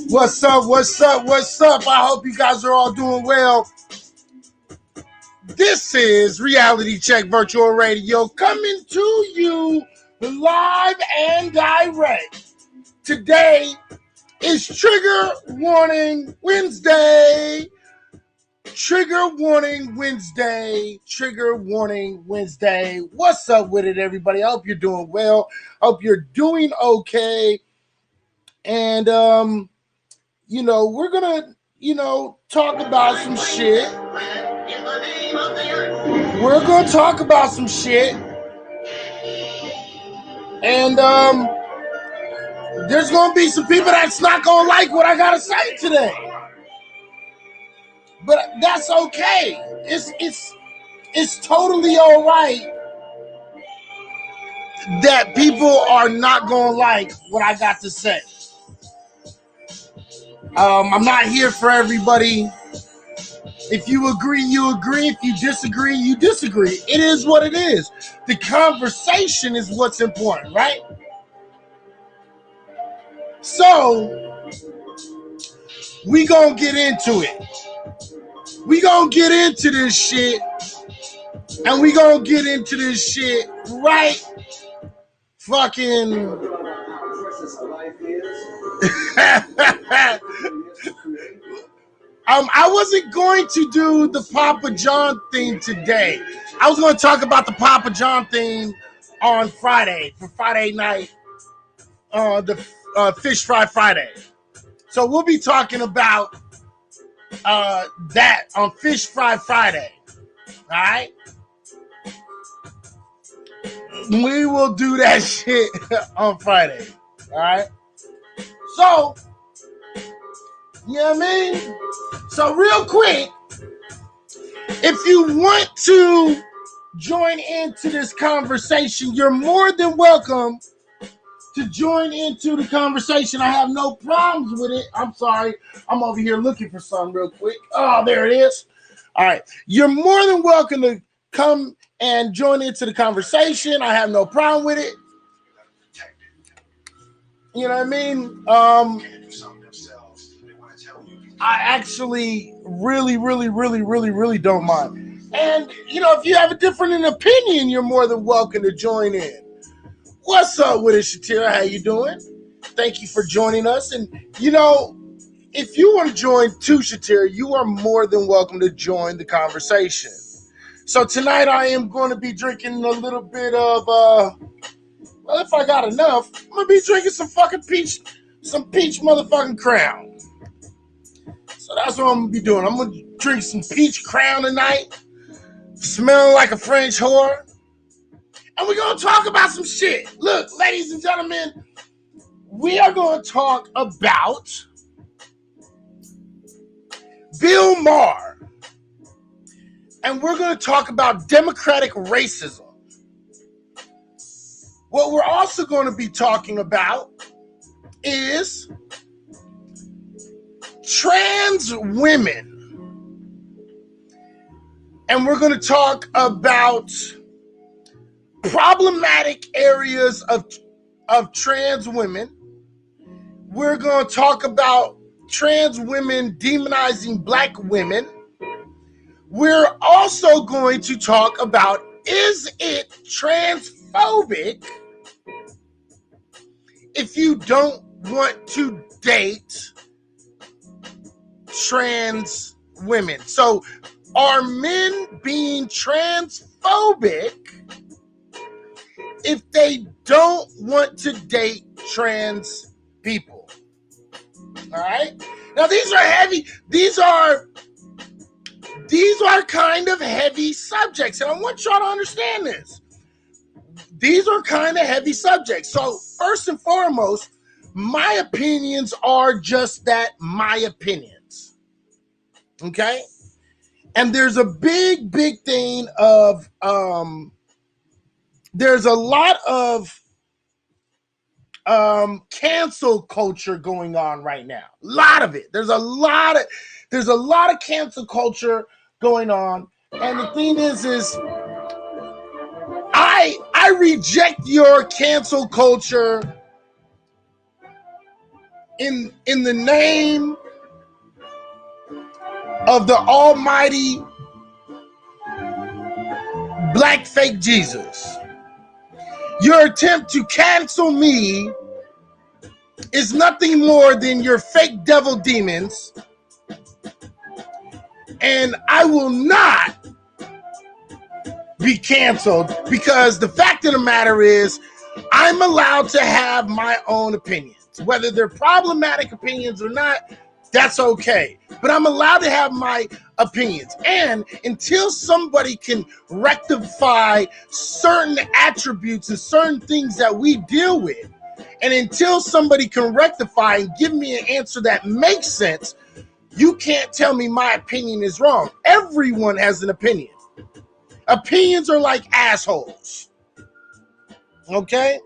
What's up? What's up? What's up? I hope you guys are all doing well. This is Reality Check Virtual Radio coming to you live and direct. Today is Trigger Warning Wednesday. Trigger Warning Wednesday. Trigger Warning Wednesday. What's up with it, everybody? I hope you're doing well. Hope you're doing okay. And, we're going to, talk about some shit. We're going to talk about some shit. And, there's going to be some people that's not going to like what I got to say today. But that's okay. It's totally all right that people are not going to like what I got to say. I'm not here for everybody. If you agree, you agree. If you disagree, you disagree. It is what it is. The conversation is what's important, right? So, we gonna get into it. We gonna get into this shit. And we gonna get into this shit right fucking... I wasn't going to do the Papa John thing today. I was going to talk about the Papa John thing on Friday, for Friday night, the Fish Fry Friday. So we'll be talking about that on Fish Fry Friday. All right? We will do that shit on Friday. All right? So, you know what I mean? So real quick, if you want to join into this conversation, you're more than welcome to join into the conversation. I have no problems with it. I'm sorry. I'm over here looking for something real quick. Oh, there it is. All right. You're more than welcome to come and join into the conversation. I have no problem with it. You know what I mean? I actually really don't mind. And, if you have a different opinion, you're more than welcome to join in. What's up with it, Shatira? How you doing? Thank you for joining us. And, if you want to join too, Shatira, you are more than welcome to join the conversation. So tonight I am going to be drinking a little bit of, if I got enough, I'm going to be drinking some peach motherfucking Crown. So that's what I'm going to be doing. I'm going to drink some peach Crown tonight, smelling like a French whore. And we're going to talk about some shit. Look, ladies and gentlemen, we are going to talk about Bill Maher. And we're going to talk about democratic racism. What we're also going to be talking about is trans women. And we're going to talk about problematic areas of trans women. We're going to talk about trans women demonizing black women. We're also going to talk about, is it transphobic if you don't want to date trans women? So are men being transphobic if they don't want to date trans people? All right. Now these are heavy. These are kind of heavy subjects, and I want y'all to understand this. These are kind of heavy subjects. So first and foremost, my opinions are just that, my opinions. Okay? And there's a big thing of, there's a lot of cancel culture going on right now. A lot of it. There's a lot of cancel culture going on. And the thing is I I reject your cancel culture in the name of the almighty black fake Jesus. Your attempt to cancel me is nothing more than your fake devil demons, and I will not be canceled because the fact of the matter is I'm allowed to have my own opinions. Whether they're problematic opinions or not, that's okay. But I'm allowed to have my opinions. And until somebody can rectify certain attributes and certain things that we deal with, and until somebody can rectify and give me an answer that makes sense, you can't tell me my opinion is wrong. Everyone has an opinion. Opinions are like assholes. Okay?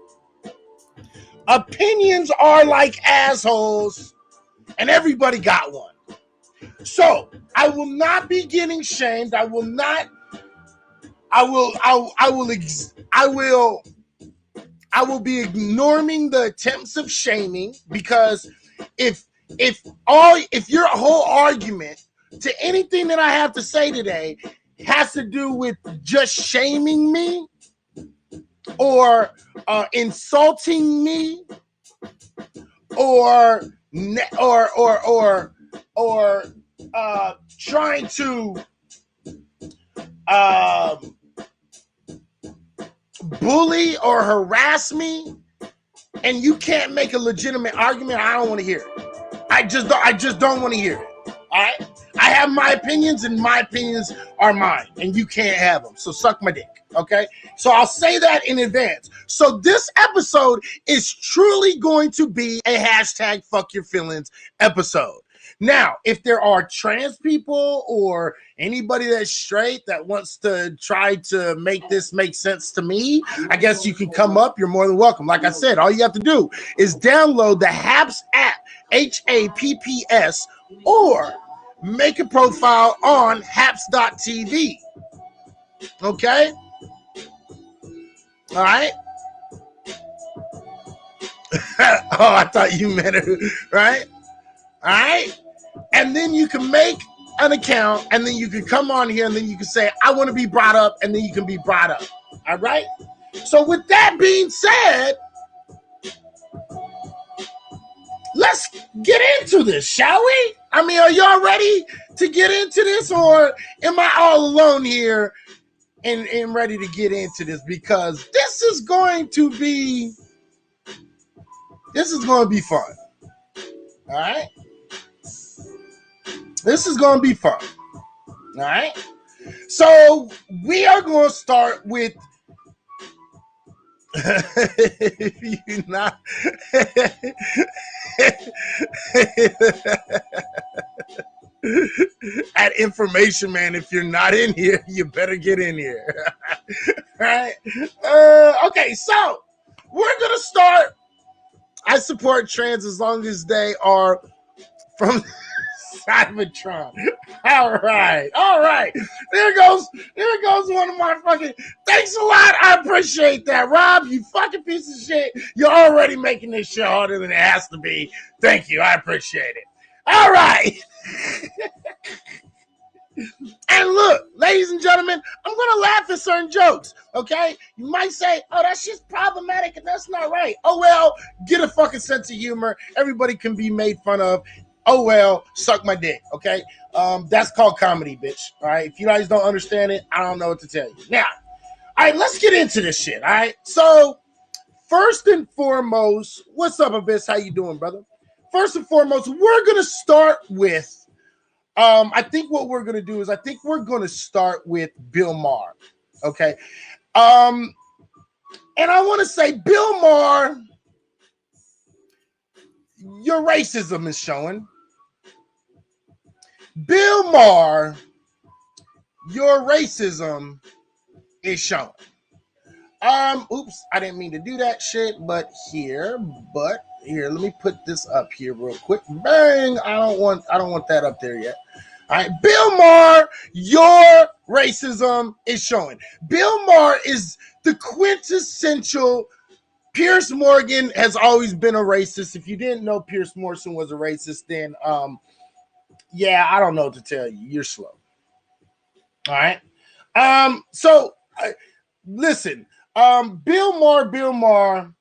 Opinions are like assholes, and everybody got one. So I will not be getting shamed. I will be ignoring the attempts of shaming, because if your whole argument to anything that I have to say today has to do with just shaming me or insulting me or trying to bully or harass me, and you can't make a legitimate argument, I don't want to hear it. I just don't want to hear it. All right? I have my opinions, and my opinions are mine, and you can't have them. So suck my dick, okay? So I'll say that in advance. So this episode is truly going to be a hashtag fuck your feelings episode. Now, if there are trans people or anybody that's straight that wants to try to make this make sense to me, I guess you can come up. You're more than welcome. Like I said, all you have to do is download the HAPS app, HAPPS, or make a profile on haps.tv. Okay? All right? Oh, I thought you meant it, right? All right? And then you can make an account, and then you can come on here, and then you can say, I want to be brought up, and then you can be brought up. All right? So with that being said, let's get into this, shall we? I mean, are y'all ready to get into this, or am I all alone here and ready to get into this? Because this is going to be fun. All right? This is going to be fun. All right? So we are going to start with if you're not at information, man, if you're not in here, you better get in here. Right? Okay, so we're gonna start. I support trans as long as they are from Cybertron. All right. There goes one of my fucking. Thanks a lot. I appreciate that, Rob. You fucking piece of shit. You're already making this shit harder than it has to be. Thank you. I appreciate it. All right. And look, ladies and gentlemen, I'm gonna laugh at certain jokes. Okay, you might say, "Oh, that shit's problematic and that's not right." Oh well, get a fucking sense of humor. Everybody can be made fun of. Oh well, suck my dick, okay? That's called comedy, bitch. All right. If you guys don't understand it, I don't know what to tell you. Now, all right, let's get into this shit. All right. So, first and foremost, what's up, Abyss? How you doing, brother? First and foremost, we're gonna start with. I think what we're gonna do is we're gonna start with Bill Maher. Okay. And I want to say, Bill Maher, your racism is showing. Bill Maher, your racism is showing. Oops, I didn't mean to do that shit, but here, let me put this up here real quick. Bang! I don't want that up there yet. All right, Bill Maher, your racism is showing. Bill Maher is the quintessential. Pierce Morgan has always been a racist. If you didn't know Pierce Morgan was a racist, then yeah, I don't know what to tell you. You're slow. All right. Listen, Bill Maher,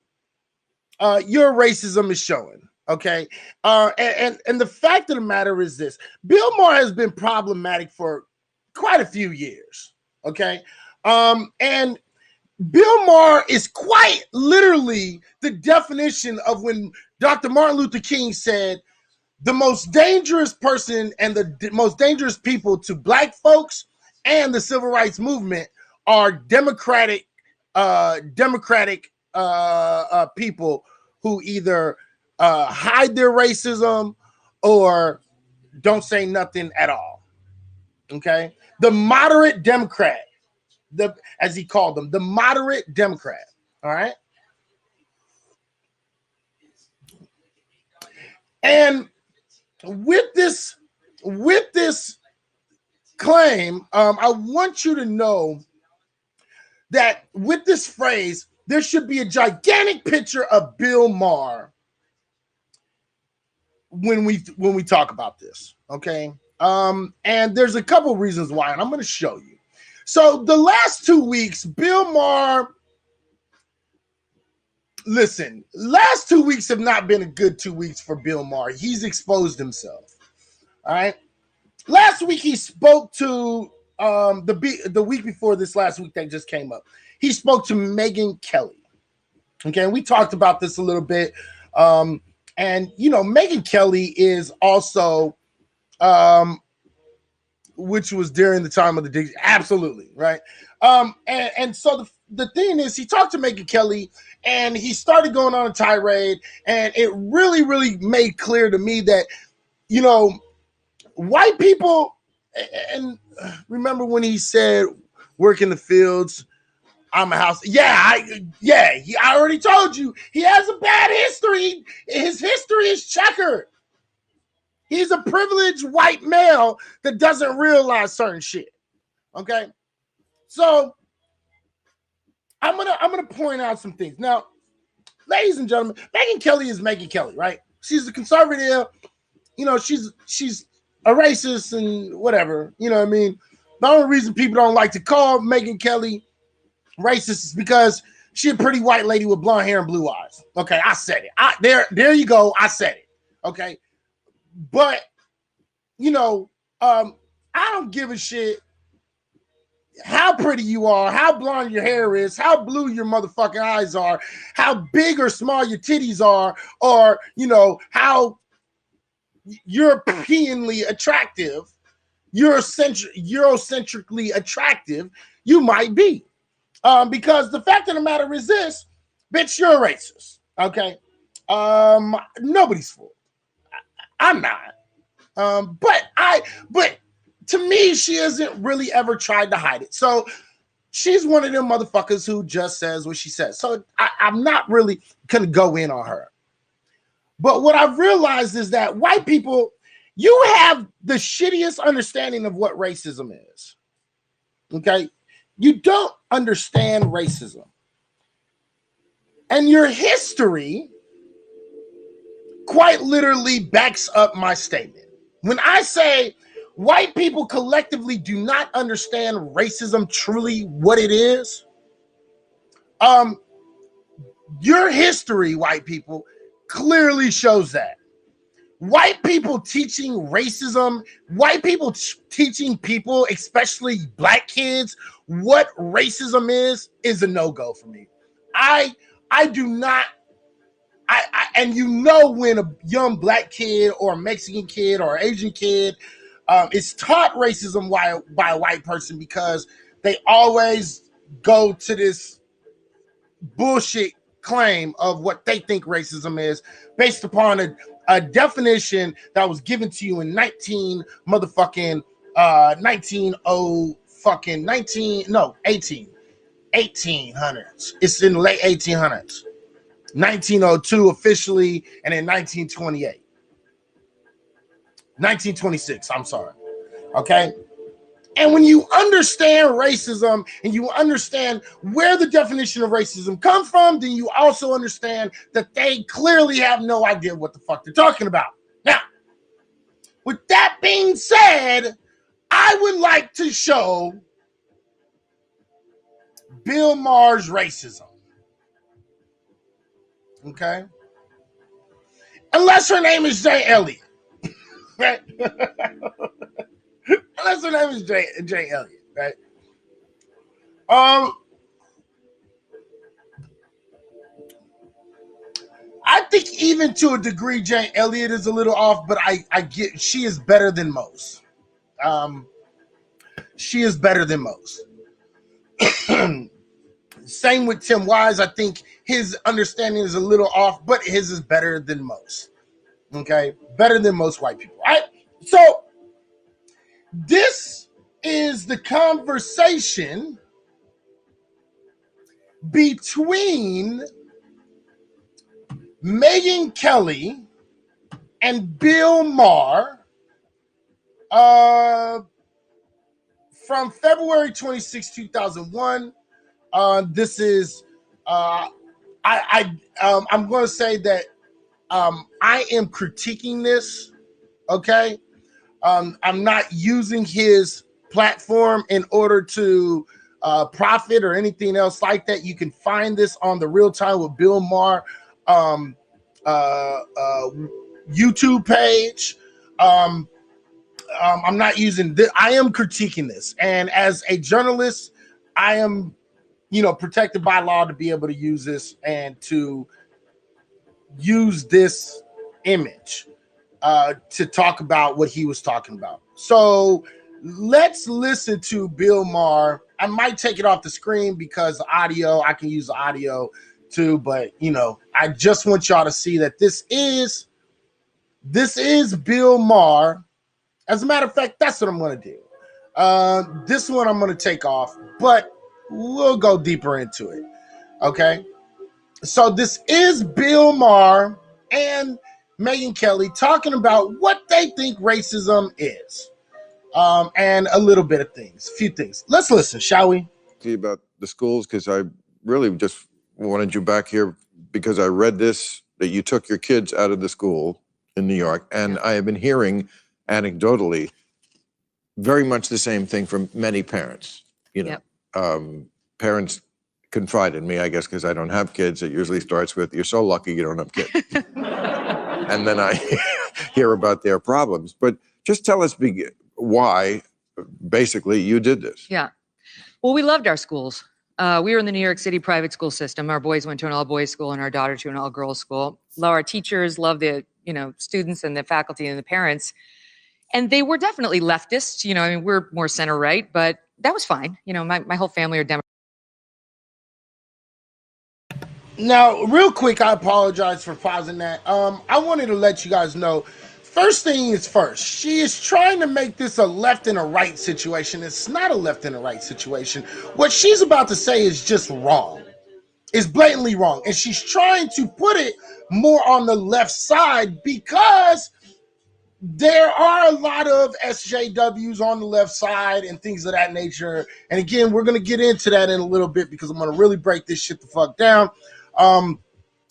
your racism is showing. Okay. And the fact of the matter is this: Bill Maher has been problematic for quite a few years. Okay. And Bill Maher is quite literally the definition of when Dr. Martin Luther King said the most dangerous person and the most dangerous people to black folks and the civil rights movement are democratic people who either hide their racism or don't say nothing at all. Okay, the moderate Democrat, as he called them, the moderate Democrat. All right, and with this claim, I want you to know that with this phrase, there should be a gigantic picture of Bill Maher when we talk about this. Okay, and there's a couple reasons why, and I'm going to show you. So the last 2 weeks, Bill Maher. Listen, last 2 weeks have not been a good 2 weeks for Bill Maher. He's exposed himself. All right. Last week he spoke to the week before this last week that just came up. He spoke to Megyn Kelly. Okay, and we talked about this a little bit. And you know, Megyn Kelly is also which was during the time of the dig. Absolutely, right? And so the thing is, he talked to Megyn Kelly and he started going on a tirade, and it really, really made clear to me that, you know, white people, and remember when he said, work in the fields, I'm a house. I already told you, he has a bad history. His history is checkered. He's a privileged white male that doesn't realize certain shit. Okay? So I'm gonna point out some things. Now, ladies and gentlemen, Megyn Kelly is Megyn Kelly, right? She's a conservative, you know, she's a racist and whatever, you know what I mean? The only reason people don't like to call Megyn Kelly racist is because she's a pretty white lady with blonde hair and blue eyes. Okay, I said it. There you go. I said it. Okay. But, you know, I don't give a shit how pretty you are, how blonde your hair is, how blue your motherfucking eyes are, how big or small your titties are, or, you know, how Europeanly attractive, Eurocentrically attractive you might be. Because the fact of the matter is this, bitch, you're a racist. Okay. Nobody's fooled. I'm not. But to me, she hasn't really ever tried to hide it. So she's one of them motherfuckers who just says what she says. So I'm not really gonna go in on her. But what I've realized is that white people, you have the shittiest understanding of what racism is. Okay? You don't understand racism. And your history quite literally backs up my statement. When I say white people collectively do not understand racism truly what it is, your history, white people, clearly shows that. White people teaching racism, white people teaching people, especially black kids, what racism is a no-go for me. I do not, and you know when a young black kid or a Mexican kid or Asian kid is taught racism by a white person, because they always go to this bullshit claim of what they think racism is based18 1800s. It's in the late 1800s. 1902 officially, and in 1926, I'm sorry. Okay. And when you understand racism and you understand where the definition of racism comes from, then you also understand that they clearly have no idea what the fuck they're talking about. Now, with that being said, I would like to show Bill Maher's racism. Okay? Unless her name is Jay Elliott. Right? Unless her name is Jay Elliott, right? I think even to a degree, Jay Elliott is a little off, but I get she is better than most. She is better than most. Same with Tim Wise. I think his understanding is a little off, but his is better than most. Okay, better than most white people, right? So this is the conversation between Megyn Kelly and Bill Maher from February 26, 2001. This is I'm going to say that I am critiquing this. Okay, I'm not using his platform in order to profit or anything else like that. You can find this on the Real Time with Bill Maher YouTube page. I'm not using this. I am critiquing this, and as a journalist, I am, protected by law to be able to use this and to use this image to talk about what he was talking about. So let's listen to Bill Maher. I might take it off the screen because audio, I can use the audio too, but I just want y'all to see that this is Bill Maher. As a matter of fact, that's what I'm going to do. This one I'm going to take off, but we'll go deeper into it. Okay. So this is Bill Maher and Megyn Kelly talking about what they think racism is. And a little bit of things, a few things. Let's listen, shall we? About the schools, because I really just wanted you back here because I read this, that you took your kids out of the school in New York, and I have been hearing anecdotally very much the same thing from many parents. Parents confide in me, I guess, because I don't have kids. It usually starts with, "You're so lucky you don't have kids." And then I hear about their problems. But just tell us why, basically, you did this. Yeah. Well, we loved our schools. We were in the New York City private school system. Our boys went to an all-boys school and our daughter to an all-girls school. Our teachers loved the, students and the faculty and the parents. And they were definitely leftists. We're more center-right, but that was fine. My whole family are Democrats. Now, real quick, I apologize for pausing that. I wanted to let you guys know, first thing is first, she is trying to make this a left and a right situation. It's not a left and a right situation. What she's about to say is just wrong. It's blatantly wrong. And she's trying to put it more on the left side because there are a lot of SJWs on the left side and things of that nature. And again, we're going to get into that in a little bit because I'm going to really break this shit the fuck down.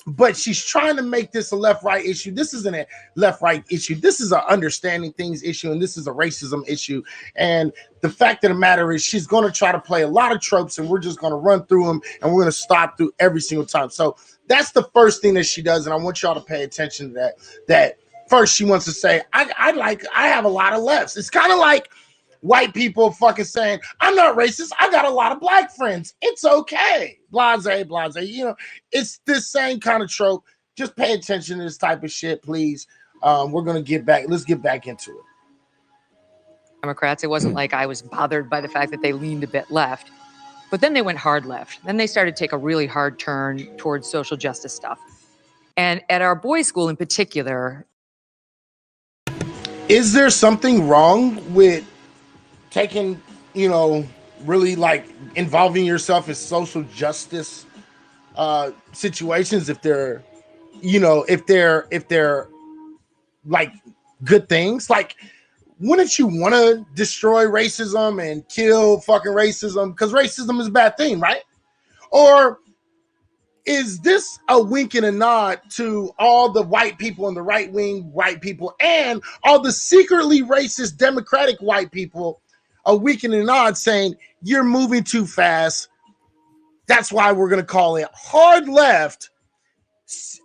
But she's trying to make this a left-right issue. This isn't a left-right issue. This is an understanding things issue, and this is a racism issue. And the fact of the matter is she's going to try to play a lot of tropes, and we're just going to run through them, and we're going to stop through every single time. So that's the first thing that she does, and I want y'all to pay attention to that first she wants to say, I have a lot of lefts. It's kind of like white people fucking saying, "I'm not racist. I got a lot of black friends. It's okay." Blase. It's this same kind of trope. Just pay attention to this type of shit, please. We're going to get back. Let's get back into it. Democrats. It wasn't like I was bothered by the fact that they leaned a bit left. But then they went hard left. Then they started to take a really hard turn towards social justice stuff. And at our boys' school in particular. Is there something wrong with taking, really like involving yourself in social justice situations if they're like good things? Like, wouldn't you want to destroy racism and kill fucking racism? Because racism is a bad thing, right? Or is this a wink and a nod to all the white people and the right-wing white people and all the secretly racist Democratic white people, a wink and a nod saying, you're moving too fast. That's why we're going to call it hard left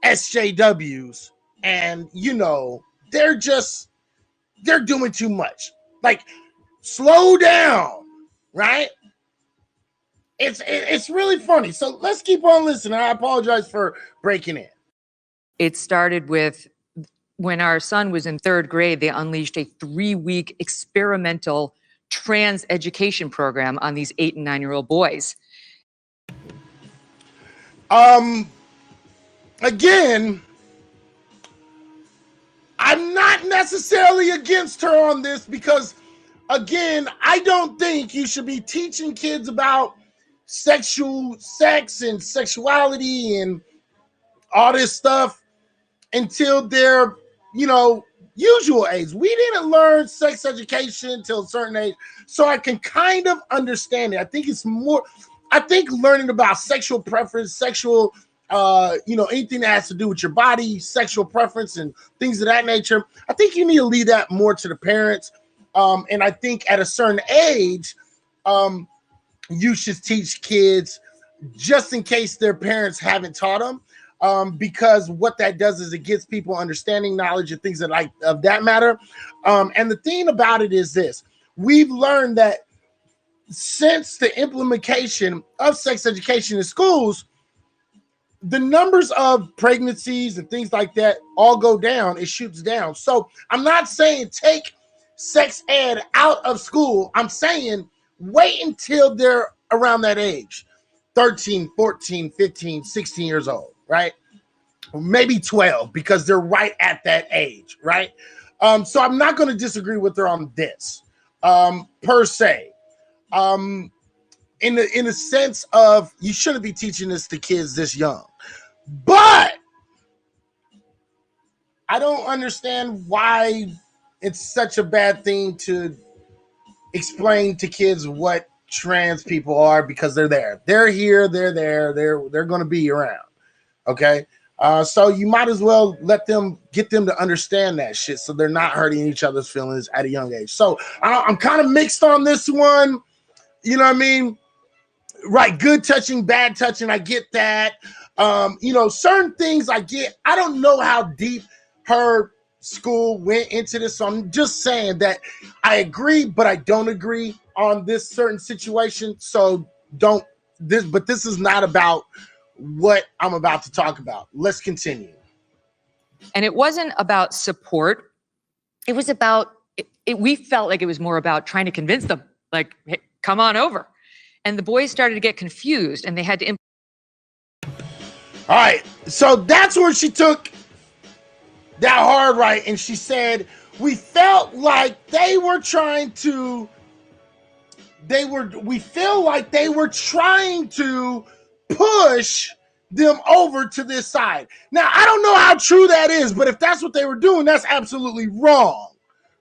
SJWs. And, you know, they're doing too much. Like, slow down, right? It's really funny. So let's keep on listening. I apologize for breaking in. It started with when our son was in 3rd grade, they unleashed a 3-week experimental trans education program on these 8 and 9-year-old boys. Again, I'm not necessarily against her on this because, again, I don't think you should be teaching kids about sex and sexuality and all this stuff until they're, you know, usual age. We didn't learn sex education until a certain age, so I can kind of understand it. I think learning about sexual preference, sexual, anything that has to do with your body, sexual preference and things of that nature, I think you need to leave that more to the parents. And I think at a certain age, you should teach kids just in case their parents haven't taught them. Because what that does is it gives people understanding, knowledge, and things of that matter. And the thing about it is this: we've learned that since the implementation of sex education in schools, the numbers of pregnancies and things like that all go down. It shoots down. So I'm not saying take sex ed out of school. I'm saying wait until they're around that age, 13, 14, 15, 16 years old, right? Maybe 12, because they're right at that age, right? So I'm not going to disagree with her on this, per se. In the sense of you shouldn't be teaching this to kids this young. But I don't understand why it's such a bad thing to explain to kids what trans people are, because they're there. They're here, they're there, they're going to be around. Okay? So you might as well get them to understand that shit so they're not hurting each other's feelings at a young age. So I'm kind of mixed on this one. You know what I mean? Right, good touching, bad touching, I get that. Certain things I get. I don't know how deep her school went into this, so I'm just saying that I agree, but I don't agree on this certain situation. So but this is not about what I'm about to talk about. Let's continue. And it wasn't about support. It was about, we felt like it was more about trying to convince them, like, hey, come on over. And the boys started to get confused and they had to. All right. So that's where she took that hard right. And she said, we felt like they were trying to push them over to this side. Now, I don't know how true that is, but if that's what they were doing, that's absolutely wrong,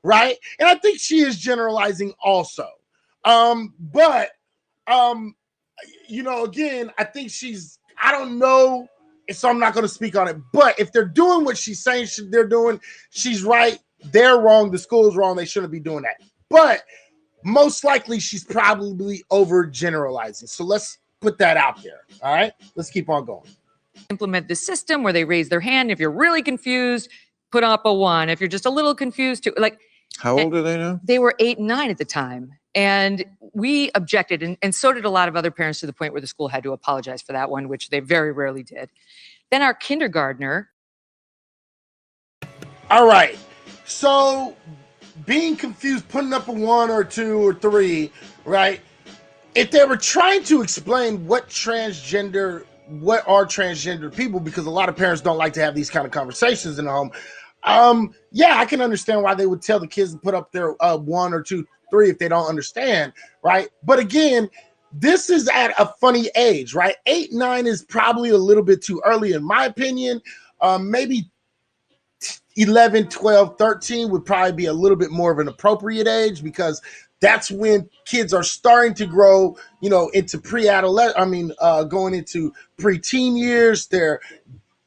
right? And I think she is generalizing also. Again, I think I don't know, so I'm not going to speak on it. But if they're doing what she's saying they're doing, she's right. They're wrong. The school's wrong. They shouldn't be doing that. But most likely, she's probably overgeneralizing. So let's put that out there. All right, let's keep on going. Implement the system where they raise their hand. If you're really confused, put up a 1. If you're just a little confused, how old are they now? They were 8 and 9 at the time. And we objected, and so did a lot of other parents, to the point where the school had to apologize for that one, which they very rarely did. Then our kindergartner. All right. So being confused, putting up a 1 or 2 or 3, right? If they were trying to explain what are transgender people, because a lot of parents don't like to have these kind of conversations in the home. I can understand why they would tell the kids to put up their 1 or 2, 3 if they don't understand, right? But again, this is at a funny age, right? 8, 9 is probably a little bit too early, in my opinion. Maybe 11, 12, 13 would probably be a little bit more of an appropriate age, because that's when kids are starting to grow, into going into preteen years. They're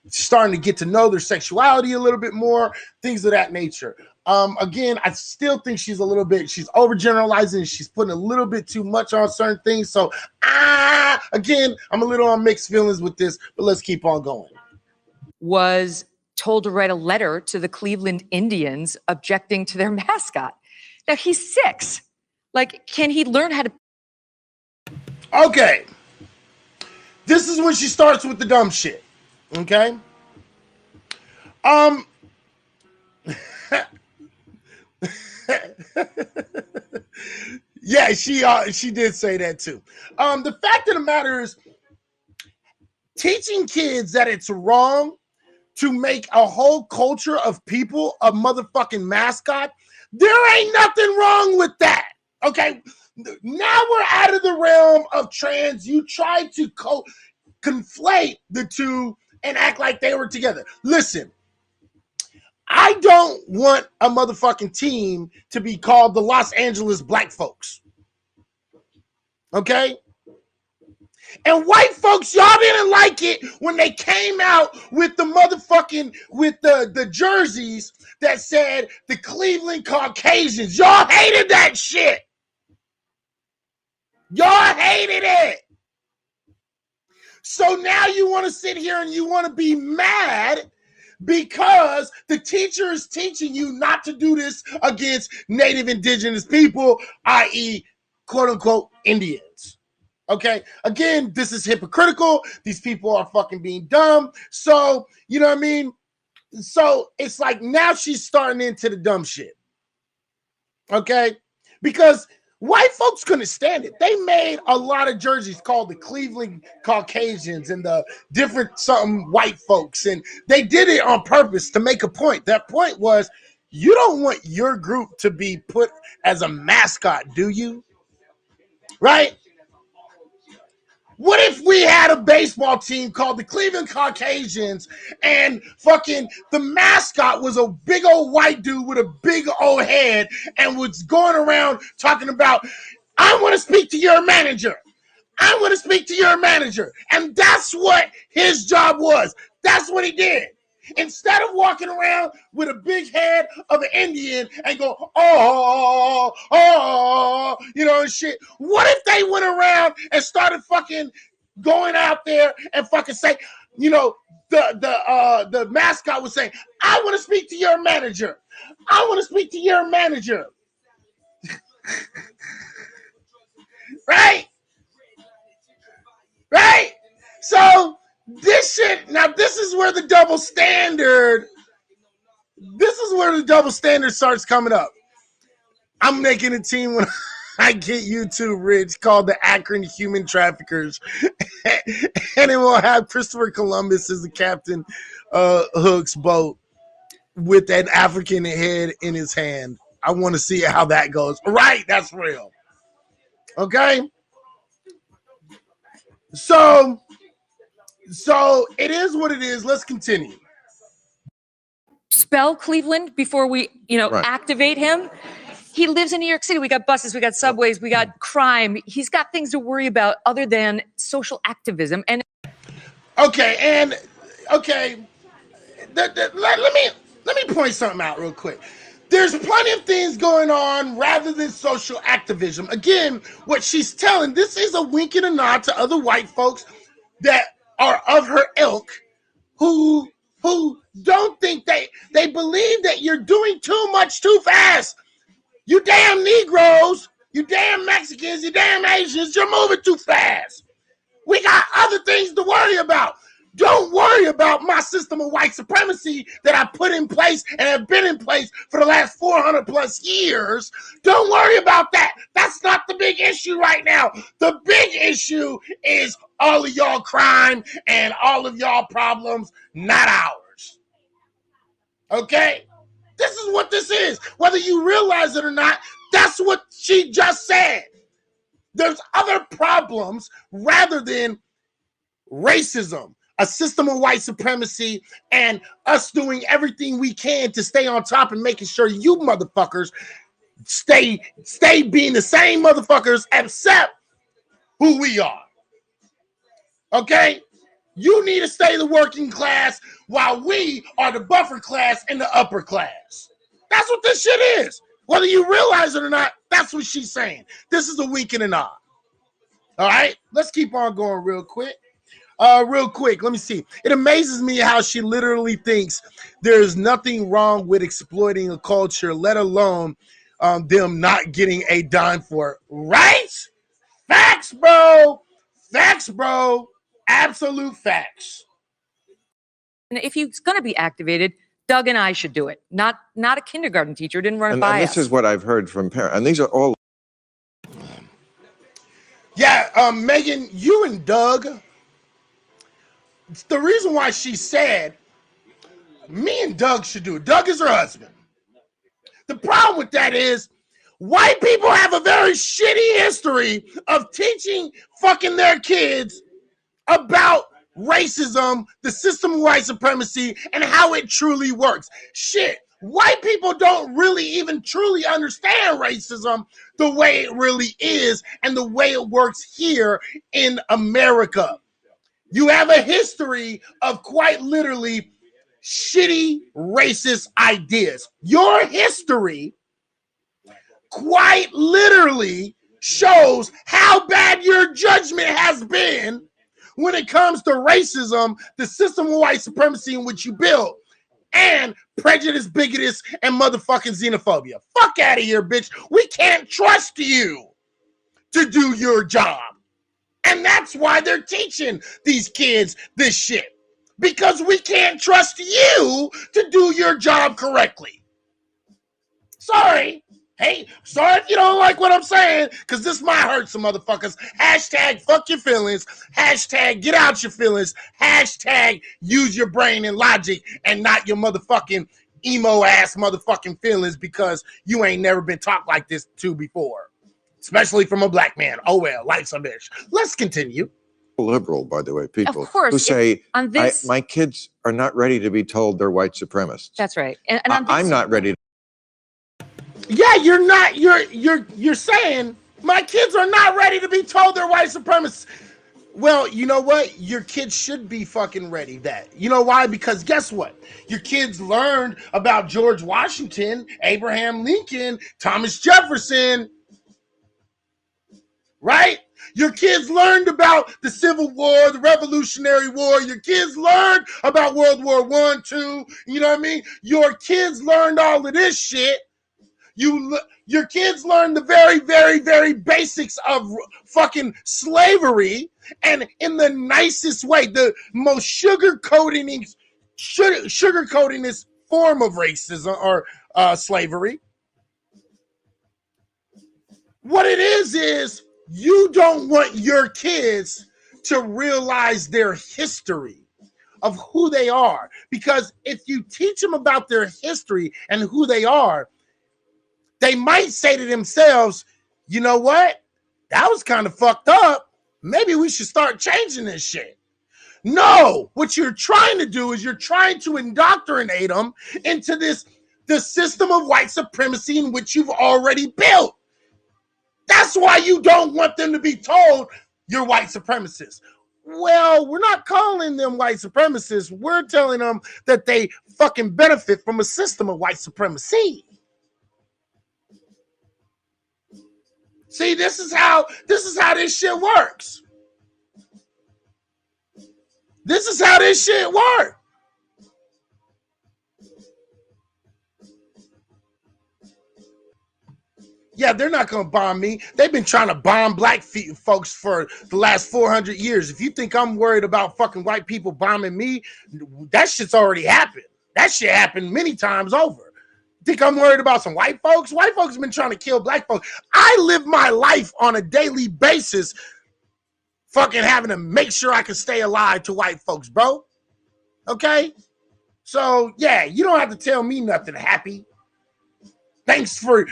starting to get to know their sexuality a little bit more, things of that nature. Again, I still think she's overgeneralizing. She's putting a little bit too much on certain things. So, again, I'm a little on mixed feelings with this, but let's keep on going. Was told to write a letter to the Cleveland Indians objecting to their mascot. Now, he's 6. Like, can he learn how to? Okay. This is when she starts with the dumb shit. Okay? Yeah, she did say that too. The fact of the matter is, teaching kids that it's wrong to make a whole culture of people a motherfucking mascot, there ain't nothing wrong with that. Okay? Now we're out of the realm of trans. You tried to conflate the two and act like they were together. Listen, I don't want a motherfucking team to be called the Los Angeles Black Folks. Okay? And white folks, y'all didn't like it when they came out with the motherfucking, with the jerseys that said the Cleveland Caucasians. Y'all hated that shit. Y'all hated it. So now you want to sit here and you want to be mad because the teacher is teaching you not to do this against Native Indigenous people, i.e., quote unquote, Indians. Okay? Again, this is hypocritical. These people are fucking being dumb. So, you know what I mean? So it's like now she's starting into the dumb shit. Okay? Because white folks couldn't stand it. They made a lot of jerseys called the Cleveland Caucasians and the different something white folks. And they did it on purpose to make a point. That point was, you don't want your group to be put as a mascot, do you? Right? What if we had a baseball team called the Cleveland Caucasians and fucking the mascot was a big old white dude with a big old head and was going around talking about, I want to speak to your manager. I want to speak to your manager. And that's what his job was. That's what he did. Instead of walking around with a big head of an Indian and go, and shit. What if they went around and started fucking going out there and fucking say, the mascot was saying, I want to speak to your manager. I want to speak to your manager. Right? Right? So this shit, now this is where the double standard starts coming up. I'm making a team when I get YouTube rich called the Akron Human Traffickers. And it will have Christopher Columbus as the captain, Hook's boat with that African head in his hand. I want to see how that goes. Right, that's real. Okay? So it is what it is. Let's continue. Spell Cleveland before we, Right. activate him. He lives in New York City. We got buses, we got subways, we got crime. He's got things to worry about other than social activism. And let me point something out real quick. There's plenty of things going on rather than social activism. Again, what she's telling, this is a wink and a nod to other white folks that are of her ilk who don't think they believe that you're doing too much too fast. You damn Negroes, you damn Mexicans, you damn Asians, you're moving too fast. We got other things to worry about. Don't worry about my system of white supremacy that I put in place and have been in place for the last 400 plus years. Don't worry about that. That's not the big issue right now. The big issue is all of y'all crime and all of y'all problems, not ours. Okay? This is what this is. Whether you realize it or not, that's what she just said. There's other problems rather than racism. a system of white supremacy and us doing everything we can to stay on top and making sure you motherfuckers stay being the same motherfuckers except who we are. Okay? You need to stay the working class while we are the buffer class and the upper class. That's what this shit is. Whether you realize it or not, that's what she's saying. This is a wink and a nod. All right? Let's keep on going real quick. Let me see. It amazes me how she literally thinks there's nothing wrong with exploiting a culture, let alone them not getting a dime for it. Right? Facts, bro. Facts, bro. Absolute facts. And if he's going to be activated, Doug and I should do it. Not a kindergarten teacher. Didn't run it by this us. is what I've heard from parents. And these are all. Yeah, Megan, you and Doug, the reason why she said me and Doug should do it. Doug is her husband. The problem with that is white people have a very shitty history of teaching fucking their kids about racism, the system of white supremacy, and how it truly works. Shit, white people don't really even truly understand racism the way it really is and the way it works here in America. You have a history of quite literally shitty racist ideas. Your history quite literally shows how bad your judgment has been when it comes to racism, the system of white supremacy in which you build, and prejudice, bigotry, and motherfucking xenophobia. Fuck out of here, bitch. We can't trust you to do your job. And that's why they're teaching these kids this shit. Because we can't trust you to do your job correctly. Sorry. Hey, sorry if you don't like what I'm saying, because this might hurt some motherfuckers. Hashtag fuck your feelings. Hashtag get out your feelings. Hashtag use your brain and logic and not your motherfucking emo ass motherfucking feelings because you ain't never been taught like this to before. Especially from a black man. Oh well, life's a bitch. Let's continue. Liberal, by the way, people Of course, who say, on this, my kids are not ready to be told they're white supremacists. That's right. And on this, I'm not ready. Yeah, you're not. You're saying my kids are not ready to be told they're white supremacists. Well, you know what? Your kids should be fucking ready that. You know why? Because guess what? Your kids learned about George Washington, Abraham Lincoln, Thomas Jefferson, right? Your kids learned about the Civil War, the Revolutionary War. Your kids learned about World War I, II. You know what I mean? Your kids learned all of this shit. Your kids learn the very, very, very basics of fucking slavery, and in the nicest way, the most sugarcoating this form of racism or slavery. What it is you don't want your kids to realize their history of who they are, because if you teach them about their history and who they are, they might say to themselves, you know what? That was kind of fucked up. Maybe we should start changing this shit. No, what you're trying to do is you're trying to indoctrinate them into the system of white supremacy in which you've already built. That's why you don't want them to be told you're white supremacists. Well, we're not calling them white supremacists. We're telling them that they fucking benefit from a system of white supremacy. See, this is how this shit works. This is how this shit works. Yeah, they're not going to bomb me. They've been trying to bomb black folks for the last 400 years. If you think I'm worried about fucking white people bombing me, that shit's already happened. That shit happened many times over. Think I'm worried about some white folks? White folks have been trying to kill black folks. I live my life on a daily basis fucking having to make sure I can stay alive to white folks, bro. Okay? So, yeah, you don't have to tell me nothing, Happy. Thanks for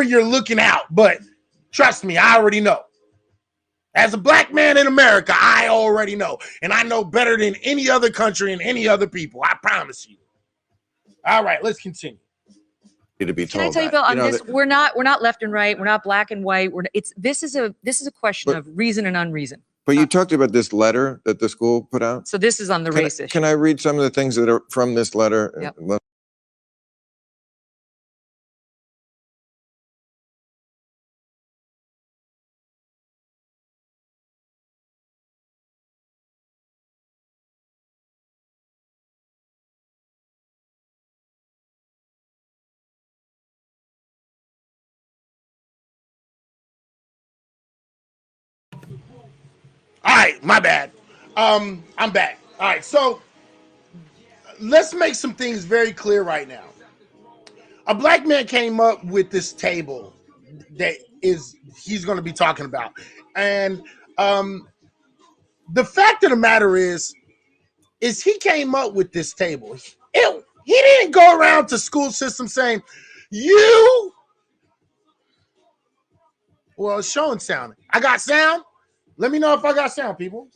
your looking out, but trust me, I already know. As a black man in America, I already know. And I know better than any other country and any other people. I promise you. All right, let's continue. To be Can I told tell you, that. Bill, on know, this, that- we're not left and right. We're not black and white. This is a question But- of reason and unreason. But you talked about this letter that the school put out. So this is on the Can, race issue. can I read some of the things that are from this letter? Yep. All right, my bad. I'm back. All right, so let's make some things very clear right now. A black man came up with this table that he's going to be talking about, and the fact of the matter is he came up with this table. He didn't go around to school system saying, "You." Well, it's showing sound. I got sound. Let me know if I got sound, people.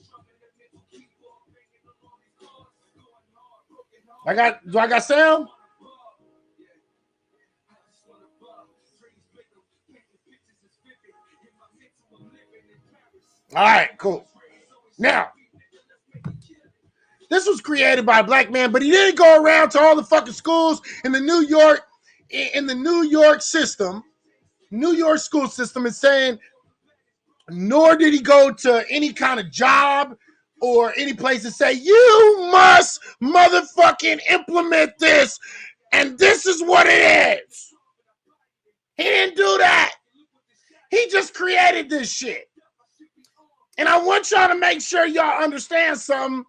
Do I got sound? All right, cool. Now, this was created by a black man, but he didn't go around to all the fucking schools in the New York system, New York school system, and saying, nor did he go to any kind of job or any place to say, you must motherfucking implement this, and this is what it is. He didn't do that. He just created this shit. And I want y'all to make sure y'all understand something.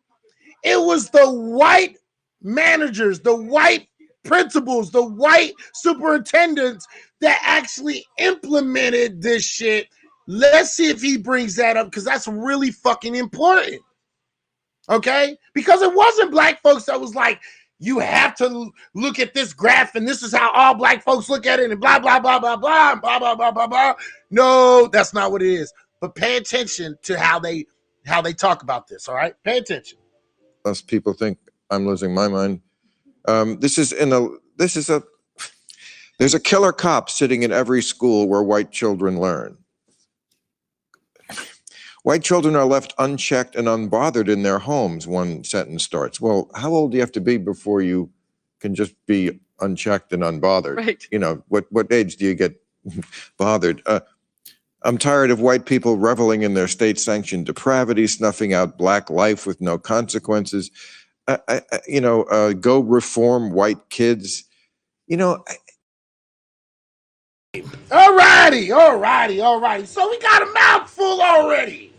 It was the white managers, the white principals, the white superintendents that actually implemented this shit. Let's see if he brings that up, because that's really fucking important. Okay? Because it wasn't black folks that was like, you have to look at this graph and this is how all black folks look at it and blah, blah, blah, blah, blah, blah, blah, blah, blah, blah. No, that's not what it is. But pay attention to how they talk about this, all right? Pay attention. Unless people think I'm losing my mind. There's a killer cop sitting in every school where white children learn. White children are left unchecked and unbothered in their homes, one sentence starts. Well, how old do you have to be before you can just be unchecked and unbothered? Right. You know, what age do you get bothered? I'm tired of white people reveling in their state-sanctioned depravity, snuffing out black life with no consequences. Go reform white kids. All righty. So we got a mouthful already.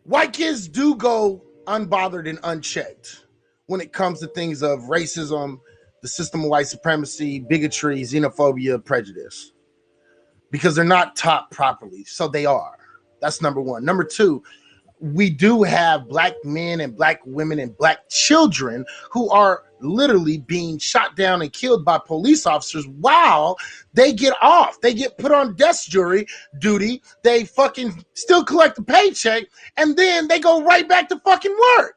White kids do go unbothered and unchecked when it comes to things of racism, the system of white supremacy, bigotry, xenophobia, prejudice, because they're not taught properly. So they are. That's number one. Number two, we do have black men and black women and black children who are literally being shot down and killed by police officers while they get off. They get put on desk duty. They fucking still collect the paycheck, and then they go right back to fucking work.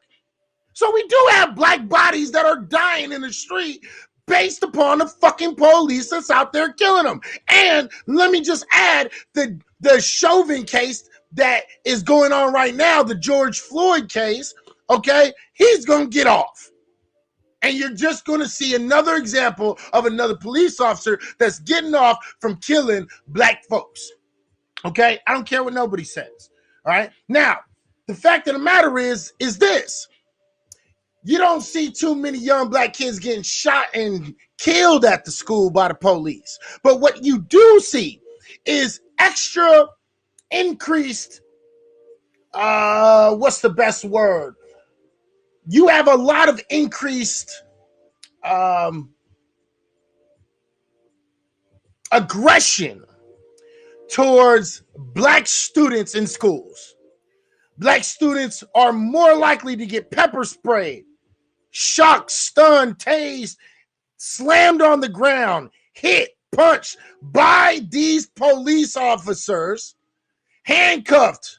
So we do have black bodies that are dying in the street based upon the fucking police that's out there killing them. And let me just add the Chauvin case that is going on right now, the George Floyd case, okay? He's going to get off. And you're just going to see another example of another police officer that's getting off from killing black folks, okay? I don't care what nobody says, all right? Now, the fact of the matter is this. You don't see too many young black kids getting shot and killed at the school by the police. But what you do see is extra increased, what's the best word? You have a lot of increased aggression towards black students in schools. Black students are more likely to get pepper sprayed, shocked, stunned, tased, slammed on the ground, hit, punched by these police officers, handcuffed.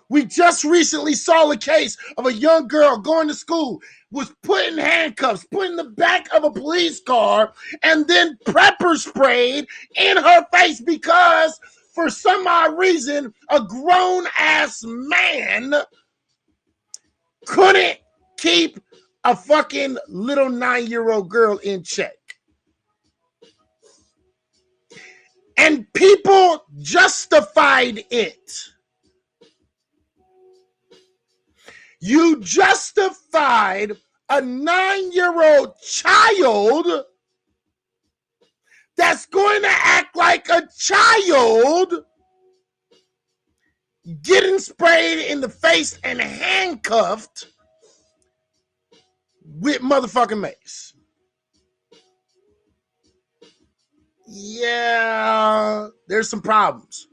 We just recently saw a case of a young girl going to school, was put in handcuffs, put in the back of a police car, and then pepper sprayed in her face because for some odd reason, a grown-ass man couldn't keep a fucking little 9-year-old girl in check. And people justified it. You justified a 9-year-old child that's going to act like a child getting sprayed in the face and handcuffed with motherfucking mace. Yeah, there's some problems.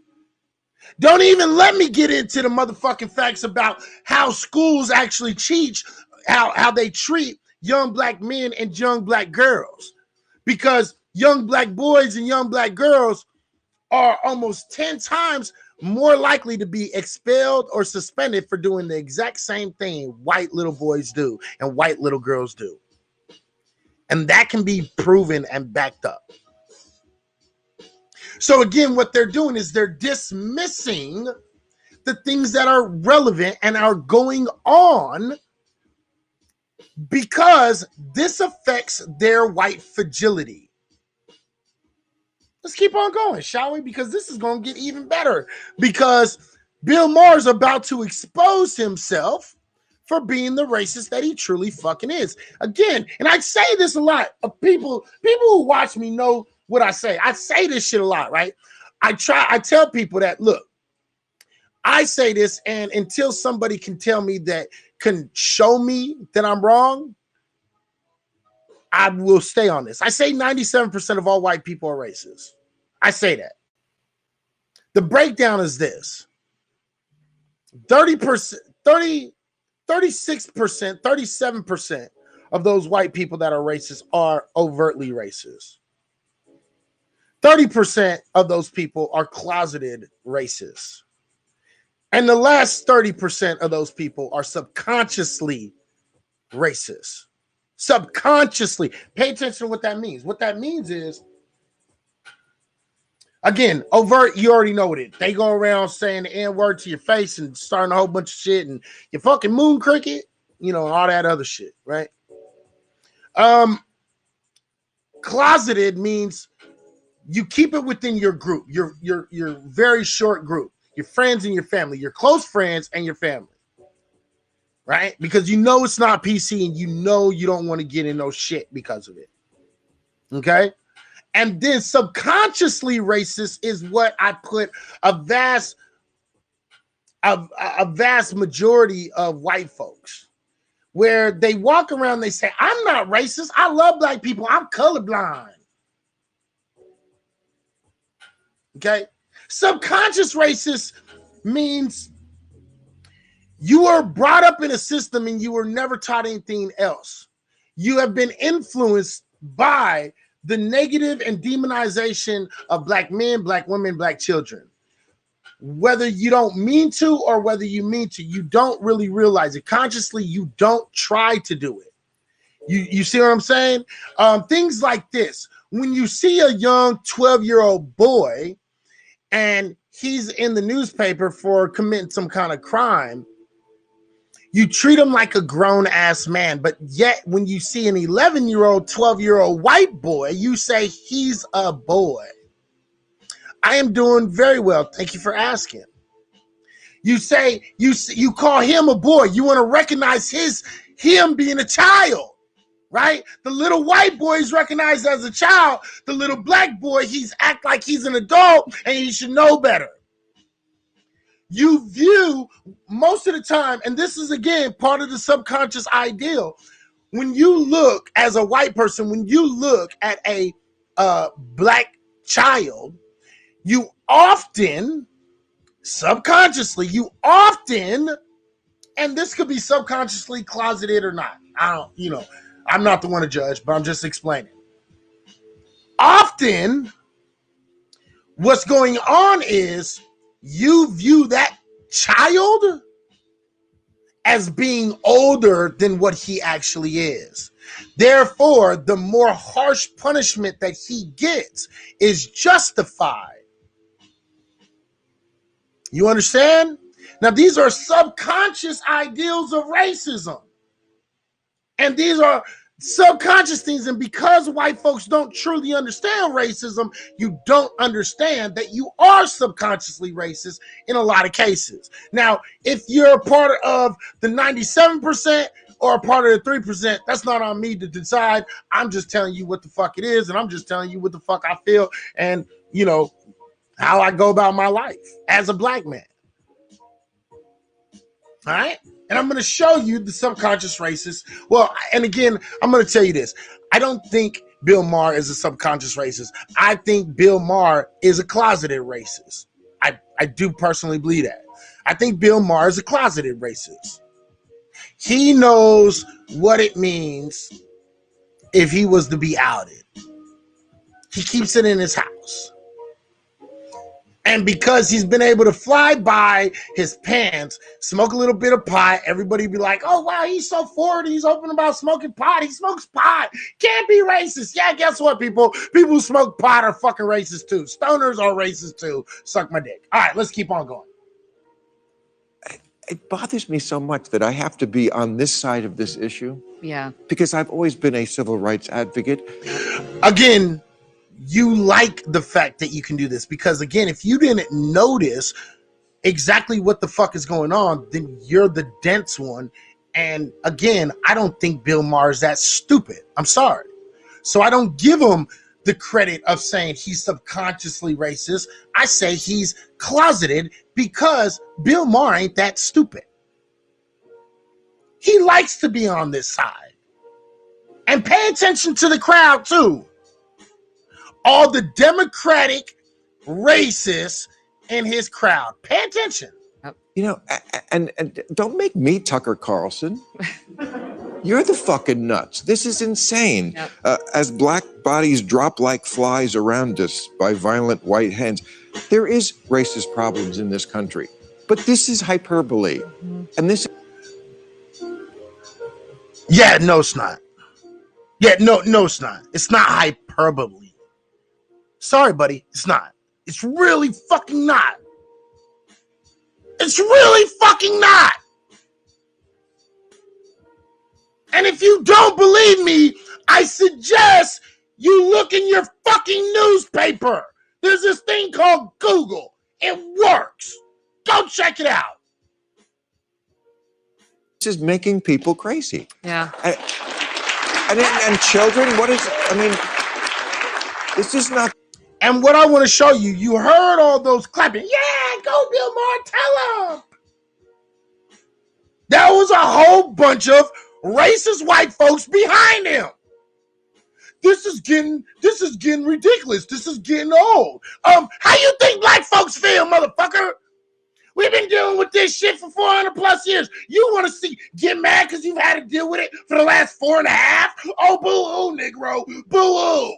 Don't even let me get into the motherfucking facts about how schools actually teach how they treat young black men and young black girls. Because young black boys and young black girls are almost 10 times more likely to be expelled or suspended for doing the exact same thing white little boys do and white little girls do. And that can be proven and backed up. So again, what they're doing is they're dismissing the things that are relevant and are going on because this affects their white fragility. Let's keep on going, shall we? Because this is going to get even better. Because Bill Maher's about to expose himself for being the racist that he truly fucking is. Again, and I say this a lot of people who watch me know what I say. I say this shit a lot, right? I tell people that, look, I say this, and until somebody can tell me that, can show me that I'm wrong, I will stay on this. I say 97% of all white people are racist. I say that. The breakdown is this. 36%, 37% of those white people that are racist are overtly racist. 30% of those people are closeted racists. And the last 30% of those people are subconsciously racist. Subconsciously. Pay attention to what that means. What that means is, again, overt, you already know what it is. They go around saying the N-word to your face and starting a whole bunch of shit and you fucking moon cricket, you know, all that other shit, right? Closeted means you keep it within your group, your very short group, your friends and your family, your close friends and your family, right? Because you know it's not PC and you know you don't want to get in no shit because of it, okay? And then subconsciously racist is what I put a vast majority of white folks, where they walk around, they say, I'm not racist, I love black people, I'm colorblind. Okay, subconscious racist means you are brought up in a system and you were never taught anything else. You have been influenced by the negative and demonization of black men, black women, black children. Whether you don't mean to or whether you mean to, you don't really realize it. Consciously, you don't try to do it. You see what I'm saying? Things like this. When you see a young 12-year-old boy and he's in the newspaper for committing some kind of crime, you treat him like a grown-ass man. But yet, when you see an 11-year-old, 12-year-old white boy, you say he's a boy. I am doing very well. Thank you for asking. You say, you call him a boy. You want to recognize him being a child, right? The little white boy is recognized as a child. The little black boy, he's act like he's an adult and he should know better. You view most of the time, and this is again part of the subconscious ideal. When you look as a white person, when you look at a black child, you often, subconsciously, and this could be subconsciously closeted or not. I'm not the one to judge, but I'm just explaining. often what's going on is you view that child as being older than what he actually is. Therefore, the more harsh punishment that he gets is justified. You understand? Now, these are subconscious ideals of racism. And these are subconscious things. And because white folks don't truly understand racism, you don't understand that you are subconsciously racist in a lot of cases. Now, if you're a part of the 97% or a part of the 3%, that's not on me to decide. I'm just telling you what the fuck it is, and I'm just telling you what the fuck I feel and, you know, how I go about my life as a black man. All right? And I'm going to show you the subconscious racist. Well, and again, I'm going to tell you this. I don't think Bill Maher is a subconscious racist. I think Bill Maher is a closeted racist. I do personally believe that. I think Bill Maher is a closeted racist. He knows what it means if he was to be outed. He keeps it in his house. And because he's been able to fly by his pants, smoke a little bit of pot, everybody be like, oh, wow, he's so forward. He's open about smoking pot. He smokes pot. Can't be racist. Yeah, guess what, people? People who smoke pot are fucking racist, too. Stoners are racist, too. Suck my dick. All right, let's keep on going. It bothers me so much that I have to be on this side of this issue. Yeah. Because I've always been a civil rights advocate. Again, you like the fact that you can do this because, again, if you didn't notice exactly what the fuck is going on, then you're the dense one. And again, I don't think Bill Maher is that stupid. I'm sorry. So I don't give him the credit of saying he's subconsciously racist. I say he's closeted because Bill Maher ain't that stupid. He likes to be on this side. And pay attention to the crowd too. All the Democratic racists in his crowd. Pay attention. You know, and don't make me Tucker Carlson. You're the fucking nuts. This is insane. Yep. As black bodies drop like flies around us by violent white hands, there is racist problems in this country. But this is hyperbole. Mm-hmm. And this... Yeah, no, it's not. Yeah, no, it's not. It's not hyperbole. Sorry, buddy, it's not. It's really fucking not. It's really fucking not. And if you don't believe me, I suggest you look in your fucking newspaper. There's this thing called Google. It works. Go check it out. This is making people crazy. Yeah. And children, what is, I mean, this is not. And what I want to show you, you heard all those clapping. Yeah, go Bill Maher, tell him. There was a whole bunch of racist white folks behind him. This is getting ridiculous. This is getting old. How you think black folks feel, motherfucker? We've been dealing with this shit for 400 plus years. You want to get mad because you've had to deal with it for the last 4.5? Oh, boo-hoo, Negro. Boo-hoo.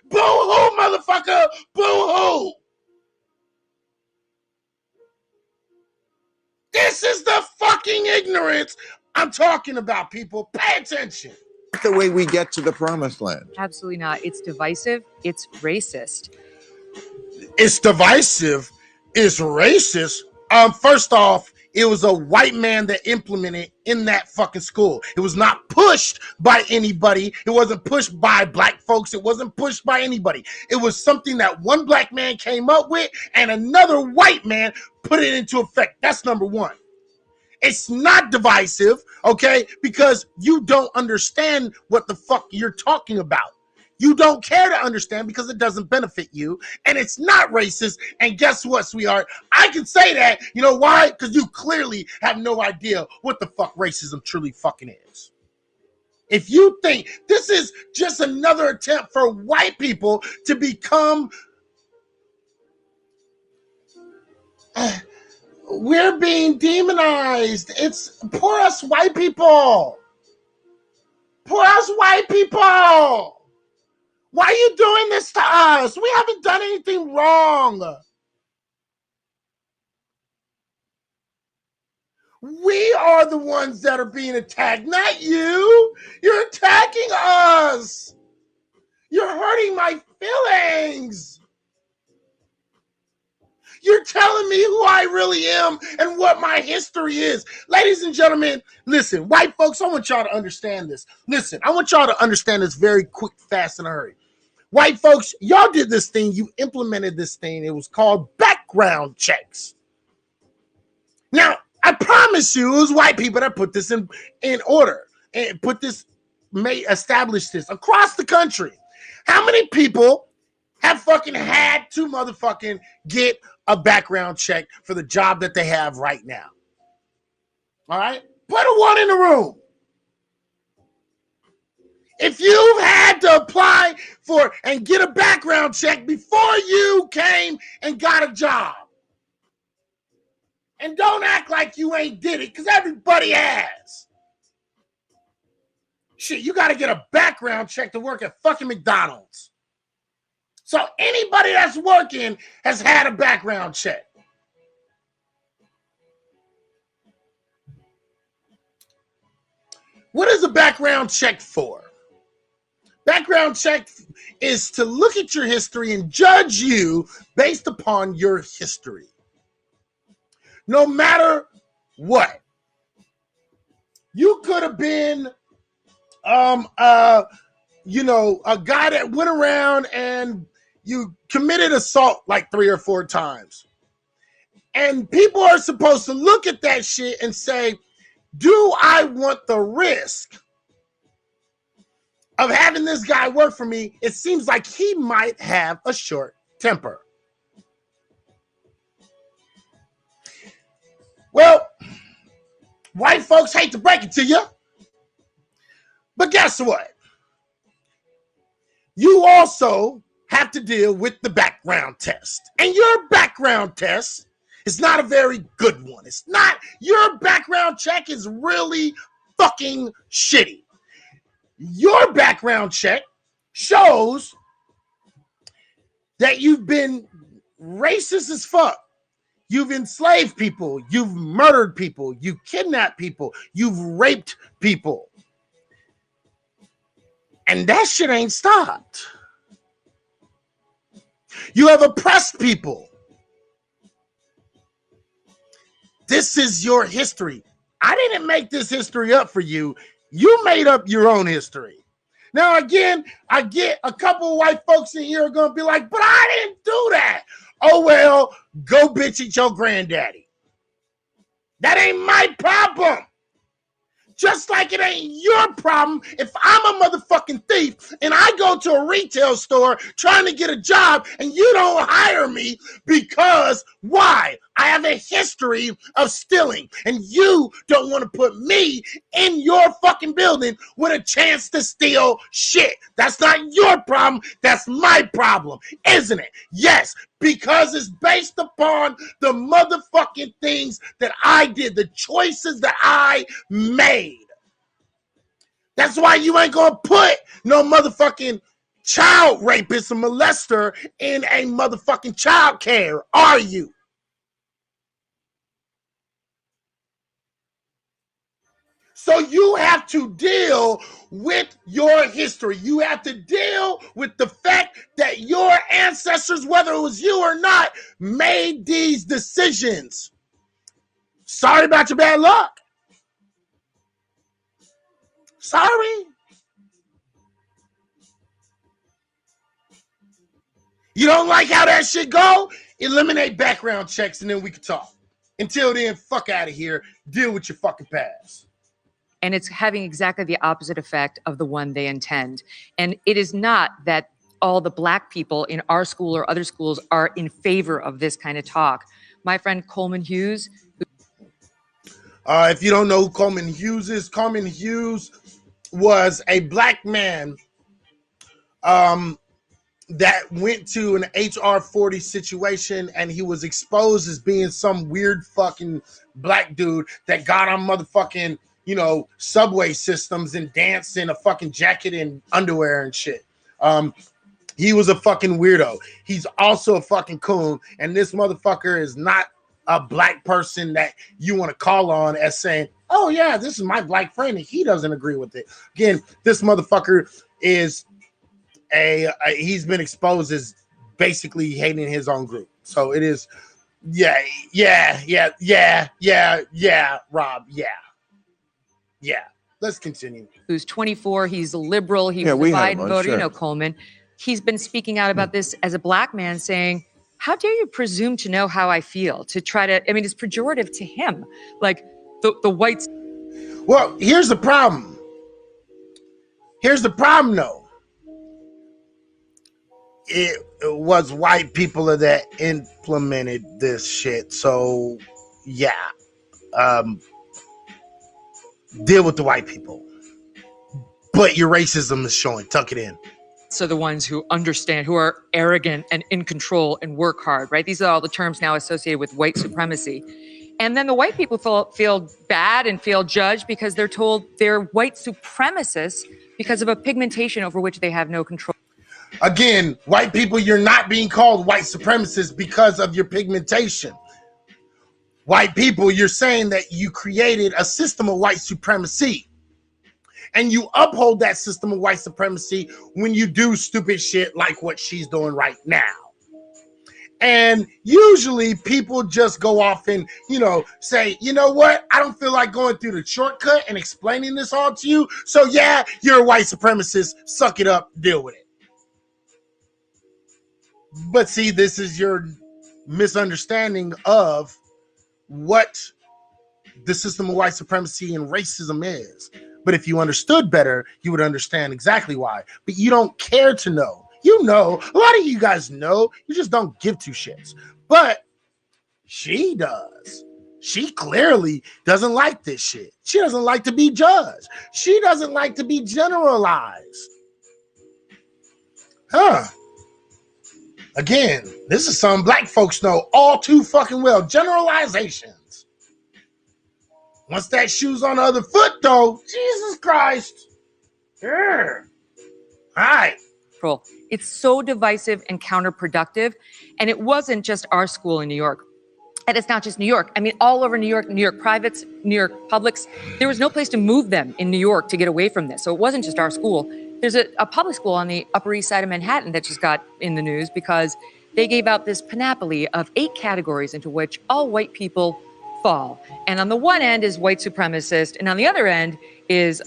Boo-hoo, motherfucker. Boo-hoo. This is the fucking ignorance I'm talking about, people. Pay attention. The way we get to the promised land. Absolutely not. It's divisive. It's racist. It's divisive. It's racist. First off, it was a white man that implemented in that fucking school. It was not pushed by anybody. It wasn't pushed by black folks. It wasn't pushed by anybody. It was something that one black man came up with and another white man put it into effect. That's number one. It's not divisive, okay? Because you don't understand what the fuck you're talking about. You don't care to understand because it doesn't benefit you. And it's not racist. And guess what, sweetheart? I can say that. You know why? Because you clearly have no idea what the fuck racism truly fucking is. If you think this is just another attempt for white people to become... we're being demonized. It's poor us white people. Poor us white people. Why are you doing this to us? We haven't done anything wrong. We are the ones that are being attacked, not you. You're attacking us. You're hurting my feelings. You're telling me who I really am and what my history is. Ladies and gentlemen, listen, white folks, I want y'all to understand this. Listen, I want y'all to understand this very quick, fast, and hurry. White folks, y'all did this thing. You implemented this thing. It was called background checks. Now, I promise you, it was white people that put this in order and established this across the country. How many people have fucking had to motherfucking get a background check for the job that they have right now? All right? Put a one in the room. If you've had to apply for and get a background check before you came and got a job. And don't act like you ain't did it, because everybody has. Shit, you got to get a background check to work at fucking McDonald's. So anybody that's working has had a background check. What is a background check for? Background check is to look at your history and judge you based upon your history. No matter what. You could have been a guy that went around and you committed assault like 3 or 4 times. And people are supposed to look at that shit and say, do I want the risk of having this guy work for me? It seems like he might have a short temper. Well, white folks hate to break it to you, but guess what? You also have to deal with the background test. And your background test is not a very good one. It's not. Your background check is really fucking shitty. Your background check shows that you've been racist as fuck. You've enslaved people. You've murdered people. You've kidnapped people. You've raped people. And that shit ain't stopped. You have oppressed people. This is your history. I didn't make this history up for you. You made up your own history. Now, again, I get a couple of white folks in here are going to be like, but I didn't do that. Oh, well, go bitch at your granddaddy. That ain't my problem. Just like it ain't your problem if I'm a motherfucking thief and I go to a retail store trying to get a job and you don't hire me because why? I have a history of stealing and you don't want to put me in your fucking building with a chance to steal shit. That's not your problem. That's my problem, isn't it? Yes, because it's based upon the motherfucking things that I did, the choices that I made. That's why you ain't gonna put no motherfucking child rapist or molester in a motherfucking child care, are you? So you have to deal with your history. You have to deal with the fact that your ancestors, whether it was you or not, made these decisions. Sorry about your bad luck. Sorry. You don't like how that shit go? Eliminate background checks and then we can talk. Until then, fuck out of here. Deal with your fucking past. And it's having exactly the opposite effect of the one they intend. And it is not that all the Black people in our school or other schools are in favor of this kind of talk. My friend Coleman Hughes. If you don't know who Coleman Hughes is, Coleman Hughes was a Black man that went to an HR 40 situation and he was exposed as being some weird fucking Black dude that got on motherfucking, subway systems and danced in a fucking jacket and underwear and shit. He was a fucking weirdo. He's also a fucking coon. And this motherfucker is not a black person that you want to call on as saying, oh, yeah, this is my black friend. And he doesn't agree with it. Again, this motherfucker is he's been exposed as basically hating his own group. So it is, yeah, Rob, yeah. Let's continue. Who's 24. He's a liberal. He Yeah, was we a had him Biden on, voter. sure. You know, Coleman. He's been speaking out about this as a black man, saying, how dare you presume to know how I feel? To try to, I mean, it's pejorative to him. Like the whites. Well, here's the problem. Though. It was white people that implemented this shit. So, yeah. Deal with the white people. But your racism is showing. Tuck it in. So the ones who understand, who are arrogant and in control and work hard, right? These are all the terms now associated with white supremacy. And then the white people feel bad and feel judged because they're told they're white supremacists because of a pigmentation over which they have no control. Again, white people, you're not being called white supremacists because of your pigmentation. White people, you're saying that you created a system of white supremacy. And you uphold that system of white supremacy when you do stupid shit like what she's doing right now. And usually people just go off and, say, you know what? I don't feel like going through the shortcut and explaining this all to you. So yeah, you're a white supremacist. Suck it up. Deal with it. But see, this is your misunderstanding of what the system of white supremacy and racism is. But if you understood better, you would understand exactly why. But you don't care to know. You know, a lot of you guys know, you just don't give two shits. But she does. She clearly doesn't like this shit. She doesn't like to be judged. She doesn't like to be generalized. Again, this is something black folks know all too fucking well. Generalizations. Once that shoe's on the other foot, though, Jesus Christ. Yeah. All right. It's so divisive and counterproductive. And it wasn't just our school in New York. And it's not just New York. I mean, all over New York privates, New York publics, there was no place to move them in New York to get away from this. So it wasn't just our school. There's a public school on the Upper East Side of Manhattan that just got in the news because they gave out this panoply of 8 categories into which all white people fall. And on the one end is white supremacist, and on the other end is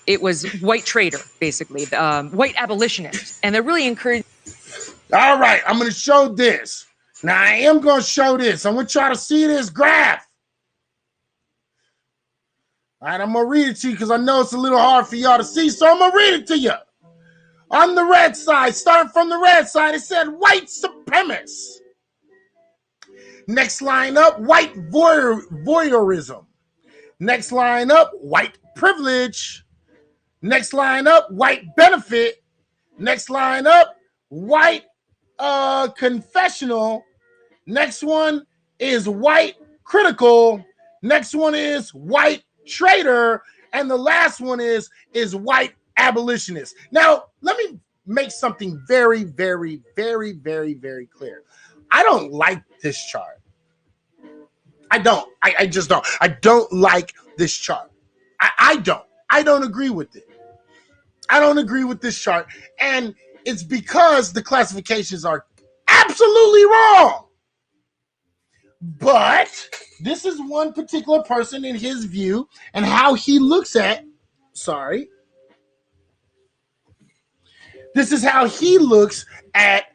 it was white traitor, basically, white abolitionist. And they're really encouraged. All right, I'm going to show this. Now, I am going to show this. I'm going to try to see this graph. All right, I'm going to read it to you because I know it's a little hard for y'all to see, so I'm going to read it to you. On the red side, starting from the red side, it said white supremacists. Next line up, white voyeurism. Next line up, white privilege. Next line up, white benefit. Next line up, white confessional. Next one is white critical. Next one is white traitor. And the last one is white abolitionist. Now, let me make something very, very, very, very, very clear. I don't like this chart. I don't. I just don't. I don't like this chart. I don't. I don't agree with it. I don't agree with this chart. And it's because the classifications are absolutely wrong. But this is one particular person in his view and how he looks at, this is how he looks at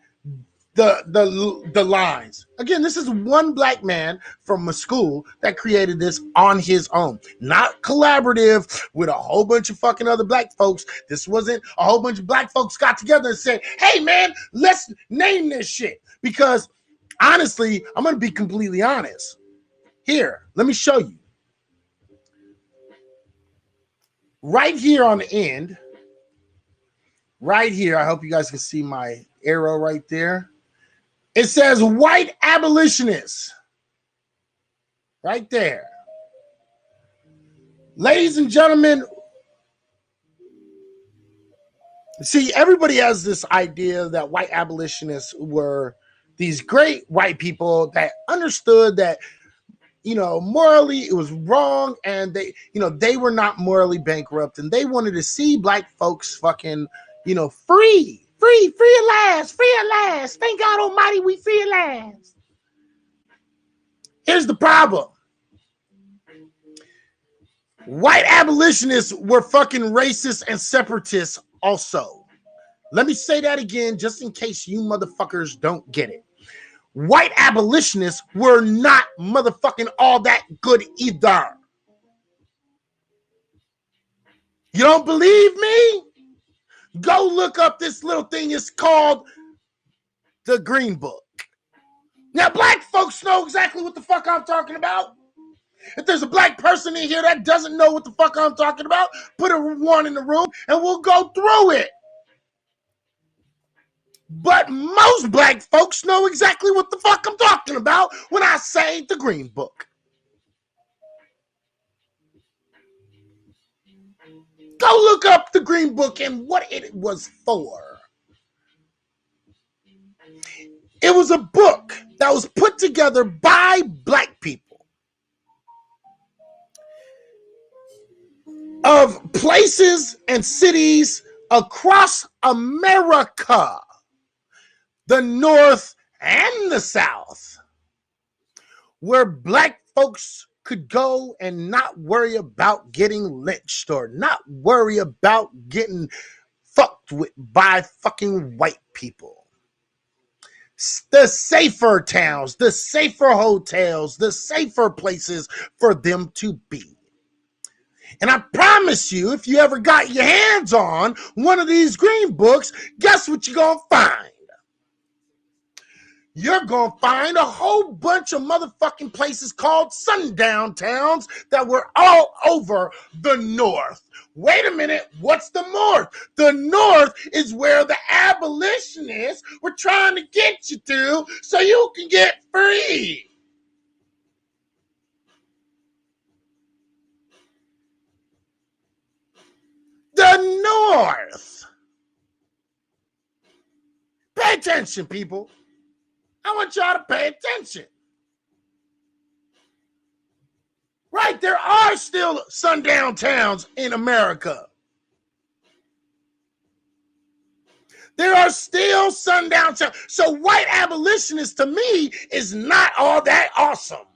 the lines. Again, this is one black man from a school that created this on his own, not collaborative with a whole bunch of fucking other black folks. This wasn't a whole bunch of black folks got together and said, hey man, let's name this shit. Because honestly, I'm going to be completely honest. Here, let me show you. Right here on the end, right here, I hope you guys can see my arrow right there. It says white abolitionists. Right there. Ladies and gentlemen, See, everybody has this idea that white abolitionists were these great white people that understood that, morally it was wrong, and they were not morally bankrupt, and they wanted to see black folks fucking, free at last, free at last. Thank God Almighty, we free at last. Here's the problem. White abolitionists were fucking racist and separatists also. Let me say that again, just in case you motherfuckers don't get it. White abolitionists were not motherfucking all that good either. You don't believe me? Go look up this little thing. It's called the Green Book. Now, black folks know exactly what the fuck I'm talking about. If there's a black person in here that doesn't know what the fuck I'm talking about, put a one in the room and we'll go through it. But most black folks know exactly what the fuck I'm talking about when I say the Green Book. Go look up the Green Book and what it was for. It was a book that was put together by black people of places and cities across America, the North and the South, where black folks could go and not worry about getting lynched or not worry about getting fucked with by fucking white people. The safer towns, the safer hotels, the safer places for them to be. And I promise you, if you ever got your hands on one of these green books, guess what you're going to find? You're going to find a whole bunch of motherfucking places called sundown towns that were all over the North. Wait a minute, what's the North? The North is where the abolitionists were trying to get you to so you can get free. The North. Pay attention, people. I want y'all to pay attention. Right, there are still sundown towns in America. There are still sundown towns. So white abolitionists to me is not all that awesome.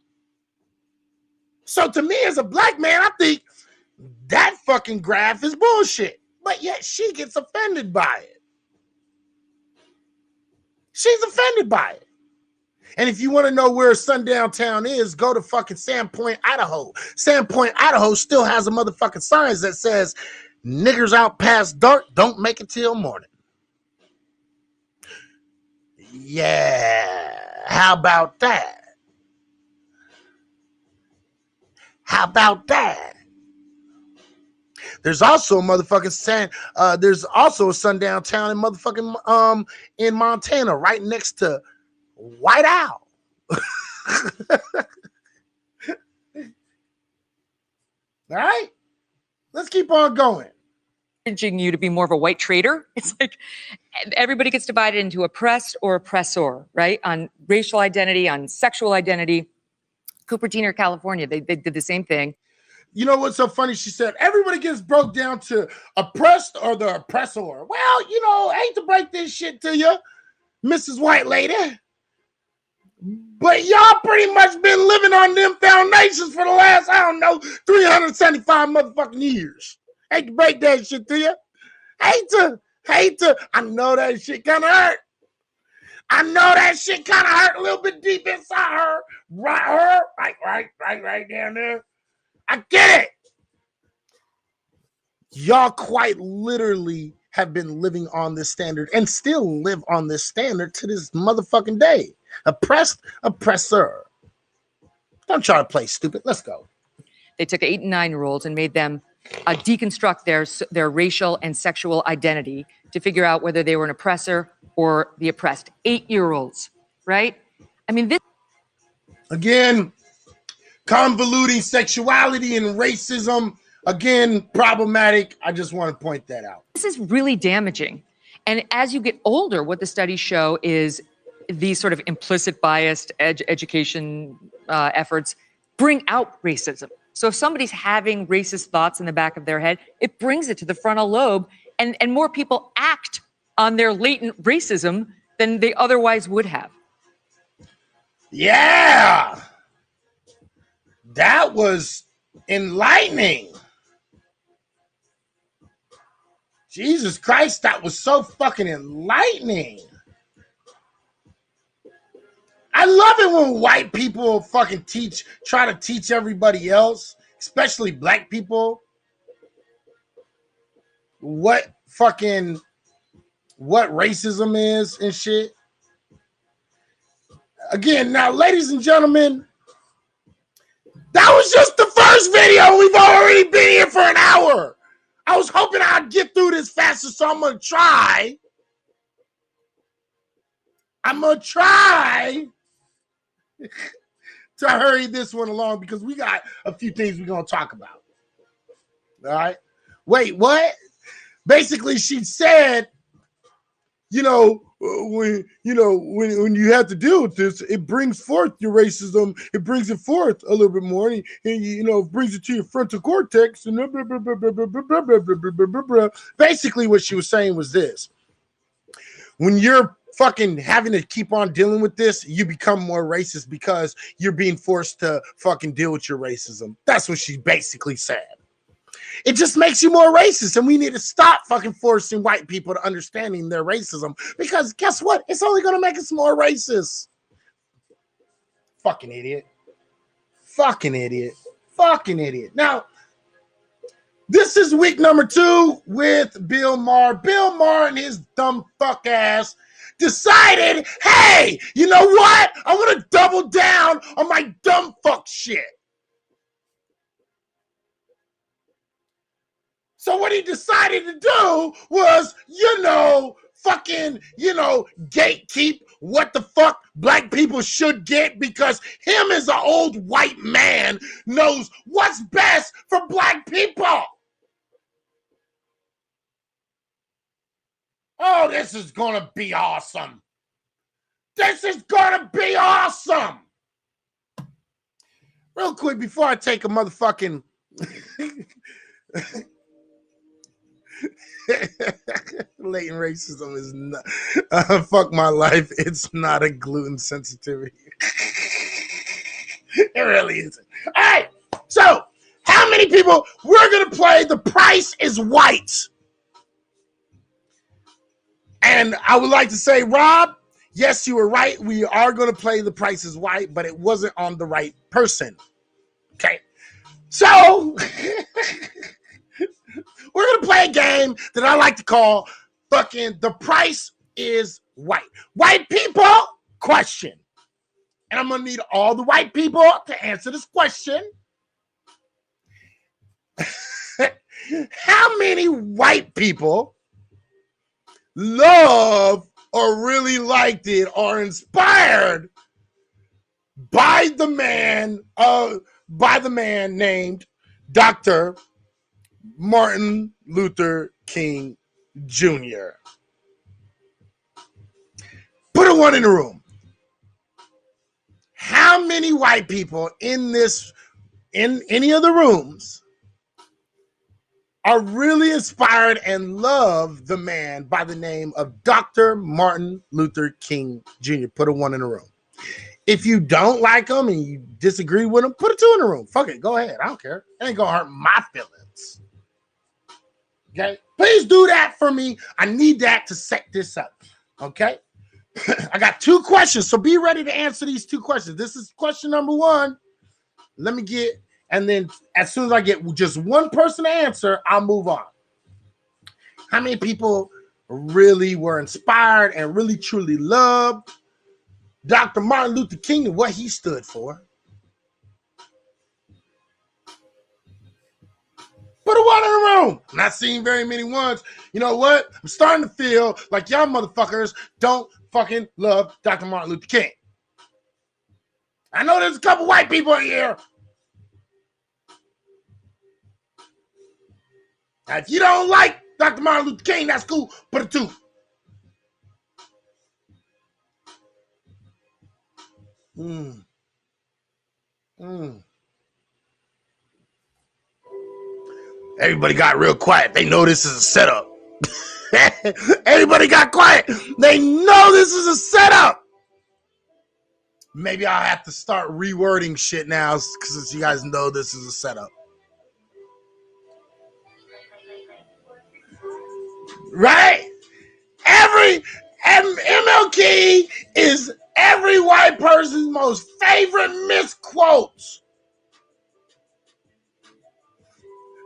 So to me as a black man, I think that fucking graph is bullshit. But yet she gets offended by it. She's offended by it. And if you want to know where sundown town is, go to fucking Sandpoint, Idaho. Sandpoint, Idaho still has a motherfucking sign that says, niggers out past dark, don't make it till morning. Yeah, how about that? How about that? There's also a motherfucking there's also a sundown town in motherfucking in Montana, right next to White Owl. All right, let's keep on going. Encouraging you to be more of a white trader. It's like everybody gets divided into oppressed or oppressor, right? On racial identity, on sexual identity. Cupertino, California, they did the same thing. You know what's so funny? She said, everybody gets broke down to oppressed or the oppressor. Well, I hate to break this shit to you, Mrs. White Lady, but y'all pretty much been living on them foundations for the last, 375 motherfucking years. Hate to break that shit to you. Hate to. I know that shit kind of hurt. I know that shit kind of hurt a little bit deep inside her. Right down there. I get it. Y'all quite literally have been living on this standard and still live on this standard to this motherfucking day. Oppressed, oppressor. Don't try to play stupid. Let's go. They took 8 and 9-year-olds and made them deconstruct their racial and sexual identity to figure out whether they were an oppressor or the oppressed. 8-year-olds, right? I mean, this. Again, convoluting sexuality and racism Again, problematic. I just want to point that out. This is really damaging. And as you get older, what the studies show is these sort of implicit biased education efforts bring out racism. So if somebody's having racist thoughts in the back of their head, it brings it to the frontal lobe, and more people act on their latent racism than they otherwise would have. Yeah. That was enlightening. Jesus Christ, that was so fucking enlightening. I love it when white people fucking try to teach everybody else, especially black people, what racism is and shit. Again, now, ladies and gentlemen, that was just the first video. We've already been here for an hour. I was hoping I'd get through this faster, so I'm going to try. To hurry this one along because we got a few things we're going to talk about. All right. Wait, what? Basically, she said, when you have to deal with this, it brings forth your racism. It brings it forth a little bit more, and it brings it to your frontal cortex. And blah, blah, blah, blah, blah, blah, blah, blah, blah, blah, blah, blah. Basically, what she was saying was this: when you're fucking having to keep on dealing with this, you become more racist because you're being forced to fucking deal with your racism. That's what she basically said. It just makes you more racist, and we need to stop fucking forcing white people to understanding their racism, because guess what? It's only going to make us more racist. Fucking idiot. Fucking idiot. Fucking idiot. Now, this is week number 2 with Bill Maher. Bill Maher and his dumb fuck ass decided, hey, you know what? I want to double down on my dumb fuck shit. So what he decided to do was, gatekeep what the fuck black people should get, because him as an old white man knows what's best for black people. Oh, this is going to be awesome. This is going to be awesome. Real quick, before I take a motherfucking... latent racism is not... fuck my life. It's not a gluten sensitivity. It really isn't. All right. So, how many people... We're going to play The Price is White. And I would like to say, Rob, yes, you were right. We are going to play The Price is White, but it wasn't on the right person. Okay. So, we're going to play a game that I like to call fucking The Price is White. White people, question. And I'm going to need all the white people to answer this question. How many white people love or really liked it or inspired by the man named Dr. Martin Luther King Jr.? Put a 1 in the room. How many white people in any of the rooms are really inspired and love the man by the name of Dr. Martin Luther King Jr.? Put a 1 in the room. If you don't like him and you disagree with him, put a 2 in the room. Fuck it, go ahead. I don't care. It ain't gonna hurt my feelings. Okay? Please do that for me. I need that to set this up. Okay? I got 2 questions, so be ready to answer these 2 questions. This is question number 1. Let me get... And then as soon as I get just one person to answer, I'll move on. How many people really were inspired and really truly loved Dr. Martin Luther King and what he stood for? Put a 1 in the room. I'm not seeing very many ones. You know what? I'm starting to feel like y'all motherfuckers don't fucking love Dr. Martin Luther King. I know there's a couple white people in here. Now, if you don't like Dr. Martin Luther King, that's cool. Put a 2. Everybody got real quiet. They know this is a setup. Everybody got quiet. They know this is a setup. Maybe I'll have to start rewording shit now because you guys know this is a setup. Right? MLK is every white person's most favorite misquotes.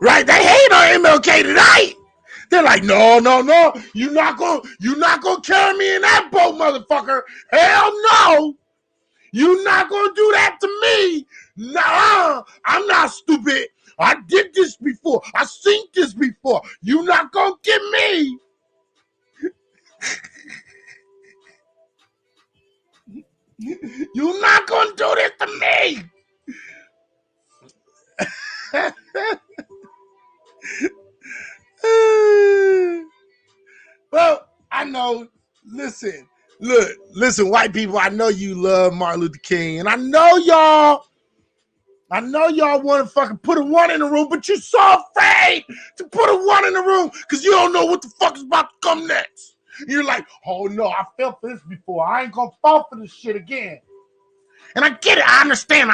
Right? They hate on MLK tonight. They're like, no, you're not gonna carry me in that boat, motherfucker. Hell no. You're not gonna do that to me. Nah, I'm not stupid. I did this before. I seen this before. You're not gonna get me. You're not gonna do this to me. Well, I know. Listen, white people. I know you love Martin Luther King, and I know y'all want to fucking put a 1 in the room, but you're so afraid to put a 1 in the room because you don't know what the fuck is about to come next. You're like, oh no, I fell for this before. I ain't gonna fall for this shit again. And I get it. I understand.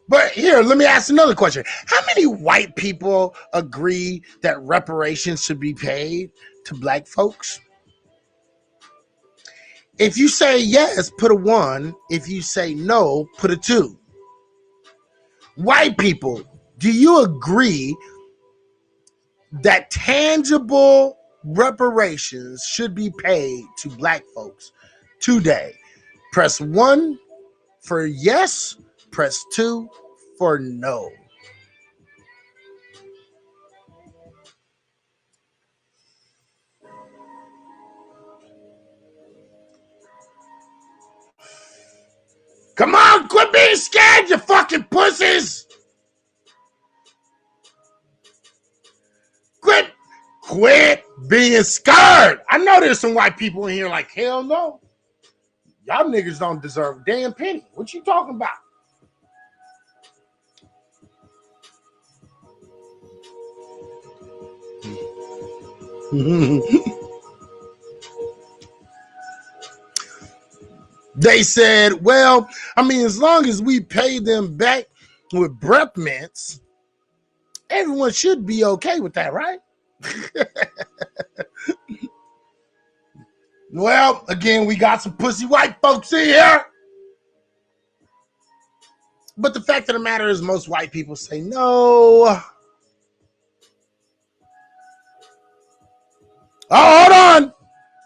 But here, let me ask another question. How many white people agree that reparations should be paid to black folks? If you say yes, put a 1. If you say no, put a 2. White people, do you agree that tangible reparations should be paid to black folks today? Press 1 for yes, press 2 for no. Come on, quit being scared, you fucking pussies. Quit being scared. I know there's some white people in here like, hell no. Y'all niggas don't deserve a damn penny. What you talking about? They said, well, I mean, as long as we pay them back with breath mints, everyone should be okay with that, right? Well, again, we got some pussy white folks in here. But the fact of the matter is most white people say no. Oh, hold on.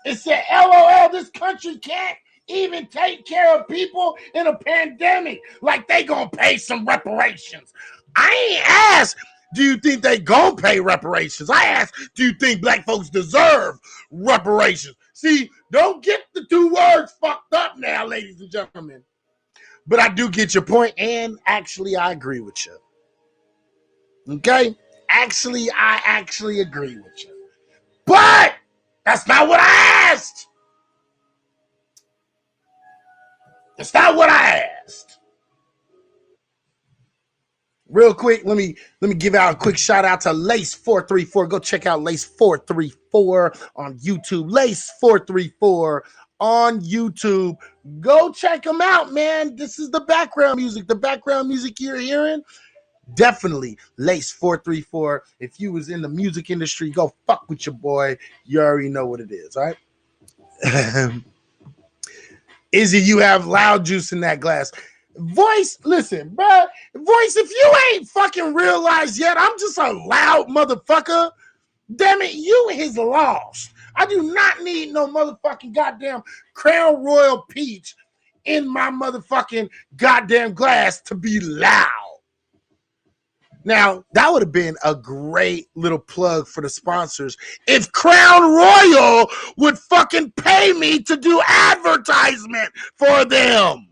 It said, LOL, this country can't even take care of people in a pandemic. Like they gonna pay some reparations. I ain't asked, do you think they gonna pay reparations? I asked, do you think black folks deserve reparations? See, don't get the 2 words fucked up now, ladies and gentlemen. But I do get your point, and actually, I agree with you. Okay? Actually, I agree with you. But that's not what I asked. That's not what I asked. Real quick, let me give out a quick shout out to Lace434. Go check out Lace434 on YouTube. Lace434 on YouTube. Go check them out, man. This is the background music. The background music you're hearing, definitely Lace434. If you was in the music industry, go fuck with your boy. You already know what it is, all right? Izzy, you have loud juice in that glass. Voice, listen, bro. Voice, if you ain't fucking realized yet, I'm just a loud motherfucker. Damn it, you is lost. I do not need no motherfucking goddamn Crown Royal Peach in my motherfucking goddamn glass to be loud. Now, that would have been a great little plug for the sponsors if Crown Royal would fucking pay me to do advertisement for them.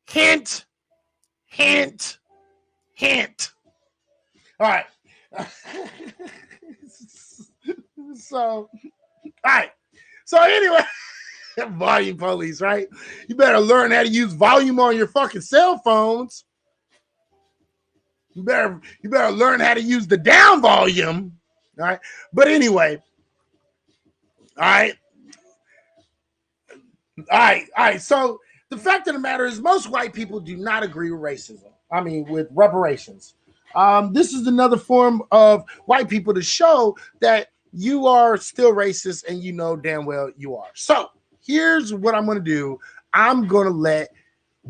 Hint, hint, hint. All right. So, all right. So anyway, volume police, right? You better learn how to use volume on your fucking cell phones. You better learn how to use the down volume. All right. But anyway, all right. All right. So the fact of the matter is most white people do not agree with racism. I mean, with reparations. This is another form of white people to show that you are still racist and you know damn well you are. So here's what I'm going to do. I'm going to let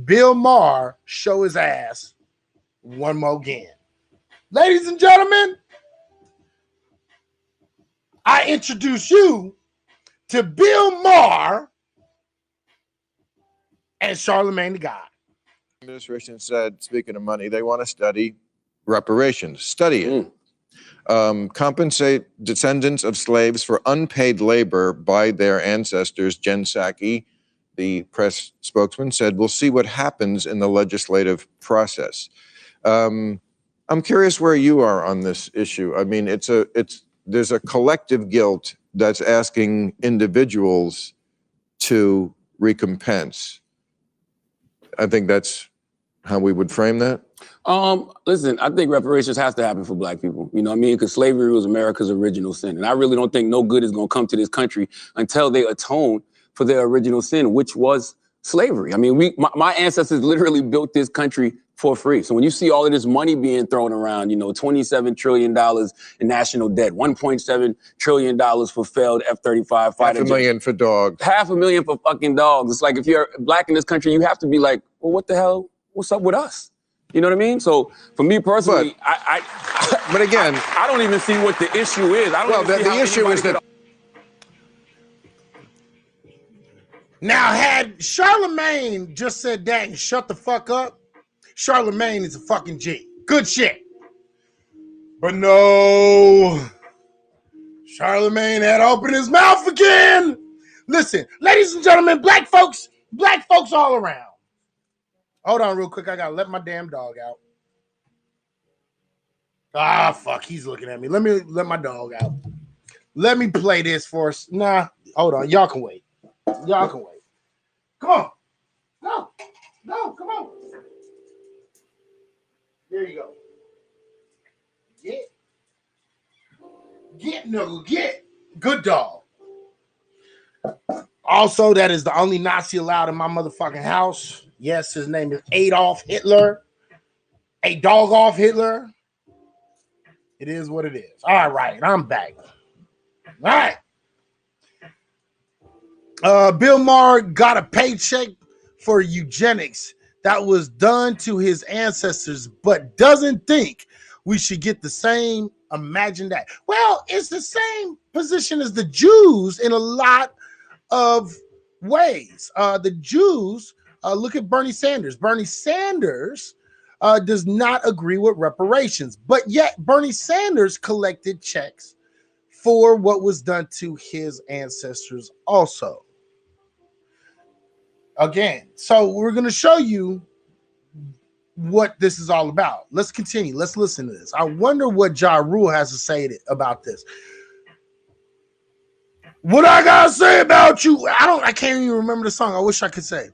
Bill Maher show his ass one more again. Ladies and gentlemen, I introduce you to Bill Maher and Charlemagne the God. The administration said, speaking of money, they want to study reparations. Study it. Compensate descendants of slaves for unpaid labor by their ancestors. Jen Psaki, the press spokesman, said, we'll see what happens in the legislative process. I'm curious where you are on this issue. I mean, there's a collective guilt that's asking individuals to recompense. I think that's how we would frame that. Listen, I think reparations has to happen for black people. You know what I mean? Because slavery was America's original sin. And I really don't think no good is going to come to this country until they atone for their original sin, which was slavery. I mean, my ancestors literally built this country for free. So when you see all of this money being thrown around, you know, $27 trillion in national debt, $1.7 trillion for failed F-35 fighter jets. $500,000 for dogs. $500,000 for fucking dogs. It's like if you're black in this country, you have to be like, well, what the hell? What's up with us? You know what I mean? So for me personally, but again, I don't even see what the issue is. I don't even see the issue is that. Now, had Charlemagne just said that and shut the fuck up, Charlemagne is a fucking G. Good shit. But no, Charlemagne had opened his mouth again. Listen, ladies and gentlemen, black folks all around. Hold on real quick. I got to let my damn dog out. Ah, fuck. He's looking at me. Let me let my dog out. Let me play this for us. Nah, hold on. Y'all can wait. Y'all can wait. Come on. No. No, come on. There you go. Get, Nuggle, get. Good dog. Also, that is the only Nazi allowed in my motherfucking house. Yes, his name is Adolf Hitler. A dog off Hitler. It is what it is. All right, I'm back. All right. Bill Maher got a paycheck for eugenics that was done to his ancestors, but doesn't think we should get the same. Imagine that. Well, it's the same position as the Jews in a lot of ways. The Jews, look at Bernie Sanders. Bernie Sanders does not agree with reparations, but yet Bernie Sanders collected checks for what was done to his ancestors also. Again, so we're going to show you what this is all about. Let's continue. Let's listen to this. I wonder what Ja Rule has to say about this. What I gotta say about you? I can't even remember the song. I wish I could say.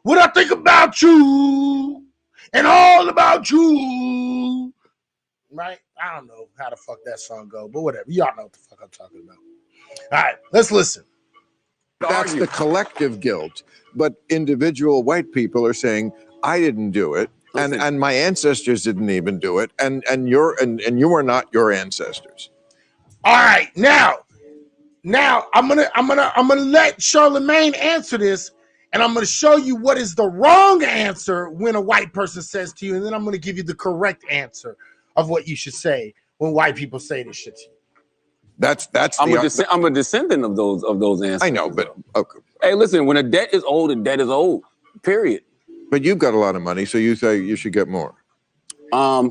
What I think about you and all about you. Right? I don't know how the fuck that song go, but whatever. Y'all know what the fuck I'm talking about. All right, let's listen. That's the collective guilt. But individual white people are saying, I didn't do it. And my ancestors didn't even do it. And you are not your ancestors. All right, now I'm gonna let Charlemagne answer this, and I'm gonna show you what is the wrong answer when a white person says to you, and then I'm gonna give you the correct answer of what you should say when white people say this shit to you. I'm a descendant of those ancestors. I know, but okay. Hey, listen, when a debt is old, a debt is old. Period. But you've got a lot of money, so you say you should get more.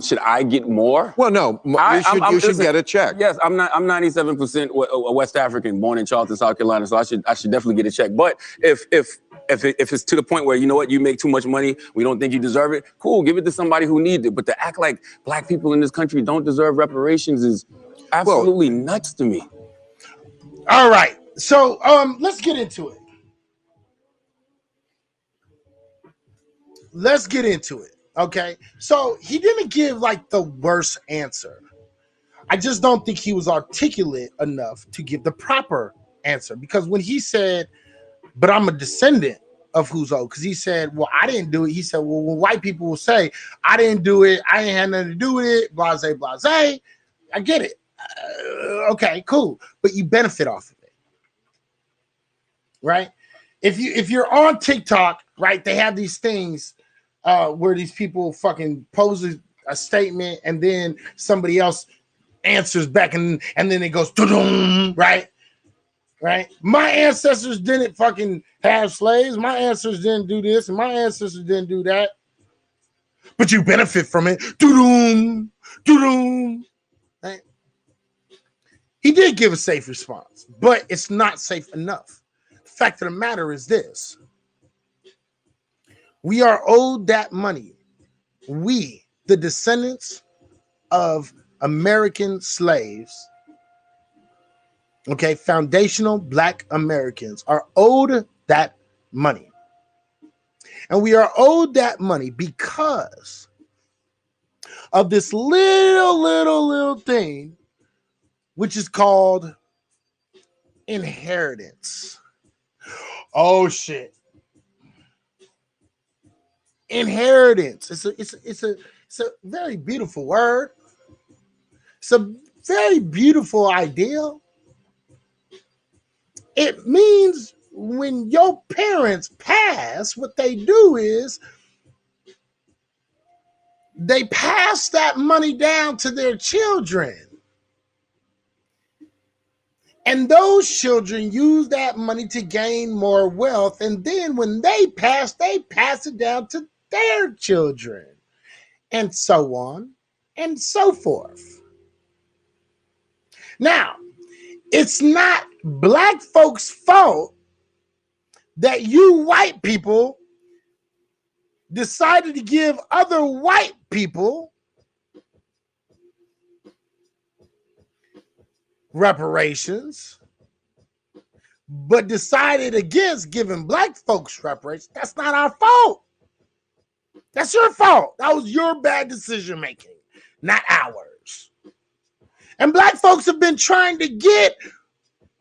Should I get more? Well, no, you should get a check. Yes, I'm 97% West African, born in Charleston, South Carolina, so I should definitely get a check. But if if it's to the point where, you know what, you make too much money, we don't think you deserve it, cool, give it to somebody who needs it. But to act like black people in this country don't deserve reparations is absolutely nuts to me. All right. So let's get into it. Let's get into it. Okay. So he didn't give like the worst answer. I just don't think he was articulate enough to give the proper answer, because when he said, but I'm a descendant of who's old, because he said, well, I didn't do it. He said, well, when white people will say, I didn't do it, I ain't had nothing to do with it, blase, blase. I get it. Okay, cool. But you benefit off of it, right? If you're on TikTok, right, they have these things where these people fucking pose a statement and then somebody else answers back and then it goes, right? Right? My ancestors didn't fucking have slaves. My ancestors didn't do this, and my ancestors didn't do that. But you benefit from it. Right? He did give a safe response, but it's not safe enough. The fact of the matter is this. We are owed that money. We, the descendants of American slaves, okay, foundational black Americans, are owed that money. And we are owed that money because of this little thing, which is called inheritance. Oh shit. Inheritance. It's a very beautiful word. It's a very beautiful idea. It means when your parents pass, what they do is they pass that money down to their children. And those children use that money to gain more wealth. And then when they pass it down to their children. And so on and so forth. Now, it's not black folks' fault that you white people decided to give other white people reparations, but decided against giving black folks reparations. That's not our fault. That's your fault. That was your bad decision making, not ours. And black folks have been trying to get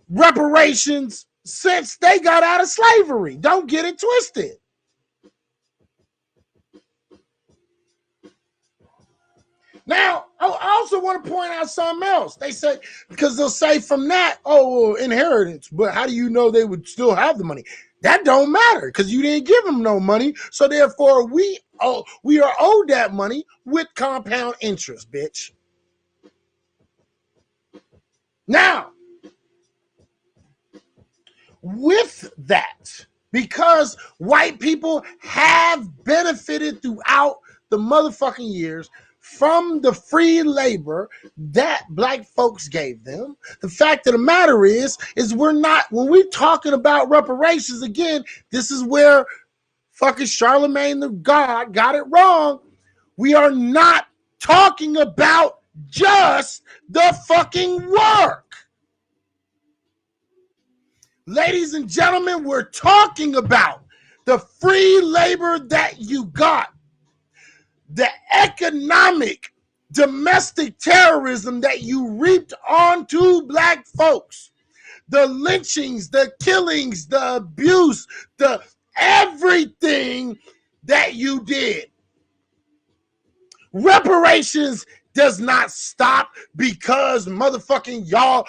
reparations since they got out of slavery. Don't get it twisted. Now, I also want to point out something else. They say, because they'll say from that, oh, inheritance, but how do you know they would still have the money? That don't matter because you didn't give them no money. So therefore, we are owed that money with compound interest, bitch. Now, with that, because white people have benefited throughout the motherfucking years from the free labor that black folks gave them, the fact of the matter is we're not, when we're talking about reparations, again, this is where fucking Charlemagne the God got it wrong. We are not talking about just the fucking work. Ladies and gentlemen, we're talking about the free labor that you got, the economic domestic terrorism that you reaped onto black folks, the lynchings, the killings, the abuse, the everything that you did. Reparations does not stop because motherfucking y'all,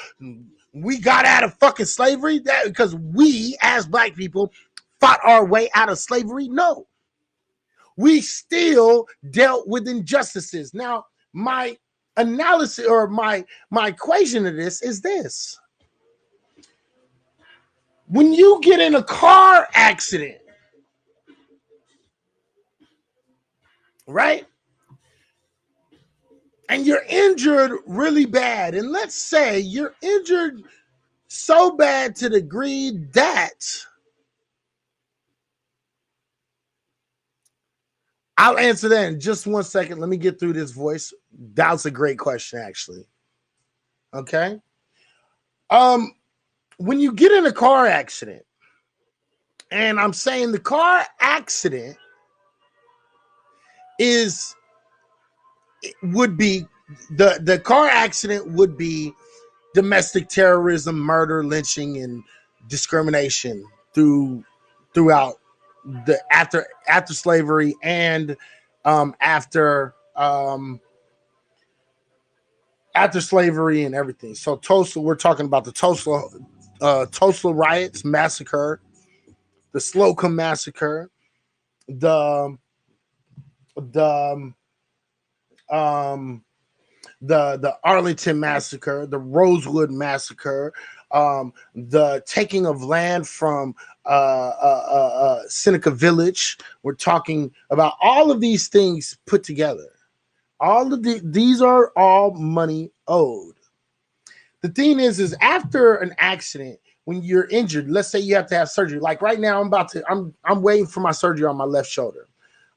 we got out of fucking slavery, that because we as black people fought our way out of slavery. No, we still dealt with injustices. Now, my analysis or my equation of this is this. When you get in a car accident, right? And you're injured really bad. And let's say you're injured so bad to the degree that I'll answer that in just 1 second. Let me get through this voice. That's a great question, actually. Okay. When you get in a car accident, and I'm saying the car accident would be the car accident would be domestic terrorism, murder, lynching, and discrimination throughout the after slavery and after slavery and everything. So Tulsa, we're talking about the Tulsa riots, massacre, the Slocum massacre, the Arlington massacre, the Rosewood massacre, the taking of land from Seneca Village. We're talking about all of these things put together. All of these are all money owed. The thing is after an accident, when you're injured, let's say you have to have surgery. Like right now, I'm waiting for my surgery on my left shoulder.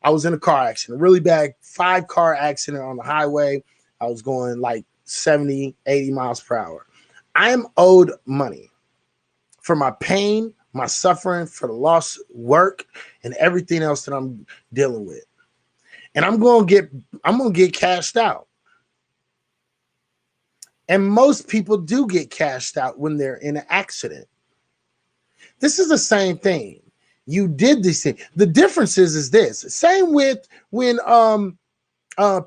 I was in a car accident, really bad 5-car accident on the highway. I was going like 70, 80 miles per hour. I am owed money for my pain, my suffering, for the lost work, and everything else that I'm dealing with. And I'm gonna get cashed out. And most people do get cashed out when they're in an accident. This is the same thing. You did this thing. The difference is this. Same with when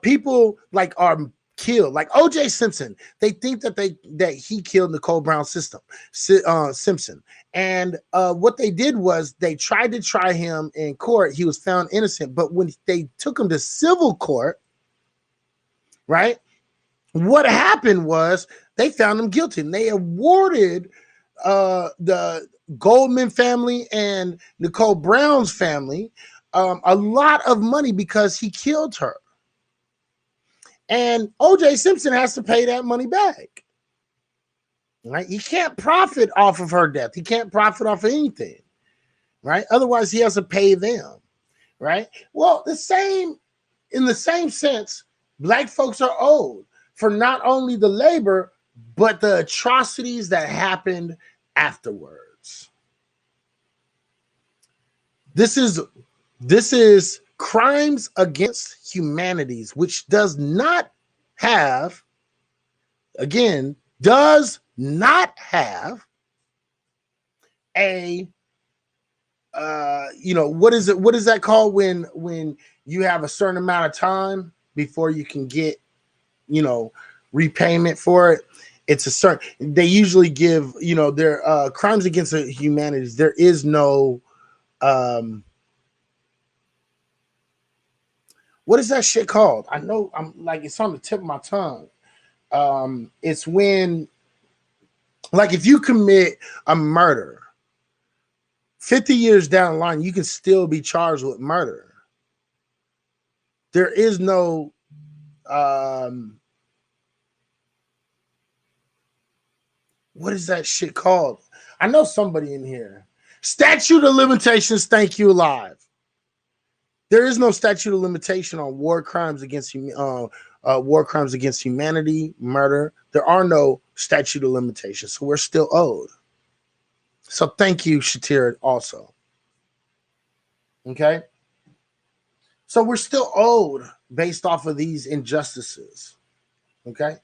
people like are killed, like O.J. Simpson. They think that he killed Nicole Brown Simpson. And what they did was they tried to try him in court. He was found innocent. But when they took him to civil court, right? What happened was they found him guilty, and they awarded the Goldman family and Nicole Brown's family a lot of money because he killed her. And O.J. Simpson has to pay that money back. Right? He can't profit off of her death. He can't profit off of anything. Right? Otherwise, he has to pay them. Right? Well, in the same sense, Black folks are owed for not only the labor, but the atrocities that happened afterwards. This is crimes against humanities, which does not have a what is that called when you have a certain amount of time before you can get repayment for it. It's a certain, they usually give, their crimes against the humanities. There is no, what is that shit called? I know it's on the tip of my tongue. It's when, like, if you commit a murder, 50 years down the line, you can still be charged with murder. There is no, what is that shit called? I know somebody in here. Statute of limitations. Thank you, alive. There is no statute of limitation on war crimes against humanity, murder. There are no statute of limitations, so we're still owed. So thank you, Shatira, also. Okay? So we're still owed based off of these injustices. Okay?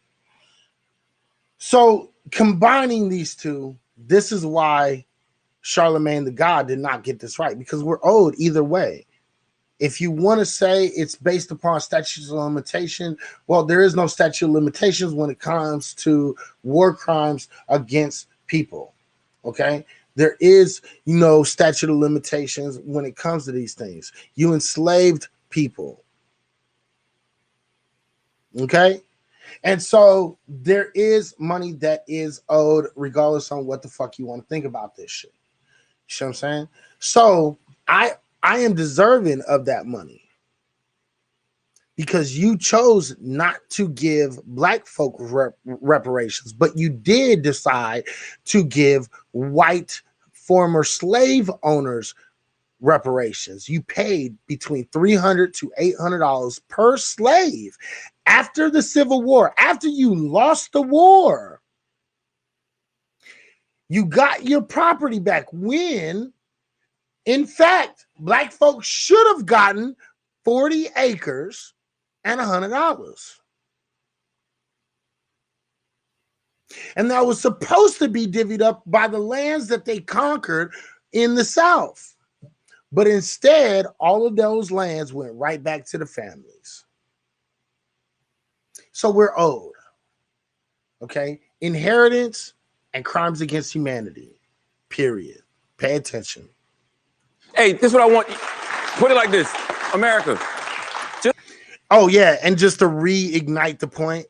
So combining these two, this is why Charlemagne the God did not get this right, because we're owed either way. If you want to say it's based upon statutes of limitation, well, there is no statute of limitations when it comes to war crimes against people. Okay? There is no statute of limitations when it comes to these things. You enslaved people. Okay? And so there is money that is owed regardless on what the fuck you want to think about this shit. You know what I'm saying? So I am deserving of that money because you chose not to give Black folk reparations, but you did decide to give white former slave owners reparations. You paid between $300 to $800 per slave after the Civil War. After you lost the war, you got your property back, when in fact black folks should have gotten 40 acres and $100. And that was supposed to be divvied up by the lands that they conquered in the South. But instead, all of those lands went right back to the families. So we're owed, okay? Inheritance and crimes against humanity, period. Pay attention. Hey, this is what I want. Put it like this, America. Oh, yeah, and just to reignite the point,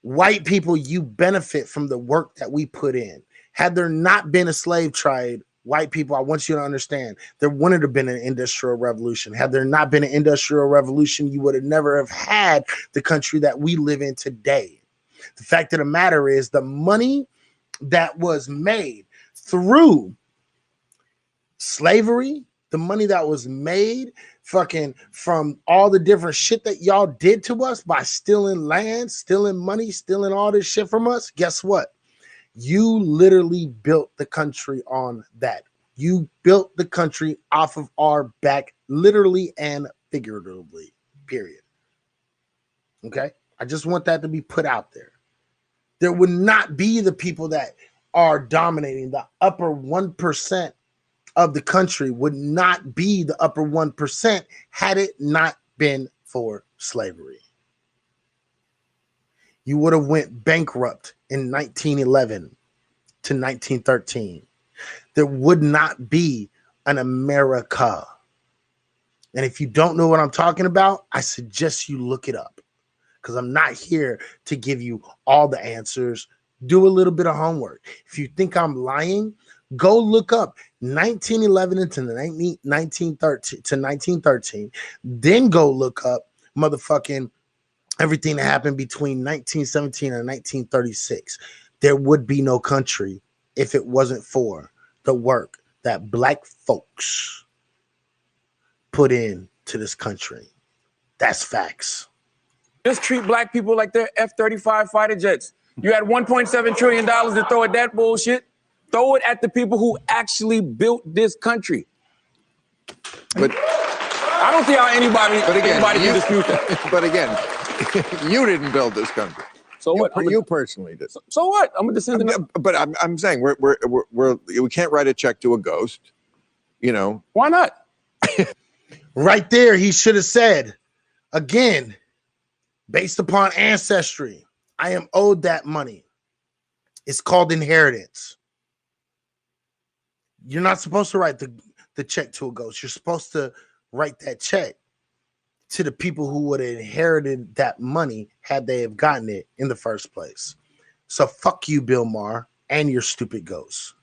white people, you benefit from the work that we put in. Had there not been a slave trade, white people, I want you to understand, there wouldn't have been an industrial revolution. Had there not been an industrial revolution, you would have never have had the country that we live in today. The fact of the matter is, the money that was made through slavery, the money that was made fucking from all the different shit that y'all did to us by stealing land, stealing money, stealing all this shit from us, guess what? You literally built the country on that. You built the country off of our back, literally and figuratively, period. Okay? I just want that to be put out there. There would not be the people that are dominating. The upper 1% of the country would not be the upper 1% had it not been for slavery. You would have went bankrupt in 1911 to 1913. There would not be an America. And if you don't know what I'm talking about, I suggest you look it up, because I'm not here to give you all the answers. Do a little bit of homework. If you think I'm lying, go look up 1911 into 1913, then go look up motherfucking everything that happened between 1917 and 1936. There would be no country if it wasn't for the work that black folks put into this country. That's facts. Just treat black people like they're F-35 fighter jets. You had $1.7 trillion to throw at that bullshit. Throw it at the people who actually built this country. But I don't see how anybody can dispute that. But again, you didn't build this country. So what? You personally did. So what? I'm a descendant. But I'm saying we can't write a check to a ghost. You know Why not? Right there, he should have said, again, based upon ancestry, I am owed that money. It's called inheritance. You're not supposed to write the check to a ghost. You're supposed to write that check to the people who would have inherited that money had they have gotten it in the first place. So fuck you, Bill Maher, and your stupid ghost.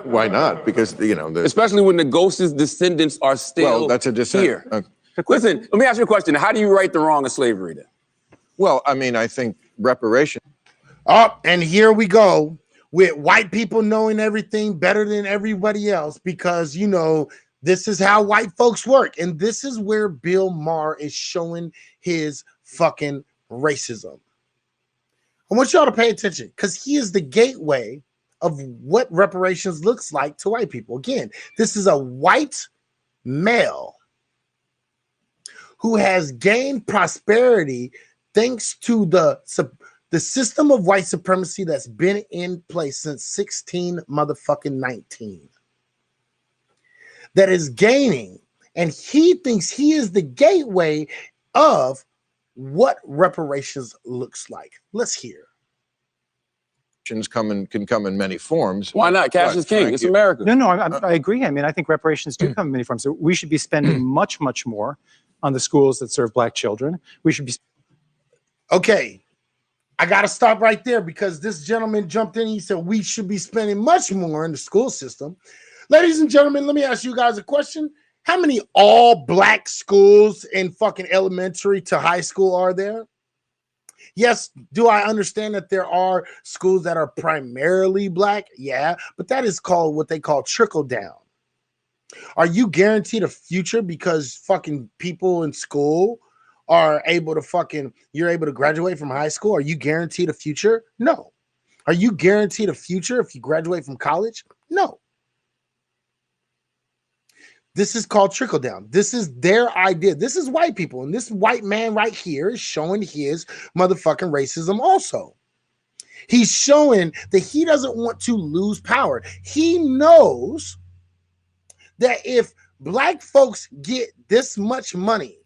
why not? Because Especially when the ghost's descendants are still that's a descent. here. Listen, let me ask you a question. How do you right the wrong of slavery then? Well, I mean, I think reparation. Oh, and here we go with white people knowing everything better than everybody else, because, this is how white folks work. And this is where Bill Maher is showing his fucking racism. I want y'all to pay attention, because he is the gateway of what reparations looks like to white people. Again, this is a white male who has gained prosperity thanks to the system of white supremacy that's been in place since 19. That is gaining, and he thinks he is the gateway of what reparations looks like. Let's hear. Can come in many forms. Why not? Cash is king. It's America. No, I agree. I mean, I think reparations do come in many forms. So we should be spending much, much more on the schools that serve black children. We should be. Okay, I got to stop right there, because this gentleman jumped in. He said we should be spending much more in the school system. Ladies and gentlemen, let me ask you guys a question. How many all black schools in fucking elementary to high school are there? Yes, do I understand that there are schools that are primarily black? Yeah, but that is called what they call trickle down. Are you guaranteed a future because fucking people in school are able to you're able to graduate from high school? Are you guaranteed a future? No. Are you guaranteed a future if you graduate from college? No. This is called trickle down. This is their idea. This is white people. And this white man right here is showing his motherfucking racism also. He's showing that he doesn't want to lose power. He knows that if black folks get this much money,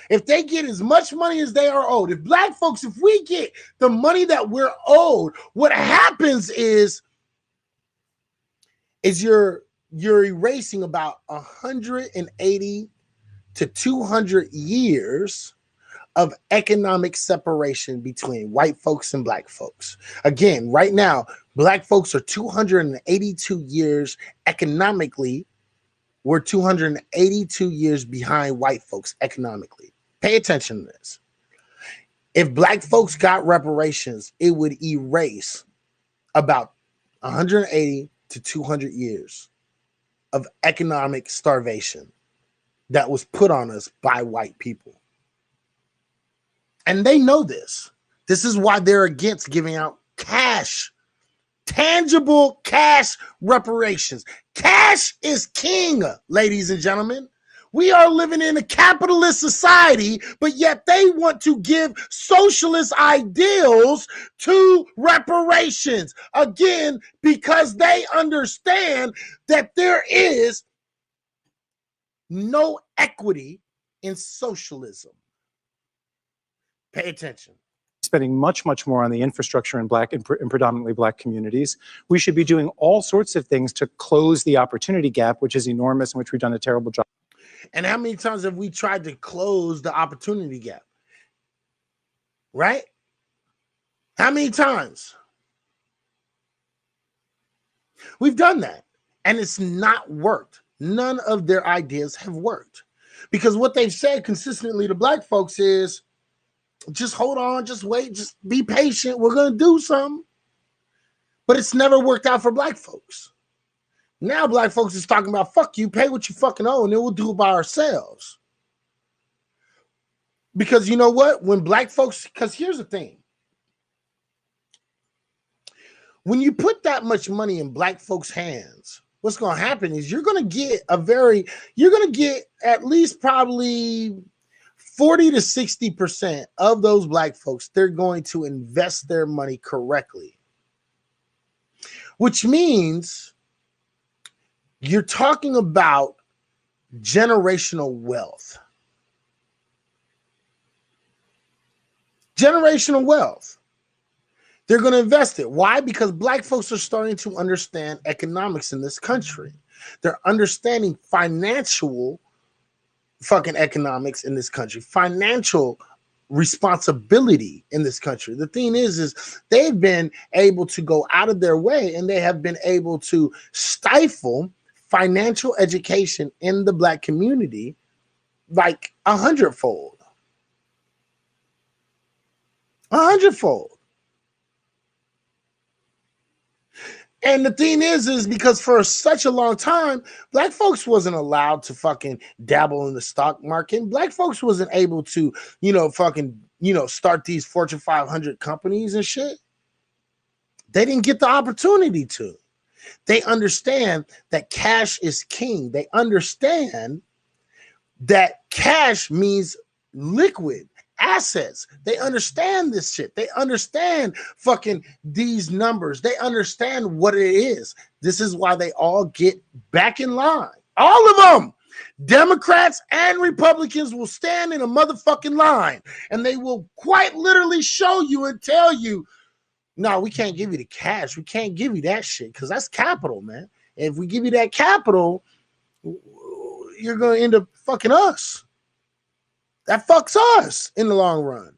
if they get as much money as they are owed, if black folks, if we get the money that we're owed, what happens is you're erasing about 180 to 200 years of economic separation between white folks and black folks. Again, right now, black folks are 282 years economically. We're 282 years behind white folks economically. Pay attention to this. If black folks got reparations, it would erase about 180 to 200 years of economic starvation that was put on us by white people. And they know this. This is why they're against giving out cash, tangible cash reparations. Cash is king, ladies and gentlemen. We are living in a capitalist society, but yet they want to give socialist ideals to reparations. Again, because they understand that there is no equity in socialism. Pay attention. Spending much, much more on the infrastructure in predominantly black communities. We should be doing all sorts of things to close the opportunity gap, which is enormous and which we've done a terrible job. And how many times have we tried to close the opportunity gap? Right? How many times? We've done that, and it's not worked. None of their ideas have worked. Because what they've said consistently to black folks is, just hold on, just wait, just be patient. We're going to do something. But it's never worked out for black folks. Now black folks is talking about, fuck you, pay what you fucking owe, and then we'll do it by ourselves. Because you know what? When black folks, because here's the thing. When you put that much money in black folks' hands, what's going to happen is you're going to get at least probably 40 to 60% of those black folks, they're going to invest their money correctly. Which means you're talking about generational wealth. Generational wealth. They're going to invest it. Why? Because black folks are starting to understand economics in this country. They're understanding financial fucking economics in this country, financial responsibility in this country. The thing is they've been able to go out of their way and they have been able to stifle financial education in the black community like 100-fold. 100-fold. And the thing is because for such a long time, black folks wasn't allowed to fucking dabble in the stock market. Black folks wasn't able to, start these Fortune 500 companies and shit. They didn't get the opportunity to. They understand that cash is king. They understand that cash means liquid assets. They understand this shit. They understand fucking these numbers. They understand what it is. This is why they all get back in line. All of them. Democrats and Republicans will stand in a motherfucking line and they will quite literally show you and tell you, no, we can't give you the cash. We can't give you that shit because that's capital, man. If we give you that capital, you're going to end up fucking us. That fucks us in the long run.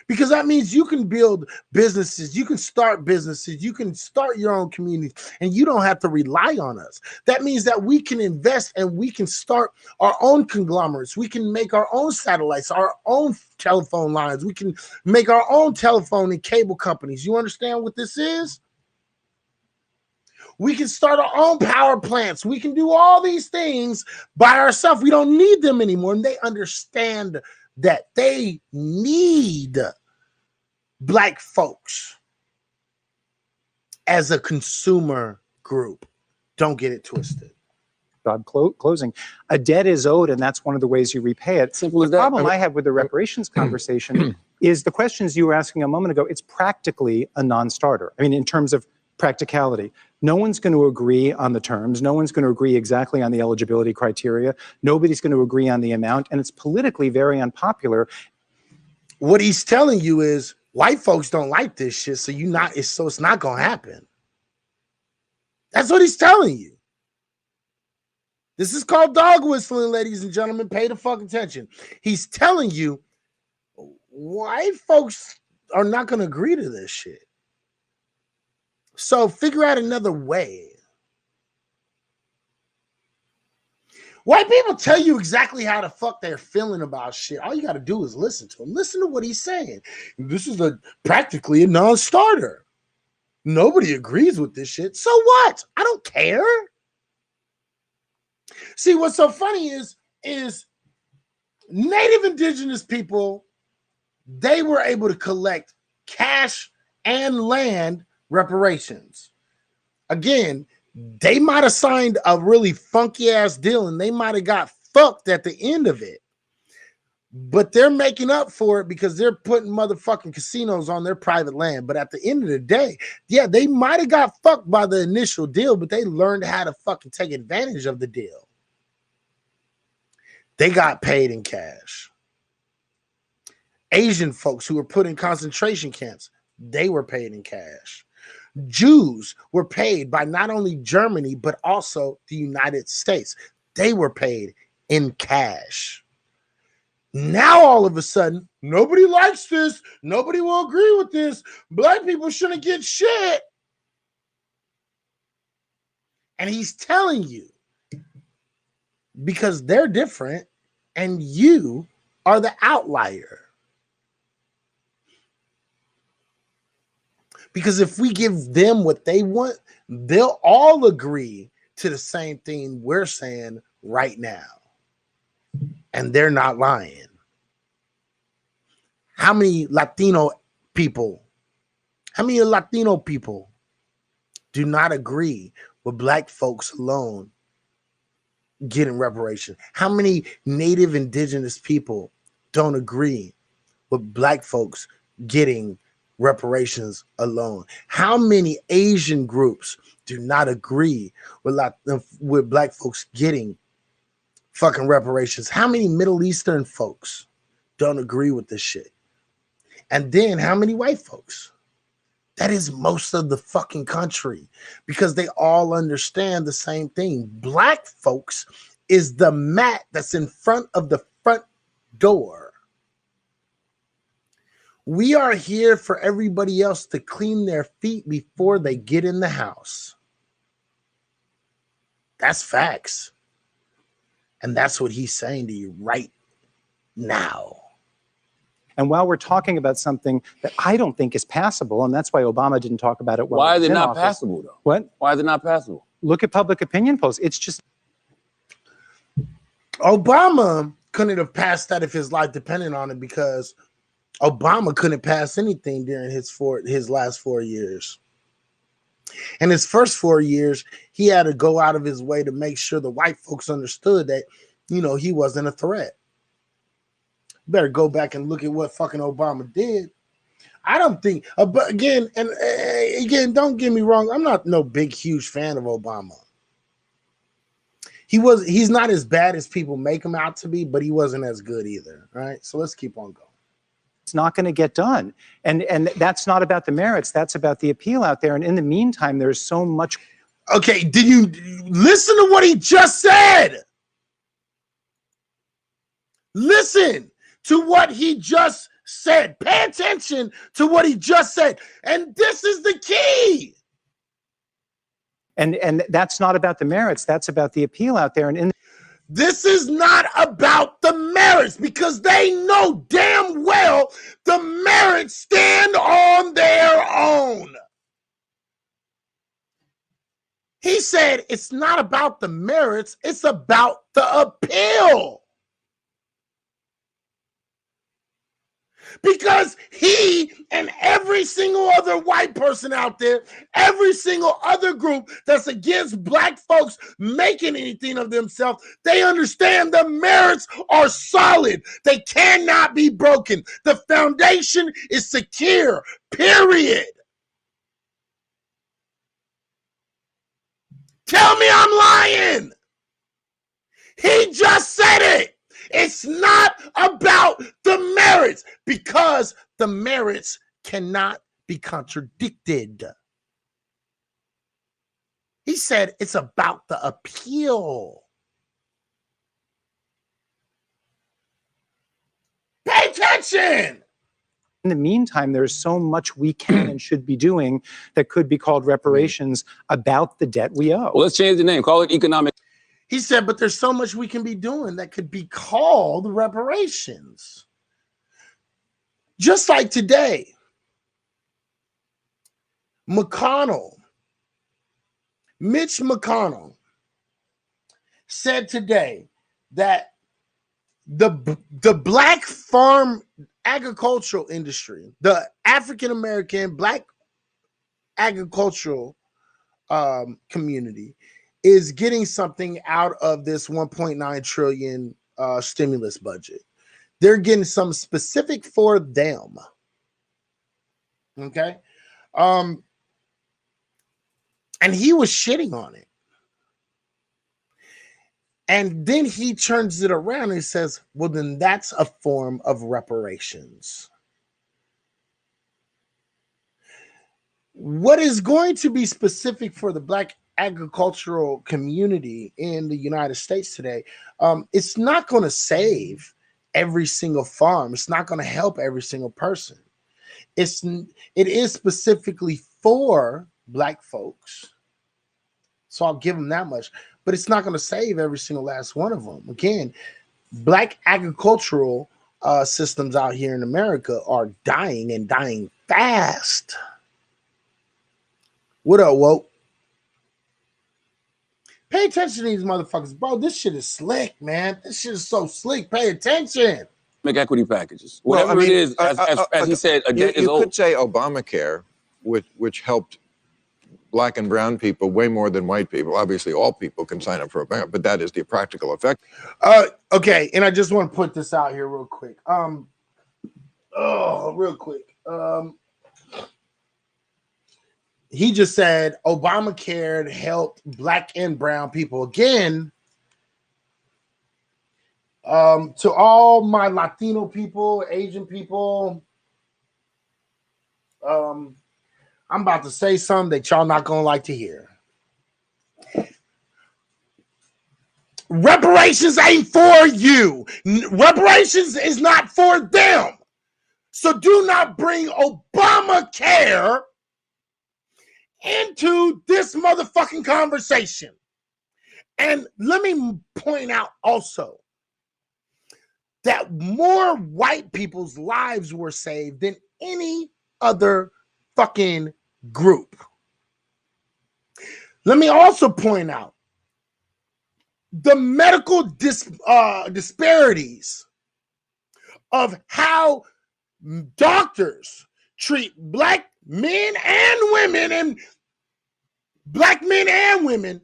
Because that means you can build businesses, you can start businesses, you can start your own community, and you don't have to rely on us. That means that we can invest and we can start our own conglomerates. We can make our own satellites, our own telephone lines. We can make our own telephone and cable companies. You understand what this is? We can start our own power plants. We can do all these things by ourselves. We don't need them anymore. And they understand that they need Black folks as a consumer group. Don't get it twisted. Job closing. A debt is owed, and that's one of the ways you repay it. Simple as The that. problem I have with the reparations conversation is the questions you were asking a moment ago. It's practically a non-starter. I mean, in terms of practicality, no one's going to agree on the terms. No one's going to agree exactly on the eligibility criteria. Nobody's going to agree on the amount, and it's politically very unpopular. What he's telling you is white folks don't like this shit, so it's not going to happen. That's what he's telling you. This is called dog whistling, ladies and gentlemen. Pay the fucking attention. He's telling you white folks are not going to agree to this shit. So figure out another way. White people tell you exactly how the fuck they're feeling about shit. All you got to do is listen to him. Listen to what he's saying. This is practically a non-starter. Nobody agrees with this shit. So what? I don't care. See, what's so funny is Native Indigenous people, they were able to collect cash and land reparations. Again, they might have signed a really funky ass deal and they might have got fucked at the end of it. But they're making up for it because they're putting motherfucking casinos on their private land. But at the end of the day, yeah, they might have got fucked by the initial deal, but they learned how to fucking take advantage of the deal. They got paid in cash. Asian folks who were put in concentration camps, they were paid in cash. Jews were paid by not only Germany, but also the United States. They were paid in cash. Now, all of a sudden, nobody likes this. Nobody will agree with this. Black people shouldn't get shit. And he's telling you, because they're different and you are the outlier. Because if we give them what they want, they'll all agree to the same thing we're saying right now. And they're not lying. How many Latino people do not agree with Black folks alone getting reparations? How many Native Indigenous people don't agree with Black folks getting reparations alone? How many Asian groups do not agree with Black folks getting fucking reparations? How many Middle Eastern folks don't agree with this shit? And then how many white folks? That is most of the fucking country, because they all understand the same thing. Black folks is the mat that's in front of the front door. We are here for everybody else to clean their feet before they get in the house. That's facts. And that's what he's saying to you right now. And while we're talking about something that I don't think is passable, and that's why Obama didn't talk about it well. Why is it not passable, though? What? Why is it not passable? Look at public opinion polls. It's just... Obama couldn't have passed that if his life depended on it, because Obama couldn't pass anything during his last 4 years. In his first 4 years, he had to go out of his way to make sure the white folks understood that, he wasn't a threat. Better go back and look at what fucking Obama did. I don't think, but again, don't get me wrong. I'm not no big, huge fan of Obama. He's not as bad as people make him out to be, but he wasn't as good either. Right. So let's keep on going. It's not going to get done. And that's not about the merits. That's about the appeal out there. And in the meantime, there's so much. Okay. Did you listen to what he just said? Listen to what he just said. Pay attention to what he just said. And this is the key. And that's not about the merits. That's about the appeal out there. And this is not about the merits, because they know damn well the merits stand on their own. He said it's not about the merits, it's about the appeal. Because he and every single other white person out there, every single other group that's against black folks making anything of themselves, they understand the merits are solid. They cannot be broken. The foundation is secure, period. Tell me I'm lying. He just said it. It's not about the merits because the merits cannot be contradicted. He said it's about the appeal. Pay attention. In the meantime, there's so much we can and should be doing that could be called reparations about the debt we owe. Well, let's change the name. Call it economic. He said, but there's so much we can be doing that could be called reparations. Just like today, Mitch McConnell said today that the black farm agricultural industry, the African-American black agricultural community is getting something out of this 1.9 trillion stimulus budget. They're getting some specific for them. Okay. And he was shitting on it. And then he turns it around and says, well, then that's a form of reparations. What is going to be specific for the black agricultural community in the United States today, it's not going to save every single farm. It's not going to help every single person. It is specifically for black folks. So I'll give them that much, but it's not going to save every single last one of them. Again, black agricultural systems out here in America are dying and dying fast. What up, woke? Pay attention to these motherfuckers, bro. This shit is slick, man. This shit is so slick. Pay attention. Make equity packages. Whatever it is, as he said, a debt is old. You could say Obamacare, which helped black and brown people way more than white people. Obviously, all people can sign up for Obamacare, but that is the practical effect. Okay, and I just want to put this out here real quick. Real quick. He just said Obamacare helped black and brown people. Again, to all my Latino people, Asian people, I'm about to say something that y'all not gonna like to hear. Reparations ain't for you. Reparations is not for them. So do not bring Obamacare into this motherfucking conversation. And let me point out also that more white people's lives were saved than any other fucking group. Let me also point out the medical disparities of how doctors treat black men and women, and black men and women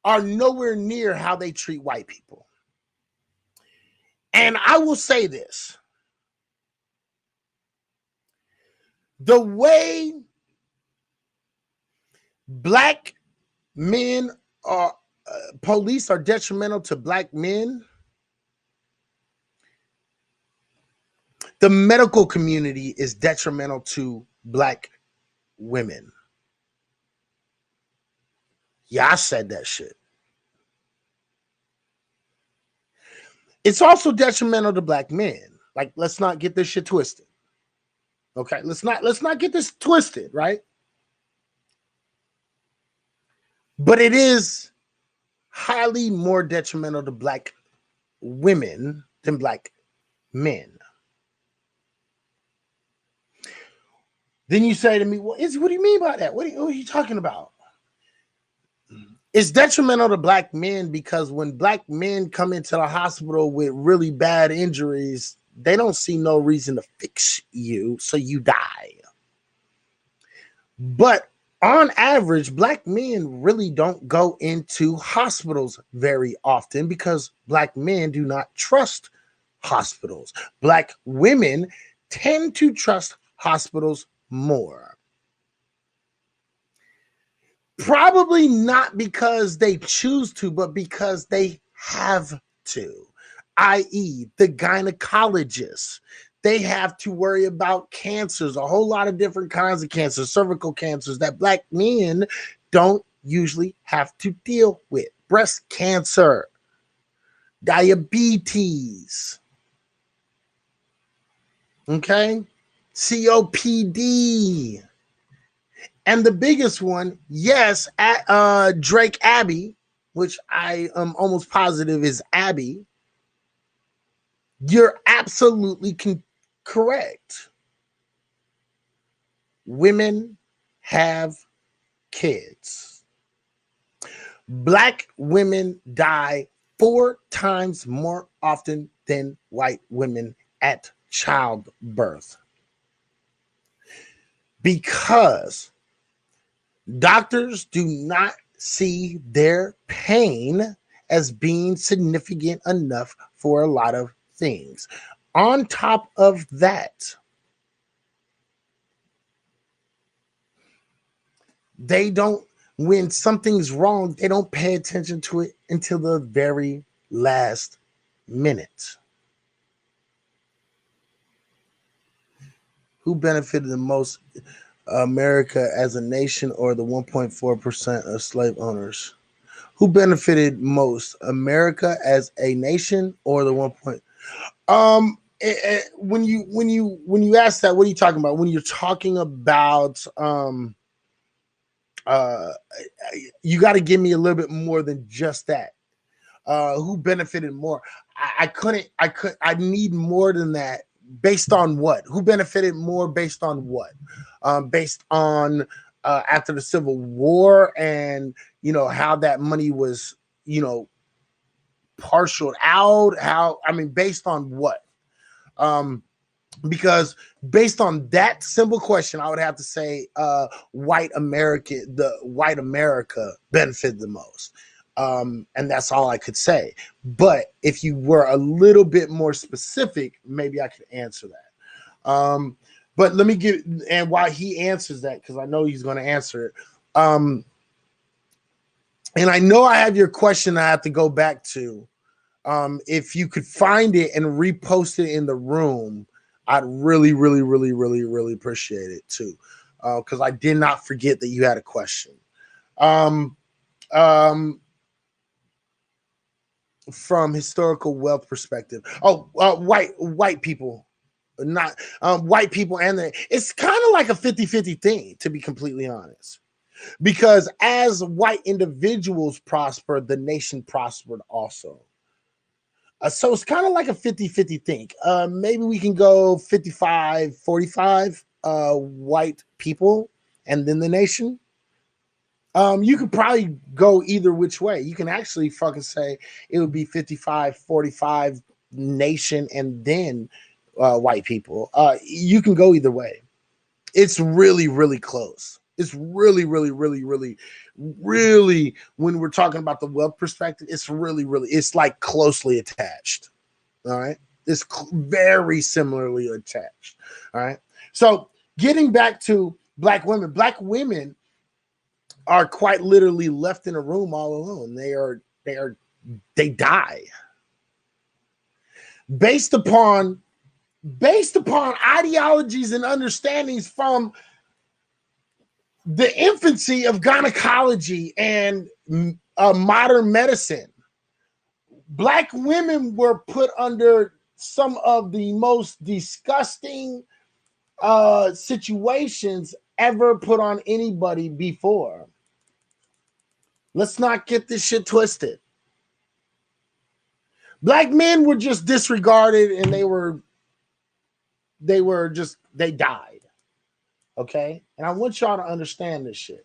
are nowhere near how they treat white people. And I will say this. The way black men are, police are detrimental to black men, the medical community is detrimental to black women. Yeah, I said that shit. It's also detrimental to black men. Like, let's not get this shit twisted. Okay, let's not get this twisted, right? But it is highly more detrimental to black women than black men. Then you say to me, well, what do you mean by that? What are you talking about? It's detrimental to black men because when black men come into the hospital with really bad injuries, they don't see no reason to fix you, so you die. But on average, black men really don't go into hospitals very often because black men do not trust hospitals. Black women tend to trust hospitals more. Probably not because they choose to, but because they have to, i.e., the gynecologist. They have to worry about cancers, a whole lot of different kinds of cancers, cervical cancers that black men don't usually have to deal with. Breast cancer, diabetes, okay, COPD. And the biggest one, yes, Drake Abbey, which I am almost positive is Abby. You're absolutely correct. Women have kids. Black women die 4 times more often than white women at childbirth. Because doctors do not see their pain as being significant enough for a lot of things. On top of that, they don't, when something's wrong, they don't pay attention to it until the very last minute. Who benefited the most? America as a nation or the 1.4% of slave owners? Who benefited most, America as a nation or the 1. When you ask that, what are you talking about? When you're talking about you got to give me a little bit more than just that. Who benefited more? I need more than that. Based on what? Who benefited more based on what? Based on after the Civil War and how that money was partialed out. Based on what? Because based on that simple question, I would have to say the white America benefited the most. And that's all I could say. But if you were a little bit more specific, maybe I could answer that. But let me give, and while he answers that, because I know he's going to answer it. And I know I have your question I have to go back to. If you could find it and repost it in the room, I'd really, really, really, really, really appreciate it too. Because I did not forget that you had a question. From historical wealth perspective. White people, not white people, and it's kind of like a 50-50 thing, to be completely honest. Because as white individuals prosper, the nation prospered also. So it's kind of like a 50-50 thing. Maybe we can go 55-45 white people and then the nation. You could probably go either which way. You can actually fucking say it would be 55-45 nation and then white people. You can go either way. It's really, really close. It's really, really, really, really, really, when we're talking about the wealth perspective, it's really, really, it's like closely attached. All right. It's very similarly attached. All right. So getting back to black women are quite literally left in a room all alone. They die based upon ideologies and understandings from the infancy of gynecology and modern medicine. Black women were put under some of the most disgusting situations ever put on anybody before. Let's not get this shit twisted. Black men were just disregarded and they died. Okay? And I want y'all to understand this shit.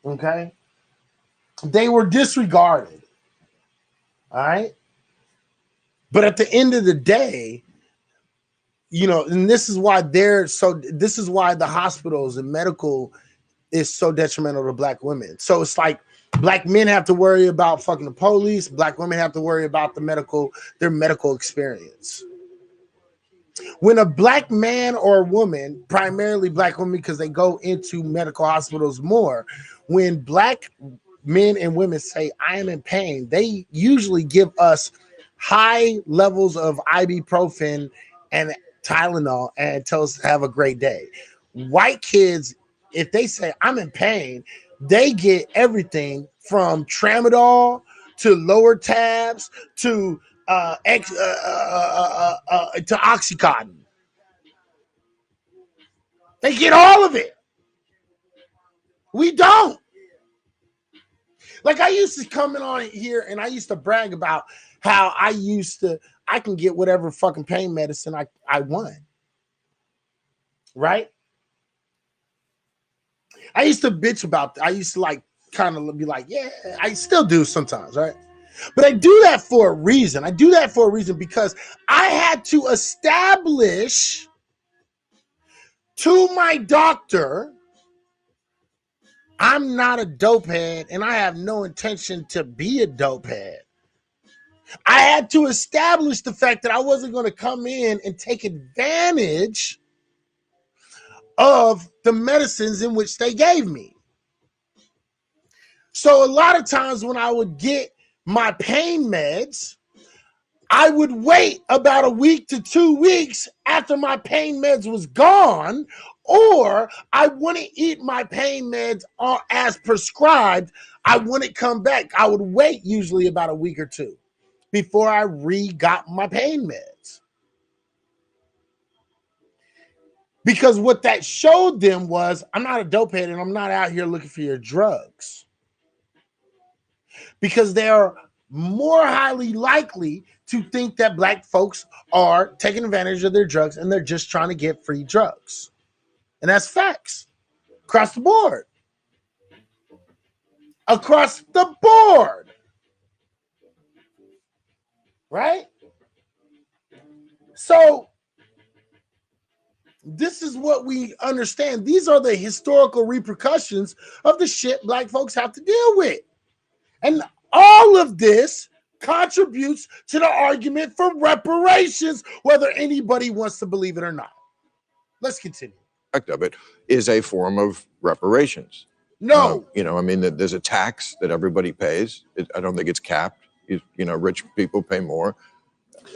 Okay? They were disregarded. All right. But at the end of the day, you know, and this is why this is why the hospitals and medical is so detrimental to black women. So it's like black men have to worry about fucking the police, black women have to worry about their medical experience. When a black man or a woman, primarily black women because they go into medical hospitals more, when black men and women say, I am in pain, they usually give us high levels of ibuprofen and Tylenol and tell us to have a great day. White kids, if they say, I'm in pain, they get everything from tramadol to lower tabs to Oxycontin. They get all of it. We don't. Like I used to come in on here and I used to brag about how I can get whatever fucking pain medicine I want. Right? I used to bitch about that. I used to like kind of be like, yeah, I still do sometimes, right? But I do that for a reason. I do that for a reason because I had to establish to my doctor I'm not a dopehead and I have no intention to be a dopehead. I had to establish the fact that I wasn't going to come in and take advantage of the medicines in which they gave me. So a lot of times when I would get my pain meds, I would wait about a week to 2 weeks after my pain meds was gone, or I wouldn't eat my pain meds as prescribed. I wouldn't come back. I would wait usually about a week or two before I got my pain meds. Because what that showed them was I'm not a dopehead and I'm not out here looking for your drugs. Because they are more highly likely to think that black folks are taking advantage of their drugs and they're just trying to get free drugs. And that's facts across the board. Across the board. Right? So this is what we understand. These are the historical repercussions of the shit black folks have to deal with. And all of this contributes to the argument for reparations, whether anybody wants to believe it or not. Let's continue. Of it is a form of reparations. No. You know, I mean, there's a tax that everybody pays. I don't think it's capped. You know, rich people pay more.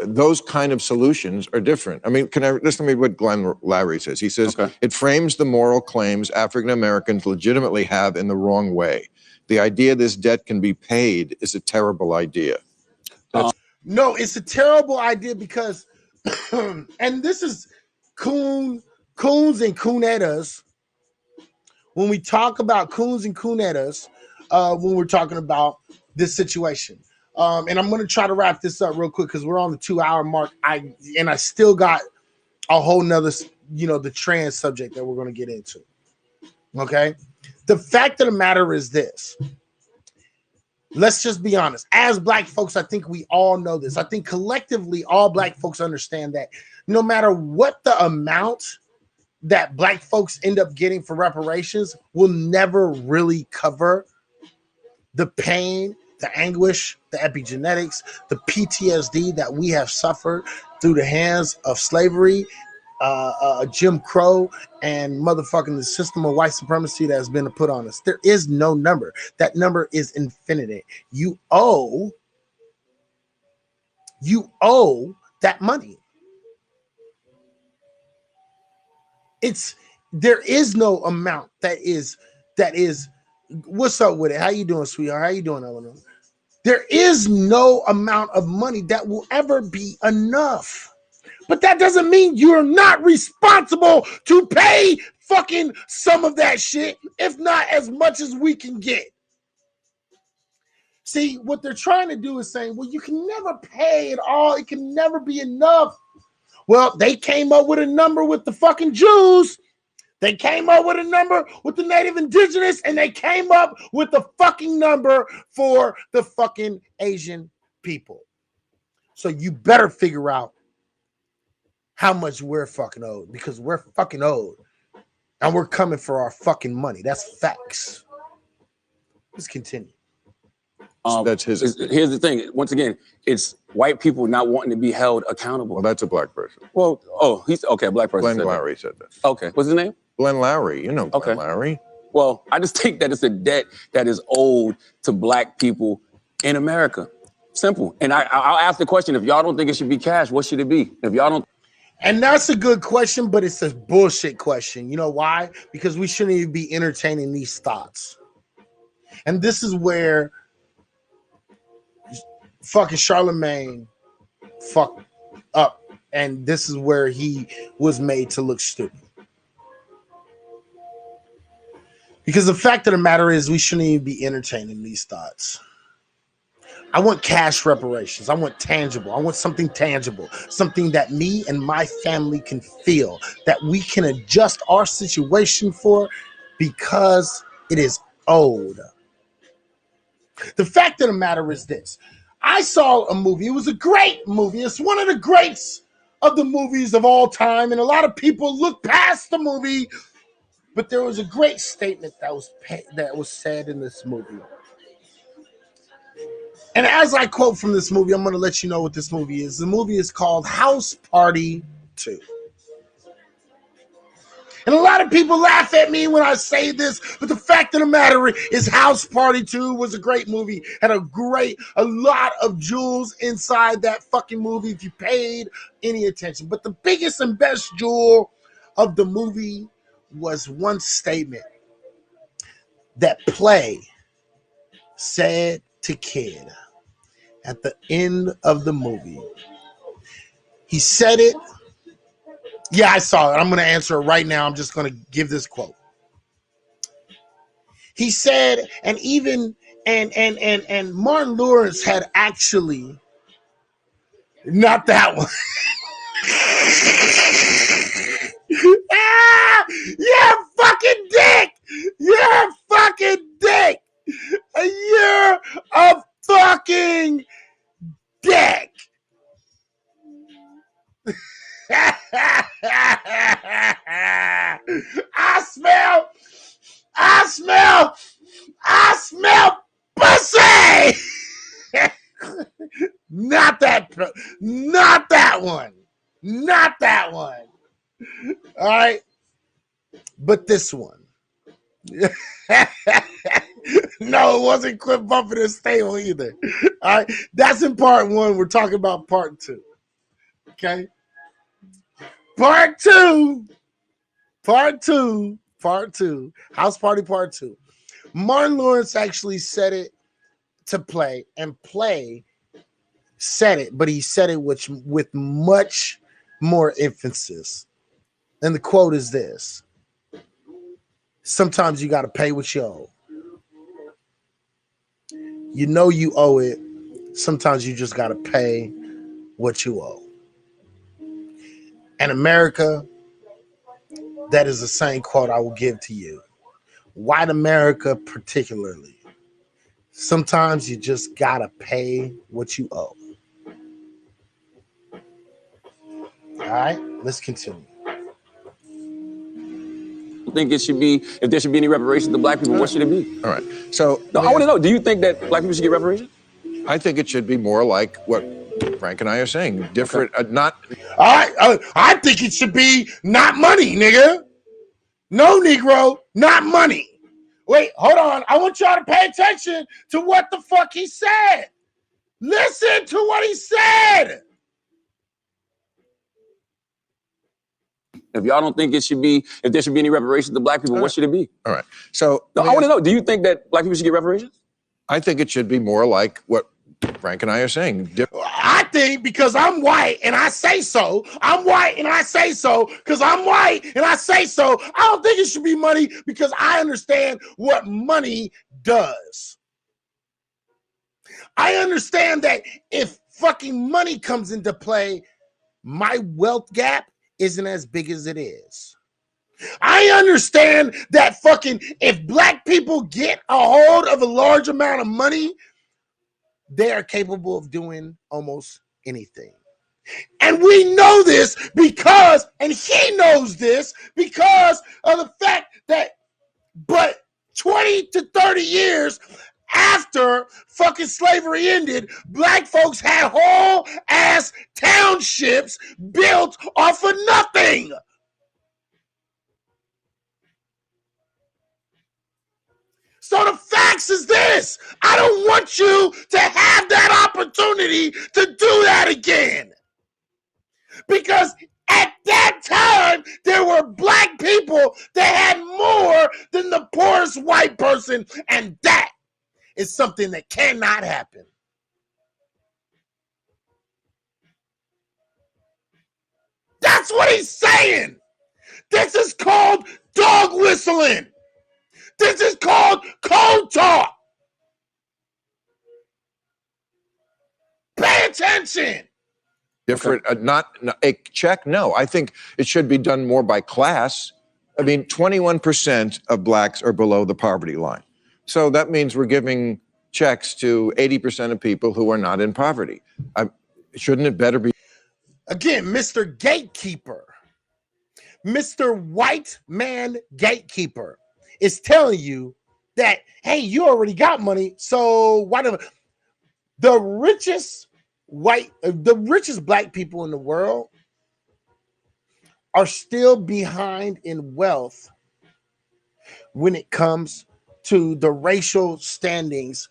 Those kind of solutions are different. I mean, listen to me what Glenn Larry says. He says, It frames the moral claims African Americans legitimately have in the wrong way. The idea this debt can be paid is a terrible idea. No, it's a terrible idea because, and this is coons and coonetas. When we talk about coons and coonetas, when we're talking about this situation. And I'm going to try to wrap this up real quick because we're on the 2-hour mark. I still got a whole nother, the trans subject that we're going to get into. Okay. The fact of the matter is this. Let's just be honest. As black folks, I think we all know this. I think collectively, all black folks understand that no matter what the amount that black folks end up getting for reparations will never really cover the pain, the anguish, the epigenetics, the PTSD that we have suffered through the hands of slavery, Jim Crow, and motherfucking the system of white supremacy that has been put on us. There is no number. That number is infinite. You owe that money. There is no amount that is. What's up with it? How you doing, sweetheart? How you doing, Eleanor? There is no amount of money that will ever be enough. But that doesn't mean you're not responsible to pay fucking some of that shit, if not as much as we can get. See, what they're trying to do is saying, well, you can never pay it all. It can never be enough. Well, they came up with a number with the fucking Jews They came up with a number with the Native Indigenous, and they came up with the fucking number for the fucking Asian people. So you better figure out how much we're fucking owed, because we're fucking owed. And we're coming for our fucking money. That's facts. Let's continue. That's his. Here's the thing. Once again, it's white people not wanting to be held accountable. Well, that's a black person. Well, he's okay. A black person. Glenn said Lowry said that. That. Okay, what's his name? Glenn Lowry. You know Glenn Lowry. Well, I just think that it's a debt that is owed to black people in America. Simple. And I'll ask the question: if y'all don't think it should be cash, what should it be? If y'all don't. And that's a good question, but it's a bullshit question. You know why? Because we shouldn't even be entertaining these thoughts. And this is where fucking Charlemagne fucked up. And this is where he was made to look stupid. Because the fact of the matter is, we shouldn't even be entertaining these thoughts. I want cash reparations. I want tangible. I want something tangible, something that me and my family can feel, that we can adjust our situation for, because it is owed. The fact of the matter is this. I saw a movie. It was a great movie. It's one of the greats of the movies of all time. And a lot of people look past the movie, but there was a great statement that was said in this movie. And as I quote from this movie, I'm going to let you know what this movie is. The movie is called House Party 2. And a lot of people laugh at me when I say this, but the fact of the matter is House Party 2 was a great movie. Had a lot of jewels inside that fucking movie if you paid any attention. But the biggest and best jewel of the movie was one statement that Play said to Kid at the end of the movie. He said it. Yeah, I saw it. I'm going to answer it right now. I'm just going to give this quote. He said, and even and Martin Lawrence had actually, not that one. You're a fucking dick. You're a fucking dick. You're a fucking dick. I smell pussy. Not that one. Not that one. All right. But this one. No, it wasn't Cliff bumping his stable either. All right. That's in part one. We're talking about part two. Okay. Part two. House Party Part 2. Martin Lawrence actually said it to Play, and Play said it, but he said it with much more emphasis. And the quote is this: sometimes you got to pay what you owe. You know you owe it. Sometimes you just got to pay what you owe. And America, that is the same quote I will give to you. White America particularly. Sometimes you just got to pay what you owe. All right, let's continue. I think it should be, if there should be any reparations to black people, what should it be? All right. So No, I want to know, do you think that black people should get reparations? I think it should be more like what Frank and I are saying. Different, not. All right, I think it should be not money, nigga. No, Negro, not money. Wait, hold on. I want y'all to pay attention to what the fuck he said. Listen to what he said. If y'all don't think it should be, if there should be any reparations to black people, what should it be? All right. So No, I want to know, do you think that black people should get reparations? I think it should be more like what Frank and I are saying. I think because I'm white and I say so. I'm white and I say so because I'm white and I say so. I don't think it should be money because I understand what money does. I understand that if fucking money comes into play, my wealth gap isn't as big as it is. I understand that fucking if black people get a hold of a large amount of money, they are capable of doing almost anything. And we know this because, and he knows this because of the fact that, but 20 to 30 years after fucking slavery ended, black folks had whole ass townships built off of nothing. So the facts is this: I don't want you to have that opportunity to do that again. Because at that time, there were black people that had more than the poorest white person, and that is something that cannot happen. That's what he's saying. This is called dog whistling. This is called cold talk. Pay attention. Different, not a check. No, I think it should be done more by class. I mean, 21% of blacks are below the poverty line. So that means we're giving checks to 80% of people who are not in poverty. Shouldn't it better be? Again, Mr. Gatekeeper, Mr. White Man Gatekeeper is telling you that, hey, you already got money, so why don't the richest black people in the world are still behind in wealth when it comes to the racial standings,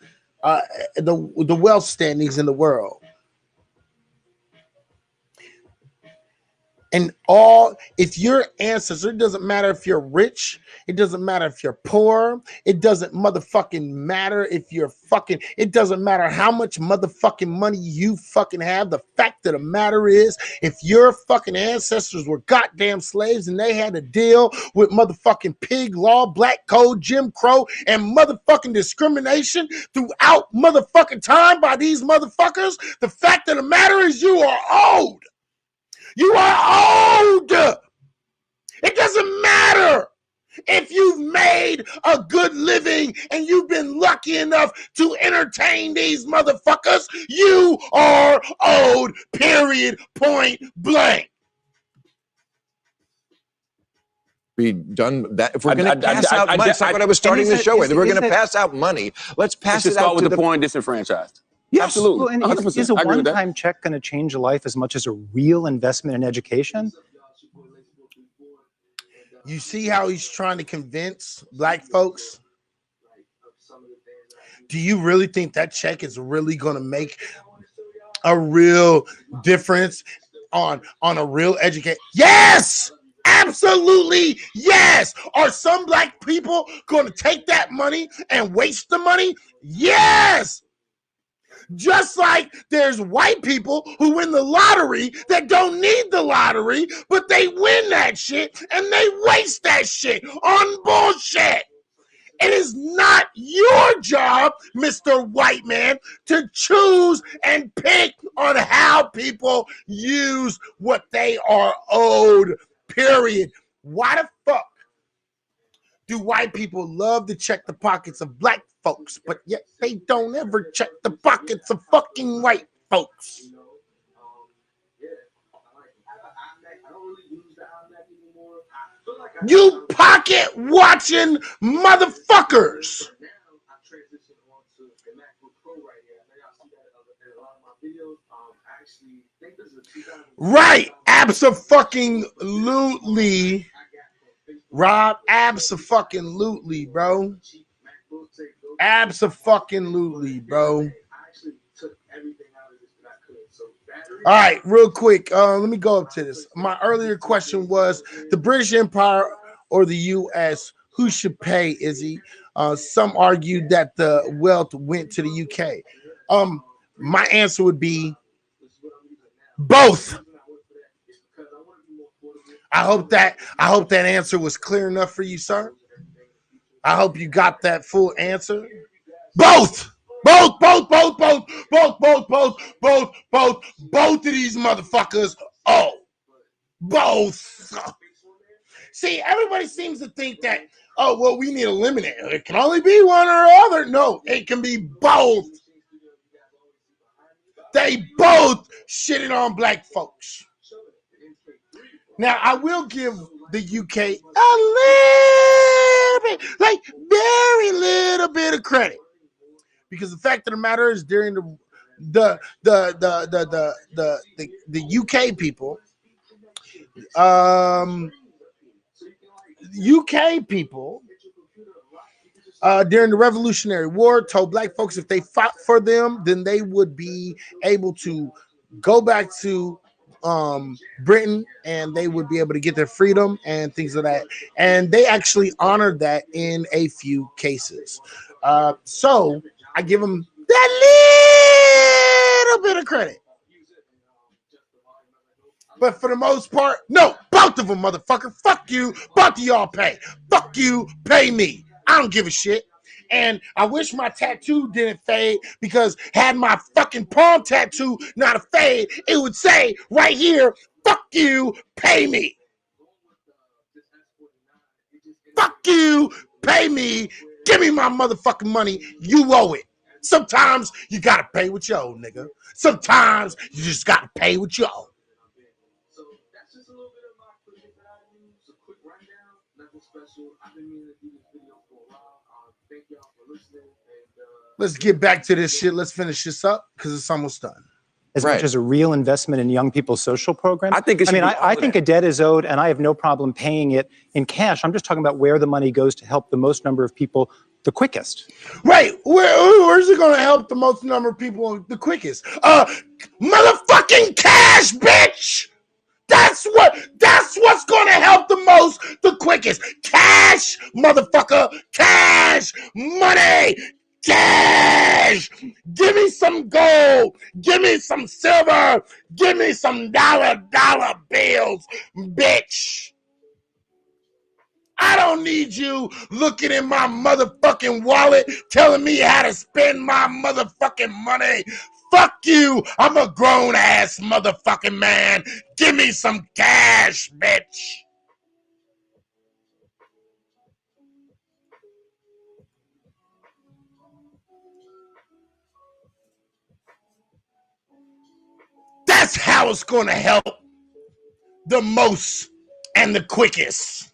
the wealth standings in the world. And if your ancestor, it doesn't matter if you're rich, it doesn't matter if you're poor, it doesn't motherfucking matter if you're fucking, it doesn't matter how much motherfucking money you fucking have. The fact of the matter is, if your fucking ancestors were goddamn slaves and they had to deal with motherfucking pig law, black code, Jim Crow, and motherfucking discrimination throughout motherfucking time by these motherfuckers, the fact of the matter is you are owed. You are owed. It doesn't matter if you've made a good living and you've been lucky enough to entertain these motherfuckers. You are owed, period, point blank. Be done that if we're going to pass out money. That's not what I was starting the show with. If we're going to pass out money, let's pass it out start with the poor and disenfranchised. Yes. Absolutely. Well, and is a one-time check going to change a life as much as a real investment in education? You see how he's trying to convince black folks? Do you really think that check is really going to make a real difference on a real education? Yes! Absolutely yes! Are some black people going to take that money and waste the money? Yes! Just like there's white people who win the lottery that don't need the lottery, but they win that shit and they waste that shit on bullshit. It is not your job, Mr. White Man, to choose and pick on how people use what they are owed, period. Why the fuck do white people love to check the pockets of black folks, but yet they don't ever check the pockets of fucking white folks? You pocket watching motherfuckers. Right, abso-fucking-lutely. Rob, abso-fucking-lutely, bro. Abso-fucking-lutely, bro. All right, real quick. Let me go up to this. My earlier question was the British Empire or the U.S., who should pay, Izzy? Some argued that the wealth went to the UK. My answer would be both. I hope that answer was clear enough for you, sir. I hope you got that full answer. Both of these motherfuckers. Oh, both. See, everybody seems to think that, oh, well, we need to eliminate it. It can only be one or the other. No, it can be both. They both shitting on black folks. Now, I will give the UK a little bit, like very little bit of credit, because the fact of the matter is, during the UK people, during the Revolutionary War, told black folks if they fought for them, then they would be able to go back to Britain, and they would be able to get their freedom and things of that. And they actually honored that in a few cases. So I give them that little bit of credit. But for the most part, no, both of them, motherfucker. Fuck you. Both of y'all pay. Fuck you. Pay me. I don't give a shit. And I wish my tattoo didn't fade, because had my fucking palm tattoo not a fade, it would say right here, fuck you, pay me. Fuck you, pay me. Give me my motherfucking money. You owe it. Sometimes you gotta pay what you owe, nigga. Sometimes you just gotta pay what you owe. Let's get back to this shit. Let's finish this up because it's almost done. As much as a real investment in young people's social programs. I think it should I think a debt is owed, and I have no problem paying it in cash. I'm just talking about where the money goes to help the most number of people the quickest. Right. Where's it going to help the most number of people the quickest? Motherfucking cash, bitch! That's what's going to help the most the quickest. Cash, motherfucker. Cash. Money. Cash. Give me some gold. Give me some silver. Give me some dollar bills, bitch. I don't need you looking in my motherfucking wallet telling me how to spend my motherfucking money. Fuck you. I'm a grown ass motherfucking man. Give me some cash, bitch. That's how it's going to help the most and the quickest.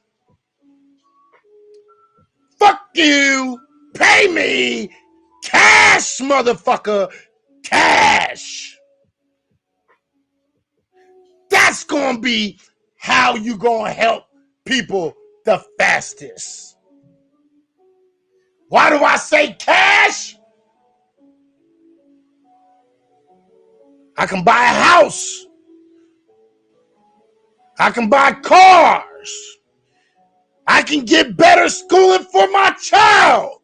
Fuck you. Pay me. Cash, motherfucker. Cash. That's going to be how you going to help people the fastest. Why do I say cash? I can buy a house. I can buy cars. I can get better schooling for my child.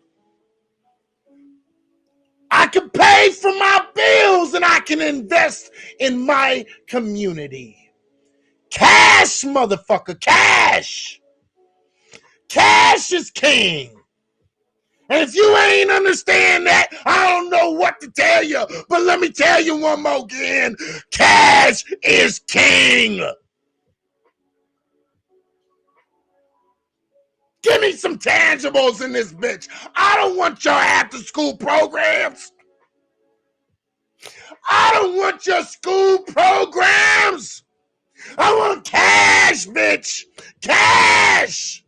I can pay for my bills, and I can invest in my community. Cash, motherfucker, cash. Cash is king. And if you ain't understand that, I don't know what to tell you. But let me tell you one more again. Cash is king. Give me some tangibles in this bitch. I don't want your after school programs. I don't want your school programs. I want cash, bitch. Cash.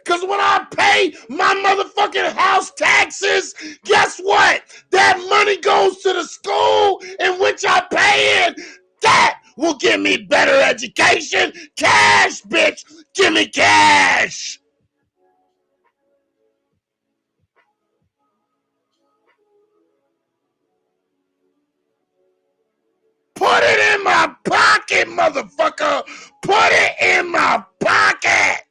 Because when I pay my motherfucking house taxes, guess what? That money goes to the school in which I pay in. That will give me better education. Cash, bitch. Give me cash. Put it in my pocket, motherfucker. Put it in my pocket.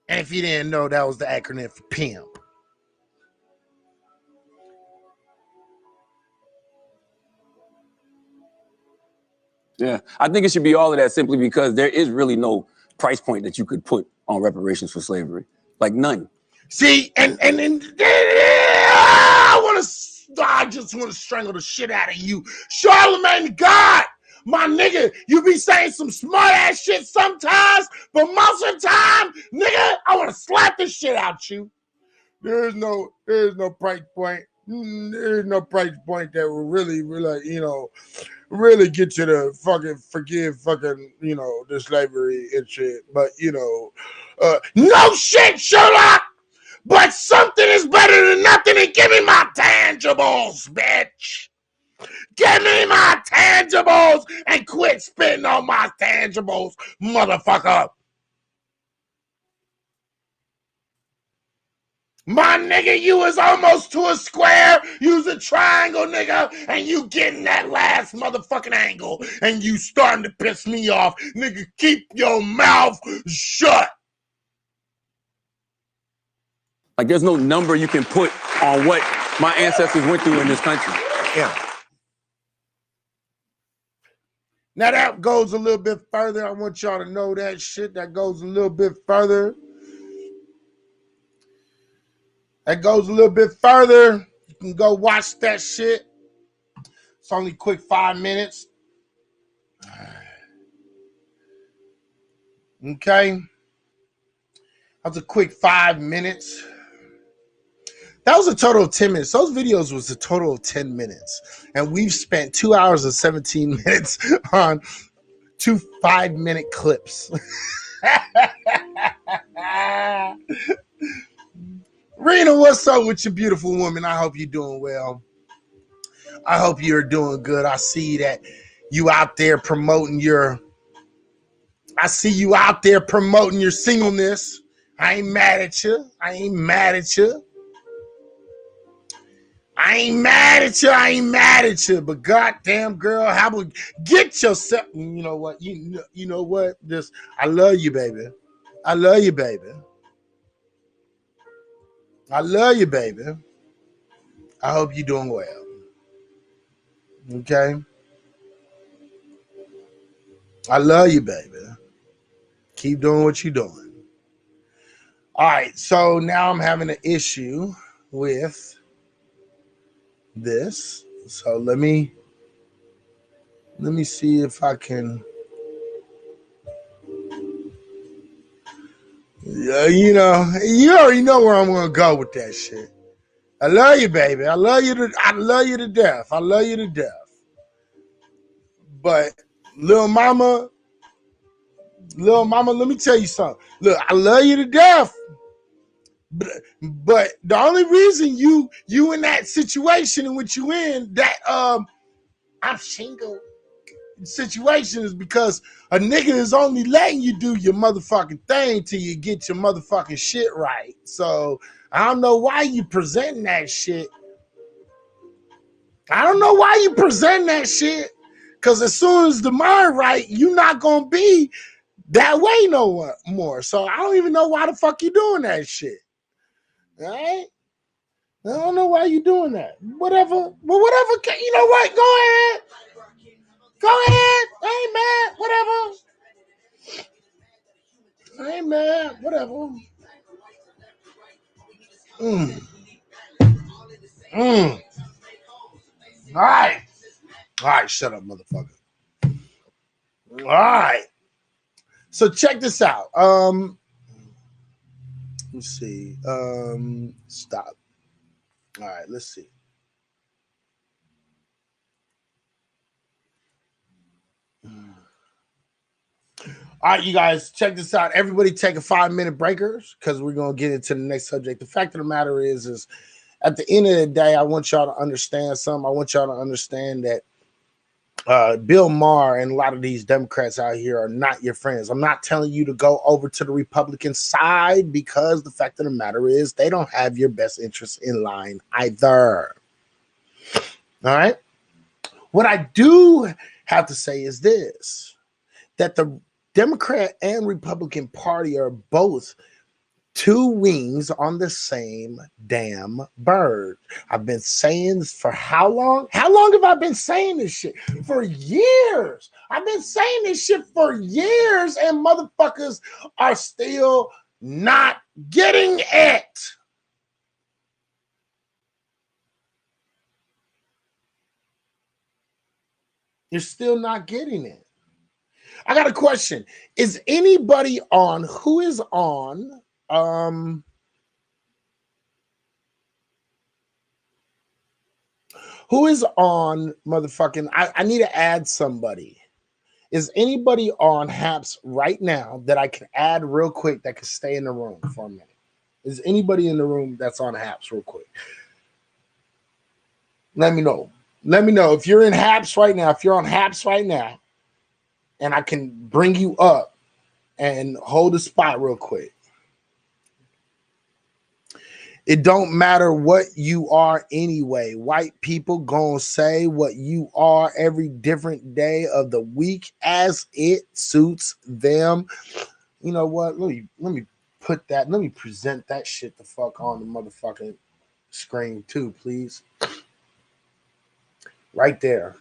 And if you didn't know, that was the acronym for pimp. Yeah, I think it should be all of that, simply because there is really no price point that you could put on reparations for slavery. Like none. See, and I just want to strangle the shit out of you. Charlemagne God, My nigga, you be saying some smart ass shit sometimes, but most of the time, nigga, I want to slap the shit out you. There's no price point. There's no price point that will really, really get you to fucking forgive fucking, the slavery and shit. But, no shit, Sherlock! But something is better than nothing, and give me my tangibles, bitch! Give me my tangibles and quit spitting on my tangibles, motherfucker! My nigga, you was almost to a square, you's a triangle, nigga, and you getting that last motherfucking angle, and you starting to piss me off. Nigga, keep your mouth shut. Like, there's no number you can put on what my ancestors went through in this country. Yeah. Now that goes a little bit further. I want y'all to know that shit. That goes a little bit further. That goes a little bit further. You can go watch that shit. It's only quick 5 minutes. Okay. That was a quick 5 minutes. That was a total of 10 minutes. Those videos was a total of 10 minutes. And we've spent 2 hours and 17 minutes on 2 5-minute clips. Rena, what's up with your beautiful woman? I hope you're doing well. I hope you're doing good. I see that you out there promoting your singleness. I ain't mad at you. I ain't mad at you. But goddamn, girl, how about get yourself? You know what? You know what? Just I love you, baby. I love you, baby. I hope you're doing well. Okay. I love you, baby. Keep doing what you're doing. All right. So now I'm having an issue with this. So let me see if I can. You already know where I'm gonna go with that shit. I love you, baby. I love you to death. But little mama, let me tell you something. Look, I love you to death. But the only reason you in that situation in which you in that I'm single situation is because a nigga is only letting you do your motherfucking thing till you get your motherfucking shit right. So I don't know why you presenting that shit. Because as soon as the mind right, you're not gonna be that way no more. So I don't even know why the fuck you doing that shit. All right? I don't know why you doing that. Whatever. But whatever. You know what? Go ahead. I ain't mad. Whatever. All right. Shut up, motherfucker. All right. So check this out. Let's see. Stop. All right. Let's see. All right, you guys, check this out. Everybody take a 5-minute breakers because we're going to get into the next subject. The fact of the matter is at the end of the day, I want y'all to understand something. I want y'all to understand that Bill Maher and a lot of these Democrats out here are not your friends. I'm not telling you to go over to the Republican side because the fact of the matter is they don't have your best interests in line either. All right? What I do have to say is this, that the Democrat and Republican Party are both two wings on the same damn bird. I've been saying this for how long? How long have I been saying this shit? For years. I've been saying this shit for years, and motherfuckers are still not getting it. You're still not getting it. I got a question. Is anybody on? Who is on? Who is on motherfucking? I need to add somebody. Is anybody on HAPS right now that I can add real quick that can stay in the room for a minute? Is anybody in the room that's on HAPS real quick? Let me know. Let me know if you're in HAPS right now. If you're on HAPS right now, and I can bring you up and hold a spot real quick. It don't matter what you are anyway. White people gonna say what you are every different day of the week as it suits them. You know what? Let me put that. Let me present that shit the fuck on the motherfucking screen too, please. Right there.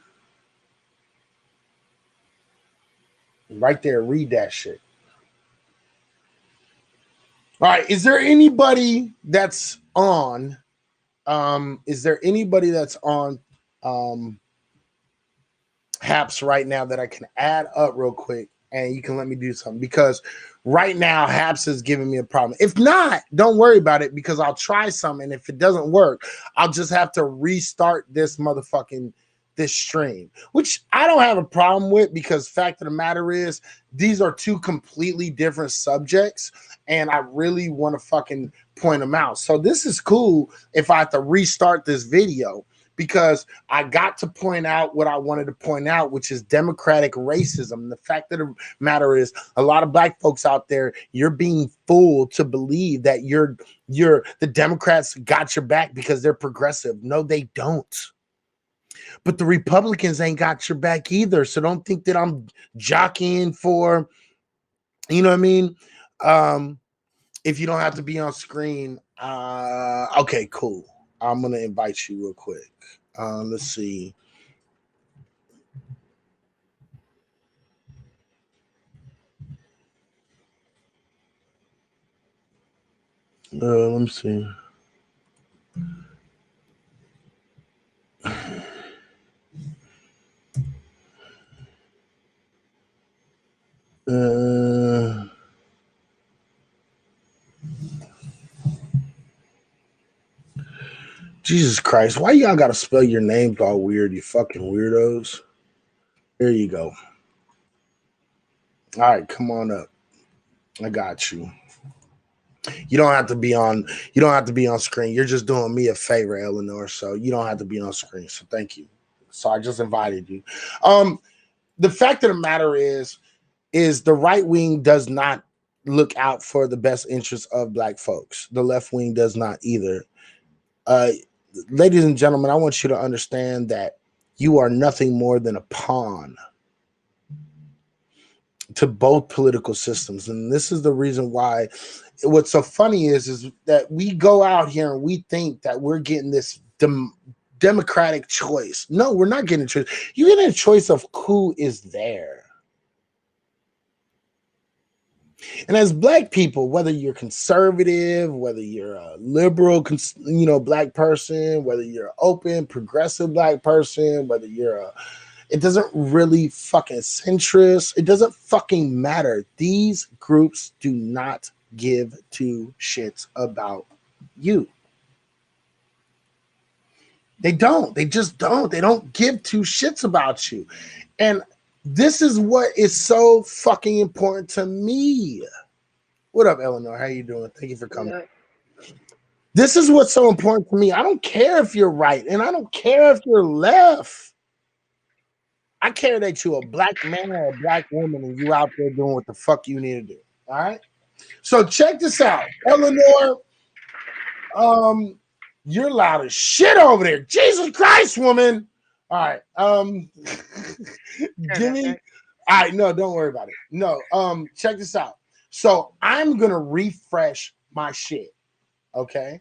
Right there. Read that shit. All right. Is there anybody that's on? Is there anybody that's on HAPS right now that I can add up real quick and you can let me do something? Because right now HAPS is giving me a problem. If not, don't worry about it because I'll try something. If it doesn't work, I'll just have to restart this stream, which I don't have a problem with because fact of the matter is these are two completely different subjects and I really want to fucking point them out. So this is cool if I have to restart this video because I got to point out what I wanted to point out, which is democratic racism. The fact of the matter is a lot of black folks out there, you're being fooled to believe that the Democrats got your back because they're progressive. No, they don't. But the Republicans ain't got your back either. So don't think that I'm jockeying for, you know what I mean? If you don't have to be on screen, okay, cool. I'm gonna invite you real quick. Let's see. Let me see. Jesus Christ, why y'all gotta spell your names all weird, you fucking weirdos? There you go. All right, come on up. I got you. You don't have to be on screen. You're just doing me a favor, Eleanor. So you don't have to be on screen. So thank you. So I just invited you. The fact of the matter is the right wing does not look out for the best interests of black folks. The left wing does not either. Ladies and gentlemen, I want you to understand that you are nothing more than a pawn to both political systems. And this is the reason why what's so funny is that we go out here and we think that we're getting this democratic choice. No, we're not getting a choice. You're getting a choice of who is there. And as black people, whether you're conservative, whether you're a liberal, black person, whether you're open, progressive black person, whether you're it doesn't really fucking centrist. It doesn't fucking matter. These groups do not give two shits about you. They don't. They just don't. They don't give two shits about you. And this is what is so fucking important to me. What up, Eleanor? How you doing? Thank you for coming. Yeah. This is what's so important to me. I don't care if you're right, and I don't care if you're left. I care that you're a black man or a black woman and you out there doing what the fuck you need to do. All right? So check this out. Eleanor, you're loud as shit over there. Jesus Christ, woman. All right. Give me. All right, no, don't worry about it. No, check this out. So I'm gonna refresh my shit. Okay.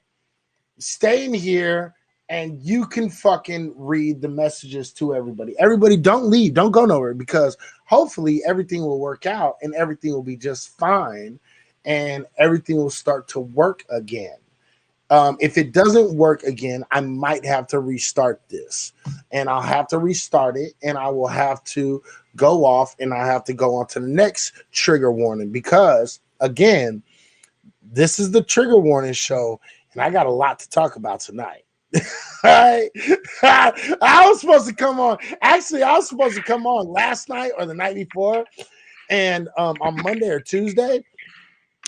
Stay in here. And you can fucking read the messages to everybody. Everybody, don't leave. Don't go nowhere because hopefully everything will work out and everything will be just fine and everything will start to work again. If it doesn't work again, I might have to restart this, and I'll have to restart it, and I will have to go off, and I have to go on to the next trigger warning, because again, this is the trigger warning show, and I got a lot to talk about tonight. Right? I was supposed to come on. Actually, I was supposed to come on last night or the night before, and on Monday or Tuesday,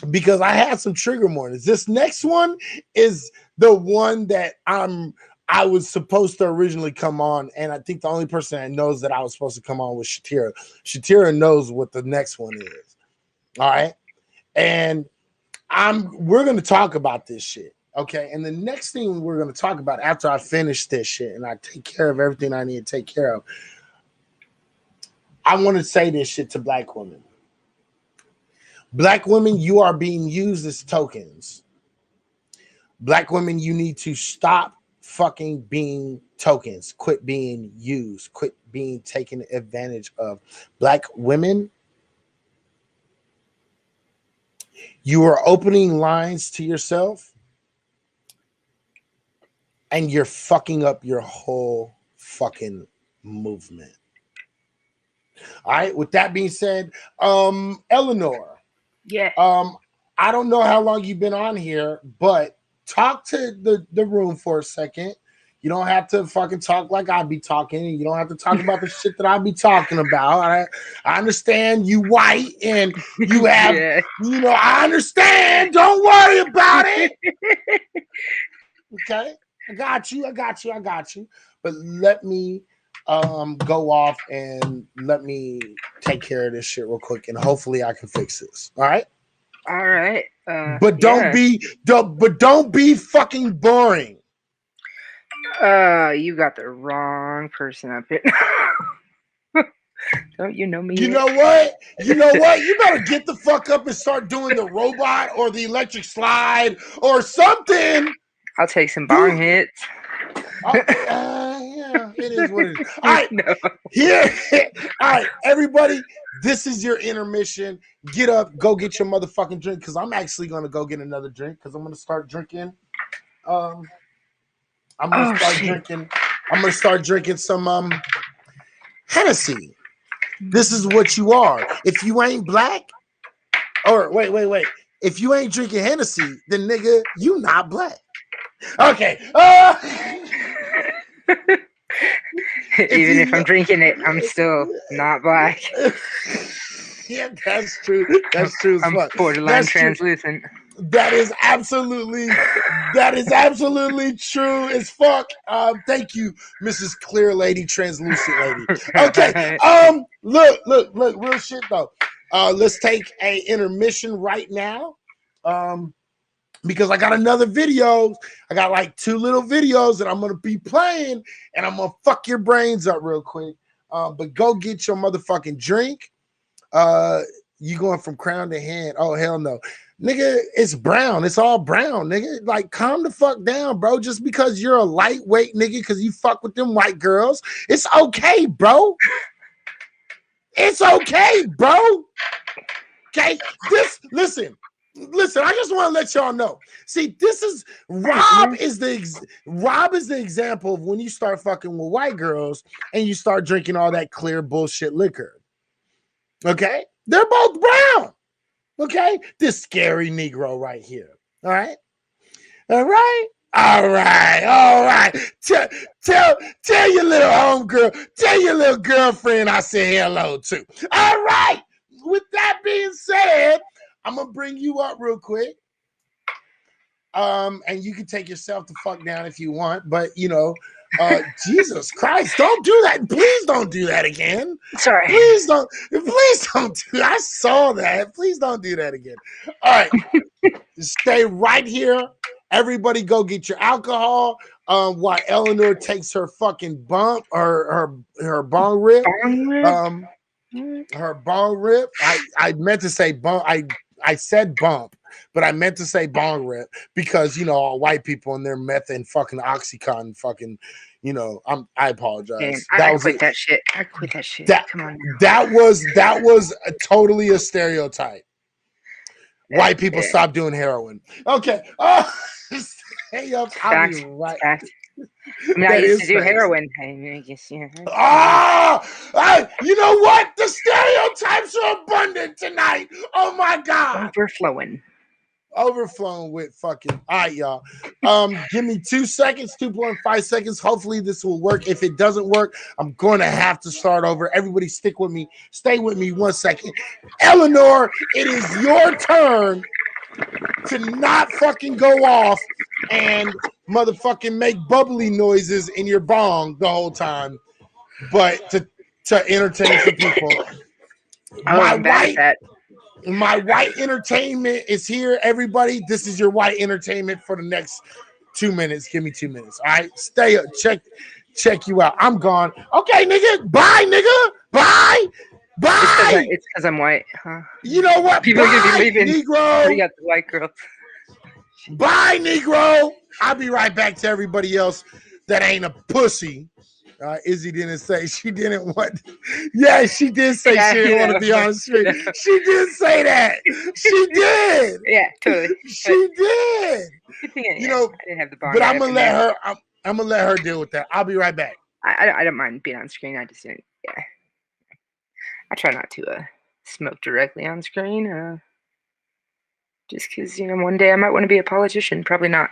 because I had some trigger warnings. This next one is the one that I was supposed to originally come on, and I think the only person that knows that I was supposed to come on was Shatira. Shatira knows what the next one is. All right, and we're gonna talk about this shit. Okay, and the next thing we're gonna talk about after I finish this shit and I take care of everything I need to take care of, I want to say this shit to black women. Black women, you are being used as tokens. Black women, you need to stop fucking being tokens. Quit being used. Quit being taken advantage of. Black women, you are opening lines to yourself, and you're fucking up your whole fucking movement. All right, with that being said, Eleanor. Yeah. I don't know how long you've been on here, but talk to the room for a second. You don't have to fucking talk like I be talking. You don't have to talk about the shit that I be talking about. I understand you white and you have, Yeah. you know, I understand. Don't worry about it. Okay, I got you. But let me go off and let me take care of this shit real quick, and hopefully I can fix this. All right. All right. But don't be fucking boring. You got the wrong person up here. Don't you know me? You yet? know what? You better get the fuck up and start doing the robot or the electric slide or something. I'll take some bong hits. Yeah, it is what it is. All right, No. here. All right, everybody. This is your intermission. Get up, go get your motherfucking drink, because I'm actually gonna go get another drink, because I'm gonna start drinking. I'm gonna start drinking some Hennessy. This is what you are. If you ain't black, or wait. If you ain't drinking Hennessy, then nigga, you not black. Okay. Even if I'm drinking it, I'm still not black. Yeah, that's true. That's true as I'm fuck. borderline That's true. translucent. That is absolutely true as fuck. Thank you, Mrs. Clear Lady, Translucent Lady. Okay. Look, real shit though. Let's take a intermission right now. Because I got another video. I got like 2 little videos that I'm gonna be playing, and I'm gonna fuck your brains up real quick. But go get your motherfucking drink. You going from crown to hand? Oh hell no, nigga! It's brown. It's all brown, nigga. Like, calm the fuck down, bro. Just because you're a lightweight nigga, because you fuck with them white girls, it's okay, bro. It's okay, bro. Okay, listen. I just want to let y'all know. See, this is Rob is the example of when you start fucking with white girls and you start drinking all that clear bullshit liquor. Okay, they're both brown. Okay, this scary Negro right here. All right. Tell your little homegirl, tell your little girlfriend I say hello to. All right. With that being said, I'm gonna bring you up real quick. And you can take yourself the fuck down if you want, but you know, Jesus Christ, don't do that. Please don't do that again. Sorry. Please don't do that. I saw that. Please don't do that again. All right. Stay right here. Everybody go get your alcohol. While Eleanor takes her fucking bump or her bong rip. Her bong rip. I meant to say bump. I said bump, but I meant to say bong rip because, you know, all white people and their meth and fucking Oxycontin fucking, you know, I apologize. Damn, I quit that shit. Come on. That was totally a stereotype. White people stop doing heroin. Okay. Stay up. I'll Fact. be right. Fact. I mean, I That used is to do facts. heroin. I mean, I guess, yeah. You know what? The stereotypes are abundant tonight. Oh my God. Overflowing. Overflowing with fucking. All right, y'all. Give me 2 seconds, 2.5 seconds. Hopefully this will work. If it doesn't work, I'm going to have to start over. Everybody stick with me. Stay with me 1 second. Eleanor, it is your turn to not fucking go off and motherfucking make bubbly noises in your bong the whole time, but to entertain some people. I'm bad at that. My white entertainment is here, everybody. This is your white entertainment for the next 2 minutes. Give me 2 minutes. All right. Stay up. Check you out. I'm gone. Okay, nigga. Bye, nigga. Bye. Bye. It's because I'm white, huh? You know what? People are gonna Bye, be leaving. Negro. We got the white girl. Bye, Negro. I'll be right back to everybody else that ain't a pussy. Izzy didn't say she didn't want. Yeah, she did say she didn't want to be on the street. She did say that. She did. Yeah, totally. She did. You know, I didn't have the bar. but I'm gonna let her. I'm gonna let her deal with that. I'll be right back. I don't mind being on screen. I just didn't. Yeah. I try not to smoke directly on screen. Just because one day I might want to be a politician. Probably not.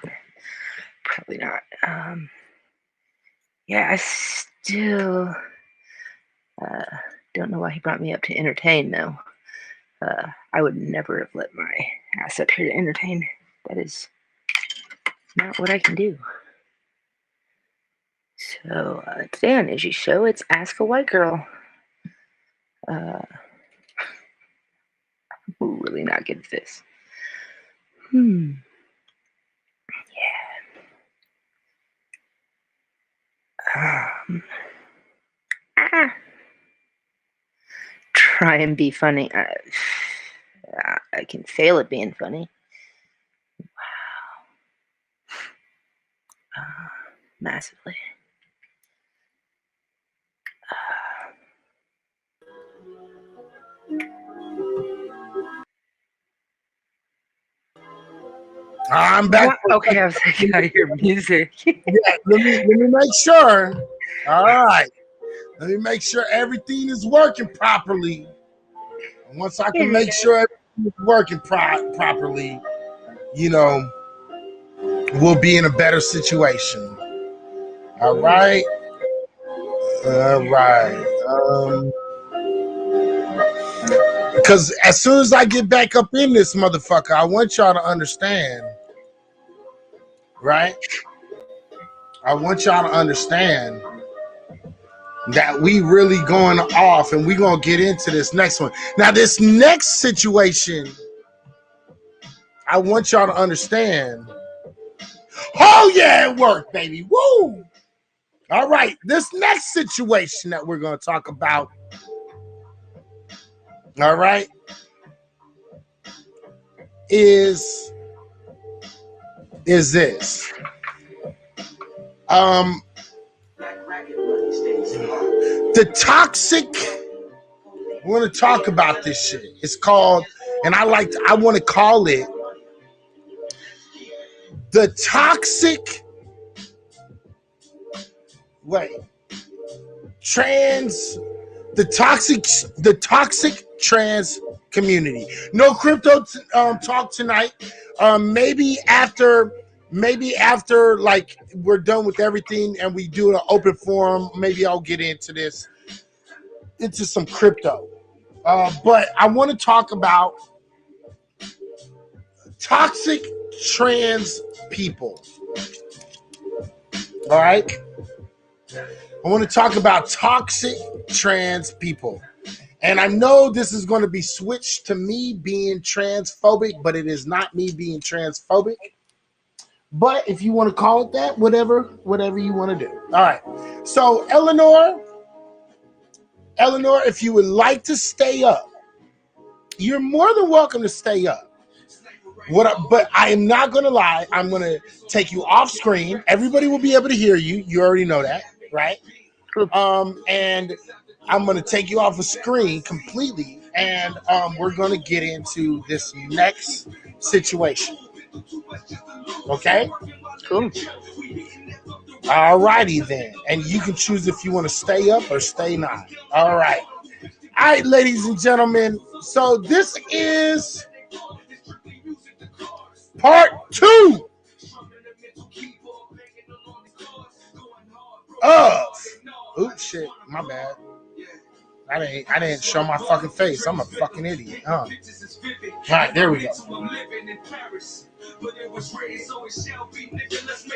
Probably not. Yeah, I still don't know why he brought me up to entertain, though. I would never have let my ass up here to entertain. That is not what I can do. So, today on Izzy's show, it's Ask a White Girl. I'm really not good at this. Yeah. Try and be funny. I can fail at being funny. Wow. Massively. I'm back. Okay, I was like, I hear music. Yeah, let me make sure. All right. Let me make sure everything is working properly. And once I can make sure everything is working properly, we'll be in a better situation. All right. All right. Because as soon as I get back up in this motherfucker, I want y'all to understand, right? I want y'all to understand that we really going off, and we going to get into this next one. Now, this next situation, I want y'all to understand. Oh, yeah, it worked, baby. Woo! All right, this next situation that we're going to talk about, all right, is this. The toxic, we want to talk about this shit. It's called, and I want to call it the toxic, the toxic trans community. No crypto talk tonight. Maybe after like we're done with everything and we do an open forum, maybe I'll get into some crypto. But I want to talk about toxic trans people. All right. I want to talk about toxic trans people. And I know this is going to be switched to me being transphobic, but it is not me being transphobic. But if you want to call it that, whatever you want to do. All right. So Eleanor, if you would like to stay up, you're more than welcome to stay up. But I am not going to lie. I'm going to take you off screen. Everybody will be able to hear you. You already know that, right? And I'm going to take you off the screen completely. And we're going to get into this next situation. Okay? Cool. All righty then. And you can choose if you want to stay up or stay not. All right. All right, ladies and gentlemen. So this is part 2 of. Oops, shit. My bad. I didn't show my fucking face. I'm a fucking idiot. All right, there we go.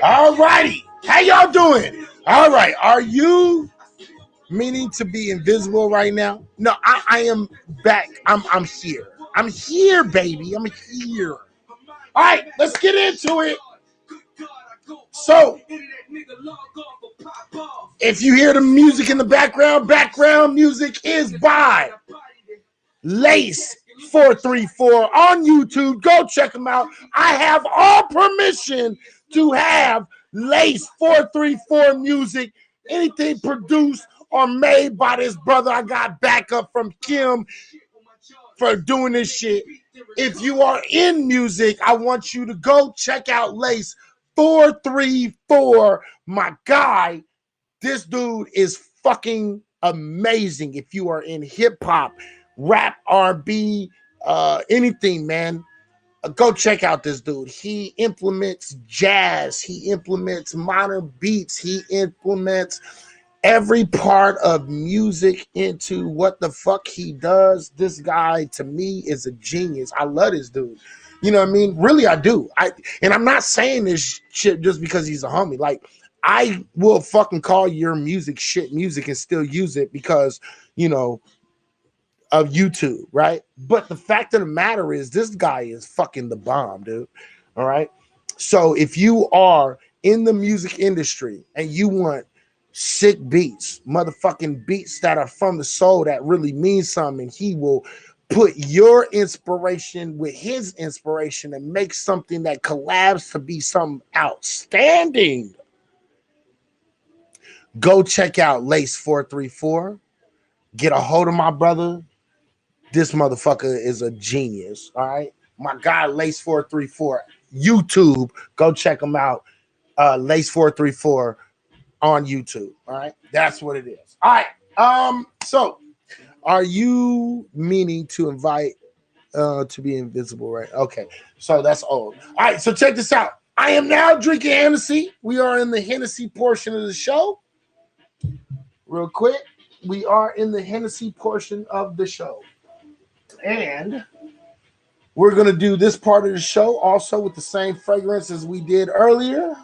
All righty. How y'all doing? All right. Are you meaning to be invisible right now? No, I am back. I'm here. I'm here, baby. I'm here. All right, let's get into it. So, if you hear the music in the background music is by Lace 434 on YouTube. Go check them out. I have all permission to have Lace 434 music. Anything produced or made by this brother. I got backup from Kim for doing this shit. If you are in music, I want you to go check out Lace 434. My guy, this dude is fucking amazing. If you are in hip hop, rap, R&B, anything, man, go check out this dude. He implements jazz. He implements modern beats. He implements every part of music into what the fuck he does. This guy, to me, is a genius. I love this dude. You know what I mean? Really, I do. And I'm not saying this shit just because he's a homie. Like, I will fucking call your music shit music and still use it because, you know, of YouTube, right? But the fact of the matter is this guy is fucking the bomb, dude. All right? So if you are in the music industry and you want sick beats, motherfucking beats that are from the soul that really mean something, he will put your inspiration with his inspiration and make something that collabs to be something outstanding. Go check out Lace 434. Get a hold of my brother. This motherfucker is a genius. All right. My guy, Lace 434, YouTube. Go check him out. Lace 434 on YouTube. All right. That's what it is. All right. So are you meaning to invite to be invisible, right? Okay. So that's old. All right. So check this out. I am now drinking Hennessy. We are in the Hennessy portion of the show. Real quick. We are in the Hennessy portion of the show. And we're going to do this part of the show also with the same fragrance as we did earlier,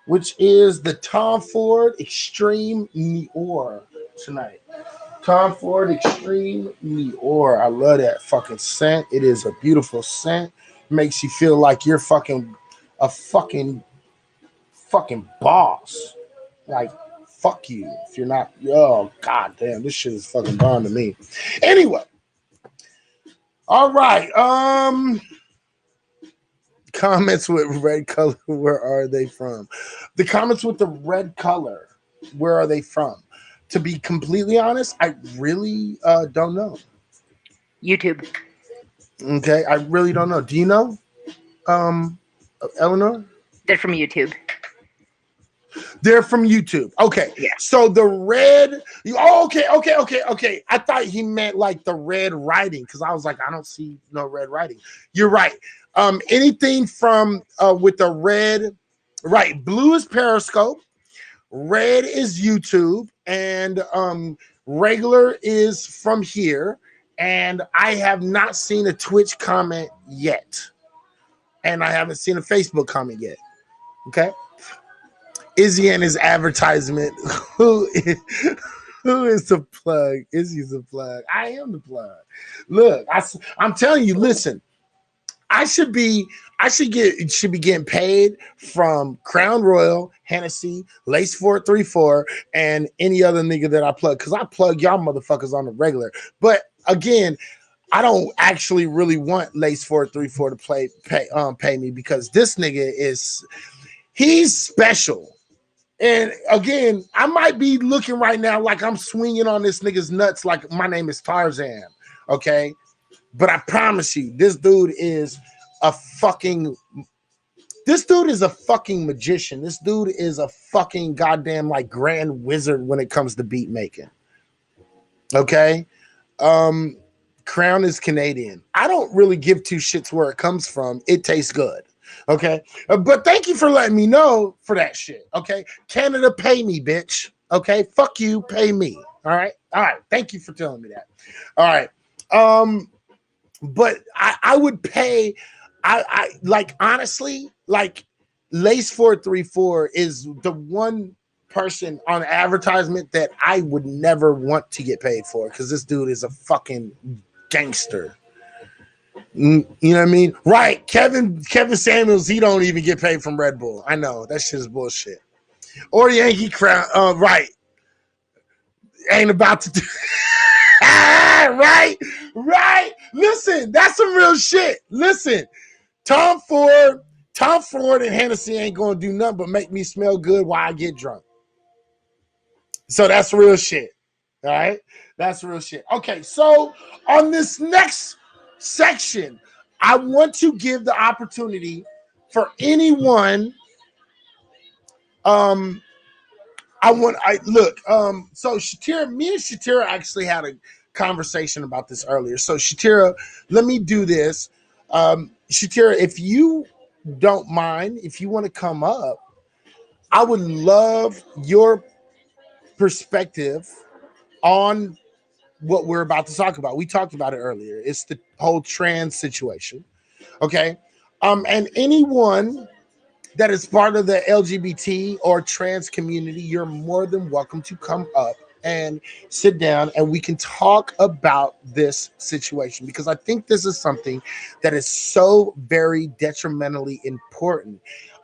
which is the Tom Ford Extreme Noir tonight. Tom Ford Extreme Noir. I love that fucking scent. It is a beautiful scent. Makes you feel like you're fucking a fucking boss. Like, fuck you. If you're not, oh, god damn, this shit is fucking bomb to me. Anyway. All right. Comments with red color, where are they from? The comments with the red color, where are they from? To be completely honest, I really don't know. YouTube. Okay, I really don't know. Do you know, Eleanor? They're from YouTube. They're from YouTube. Okay. Yeah. So the red. Okay. I thought he meant like the red writing because I was like, I don't see no red writing. You're right. Anything from with the red, right? Blue is Periscope, red is YouTube, and regular is from here. And I have not seen a Twitch comment yet, and I haven't seen a Facebook comment yet. Okay. Izzy and his advertisement. Who is the plug? Izzy's the plug. I am the plug. Look, I'm telling you. Listen, I should be getting paid from Crown Royal, Hennessy, Lace 434, and any other nigga that I plug because I plug y'all motherfuckers on the regular. But again, I don't actually really want Lace 434 to pay me because this nigga he's special. And again, I might be looking right now like I'm swinging on this nigga's nuts like my name is Tarzan, okay? But I promise you, this dude is a fucking This dude is a fucking magician. This dude is a fucking goddamn like grand wizard when it comes to beat making. Okay? Crown is Canadian. I don't really give two shits where it comes from. It tastes good. Okay? But thank you for letting me know for that shit. Okay? Canada, pay me, bitch. Okay? Fuck you, pay me. All right? All right. Thank you for telling me that. All right. But I would pay I like honestly, like Lace 434 is the one person on advertisement that I would never want to get paid for because this dude is a fucking gangster. You know what I mean? Right. Kevin Samuels, he don't even get paid from Red Bull. I know that shit is bullshit. Or Yankee Crown. Right. Ain't about to do right. Listen, that's some real shit. Listen. Tom Ford and Hennessy ain't gonna do nothing but make me smell good while I get drunk. So that's real shit. All right, that's real shit. Okay, so on this next section, I want to give the opportunity for anyone. So Shatira, me and Shatira actually had a conversation about this earlier. So Shatira, let me do this. Shatira, if you don't mind, if you want to come up, I would love your perspective on what we're about to talk about. We talked about it earlier. It's the whole trans situation. Okay. And anyone that is part of the LGBT or trans community, you're more than welcome to come up and sit down and we can talk about this situation because I think this is something that is so very detrimentally important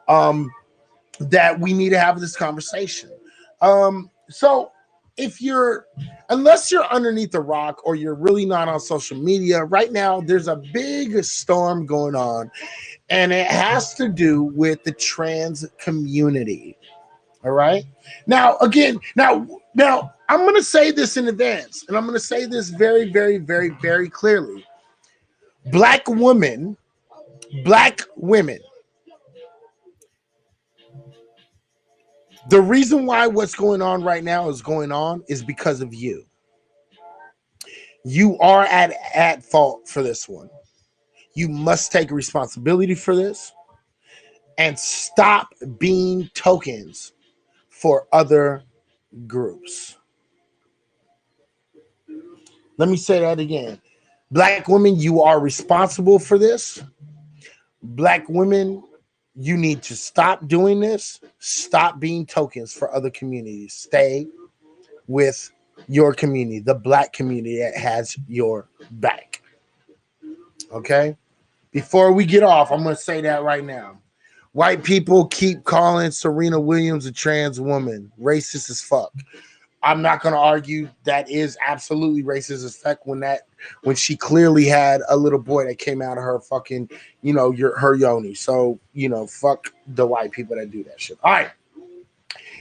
that we need to have this conversation. So unless you're underneath a rock or you're really not on social media right now, there's a big storm going on and it has to do with the trans community. All right. Now, again, now I'm going to say this in advance, and I'm going to say this very, very, very, very clearly. Black women, the reason why what's going on right now is going on is because of you. You are at fault for this one. You must take responsibility for this and stop being tokens for other groups. Let me say that again. Black women, you are responsible for this. Black women, you need to stop doing this. Stop being tokens for other communities. Stay with your community, the Black community that has your back. Okay? Before we get off, I'm going to say that right now. White people keep calling Serena Williams a trans woman. Racist as fuck. I'm not going to argue that is absolutely racist as fuck when she clearly had a little boy that came out of her fucking, her yoni. So, fuck the white people that do that shit. All right.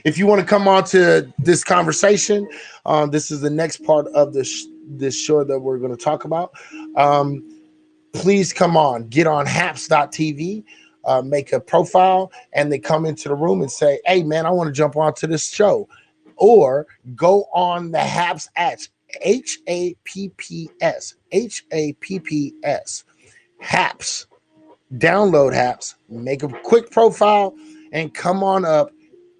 If you want to come on to this conversation, this is the next part of this show that we're going to talk about. Please come on. Get on haps.tv. Make a profile, and they come into the room and say, hey, man, I want to jump onto this show. Or go on the Haps at HAPPS. Haps. Download Haps. Make a quick profile and come on up.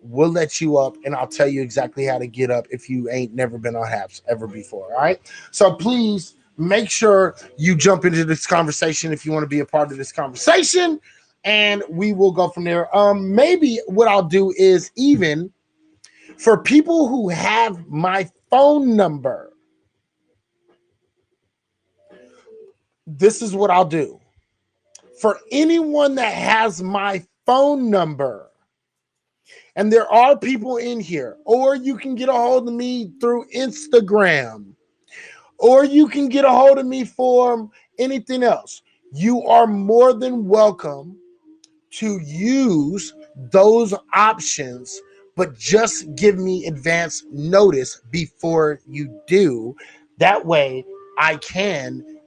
We'll let you up, and I'll tell you exactly how to get up if you ain't never been on Haps ever before. All right. So please make sure you jump into this conversation if you want to be a part of this conversation, and we will go from there. Maybe what I'll do is even for people who have my phone number, this is what I'll do. For anyone that has my phone number, and there are people in here, or you can get a hold of me through Instagram, or you can get a hold of me for anything else. You are more than welcome to use those options, but just give me advance notice before you do. That way I can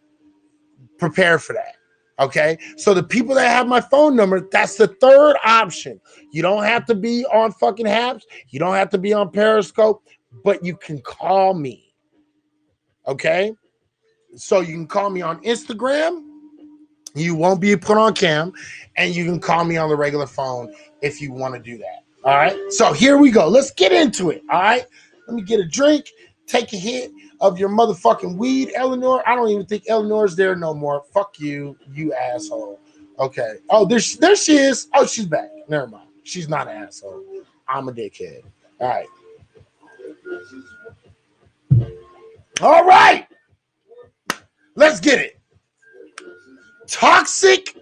prepare for that. Okay, so the people that have my phone number, that's the third option. You don't have to be on fucking Haps. You don't have to be on Periscope, but you can call me. Okay, so you can call me on Instagram. You won't be put on cam, and you can call me on the regular phone if you want to do that. All right, so here we go. Let's get into it. All right, let me get a drink, take a hit of your motherfucking weed, Eleanor. I don't even think Eleanor's there no more. Fuck you, you asshole. Okay. Oh, there she is. Oh, she's back. Never mind. She's not an asshole. I'm a dickhead. All right. All right. Let's get it. Toxic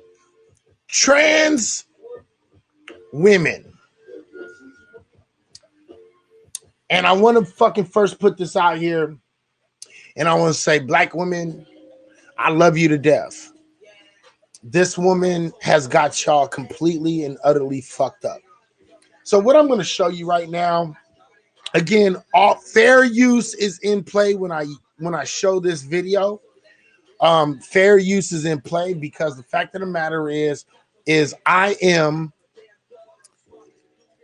trans women. And I want to fucking first put this out here. And I want to say, black women, I love you to death. This woman has got y'all completely and utterly fucked up. So what I'm going to show you right now, again, all fair use is in play when I show this video. Fair use is in play because the fact of the matter is I am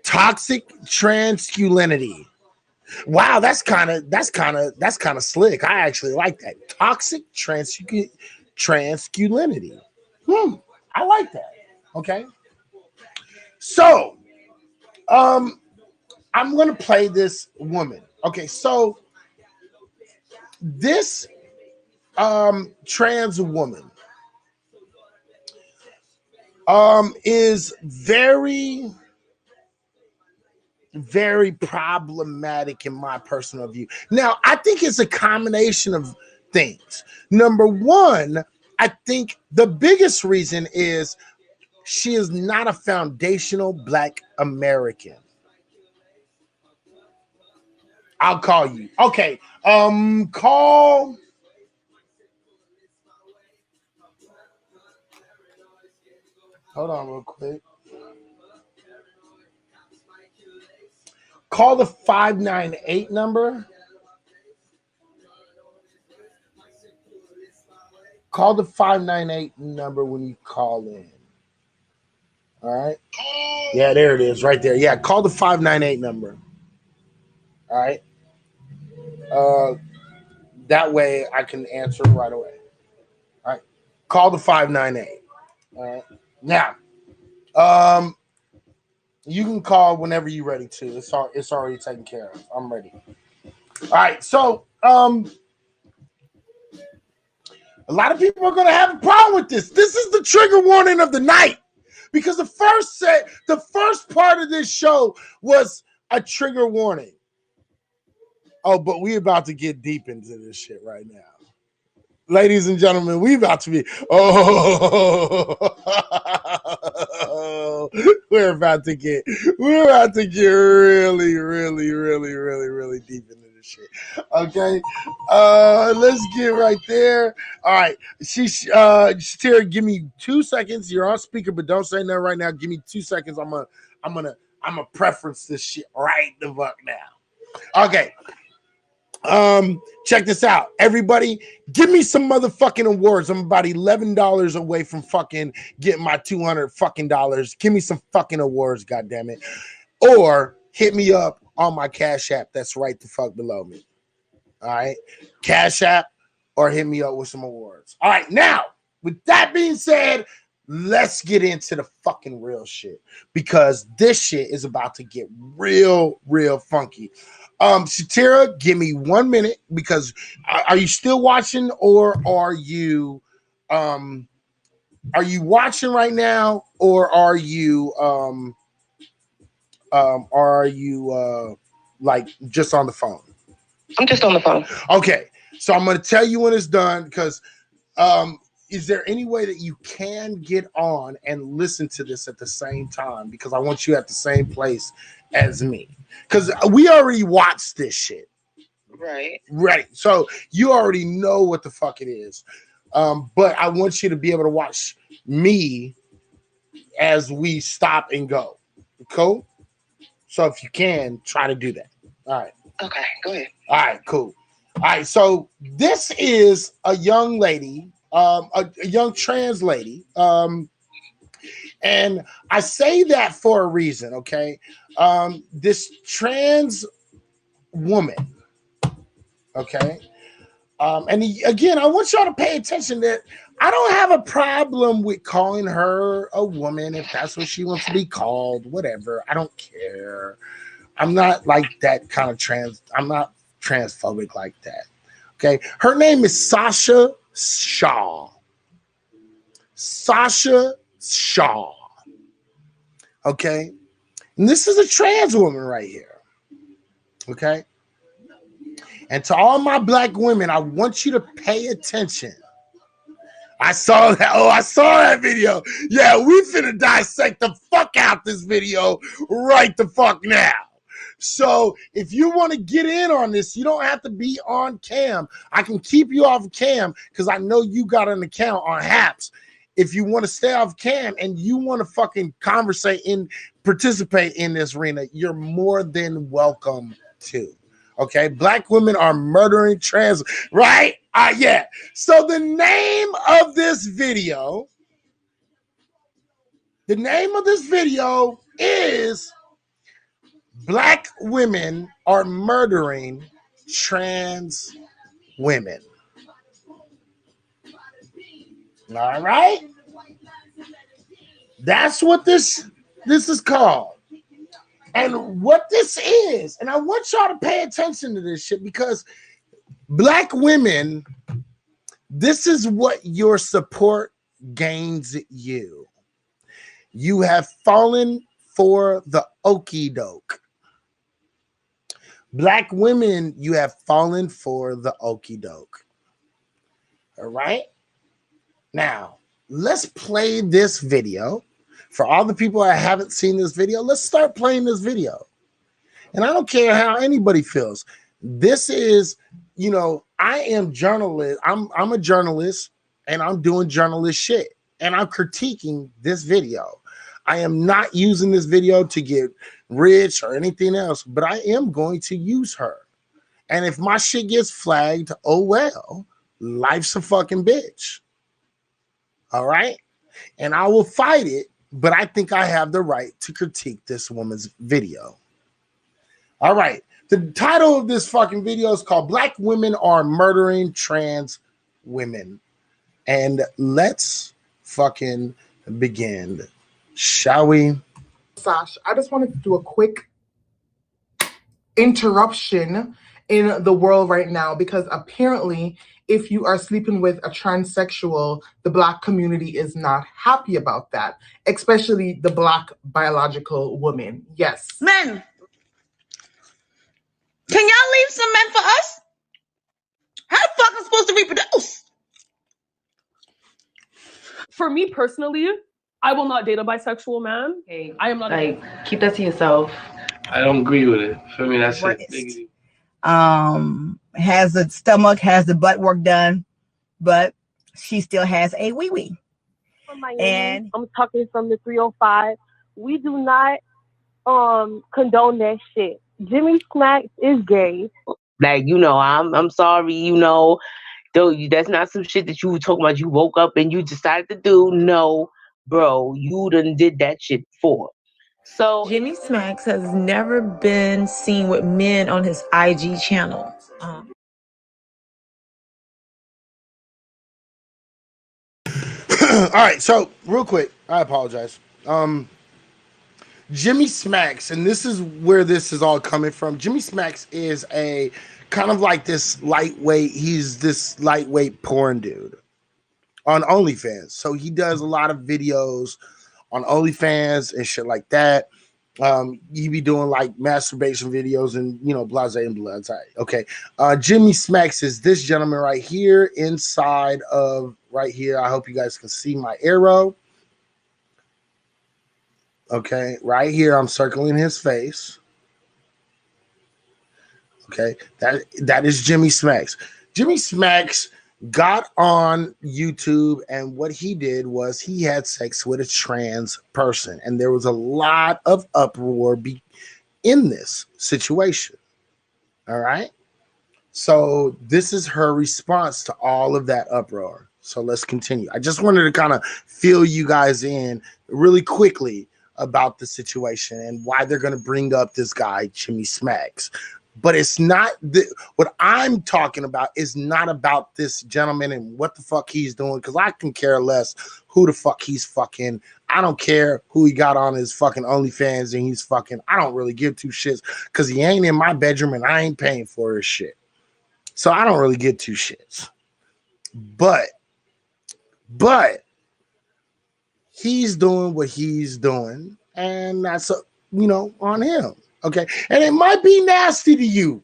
toxic transculinity. Wow, that's kind of slick. I actually like that. Toxic transculinity. I like that. Okay. So, I'm gonna play this woman. Okay, so this trans woman is very, very problematic in my personal view. Now, I think it's a combination of things. Number one, I think the biggest reason is she is not a foundational Black American. I'll call you. Okay. Call. Hold on real quick. Call the 598 number. Call the 598 number when you call in. All right. Yeah, there it is right there. Yeah, call the 598 number. All right. That way I can answer right away. All right. Call the 598. All right. Now, you can call whenever you're ready to. It's already taken care of. I'm ready. All right. So, a lot of people are going to have a problem with this. This is the trigger warning of the night because the first part of this show was a trigger warning. Oh, but we're about to get deep into this shit right now. Ladies and gentlemen, we're about to get really, really, really, really, really deep into this shit. Okay. Let's get right there. All right. Tara, give me 2 seconds. You're on speaker, but don't say nothing right now. Give me 2 seconds. I'm gonna preference this shit right the fuck now. Okay. Check this out. Everybody, give me some motherfucking awards. I'm about $11 away from fucking getting my $200 fucking dollars. Give me some fucking awards, goddammit. Or hit me up on my Cash App that's right the fuck below me. All right. Cash App or hit me up with some awards. All right. Now, with that being said, let's get into the fucking real shit because this shit is about to get real, real funky. Shatira, give me 1 minute because are you still watching or are you watching right now or are you like just on the phone? I'm just on the phone. Okay, so I'm gonna tell you when it's done because is there any way that you can get on and listen to this at the same time? Because I want you at the same place as me. Because we already watched this shit. Right. So you already know what the fuck it is. But I want you to be able to watch me as we stop and go. Cool? So if you can, try to do that. All right. Okay, go ahead. All right, cool. All right, so this is a young lady a young trans lady. And I say that for a reason, okay? This trans woman, okay? Again, I want y'all to pay attention that I don't have a problem with calling her a woman if that's what she wants to be called, whatever. I don't care. I'm not like that kind of I'm not transphobic like that. Okay. Her name is Sasha Shaw. Sasha Shaw. Okay. And this is a trans woman right here. Okay. And to all my black women, I want you to pay attention. I saw that. Oh, I saw that video. Yeah, we finna dissect the fuck out this video right the fuck now. So if you want to get in on this, you don't have to be on cam. I can keep you off cam because I know you got an account on Haps. If you want to stay off cam and you want to fucking participate in this arena, you're more than welcome to. Okay, black women are murdering trans, right? Yeah. So the name of this video is Black Women Are Murdering Trans Women. All right? That's what this is called. And what this is, and I want y'all to pay attention to this shit because black women, this is what your support gains you. You have fallen for the okie doke. Black women, you have fallen for the okie doke. All right? Now, let's play this video. For all the people that haven't seen this video, let's start playing this video. And I don't care how anybody feels. This is, I am journalist. I'm a journalist and I'm doing journalist shit. And I'm critiquing this video. I am not using this video to get rich or anything else, but I am going to use her. And if my shit gets flagged, oh well, life's a fucking bitch. All right? And I will fight it, but I think I have the right to critique this woman's video. All right. The title of this fucking video is called Black Women Are Murdering Trans Women. And let's fucking begin. Shall we? Sash, I just wanted to do a quick interruption in the world right now because apparently if you are sleeping with a transsexual, the Black community is not happy about that, especially the Black biological woman. Yes. Men, can y'all leave some men for us? How the fuck am I supposed to reproduce? For me personally, I will not date a bisexual man. Hey, I am not keep that to yourself. I don't agree with it. For me, that's it. Has the stomach, has the butt work done, but she still has a wee-wee. And I'm talking from the 305. We do not condone that shit. Jimmy Smacks is gay. Like, I'm sorry, though that's not some shit that you were talking about. You woke up and you decided to do. No, bro, you done did that shit before. So Jimmy Smacks has never been seen with men on his IG channel. All right, so real quick, I apologize. Jimmy Smacks, and this is where this is all coming from. Jimmy Smacks is a kind of like this lightweight, he's this lightweight porn dude on OnlyFans. So he does a lot of videos on OnlyFans and shit like that. He be doing like masturbation videos and blase and blase. Okay. Jimmy Smacks is this gentleman right here inside of right here. I hope you guys can see my arrow. Okay, right here I'm circling his face. Okay, that is Jimmy Smacks. Jimmy Smacks got on YouTube, and what he did was he had sex with a trans person, and there was a lot of uproar in this situation. All right, so this is her response to all of that uproar. So let's continue. I just wanted to kind of fill you guys in really quickly about the situation and why they're going to bring up this guy, Jimmy Smacks. But it's not what I'm talking about is not about this gentleman and what the fuck he's doing, because I can care less who the fuck he's fucking. I don't care who he got on his fucking OnlyFans and he's fucking. I don't really give two shits because he ain't in my bedroom and I ain't paying for his shit. So I don't really give two shits. But he's doing what he's doing, and that's on him. Okay, and it might be nasty to you.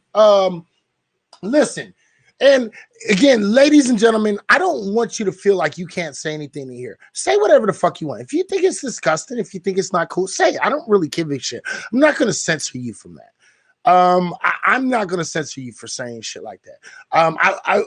Listen, and again, ladies and gentlemen, I don't want you to feel like you can't say anything in here. Say whatever the fuck you want. If you think it's disgusting, if you think it's not cool, say it. I don't really give a shit. I'm not going to censor you from that. I'm not going to censor you for saying shit like that.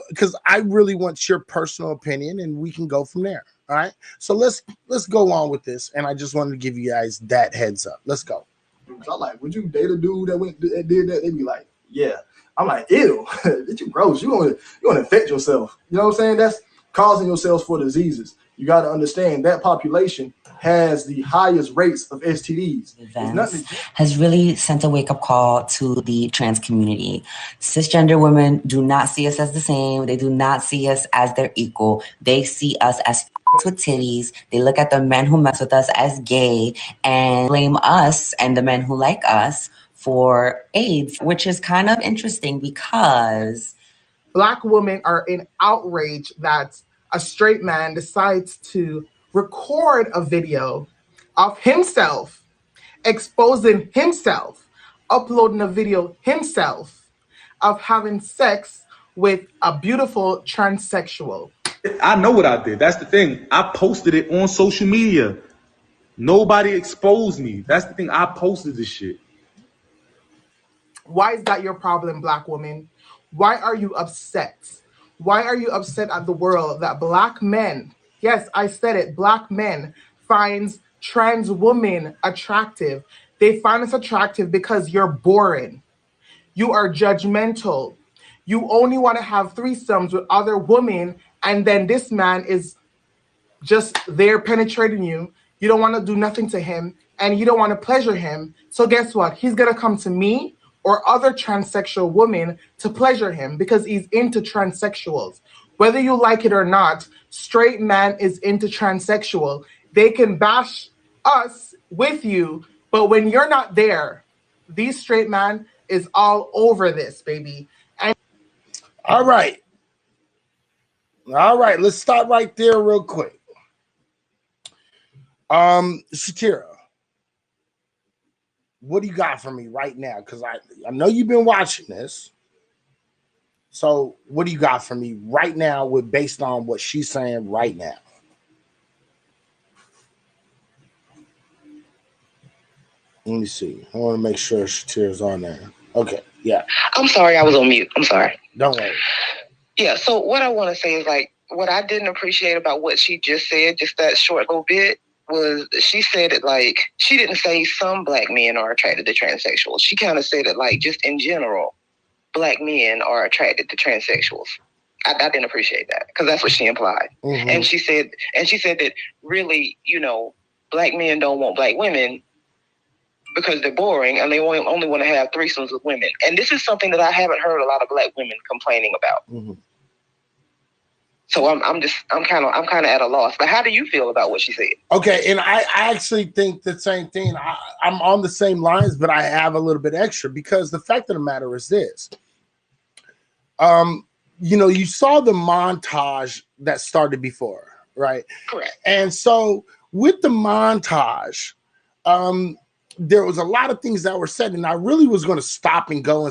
Because I really want your personal opinion, and we can go from there. All right. So let's go on with this, and I just wanted to give you guys that heads up. Let's go. I'm like, would you date a dude that did that? They'd be like, yeah. I'm like, ew, you gross. You gonna infect yourself. You know what I'm saying? That's causing yourself for diseases. You got to understand that population has the highest rates of STDs. Has really sent a wake-up call to the trans community. Cisgender women do not see us as the same. They do not see us as their equal. They see us as with titties. They look at the men who mess with us as gay and blame us and the men who like us for AIDS, which is kind of interesting because Black women are in outrage that a straight man decides to record a video of himself, exposing himself, uploading a video himself of having sex with a beautiful transsexual. I know what I did. That's the thing. I posted it on social media. Nobody exposed me. That's the thing. I posted this shit. Why is that your problem, Black woman? Why are you upset? Why are you upset at the world that Black men, yes, I said it, Black men finds trans women attractive? They find us attractive because you're boring. You are judgmental. You only want to have threesomes with other women, and then this man is just there penetrating you. You don't want to do nothing to him, and you don't want to pleasure him. So guess what? He's going to come to me or other transsexual women to pleasure him because he's into transsexuals. Whether you like it or not, straight man is into transsexual. They can bash us with you, but when you're not there, these straight man is all over this, baby. And All right, let's stop right there real quick. Shatira, what do you got for me right now? Because I know you've been watching this. So what do you got for me right now based on what she's saying right now? Let me see. I want to make sure Shatira's on there. Okay, yeah. I'm sorry, I was on mute. I'm sorry. Don't worry. Yeah, so what I want to say is, like, what I didn't appreciate about what she just said, just that short little bit, was she said it like, she didn't say some Black men are attracted to transsexuals. She kind of said it like, just in general, Black men are attracted to transsexuals. I didn't appreciate that because that's what she implied. Mm-hmm. And she said that really, Black men don't want Black women because they're boring and they only want to have threesomes with women. And this is something that I haven't heard a lot of Black women complaining about. Mm-hmm. So I'm kind of at a loss. But how do you feel about what she said? Okay, and I actually think the same thing. I'm on the same lines, but I have a little bit extra because the fact of the matter is this. You saw the montage that started before, right? Correct. And so with the montage, there was a lot of things that were said, and I really was going to stop and go,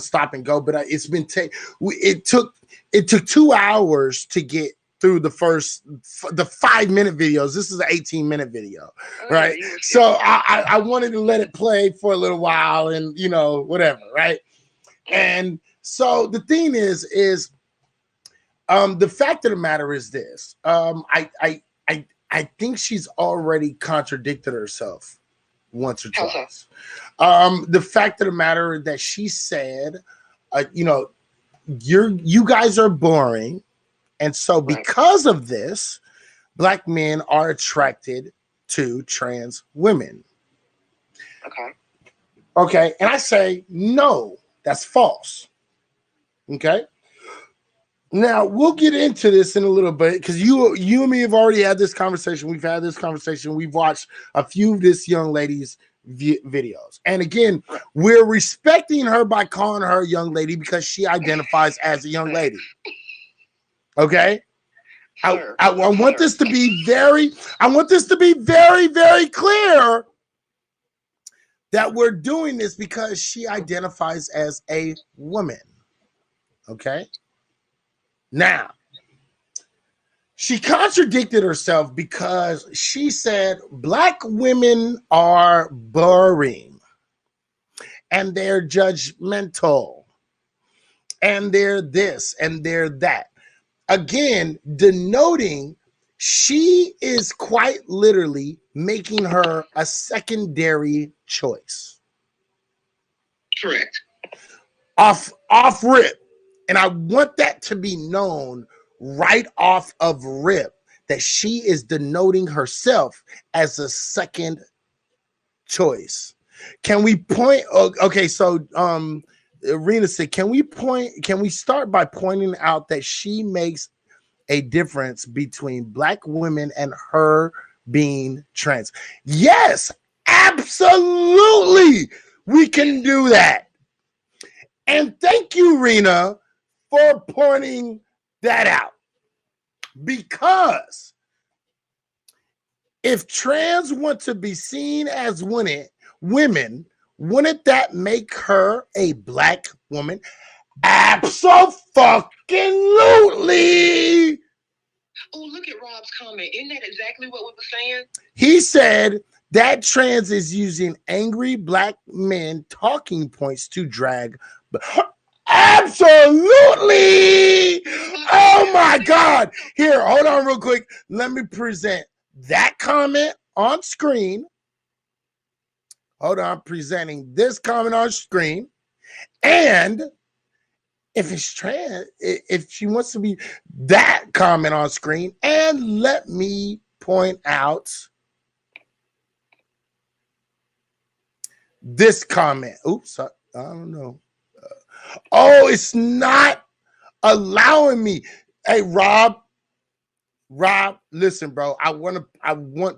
but it took 2 hours to get through the 5-minute videos. This is an 18-minute video, right? So I wanted to let it play for a little while and, whatever, right? And so the thing is the fact of the matter is this. I think she's already contradicted herself once or twice. The fact of the matter that she said, you guys are boring, And so because of this, Black men are attracted to trans women. Okay. And I say, no, that's false. Okay. Now we'll get into this in a little bit because you and me have already had this conversation. We've had this conversation. We've watched a few of this young lady's videos. And again, we're respecting her by calling her a young lady because she identifies as a young lady. Okay. I want this to be very clear that we're doing this because she identifies as a woman. Okay. Now, she contradicted herself because she said Black women are boring and they're judgmental and they're this and they're that. Again, denoting she is quite literally making her a secondary choice. Correct. Off rip. And I want that to be known right off of rip that she is denoting herself as a second choice. Can we point? Okay, so Rena said, can we start by pointing out that she makes a difference between Black women and her being trans? Yes, absolutely. We can do that. And thank you, Rena, for pointing that out. Because if trans want to be seen as women, wouldn't that make her a Black woman? Absolutely. Oh, look at Rob's comment. Isn't that exactly what we were saying? He said that trans is using angry Black men talking points to drag. Absolutely. Oh my God. Here, hold on real quick. Let me present that comment on screen. Hold on, presenting this comment on screen. And if it's trans, if she wants to be that comment on screen, and let me point out this comment. Oops, I don't know. Oh, it's not allowing me. Hey, Rob, listen, bro. I want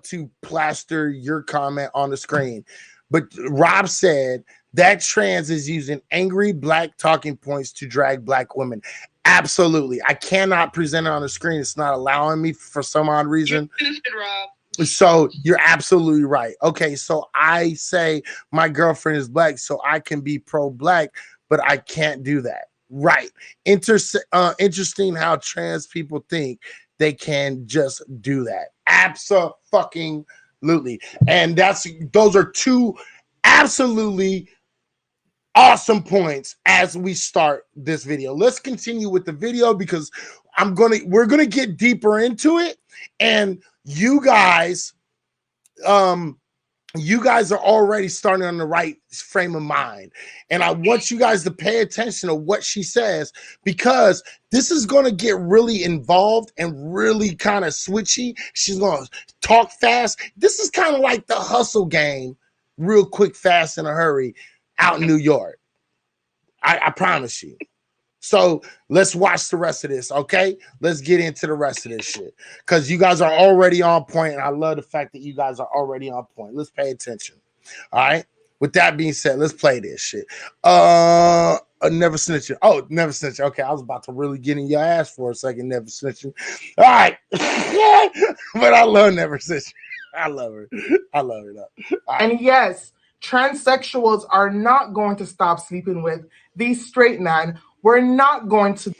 to plaster your comment on the screen. But Rob said that trans is using angry Black talking points to drag Black women. Absolutely. I cannot present it on the screen. It's not allowing me for some odd reason. Rob. So you're absolutely right. Okay, so I say my girlfriend is Black, so I can be pro-Black, but I can't do that. Right. Interesting how trans people think they can just do that. Absolutely. And those are two absolutely awesome points as we start this video. Let's continue with the video because we're gonna get deeper into it, and you guys are already starting on the right frame of mind. And I want you guys to pay attention to what she says, because this is going to get really involved and really kind of switchy. She's going to talk fast. This is kind of like the Hustle game, real quick, fast, in a hurry, out in New York. I promise you. So let's watch the rest of this, okay? Let's get into the rest of this shit, because you guys are already on point, and I love the fact that you guys are already on point. Let's pay attention, all right? With that being said, let's play this shit. Never snitching. Oh, never snitching. Okay, I was about to really get in your ass for a second. Never snitching. All right, but I love never snitching. I love her. I love her though. Right. And yes, transsexuals are not going to stop sleeping with these straight men. We're not going to.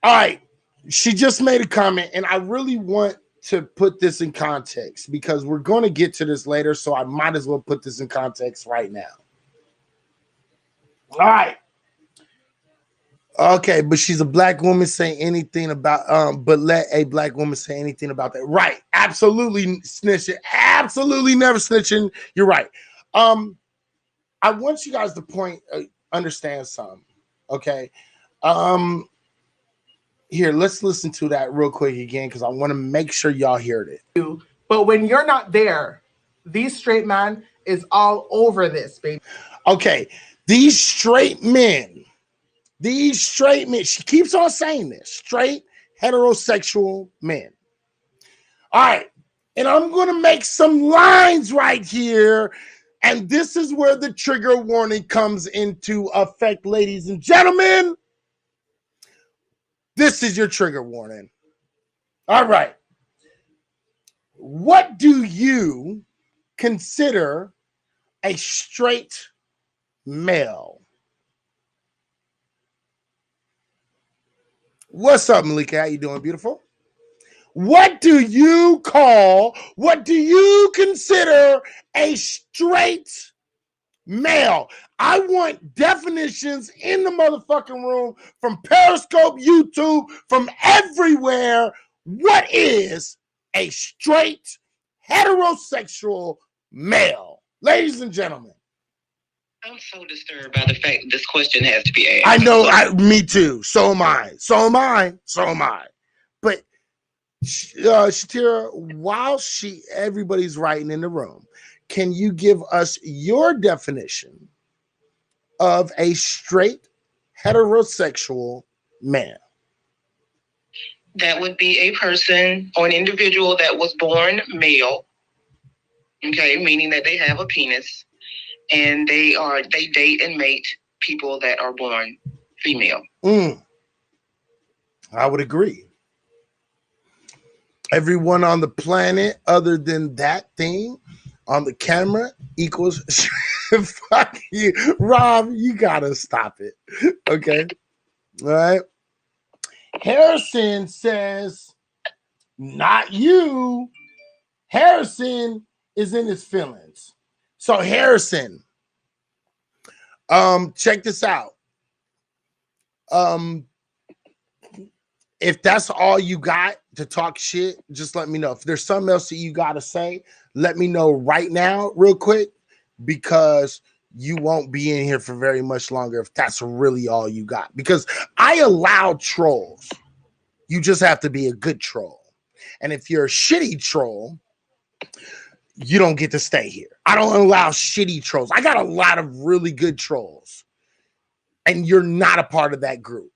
All right. She just made a comment, and I really want to put this in context because we're going to get to this later. So I might as well put this in context right now. All right. Okay, but she's a Black woman saying anything about but let a Black woman say anything about that. Right. Absolutely snitching. Absolutely never snitching. You're right. I want you guys to understand something. Okay. Here, let's listen to that real quick again because I want to make sure y'all heard it. But when you're not there, these straight men is all over this, baby. Okay, these straight men, she keeps on saying this, straight heterosexual men. All right, and I'm going to make some lines right here, and this is where the trigger warning comes into effect, ladies and gentlemen. This is your trigger warning. All right. What do you consider a straight male? What's up, Malika? How you doing, beautiful? What do you consider a straight male? I want definitions in the motherfucking room from Periscope, YouTube, from everywhere. What is a straight heterosexual male? Ladies and gentlemen. I'm so disturbed by the fact that this question has to be asked. I know, me too. So am I. But Shatira, while everybody's writing in the room, can you give us your definition of a straight heterosexual man? That would be a person or an individual that was born male, okay, meaning that they have a penis, and they date and mate people that are born female. I would agree. Everyone on the planet other than that thing on the camera equals fuck you. Rob, you gotta stop it. Okay. All right. Harrison says, not you. Harrison is in his feelings. So Harrison, check this out. If that's all you got to talk shit, just let me know. If there's something else that you got to say, let me know right now, real quick, because you won't be in here for very much longer if that's really all you got. Because I allow trolls. You just have to be a good troll. And if you're a shitty troll, you don't get to stay here. I don't allow shitty trolls. I got a lot of really good trolls. And you're not a part of that group.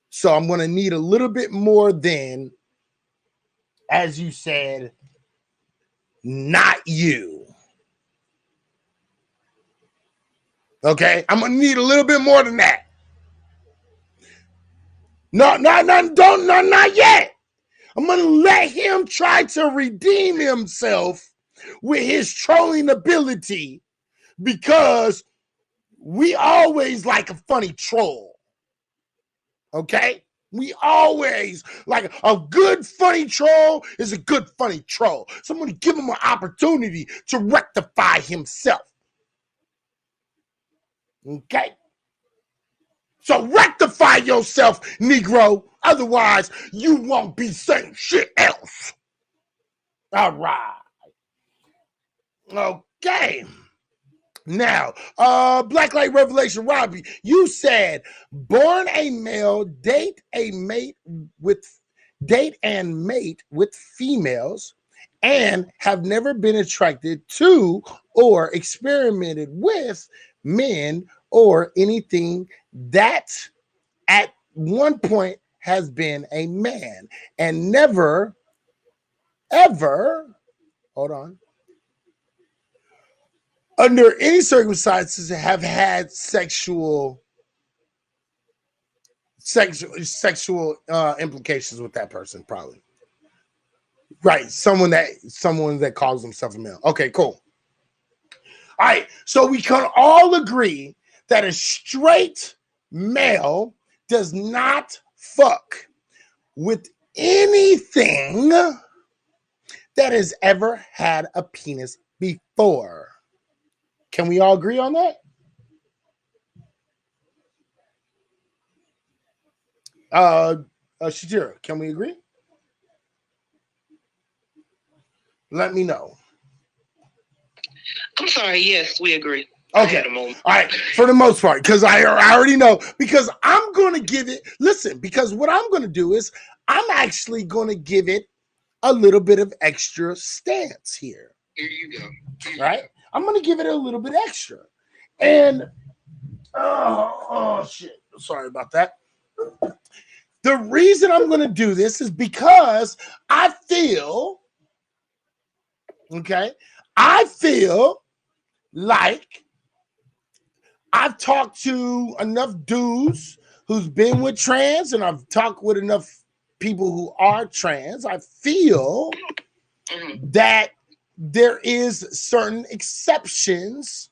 So I'm going to need a little bit more than, as you said, not you. Okay? I'm going to need a little bit more than that. Not yet. I'm going to let him try to redeem himself with his trolling ability because we always like a funny troll. Okay? We always like a good funny troll is a good funny troll. So I'm going to give him an opportunity to rectify himself. Okay? So rectify yourself, Negro. Otherwise, you won't be saying shit else. All right. Okay. Now, Black Light Revelation, Robbie, you said born a male, date and mate with females, and have never been attracted to or experimented with men or anything that at one point has been a man and never, ever, hold on, under any circumstances have had sexual implications with that person, probably. Right. Someone that calls himself a male. Okay, cool. All right. So we can all agree that a straight male does not fuck with anything that has ever had a penis before. Can we all agree on that? Shatira, can we agree? Let me know. I'm sorry. Yes, we agree. Okay. All right. For the most part, because I already know, because I'm going to give it, listen, because what I'm going to do is I'm actually going to give it a little bit of extra stance here. Here you go. Right? I'm going to give it a little bit extra. And, oh shit. Sorry about that. The reason I'm going to do this is because I feel like I've talked to enough dudes who's been with trans, and I've talked with enough people who are trans. I feel that there is certain exceptions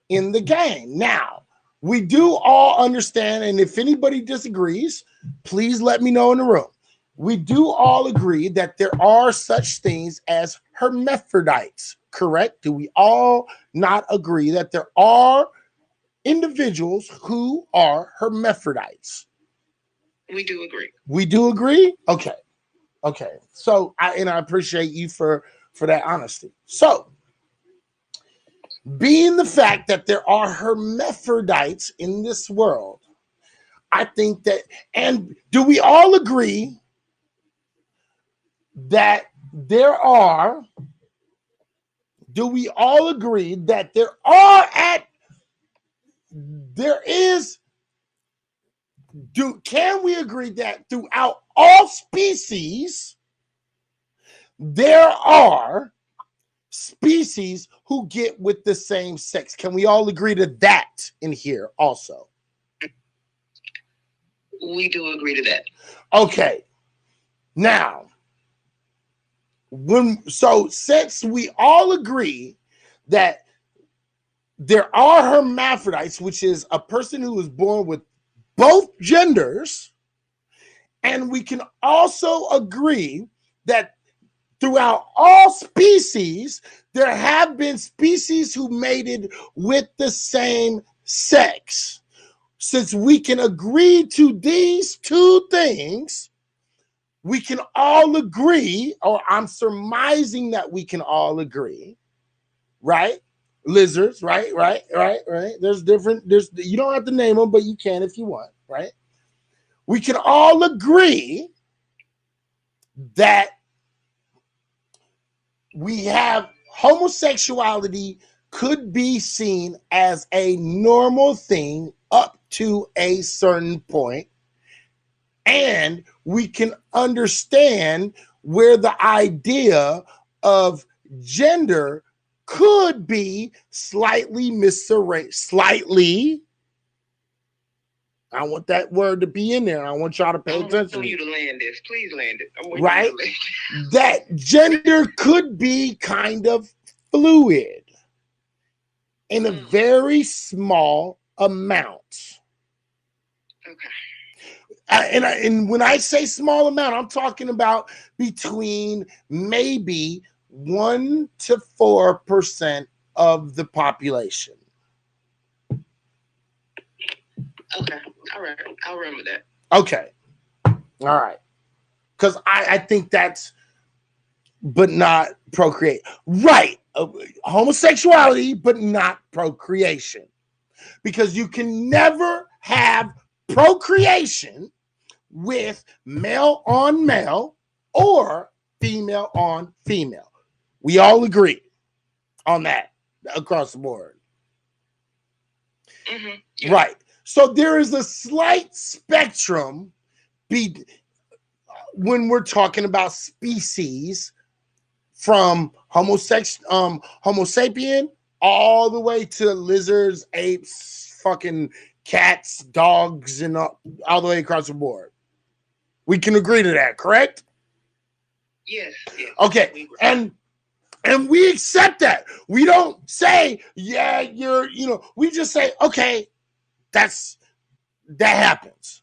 in the game. Now, we do all understand, and if anybody disagrees, please let me know in the room. We do all agree that there are such things as hermaphrodites, correct? Do we all not agree that there are individuals who are hermaphrodites? We do agree. We do agree? Okay. So I appreciate you for that honesty. So, being the fact that there are hermaphrodites in this world, I think that, and do we all agree that there can we agree that throughout all species, there are species who get with the same sex? Can we all agree to that in here also? We do agree to that. Okay. Now, since we all agree that there are hermaphrodites, which is a person who is born with both genders, and we can also agree that throughout all species, there have been species who mated with the same sex. Since we can agree to these two things, we can all agree, or I'm surmising that we can all agree, right? Lizards, right. There's you don't have to name them, but you can if you want, right? We can all agree that we have homosexuality could be seen as a normal thing up to a certain point, and we can understand where the idea of gender could be slightly misarranged. Slightly. I want that word to be in there. I want y'all to pay attention. I want you to land this. Please land it. Right? That gender could be kind of fluid in a very small amount. Okay. And when I say small amount, I'm talking about between maybe 1% to 4% of the population. Okay. All right. I'll run with that. Okay. All right. Because I think that's, but not procreate. Right. Homosexuality, but not procreation. Because you can never have procreation with male on male or female on female. We all agree on that across the board. Mm-hmm. Yeah. Right. So there is a slight spectrum when we're talking about species, from Homo sapien all the way to lizards, apes, fucking cats, dogs, and all the way across the board. We can agree to that, correct? Yes. Okay. And we accept that. We don't say, yeah, we just say, okay, that happens.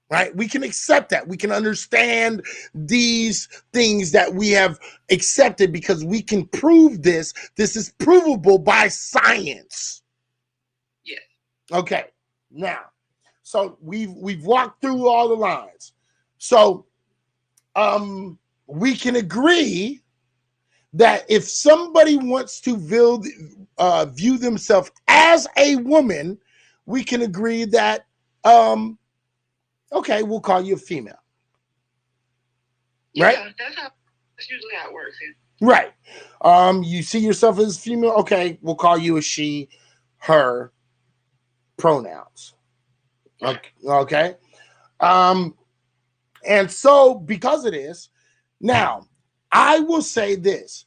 Right? We can accept that. We can understand these things that we have accepted because we can prove this. This is provable by science. Yes. Okay. Now, so we've walked through all the lines. So we can agree that if somebody wants to view themselves as a woman, we can agree that, okay, we'll call you a female. Right? Yeah, that's usually how it works. Yeah. Right. You see yourself as female, okay, we'll call you a she, her pronouns. Okay. And so because of this, now I will say this.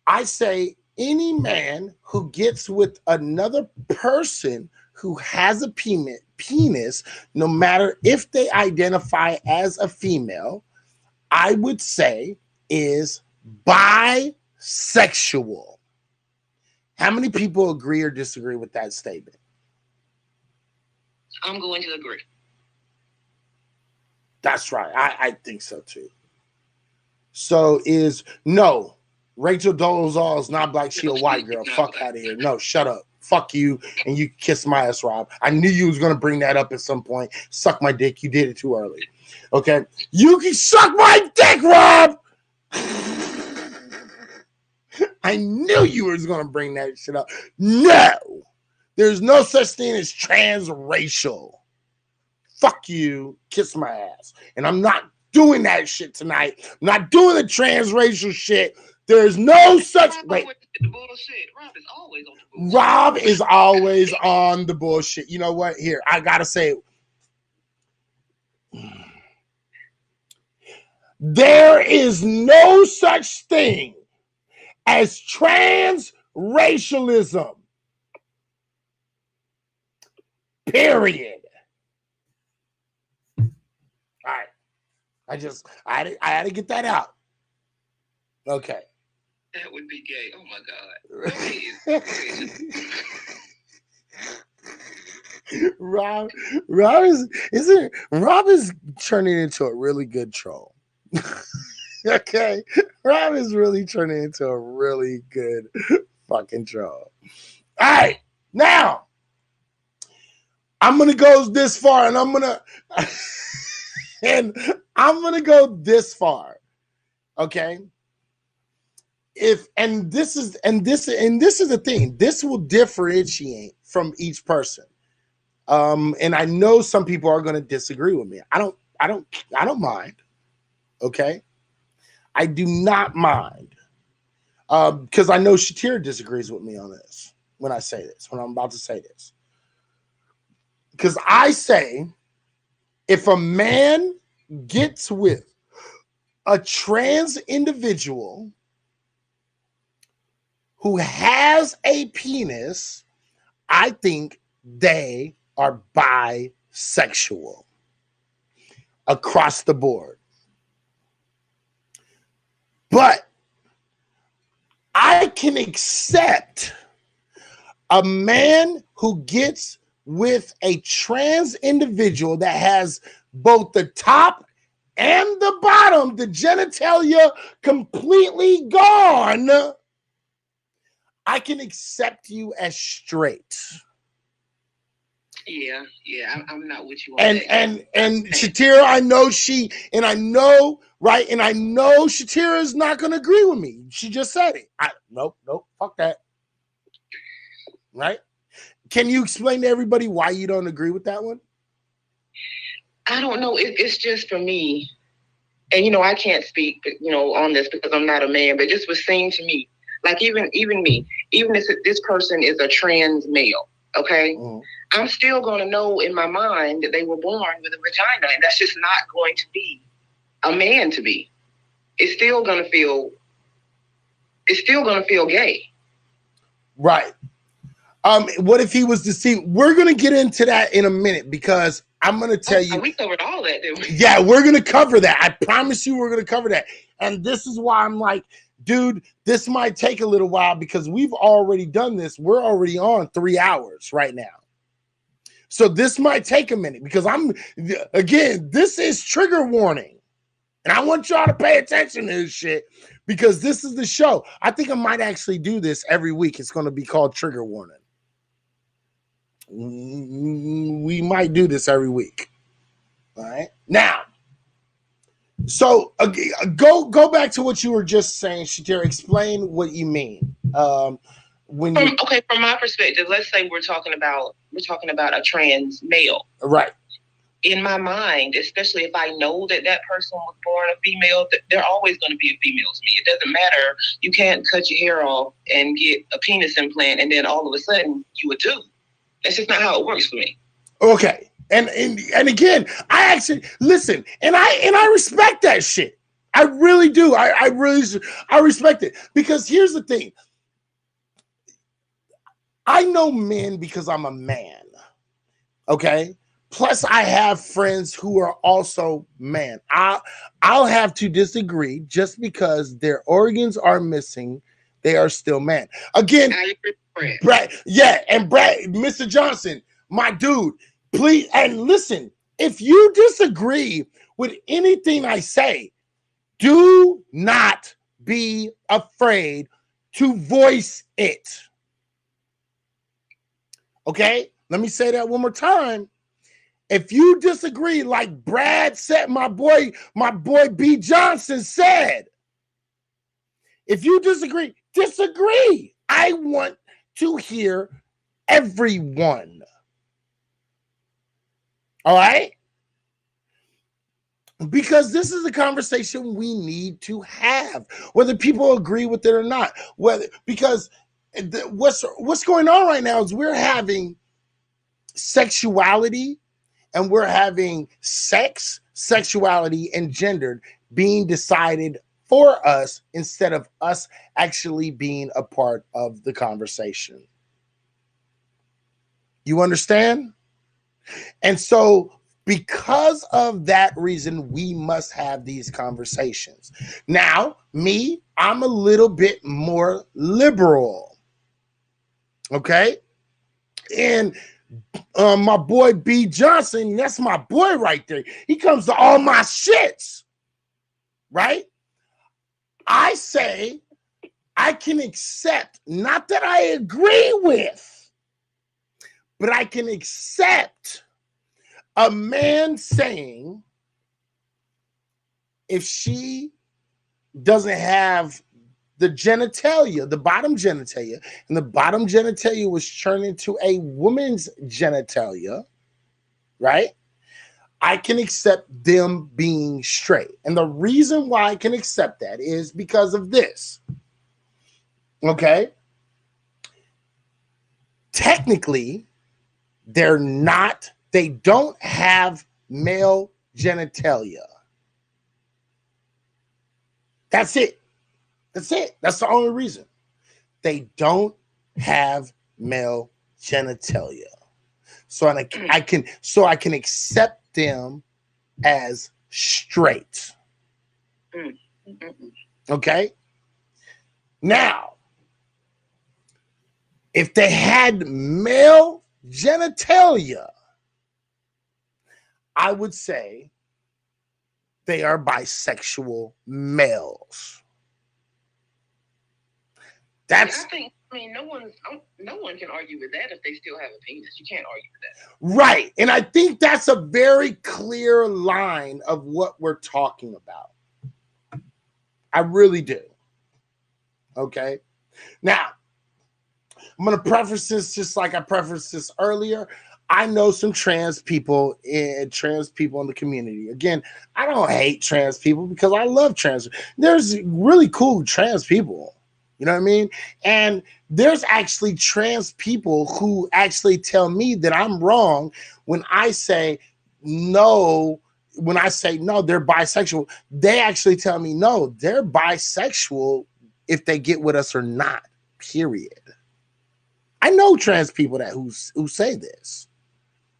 I say any man who gets with another person who has a penis, no matter if they identify as a female, I would say is bisexual. How many people agree or disagree with that statement? I'm going to agree. That's right. I think so too. So no, Rachel Dolezal is not black. She a white girl. Fuck out of here. No, shut up. Fuck you. And you kiss my ass, Rob. I knew you was going to bring that up at some point. Suck my dick. You did it too early. Okay. You can suck my dick, Rob. I knew you was going to bring that shit up. No, there's no such thing as transracial. Fuck you. Kiss my ass. And I'm not doing that shit tonight. I'm not doing the transracial shit. There's no such. Wait. Rob is always on the bullshit. You know what? Here, I gotta say it. There is no such thing as transracialism. Period. All right. I had to get that out. Okay. That would be gay. Oh my God. Rob is turning into a really good troll. Okay. Rob is really turning into a really good fucking troll. All right. Now, I'm going to go this far and I'm going to go this far. Okay? This is the thing. This will differentiate from each person. And I know some people are going to disagree with me. I don't mind. Okay? I do not mind. Because I know Shatira disagrees with me on this when I say this, when I'm about to say this. Because I say, if a man gets with a trans individual who has a penis, I think they are bisexual across the board. But I can accept a man who gets with a trans individual that has both the top and the bottom, the genitalia completely gone. I can accept you as straight. Yeah, I'm not with you on and that. and Shatira, I know Shatira is not going to agree with me. She just said it. Nope, fuck that. Right? Can you explain to everybody why you don't agree with that one? I don't know. It's just for me, and I can't speak, on this because I'm not a man. But it just was saying to me, like even me, even if this person is a trans male, okay, I'm still going to know in my mind that they were born with a vagina, and that's just not going to be a man to be. It's still going to feel gay. Right. What if he was deceived? We're going to get into that in a minute because I'm going to tell you. We covered all that, didn't we? Yeah, we're going to cover that. I promise you we're going to cover that. And this is why I'm like, dude, this might take a little while because we've already done this. We're already on 3 hours right now. So this might take a minute because this is trigger warning. And I want y'all to pay attention to this shit because this is the show. I think I might actually do this every week. It's going to be called Trigger Warning. We might do this every week. All right. Now, So go back to what you were just saying, Shatira. Explain what you mean. When you Okay, from my perspective, let's say we're talking about a trans male. Right. In my mind, especially if I know that person was born a female, they're always going to be a female to me. It doesn't matter. You can't cut your hair off and get a penis implant, and then all of a sudden you a dude. That's just not how it works for me. Okay. And again, I actually listen, and I respect that shit. I really do. I respect it, because here's the thing. I know men because I'm a man. Okay. Plus, I have friends who are also man. I'll have to disagree. Just because their organs are missing, they are still man. Again, Brad, Mr. Johnson, my dude, please, and listen, if you disagree with anything I say, do not be afraid to voice it. Okay? Let me say that one more time. If you disagree, like Brad said, my boy B. Johnson said, if you disagree. I want to hear everyone. All right? Because this is a conversation we need to have, whether people agree with it or not. Because what's going on right now is we're having sexuality, and we're having sex, sexuality, and gender being decided for us instead of us actually being a part of the conversation. You understand? And so, because of that reason, we must have these conversations. Now, I'm a little bit more liberal. Okay? And my boy B. Johnson, that's my boy right there. He comes to all my shits, right? I say I can accept, not that I agree with, but I can accept a man saying if she doesn't have the genitalia, the bottom genitalia, and the bottom genitalia was turned into a woman's genitalia, right? I can accept them being straight. And the reason why I can accept that is because of this. Okay? Technically, they don't have male genitalia. That's it. That's the only reason. They don't have male genitalia. So I can accept them as straight. Okay? Now, if they had male genitalia, I would say they are bisexual males. No one can argue with that if they still have a penis. You can't argue with that. Right. And I think that's a very clear line of what we're talking about. I really do. Okay. Now, I'm going to preface this just like I prefaced this earlier. I know some trans people in the community. Again, I don't hate trans people because I love trans. There's really cool trans people. You know what I mean? And there's actually trans people who actually tell me that I'm wrong when I say no. When I say no, they're bisexual. They actually tell me no, they're bisexual if they get with us or not. Period. I know trans people who say this.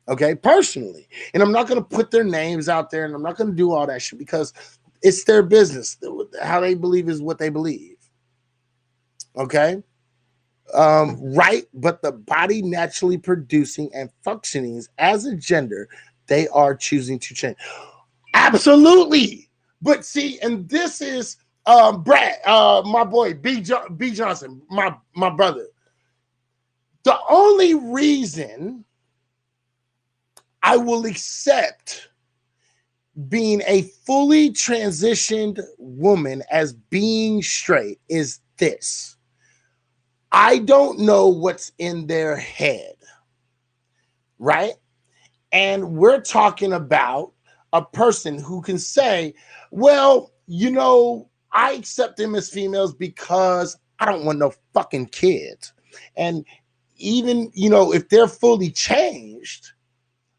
Okay, personally. And I'm not going to put their names out there, and I'm not going to do all that shit because it's their business. How they believe is what they believe. Okay? Right, but the body naturally producing and functioning as a gender, they are choosing to change. Absolutely. But see, and this is Brad, my boy, B. Johnson, my brother. The only reason I will accept being a fully transitioned woman as being straight is this. I don't know what's in their head, right? And we're talking about a person who can say, well, you know, I accept them as females because I don't want no fucking kids. And even, you know, if they're fully changed,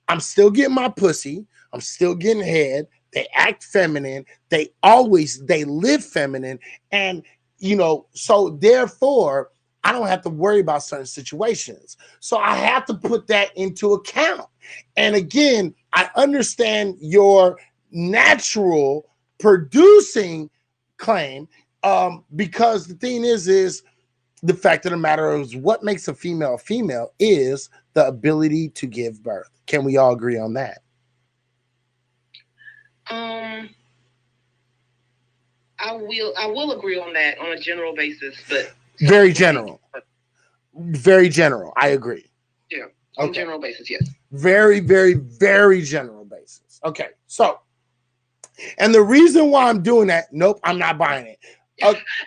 I'm still getting my pussy. I'm still getting head. They act feminine. They live feminine. And, you know, so therefore, I don't have to worry about certain situations. So I have to put that into account. And again, I understand your natural producing claim, because the thing is the fact of the matter is what makes a female is the ability to give birth. Can we all agree on that? I will agree on that on a general basis, but very general. I agree. Yeah, on a general basis, yes. Very, very, very general basis. Okay, so, and the reason why I'm doing that, nope, I'm not buying it.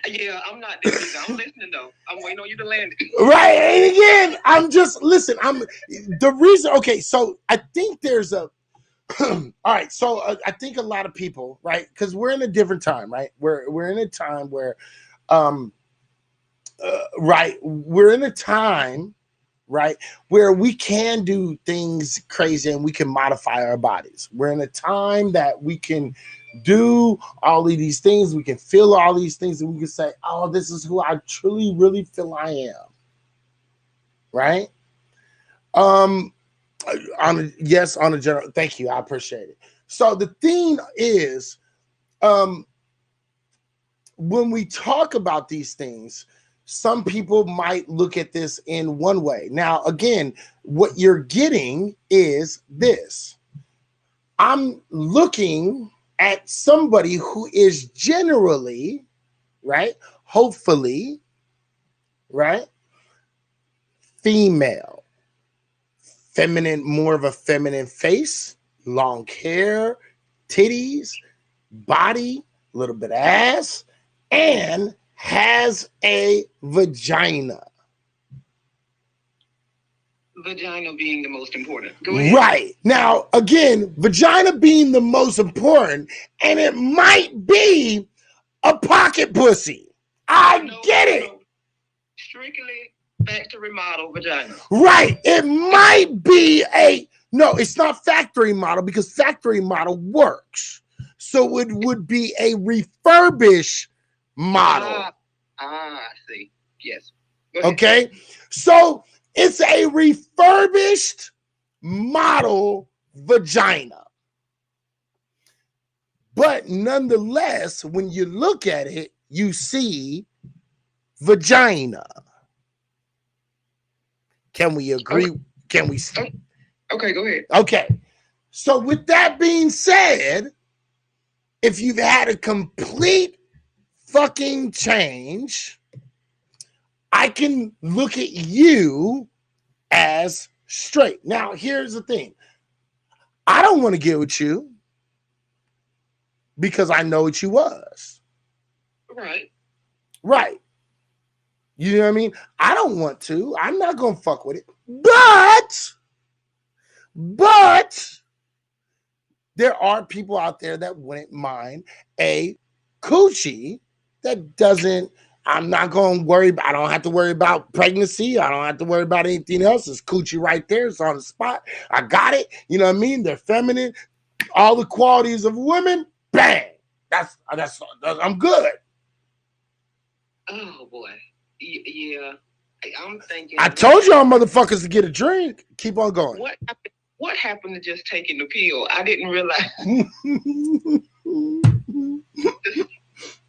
Yeah, I'm not there either. I'm listening though. I'm waiting on you to land it. Right, and again, I'm the reason. Okay, so I think there's a. All right, so I think a lot of people, right, because we're in a different time, right? We're in a time where, right, we're in a time, right, where we can do things crazy and we can modify our bodies. We're in a time that we can do all of these things. We can feel all these things, and we can say, "Oh, this is who I truly, really feel I am." Right? On a general. Thank you. I appreciate it. So the thing is, when we talk about these things, some people might look at this in one way. Now, again, what you're getting is this. I'm looking at somebody who is generally, right, hopefully, right, female, feminine, more of a feminine face, long hair, titties, body, a little bit of ass, and has a vagina. Vagina being the most important. Go ahead. Right. Now, again, vagina being the most important, and it might be a pocket pussy. I get it. Strictly factory model vagina. Right. It might be no, it's not factory model because factory model works. So it would be a refurbished model. I see. Yes. Okay. So it's a refurbished model vagina. But nonetheless, when you look at it, you see vagina. Can we agree? Okay. Can we? Okay, go ahead. Okay. So with that being said, if you've had a complete fucking change, I can look at you as straight. Now, here's the thing. I don't want to get with you because I know what you was. Right. Right. You know what I mean? I don't want to. I'm not going to fuck with it. But there are people out there that wouldn't mind a coochie that doesn't. I'm not going to worry. I don't have to worry about pregnancy. I don't have to worry about anything else. It's coochie right there. It's on the spot. I got it. You know what I mean? They're feminine. All the qualities of women. Bang. That's I'm good. Oh boy. Yeah. I'm thinking. I told y'all motherfuckers to get a drink. Keep on going. What happened to just taking the pill? I didn't realize.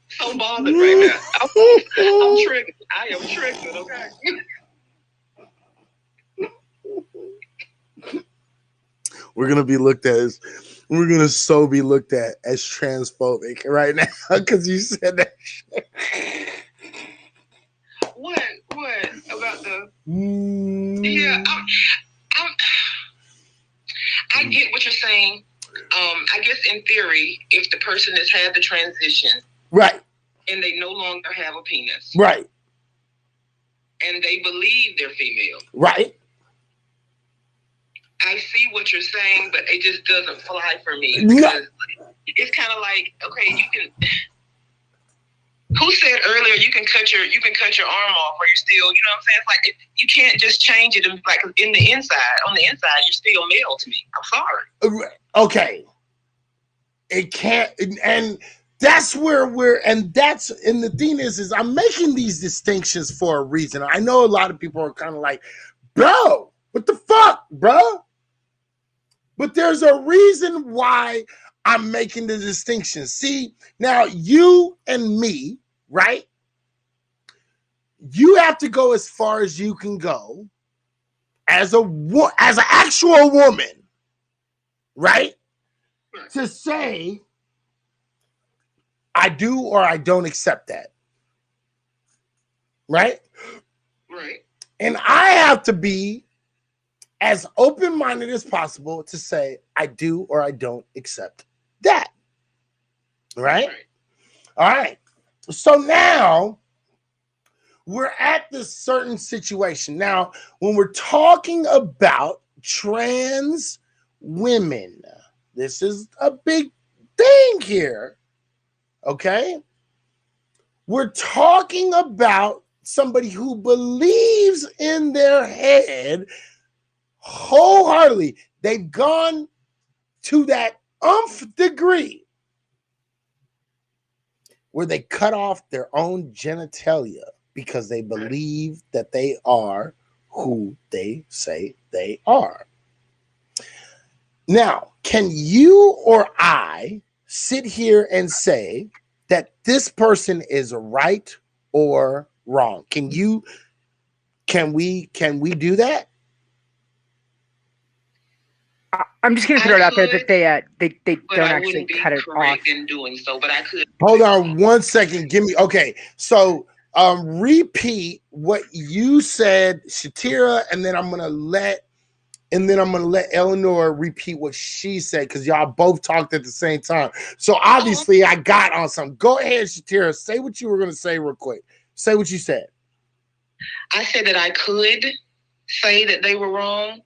So bothered right now. I'm triggered. I am triggered, okay? We're gonna be looked at as transphobic right now because you said that shit. What about the? Yeah, I get what you're saying. I guess in theory, if the person has had the transition, right, and they no longer have a penis, right, and they believe they're female, right. I see what you're saying, but it just doesn't fly for me No. because it's kind of like, okay, you can. Who said earlier you can cut your arm off or you're still, you know what I'm saying? It's like you can't just change it and like on the inside you're still male to me. I'm sorry. Okay. It can't, and that's where and the thing is I'm making these distinctions for a reason. I know a lot of people are kind of like, bro, what the fuck, bro? But there's a reason why I'm making the distinction. See, now you and me, right? You have to go as far as you can go as an actual woman, right? To say, I do or I don't accept that. Right? Right. And I have to be as open-minded as possible to say, I do or I don't accept that. Right? All right. So now we're at this certain situation. Now, when we're talking about trans women, this is a big thing here. Okay? We're talking about somebody who believes in their head wholeheartedly. They've gone to that degree where they cut off their own genitalia because they believe that they are who they say they are. Now, can you or I sit here and say that this person is right or wrong? Can we do that? I'm just going to throw it out there that they don't actually cut it off. In doing so, but I could. Hold on 1 second. Okay. So repeat what you said, Shatira, and then I'm gonna let Eleanor repeat what she said because y'all both talked at the same time. So obviously I got on something. Go ahead, Shatira. Say what you were gonna say real quick. Say what you said. I said that I could say that they were wrong,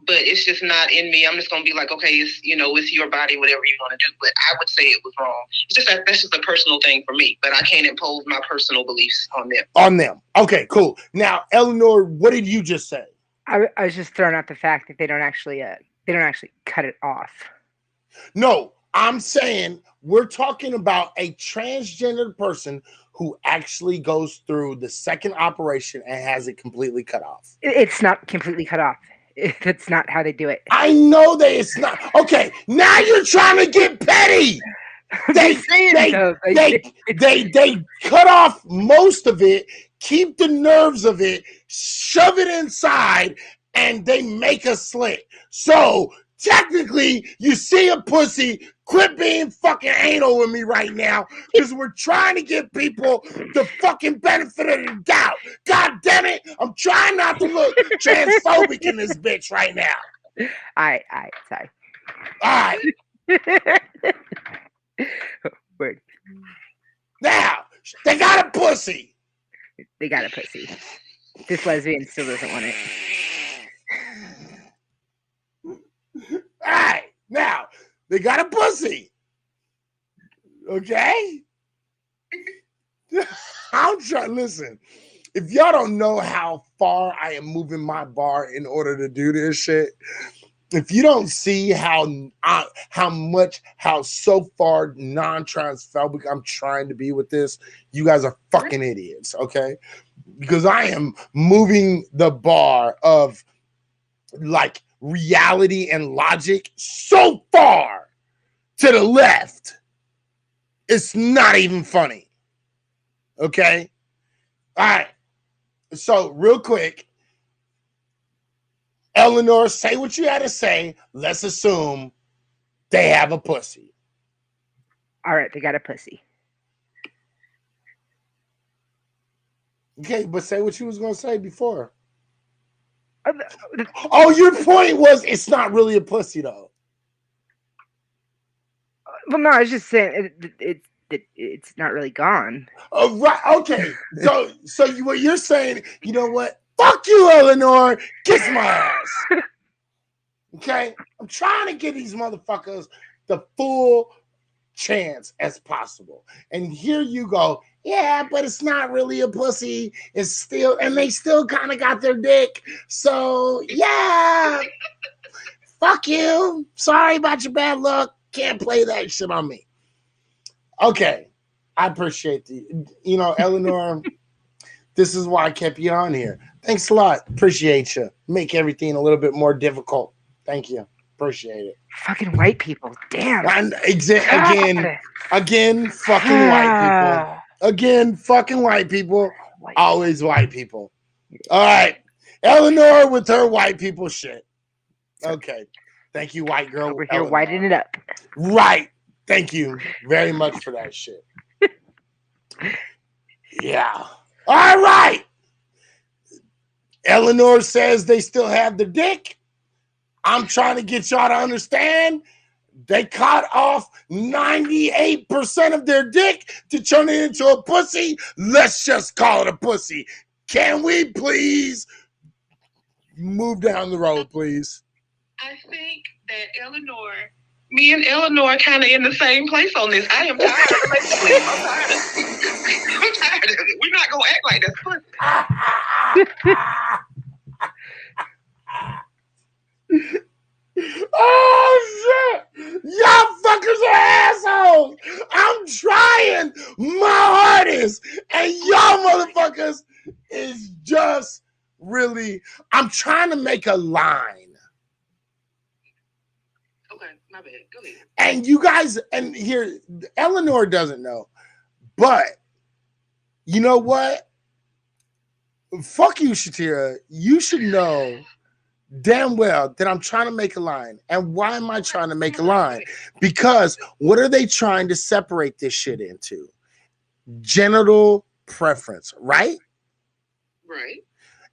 but it's just not in me. I'm just gonna be like, okay, it's your body, whatever you want to do. But I would say it was wrong. It's just that's just a personal thing for me. But I can't impose my personal beliefs on them. Okay, cool. Now, Eleanor, what did you just say? I was just throwing out the fact that they don't actually cut it off. No, I'm saying we're talking about a transgender person who actually goes through the second operation and has it completely cut off. It's not completely cut off. That's not how they do it. I know that it's not. Okay, now you're trying to get petty. They cut off most of it, keep the nerves of it, shove it inside, and they make a slit. So technically, you see a pussy. Quit being fucking anal with me right now, because we're trying to give people the fucking benefit of the doubt. God damn it! I'm trying not to look transphobic in this bitch right now. All right, sorry. All right. Word. Now, they got a pussy. They got a pussy. This lesbian still doesn't want it. All right. Now, they got a pussy. Okay? I'm trying. Listen, if y'all don't know how far I am moving my bar in order to do this shit, if you don't see how so far non-transphobic I'm trying to be with this, you guys are fucking idiots, okay? Because I am moving the bar of like reality and logic so far to the left. It's not even funny. Okay? All right. So real quick, Eleanor, say what you had to say. Let's assume they have a pussy. All right, they got a pussy. Okay, but say what you was going to say before. Oh, your point was it's not really a pussy, though. Well, no, I was just saying it's not really gone. Oh, right. Okay. So what you're saying, you know what? Fuck you, Eleanor. Kiss my ass. Okay? I'm trying to give these motherfuckers the full chance as possible. And here you go. Yeah, but it's not really a pussy. It's still, and they still kind of got their dick. So, yeah. Fuck you. Sorry about your bad luck. Can't play that shit on me. Okay. I appreciate Eleanor, this is why I kept you on here. Thanks a lot. Appreciate you. Make everything a little bit more difficult. Thank you. Appreciate it. Fucking white people. Damn. Again, fucking white people. Again, fucking white people. Always white people. All right. Eleanor with her white people shit. Okay. Thank you, white girl. We're here whitening it up. Right. Thank you very much for that shit. Yeah. All right. Eleanor says they still have the dick. I'm trying to get y'all to understand they cut off 98% of their dick to turn it into a pussy. Let's just call it a pussy. Can we please move down the road, please? I think that me and Eleanor are kind of in the same place on this. I am tired of it. I'm tired of it. We're not going to act like that's Oh, shit. Y'all fuckers are assholes. I'm trying my hardest. And y'all motherfuckers is just really, I'm trying to make a line. Okay, my bad. Go ahead. And you guys, and here, Eleanor doesn't know, but you know what? Fuck you, Shatira. You should know damn well that I'm trying to make a line. And why am I trying to make a line? Because what are they trying to separate this shit into? Genital preference, right? Right.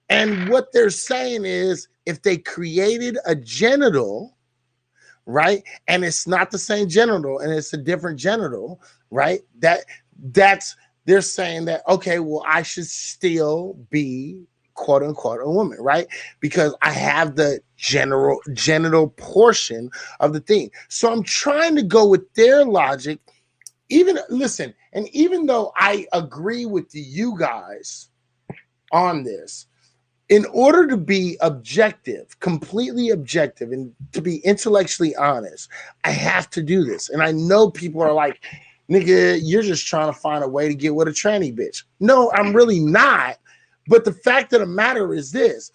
And what they're saying is if they created a genital, right, and it's not the same genital and it's a different genital, right, that's they're saying that, okay, well, I should still be quote unquote a woman, right? Because I have the genital portion of the thing. So I'm trying to go with their logic. Even though I agree with you guys on this, in order to be objective, completely objective, and to be intellectually honest, I have to do this. And I know people are like, nigga, you're just trying to find a way to get with a tranny bitch. No, I'm really not. But the fact of the matter is this.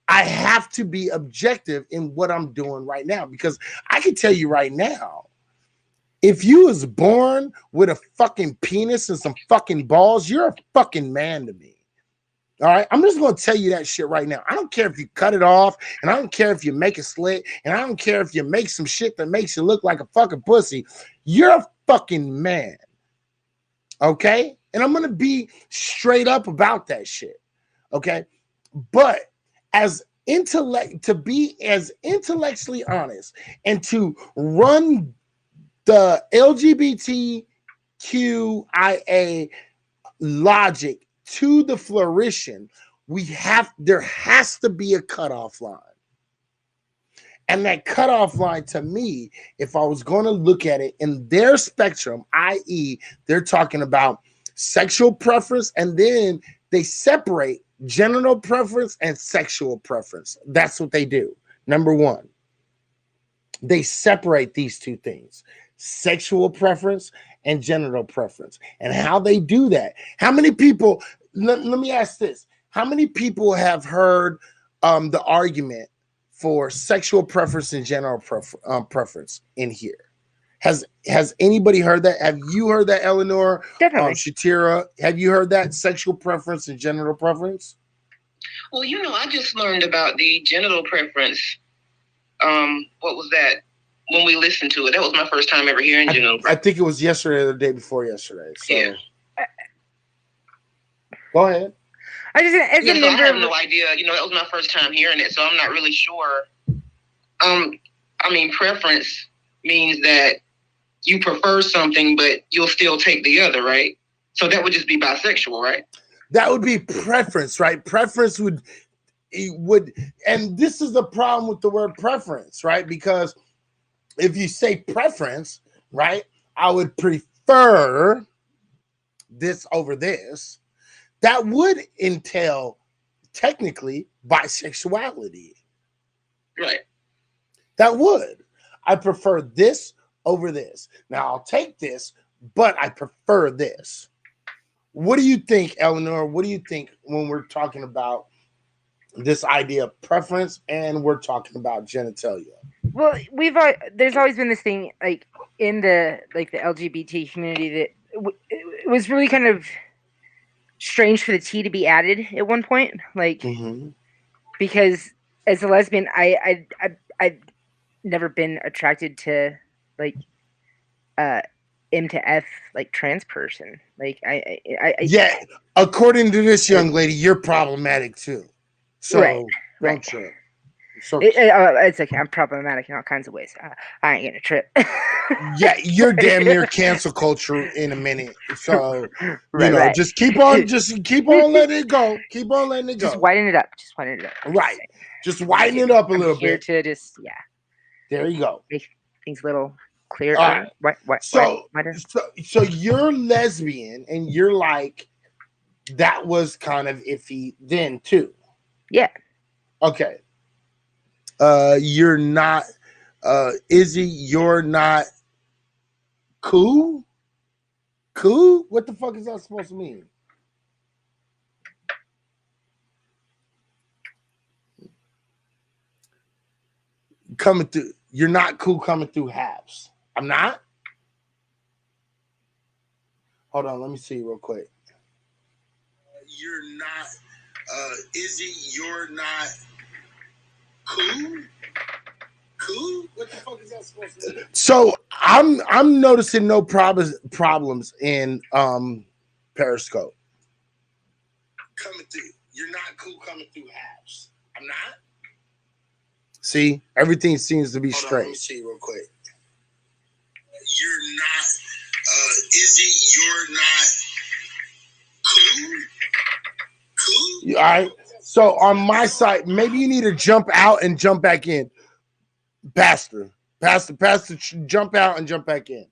I have to be objective in what I'm doing right now, because I can tell you right now, if you was born with a fucking penis and some fucking balls, you're a fucking man to me. All right, I'm just going to tell you that shit right now. I don't care if you cut it off, and I don't care if you make a slit, and I don't care if you make some shit that makes you look like a fucking pussy. You're a fucking man. Okay? And I'm going to be straight up about that shit. Okay? But to be as intellectually honest and to run the LGBTQIA logic to the fruition, there has to be a cutoff line. And that cutoff line, to me, if I was going to look at it in their spectrum, i.e., they're talking about sexual preference, and then they separate genital preference and sexual preference. That's what they do. Number one, they separate these two things, sexual preference and genital preference. And how they do that, how many people, let me ask this, how many people have heard the argument for sexual preference and genital preference in here? Has anybody heard that? Have you heard that, Eleanor? Definitely. Shatira, have you heard that, sexual preference and genital preference? Well, I just learned about the genital preference. What was that? When we listened to it, that was my first time ever hearing genital preference. I think it was yesterday or the day before yesterday. So. Yeah. Go ahead. I have no idea. That was my first time hearing it, so I'm not really sure. Preference means that you prefer something, but you'll still take the other, right? So that would just be bisexual, right? That would be preference, right? Preference would, and this is the problem with the word preference, right? Because if you say preference, right, I would prefer this over this, that would entail technically bisexuality. Right. That would. I prefer this over this. Now I'll take this, but I prefer this. What do you think, Eleanor? What do you think when we're talking about this idea of preference and we're talking about genitalia? Well, there's always been this thing like in the LGBT community that it was really kind of strange for the T to be added at one point, like because as a lesbian, I've never been attracted to like M to F like trans person. Like yeah, according to this young lady, you're problematic too. So don't trip. So it's okay. I'm problematic in all kinds of ways. I ain't getting a trip. yeah, you're damn near cancel culture in a minute. So just keep on letting it go. Keep on letting it go. Just widen it up. Right. Just widen it up a little here bit. To just There you go. Make things a little clearer. All right. So you're lesbian and you're like, that was kind of iffy then too. Yeah. Okay. You're not Izzy, you're not cool? Cool? What the fuck is that supposed to mean? Coming through, you're not cool coming through halves. I'm not? Hold on, let me see real quick. You're not Izzy, you're not cool? Cool? What the fuck is that supposed to mean? So I'm noticing no problems in Periscope. Coming through. You're not cool coming through halves. I'm not? See, everything seems to be straight. Let me see real quick. You're not Izzy, you're not cool? All right. So on my side, maybe you need to jump out and jump back in. Pastor, jump out and jump back in.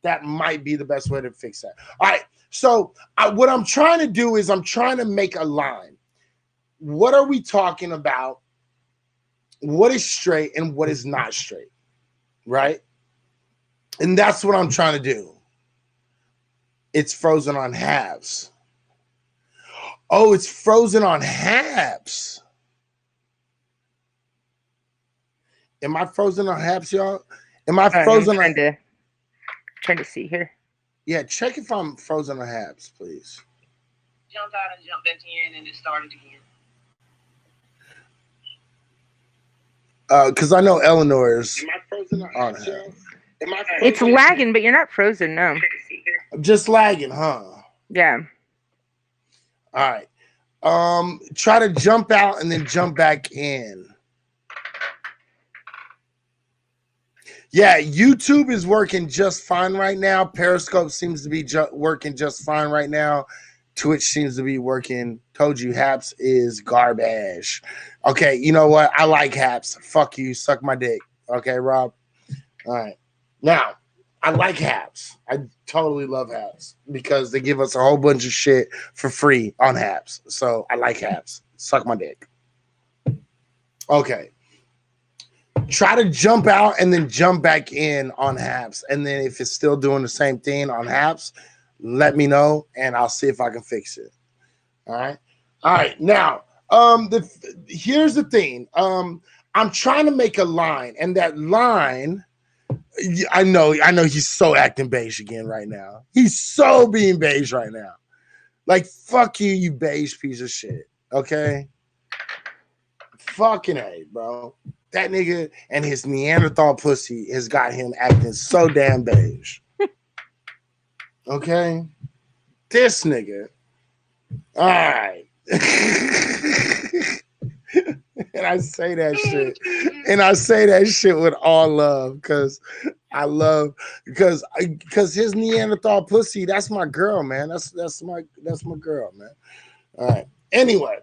That might be the best way to fix that. All right. So what I'm trying to do is I'm trying to make a line. What are we talking about? What is straight and what is not straight? Right? And that's what I'm trying to do. It's frozen on halves. Oh, it's frozen on halves. Am I frozen on halves, y'all? Am I frozen on? Trying to see here. Yeah, check if I'm frozen on halves, please. Jumped out and jumped back in and it started again. Because I know Eleanor's. Am I frozen on halves, y'all? It's lagging, but you're not frozen, no. I'm just lagging, huh? Yeah. All right. Try to jump out and then jump back in. Yeah, YouTube is working just fine right now. Periscope seems to be working just fine right now. Twitch seems to be working. Told you Haps is garbage. Okay, you know what? I like Haps. Fuck you. Suck my dick. Okay, Rob? All right. Now, I like Haps. I totally love Haps because they give us a whole bunch of shit for free on Haps. So I like Haps. Suck my dick. Okay. Try to jump out and then jump back in on Haps. And then if it's still doing the same thing on Haps, let me know and I'll see if I can fix it. All right. All right. Now, here's the thing. I'm trying to make a line, and that line, I know he's so acting beige again right now. He's so being beige right now. Like, fuck you, you beige piece of shit. Okay? Fucking A, bro. That nigga and his Neanderthal pussy has got him acting so damn beige. Okay? This nigga. All right. And I say that shit. And I say that shit with all love because I love because his Neanderthal pussy. That's my girl, man. That's my girl, man. All right. Anyway,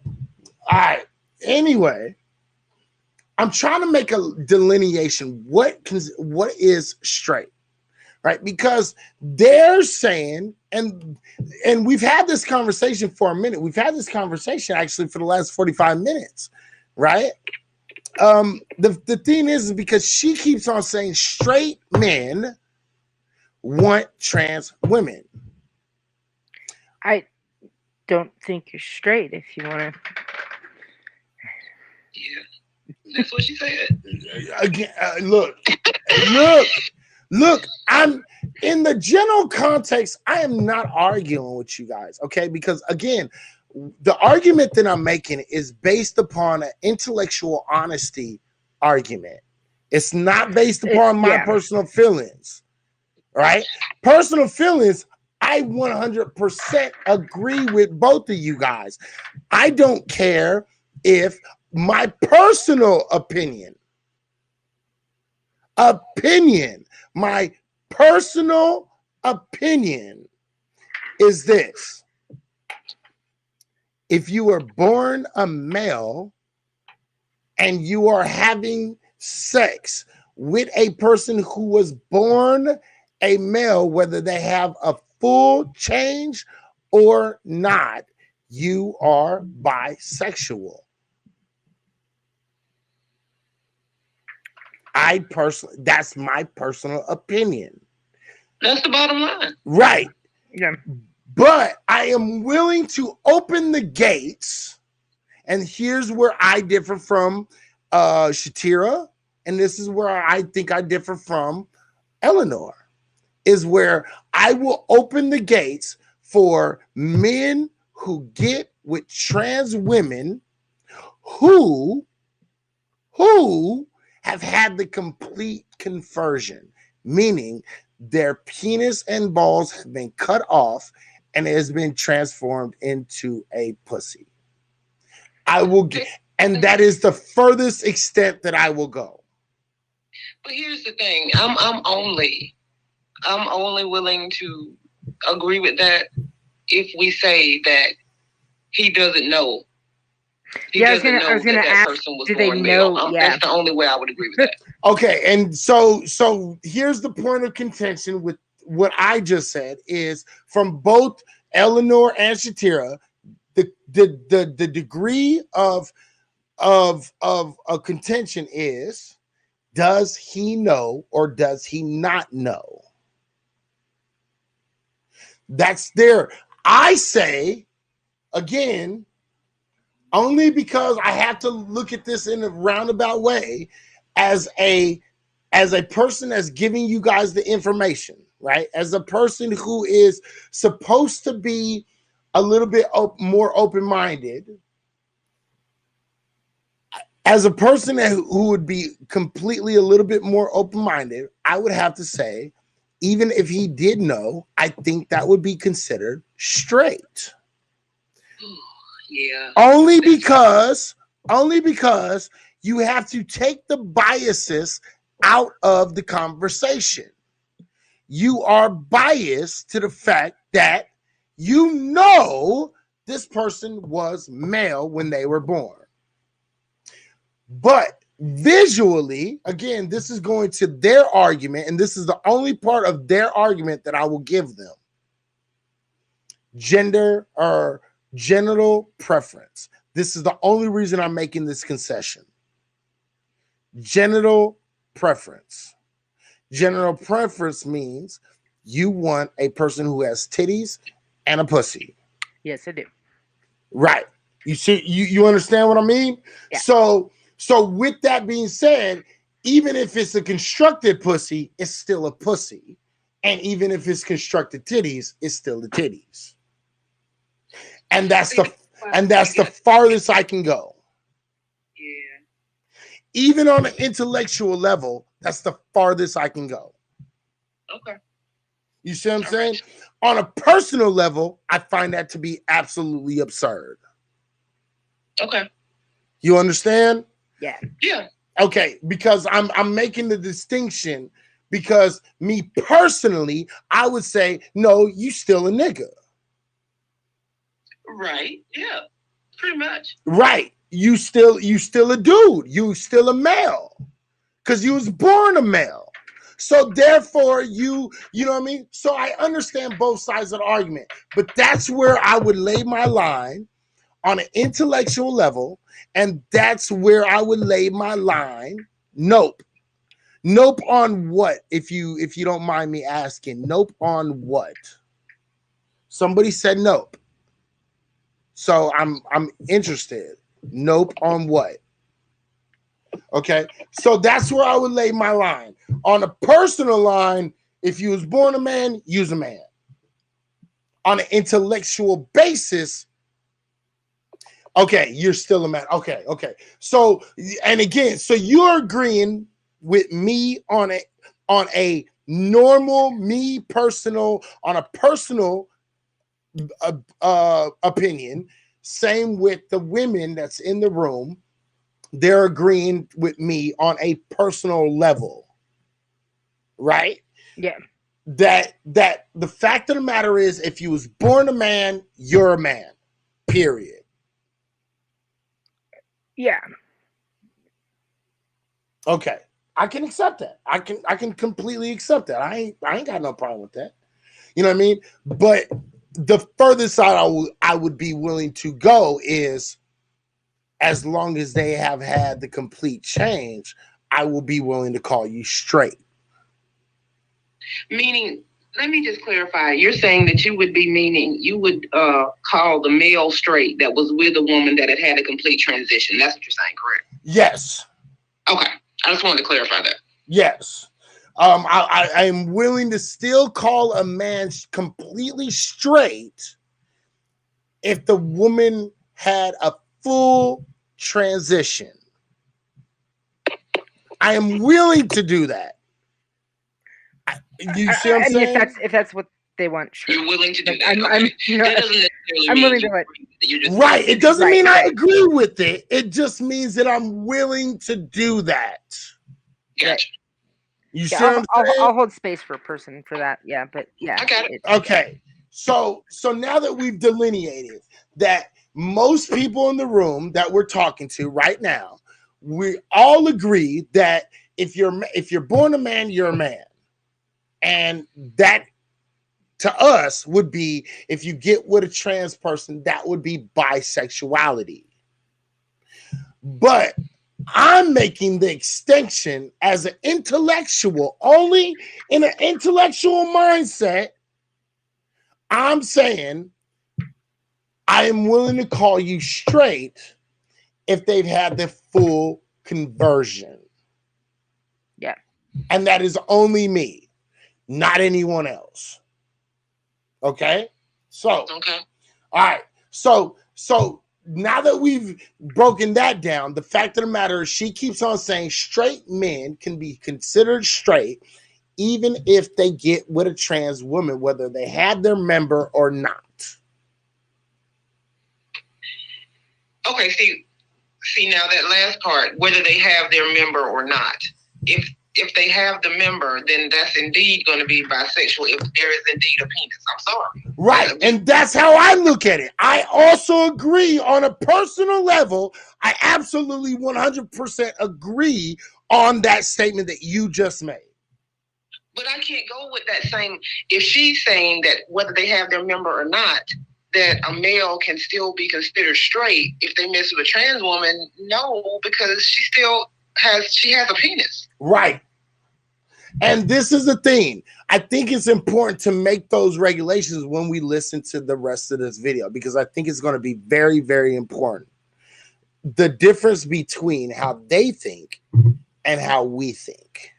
I'm trying to make a delineation. What is straight, right? Because they're saying, and we've had this conversation for a minute. We've had this conversation actually for the last 45 minutes, right? The thing is because she keeps on saying straight men want trans women. I don't think you're straight if you want to. Yeah, that's what she said. Again, look. I'm in the general context. I am not arguing with you guys, okay? Because again, the argument that I'm making is based upon an intellectual honesty argument. It's not based upon my personal feelings, right? Personal feelings, I 100% agree with both of you guys. I don't care if my personal my personal opinion is this. If you were born a male and you are having sex with a person who was born a male, whether they have a full change or not, you are bisexual. That's my personal opinion. That's the bottom line. Right. Yeah. But I am willing to open the gates, and here's where I differ from Shatira, and this is where I think I differ from Eleanor, is where I will open the gates for men who get with trans women who have had the complete conversion, meaning their penis and balls have been cut off and it has been transformed into a pussy. I will get, and that is the furthest extent that I will go. But here's the thing: I'm only willing to agree with that if we say that he doesn't know. I was gonna ask, do they know? Yeah, that's the only way I would agree with that. Okay, and so here's the point of contention with what I just said is from both Eleanor and Shatira, the degree of a contention is, does he know or does he not know? That's there. I say again, only because I have to look at this in a roundabout way as a person that's giving you guys the information, right? As a person who is supposed to be a little bit more open-minded, as a person who would be completely a little bit more open-minded, I would have to say, even if he did know, I think that would be considered straight. Yeah. Only because you have to take the biases out of the conversation. You are biased to the fact that you know this person was male when they were born. But visually, again, this is going to their argument, and this is the only part of their argument that I will give them. Gender or genital preference. This is the only reason I'm making this concession. Genital preference. Genital preference means you want a person who has titties and a pussy. Yes, I do. Right. You see, you understand what I mean? Yeah. So with that being said, even if it's a constructed pussy, it's still a pussy. And even if it's constructed titties, it's still the titties. And that's the farthest I can go. Yeah. Even on an intellectual level, that's the farthest I can go. Okay. You see what I'm saying? On a personal level, I find that to be absolutely absurd. Okay. You understand? Yeah. Yeah. Okay, because I'm making the distinction Because me personally, I would say, no, you still a nigga. Right. Yeah. Pretty much. Right. You still a dude. You still a male. Because you was born a male. So therefore you know what I mean? So I understand both sides of the argument. But that's where I would lay my line on an intellectual level. And that's where I would lay my line. Nope. Nope on what? If you don't mind me asking. Nope on what? Somebody said nope. So I'm interested. Nope on what? Okay. So that's where I would lay my line. On a personal line, if you was born a man, you's a man. On an intellectual basis, okay, you're still a man. Okay. So, and again, so you're agreeing with me on a normal, me personal, on a personal opinion. Same with the women that's in the room. They're agreeing with me on a personal level, right? Yeah. That the fact of the matter is, if you was born a man, you're a man. Period. Yeah. Okay. I can accept that. I can completely accept that. I ain't got no problem with that. You know what I mean? But the furthest side I would be willing to go is, as long as they have had the complete change, I will be willing to call you straight. Meaning, let me just clarify. You're saying that you would be meaning you would call the male straight that was with a woman that had had a complete transition. That's what you're saying, correct? Yes. Okay. I just wanted to clarify that. Yes. I am willing to still call a man completely straight if the woman had a full transition. I am willing to do that. You see what I'm saying? If that's what they want, sure. You're willing to do that. I'm That doesn't necessarily I'm willing mean to you're just Right. It doesn't Right, mean I right. agree with it. It just means that I'm willing to do that. Gotcha. You see Yeah, what I'm saying? I'll hold space for a person for that. Yeah, but yeah. I got it. Okay. So now that we've delineated that most people in the room that we're talking to right now, we all agree that if you're born a man, you're a man. And that to us would be, if you get with a trans person, that would be bisexuality. But I'm making the extension as an intellectual, only in an intellectual mindset. I'm saying I am willing to call you straight if they've had the full conversion. Yeah. And that is only me, not anyone else. Okay? So, Okay. all right. So now that we've broken that down, the fact of the matter is she keeps on saying straight men can be considered straight even if they get with a trans woman, whether they have their member or not. Okay, see now that last part, whether they have their member or not. If they have the member, then that's indeed going to be bisexual if there is indeed a penis. I'm sorry. Right. And that's how I look at it. I also agree on a personal level. I absolutely 100% agree on that statement that you just made. But I can't go with that same, if she's saying that whether they have their member or not, that a male can still be considered straight if they mess with a trans woman. No, because she has a penis. Right. And this is the thing. I think it's important to make those regulations when we listen to the rest of this video, because I think it's going to be very, very important. The difference between how they think and how we think.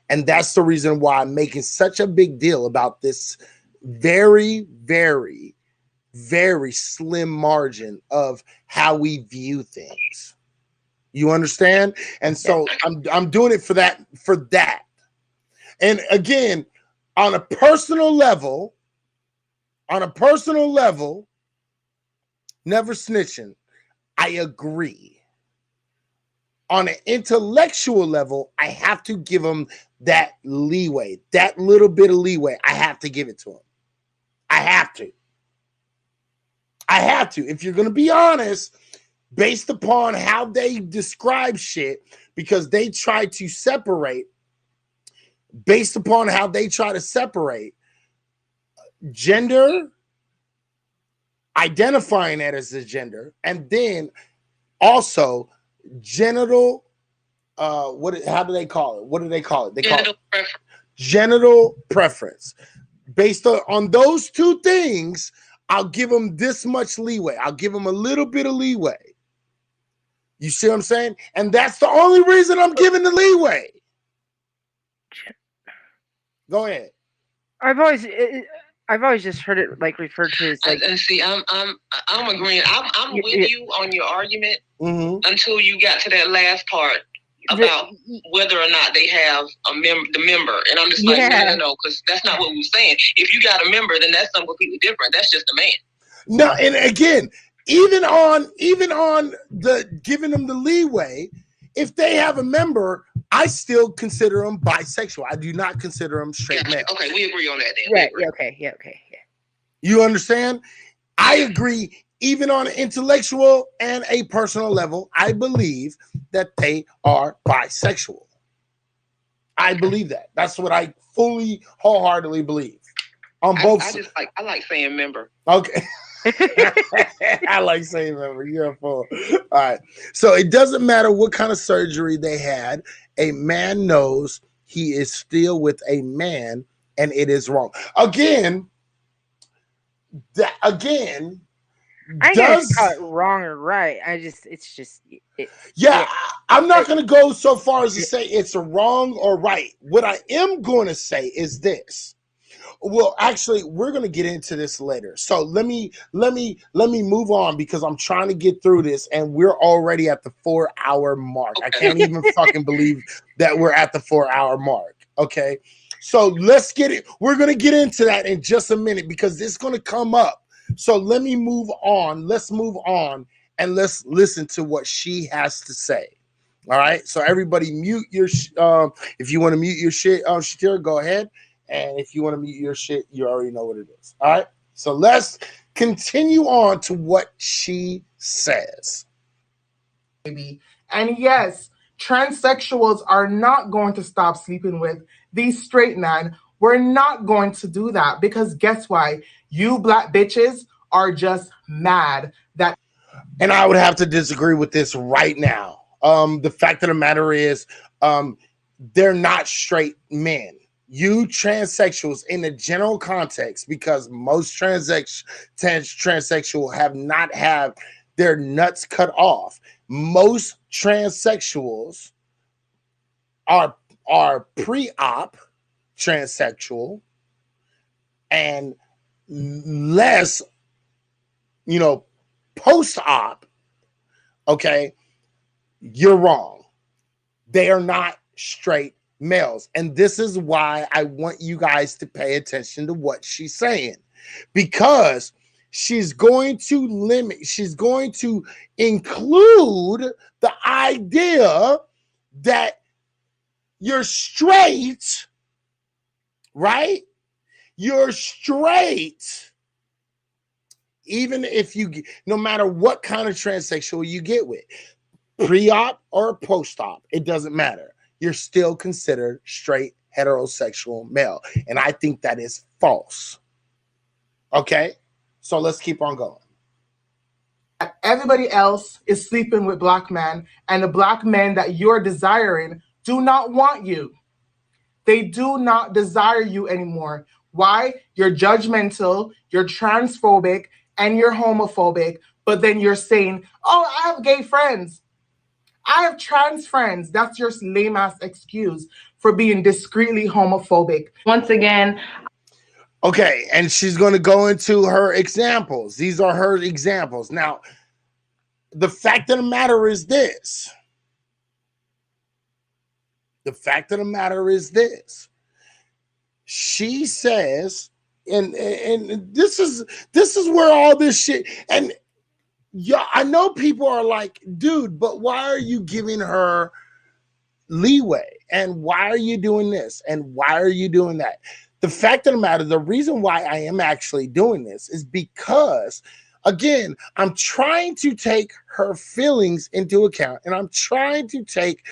And that's the reason why I'm making such a big deal about this very, very, very slim margin of how we view things. You understand? And so I'm doing it for that. And again, on a personal level, never snitching, I agree. On an intellectual level, I have to give them that leeway, that little bit of leeway. I have to give it to him. I have to. If you're going to be honest, based upon how they describe shit, because they try to separate, based upon how they try to separate gender, identifying it as a gender, and then also genital, how do they call it? What do they call it? They call it genital preference. Based on those two things, I'll give them this much leeway. I'll give them a little bit of leeway. You see what I'm saying? And that's the only reason I'm giving the leeway. Go ahead. I've always just heard it like referred to as like. And see, I'm agreeing. I'm with you on your argument until you got to that last part about whether or not they have the member, and I'm just like, no, because that's not what we were saying. If you got a member, then that's something completely different. That's just a man. No, and again, even on the giving them the leeway, if they have a member, I still consider them bisexual. I do not consider them straight male. Okay, we agree on that then. Right. Okay. Yeah. You understand? I agree. Even on an intellectual and a personal level, I believe that they are bisexual. I believe that. That's what I fully, wholeheartedly believe. On both sides. I like saying member. Okay. I like saying member. You're a fool. All right. So it doesn't matter what kind of surgery they had. A man knows he is still with a man, and it is wrong. Again, I can't call it wrong or right. It's just. I'm not going to go so far as to say it's a wrong or right. What I am going to say is this. Well, actually, we're going to get into this later. So let me move on, because I'm trying to get through this, and we're already at the 4-hour mark. I can't even fucking believe that we're at the 4-hour mark. Okay. So let's get it. We're going to get into that in just a minute, because it's going to come up. So let me move on. Let's move on and let's listen to what she has to say. All right. So everybody mute your, if you want to mute your shit, Shatira, go ahead. And if you want to mute your shit, you already know what it is. All right. So let's continue on to what she says. And yes, transsexuals are not going to stop sleeping with these straight men. We're not going to do that, because guess why? You black bitches are just mad that. And I would have to disagree with this right now. The fact of the matter is, they're not straight men. You transsexuals, in the general context, because most transsexual have not have their nuts cut off. Most transsexuals are pre-op transsexual, and less, post-op. Okay, you're wrong. They are not straight males, and this is why I want you guys to pay attention to what she's saying, because she's going to include the idea that you're straight, right? You're straight, even if no matter what kind of transsexual you get with, pre-op or post-op, it doesn't matter. You're still considered straight heterosexual male. And I think that is false. Okay? So let's keep on going. Everybody else is sleeping with black men, and the black men that you're desiring do not want you. They do not desire you anymore. Why? You're judgmental, you're transphobic, and you're homophobic, but then you're saying, oh, I have gay friends. I have trans friends. That's your lame ass excuse for being discreetly homophobic. Once again. Okay, and she's going to go into her examples. These are her examples. Now, the fact of the matter is this. She says, and this is where all this shit, and yeah, I know people are like, dude, but why are you giving her leeway. And why are you doing this? And why are you doing that? The fact of the matter, the reason why I am actually doing this is because, again, I'm trying to take her feelings into account, and I'm trying to take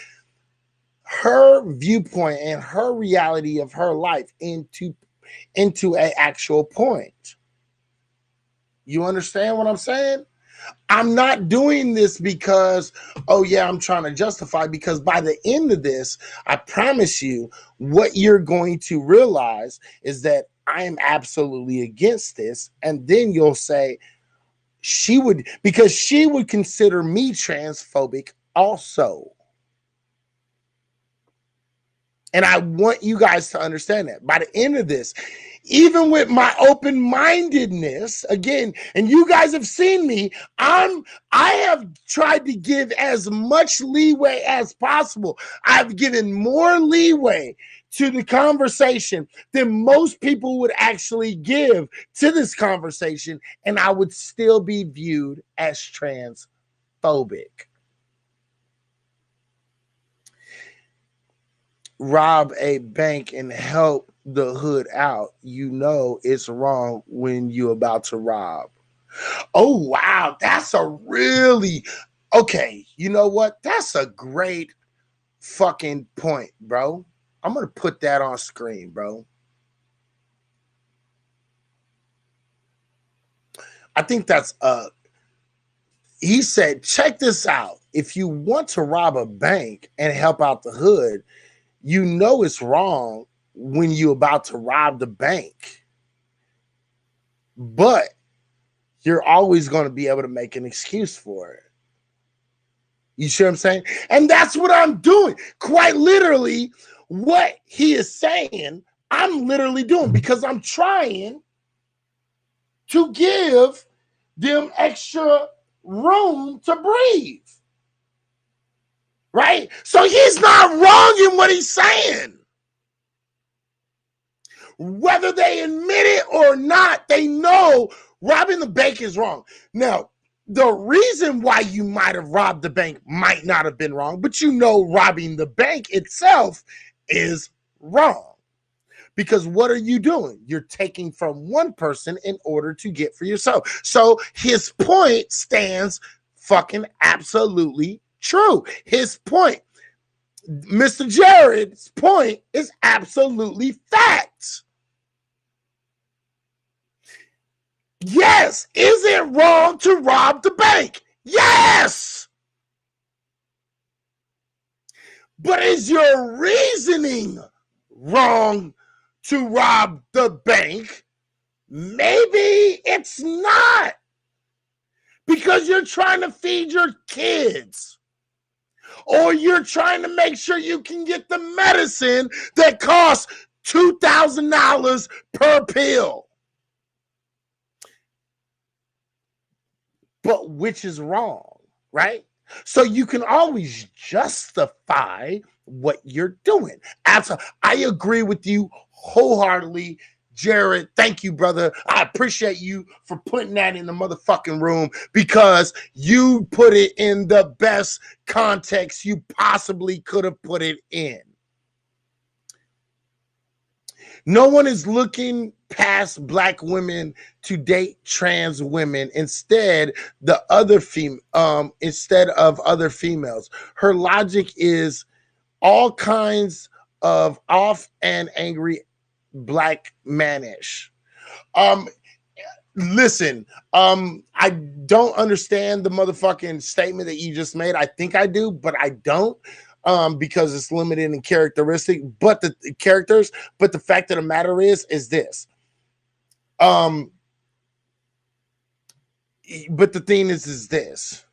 her viewpoint and her reality of her life into an actual point. You understand what I'm saying? I'm not doing this because, oh yeah, I'm trying to justify, because by the end of this, I promise you, what you're going to realize is that I am absolutely against this. And then you'll say, because she would consider me transphobic also. And I want you guys to understand that by the end of this, even with my open-mindedness, again, and you guys have seen me, I have tried to give as much leeway as possible. I've given more leeway to the conversation than most people would actually give to this conversation, and I would still be viewed as transphobic. Rob a bank and help the hood out. You know it's wrong when you're about to rob. Oh, wow. That's a really, okay. You know what? That's a great fucking point, bro. I'm going to put that on screen, bro. I think that's, he said, check this out. If you want to rob a bank and help out the hood, you know it's wrong when you're about to rob the bank. But you're always going to be able to make an excuse for it. You see what I'm saying? And that's what I'm doing. Quite literally, what he is saying, I'm literally doing, because I'm trying to give them extra room to breathe. Right? So he's not wrong in what he's saying. Whether they admit it or not, they know robbing the bank is wrong. Now, the reason why you might have robbed the bank might not have been wrong, but you know robbing the bank itself is wrong. Because what are you doing? You're taking from one person in order to get for yourself. So his point stands fucking absolutely true. His point, Mr. Jared's point, is absolutely fact. Yes. Is it wrong to rob the bank? Yes. But is your reasoning wrong to rob the bank? Maybe it's not. Because you're trying to feed your kids. Or you're trying to make sure you can get the medicine that costs $2,000 per pill. But which is wrong, right? So you can always justify what you're doing. Absolutely. I agree with you wholeheartedly, Jared. Thank you, brother. I appreciate you for putting that in the motherfucking room, because you put it in the best context you possibly could have put it in. No one is looking past black women to date trans women instead of other females. Her logic is all kinds of off and angry black mannish. Listen, I don't understand the motherfucking statement that you just made. I think I do, but I don't. Because it's limited in characteristic, but the characters, but the fact of the matter is this. But the thing is this.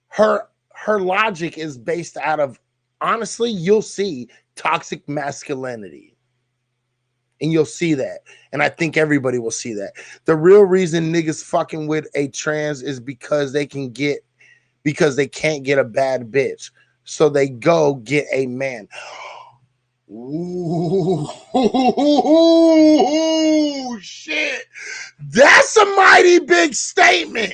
Her logic is based out of, honestly, you'll see toxic masculinity. And you'll see that. And I think everybody will see that. The real reason niggas fucking with a trans is because they can't get a bad bitch. So they go get a man. Ooh, shit. That's a mighty big statement.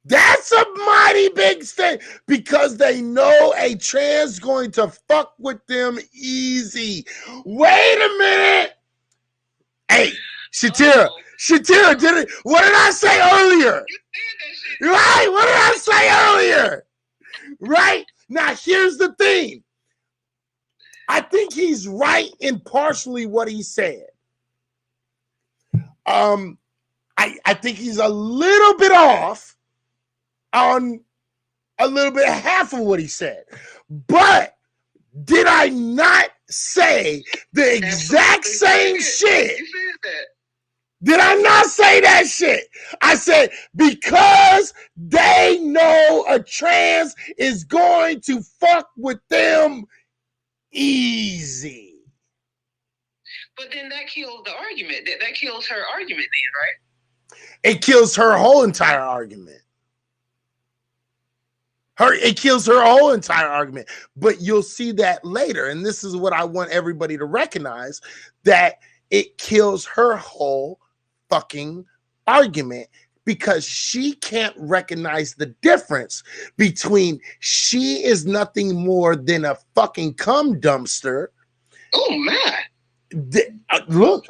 That's a mighty big thing because they know a trans going to fuck with them easy. Wait a minute. Hey, Shatira, did it? What did I say earlier? Right? What did I say earlier? Right? Now, here's the thing. I think he's right in partially what he said. I think he's a little bit off on a little bit half of what he said. But did I not say the exact same shit? You said that. Did I not say that shit? I said, because they know a trans is going to fuck with them easy. But then that kills the argument. That kills her argument then, right? It kills her whole entire argument. It kills her whole entire argument. But you'll see that later. And this is what I want everybody to recognize, that it kills her whole fucking argument because she can't recognize the difference between she is nothing more than a fucking cum dumpster. Oh, man. Look,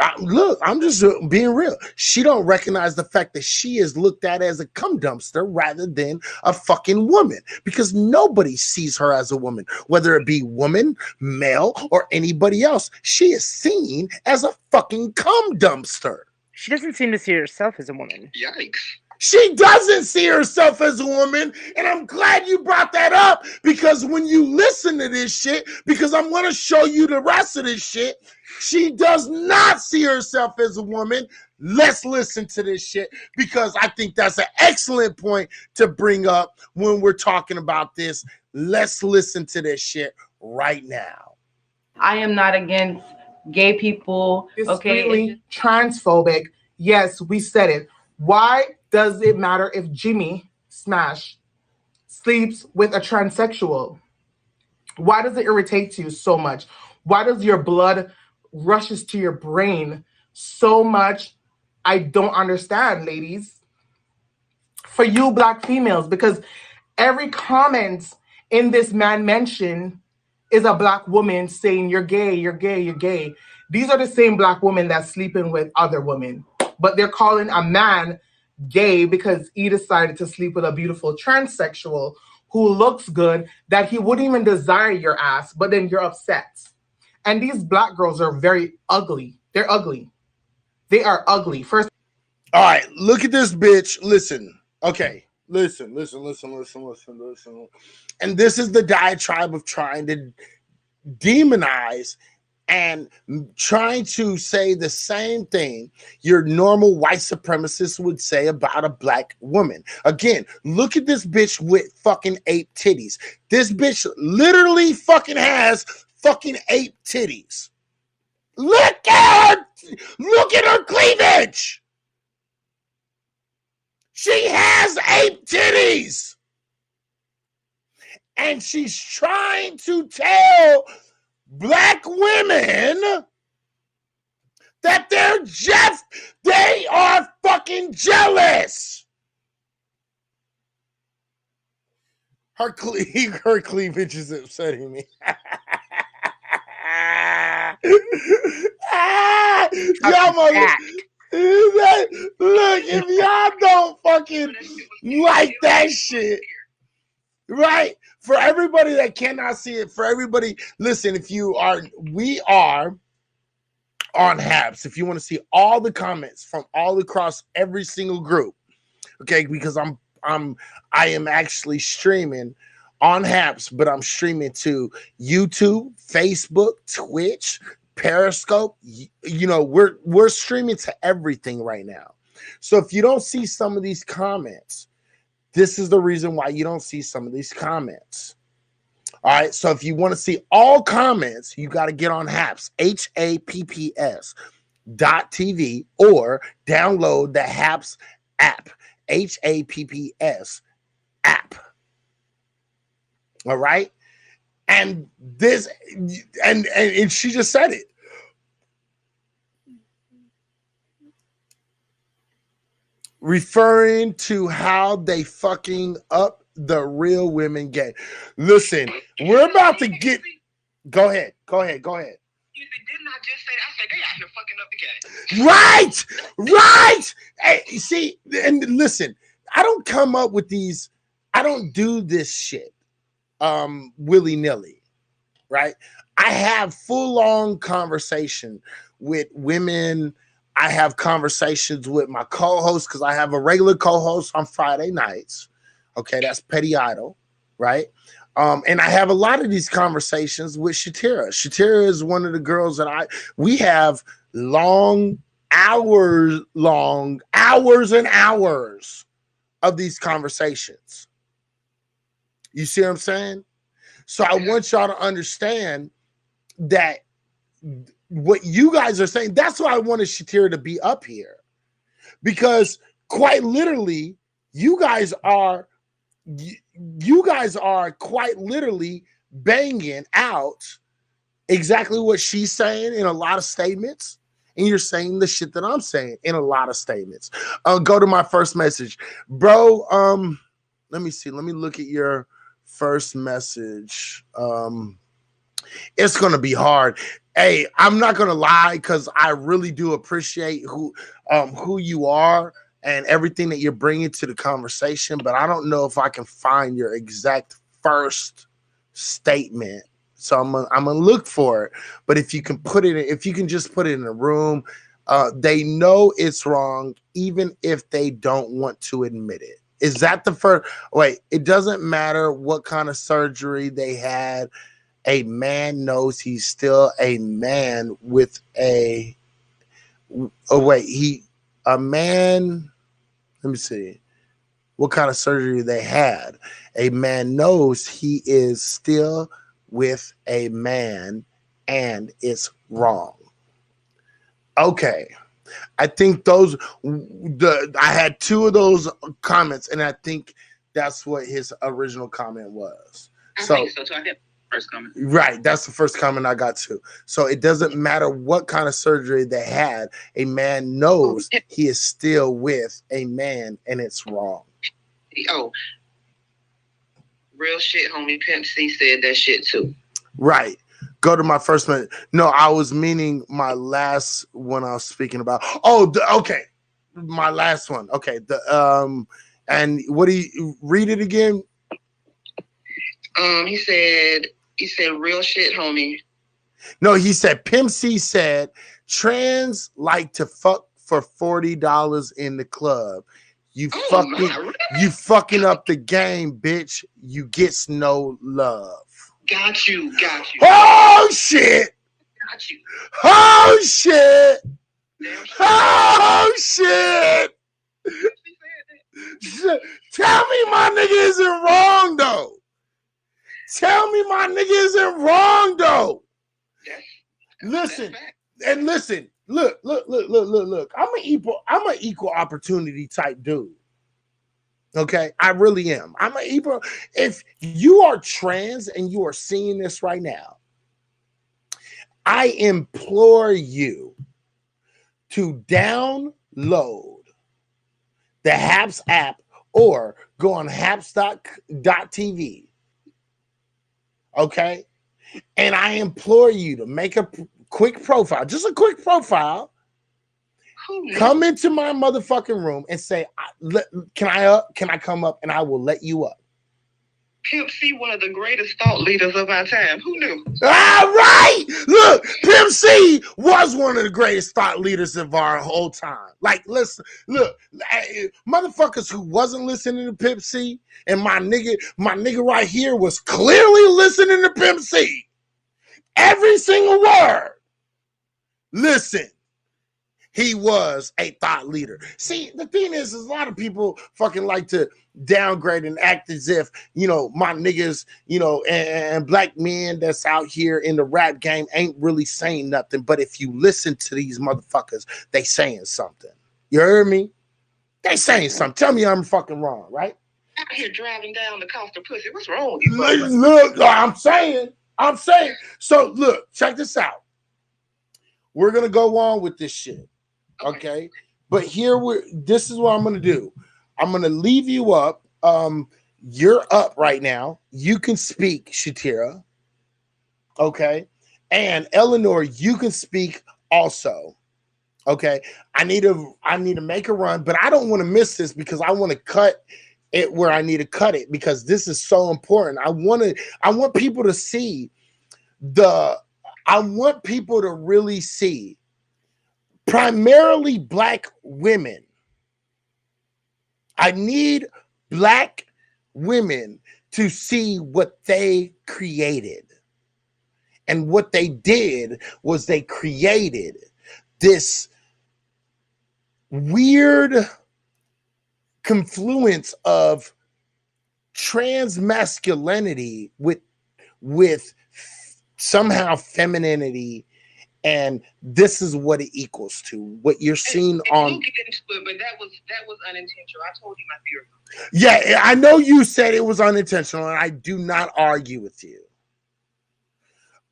I'm just being real. She don't recognize the fact that she is looked at as a cum dumpster rather than a fucking woman, because nobody sees her as a woman, whether it be woman, male, or anybody else. She is seen as a fucking cum dumpster. She doesn't seem to see herself as a woman. Yikes. She doesn't see herself as a woman, and I'm glad you brought that up, because when you listen to this shit, because I'm going to show you the rest of this shit, she does not see herself as a woman. Let's listen to this shit, because I think that's an excellent point to bring up when we're talking about this. Let's listen to this shit right now. I am not against gay people. Discreetly transphobic. Yes, we said it. Why does it matter if Jimmy Smash sleeps with a transsexual? Why does it irritate you so much? Why does your blood rushes to your brain so much? I don't understand, ladies. For you Black females, because every comment in this man mention is a Black woman saying you're gay, you're gay, you're gay. These are the same Black women that's sleeping with other women, but they're calling a man gay because he decided to sleep with a beautiful transsexual who looks good, that he wouldn't even desire your ass, but then you're upset. And these Black girls are very ugly. They're ugly. They are ugly. First. All right, look at this bitch. Listen. Okay. Listen. And this is the diatribe of trying to demonize and trying to say the same thing your normal white supremacist would say about a Black woman. Again, look at this bitch with fucking ape titties. This bitch literally fucking has fucking ape titties. Look at her cleavage. She has ape titties. And she's trying to tell Black women that they are fucking jealous. Her cleavage is upsetting me. Y'all look, if y'all don't fucking like that shit, right? For everybody that cannot see it, for everybody, listen, we are on Habs. If you want to see all the comments from all across every single group, okay, because I am actually streaming on Habs, but I'm streaming to YouTube, Facebook, Twitch, Periscope. You know, we're streaming to everything right now. So if you don't see some of these comments, this is the reason why you don't see some of these comments. All right. So if you want to see all comments, you got to get on Happs, HAPPS.TV, or download the Happs app, HAPPS app. All right. And this, and she just said it. referring to how they fucking up the real women game. Listen, we're about to get. Go ahead. You didn't I just say that? I said they out here fucking up the game. Right. Hey, see, and listen, I don't come up with these. I don't do this shit willy-nilly, right? I have full-on conversation with women. I have conversations with my co-host because I have a regular co-host on Friday nights. Okay, that's Petty Idol, right? And I have a lot of these conversations with Shatira. Shatira is one of the girls that we have hours and hours of these conversations. You see what I'm saying? So I want y'all to understand that what you guys are saying, that's why I wanted Shatira to be up here. Because quite literally, you guys are quite literally banging out exactly what she's saying in a lot of statements. And you're saying the shit that I'm saying in a lot of statements. Go to my first message. Bro, let me see. Let me look at your first message. It's going to be hard. Hey, I'm not going to lie because I really do appreciate who you are and everything that you're bringing to the conversation, but I don't know if I can find your exact first statement. So I'm gonna look for it. But if you can just put it in a room, they know it's wrong, even if they don't want to admit it. Is that the first? Wait, it doesn't matter what kind of surgery they had. A man knows he's still a man with a. Oh wait, a man. Let me see. What kind of surgery they had? A man knows he is still with a man, and it's wrong. Okay. I think I had two of those comments, and I think that's what his original comment was. I think so too. I get first comment. Right, that's the first comment I got to. So it doesn't matter what kind of surgery they had. A man knows he is still with a man, and it's wrong. Oh, real shit, homie. Pimp C said that shit too. Right. Go to my first minute. No, I was meaning my last one I was speaking about. Oh, okay. My last one. Okay. And what do you read it again? He said real shit, homie. No, he said Pimp C said trans like to fuck for $40 in the club. You fucking up the game, bitch. You gets no love. Got you. Oh shit! Got you. Oh shit! Oh shit! Tell me my nigga isn't wrong though. Tell me my nigga isn't wrong though. Listen. Look. I'm an equal opportunity type dude. Okay, I really am. I'm an equal. If you are trans and you are seeing this right now, I implore you to download the Haps app or go on haps.tv. Okay, and I implore you to make a quick profile, just a quick profile. Come into my motherfucking room and say, can I come up, and I will let you up. Pimp C, one of the greatest thought leaders of our time. Who knew? All right. Look, Pimp C was one of the greatest thought leaders of our whole time. Like, listen, look, motherfuckers who wasn't listening to Pimp C, and my nigga right here was clearly listening to Pimp C. Every single word. Listen. He was a thought leader. See, the thing is a lot of people fucking like to downgrade and act as if, my niggas, and black men that's out here in the rap game ain't really saying nothing. But if you listen to these motherfuckers, they saying something. You heard me? They saying something. Tell me I'm fucking wrong, right? Out here driving down the cost of pussy. What's wrong with you? Look, I'm saying. So look, check this out. We're going to go on with this shit. Okay. But this is what I'm gonna do. I'm gonna leave you up. You're up right now. You can speak, Shatira. Okay. And Eleanor, you can speak also. Okay. I need to make a run, but I don't want to miss this because I want to cut it where I need to cut it because this is so important. I want people to see I want people to really see primarily Black women. I need Black women to see what they created. And what they did was they created this weird confluence of trans masculinity with somehow femininity, and this is what it equals to. What you're seeing on. We'll get into it, but that was unintentional. I told you my theory. Yeah, I know you said it was unintentional, and I do not argue with you.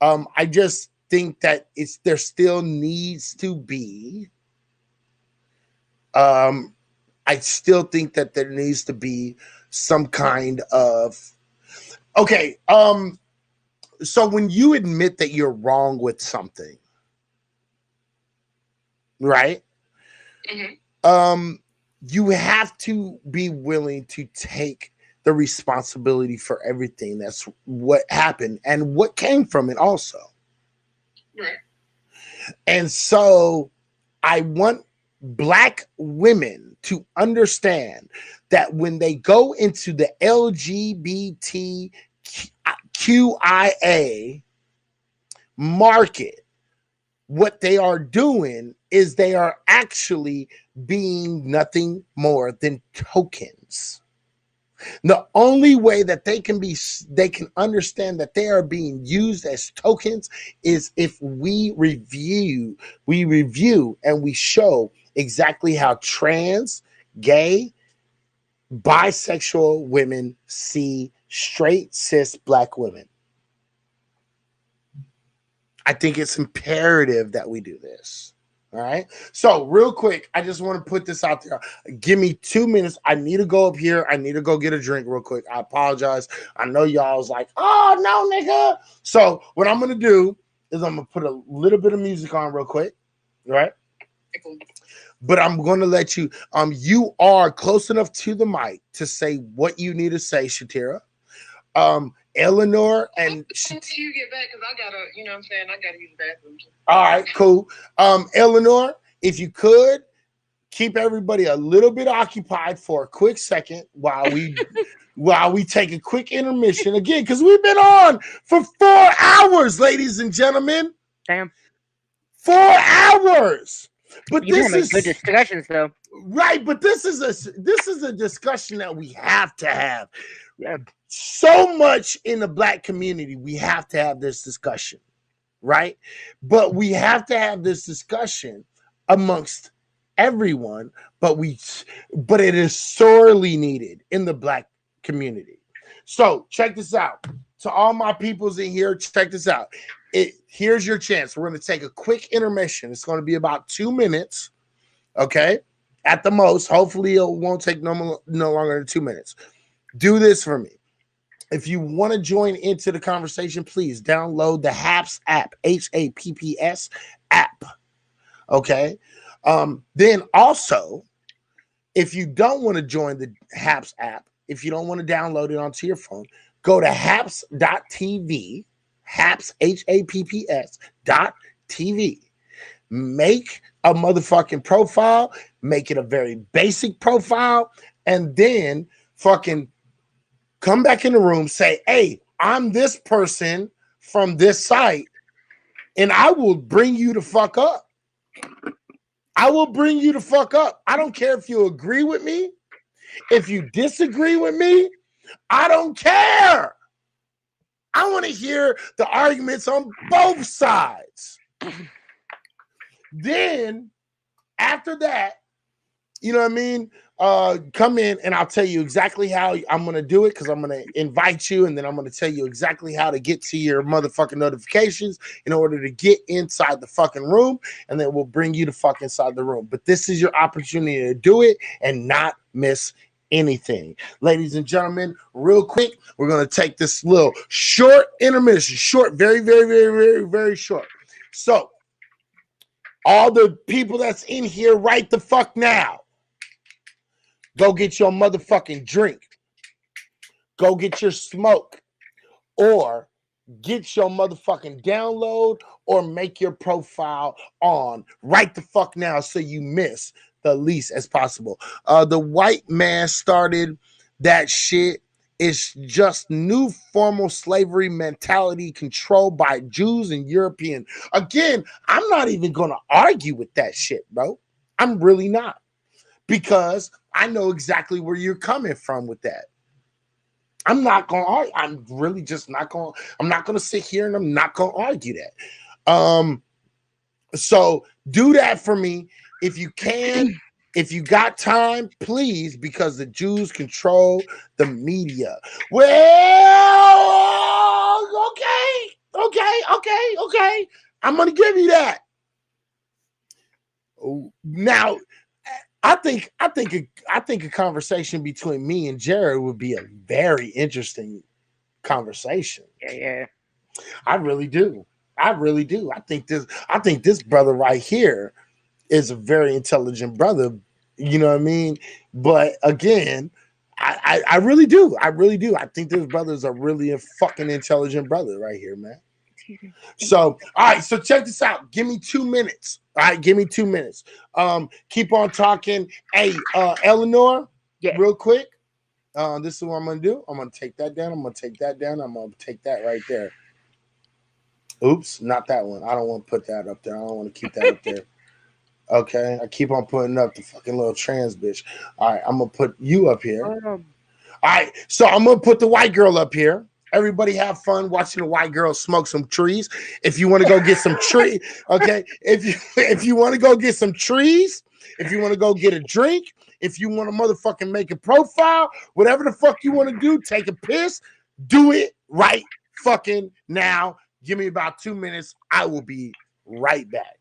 I just think that there still needs to be. I still think that there needs to be some kind of. Okay. So when you admit that you're wrong with something, right? Mm-hmm. You have to be willing to take the responsibility for everything. That's what happened and what came from it also. Right. And so I want Black women to understand that when they go into the LGBTQIA market, what they are doing is they are actually being nothing more than tokens. The only way that they can understand that they are being used as tokens is if we review and we show exactly how trans, gay, bisexual women see straight, cis Black women. I think it's imperative that we do this. All right. So real quick, I just want to put this out there. Give me 2 minutes. I need to go up here. I need to go get a drink real quick. I apologize. I know y'all was like, oh no, nigga. So what I'm going to do is I'm going to put a little bit of music on real quick. Right. But I'm going to let you, you are close enough to the mic to say what you need to say, Shatira. Eleanor and Until you get back, because I gotta, you know what I'm saying, I gotta use the bathroom. All right, cool. Eleanor, if you could keep everybody a little bit occupied for a quick second while we take a quick intermission again, because we've been on for 4 hours, ladies and gentlemen. Damn. 4 hours. But this is good discussions, though. Right, but this is a discussion that we have to have. So much in the Black community, we have to have this discussion, right? But we have to have this discussion amongst everyone, but it is sorely needed in the Black community. So check this out. To all my peoples in here, check this out. Here's your chance. We're going to take a quick intermission. It's going to be about 2 minutes, okay? At the most. Hopefully it won't take no longer than 2 minutes. Do this for me. If you want to join into the conversation, please download the HAPS app, HAPPS app. Okay. Then also, if you don't want to join the HAPS app, if you don't want to download it onto your phone, go to haps.tv, HAPS, HAPPS.tv. Make a motherfucking profile, make it a very basic profile, and then fucking come back in the room, say, hey, I'm this person from this site, and I will bring you the fuck up. I will bring you the fuck up. I don't care if you agree with me. If you disagree with me, I don't care. I want to hear the arguments on both sides. Then, after that, you know what I mean? come in and I'll tell you exactly how I'm going to do it, because I'm going to invite you and then I'm going to tell you exactly how to get to your motherfucking notifications in order to get inside the fucking room, and then we'll bring you the fuck inside the room. But this is your opportunity to do it and not miss anything. Ladies and gentlemen, real quick, we're going to take this little short intermission, short, very, very, very, very, very short. So, all the people that's in here right the fuck now, go get your motherfucking drink. Go get your smoke. Or get your motherfucking download or make your profile on right the fuck now so you miss the least as possible. The white man started that shit. It's just new formal slavery mentality controlled by Jews and European. Again, I'm not even going to argue with that shit, bro. I'm really not. Because I know exactly where you're coming from with that. I'm not going to argue. I'm really just not going to. I'm not going to sit here and I'm not going to argue that. So do that for me if you can. If you got time, please, because the Jews control the media. Well, okay. I'm going to give you that. Now, I think a conversation between me and Jared would be a very interesting conversation. Yeah. I really do. I think this brother right here is a very intelligent brother. You know what I mean? But again, I really do. I think this brother is a really fucking intelligent brother right here, man. So, all right. So check this out. Give me 2 minutes. All right. Give me 2 minutes. Keep on talking. Hey, Eleanor, real quick. This is what I'm going to do. I'm going to take that down. I'm going to take that down. I'm going to take that right there. Oops, not that one. I don't want to put that up there. I don't want to keep that up there. Okay. I keep on putting up the fucking little trans bitch. All right. I'm going to put you up here. All right. So I'm going to put the white girl up here. Everybody have fun watching the white girl smoke some trees. If you want to go get some tree, okay. If you want to go get some trees, if you want to go get a drink, if you want to motherfucking make a profile, whatever the fuck you want to do, take a piss, do it right fucking now. Give me about 2 minutes. I will be right back.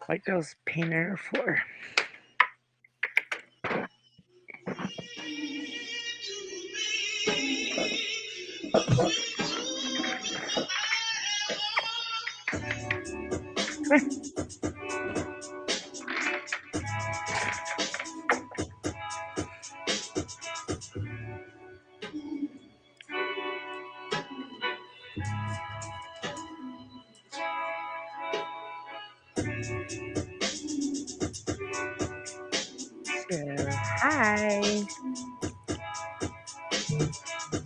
White girl's painting her floor. So, hi.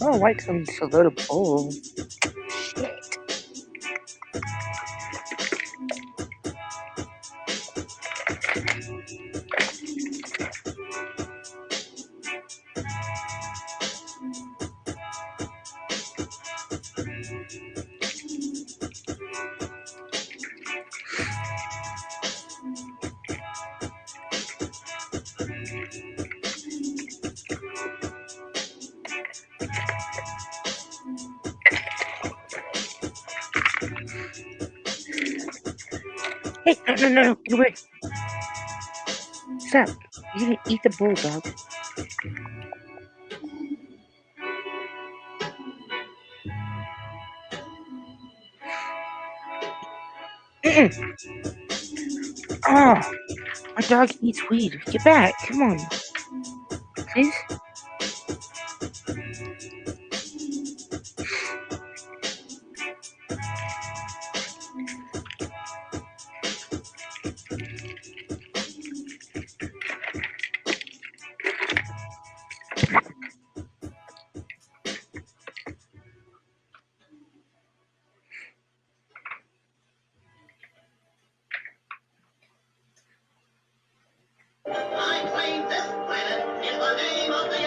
Oh, white comes so load of bowl. Shit. Hey, no, get away. Stop. You didn't eat the bowl, dog. Oh, my dog eats weed. Get back. Come on. Please? I claim this planet in the name of the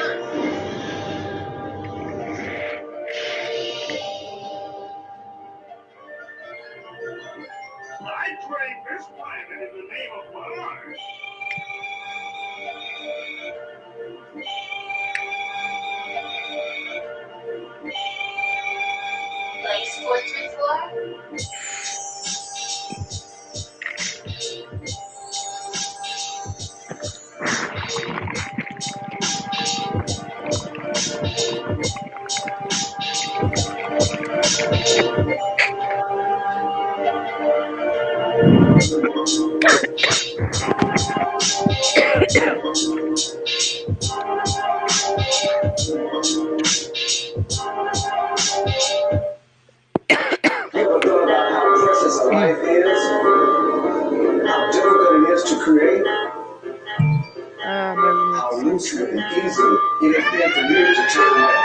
Life is, how difficult it is to create, how lucrative and easy it has been for you to take away.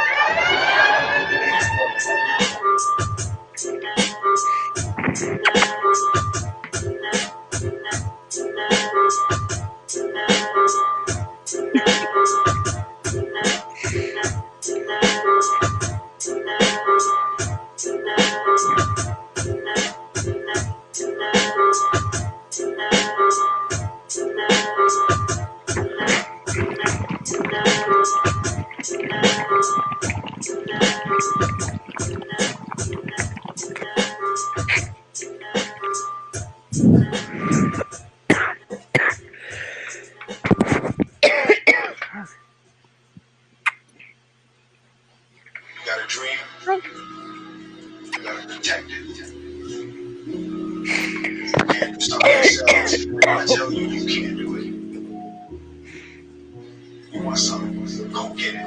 got a dream, you gotta protect it. You can't stop yourself. I tell you, you can't do it. You want something, go get it.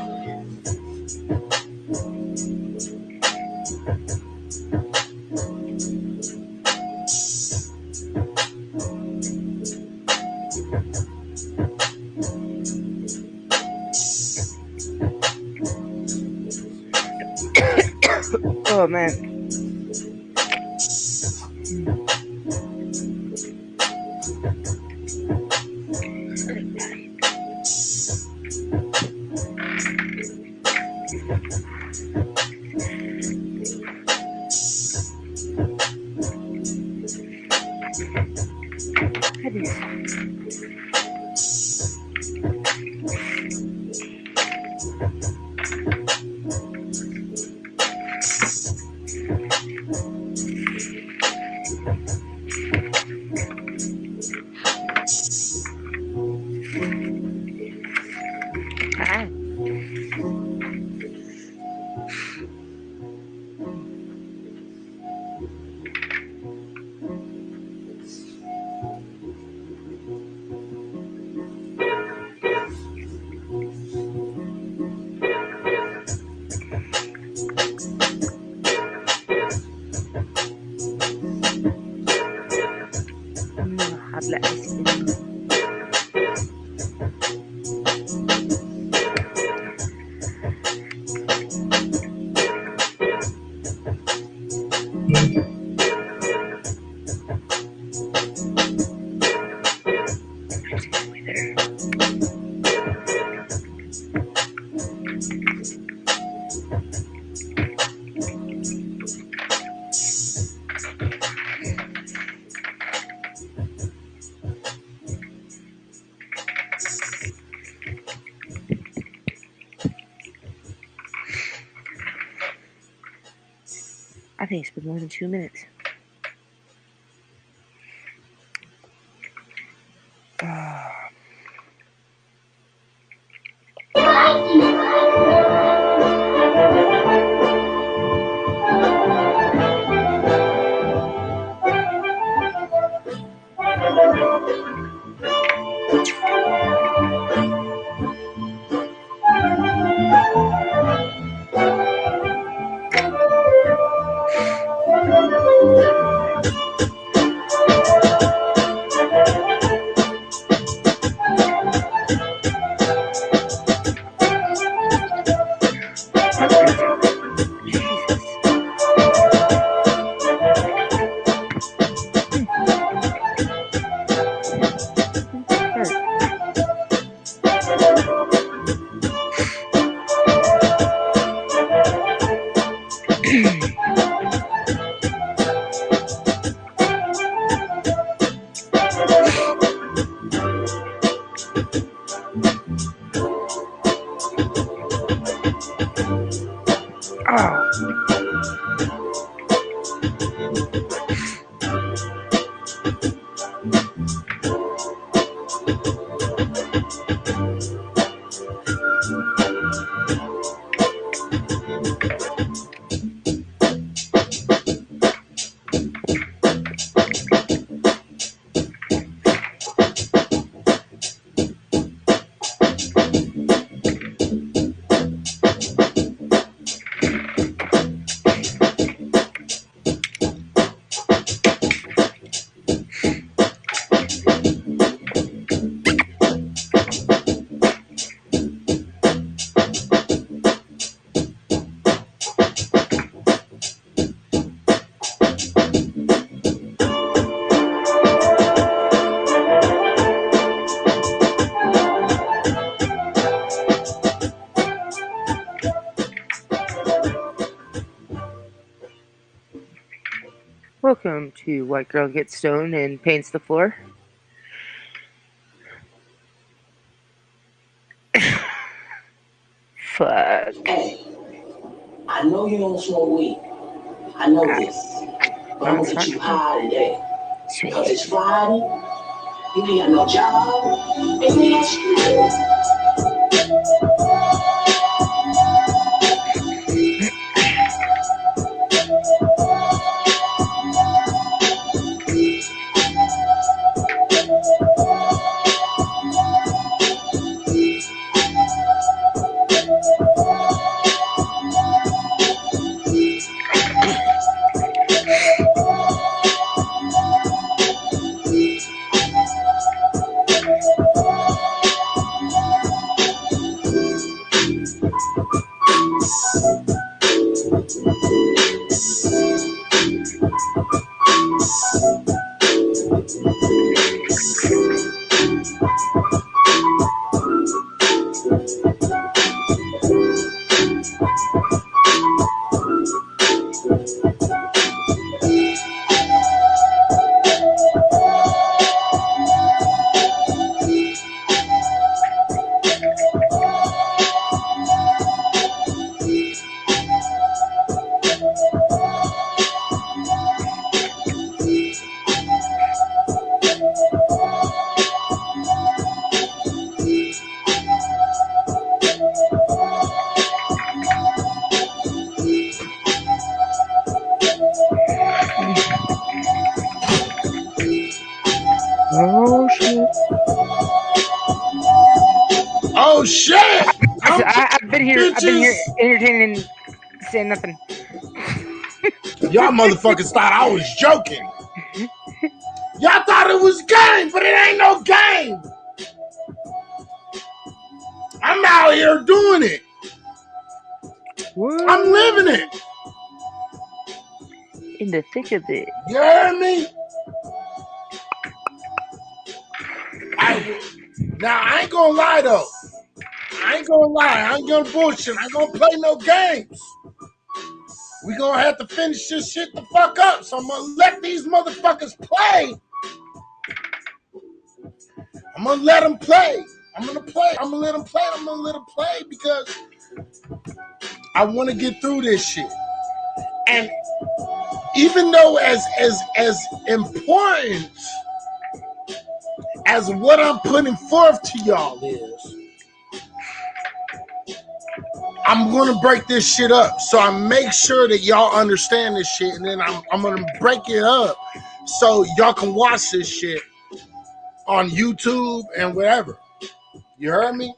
Oh man. حبل ايس كريم. I think it's been more than 2 minutes. Welcome to White Girl Gets Stoned and Paints the Floor. Fuck. Hey, I know you don't smoke weed. I know this. But I'm gonna get you high today. Because it's Friday. You ain't got no job. And you ain't shit. Oh shit. Oh shit! I've been here entertaining and saying nothing. Y'all motherfuckers thought I was joking. Y'all thought it was game, but it ain't no game. I'm out here doing it. What? I'm living it. In the thick of it. You heard me? Now, I ain't gonna lie, though. I ain't gonna bullshit. I ain't gonna play no games. We gonna have to finish this shit the fuck up. So I'm gonna let these motherfuckers play. I'm gonna let them play. I'm gonna let them play because I want to get through this shit. And even though as important as what I'm putting forth to y'all is, I'm gonna break this shit up. So I make sure that y'all understand this shit, and then I'm gonna break it up so y'all can watch this shit on YouTube and whatever. You heard me?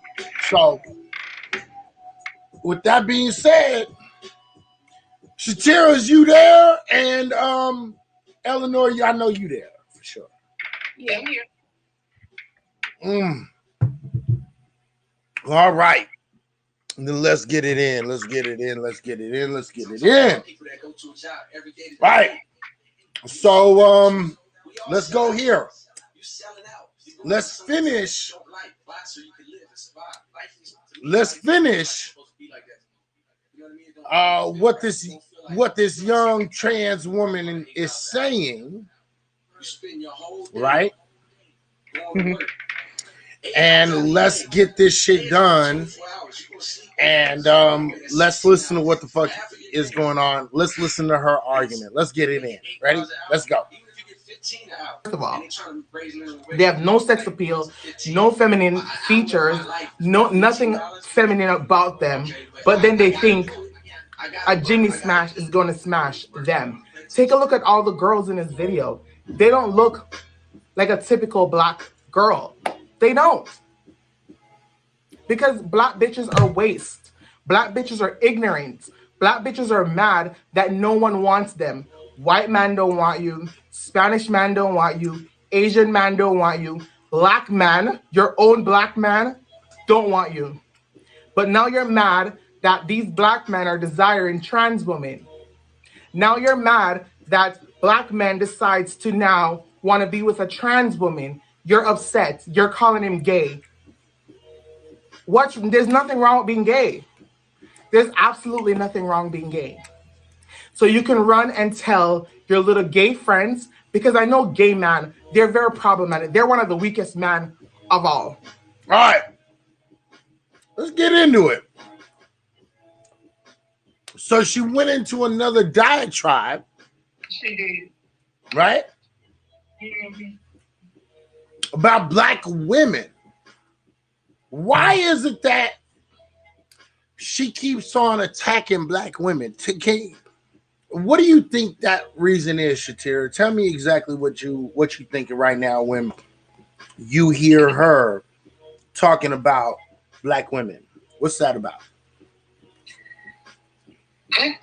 So with that being said, Shatira, is you there? And Eleanor, I know you there for sure. Yeah, I'm here. All right. Then let's get it in. Let's get it in. Right. So let's go here. Let's finish what this young trans woman is saying, right? Mm-hmm. And let's get this shit done. And let's listen to what the fuck is going on. Let's listen to her argument. Let's get it in. Ready? Let's go. First of all, they have no sex appeal, no feminine features, nothing feminine about them. But then they think a Jimmy smash is going to smash them. Take a look at all the girls in this video. They don't look like a typical black girl. They don't. Because black bitches are waste. Black bitches are ignorant. Black bitches are mad that no one wants them. White man don't want you. Spanish man don't want you. Asian man don't want you. Black man, your own black man, don't want you. But now you're mad that these black men are desiring trans women. Now you're mad that black men decides to now want to be with a trans woman. You're upset. You're calling him gay. There's nothing wrong with being gay. There's absolutely nothing wrong being gay. So you can run and tell your little gay friends, because I know gay men, they're very problematic. They're one of the weakest men of all. All right. Let's get into it. So she went into another diatribe. She did. Right? Mm-hmm. About black women. Why is it that she keeps on attacking black women? What do you think that reason is, Shatira? Tell me exactly what you thinking right now when you hear her talking about black women. What's that about? I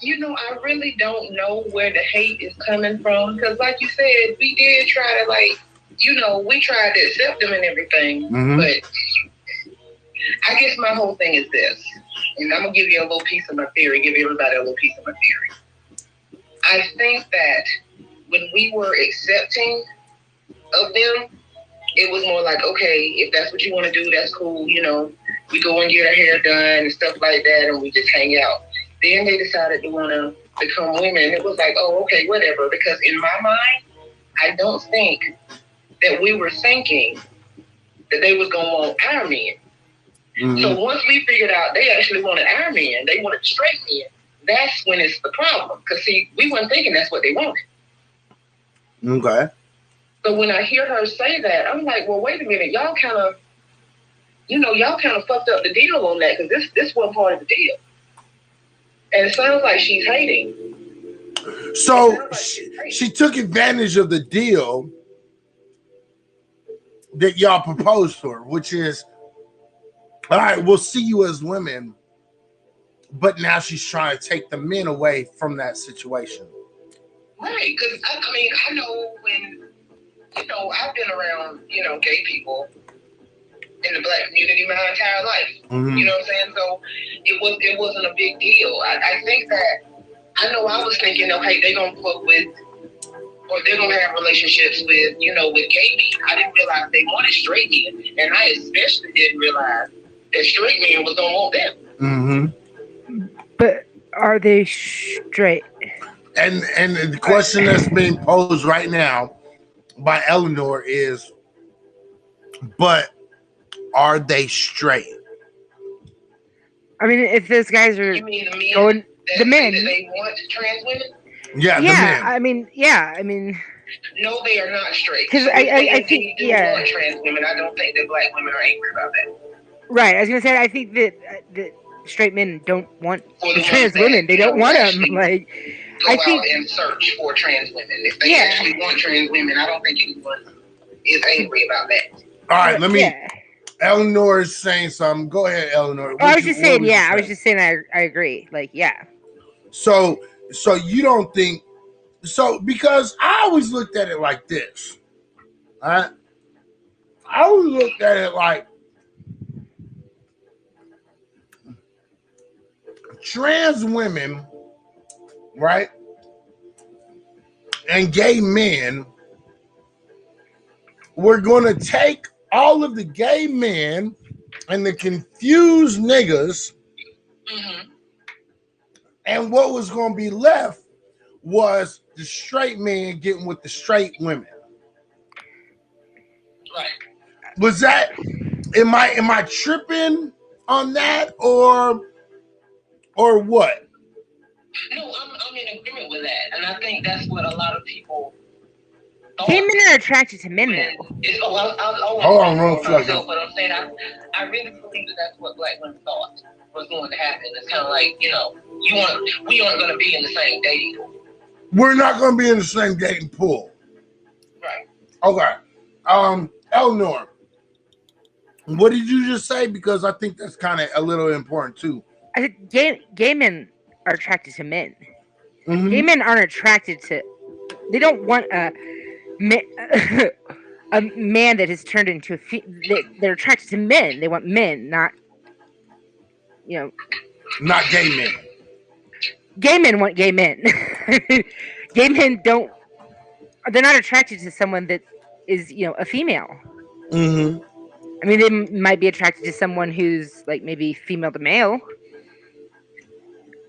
really don't know where the hate is coming from, because like you said, we did try to we tried to accept them and everything, but I guess my whole thing is this, and I'm gonna give you a little piece of my theory, give everybody a little piece of my theory. I think that when we were accepting of them, it was more like, okay, if that's what you want to do, that's cool, we go and get our hair done and stuff like that, and we just hang out. Then they decided to want to become women. It was like, oh, okay, whatever. Because in my mind, I don't think that we were thinking that they was going to want our men. Mm-hmm. So once we figured out they actually wanted our men, they wanted straight men, that's when it's the problem. Because, see, we weren't thinking that's what they wanted. Okay. So when I hear her say that, I'm like, well, wait a minute. Y'all kind of fucked up the deal on that, because this wasn't part of the deal. And it sounds like she's hating. So she took advantage of the deal that y'all proposed for, which is, all right, we'll see you as women, but now she's trying to take the men away from that situation. Right, because I know when, I've been around, gay people in the black community my entire life. Mm-hmm. You know what I'm saying? So it wasn't a big deal. I think that, I know I was thinking, okay, they're going to fuck with, or they're going to have relationships with, with gay men. I didn't realize they wanted straight men. And I especially didn't realize that straight men was going to want them. Mm-hmm. But are they straight? And the question that's being posed right now by Eleanor is, but are they straight? I mean, if those guys are going, the men. They want trans women? Yeah, the men. I mean. No, they are not straight. Because I think, want trans women. I don't think that black women are angry about that. Right. I was gonna say, I think that straight men don't want the trans women. They don't want them. Like, I think, out and search for trans women. If they actually want trans women, I don't think anyone is angry about that. All right, let me. Eleanor is saying something. Go ahead, Eleanor. I was just saying, I was just saying, I agree. Like, yeah. So you don't think because I always looked at it like this. All right? I always looked at it like trans women, right? And gay men, we're going to take all of the gay men and the confused niggas, and what was going to be left was the straight men getting with the straight women. Right. Was that, am I tripping on that or what? No, I'm in agreement with that, and I think that's what a lot of people. Gay men are attracted to men, though. Hold on, real quick. But I'm saying I really believe that that's what black women thought. was going to happen. It's kind of like, we aren't going to be in the same dating pool. We're not going to be in the same dating pool. Right. Okay. Eleanor, what did you just say? Because I think that's kind of a little important too. I think gay men are attracted to men. Mm-hmm. Gay men aren't attracted to. They don't want a man that has turned into they're attracted to men. They want men, not not gay men. Gay men want gay men. Gay men don't. They're not attracted to someone that is a female. Mm-hmm. I mean, they might be attracted to someone who's like maybe female to male.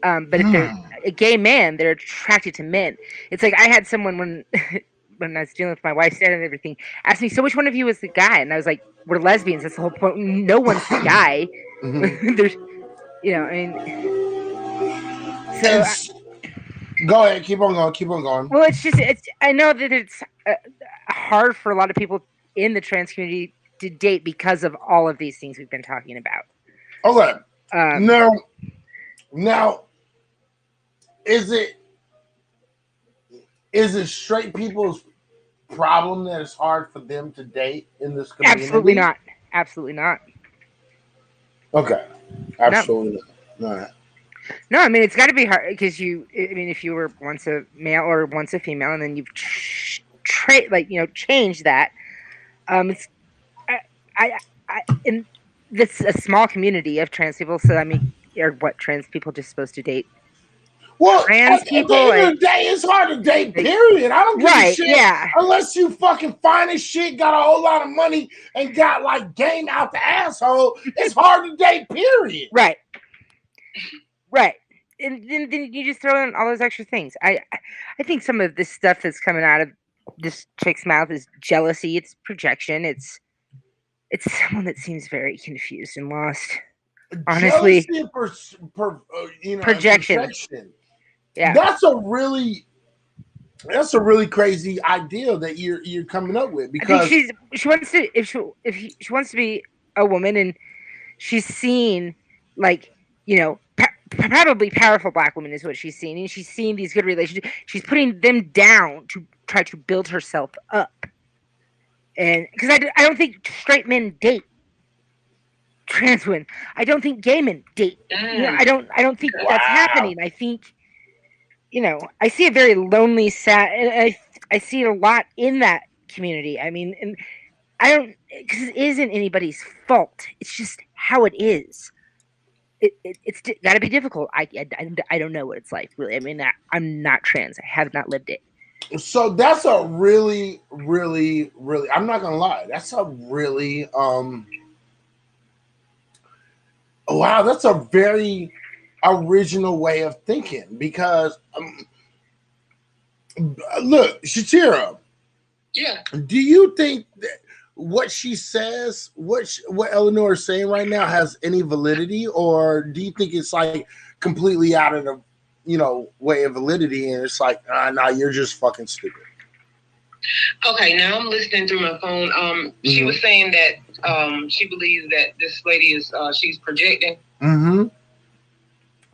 But if they're a gay man, they're attracted to men. It's like I had someone when I was dealing with my wife's dad and everything asked me, so which one of you was the guy? And I was like, we're lesbians. That's the whole point. No one's the guy. Mm-hmm. There's, I mean, so go ahead, keep on going. Well, I know that it's hard for a lot of people in the trans community to date because of all of these things we've been talking about. Okay. Now, is it straight people's problem that it's hard for them to date in this community? Absolutely not. Absolutely not. Okay. Absolutely not. No, I mean, it's got to be hard because if you were once a male or once a female and then you've changed that, it's in this a small community of trans people. So I mean, are what trans people just supposed to date? Well, trans people. At the end of the day, it's hard to date. Period. I don't give a shit. Yeah. Unless you fucking fine as shit, got a whole lot of money, and got like game out the asshole. It's hard to date. Period. Right. Right. And then you just throw in all those extra things. I think some of this stuff that's coming out of this chick's mouth is jealousy. It's projection. It's someone that seems very confused and lost. Honestly, projection. Yeah, that's a really crazy idea that you're coming up with, because she wants to if she wants to be a woman and she's seen like probably powerful black women is what she's seen, and she's seen these good relationships. She's putting them down to try to build herself up, and because I don't think straight men date trans women. I don't think gay men date. I don't think that's happening. I think I see a very lonely, sad, and I see it a lot in that community. I mean, and I don't, because it isn't anybody's fault. It's just how it is. It's got to be difficult. I don't know what it's like, really. I mean, I'm not trans. I have not lived it. So that's a really, really, really, I'm not going to lie. That's a really, wow, that's a very original way of thinking, because look, Shatira, yeah, do you think that what she says, what Eleanor is saying right now, has any validity, or do you think it's like completely out of the way of validity, and it's like, nah, you're just fucking stupid? Okay, now I'm listening through my phone. She was saying that she believes that this lady is she's projecting. Mm-hmm.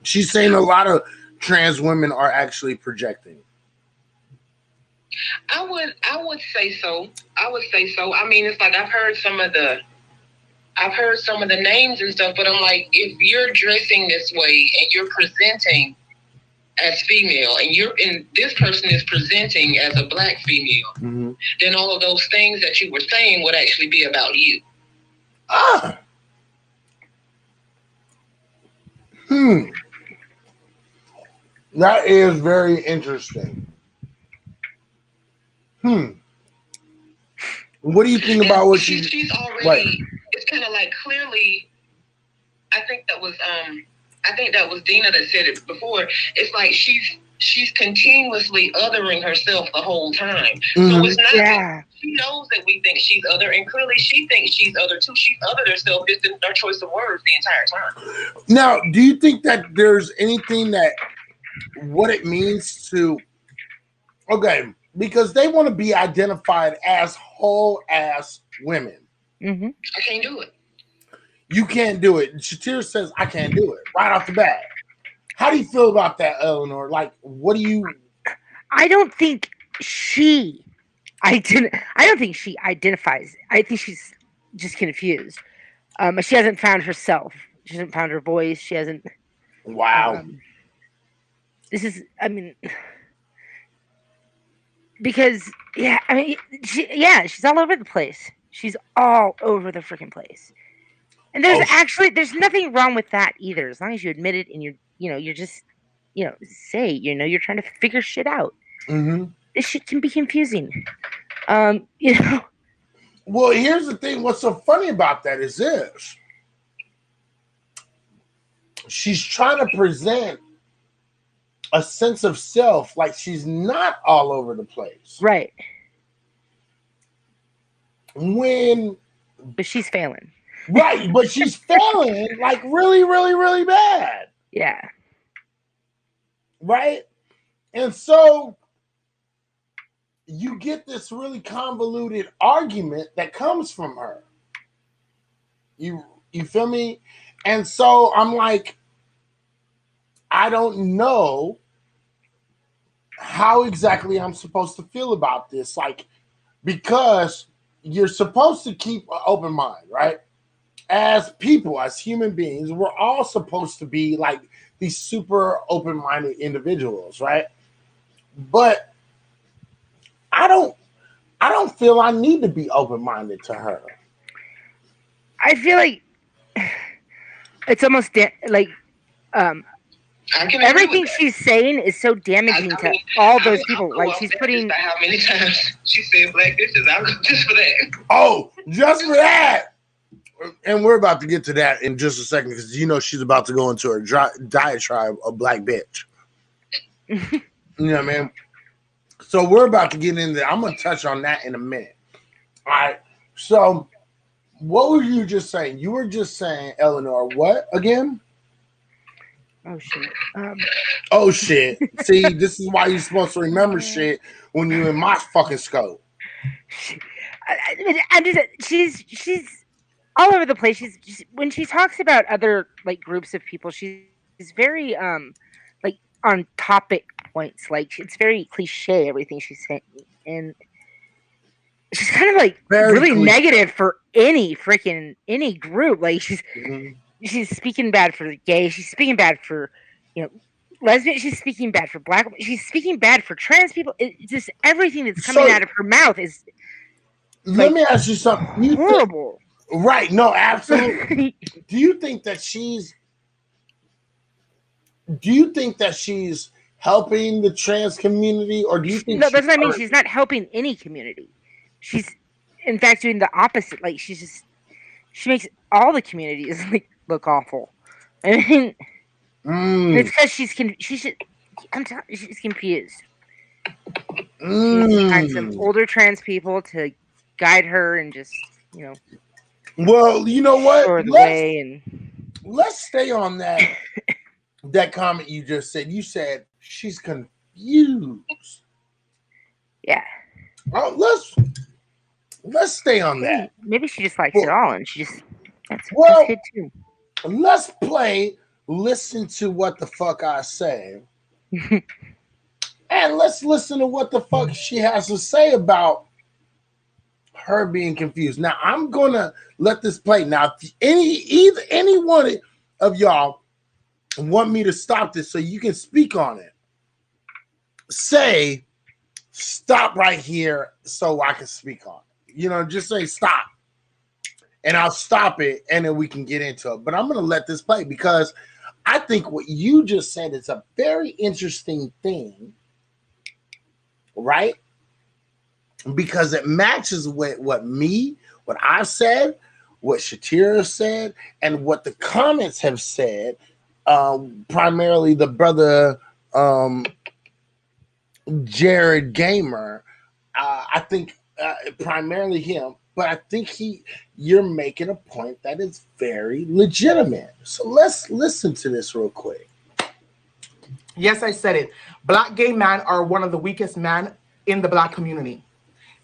She's saying a lot of trans women are actually projecting. I would say so. I would say so. I mean, it's like I've heard some of the names and stuff, but I'm like, if you're dressing this way and you're presenting as female, and this person is presenting as a black female, then all of those things that you were saying would actually be about you. That is very interesting. What do you think about what she's already? It's kind of like, clearly, I think that was Dina that said it before. It's like she's continuously othering herself the whole time. So it's not that she knows that we think she's other, and clearly she thinks she's other too. She's othered herself. It's her choice of words the entire time. Now, do you think that there's anything that what it means to? Okay, because they want to be identified as whole ass women. I can't do it. You can't do it. And Shatira says, I can't do it right off the bat. How do you feel about that, Eleanor? Like, what do you... I don't think she identifies. I think she's just confused. She hasn't found herself. She hasn't found her voice. She hasn't... Wow. This is, I mean... Because, yeah, I mean, she's all over the place. She's all over the freaking place. And there's nothing wrong with that either, as long as you admit it and you're just, say, you're trying to figure shit out. Mm-hmm. This shit can be confusing. Well, here's the thing. What's so funny about that is this. She's trying to present a sense of self like she's not all over the place. Right. But she's failing. Right, but she's failing like really, really, really bad. Yeah. Right? And so you get this really convoluted argument that comes from her. You feel me? And so I'm like, I don't know how exactly I'm supposed to feel about this. Like, because you're supposed to keep an open mind, right? As people, as human beings, we're all supposed to be like these super open-minded individuals, right? But I don't feel I need to be open-minded to her. I feel like it's almost like everything she's saying is so damaging to all those people. Like she's putting how many times she said black bitches. I'll just for that. Oh, just for that. And we're about to get to that in just a second because she's about to go into her diatribe of black bitch. You know what I mean? So we're about to get into that. I'm going to touch on that in a minute. All right. So what were you just saying? You were just saying, Eleanor, what again? Oh, shit. Oh, shit. See, this is why you're supposed to remember shit when you're in my fucking scope. She's all over the place. She's when she talks about other like groups of people, she's very like on topic points. Like it's very cliche everything she's saying, and she's kind of like really negative for any group. Like she's speaking bad for the gay. She's speaking bad for lesbian. She's speaking bad for black. She's speaking bad for trans people. It's just everything that's coming out of her mouth is. Let me ask you something. Horrible. Right. No, absolutely. Do you think that she's helping the trans community, or do you think no? That's what I mean. She's not helping any community. She's, in fact, doing the opposite. Like she makes all the communities look awful. I mean, it's because she's confused. She needs to find some older trans people to guide her and just Well, you know what? Let's stay on that comment you just said. You said she's confused. Yeah. Oh, let's stay on that. Maybe she just likes it all, and she just that's good too. Let's listen to what the fuck I say, and let's listen to what the fuck she has to say about her being confused. Now I'm gonna let this play. Now, if any one of y'all want me to stop this so you can speak on it, say stop right here so I can speak on it. Just say stop, and I'll stop it, and then we can get into it. But I'm gonna let this play because I think what you just said is a very interesting thing, right? Because it matches with what I've said, what Shatira said, and what the comments have said. Primarily the brother Jared Gamer. I think primarily him, but I think you're making a point that is very legitimate. So let's listen to this real quick. Yes, I said it. Black gay men are one of the weakest men in the Black community.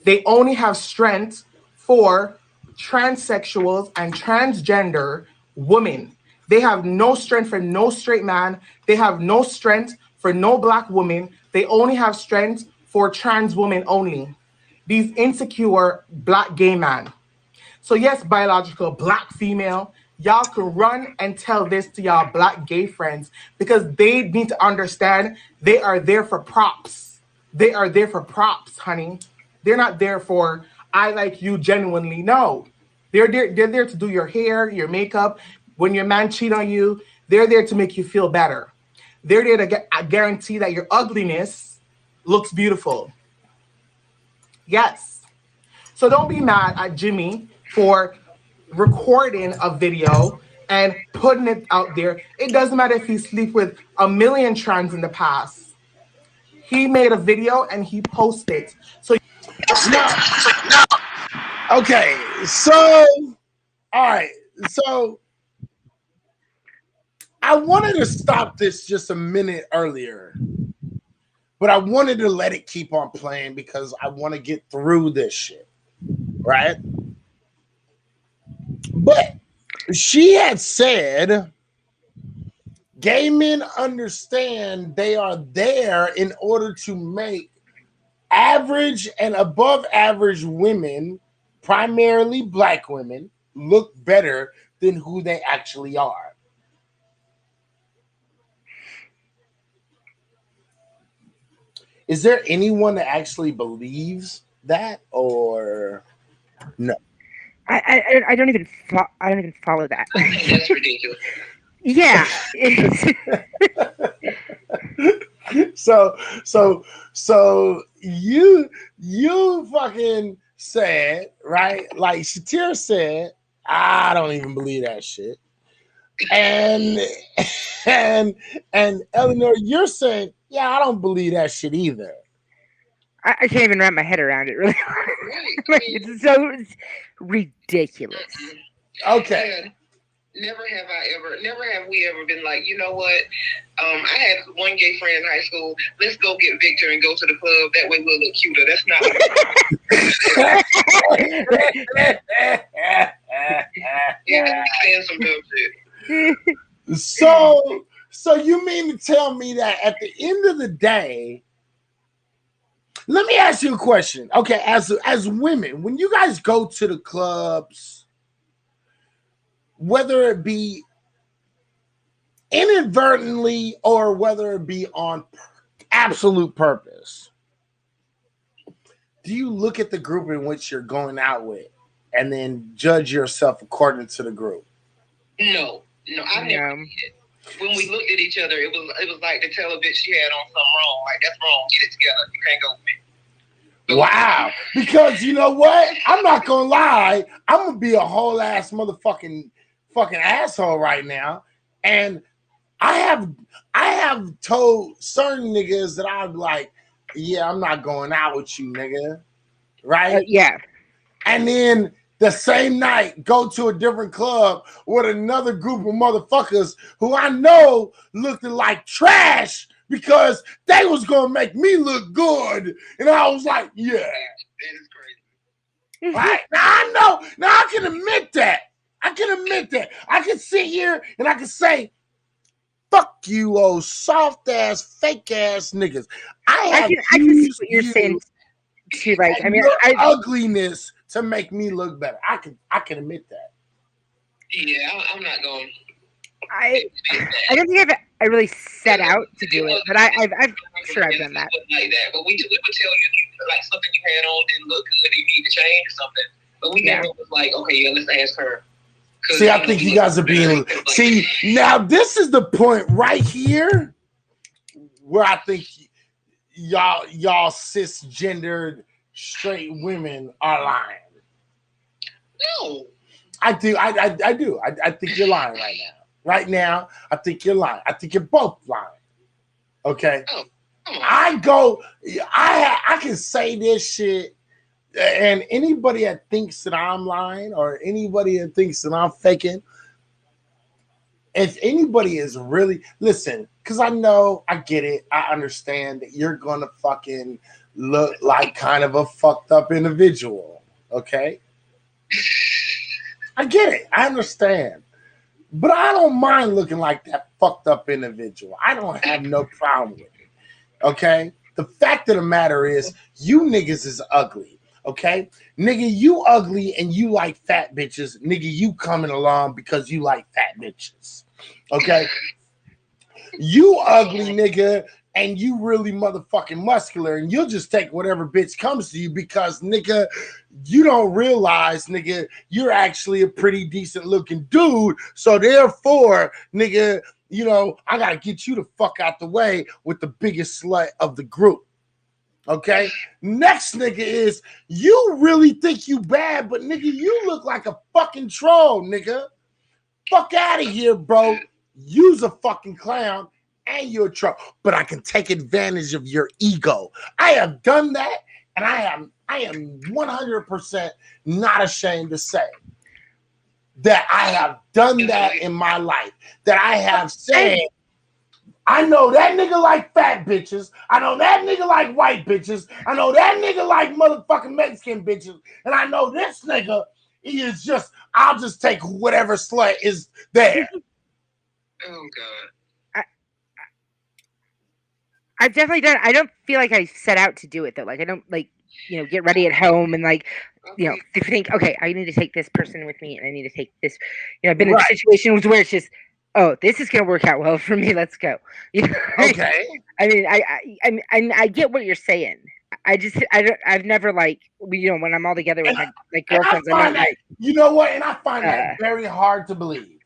They only have strength for transsexuals and transgender women. They have no strength for no straight man. They have no strength for no black woman. They only have strength for trans women only. These insecure black gay men. So yes, biological black female, y'all can run and tell this to y'all black gay friends because they need to understand they are there for props. They are there for props, honey. They're not there for I like you genuinely. No. They're there to do your hair, your makeup. When your man cheat on you, they're there to make you feel better. They're there to guarantee that your ugliness looks beautiful. Yes. So don't be mad at Jimmy for recording a video and putting it out there. It doesn't matter if he sleep with a million trans in the past. He made a video and he posted it. So okay, so all right, so I wanted to stop this just a minute earlier, but I wanted to let it keep on playing because I want to get through this shit, right? But she had said gay men understand they are there in order to make average and above average women, primarily black women, look better than who they actually are. Is there anyone that actually believes that, or no? I don't even follow that. I think that's ridiculous. Yeah. So you fucking said, right? Like Shatir said, I don't even believe that shit. And Eleanor, you're saying, yeah, I don't believe that shit either. I can't even wrap my head around it, really. Like, it's so ridiculous. Okay. Never have we ever been like, you know what? I had one gay friend in high school. Let's go get Victor and go to the club. That way we'll look cuter. That's not. Yeah, I'm saying some dumb shit. So you mean to tell me that at the end of the day, let me ask you a question. Okay, as women, when you guys go to the clubs, whether it be inadvertently or whether it be on absolute purpose, do you look at the group in which you're going out with and then judge yourself according to the group? No, I never did. When we looked at each other, it was like to tell a bitch she had on something wrong. Like, that's wrong. Get it together. You can't go with me. Wow. Because you know what? I'm not gonna lie. I'm gonna be a whole ass fucking asshole right now. And I have told certain niggas that I'm like, yeah, I'm not going out with you, nigga. Right? Yeah. And then the same night go to a different club with another group of motherfuckers who I know looked like trash because they was gonna make me look good. And I was like, yeah. That is crazy. Right? Now I know. Now I can admit that. I can sit here and I can say, fuck you, old soft ass, fake ass niggas. I can see what you're saying too. Like, I mean, ugliness to make me look better. I can admit that. Yeah, I'm not going. I don't think I really set out to do it, but I'm sure I've done that. Like that, but we would tell you like something you had on didn't look good, you need to change or something. But we never was like, okay, yeah, let's ask her. See, I think you guys are being. See, now this is the point right here where I think y'all cisgendered straight women are lying. No, I do. I do. I think you're lying right now. Right now, I think you're lying. I think you're both lying. Okay. Oh, I can say this shit, and anybody that thinks that I'm lying or anybody that thinks that I'm faking, if anybody is really listen, because I know, I get it, I understand that you're gonna fucking look like kind of a fucked up individual. Okay. I get it. I understand. But I don't mind looking like that fucked up individual. I don't have no problem with it. Okay? The fact of the matter is, you niggas is ugly. Okay? Nigga, you ugly and you like fat bitches. Nigga, you coming along because you like fat bitches. Okay? You ugly nigga and you really motherfucking muscular and you'll just take whatever bitch comes to you because nigga, you don't realize nigga, you're actually a pretty decent looking dude. So therefore, nigga, you know, I gotta get you the fuck out the way with the biggest slut of the group. Okay. Next nigga is you really think you bad, but nigga, you look like a fucking troll, nigga. Fuck out of here, bro. You's a fucking clown and you're a troll. But I can take advantage of your ego. I have done that, and I am 100% not ashamed to say that I have done that in my life. That I have said, I know that nigga like fat bitches. I know that nigga like white bitches. I know that nigga like motherfucking Mexican bitches. And I know this nigga, he is just, I'll just take whatever slut is there. Oh god. I've definitely done. I don't feel like I set out to do it though. Like I don't like, you know, get ready at home and like, you know, think, okay, I need to take this person with me and I need to take this. You know, I've been in situations where it's just, oh, this is gonna work out well for me. Let's go. You know? Okay. I mean, I get what you're saying. I've never like, you know, when I'm all together with my like girlfriends. You know what? And I find that very hard to believe.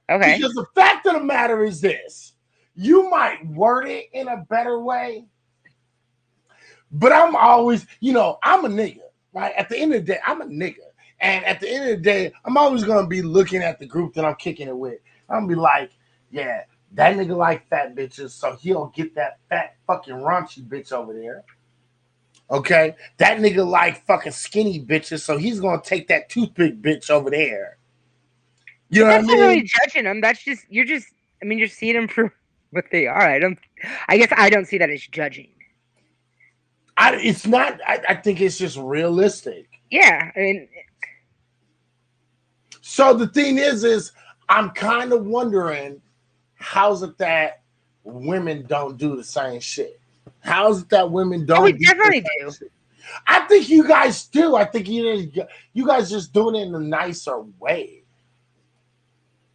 Okay. Because the fact of the matter is this: you might word it in a better way, but I'm always, you know, I'm a nigga, right? At the end of the day, I'm a nigga. And at the end of the day, I'm always going to be looking at the group that I'm kicking it with. I'm going to be like, yeah, that nigga like fat bitches, so he'll get that fat fucking raunchy bitch over there. Okay? That nigga like fucking skinny bitches, so he's going to take that toothpick bitch over there. You know what I mean? That's not really judging them. That's just, I mean, you're seeing them for what they are. I guess I don't see that as judging. It's not, I think it's just realistic. Yeah, I mean. So the thing is I'm kind of wondering, how's it that women don't do the same shit? How's it that women don't? We definitely do. Shit? I think you guys do. I think you guys just doing it in a nicer way.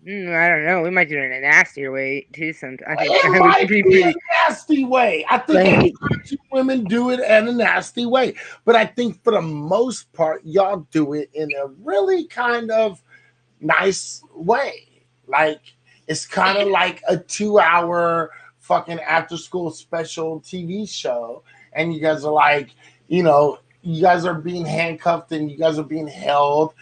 I don't know. We might do it in a nastier way too. I think it might be a nasty way. I think women do it in a nasty way, but I think for the most part, y'all do it in a really kind of nice way. Like it's kind of like a 2-hour fucking after school special TV show, and you guys are like, you know, you guys are being handcuffed and you guys are being held.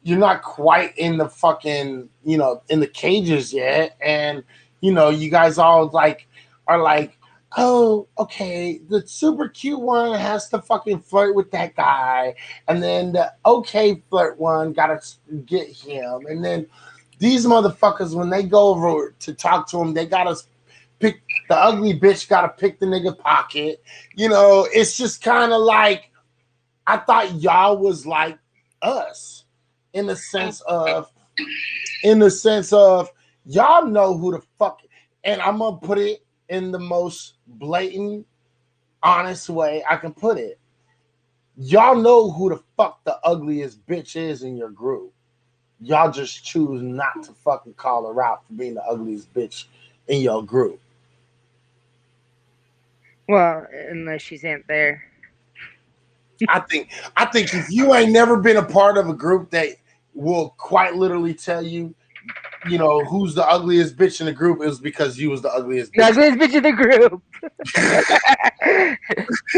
You're not quite in the fucking, you know, in the cages yet. And, you know, you guys all like are like, oh, okay, the super cute one has to fucking flirt with that guy. And then the okay flirt one got to get him. And then these motherfuckers, when they go over to talk to him, they got to pick, the ugly bitch got to pick the nigga pocket. You know, it's just kind of like, I thought y'all was like us. In the sense of y'all know who the fuck, and I'm gonna put it in the most blatant, honest way I can put it. Y'all know who the fuck the ugliest bitch is in your group. Y'all just choose not to fucking call her out for being the ugliest bitch in your group. Well, unless she's ain't there. I think if you ain't never been a part of a group that will quite literally tell you, you know, who's the ugliest bitch in the group, is because you was the ugliest bitch. The ugliest bitch in the group.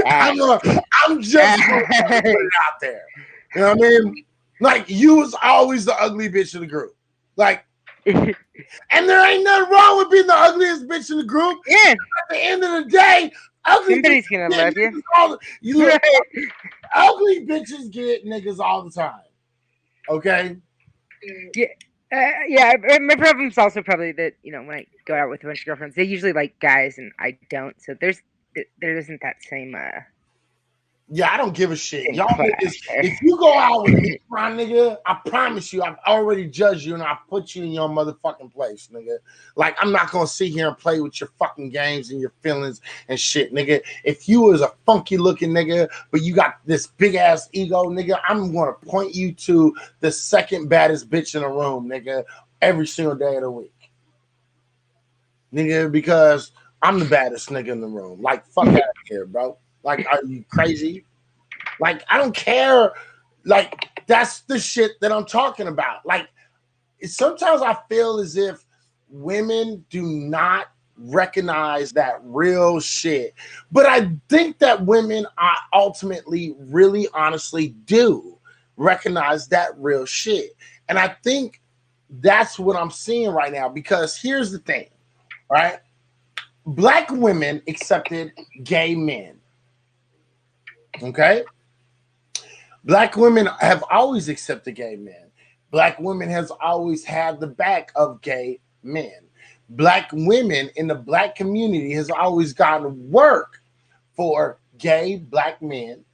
I'm just gonna put it out there. You know what I mean? Like, you was always the ugly bitch in the group. Like, and there ain't nothing wrong with being the ugliest bitch in the group. Yeah. At the end of the day, somebody's gonna love you. Look, ugly bitches get niggas all the time. Okay. Yeah. My problem's also probably that, you know, when I go out with a bunch of girlfriends, they usually like guys and I don't. So there isn't that same Yeah, I don't give a shit. Y'all niggas, if you go out with me, my nigga, I promise you, I've already judged you and I put you in your motherfucking place, nigga. Like, I'm not gonna sit here and play with your fucking games and your feelings and shit, nigga. If you was a funky looking nigga, but you got this big ass ego, nigga, I'm gonna point you to the second baddest bitch in the room, nigga, every single day of the week. Nigga, because I'm the baddest nigga in the room. Like, fuck out of here, bro. Like, are you crazy? Like, I don't care. Like, that's the shit that I'm talking about. Like, sometimes I feel as if women do not recognize that real shit. But I think that women are ultimately, really honestly do recognize that real shit. And I think that's what I'm seeing right now, because here's the thing, right? Black women accepted gay men. Okay? Black women have always accepted gay men. Black women has always had the back of gay men. Black women in the black community has always gotten work for gay black men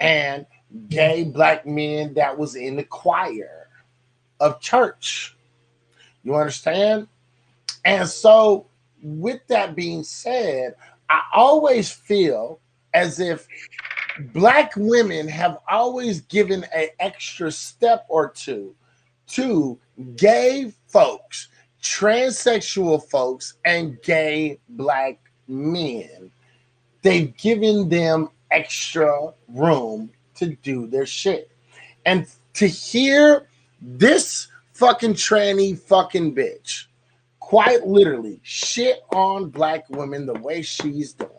and gay black men that was in the choir of church. You understand? And so, with that being said, I always feel as if Black women have always given an extra step or two to gay folks, transsexual folks, and gay black men. They've given them extra room to do their shit. And to hear this fucking tranny fucking bitch quite literally shit on black women the way she's doing,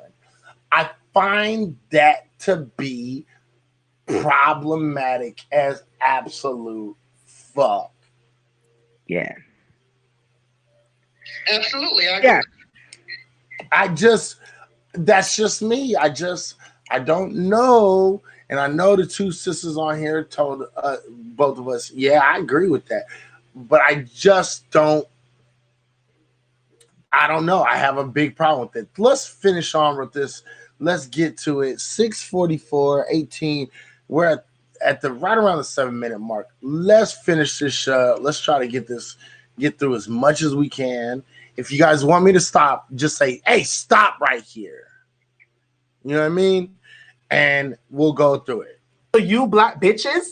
I find that to be problematic as absolute fuck. Yeah. Absolutely. I agree. That's just me. I don't know. And I know the two sisters on here told both of us, yeah, I agree with that. But I just don't know. I have a big problem with it. Let's finish on with this. Let's get to it. 6:44, 18. We're at the right around the 7-minute mark. Let's finish this show. Let's try to get through as much as we can. If you guys want me to stop, just say, hey, stop right here. You know what I mean? And we'll go through it. So you black bitches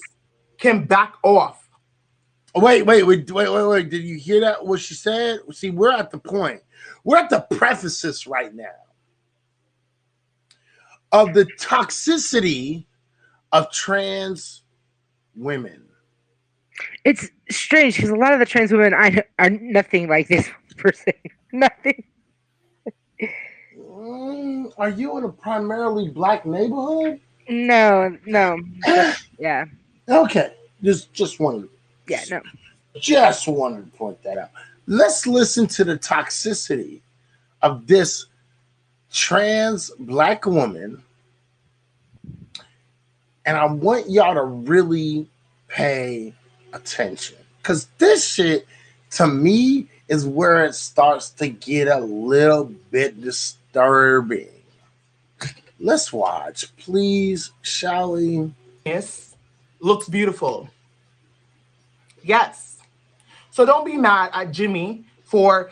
can back off. Wait. Did you hear that? What she said? See, we're at the point. We're at the prefaces right now of the toxicity of trans women. It's strange because a lot of the trans women are nothing like this person. Nothing. Are you in a primarily black neighborhood? No. Yeah. Okay. Just wanted. Yeah. No. Just wanted to point that out. Let's listen to the toxicity of this trans black woman, and I want y'all to really pay attention, because this shit, to me, is where it starts to get a little bit disturbing. Let's watch, please, shall we? Yes, looks beautiful. Yes. So don't be mad at Jimmy for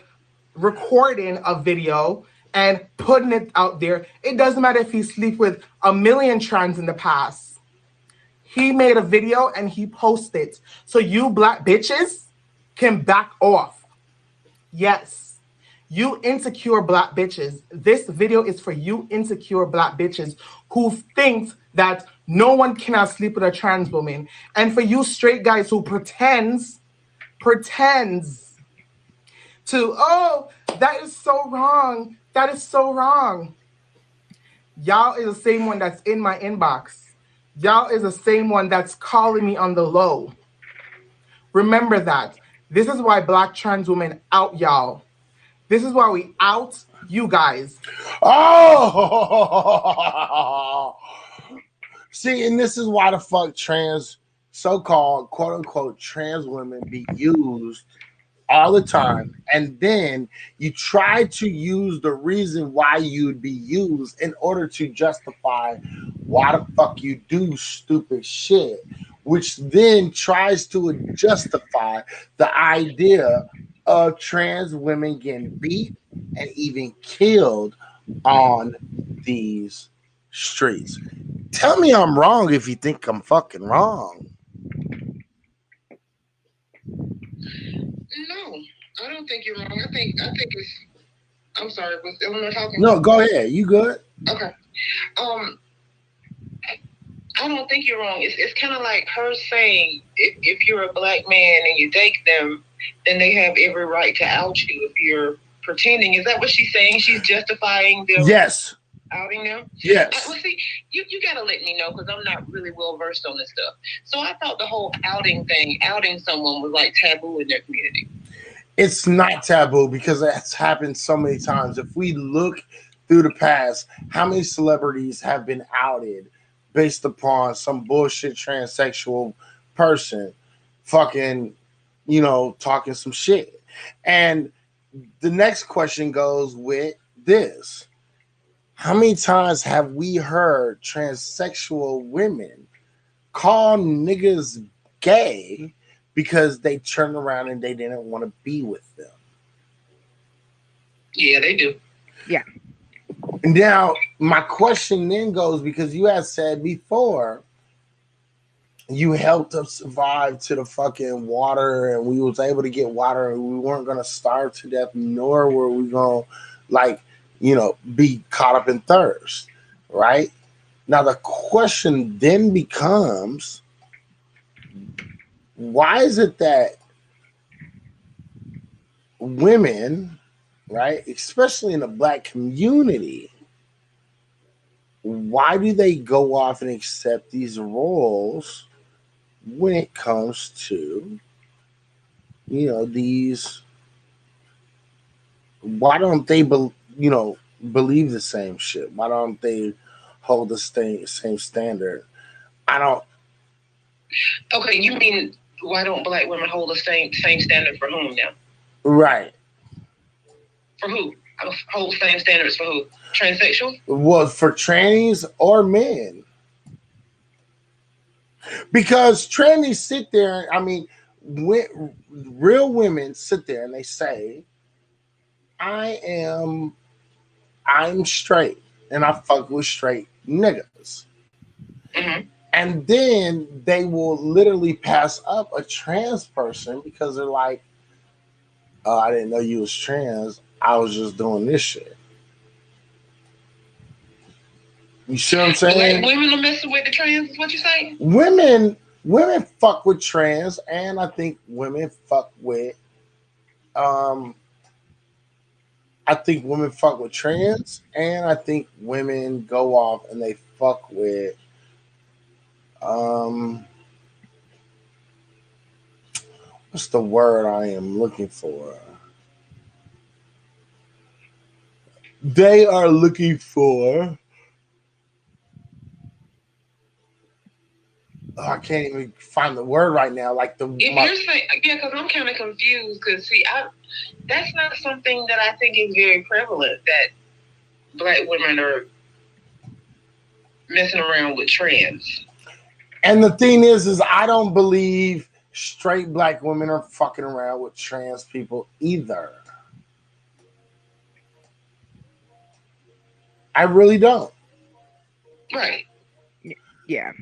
recording a video and putting it out there. It doesn't matter if he sleep with a million trans in the past. He made a video and he posted it. So you black bitches can back off. Yes. You insecure black bitches. This video is for you insecure black bitches who think that no one cannot sleep with a trans woman. And for you straight guys who pretends to, oh, that is so wrong. That is so wrong. Y'all is the same one that's in my inbox. Y'all is the same one that's calling me on the low. Remember that. This is why black trans women out y'all. This is why we out you guys. Oh! See, and this is why the fuck trans, so-called, quote-unquote, trans women be used all the time, and then you try to use the reason why you'd be used in order to justify why the fuck you do stupid shit, which then tries to justify the idea of trans women getting beat and even killed on these streets. Tell me I'm wrong if you think I'm fucking wrong. No, I don't think you're wrong. I think it's. I'm sorry, was Eleanor talking? No, go ahead. You good? Okay. I don't think you're wrong. It's kind of like her saying, if you're a black man and you date them, then they have every right to out you if you're pretending. Is that what she's saying? She's justifying them. Yes. Outing them? Yes. Well, see, you got to let me know because I'm not really well versed on this stuff. So I thought the whole outing thing, outing someone was like taboo in their community. It's not taboo because that's happened so many times. If we look through the past, how many celebrities have been outed based upon some bullshit transsexual person fucking, talking some shit? And the next question goes with this. How many times have we heard transsexual women call niggas gay because they turned around and they didn't want to be with them? Yeah, they do. Yeah. Now, my question then goes, because you had said before you helped us survive to the fucking water and we was able to get water and we weren't going to starve to death, nor were we going to, be caught up in thirst, right? Now, the question then becomes, why is it that women, right, especially in the black community, why do they go off and accept these roles when it comes to, these? Why don't they, believe the same shit? Why don't they hold the same standard? I don't. Okay, you mean why don't black women hold the same standard for whom now? Right. For who? Hold same standards for who? Transsexual? Well, for trannies or men. Because trannies sit there, real women sit there and they say, I'm straight and I fuck with straight niggas. Mm-hmm. And then they will literally pass up a trans person because they're like, oh, I didn't know you was trans. I was just doing this shit. You see what I'm saying? Black women are messing with the trans, is what you saying? Women fuck with trans, and I think women fuck with I think women fuck with trans, and I think women go off and they fuck with what's the word I am looking for? They are looking for I can't even find the word right now. Like you're saying, yeah, because I'm kind of confused. Because see, that's not something that I think is very prevalent. That black women are messing around with trans. And the thing is I don't believe straight black women are fucking around with trans people either. I really don't. Right. Yeah.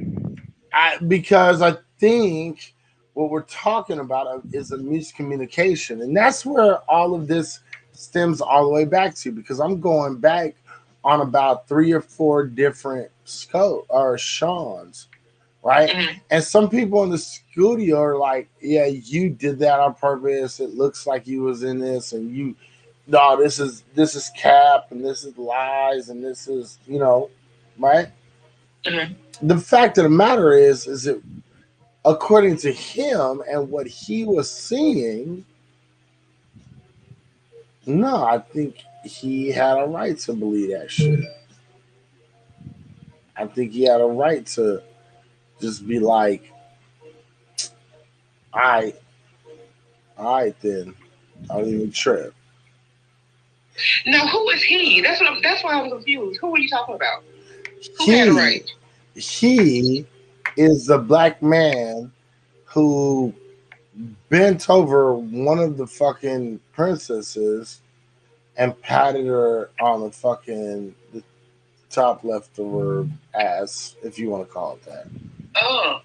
Because I think what we're talking about is a miscommunication. And that's where all of this stems all the way back to, because I'm going back on about 3 or 4 different Sean's, right? Mm-hmm. And some people in the studio are like, yeah, you did that on purpose. It looks like you was in this, and this is cap, and this is lies, and this is, right? Mm-hmm. The fact of the matter is it, according to him and what he was seeing, no, I think he had a right to believe that shit. I think he had a right to just be like, all right then. I don't even trip. Now, who is he? That's why I'm confused. Who are you talking about? Who had a right? he is the black man who bent over one of the fucking princesses and patted her on the top left of her ass, if you want to call it that. Oh.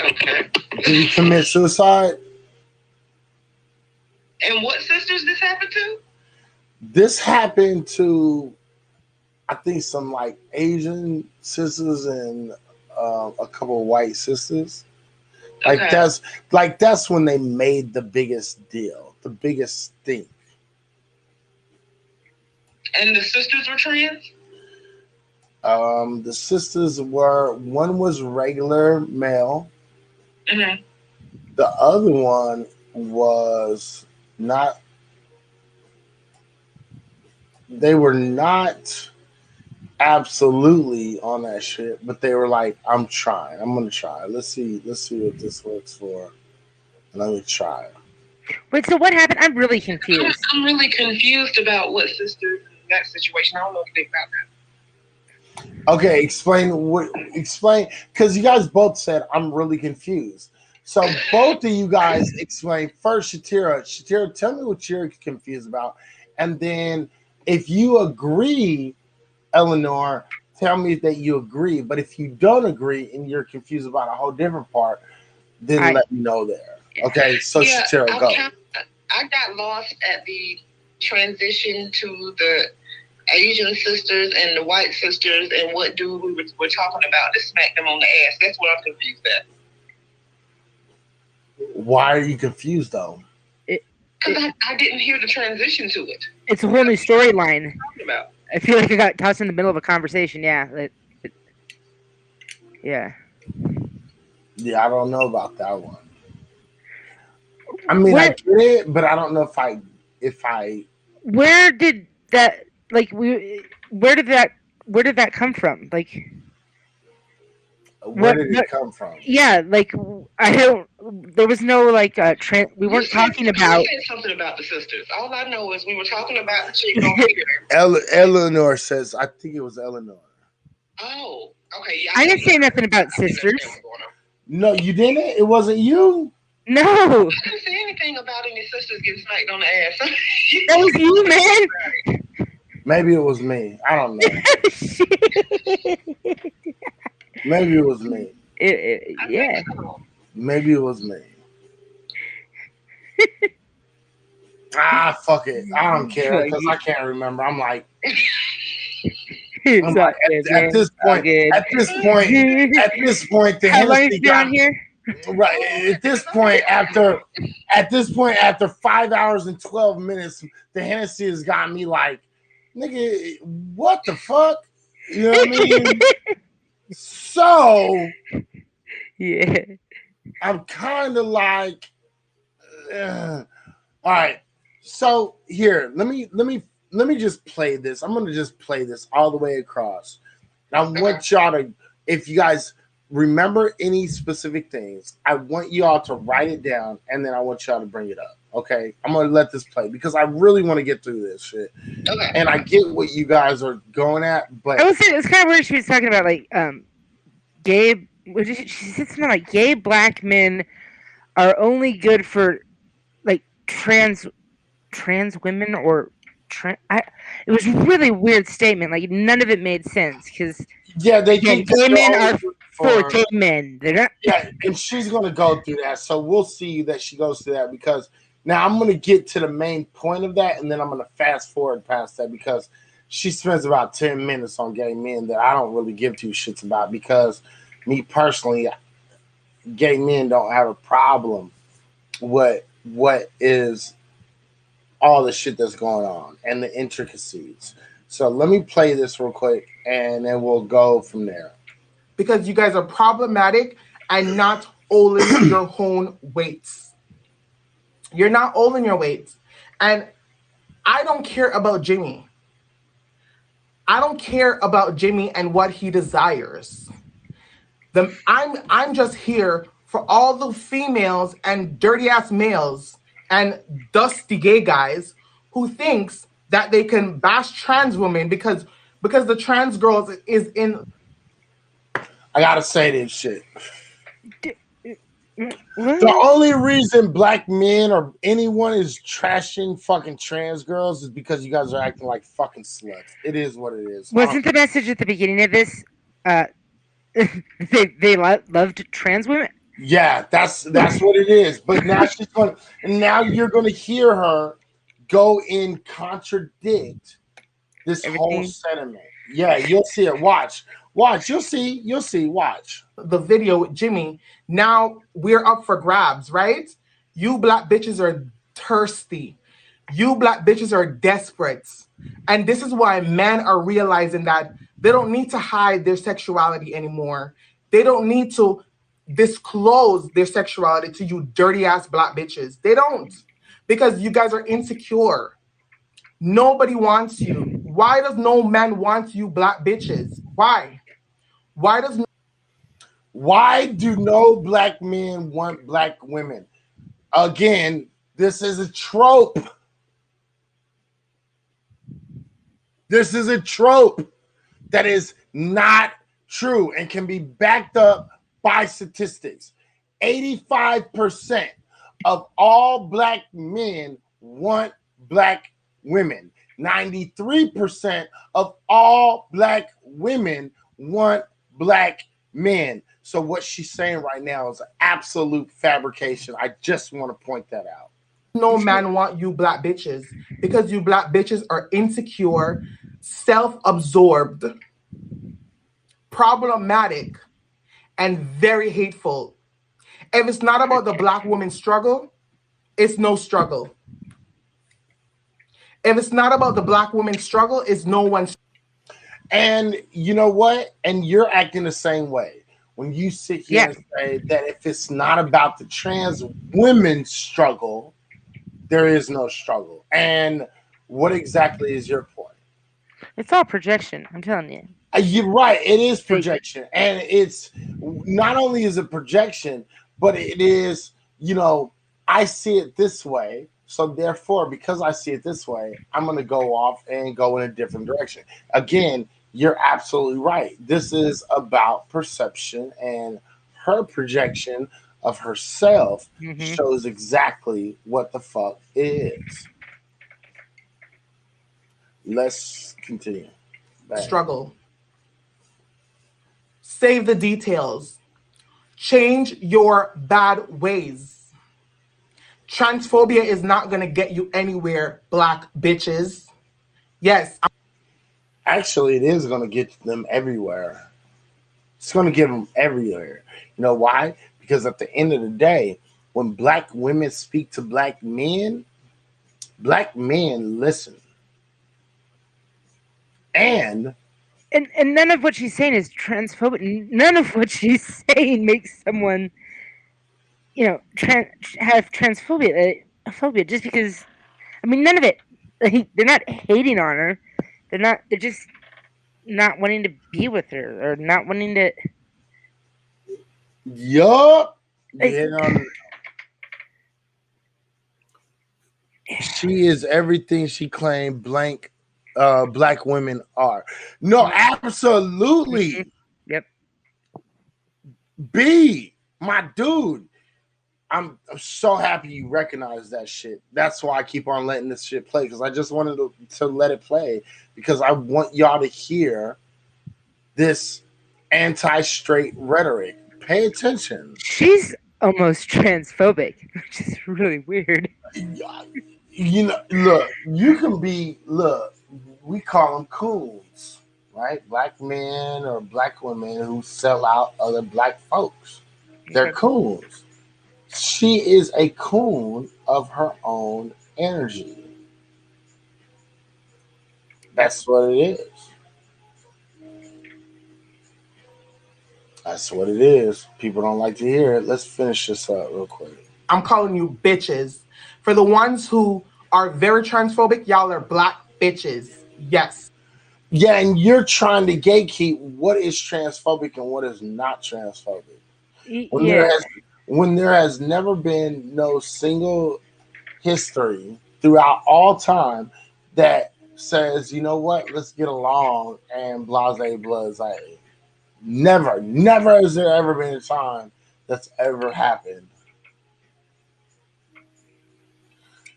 Okay. Did he commit suicide? And what sisters this happened to? This happened to, I think, some like Asian sisters and a couple of white sisters. Like that's when they made the biggest deal, the biggest thing. And the sisters were trans? The sisters were, one was regular male. Mm-hmm. The other one was not. They were not absolutely on that shit, but they were like, "I'm trying. I'm gonna try. Let's see what this works for. Let me try." Wait, so what happened? I'm really confused. I'm really confused about what sisters in that situation. I don't know anything about that. Okay, explain, because you guys both said I'm really confused. So both of you guys explain first. Shatira, tell me what you're confused about, and then if you agree, Eleanor, tell me that you agree. But if you don't agree and you're confused about a whole different part, then let me know there. Okay, so yeah, Shatira, go. I got lost at the transition to the Asian sisters and the white sisters and what dude we were talking about to smack them on the ass. That's what I'm confused at. Why are you confused though? Because I didn't hear the transition to it. It's a whole new storyline. About. I feel like I got tossed in the middle of a conversation. Yeah. Yeah, I don't know about that one. I mean, I get it, but I don't know if I. Where did that where did that come from? Like, where did it come from? Yeah, like I don't. There was no like we weren't talking about. You said something about the sisters. All I know is we were talking about the chick over here. Eleanor says, I think it was Eleanor. Oh, okay. Yeah, I didn't say nothing about sisters. No, you didn't? It wasn't you? No. I didn't say anything about any sisters getting smacked on the ass. That was you, man. Maybe it was me. I don't know. Maybe it was me. Yeah. Maybe it was me. Fuck it. I don't care because I can't remember. I'm like, at this point, the how long Hennessy you been on here? Right. At this point, after 5 hours and 12 minutes, the Hennessy has got me like, nigga, what the fuck? You know what I mean? So, yeah, I'm kind of like, all right. So here, let me just play this. I'm gonna just play this all the way across. And I want y'all to, if you guys remember any specific things, I want y'all to write it down, and then I want y'all to bring it up. Okay, I'm gonna let this play because I really want to get through this shit. Okay. And I get what you guys are going at, but I would say it's kind of weird. She was talking about like gay. She said something like gay black men are only good for like trans women or it was a really weird statement. Like none of it made sense because they gay men are for gay men. They're not. Yeah, and she's going to go through that. So we'll see that she goes through that because now I'm going to get to the main point of that, and then I'm going to fast forward past that because she spends about 10 minutes on gay men that I don't really give two shits about because me personally, gay men don't have a problem with what is all the shit that's going on and the intricacies. So let me play this real quick, and then we'll go from there. Because you guys are problematic and not owning your own weights. You're not owning your weights. And I don't care about Jimmy. I don't care about Jimmy and what he desires. I'm just here for all the females and dirty ass males and dusty gay guys who thinks that they can bash trans women because because the trans girls is in. I gotta say this shit. What? The only reason black men or anyone is trashing fucking trans girls is because you guys are acting like fucking sluts. It is what it is. Wasn't the message at the beginning of this? They loved trans women. Yeah, that's what it is. But now she's going, and now you're going to hear her go and contradict this whole sentiment. Yeah, you'll see it. Watch. You'll see. Watch the video with Jimmy. Now we're up for grabs, right? You black bitches are thirsty. You black bitches are desperate. And this is why men are realizing that they don't need to hide their sexuality anymore. They don't need to disclose their sexuality to you dirty ass black bitches. They don't. Because you guys are insecure. Nobody wants you. Why does no man want you black bitches? Why? Why do no black men want black women? Again, this is a trope. This is a trope that is not true and can be backed up by statistics. 85% of all black men want black women. 93% of all black women want black men. So what she's saying right now is absolute fabrication. I just want to point that out. No man want you black bitches because you black bitches are insecure, self-absorbed, problematic, and very hateful. If it's not about the black woman's struggle, it's no struggle. If it's not about the black woman's struggle, it's no one's. And you know what? And you're acting the same way. When you sit here and say that if it's not about the trans women's struggle, there is no struggle. And what exactly is your point? It's all projection, I'm telling you. You're right. It is projection. And it's not only is it projection, but it is, I see it this way. So therefore, because I see it this way, I'm going to go off and go in a different direction. Again, you're absolutely right. This is about perception, and her projection of herself shows exactly what the fuck it is. Let's continue. Struggle. Save the details. Change your bad ways. Transphobia is not going to get you anywhere, black bitches. Yes. Actually, it is going to get them everywhere. It's going to get them everywhere. You know why? Because at the end of the day, when black women speak to black men listen. And none of what she's saying is transphobic. None of what she's saying makes someone, have transphobia. Phobia just because. I mean, none of it. Like, they're not hating on her. They're just not wanting to be with her or not wanting to. Yup. She is everything she claimed black women are. No, absolutely. Yep. B, my dude. I'm so happy you recognize that shit. That's why I keep on letting this shit play, because I just wanted to let it play, because I want y'all to hear this anti-straight rhetoric. Pay attention. She's almost transphobic, which is really weird. Look, we call them coons, right? Black men or black women who sell out other black folks. They're coons. She is a coon of her own energy. That's what it is. That's what it is. People don't like to hear it. Let's finish this up real quick. I'm calling you bitches. For the ones who are very transphobic, y'all are black bitches. Yes. Yeah, and you're trying to gatekeep what is transphobic and what is not transphobic. When there has never been no single history throughout all time that says, you know what, let's get along, and blase blase. Never has there ever been a time that's ever happened.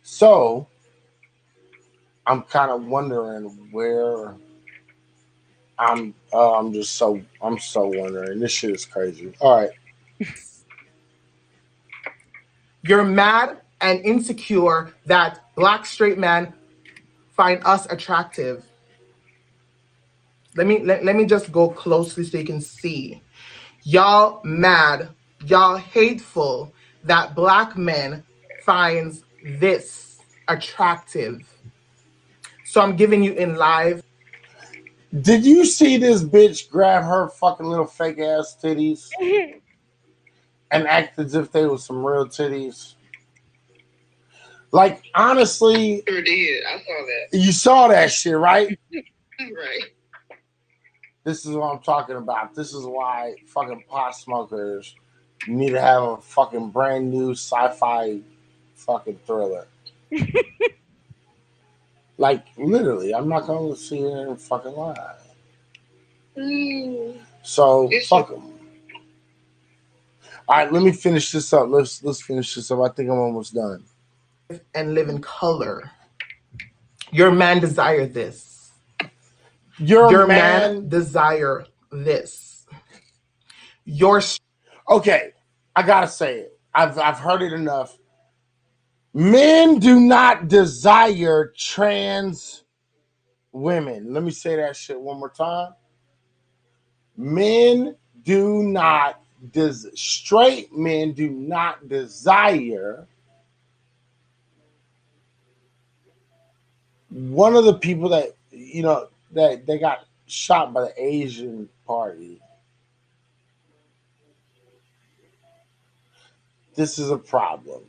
So I'm kind of wondering where I'm so wondering. This shit is crazy. All right. You're mad and insecure that Black straight men find us attractive. Let me just go closely so you can see. Y'all mad, y'all hateful that Black men finds this attractive. So I'm giving you in live. Did you see this bitch grab her fucking little fake ass titties and act as if they were some real titties? Like, honestly, Sure did. I saw that. you saw that shit, right? Right. This is what I'm talking about. This is why fucking pot smokers need to have a fucking brand new sci-fi fucking thriller. Like, literally, I'm not gonna sit here and fucking lie. So fuck them. All right, let me finish this up. Let's finish this up. I think I'm almost done. And live in color. Your man desire this. Your man desire this. Okay, I gotta say it. I've heard it enough. Men do not desire trans women. Let me say that shit one more time. Straight men do not desire one of the people that, you know, that they got shot by the Asian party. This is a problem.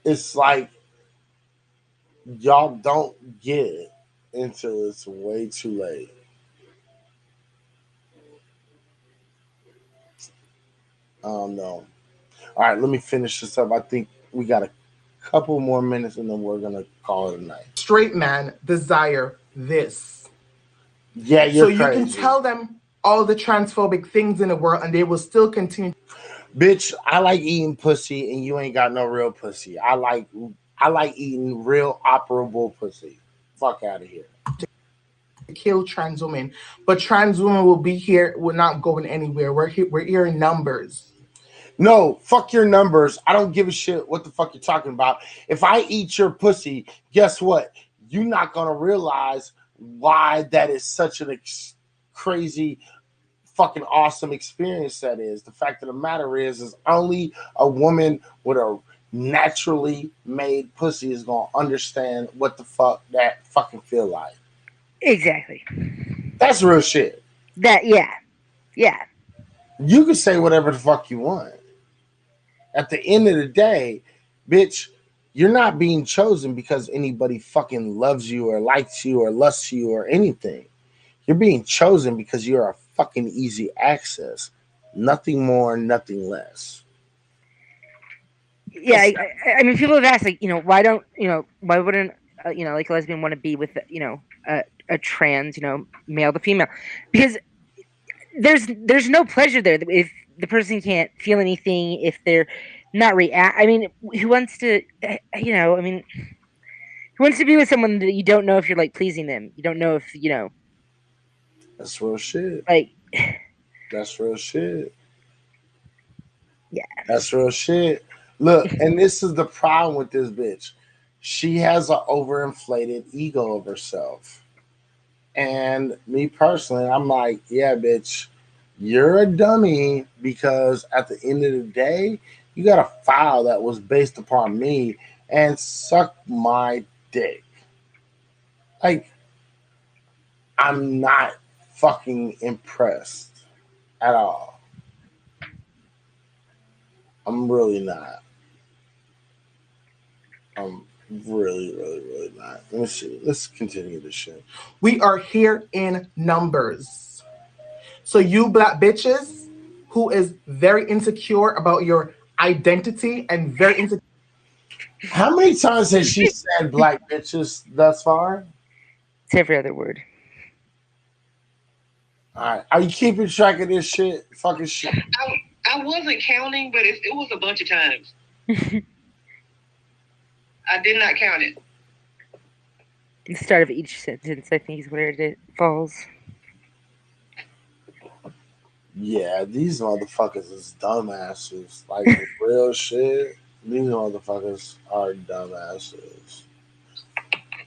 It's like y'all don't get it until it's way too late. I don't know. All right, let me finish this up. I think we got a couple more minutes and then we're gonna call it a night. Straight man desire this. Yeah, you're crazy. So you can tell them all the transphobic things in the world and they will still continue. Bitch, I like eating pussy and you ain't got no real pussy. I like eating real operable pussy. Fuck out of here. Kill trans women, but trans women will be here. We're not going anywhere. We're here in numbers. No, fuck your numbers. I don't give a shit what the fuck you're talking about. If I eat your pussy, guess what? You're not gonna realize why that is such an crazy, fucking awesome experience that is. The fact of the matter is only a woman with a naturally made pussy is gonna understand what the fuck that fucking feel like. Exactly. That's real shit. Yeah. You can say whatever the fuck you want. At the end of the day, bitch, you're not being chosen because anybody fucking loves you or likes you or lusts you or anything. You're being chosen because you're a fucking easy access. Nothing more, nothing less. Yeah, I mean, people have asked, like, why wouldn't, like, a lesbian want to be with, a trans, male to female? Because there's no pleasure there. If the person can't feel anything, if they're not I mean, who wants to, who wants to be with someone that you don't know if you're, like, pleasing them? You don't know if, That's real shit. Like, that's real shit. Yeah. That's real shit. Look, and this is the problem with this bitch. She has an overinflated ego of herself. And me personally, I'm like, yeah, bitch, you're a dummy because at the end of the day, you got a file that was based upon me and suck my dick. Like, I'm not fucking impressed at all. I'm really not. I'm really, really, really not. Let me see. Let's continue this shit. We are here in numbers. So you Black bitches who is very insecure about your identity and very insecure. How many times has she said black bitches thus far? It's every other word. All right. Are you keeping track of this shit? Fucking shit. I wasn't counting, but it was a bunch of times. I did not count it. The start of each sentence, I think, is where it falls. Yeah, these motherfuckers is dumbasses. Like real shit. These motherfuckers are dumbasses.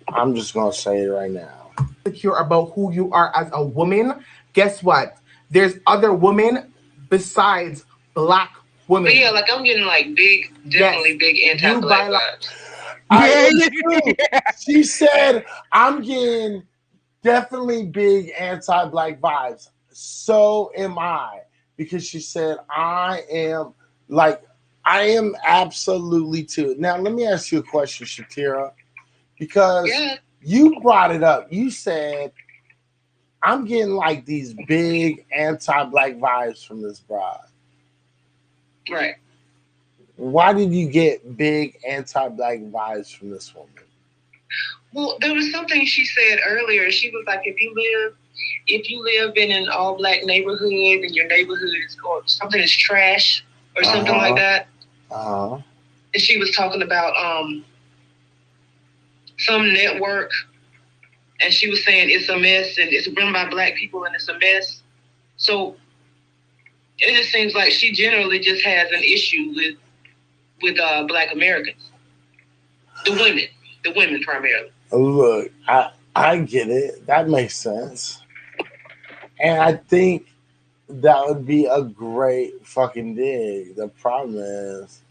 I'm just gonna say it right now. Secure about who you are as a woman. Guess what? There's other women besides black women. But yeah, like I'm getting like big, definitely big anti-black vibes. She said, I'm getting definitely big anti-black vibes. So am I. Because she said, I am absolutely too. Now, let me ask you a question, Shatira. Because you brought it up. You said, I'm getting like these big anti-black vibes from this bride. Right. Why did you get big anti-black vibes from this woman? Well, there was something she said earlier. She was like, if you live in an all-black neighborhood and your neighborhood is something is trash or something like that. And she was talking about some network, and she was saying it's a mess and it's run by black people and it's a mess. So it just seems like she generally just has an issue with black Americans. The women primarily. Look, I get it. That makes sense. And I think that would be a great fucking dig. The problem is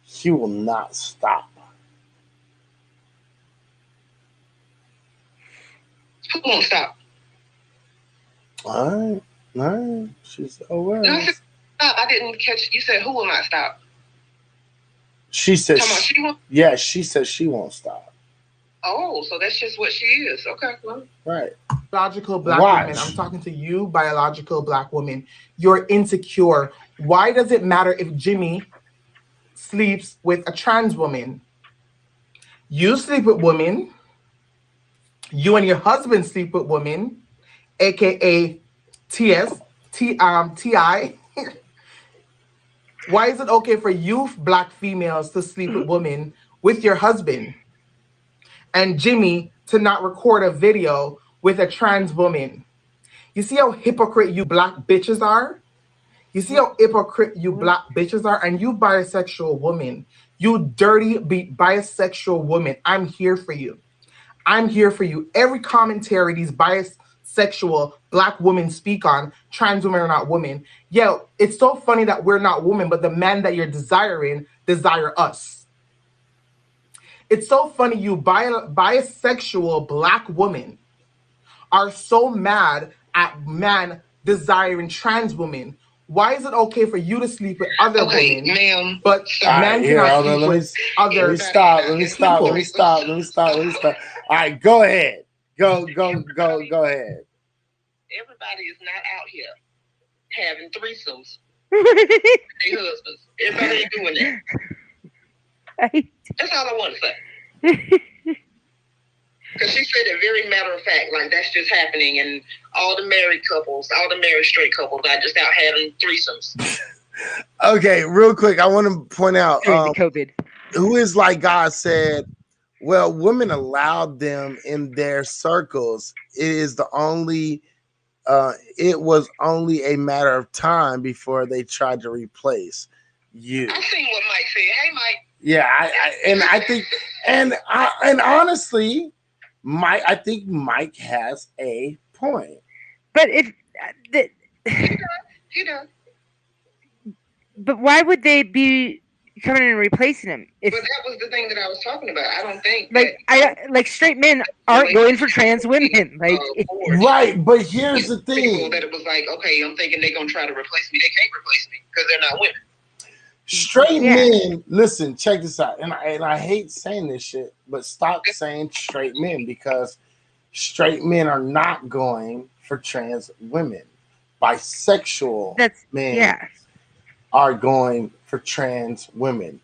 she will not stop. Who won't stop? All right. She's aware. No, I said stop. I didn't catch. You said who will not stop? She said she won't. Yeah, she says she won't stop. Oh, so that's just what she is. Okay, well. Right. Biological black women. I'm talking to you, biological black woman. You're insecure. Why does it matter if Jimmy sleeps with a trans woman? You sleep with women. You and your husband sleep with women, aka TI. Why is it okay for you black females to sleep with women with your husband, and Jimmy to not record a video with a trans woman? You see how hypocrite you black bitches are? You see how hypocrite you black bitches are? And you bisexual woman, you dirty bisexual woman, I'm here for you. I'm here for you. Every commentary these bisexual black women speak on, trans women are not women. Yeah, it's so funny that we're not women, but the men that you're desiring desire us. It's so funny you bisexual black women are so mad at men desiring trans women. Why is it okay for you to sleep with other women, ma'am, but men cannot sleep with other Let me stop. Let me stop. All right, go ahead. Go ahead. Everybody is not out here having threesomes with their husbands. Everybody ain't doing that. That's all I want to say. Because she said it very matter of fact, like that's just happening, and all the married straight couples are just out having threesomes. Okay, real quick, I want to point out COVID. Who is like God said, well, women allowed them in their circles. It was only a matter of time before they tried to replace you. I seen what Mike said. Hey, Mike. Yeah, I think, and honestly, I think Mike has a point. But if he does. But why would they be coming in and replacing him? But that was the thing that I was talking about. I don't think like straight men aren't going for trans women. Like right, but here's the thing. That it was like, okay, I'm thinking they're gonna try to replace me. They can't replace me because they're not women. Straight men, listen, check this out. And I hate saying this shit, but stop saying straight men, because straight men are not going for trans women. Bisexual men are going for trans women.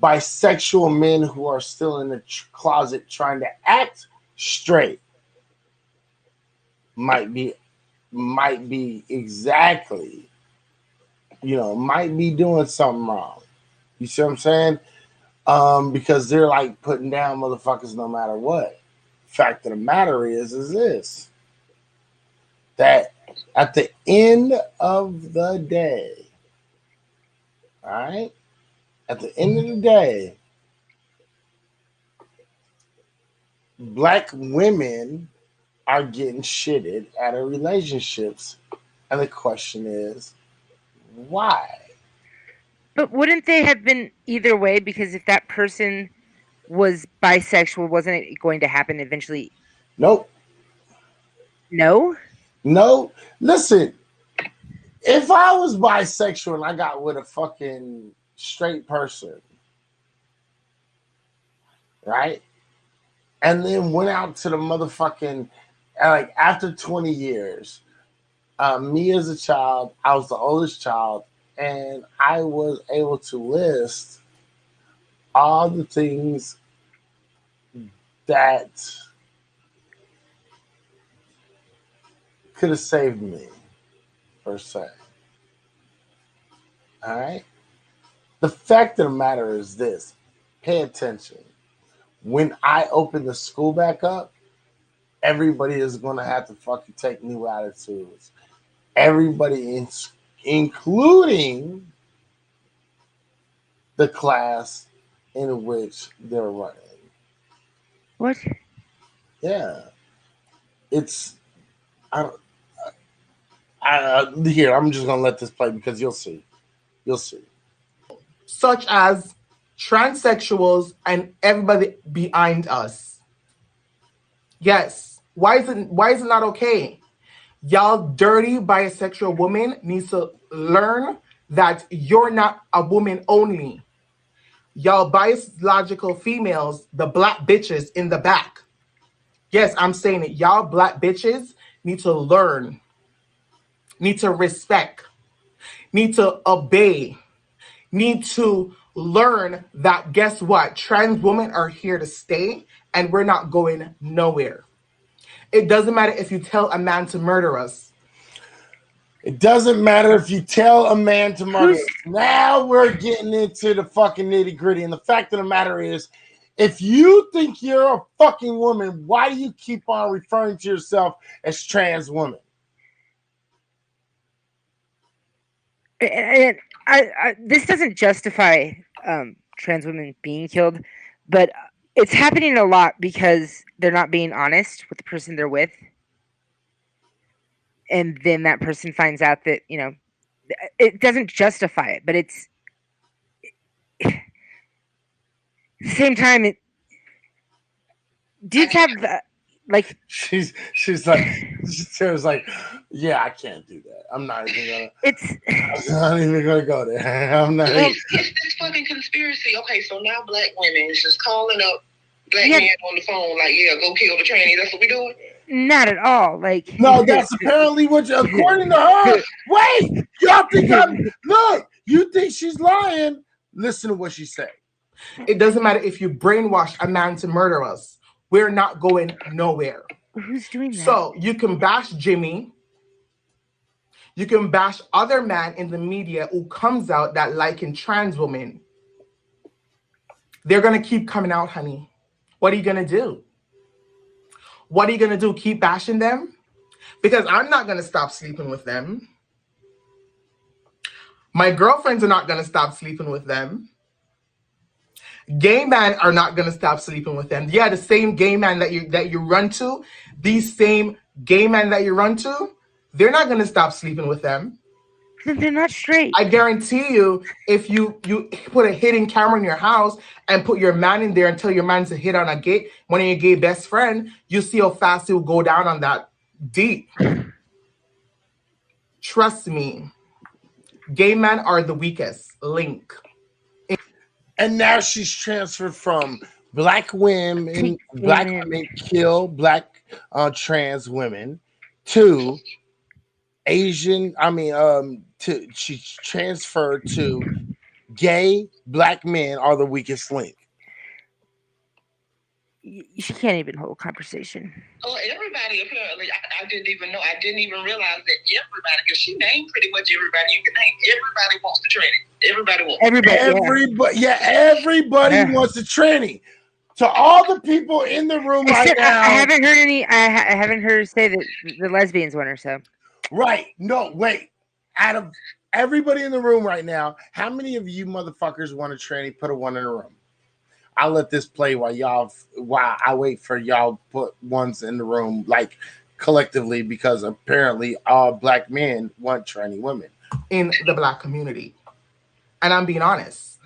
bisexual men who are still in the closet trying to act straight might be exactly, might be doing something wrong. You see what I'm saying? Because they're like putting down motherfuckers no matter what. Fact of the matter is this: that at the end of the day, all right, at the end of the day, black women are getting shitted out of relationships, and the question is, why? But wouldn't they have been either way? Because if that person was bisexual, wasn't it going to happen eventually? Nope. No? No. Listen, if I was bisexual and I got with a fucking straight person, right? And then went out to the motherfucking, like after 20 years, me as a child, I was the oldest child, and I was able to list all the things that could have saved me, per se. All right? The fact of the matter is this: pay attention. When I open the school back up, everybody is going to have to fucking take new attitudes. Everybody, including the class in which they're running. What? Yeah. It's, here, I'm just going to let this play because you'll see. You'll see. Such as transsexuals and everybody behind us. Yes. Why is it not okay? Y'all dirty bisexual women needs to learn that you're not a woman only. Y'all biological females, the black bitches in the back. Yes, I'm saying it. Y'all black bitches need to learn, need to respect, need to obey, need to learn that guess what? Trans women are here to stay and we're not going nowhere. It doesn't matter if you tell a man to murder us. It doesn't matter if you tell a man to murder. Now we're getting into the fucking nitty gritty. And the fact of the matter is, if you think you're a fucking woman, why do you keep on referring to yourself as trans woman? And this doesn't justify trans women being killed, but it's happening a lot because they're not being honest with the person they're with. And then that person finds out that, it doesn't justify it, but it's at the same time, dudes have like she's like, Sarah's like, yeah, I can't do that. I'm not even gonna go there. I'm not. It's this fucking conspiracy. Okay, so now black women is just calling up black men on the phone, like, yeah, go kill the tranny. That's what we doing. Not at all. Like, no, that's apparently what you, according to her. Wait, y'all think look, you think she's lying? Listen to what she said. It doesn't matter if you brainwash a man to murder us. We're not going nowhere. Who's doing that? So you can bash Jimmy. You can bash other man in the media who comes out that liking trans women. They're going to keep coming out, honey. What are you going to do? What are you going to do? Keep bashing them? Because I'm not going to stop sleeping with them. My girlfriends are not going to stop sleeping with them. Gay men are not going to stop sleeping with them. Yeah, the same gay man that you run to, these same gay men that you run to, they're not going to stop sleeping with them. They're not straight. I guarantee you, if you put a hidden camera in your house and put your man in there and tell your man to hit on one of your gay best friend, you see how fast he will go down on that deep. Trust me. Gay men are the weakest link. And now she's transferred from black women kill black trans women to Asian. She's transferred to gay black men are the weakest link. She can't even hold a conversation. Oh, everybody apparently. I didn't even know. I didn't even realize that everybody, because she named pretty much everybody you can name. Everybody wants the tranny. Everybody wants. Everybody wants the tranny. To all the people in the room right now, I haven't heard any. I haven't heard her say that the lesbians want her. So, right? No, wait. Out of everybody in the room right now, how many of you motherfuckers want a tranny? Put a one in the room. I'll let this play while I wait for y'all put ones in the room, like collectively, because apparently all black men want tranny women in the black community. And I'm being honest.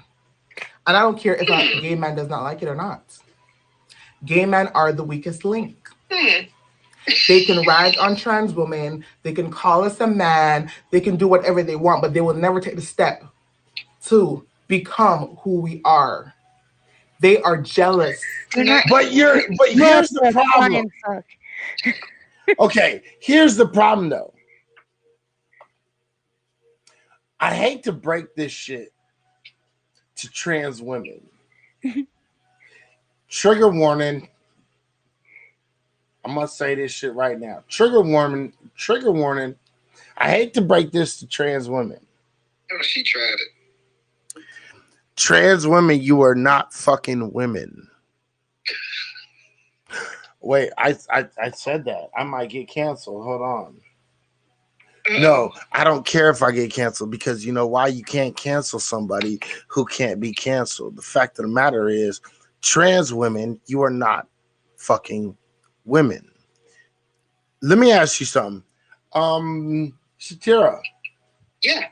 And I don't care if a gay man does not like it or not. Gay men are the weakest link. They can ride on trans women. They can call us a man. They can do whatever they want, but they will never take the step to become who we are. They are jealous. But here's the problem. Okay, here's the problem though. I hate to break this shit to trans women. Trigger warning. I must say this shit right now. Trigger warning. I hate to break this to trans women. Oh, she tried it. Trans women, you are not fucking women. Wait, I said that. I might get canceled. Hold on. No, I don't care if I get canceled, because you know why? You can't cancel somebody who can't be canceled. The fact of the matter is, trans women, you are not fucking women. Let me ask you something. Shatira. Yeah.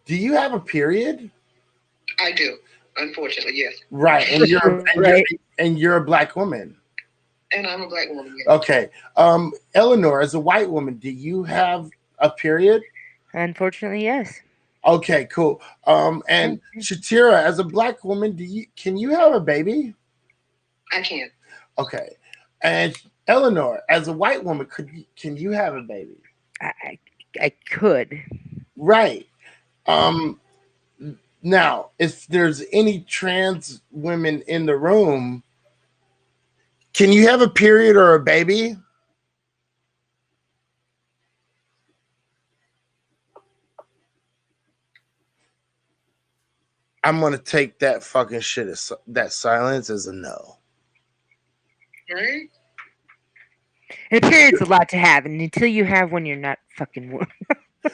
Do you have a period? I do, unfortunately, yes. Right, and you're a black woman. And I'm a black woman. Yes. Okay. Eleanor, as a white woman, do you have a period? Unfortunately, yes. Okay, cool. And Shatira, as a black woman, can you have a baby? I can. Okay. And Eleanor, as a white woman, can you have a baby? I could. Right. Now, if there's any trans women in the room, can you have a period or a baby? I'm gonna take that fucking shit that silence as a no. Right? And a period's a lot to have, and until you have one, you're not fucking one.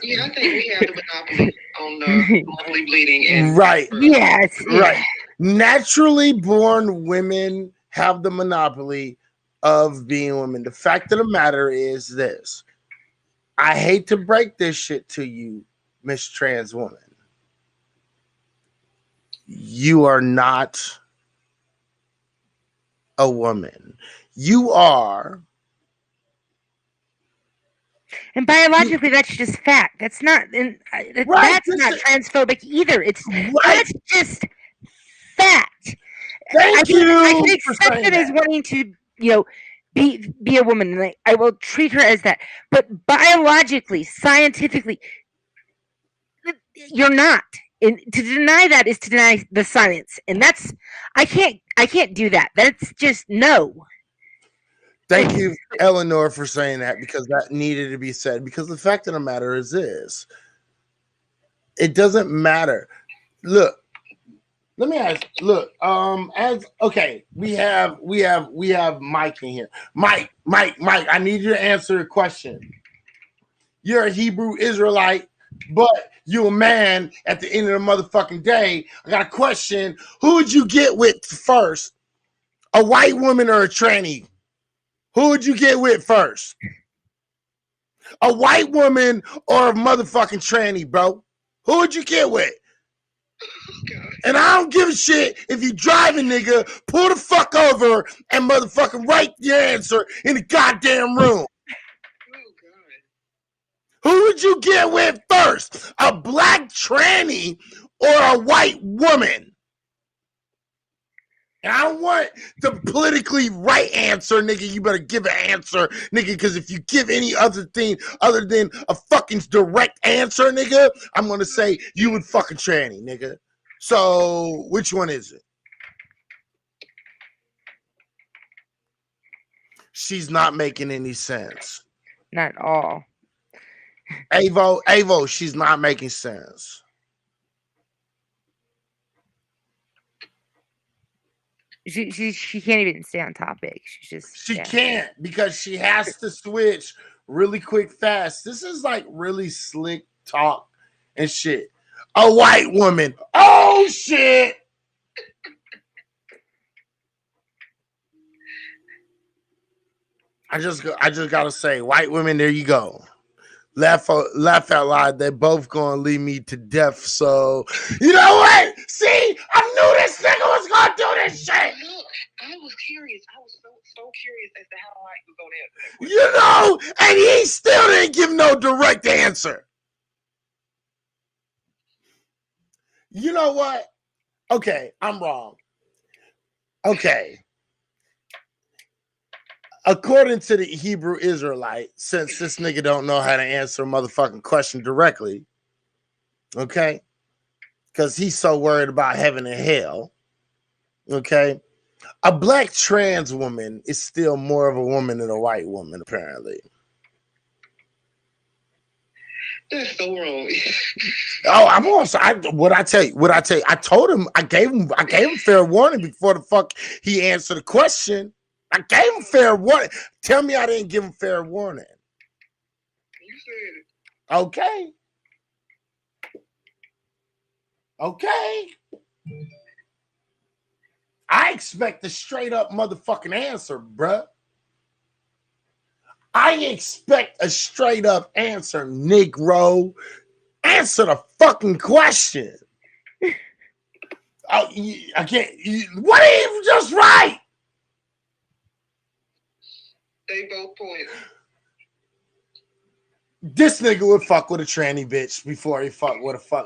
Yeah, I think we have the monopoly on monthly bleeding. And right. Yes. Right. Naturally born women have the monopoly of being women. The fact of the matter is this. I hate to break this shit to you, Miss Trans Woman. You are not a woman. You are. And biologically, that's just fact. That's not. That's not transphobic either. That's just fact. Thank you. I can accept it as wanting to, be a woman. And I will treat her as that. But biologically, scientifically, you're not. And to deny that is to deny the science, and that's I can't do that. That's just no. Thank you, Eleanor, for saying that, because that needed to be said. Because the fact of the matter is this: it doesn't matter. Look, let me ask. Look, we have Mike in here. Mike. I need you to answer a question. You're a Hebrew Israelite, but you a man at the end of the motherfucking day. I got a question. Who would you get with first? A white woman or a tranny? Who would you get with first? A white woman or a motherfucking tranny, bro? Who would you get with? And I don't give a shit if you driving, nigga. Pull the fuck over and motherfucking write your answer in the goddamn room. Who would you get with first? A black tranny or a white woman? And I don't want the politically right answer, nigga. You better give an answer, nigga, because if you give any other thing other than a fucking direct answer, nigga, I'm going to say you would fucking tranny, nigga. So which one is it? She's not making any sense. Not at all. Avo, she's not making sense. She can't even stay on topic. She can't because she has to switch really quick, fast. This is like really slick talk and shit. A white woman. Oh shit. I just gotta say, white women, there you go. Laugh out loud. They're both gonna lead me to death. So you know what? See, I knew this nigga was gonna do this shit. Look, I was curious. I was so curious as to how Mike was gonna answer that question. You know, and he still didn't give no direct answer. You know what? Okay, I'm wrong. Okay. According to the Hebrew Israelite, since this nigga don't know how to answer a motherfucking question directly, okay? Because he's so worried about heaven and hell, okay? A black trans woman is still more of a woman than a white woman, apparently. That's so wrong. Oh, I'm also. What I tell you? I told him. I gave him fair warning before the fuck he answered the question. I gave him fair warning. Tell me I didn't give him fair warning. You said it. Okay. Okay. I expect a straight up motherfucking answer, bruh. I expect a straight up answer, Negro. Answer the fucking question. I can't. What if you just right? They both points. This nigga would fuck with a tranny bitch before he fuck with a fuck.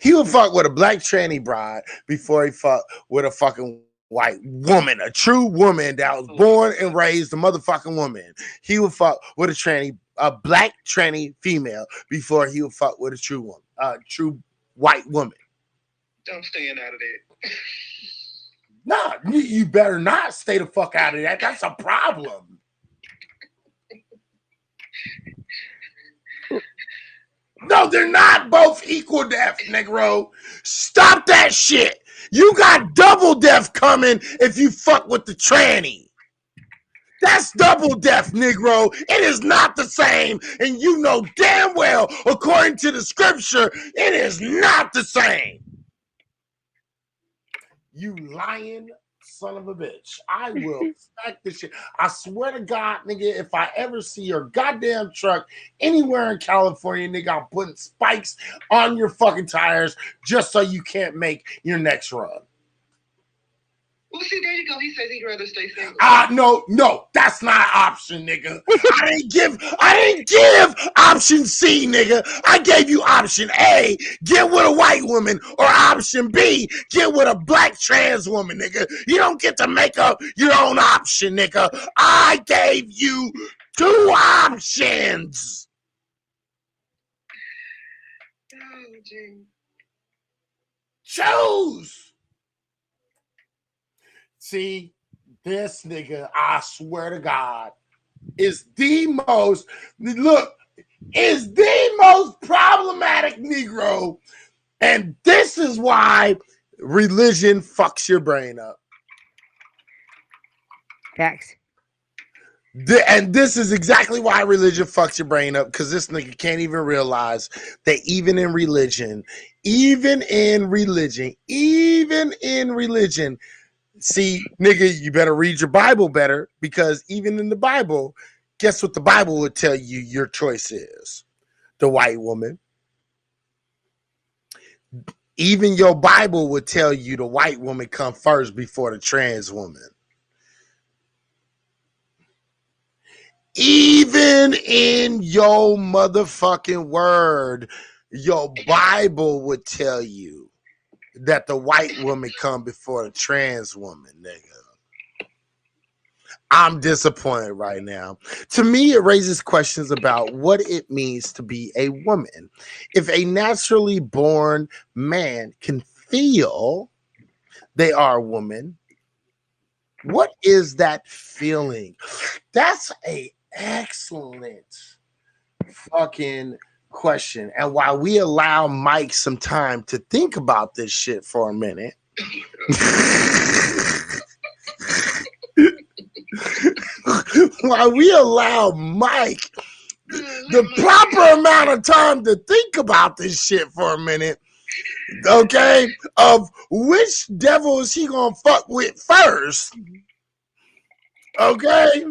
He would fuck with a black tranny bride before he fuck with a fucking white woman, a true woman that was born and raised a motherfucking woman. He would fuck with a black tranny female before he would fuck with a true woman, true white woman. I'm staying out of that. Nah, you better not stay the fuck out of that. That's a problem. No, they're not both equal death, Negro. Stop that shit. You got double death coming if you fuck with the tranny. That's double death, Negro. It is not the same. And you know damn well, according to the scripture, it is not the same. You lying son of a bitch. I will smack this shit. I swear to God, nigga, if I ever see your goddamn truck anywhere in California, nigga, I'm putting spikes on your fucking tires just so you can't make your next run. Well, see, there you go. He says he'd rather stay single. No, that's not an option, nigga. I didn't give option C, nigga. I gave you option A, get with a white woman, or option B, get with a black trans woman, nigga. You don't get to make up your own option, nigga. I gave you 2 options. Oh, gee. Choose. See, this nigga, I swear to God, is the most problematic Negro. And this is why religion fucks your brain up. Facts. And this is exactly why religion fucks your brain up, because this nigga can't even realize that even in religion, see, nigga, you better read your Bible better, because even in the Bible, guess what the Bible would tell you your choice is? The white woman. Even your Bible would tell you the white woman come first before the trans woman. Even in your motherfucking word, your Bible would tell you that the white woman come before the trans woman, nigga. I'm disappointed right now. To me, it raises questions about what it means to be a woman. If a naturally born man can feel they are a woman, what is that feeling? That's a excellent fucking question. And while we allow Mike some time to think about this shit for a minute, while we allow Mike the proper amount of time to think about this shit for a minute, okay, of which devil is he gonna fuck with first, okay,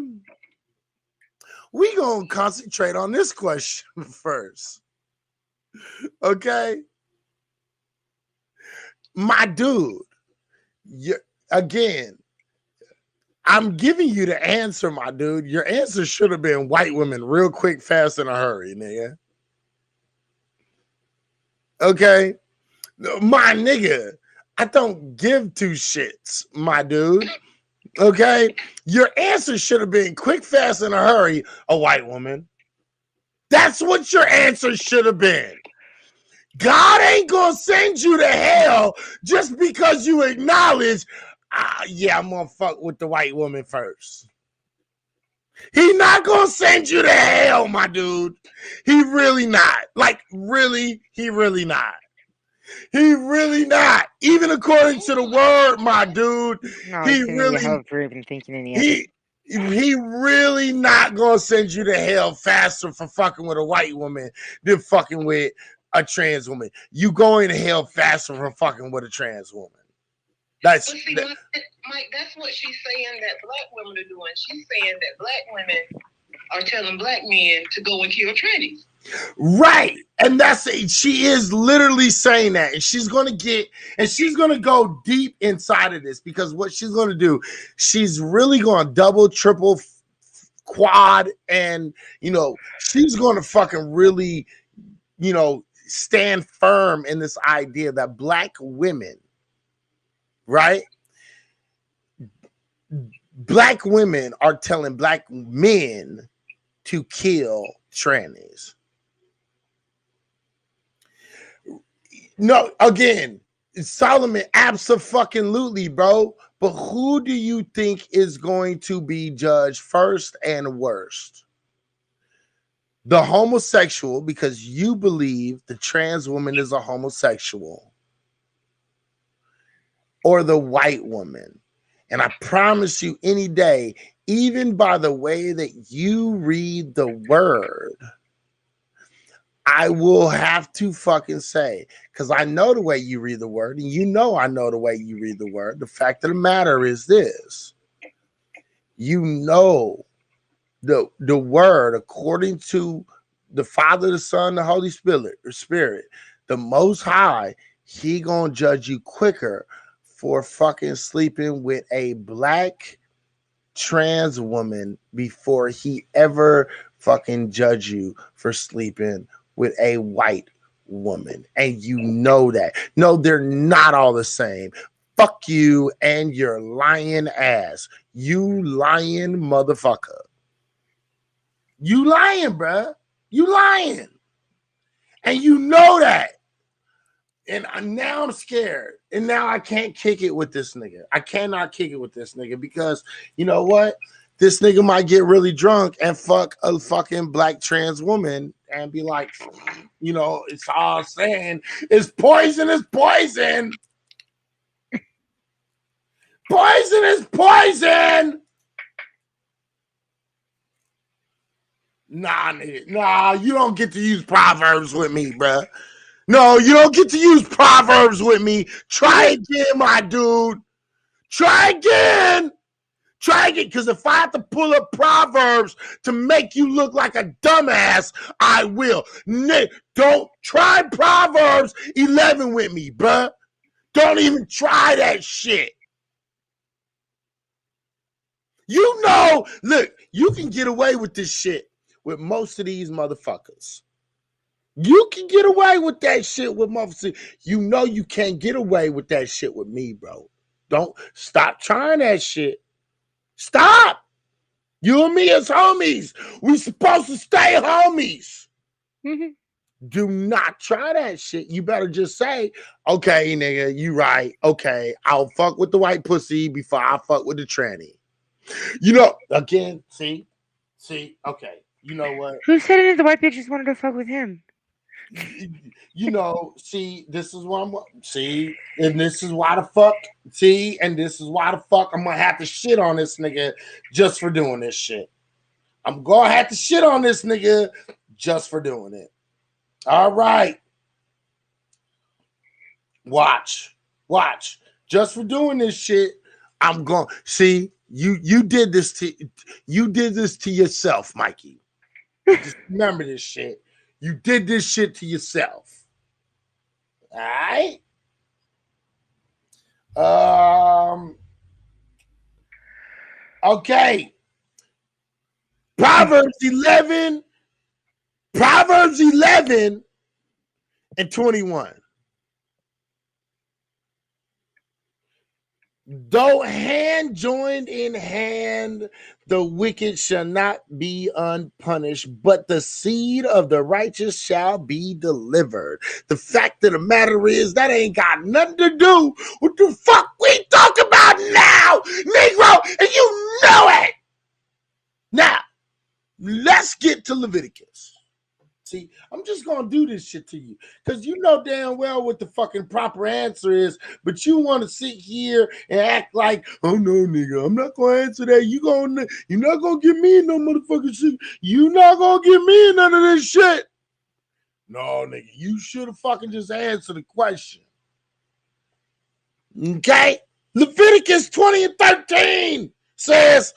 we gonna concentrate on this question first, okay? My dude, again, I'm giving you the answer, my dude. Your answer should have been white women real quick, fast, in a hurry, nigga. Okay? My nigga, I don't give two shits, my dude. Okay? Your answer should have been quick, fast, in a hurry, a white woman. That's what your answer should have been. God ain't gonna send you to hell just because you acknowledge, yeah, I'm gonna fuck with the white woman first. He not gonna send you to hell, my dude. He really not. Like, really, he really not. He really not. Even according to the word, my dude, No, he he's gonna really, be hell for even thinking any of it. he really not gonna send you to hell faster for fucking with a white woman than fucking with a trans woman. You going to hell faster for fucking with a trans woman. But see, Mike, that's what she's saying that black women are doing. She's saying that black women are telling black men to go and kill trannies. Right. And she is literally saying that. And she's going to go deep inside of this, because what she's going to do, she's really going to double, triple, quad, and, she's going to fucking really, stand firm in this idea that black women, right? Black women are telling black men to kill trannies. No, again, Solomon, abso-fucking-lutely, bro. But who do you think is going to be judged first and worst? The homosexual, because you believe the trans woman is a homosexual, or the white woman? And I promise you, any day, even by the way that you read the word, I will have to fucking say, because I know the way you read the word, and I know the way you read the word. The fact of the matter is this: the word, according to the Father, the Son, the Holy Spirit, the Most High, he gonna judge you quicker for fucking sleeping with a black trans woman before he ever fucking judge you for sleeping with a white woman. And you know that. No, they're not all the same. Fuck you and your lying ass. You lying motherfucker. You lying, bruh. You lying. And you know that. And now I'm scared. And now I can't kick it with this nigga. I cannot kick it with this nigga, because you know what? This nigga might get really drunk and fuck a fucking black trans woman and be like, it's all saying it's poison is poison. Poison is poison. Nah, nigga. Nah, you don't get to use Proverbs with me, bruh. No, you don't get to use Proverbs with me. Try again, my dude. Try again. Try again, because if I have to pull up Proverbs to make you look like a dumbass, I will. Don't try Proverbs 11 with me, bruh. Don't even try that shit. Look, you can get away with this shit with most of these motherfuckers. You can get away with that shit with motherfuckers. You know you can't get away with that shit with me, bro. Don't stop trying that shit. Stop. You and me as homies. We supposed to stay homies. Do not try that shit. You better just say, okay, nigga, you right. Okay, I'll fuck with the white pussy before I fuck with the tranny. You know, again, see, okay. You know what? Who said any of the white bitches wanted to fuck with him? You know, see, this is what I'm see, and this is why the fuck, see, and this is why the fuck I'm gonna have to shit on this nigga just for doing this shit. I'm gonna have to shit on this nigga just for doing it. All right. Watch. Just for doing this shit, I'm going see you did this to yourself, Mikey. Just remember this shit. You did this shit to yourself. All right. Okay. Proverbs 11 and 21. Though hand joined in hand, the wicked shall not be unpunished, but the seed of the righteous shall be delivered. The fact of the matter is that ain't got nothing to do with the fuck we talk about now, Negro, and you know it. Now, let's get to Leviticus. See, I'm just gonna do this shit to you because you know damn well what the fucking proper answer is, but you want to sit here and act like, oh no, nigga, I'm not gonna answer that. You're not gonna give me no motherfucking shit. You're not gonna give me none of this shit. No, nigga, you should have fucking just answered the question. Okay, Leviticus 20 and 13 says,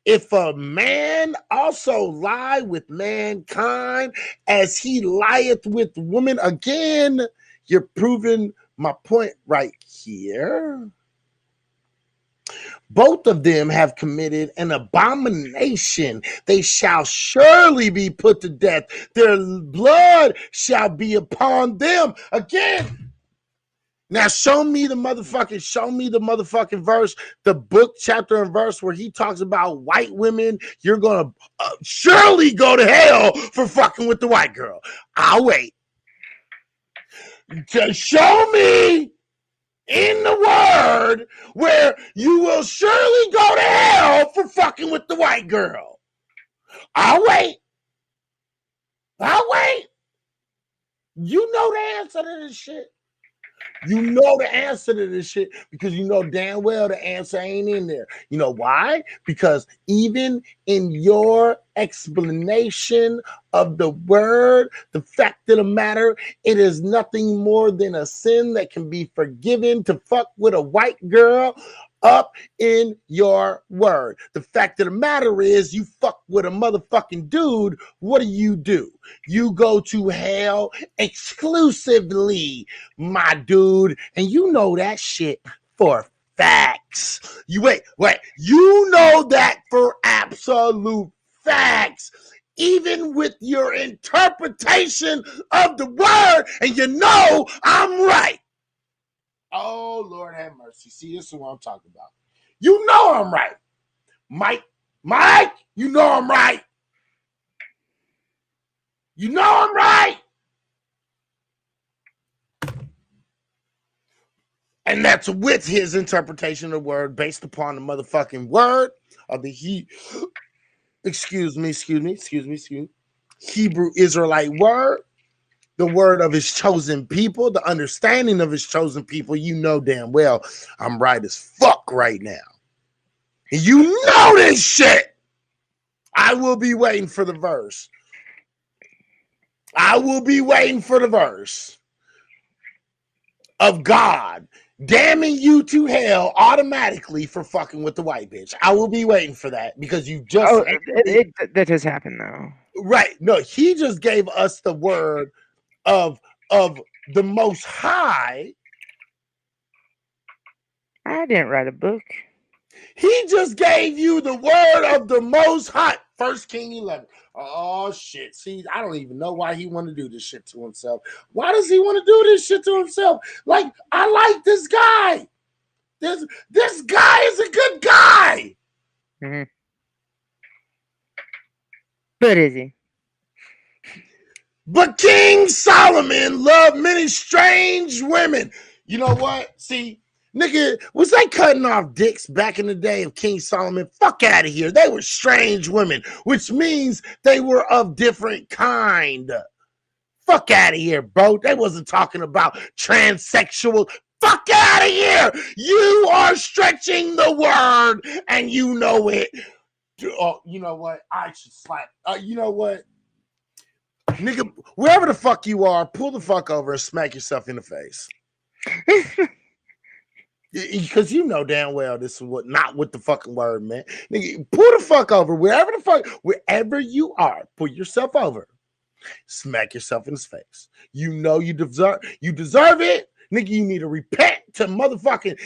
if a man also lie with mankind as he lieth with women, again, you're proving my point right here. Both of them have committed an abomination. They shall surely be put to death. Their blood shall be upon them. Again, now show me the motherfucking verse, the book, chapter, and verse where he talks about white women. You're gonna surely go to hell for fucking with the white girl. I'll wait. Just show me in the word where you will surely go to hell for fucking with the white girl. I'll wait. You know the answer to this shit. You know the answer to this shit because you know damn well the answer ain't in there. You know why? Because even in your explanation of the word, the fact of the matter, it is nothing more than a sin that can be forgiven to fuck with a white girl up in your word. The fact of the matter is you fuck with a motherfucking dude, what do? You go to hell exclusively, my dude, and you know that shit for facts. You wait, you know that for absolute facts, even with your interpretation of the word, and you know I'm right. Oh, Lord have mercy. See, this is what I'm talking about. You know I'm right. Mike, you know I'm right. You know I'm right. And that's with his interpretation of the word based upon the motherfucking word of the Hebrew Israelite word, the word of his chosen people, the understanding of his chosen people. You know damn well I'm right as fuck right now. And you know this shit. I will be waiting for the verse. Of God damning you to hell automatically for fucking with the white bitch. I will be waiting for that because you just that does happen though. Right. No, he just gave us the word of the Most High. I didn't write a book. He just gave you the word of the Most High. First King 11. Oh shit. See, I don't even know why he want to do this shit to himself. Why does he want to do this shit to himself? Like, I like this guy. This guy is a good guy. Mm-hmm. But is he? But King Solomon loved many strange women. You know what? See, nigga, was they cutting off dicks back in the day of King Solomon? Fuck out of here. They were strange women, which means they were of different kind. Fuck out of here, bro. They wasn't talking about transsexual. Fuck out of here. You are stretching the word and you know it. Oh, you know what? I should slap. You know what? Nigga, wherever the fuck you are, pull the fuck over and smack yourself in the face. Because you know damn well this is not what the fucking word meant. Nigga, pull the fuck over wherever you are, pull yourself over, smack yourself in the face. You know you deserve it. Nigga, you need to repent to motherfucking,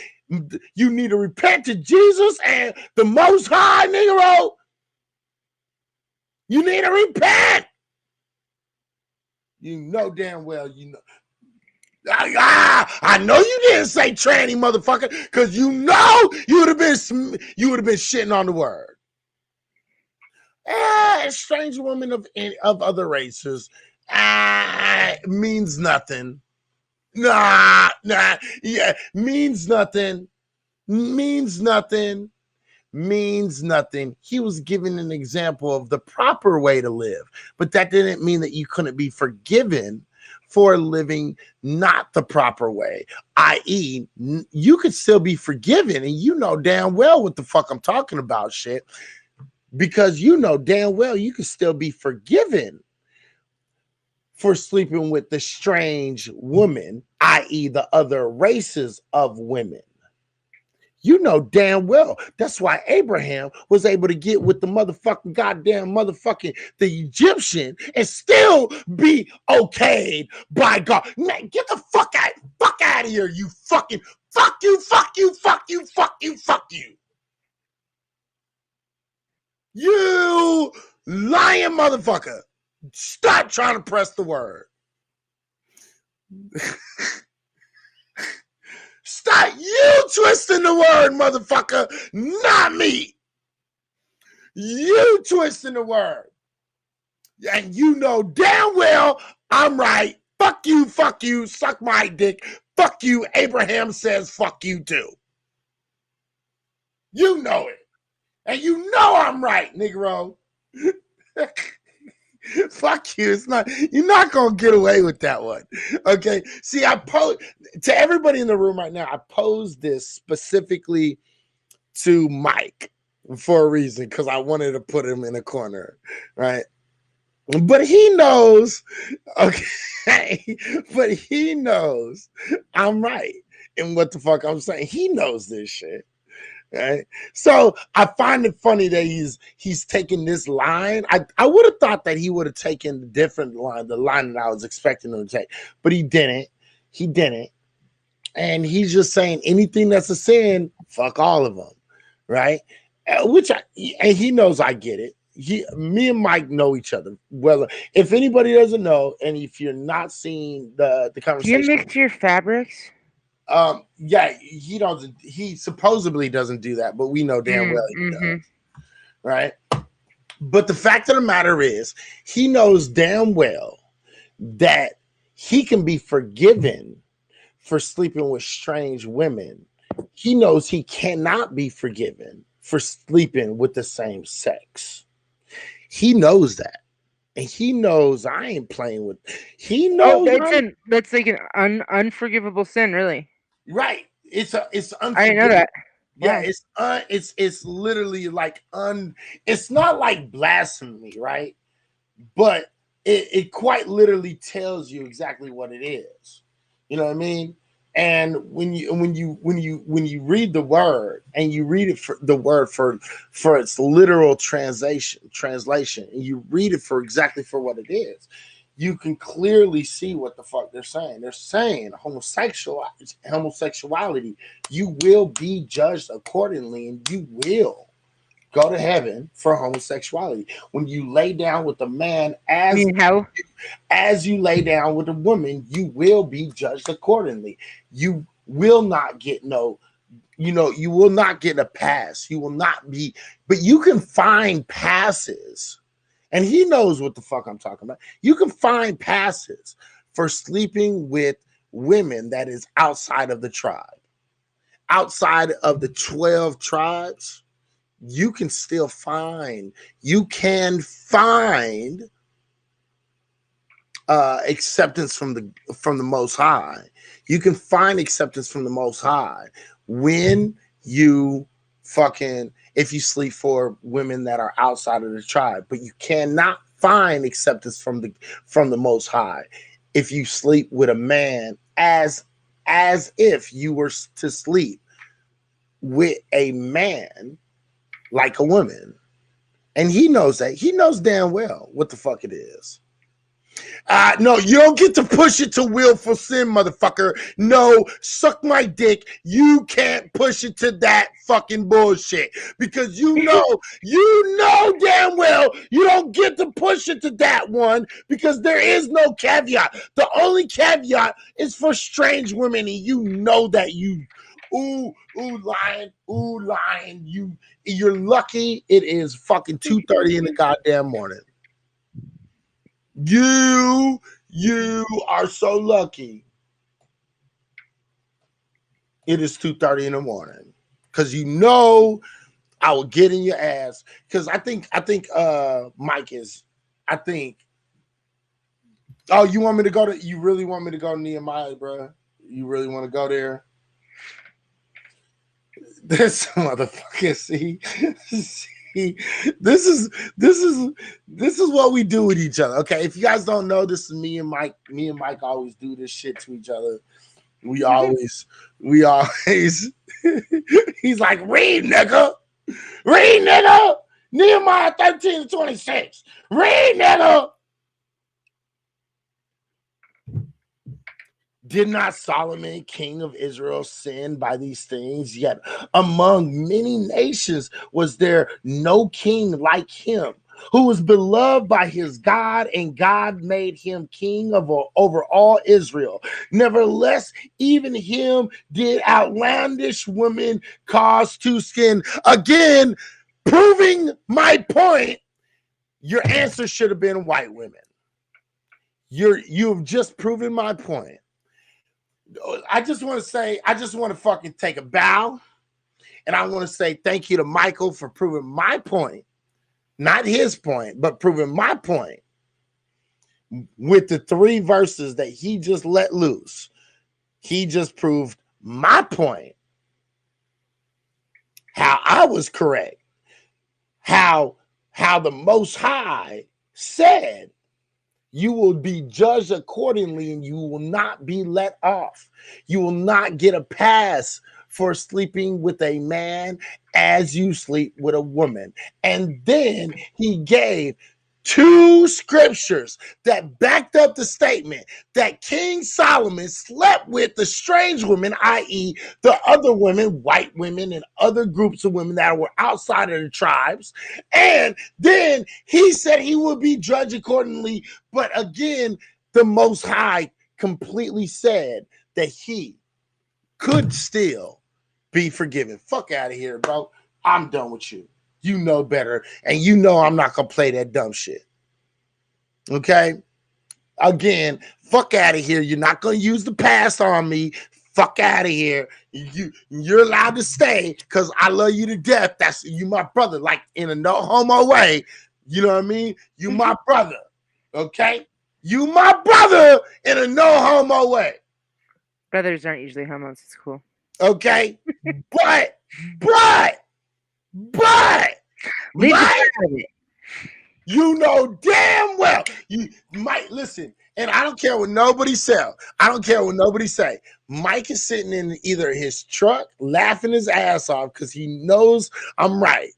you need to repent to Jesus and the Most High, nigga. You need to repent. You know damn well you know. I know you didn't say tranny, motherfucker, because you know you would have been shitting on the word. Strange women of other races means nothing. Nah, yeah, means nothing. He was giving an example of the proper way to live, but that didn't mean that you couldn't be forgiven for living not the proper way, i.e., you could still be forgiven, and you know damn well what the fuck I'm talking about, shit, because you know damn well you could still be forgiven for sleeping with the strange woman, i.e., the other races of women. You know damn well that's why Abraham was able to get with the motherfucking the Egyptian and still be okayed by God. Man, get the fuck out of here, you fucking fuck you. You lying motherfucker. Stop trying to press the word. Stop you twisting the word, motherfucker, not me. You twisting the word. And you know damn well I'm right. Fuck you, suck my dick. Fuck you, Abraham says fuck you too. You know it. And you know I'm right, Negro. Fuck you. You're not gonna get away with that one. Okay. See, I posed to everybody in the room right now, I posed this specifically to Mike for a reason, because I wanted to put him in a corner, right? But he knows, okay, but he knows I'm right in what the fuck I'm saying. He knows this shit. Right. So I find it funny that he's taking this line. I would have thought that he would have taken the different line, the line that I was expecting him to take, but he didn't. And he's just saying anything that's a sin, fuck all of them. Right. And he knows I get it. Me and Mike know each other well. If anybody doesn't know, and if you're not seeing the conversation, Do you mix your fabrics? Yeah, he doesn't. He supposedly doesn't do that, but we know damn well he does, right? But the fact of the matter is, he knows damn well that he can be forgiven for sleeping with strange women. He knows he cannot be forgiven for sleeping with the same sex. He knows that. And he knows I ain't playing with. He knows that's like an unforgivable sin, really. Right. It's unforgivable. I didn't know that. Yeah, Wow. It's literally like it's not like blasphemy, right? But it quite literally tells you exactly what it is. You know what I mean? And when you read the word and you read it for the word for its literal translation, and you read it for exactly for what it is, you can clearly see what the fuck they're saying. They're saying homosexuality, you will be judged accordingly, and you will go to heaven for homosexuality. When you lay down with a man as you lay down with a woman, you will be judged accordingly. You will not get you will not get a pass. You will not be, but you can find passes. And he knows what the fuck I'm talking about. You can find passes for sleeping with women that is outside of the tribe. Outside of the 12 tribes, you can find acceptance from the Most High. You can find acceptance from the Most High when you if you sleep for women that are outside of the tribe, but you cannot find acceptance from the Most High if you sleep with a man as if you were to sleep with a man like a woman. And he knows that. He knows damn well what the fuck it is. No, you don't get to push it to willful sin, motherfucker. No, suck my dick. You can't push it to that fucking bullshit because you know damn well you don't get to push it to that one because there is no caveat. The only caveat is for strange women, and you know that lying. You're lucky it is fucking 2:30 in the goddamn morning. You are so lucky. It is 2:30 in the morning because I will get in your ass. Because I think Mike is. Oh, you want me to go to? You really want me to go to Nehemiah, bro? You really want to go there? This motherfucker, see, this is what we do with each other. Okay, if you guys don't know, this is me and Mike. Me and Mike always do this shit to each other. We always. He's like, read, nigga. Nehemiah 13-26. Read, nigga. Did not Solomon, king of Israel, sin by these things? Yet among many nations was there no king like him, who was beloved by his God, and God made him king over all Israel. Nevertheless, even him did outlandish women cause to sin. Again, proving my point, your answer should have been white women. You've just proven my point. I just want to fucking take a bow, and I want to say thank you to Michael for proving my point, not his point, but proving my point with the 3 verses that he just let loose. He just proved my point, how I was correct, how the Most High said you will be judged accordingly, and you will not be let off. You will not get a pass for sleeping with a man as you sleep with a woman. And then he gave 2 scriptures that backed up the statement that King Solomon slept with the strange women, i.e., the other women, white women, and other groups of women that were outside of the tribes. And then he said he would be judged accordingly. But again, the Most High completely said that he could still be forgiven. Fuck out of here, bro. I'm done with you. You know better, and you know I'm not going to play that dumb shit. Okay? Again, fuck out of here. You're not going to use the pass on me. Fuck out of here. You're allowed to stay because I love you to death. That's you, my brother, like in a no homo way. You know what I mean? You my brother. Okay? You my brother in a no homo way. Brothers aren't usually homos. It's cool. Okay? But Mike, you know damn well you might listen, and I don't care what nobody say. I don't care what nobody say. Mike is sitting in either his truck laughing his ass off because he knows I'm right?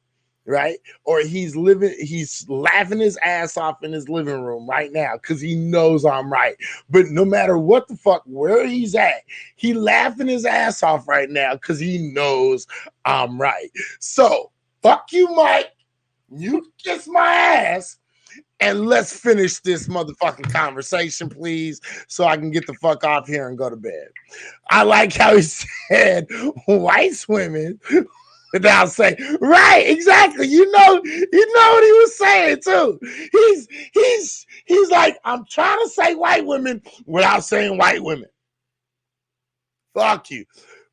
Or he's laughing his ass off in his living room right now because he knows I'm right. But no matter what the fuck, where he's at, he laughing his ass off right now because he knows I'm right. So fuck you, Mike. You kiss my ass. And let's finish this motherfucking conversation, please, so I can get the fuck off here and go to bed. I like how he said white women without saying, right, exactly. You know what he was saying too. He's like, I'm trying to say white women without saying white women. Fuck you.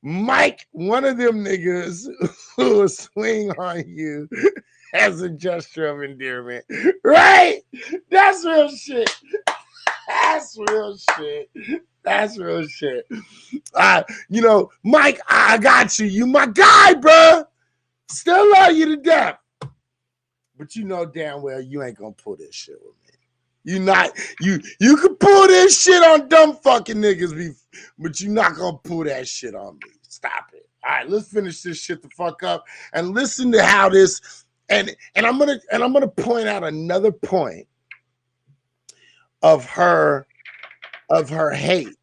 Mike, one of them niggas who will swing on you as a gesture of endearment. Right? That's real shit. That's real shit. That's real shit. Mike, I got you. You my guy, bro. Still love you to death. But you know damn well you ain't gonna pull this shit with me. You can pull this shit on dumb fucking niggas, but you're not gonna pull that shit on me. Stop it. All right, let's finish this shit the fuck up and listen to how this and I'm gonna point out another point of her hate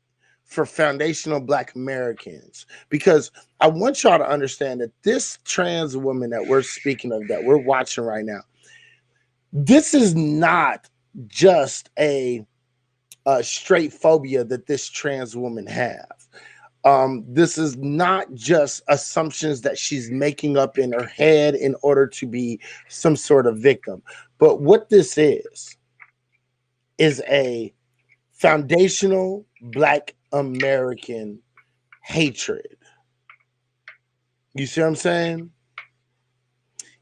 for foundational Black Americans, because I want y'all to understand that this trans woman that we're speaking of, that we're watching right now, this is not just a straight phobia that this trans woman have. This is not just assumptions that she's making up in her head in order to be some sort of victim. But what this is a foundational Black American hatred. You see what I'm saying?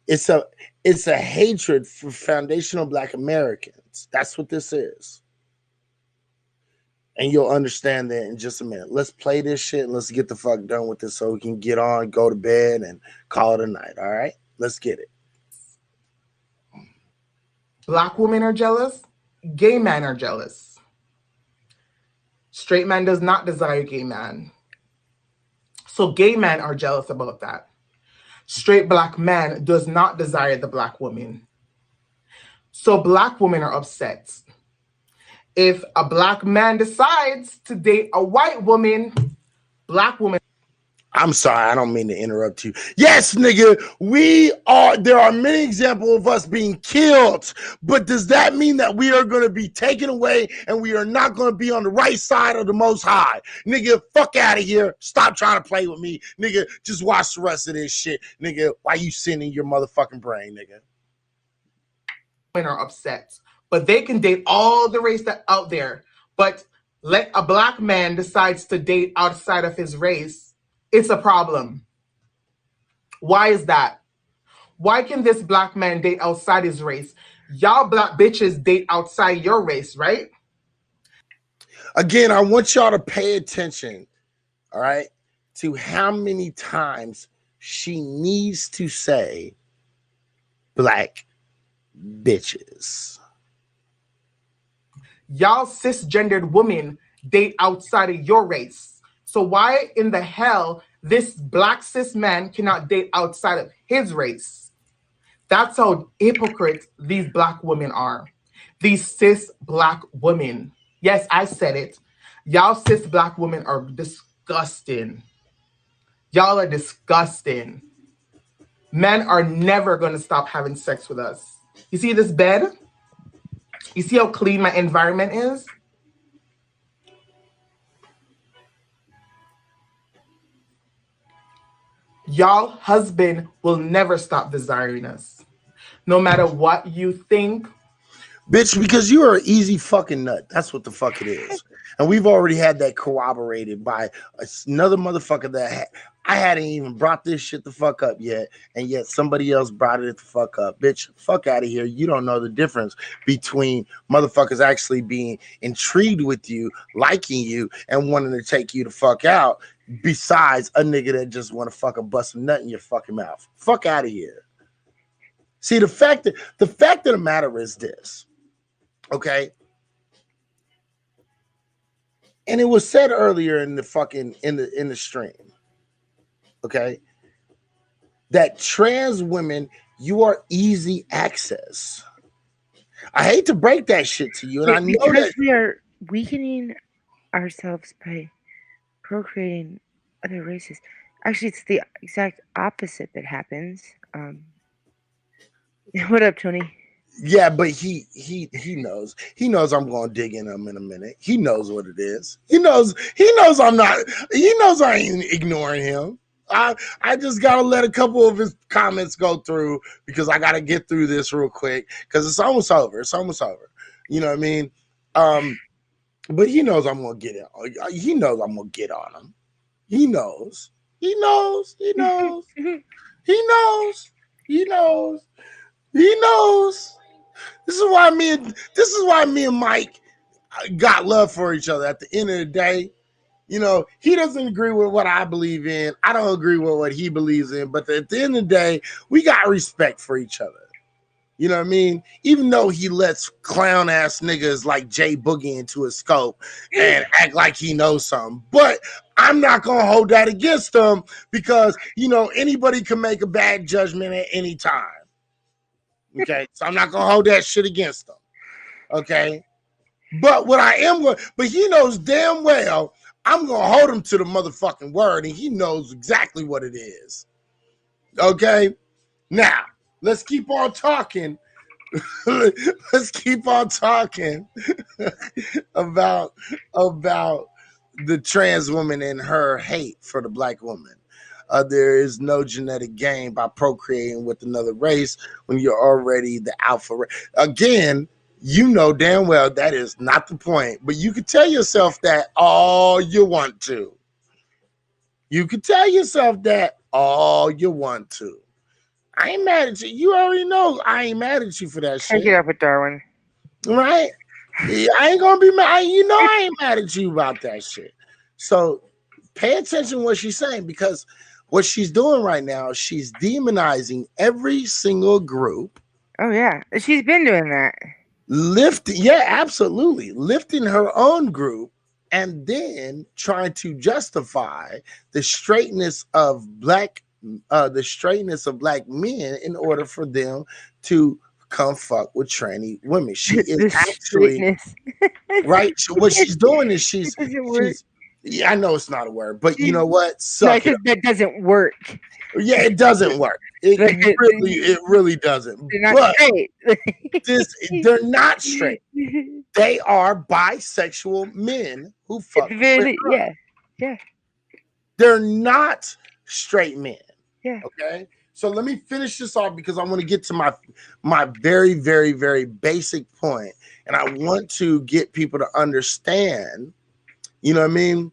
It's a hatred for foundational Black Americans. That's what this is. And you'll understand that in just a minute. Let's play this shit and let's get the fuck done with this so we can get on, go to bed, and call it a night. All right? Let's get it. Black women are jealous. Gay men are jealous. Straight man does not desire gay man. So gay men are jealous about that. Straight Black man does not desire the Black woman. So Black women are upset. If a Black man decides to date a white woman, Black woman. I'm sorry, I don't mean to interrupt you. Yes, nigga, there are many examples of us being killed, but does that mean that we are going to be taken away and we are not going to be on the right side of the Most High? Nigga, fuck out of here. Stop trying to play with me. Nigga, just watch the rest of this shit. Nigga, why you sitting in your motherfucking brain, nigga? Women are upset, but they can date all the race that out there, but let a Black man decides to date outside of his race, it's a problem. Why is that? Why can this Black man date outside his race? Y'all Black bitches date outside your race, right? Again, I want y'all to pay attention, all right, to how many times she needs to say Black bitches. Y'all cisgendered women date outside of your race. So why in the hell this Black cis man cannot date outside of his race? That's how hypocrite these Black women are. These cis Black women. Yes, I said it. Y'all cis Black women are disgusting. Y'all are disgusting. Men are never going to stop having sex with us. You see this bed? You see how clean my environment is? Y'all husband will never stop desiring us. No matter what you think. Bitch, because you are an easy fucking nut. That's what the fuck it is. And we've already had that corroborated by another motherfucker that I hadn't even brought this shit the fuck up yet. And yet somebody else brought it the fuck up. Bitch, fuck out of here. You don't know the difference between motherfuckers actually being intrigued with you, liking you, and wanting to take you the fuck out, besides a nigga that just want to fucking bust a nut in your fucking mouth. Fuck out of here. See, the fact of the matter is this, okay? And it was said earlier in the fucking in the stream, okay, that trans women, you are easy access. I hate to break that shit to you, and I know because that we are weakening ourselves by procreating other races. Actually, it's the exact opposite that happens. What up, Tony? Yeah, but he knows. He knows I'm gonna dig in him in a minute. He knows what it is. He knows I'm not. He knows I ain't ignoring him. I just gotta let a couple of his comments go through because I gotta get through this real quick because it's almost over. It's almost over. You know what I mean? But he knows I'm gonna get it. He knows I'm gonna get on him. He knows. He knows. He knows. He knows. He knows. He knows. This is why me and Mike got love for each other. At the end of the day, you know, he doesn't agree with what I believe in. I don't agree with what he believes in. But at the end of the day, we got respect for each other. You know what I mean? Even though he lets clown ass niggas like Jay Boogie into his scope and act like he knows something. But I'm not going to hold that against him because, you know, anybody can make a bad judgment at any time. Okay, so I'm not gonna hold that shit against him. Okay, but what I am going, but he knows damn well I'm gonna hold him to the motherfucking word, and he knows exactly what it is. Okay, now let's keep on talking. Let's keep on talking about the trans woman and her hate for the black woman. There is no genetic gain by procreating with another race when you're already the alpha race. Again, you know damn well that is not the point, but you can tell yourself that all you want to. You can tell yourself that all you want to. I ain't mad at you. You already know I ain't mad at you for that shit. Take it up with Darwin. Right? I ain't gonna be mad. You know I ain't mad at you about that shit. So pay attention to what she's saying because what she's doing right now, she's demonizing every single group. Oh yeah, she's been doing that. Absolutely. Lifting her own group and then trying to justify the straightness of black men in order for them to come fuck with tranny women. She is actually right. What she's doing is she's yeah, I know it's not a word, but you know what? That doesn't work. Yeah, it doesn't work. It really doesn't. They're not straight. They're not straight. They are bisexual men who fuck. Yeah. They're not straight men. Yeah. Okay. So let me finish this off because I want to get to my very, very, very basic point, and I want to get people to understand. You know what I mean?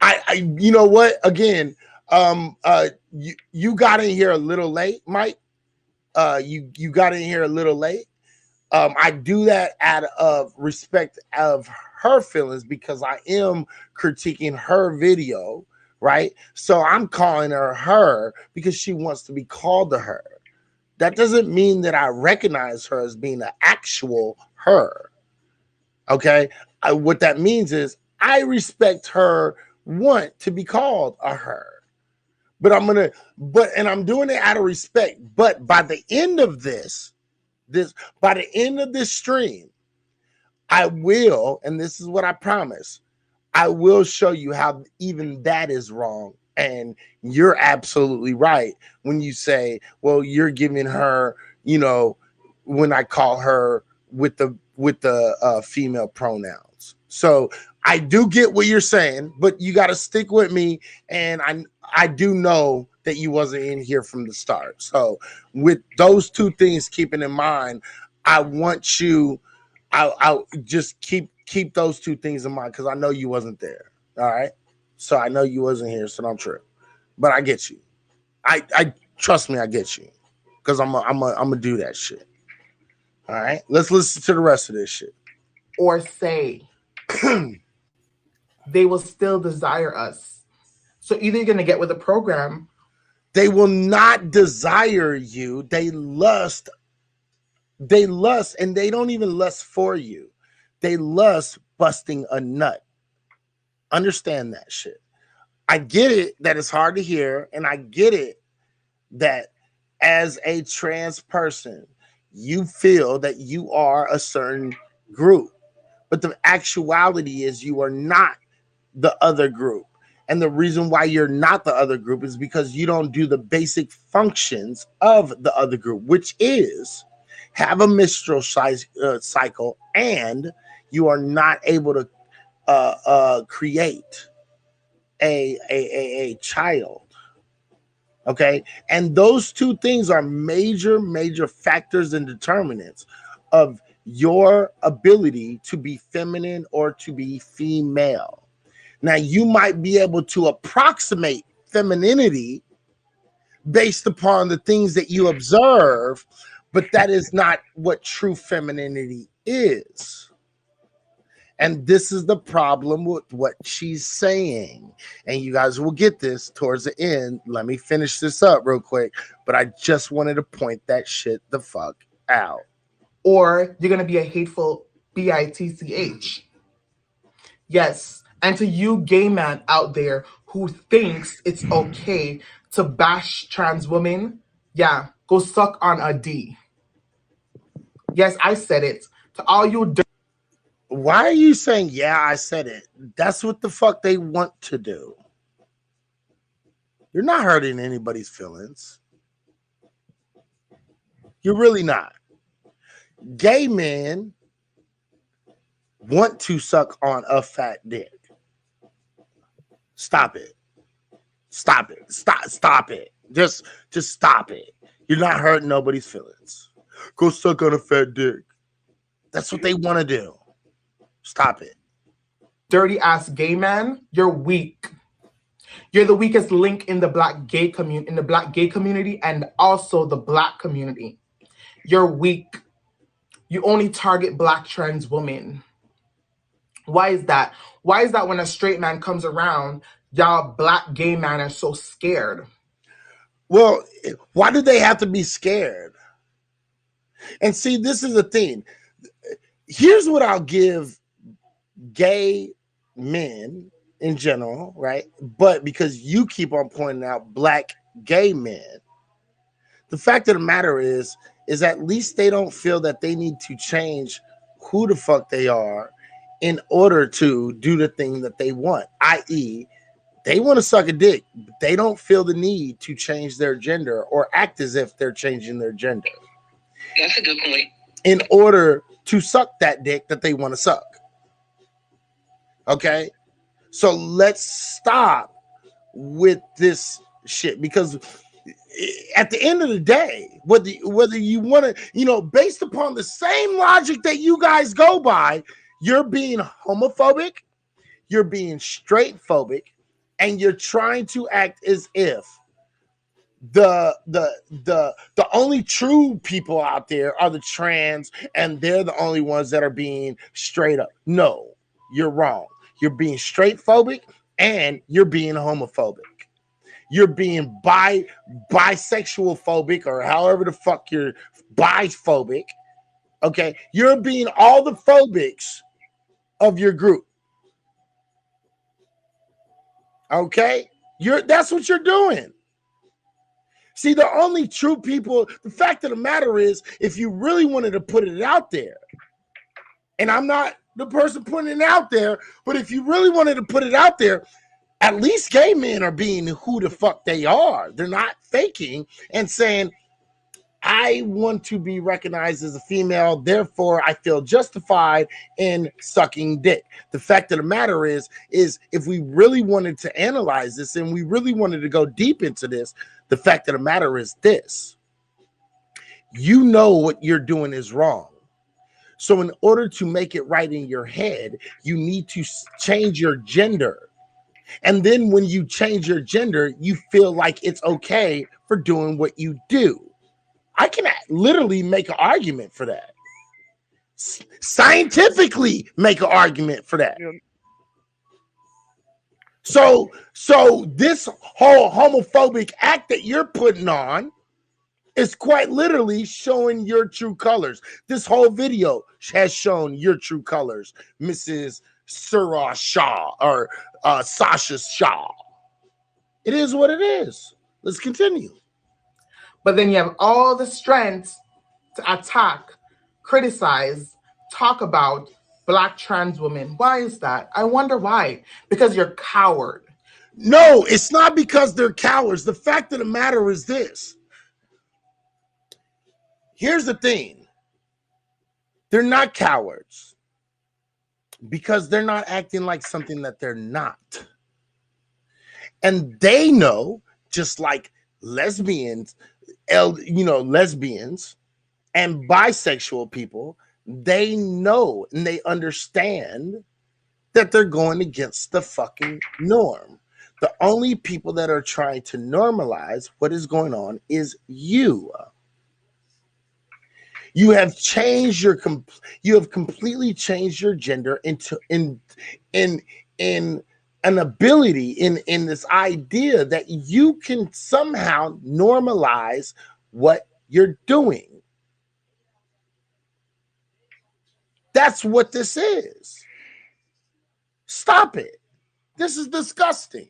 I you know what? Again, you got in here a little late, Mike. You got in here a little late. I do that out of respect of her feelings because I am critiquing her video, right? So I'm calling her because she wants to be called to her. That doesn't mean that I recognize her as being an actual her. Okay? What that means is I respect her want to be called a her. But I'm doing it out of respect. But by the end of this stream, I will, and this is what I promise, I will show you how even that is wrong. And you're absolutely right when you say, well, you're giving her, you know, when I call her with the female pronouns. So I do get what you're saying, but you got to stick with me. And I do know that you wasn't in here from the start. So with those two things keeping in mind, I want you, I'll just keep those two things in mind because I know you wasn't there. All right. So I know you wasn't here, so don't trip. But I get you. I trust me, I get you. Because I'm gonna do that shit. All right. Let's listen to the rest of this shit. Or say they will still desire us. So either you're gonna get with the program. They will not desire you. They lust, and they don't even lust for you. They lust busting a nut. Understand that shit. I get it that it's hard to hear, and I get it that as a trans person, you feel that you are a certain group. But the actuality is you are not the other group. And the reason why you're not the other group is because you don't do the basic functions of the other group, which is have a menstrual cycle, and you are not able to create a child. Okay, and those two things are major factors and determinants of your ability to be feminine or to be female. Now, you might be able to approximate femininity based upon the things that you observe, but that is not what true femininity is. And this is the problem with what she's saying. And you guys will get this towards the end. Let me finish this up real quick. But I just wanted to point that shit the fuck out. Or you're going to be a hateful bitch. Yes. And to you gay man out there who thinks it's okay to bash trans women, yeah, go suck on a D. Yes, I said it. To all you Why are you saying, yeah, I said it? That's what the fuck they want to do. You're not hurting anybody's feelings. You're really not. Gay men want to suck on a fat dick. Stop it. Stop it. Stop it. Just stop it. You're not hurting nobody's feelings. Go suck on a fat dick. That's what they want to do. Stop it. dirty ass gay man, you're weak. You're the weakest link in the black gay community and also the black community. You're weak. You only target black trans women. Why is that? Why is that when a straight man comes around, y'all black gay men are so scared? Well, why do they have to be scared? And see, this is the thing. Here's what I'll give gay men in general, right? But because you keep on pointing out black gay men, the fact of the matter is at least they don't feel that they need to change who the fuck they are in order to do the thing that they want, i.e., they want to suck a dick, but they don't feel the need to change their gender or act as if they're changing their gender. That's a good point. In order to suck that dick that they want to suck. Okay? So let's stop with this shit, because at the end of the day, whether you want to, based upon the same logic that you guys go by, you're being homophobic, you're being straight phobic, and you're trying to act as if the only true people out there are the trans, and they're the only ones that are being straight up. No, you're wrong. You're being straight phobic and you're being homophobic. You're being bisexual phobic, or however the fuck you're biphobic. Okay, you're being all the phobics of your group. Okay, that's what you're doing. See, the only true people, the fact of the matter is, if you really wanted to put it out there, and I'm not the person putting it out there, but if you really wanted to put it out there, at least gay men are being who the fuck they are. They're not faking and saying, I want to be recognized as a female, therefore I feel justified in sucking dick. The fact of the matter is if we really wanted to analyze this and we really wanted to go deep into this, the fact of the matter is this. You know what you're doing is wrong. So in order to make it right in your head, you need to change your gender. And then when you change your gender, you feel like it's okay for doing what you do. I can literally make an argument for that. Scientifically make an argument for that. So this whole homophobic act that you're putting on is quite literally showing your true colors. This whole video has shown your true colors, Mrs. Surah Shah or Sasha Shah. It is what it is. Let's continue. But then you have all the strength to attack, criticize, talk about black trans women. Why is that? I wonder why. Because you're coward. No, it's not because they're cowards. The fact of the matter is this. Here's the thing. They're not cowards because they're not acting like something that they're not. And they know, just like lesbians, lesbians and bisexual people, they know and they understand that they're going against the fucking norm. The only people that are trying to normalize what is going on is you. You have changed you have completely changed your gender into in an ability in this idea that you can somehow normalize what you're doing. That's what this is. Stop it. This is disgusting.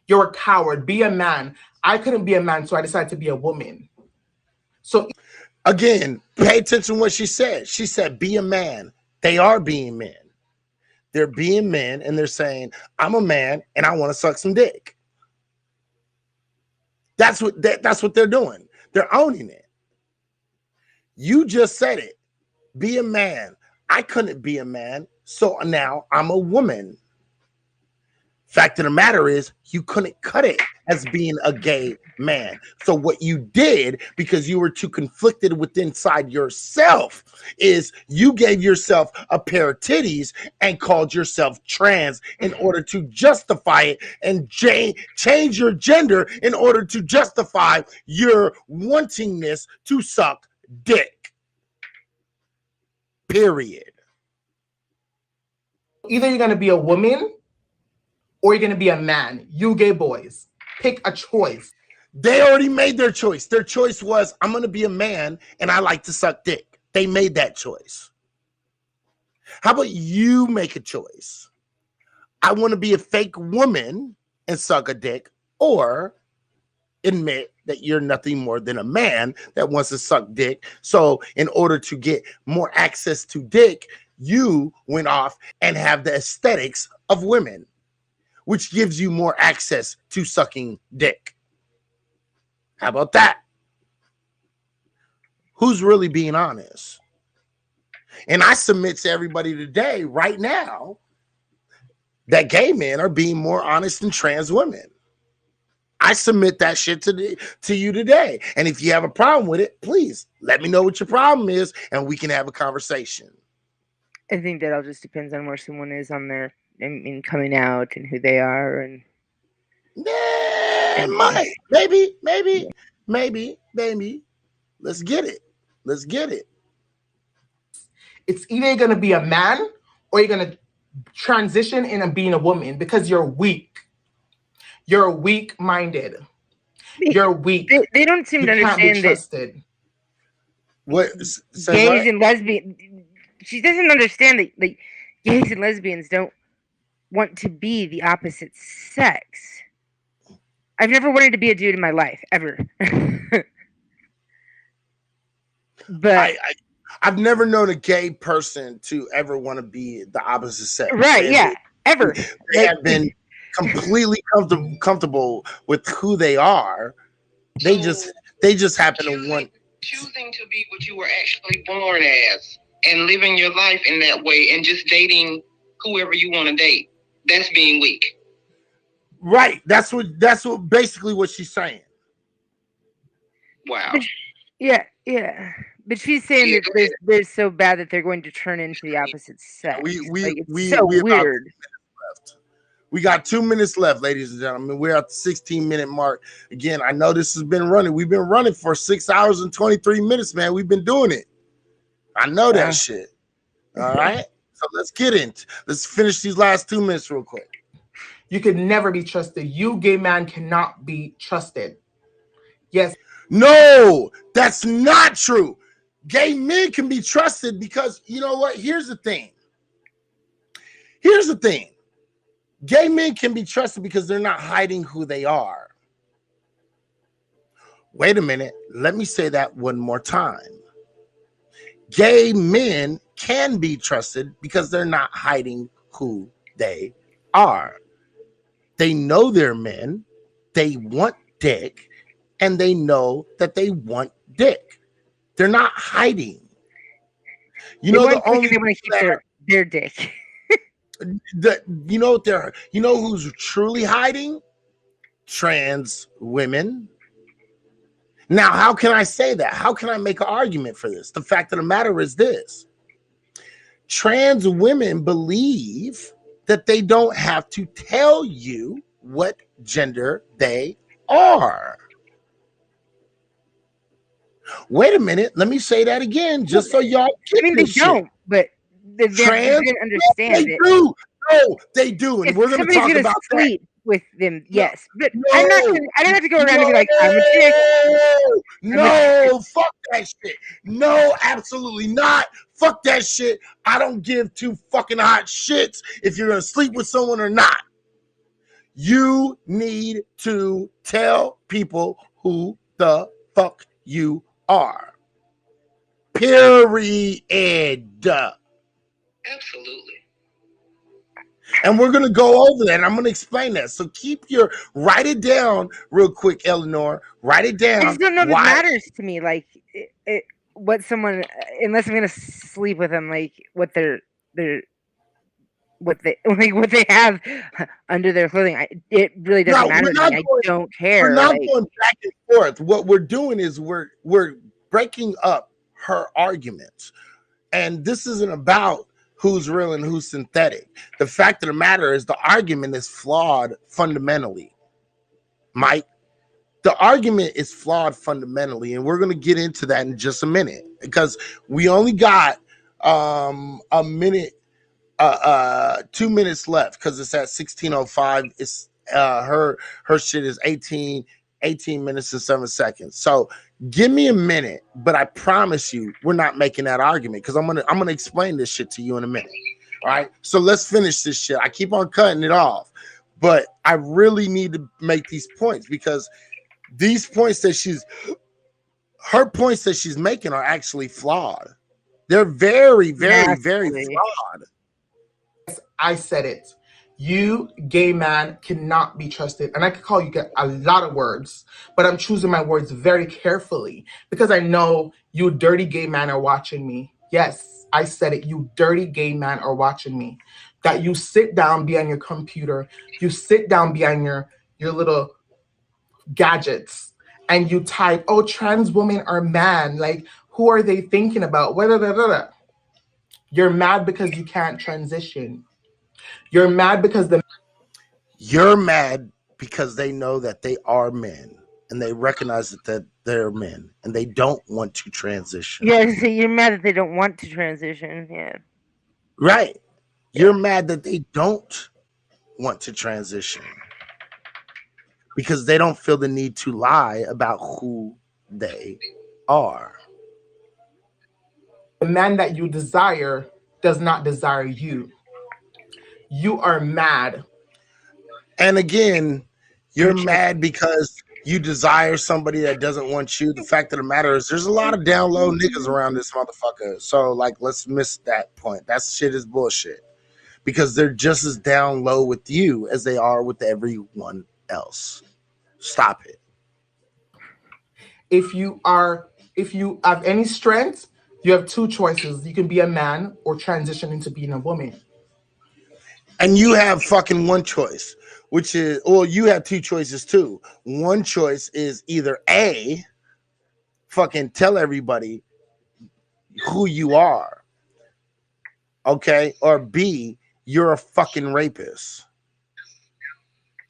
You're a coward. Be a man. I couldn't be a man, so I decided to be a woman. So again, pay attention to what she said. She said, be a man. They are being men. They're being men and they're saying, I'm a man and I want to suck some dick. That's what they're doing. They're owning it. You just said it. Be a man. I couldn't be a man, so now I'm a woman. Fact of the matter is, you couldn't cut it as being a gay man. So what you did, because you were too conflicted with inside yourself, is you gave yourself a pair of titties and called yourself trans in order to justify it and change your gender in order to justify your wantingness to suck dick. Period. either you're going to be a woman or you're going to be a man. You gay boys, pick a choice. They already made their choice. Their choice was, I'm going to be a man and I like to suck dick. They made that choice. How about you make a choice? I want to be a fake woman and suck a dick, or admit that you're nothing more than a man that wants to suck dick. So in order to get more access to dick, you went off and have the aesthetics of women, which gives you more access to sucking dick. How about that? Who's really being honest? And I submit to everybody today, right now, that gay men are being more honest than trans women. I submit that shit to you today. And if you have a problem with it, please let me know what your problem is and we can have a conversation. I think that all just depends on where someone is on their in coming out and who they are and might. Maybe. Let's get it. It's either going to be a man or you're going to transition into being a woman because you're weak. You're weak-minded. You're weak. They don't seem to understand that. What? Gays and lesbians. She doesn't understand that like gays and lesbians don't want to be the opposite sex. I've never wanted to be a dude in my life ever. But I've never known a gay person to ever want to be the opposite sex. Right? Yeah. Ever. They have been completely comfortable with who they are. They just happen to want choosing to be what you were actually born as and living your life in that way and just dating whoever you want to date. That's being weak. Right. That's what basically what she's saying. Wow. Yeah. But she's saying that they're so bad that they're going to turn into the opposite sex. It's so weird. We got 2 minutes left, ladies and gentlemen. We're at the 16-minute mark. Again, I know this has been running. We've been running for 6 hours and 23 minutes, man. We've been doing it. I know that shit. All right. So let's finish these last 2 minutes real quick. You could never be trusted. You, gay man, cannot be trusted. Yes. No, that's not true. Gay men can be trusted because, you know what? Here's the thing. Gay men can be trusted because they're not hiding who they are. Wait a minute. Let me say that one more time. Gay men can be trusted because they're not hiding who they are. They know they're men. They want dick. And they know that they want dick. They're not hiding. You know, the They only want to keep their dick. you know who's truly hiding? Trans women. Now, how can I say that? How can I make an argument for this? The fact of the matter is this: trans women believe that they don't have to tell you what gender they are. Wait a minute, let me say that again, just so y'all get they this don't, shit. but they didn't understand they it. do. No, they do, and If we're going to talk about sleep with them, yes, but no, I don't have to go around and be like, I'm a chick. No, fuck that shit. No, absolutely not. Fuck that shit. I don't give two fucking hot shits if you're going to sleep with someone or not. You need to tell people who the fuck you are. Period. Absolutely. And we're going to go over that. And I'm going to explain that. So write it down real quick, Eleanor. Write it down. I just don't know if it matters to me. Like, what someone, unless I'm going to sleep with them, like what what they have under their clothing. It really doesn't matter to me. I don't care. We're not going back and forth. What we're doing is we're breaking up her arguments. And this isn't about who's real and who's synthetic. The fact of the matter is the argument is flawed fundamentally. Mike, the argument is flawed fundamentally, and we're going to get into that in just a minute because we only got a minute, 2 minutes left because it's at 16:05. It's her shit is 18 minutes and 7 seconds. So give me a minute, but I promise you we're not making that argument because I'm gonna explain this shit to you in a minute. All right, so let's finish this shit. I keep on cutting it off, but I really need to make these points because these points that her points that she's making are actually flawed. They're very, very, very flawed. I said it. You, gay man, cannot be trusted. And I could call you a lot of words, but I'm choosing my words very carefully because I know you dirty gay man are watching me. Yes, I said it. You dirty gay man are watching me. That you sit down behind your computer, you sit down behind your little gadgets, and you type, oh, trans women are mad. Like, who are they thinking about? You're mad because you can't transition. You're mad because You're mad because they know that they are men and they recognize that they're men and they don't want to transition. Yeah, so you're mad that they don't want to transition. Yeah. Right. You're mad that they don't want to transition because they don't feel the need to lie about who they are. the man that you desire does not desire you. You are mad. And again, you're mad because you desire somebody that doesn't want you. The fact of the matter is there's a lot of down low niggas around this motherfucker. So like, let's miss that point. That shit is bullshit because they're just as down low with you as they are with everyone else. Stop it. If you have any strength, you have two choices. You can be a man or transition into being a woman. And you have fucking one choice, which is, well, you have two choices too. One choice is either A, fucking tell everybody who you are, okay? Or B, you're a fucking rapist.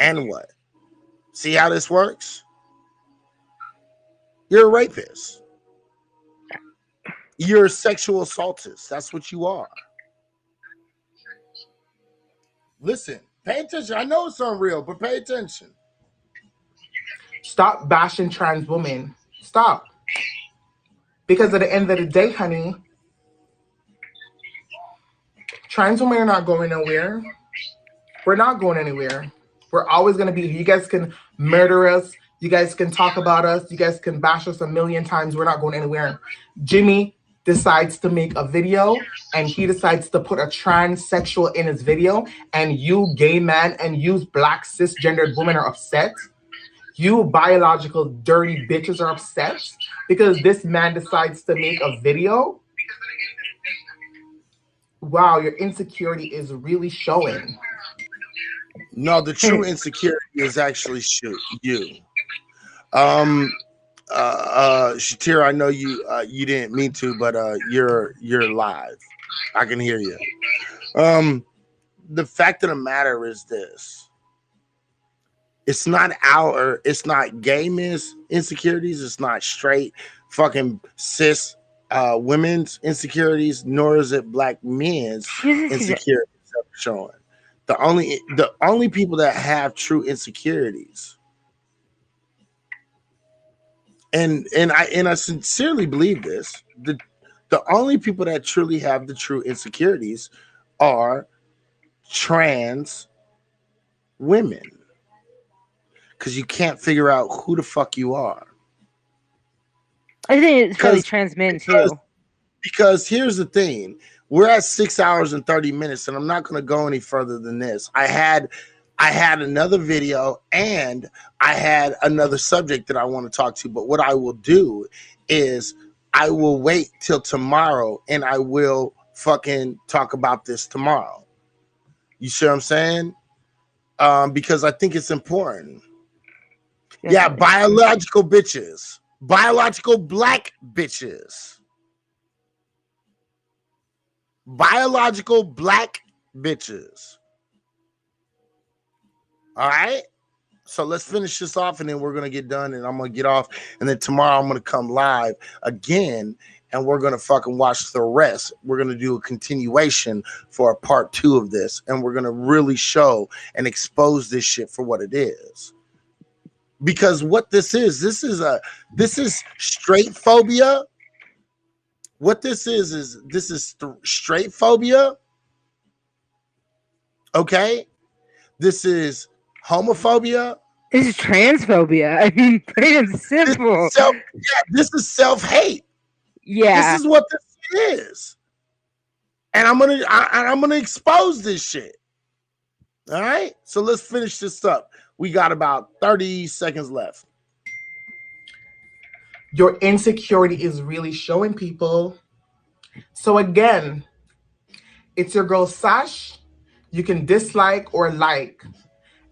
And what? See how this works? You're a rapist. You're a sexual assaultist. That's what you are. Listen, pay attention. I know it's unreal, but pay attention. Stop bashing trans women. Stop. Because at the end of the day, honey, trans women are not going nowhere. We're not going anywhere. We're always going to be here. You guys can murder us. You guys can talk about us. You guys can bash us a million times. We're not going anywhere. Jimmy decides to make a video and he decides to put a transsexual in his video, and you gay man and you black cisgendered women are upset. You biological dirty bitches are upset because this man decides to make a video. wow, your insecurity is really showing. No, the true insecurity is actually you. Shatira, I know you didn't mean to, but you're live. I can hear you. The fact of the matter is this. It's not gay men's insecurities, it's not straight fucking cis women's insecurities, nor is it black men's insecurities that are showing. The only people that have true insecurities, and I sincerely believe this, the only people that truly have the true insecurities are trans women, because you can't figure out who the fuck you are. I think it's probably trans men too. Because here's the thing. We're at 6 hours and 30 minutes, and I'm not going to go any further than this. I had another video, and I had another subject that I want to talk to, but what I will do is I will wait till tomorrow, and I will fucking talk about this tomorrow. You see what I'm saying? Because I think it's important. Yeah, biological bitches. Biological black bitches. Biological black bitches. All right? So let's finish this off, and then we're going to get done, and I'm going to get off. And then tomorrow I'm going to come live again, and we're going to fucking watch the rest. We're going to do a continuation for a part 2 of this, and we're going to really show and expose this shit for what it is. Because what this is straight phobia. What this is straight phobia. Okay? This is homophobia. This is transphobia. I mean, plain and simple. This is self-hate. Yeah. This is what this is. And I'm gonna expose this shit. All right? So let's finish this up. We got about 30 seconds left. Your insecurity is really showing, people. So again, it's your girl Sash. You can dislike or like.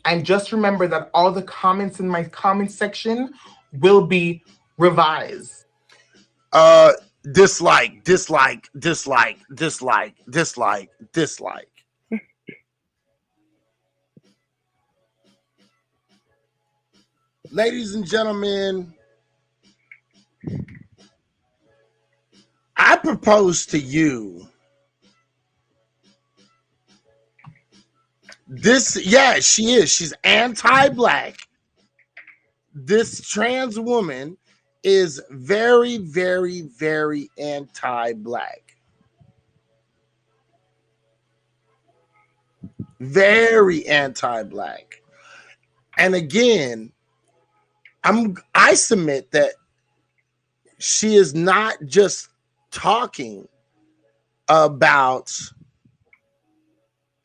And just remember that all the comments in my comment section will be revised. Dislike. Ladies and gentlemen, I propose to you this. Yeah, she is. She's anti-black. This trans woman is very, very, very anti-black. Very anti-black. And again, I submit that she is not just talking about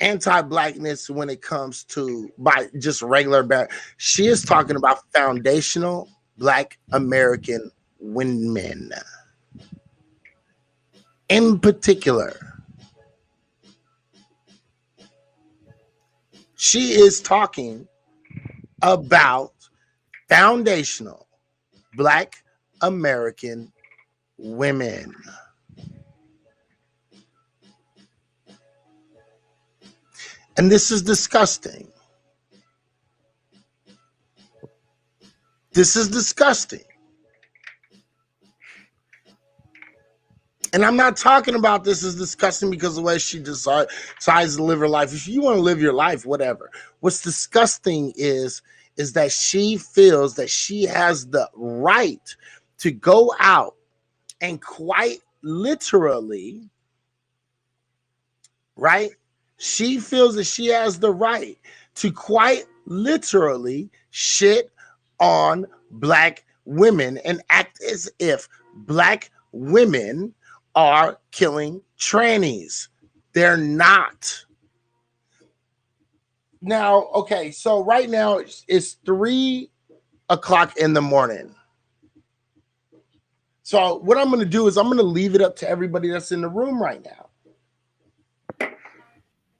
anti-blackness when it comes to by just regular black. She is talking about foundational Black American women in particular. She is talking about foundational Black American women. And this is disgusting. This is disgusting. And I'm not talking about this as disgusting because of the way she decides to live her life. If you want to live your life, whatever. What's disgusting is that she feels that she has the right to go out and quite literally, right? She feels that she has the right to quite literally shit on Black women and act as if Black women are killing trannies. They're not. Now, okay, so right now it's 3 o'clock in the morning. So what I'm going to do is I'm going to leave it up to everybody that's in the room right now.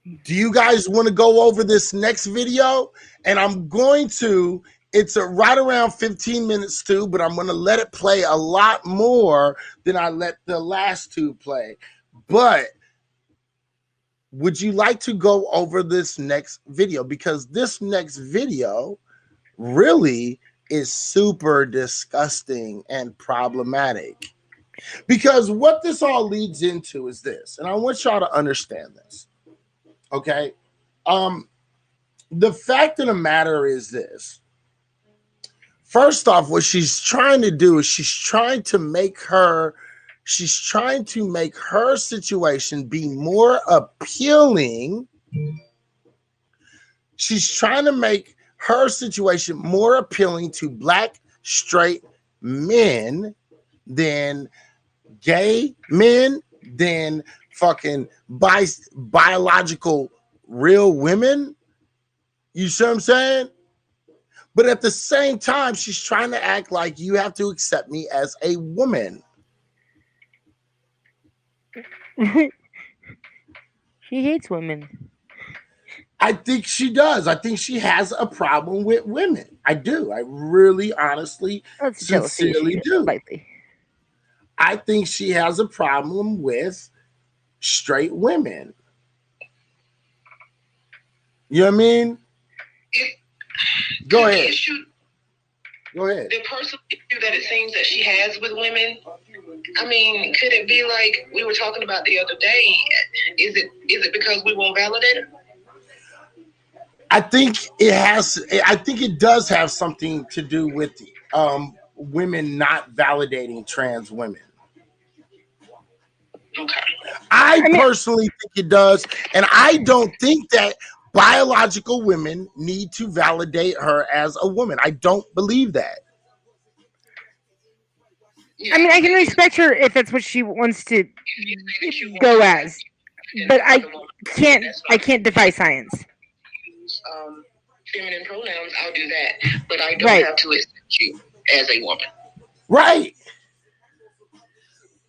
Do you guys want to go over this next video? And I'm going to, it's right around 15 minutes too, but I'm going to let it play a lot more than I let the last two play. But would you like to go over this next video? Because this next video really is super disgusting and problematic. Because what this all leads into is this, and I want y'all to understand this. Okay. The fact of the matter is this. First off, what she's trying to do is she's trying to make her situation be more appealing. She's trying to make her situation more appealing to black straight men than gay men, than fucking biological real women. You see what I'm saying? But at the same time, she's trying to act like you have to accept me as a woman. She hates women. I think she does. I think she has a problem with women. I do. I really, honestly, sincerely do. Likely. I think she has a problem with straight women. You know what I mean? Go ahead. Go ahead. The personal issue that it seems that she has with women, I mean, could it be like we were talking about the other day? Is it because we won't validate her? I think it does have something to do with women not validating trans women. Okay. I personally think it does, and I don't think that biological women need to validate her as a woman. I don't believe that. I mean, I can respect her if that's what she wants to go as, but I can't defy science. Feminine pronouns, I'll do that, but I don't have to accept you as a woman. Right.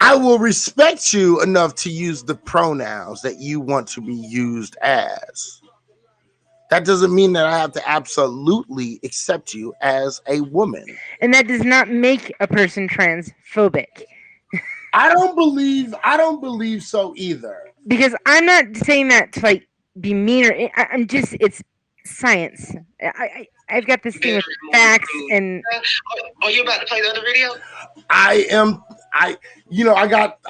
I will respect you enough to use the pronouns that you want to be used as. That doesn't mean that I have to absolutely accept you as a woman. And that does not make a person transphobic. I don't believe so either. Because I'm not saying that to like be mean or I'm just, it's science. I've got this thing with facts and. Are you about to play the other video? I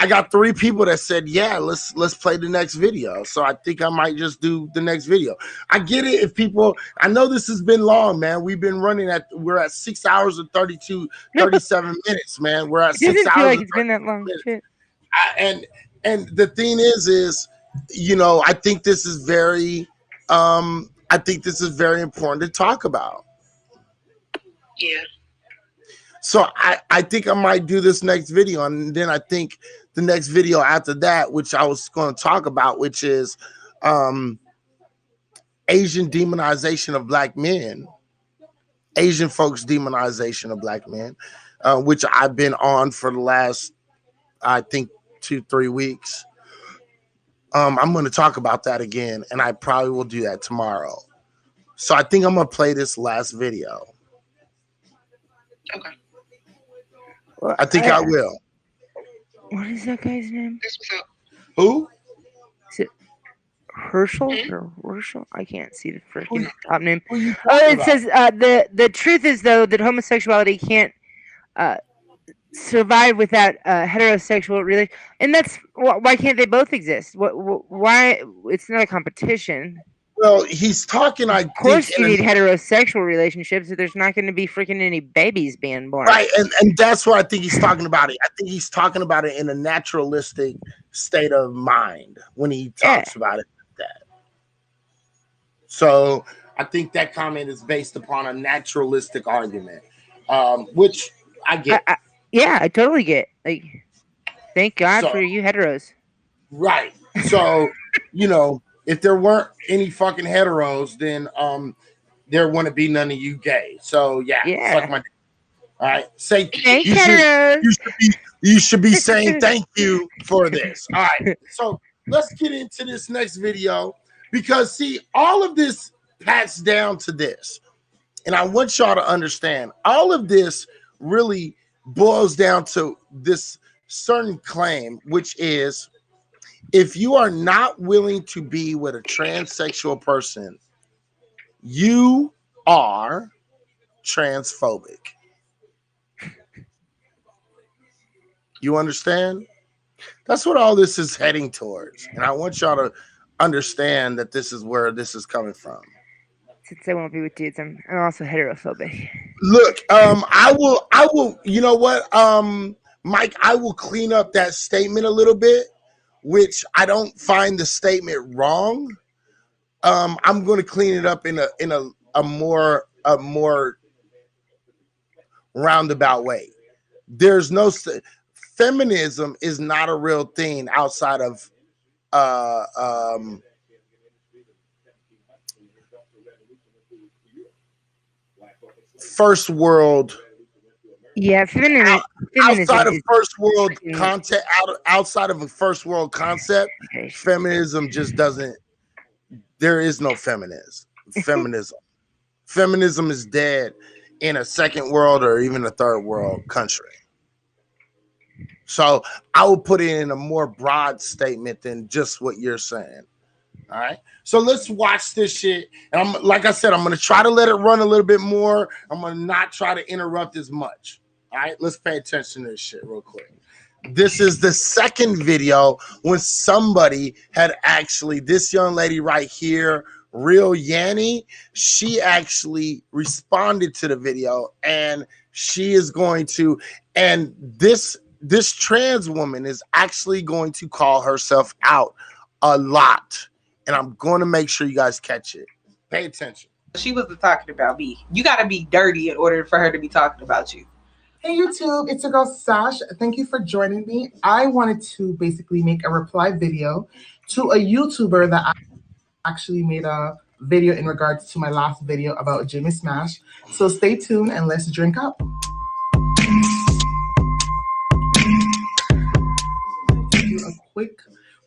got 3 people that said, yeah, let's play the next video. So I think I might just do the next video. I get it. If people, I know this has been long, man. We've been running we're at 6 hours and 37 minutes, man. We're at 6 hours. It doesn't feel like it's been that long. Shit. And the thing is, I think this is very, important to talk about. Yeah. So I think I might do this next video, and then I think the next video after that, which I was going to talk about, which is Asian demonization of black men, Asian folks demonization of black men, which I've been on for the last, I think, 2-3 weeks. I'm going to talk about that again, and I probably will do that tomorrow. So I think I'm going to play this last video. Okay. I think I will. What is that guy's name? Who? Is it Herschel or Herschel? I can't see the freaking top name. It says the truth is though that homosexuality can't survive without heterosexual relation, and that's why can't they both exist? Why it's not a competition? Well, he's talking. Of course, you need heterosexual relationships, so there's not going to be freaking any babies being born. Right, and that's what I think he's talking about it. I think he's talking about it in a naturalistic state of mind when he talks about it like that. So I think that comment is based upon a naturalistic argument, which I get. I totally get. Like, thank God for you heteros. Right. So, if there weren't any fucking heteros, then there wouldn't be none of you gay. So fuck my dick. All right. Say you should be saying thank you for this. All right. So let's get into this next video. Because see, all of this pats down to this. And I want y'all to understand, all of this really boils down to this certain claim, which is if you are not willing to be with a transsexual person, you are transphobic. You understand? That's what all this is heading towards. And I want y'all to understand that this is where this is coming from. Since I won't be with dudes, I'm also heterophobic. Look, I will, you know what, Mike, I will clean up that statement a little bit, which I don't find the statement wrong. I'm going to clean it up in a more roundabout way. There's no feminism is not a real thing outside of first world. Yeah, feminism outside of first world concept, outside of a first world concept, feminism just doesn't. There is no feminism. Feminism is dead in a second world or even a third world country. So I will put it in a more broad statement than just what you're saying. All right. So let's watch this shit. And like I said, I'm going to try to let it run a little bit more. I'm going to not try to interrupt as much. All right. Let's pay attention to this shit real quick. This is the second video when somebody had actually, this young lady right here, Real Yanni, she actually responded to the video, and she is going to, and this trans woman is actually going to call herself out a lot. And I'm going to make sure you guys catch it. Pay attention. She wasn't talking about me. You got to be dirty in order for her to be talking about you. Hey YouTube, it's your girl Sash. Thank you for joining me. I wanted to basically make a reply video to a YouTuber that actually made a video in regards to my last video about Jimmy Smash. So stay tuned and let's drink up. A quick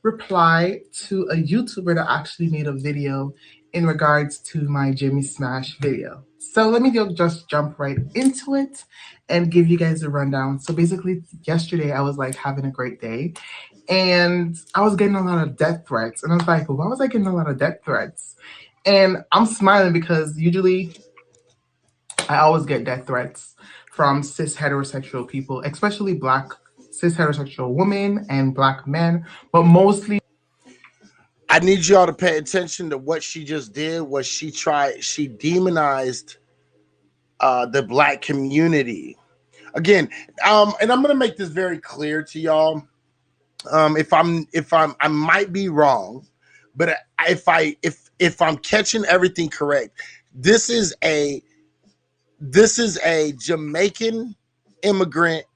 reply to a YouTuber that actually made a video in regards to my Jimmy Smash video. So let me just jump right into it and give you guys a rundown. So basically yesterday I was like having a great day and I was getting a lot of death threats. And I was like, why was I getting a lot of death threats? And I'm smiling because usually I always get death threats from cis heterosexual people, especially Black cis heterosexual women and Black men, but mostly. I need y'all to pay attention to what she just did. Was she demonized the Black community again? And I'm gonna make this very clear to y'all. I might be wrong, but if I'm catching everything correct, this is a Jamaican immigrant,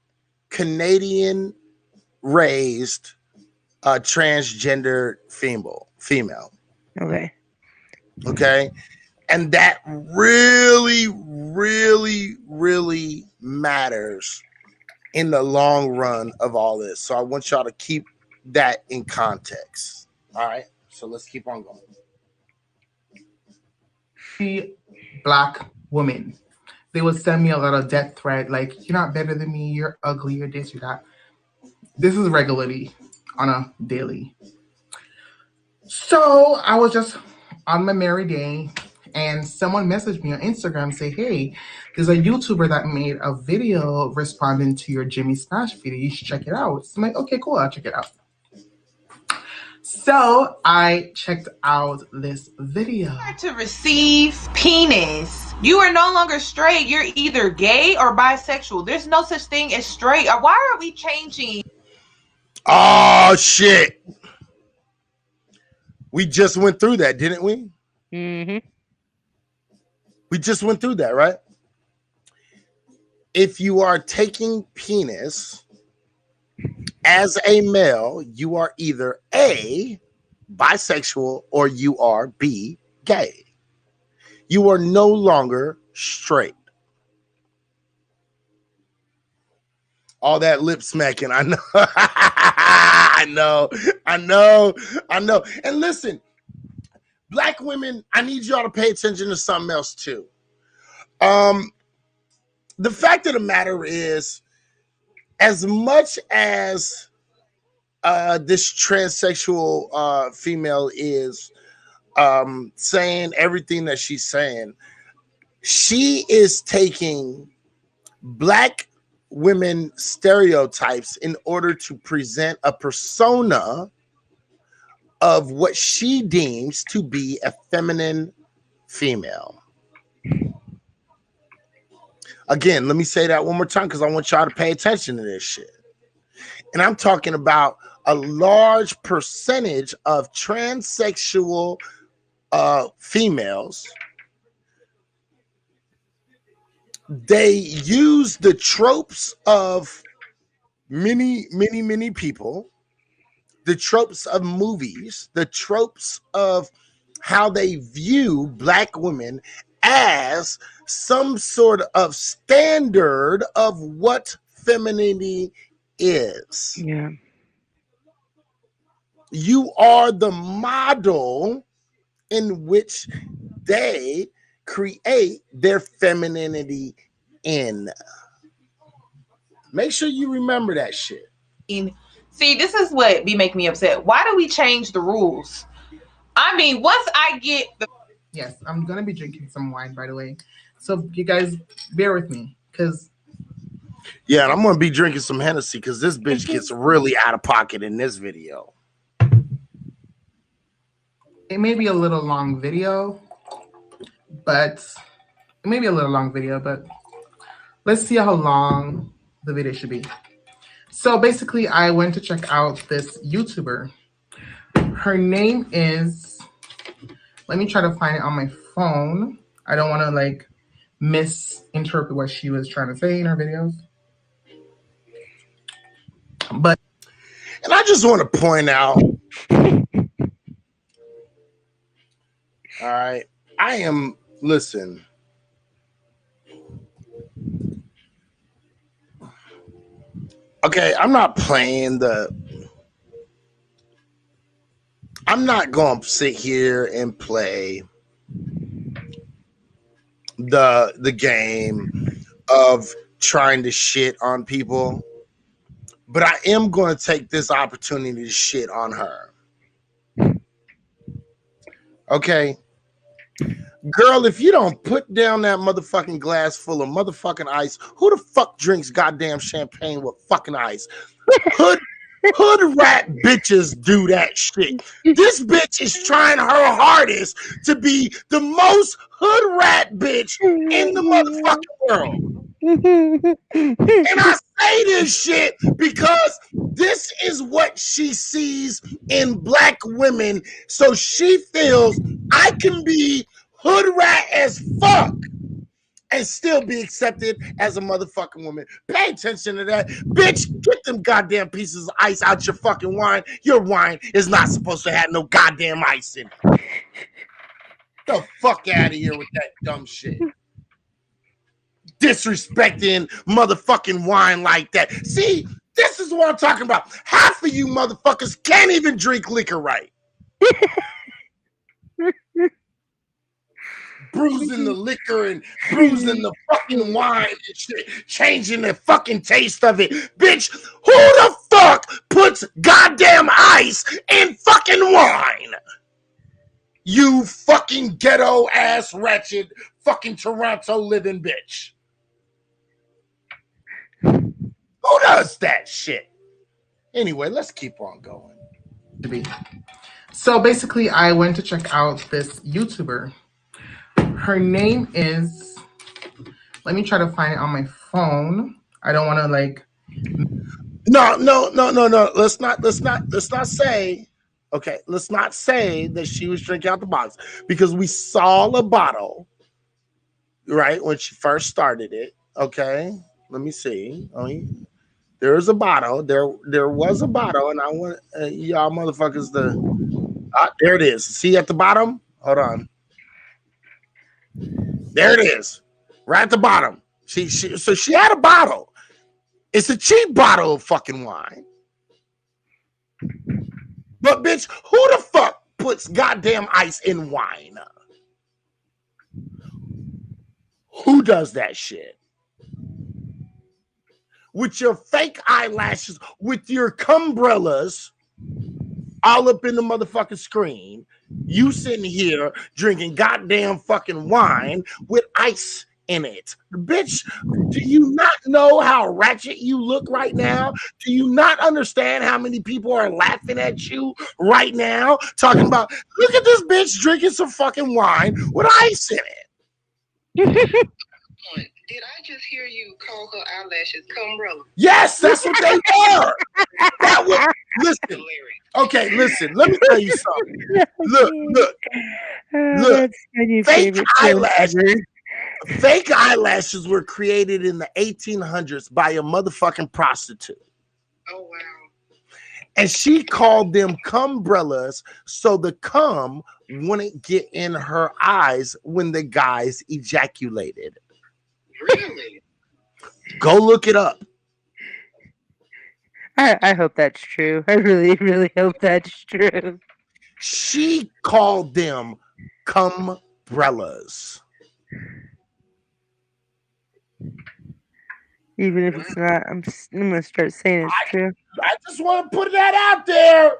Canadian raised transgender female. Okay. And that really, really, really matters in the long run of all this. So I want y'all to keep that in context. All right. So let's keep on going. Black women. They would send me a lot of death threat, like, you're not better than me, you're ugly, you're this, you're that. This is regularly on a daily. So I was just on my merry day and someone messaged me on Instagram and say, hey, there's a YouTuber that made a video responding to your Jimmy Smash video. You should check it out. So I'm like, okay, cool, I'll check it out. So I checked out this video. To receive penis, you are no longer straight. You're either gay or bisexual. There's no such thing as straight. Why are we changing? Oh, shit. We just went through that, didn't we? Mm-hmm. We just went through that, right? If you are taking penis as a male, you are either A, bisexual, or you are B, gay. You are no longer straight. All that lip smacking, I know. I know. And listen, Black women, I need y'all to pay attention to something else too. The fact of the matter is, as much as this transsexual female is saying everything that she's saying, she is taking Black women stereotypes in order to present a persona of what she deems to be a feminine female. Again, let me say that one more time because I want y'all to pay attention to this shit. And I'm talking about a large percentage of transsexual females. They use the tropes of many people, the tropes of movies, the tropes of how they view Black women as some sort of standard of what femininity is. Yeah. You are the model in which they create their femininity in. Make sure you remember that shit. See, this is what be making me upset. Why do we change the rules? I mean, once I get the... Yes, I'm going to be drinking some wine, by the way. So you guys bear with me because... Yeah, and I'm going to be drinking some Hennessy because this bitch gets really out of pocket in this video. It may be a little long video, but... let's see how long the video should be. So basically, I went to check out this YouTuber. Her name is... Let me try to find it on my phone. I don't want to, like, misinterpret what she was trying to say in her videos. But... And I just want to point out... All right. Listen... Okay, I'm not going to sit here and play the game of trying to shit on people, but I am going to take this opportunity to shit on her. Okay? Girl, if you don't put down that motherfucking glass full of motherfucking ice, who the fuck drinks goddamn champagne with fucking ice? Hood rat bitches do that shit. This bitch is trying her hardest to be the most hood rat bitch in the motherfucking world. And I say this shit because this is what she sees in Black women. So she feels I can be hood rat as fuck and still be accepted as a motherfucking woman. Pay attention to that. Bitch, get them goddamn pieces of ice out your fucking wine. Your wine is not supposed to have no goddamn ice in it. Get the fuck out of here with that dumb shit. Disrespecting motherfucking wine like that. See, this is what I'm talking about. Half of you motherfuckers can't even drink liquor right. Bruising the liquor and bruising the fucking wine and shit, changing the fucking taste of it. Bitch, who the fuck puts goddamn ice in fucking wine? You fucking ghetto ass wretched fucking Toronto living bitch. Who does that shit? Anyway, let's keep on going. So basically, I went to check out this YouTuber. Her name is... Let me try to find it on my phone. I don't want to like... No. Let's not say... Okay, let's not say that she was drinking out the box because we saw a bottle, right, when she first started it. Okay, let me see. There's a bottle. There was a bottle, and I want y'all motherfuckers to... there it is. See at the bottom? Hold on. There it is. Right at the bottom. So she had a bottle. It's a cheap bottle of fucking wine. But bitch, who the fuck puts goddamn ice in wine. Who does that shit? With your fake eyelashes, with your cumbrellas all up in the motherfucking screen, you sitting here drinking goddamn fucking wine with ice in it. Bitch, do you not know how ratchet you look right now? Do you not understand how many people are laughing at you right now? Talking about, look at this bitch drinking some fucking wine with ice in it. Did I just hear you call her eyelashes cumbrella? Yes, that's what they were. That was, listen. Okay, listen, let me tell you something. Look. That's my new Fake favorite film eyelashes. ever. Fake eyelashes were created in the 1800s by a motherfucking prostitute. Oh, wow. And she called them cumbrellas so the cum wouldn't get in her eyes when the guys ejaculated. Really? Go look it up. I hope that's true. I really, really hope that's true. She called them cumbrellas. Even if it's not, I'm gonna start saying it's true. I just want to put that out there.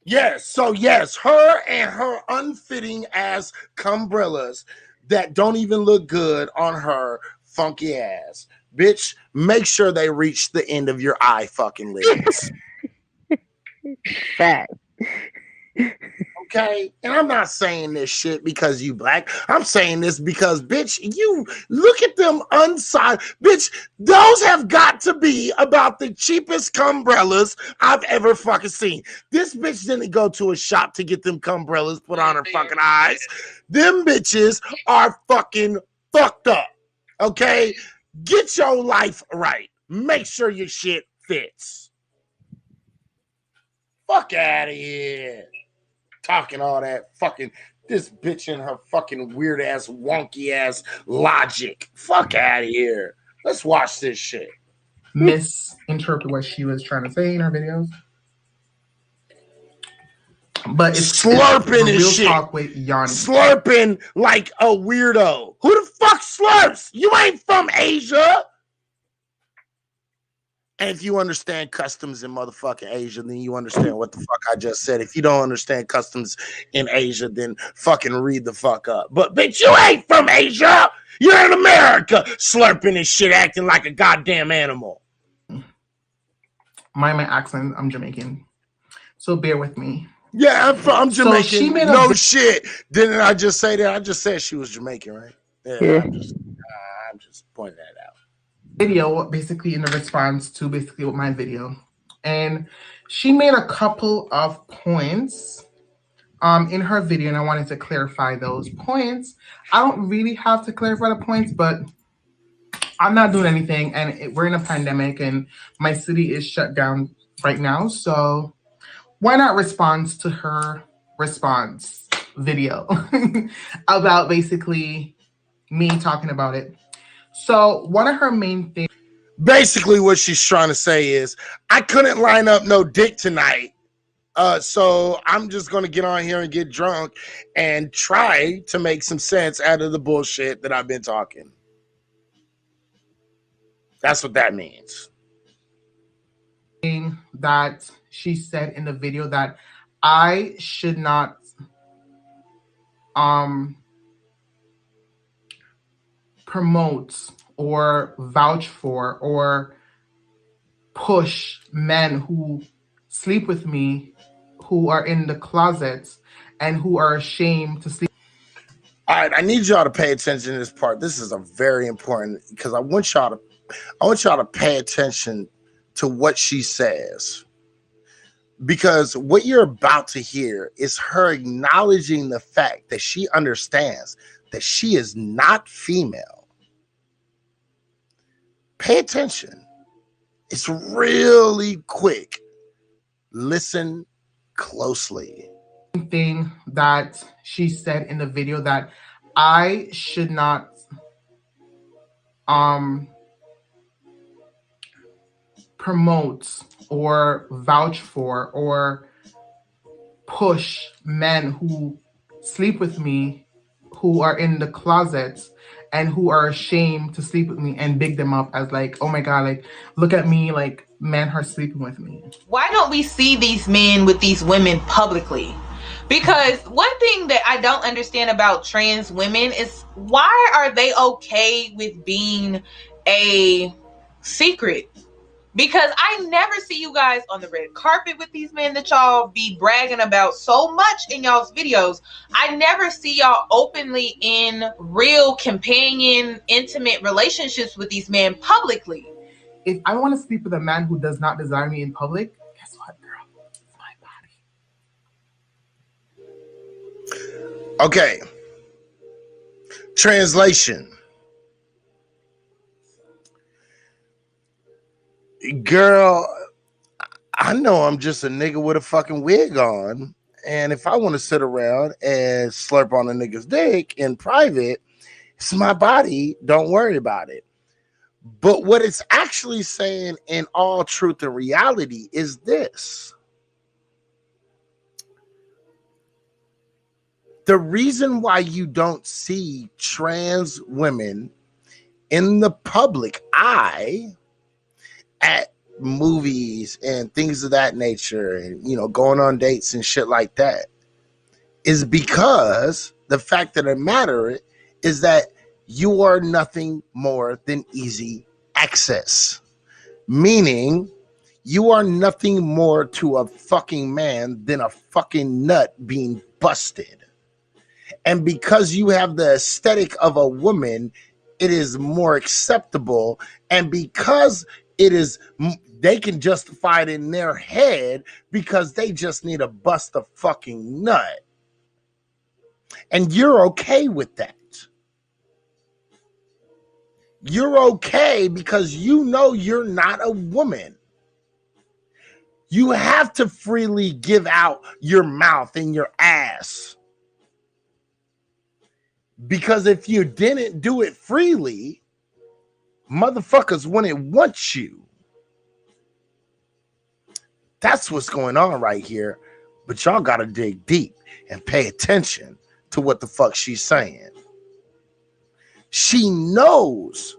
Yes, so yes, her and her unfitting ass cumbrellas that don't even look good on her funky ass. Bitch, make sure they reach the end of your eye fucking lids. Fat. Okay, and I'm not saying this shit because you black. I'm saying this because, bitch, you look at them bitch, those have got to be about the cheapest cumbrellas I've ever fucking seen. This bitch didn't go to a shop to get them cumbrellas put on her fucking eyes. Them bitches are fucking fucked up. Okay, get your life right. Make sure your shit fits. Fuck out of here. Talking all that fucking, this bitch and her fucking weird ass, wonky ass logic. Fuck out of here. Let's watch this shit. Misinterpret what she was trying to say in her videos. But it's slurping and real shit. Talk with Yanni. Slurping like a weirdo. Who the fuck slurps? You ain't from Asia. And if you understand customs in motherfucking Asia, then you understand what the fuck I just said. If you don't understand customs in Asia, then fucking read the fuck up. But bitch, you ain't from Asia. You're in America, slurping and shit, acting like a goddamn animal. Mind my accent, I'm Jamaican. So bear with me. Yeah, I'm Jamaican. So she made no shit. Didn't I just say that? I just said she was Jamaican, right? Yeah. I'm just pointing that out. Video basically in a response to basically my video, and she made a couple of points in her video, and I wanted to clarify those points. I don't really have to clarify the points, but I'm not doing anything, and we're in a pandemic, and my city is shut down right now, so why not respond to her response video about basically me talking about it. So one of her main things. Basically, what she's trying to say is, I couldn't line up no dick tonight. So I'm just going to get on here and get drunk and try to make some sense out of the bullshit that I've been talking. That's what that means. That she said in the video that I should not promote or vouch for or push men who sleep with me, who are in the closets and who are ashamed to sleep. All right, I need y'all to pay attention to this part. This is a very important, because I want y'all to pay attention to what she says. Because what you're about to hear is her acknowledging the fact that she understands that she is not female. Pay attention. It's really quick. Listen closely. Thing that she said in the video that I should not promote or vouch for or push men who sleep with me, who are in the closets and who are ashamed to sleep with me, and big them up as like, oh my God, like, look at me, like, men are sleeping with me. Why don't we see these men with these women publicly? Because one thing that I don't understand about trans women is why are they okay with being a secret? Because I never see you guys on the red carpet with these men that y'all be bragging about so much in y'all's videos. I never see y'all openly in real companion, intimate relationships with these men publicly. If I want to sleep with a man who does not desire me in public, guess what, girl? It's my body. Okay. Translation. Girl, I know I'm just a nigga with a fucking wig on. And if I want to sit around and slurp on a nigga's dick in private, it's my body. Don't worry about it. But what it's actually saying in all truth and reality is this. The reason why you don't see trans women in the public eye at movies and things of that nature and, you know, going on dates and shit like that is because the fact of the matter is that you are nothing more than easy access, meaning you are nothing more to a fucking man than a fucking nut being busted. And because you have the aesthetic of a woman, it is more acceptable. And because it is, they can justify it in their head because they just need to bust a fucking nut. And you're okay with that. You're okay because you know you're not a woman. You have to freely give out your mouth and your ass. Because if you didn't do it freely, motherfuckers wouldn't want you. That's what's going on right here. But y'all got to dig deep and pay attention to what the fuck she's saying. She knows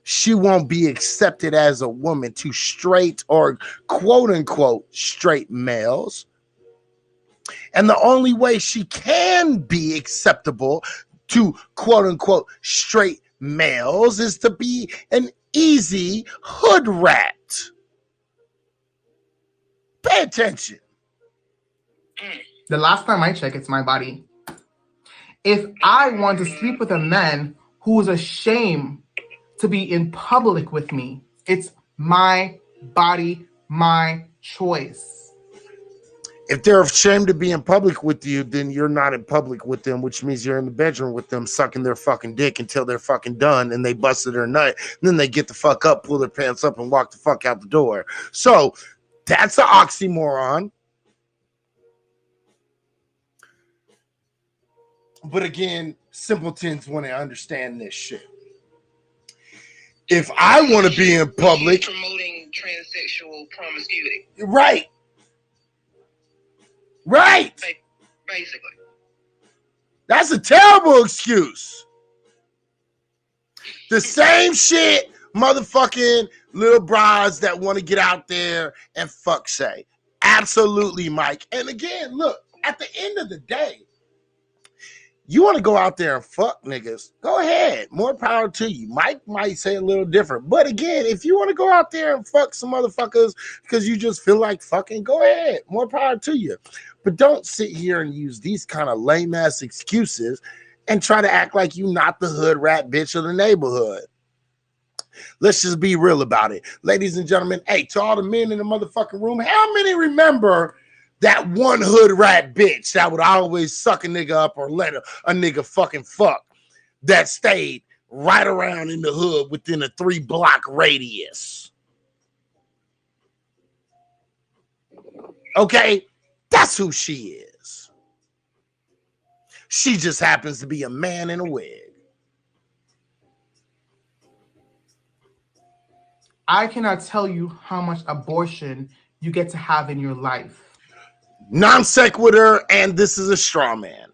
she won't be accepted as a woman to straight or quote unquote straight males. And the only way she can be acceptable to quote unquote straight males is to be an easy hood rat. Pay attention. The last time I checked, it's my body. If I want to sleep with a man who is ashamed to be in public with me, it's my body, my choice. If they're ashamed to be in public with you, then you're not in public with them, which means you're in the bedroom with them, sucking their fucking dick until they're fucking done and they busted their nut. And then they get the fuck up, pull their pants up, and walk the fuck out the door. So that's an oxymoron. But again, simpletons want to understand this shit. If I want to be in public, promoting transsexual promiscuity. Right. Basically. That's a terrible excuse. The same shit motherfucking little brides that want to get out there and fuck say. Absolutely, Mike. And again, look, at the end of the day, you want to go out there and fuck niggas, go ahead. More power to you. Mike might say a little different. But again, if you want to go out there and fuck some motherfuckers because you just feel like fucking, go ahead. More power to you. But don't sit here and use these kind of lame-ass excuses and try to act like you not the hood rat bitch of the neighborhood. Let's just be real about it. Ladies and gentlemen, hey, to all the men in the motherfucking room, how many remember that one hood rat bitch that would always suck a nigga up or let a nigga fucking fuck that stayed right around in the hood within a 3-block radius? Okay, that's who she is. She just happens to be a man in a wig. I cannot tell you how much abortion you get to have in your life. Non sequitur, and this is a straw man.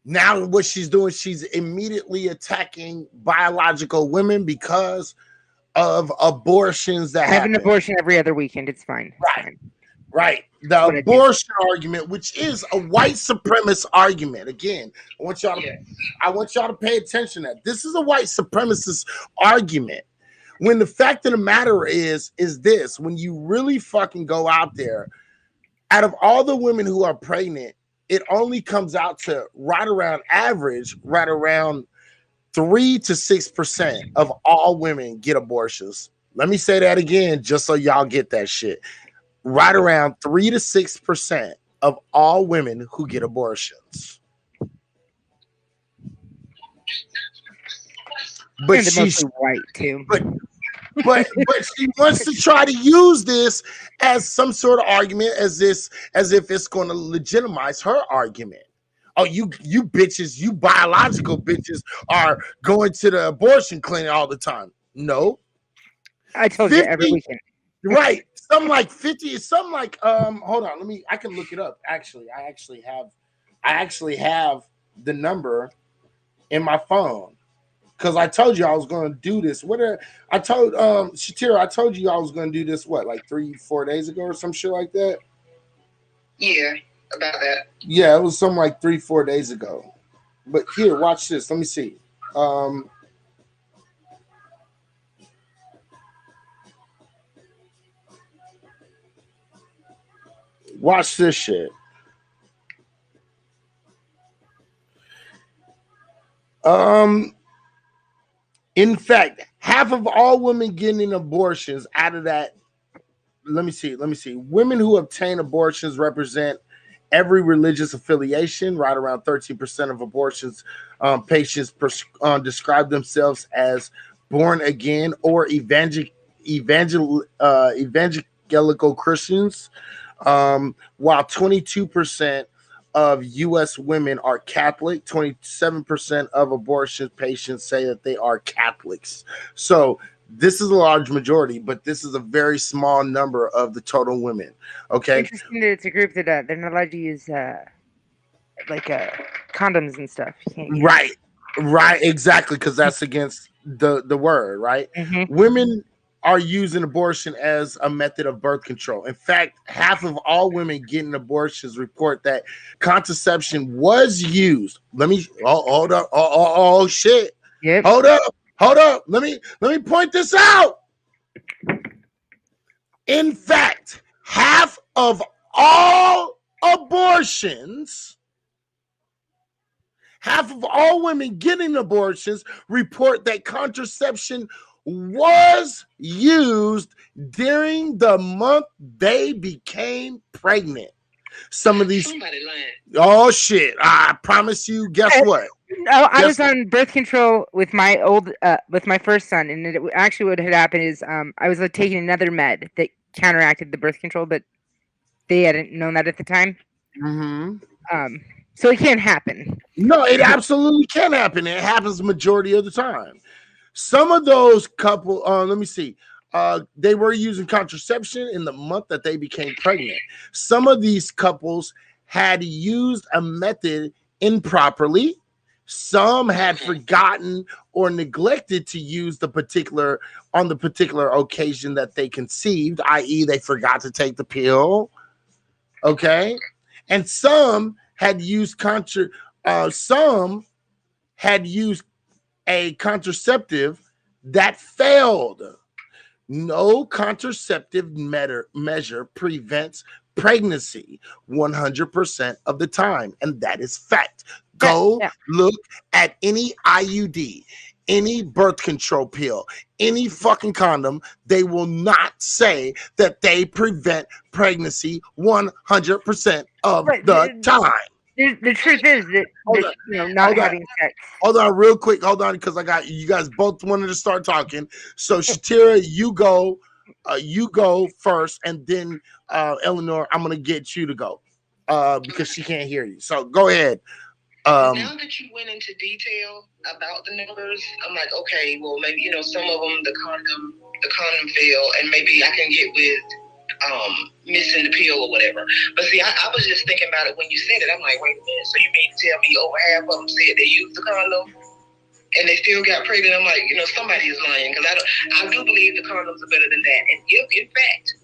Now what she's doing, she's immediately attacking biological women because of abortions that I have an happen. abortion every other weekend. It's fine. It's fine. Right. The abortion argument, which is a white supremacist argument. Again, I want y'all to pay attention to that. This is a white supremacist argument. When the fact of the matter is this: when you really fucking go out there, out of all the women who are pregnant, it only comes out to right around 3 to 6% of all women get abortions. Let me say that again, just so y'all get that shit. Right around 3 to 6% of all women who get abortions. But and she's mostly white too. But she wants to try to use this as some sort of argument, as if it's going to legitimize her argument. Oh, you bitches, you biological bitches are going to the abortion clinic all the time. No. I told you every weekend. Right. Something like 50, something like hold on, I can look it up. Actually, I actually have the number in my phone. Because I told you I was going to do this. I told Shatira, I told you I was going to do this, like 3-4 days ago or some shit like that? Yeah, about that. Yeah, it was something like 3-4 days ago. But here, watch this. Let me see. Watch this shit. In fact, half of all women getting abortions out of that, let me see. Women who obtain abortions represent every religious affiliation. Right around 13% of abortions patients describe themselves as born again or evangelical Christians, while 22% of U.S. women are Catholic. 27% of abortion patients say that they are Catholics. So this is a large majority, but this is a very small number of the total women. Okay. Interesting that it's a group that they're not allowed to use condoms and stuff. You can't use. Right, exactly, because that's against the word, right? Mm-hmm. Women are using abortion as a method of birth control. In fact, half of all women getting abortions report that contraception was used. Hold up. Oh shit. Yep. Hold up. Let me point this out. In fact, half of all abortions, half of all women getting abortions report that contraception was used during the month they became pregnant. Some of these. Oh shit! I promise you. Guess what? I was on birth control with my with my first son, and it actually what had happened is I was taking another med that counteracted the birth control, but they hadn't known that at the time. Mm-hmm. So it can't happen. No, it absolutely can happen. It happens the majority of the time. Some of those couple, let me see. They were using contraception in the month that they became pregnant. Some of these couples had used a method improperly. Some had forgotten or neglected to use the particular occasion that they conceived, i.e., they forgot to take the pill. Okay, and some had used some had used a contraceptive that failed. No contraceptive measure prevents pregnancy 100% of the time, and that is fact. Go look at any IUD, any birth control pill, any fucking condom. They will not say that they prevent pregnancy 100% of the time. The truth is that not having sex. Hold on, real quick. Hold on, because I got you guys both wanted to start talking. So Shatira, you go first, and then Eleanor, I'm gonna get you to go because she can't hear you. So go ahead. Now that you went into detail about the numbers, I'm like, okay, well maybe some of them the condom fail, and maybe I can get with missing the pill or whatever. But see, I was just thinking about it when you said it. I'm like, wait a minute. So you mean to tell me over half of them said they used the condom and they still got pregnant? I'm like, somebody is lying, because I do believe the condoms are better than that. And if, in fact,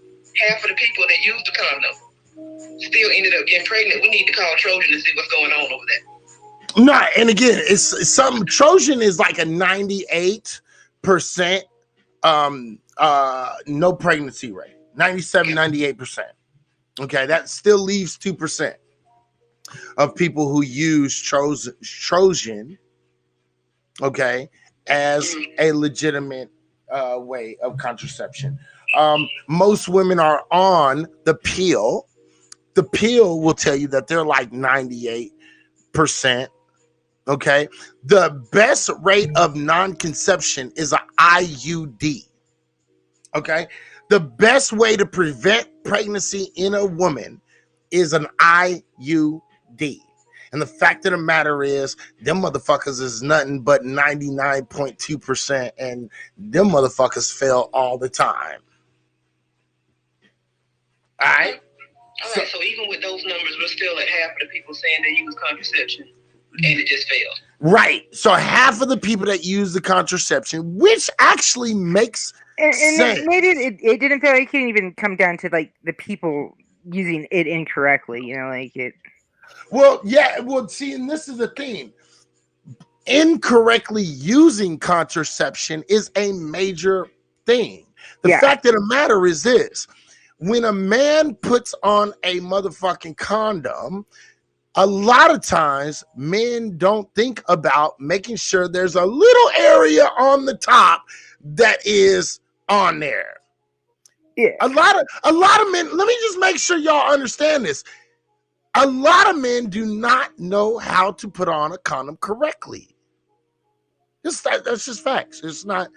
half of the people that used the condom still ended up getting pregnant, we need to call Trojan to see what's going on over there. No, and again, it's something. Trojan is like a 98% no pregnancy rate, 97, 98%. Okay, that still leaves 2% of people who use Trojan, okay, as a legitimate way of contraception. Most women are on the pill. The pill will tell you that they're like 98%. Okay, the best rate of non-conception is an IUD. Okay, the best way to prevent pregnancy in a woman is an IUD. And the fact of the matter is, them motherfuckers is nothing but 99.2%, and them motherfuckers fail all the time. All right. All right. So even with those numbers, we're still at half of the people saying they use contraception, and it just failed. Right. So half of the people that use the contraception, which actually makes sense. Maybe it didn't feel like it can even come down to like the people using it incorrectly, like it. Well, yeah. Well, see, and this is the thing. Incorrectly using contraception is a major thing. The fact of the matter is this: when a man puts on a motherfucking condom, a lot of times men don't think about making sure there's a little area on the top that is on there. Yeah. A lot of men, let me just make sure y'all understand this. A lot of men do not know how to put on a condom correctly. That's just facts. It's not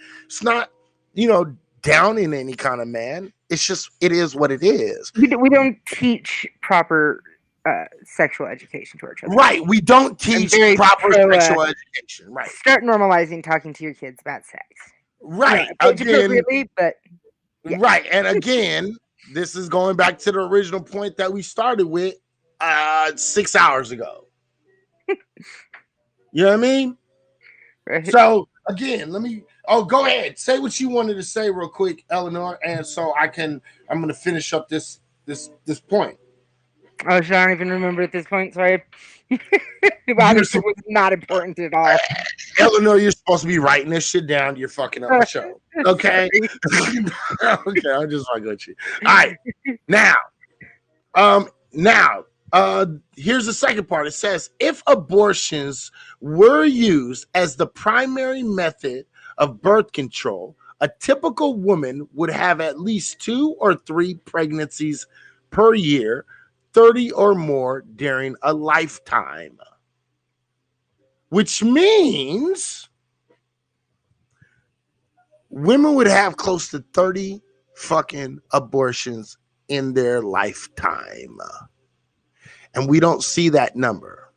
downing any kind of man. It's just, it is what it is. We don't teach proper sexual education to our children. Right. We don't teach proper sexual education. Right. Start normalizing talking to your kids about sex. Right. Appropriately, but yeah. Right. And again, this is going back to the original point that we started with 6 hours ago. You know what I mean? Right. So again, go ahead. Say what you wanted to say real quick, Eleanor. And so I'm going to finish up this point. Oh, I don't even remember at this point. Sorry. Obviously, it was not important at all. Eleanor, you're supposed to be writing this shit down. You're fucking up the show. Okay. Okay. I'm just fucking with you. All right. Now, here's the second part. It says, if abortions were used as the primary method of birth control, a typical woman would have at least 2 or 3 pregnancies per year, 30 or more during a lifetime. Which means women would have close to 30 fucking abortions in their lifetime. And we don't see that number.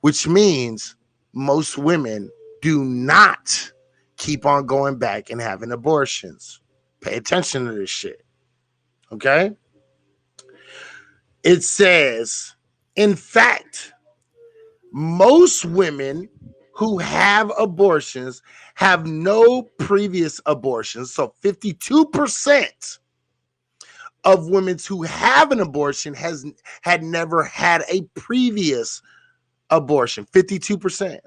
Which means most women do not keep on going back and having abortions. Pay attention to this shit. Okay? It says, in fact, most women who have abortions have no previous abortions. So 52% of women who have an abortion had never had a previous abortion. 52%.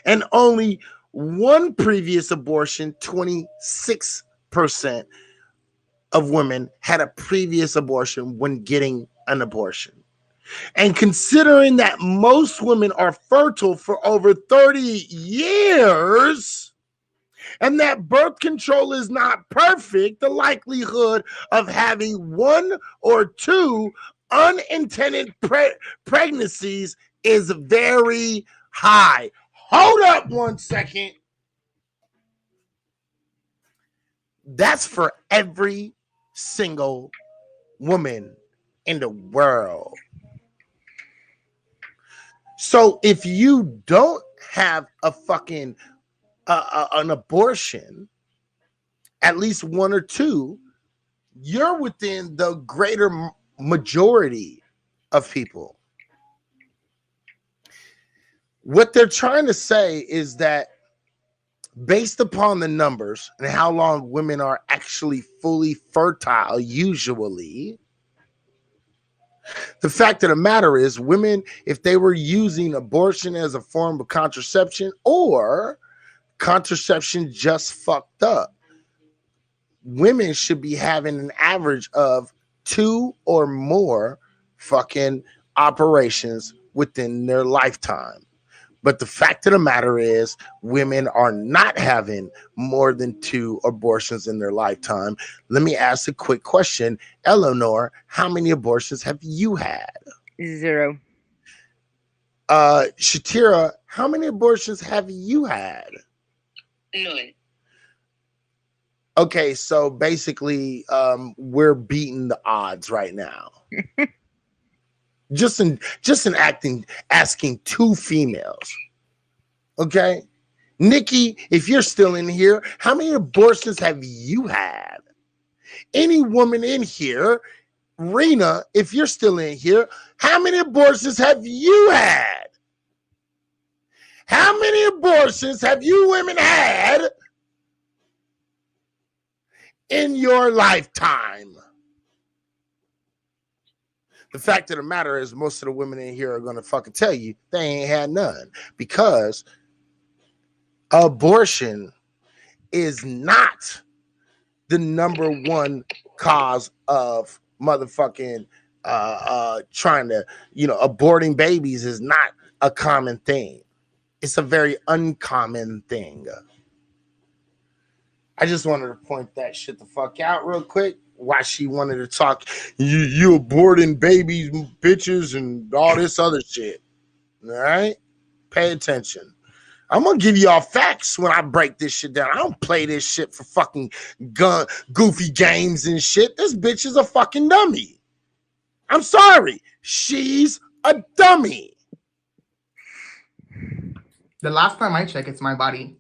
And only one previous abortion, 26% of women had a previous abortion when getting an abortion. And considering that most women are fertile for over 30 years and that birth control is not perfect, the likelihood of having 1 or 2 unintended pregnancies is very high. Hold up 1 second. That's for every single woman in the world. So if you don't have a fucking an abortion, at least 1 or 2, you're within the greater majority of people. What they're trying to say is that based upon the numbers and how long women are actually fully fertile, usually, the fact of the matter is women, if they were using abortion as a form of contraception or contraception just fucked up, women should be having an average of 2 or more fucking operations within their lifetime. But the fact of the matter is, women are not having more than 2 abortions in their lifetime. Let me ask a quick question. Eleanor, how many abortions have you had? 0. Shatira, how many abortions have you had? None. Okay, so basically, we're beating the odds right now. just in asking 2 females. Okay, Nikki, if you're still in here, how many abortions have you had? Any woman in here, Rena, if you're still in here, how many abortions have you had? How many abortions have you women had in your lifetime? The fact of the matter is, most of the women in here are going to fucking tell you they ain't had none, because abortion is not the number one cause of motherfucking trying to, aborting babies is not a common thing. It's a very uncommon thing. I just wanted to point that shit the fuck out real quick. Why she wanted to talk, you aborting babies, bitches, and all this other shit. All right? Pay attention. I'm gonna give y'all facts when I break this shit down. I don't play this shit for fucking goofy games and shit. This bitch is a fucking dummy. I'm sorry. She's a dummy. The last time I checked, it's my body.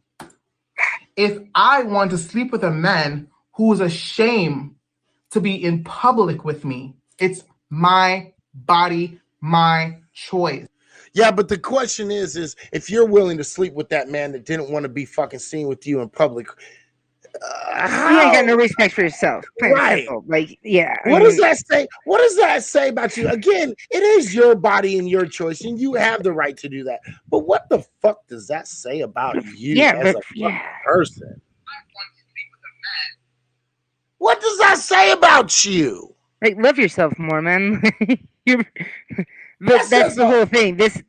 If I want to sleep with a man who is ashamed to be in public with me, it's my body, my choice. Yeah, but the question is if you're willing to sleep with that man that didn't want to be fucking seen with you in public, You ain't got no respect for yourself. Right. Simple. Like, yeah. What does that say? What does that say about you? Again, it is your body and your choice, and you have the right to do that. But what the fuck does that say about you as a fucking person? What does that say about you? Like, love yourself more, man. That's the whole thing. This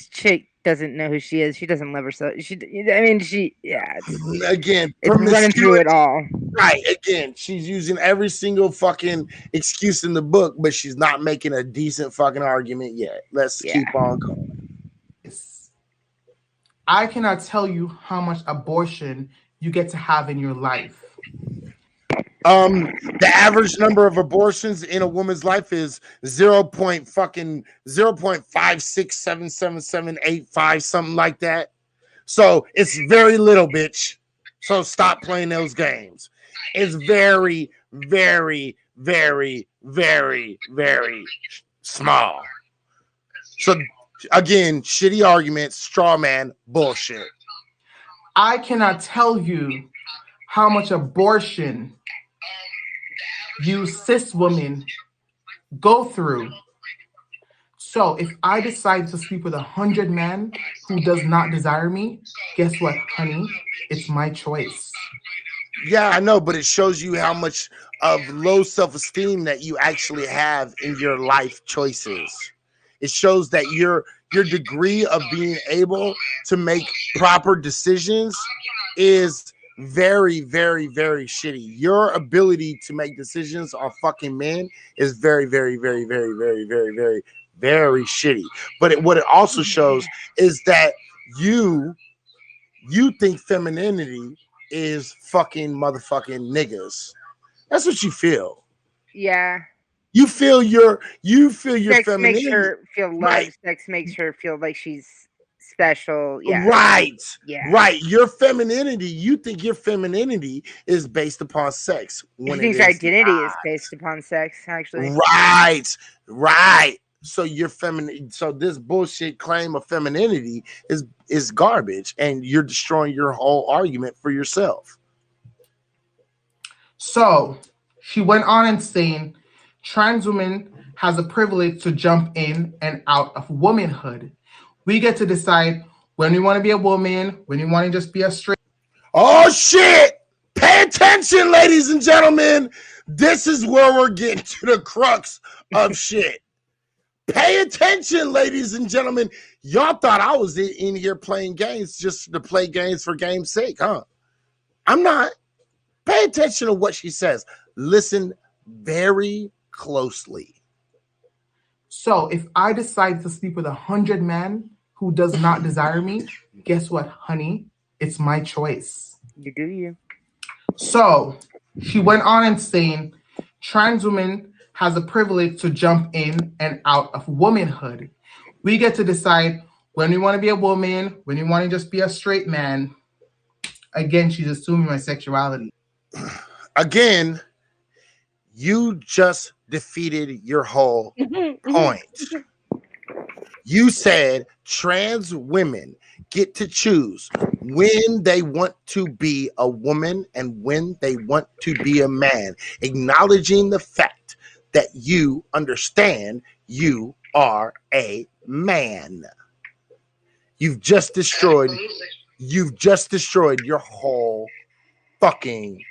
chick doesn't know who she is. She doesn't love herself. Again, it's running through it all. Right. Again, she's using every single fucking excuse in the book, but she's not making a decent fucking argument yet. Let's keep on going. I cannot tell you how much abortion you get to have in your life. The average number of abortions in a woman's life is 0.56777785, something like that. So it's very little, bitch. So stop playing those games. It's very, very, very, very, very small. So again, shitty arguments, straw man, bullshit. I cannot tell you how much abortion you cis women go through. So if I decide to sleep with 100 men who does not desire me, guess what, honey? It's my choice. Yeah, I know, but it shows you how much of low self-esteem that you actually have in your life choices. It shows that your degree of being able to make proper decisions is very, very, very shitty. Your ability to make decisions on fucking men is very, very, very, very, very, very, very, very shitty. But what it also shows is that you think femininity is fucking motherfucking niggas. That's what you feel. Yeah. You feel your Sex femininity. makes her feel loved. Right. Sex makes her feel like she's special. Yeah. Right. Yeah. Right. Your femininity, you think your femininity is based upon sex. He thinks identity is based upon sex, actually. Right. Right. So your feminine, so this bullshit claim of femininity is garbage, and you're destroying your whole argument for yourself. So she went on and saying, trans women has a privilege to jump in and out of womanhood. We get to decide when we want to be a woman, when we want to just be a straight. Oh shit! Pay attention, ladies and gentlemen. This is where we're getting to the crux of shit. Pay attention, ladies and gentlemen. Y'all thought I was in here playing games just to play games for game's sake, huh? I'm not. Pay attention to what she says. Listen very closely. So if I decide to sleep with 100 men who does not desire me, guess what, honey? It's my choice. You do you. So she went on and saying, trans women has a privilege to jump in and out of womanhood. We get to decide when we want to be a woman, when we want to just be a straight man. Again, she's assuming my sexuality. Again, you just defeated your whole point. You said trans women get to choose when they want to be a woman and when they want to be a man, acknowledging the fact that you understand you are a man. You've just destroyed your whole fucking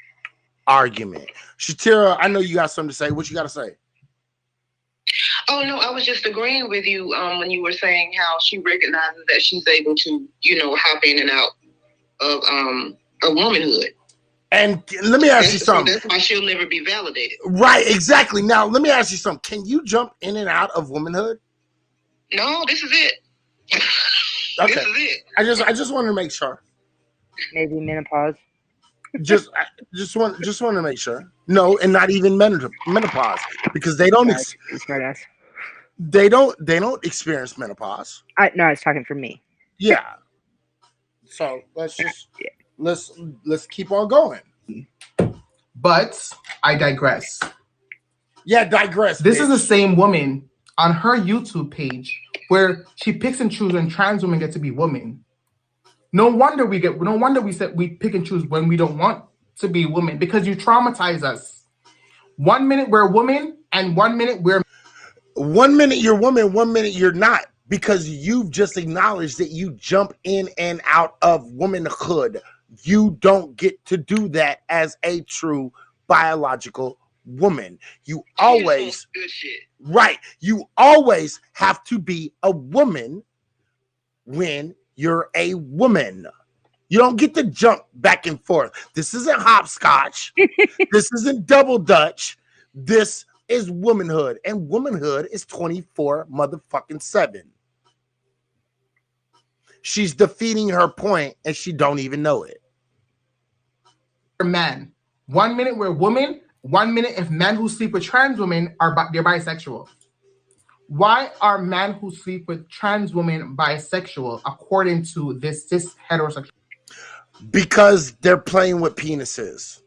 argument. Shatira, I know you got something to say. What you got to say? Oh, no, I was just agreeing with you when you were saying how she recognizes that she's able to, hop in and out of womanhood. And let me ask you something. That's why she'll never be validated. Right, exactly. Now, let me ask you something. Can you jump in and out of womanhood? No, this is it. Okay. This is it. I just wanted to make sure. Maybe menopause. Just want to make sure. No, and not even menopause, because they don't they don't experience menopause. No, I was talking for me. Yeah. So let's keep on going. But I digress. Yeah, digress. This bitch. is the same woman on her YouTube page where she picks and chooses when trans women get to be women. No wonder we pick and choose when we don't want to be women, because you traumatize us. 1 minute we're a woman and 1 minute we're 1 minute you're woman, 1 minute you're not, because you've just acknowledged that you jump in and out of womanhood. You don't get to do that as a true biological woman. You always right. You always have to be a woman when you're a woman. You don't get to jump back and forth. This isn't hopscotch. This isn't double dutch. This is womanhood, and womanhood is 24/7. She's defeating her point, and she don't even know it. men. 1 minute we're women. 1 minute if men who sleep with trans women they're bisexual. Why are men who sleep with trans women bisexual according to this cis heterosexual? Because they're playing with penises.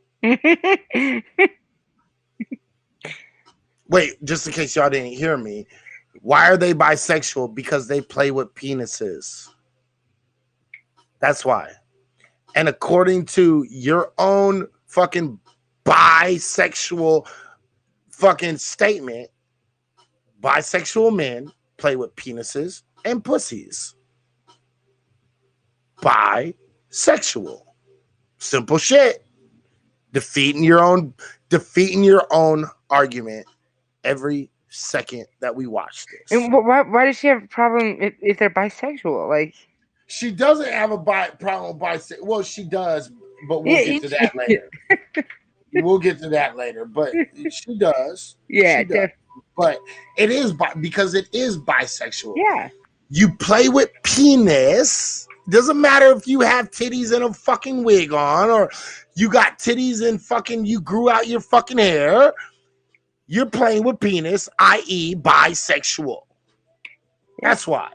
Wait, just in case y'all didn't hear me. Why are they bisexual? Because they play with penises. That's why. And according to your own fucking bisexual fucking statement, bisexual men play with penises and pussies. Bisexual. Simple shit. Defeating your own argument every second that we watch this. And why does she have a problem if they're bisexual? Like, she doesn't have a problem with bisexual. Well, she does, but we'll get to that later. We'll get to that later, but she does. Yeah, she does. But it is because it is bisexual. Yeah. You play with penis. Doesn't matter if you have titties and a fucking wig on, or you got titties and fucking you grew out your fucking hair. You're playing with penis, i.e. bisexual. That's why.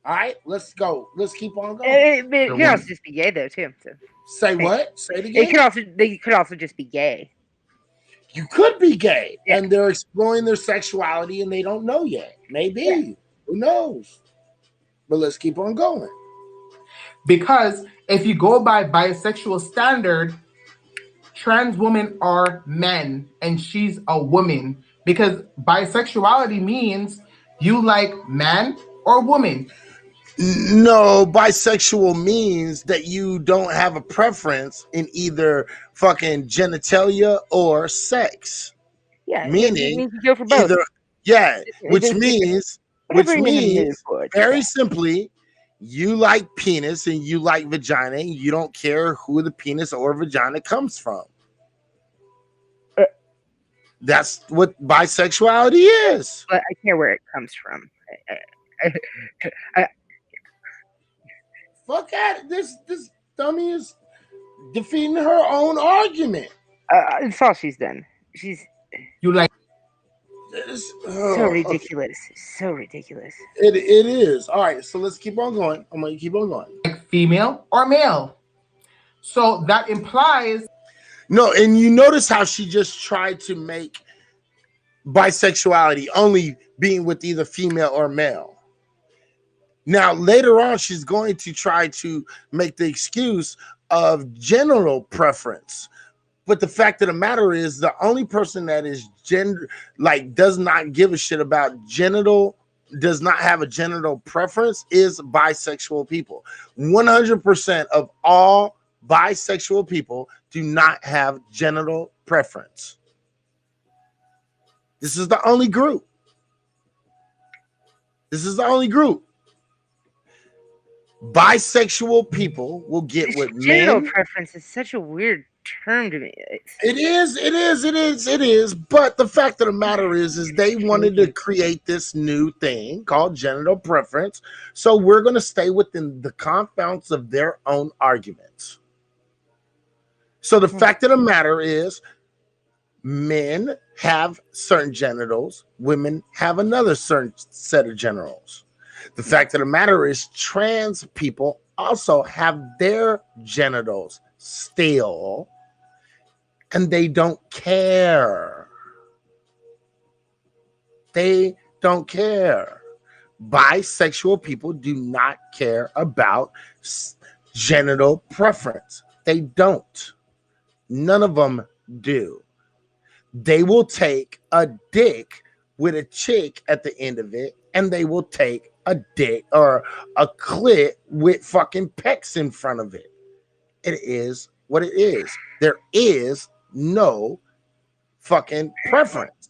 All right, let's go. Let's keep on going. It could also just be gay though too. So. Say what? Say it It again. they could also just be gay. You could be gay, and they're exploring their sexuality, and they don't know yet. Maybe. Who knows? But let's keep on going. Because if you go by bisexual standard, trans women are men and she's a woman. Because bisexuality means you like man or woman. No, bisexual means that you don't have a preference in either fucking genitalia or sex. Yeah, Meaning it means you go for both. Which means whatever you're in the mood for, very simply, you like penis and you like vagina, and you don't care who the penis or vagina comes from. That's what bisexuality is. But I care where it comes from. Fuck at this dummy is defeating her own argument. That's all she's done. You like so ridiculous. Okay. So ridiculous. It is. All right, so let's keep on going. I'm gonna keep on going. Like female or male. So that implies no, and you notice how she just tried to make bisexuality only being with either female or male. Now, later on, she's going to try to make the excuse of genital preference. But the fact of the matter is, the only person that is does not give a shit about does not have a genital preference is bisexual people. 100% of all bisexual people do not have genital preference. This is the only group. Bisexual people will get with men. Genital preference is such a weird term to me. It is. But the fact of the matter is they wanted to create this new thing called genital preference. So we're going to stay within the confines of their own arguments. So the fact of the matter is men have certain genitals, women have another certain set of genitals. The fact of the matter is trans people also have their genitals still, and they don't care. They don't care. Bisexual people do not care about genital preference. They don't. None of them do. They will take a dick with a chick at the end of it, and they will take a dick or a clit with fucking pecs in front of it. It is what it is. There is no fucking preference.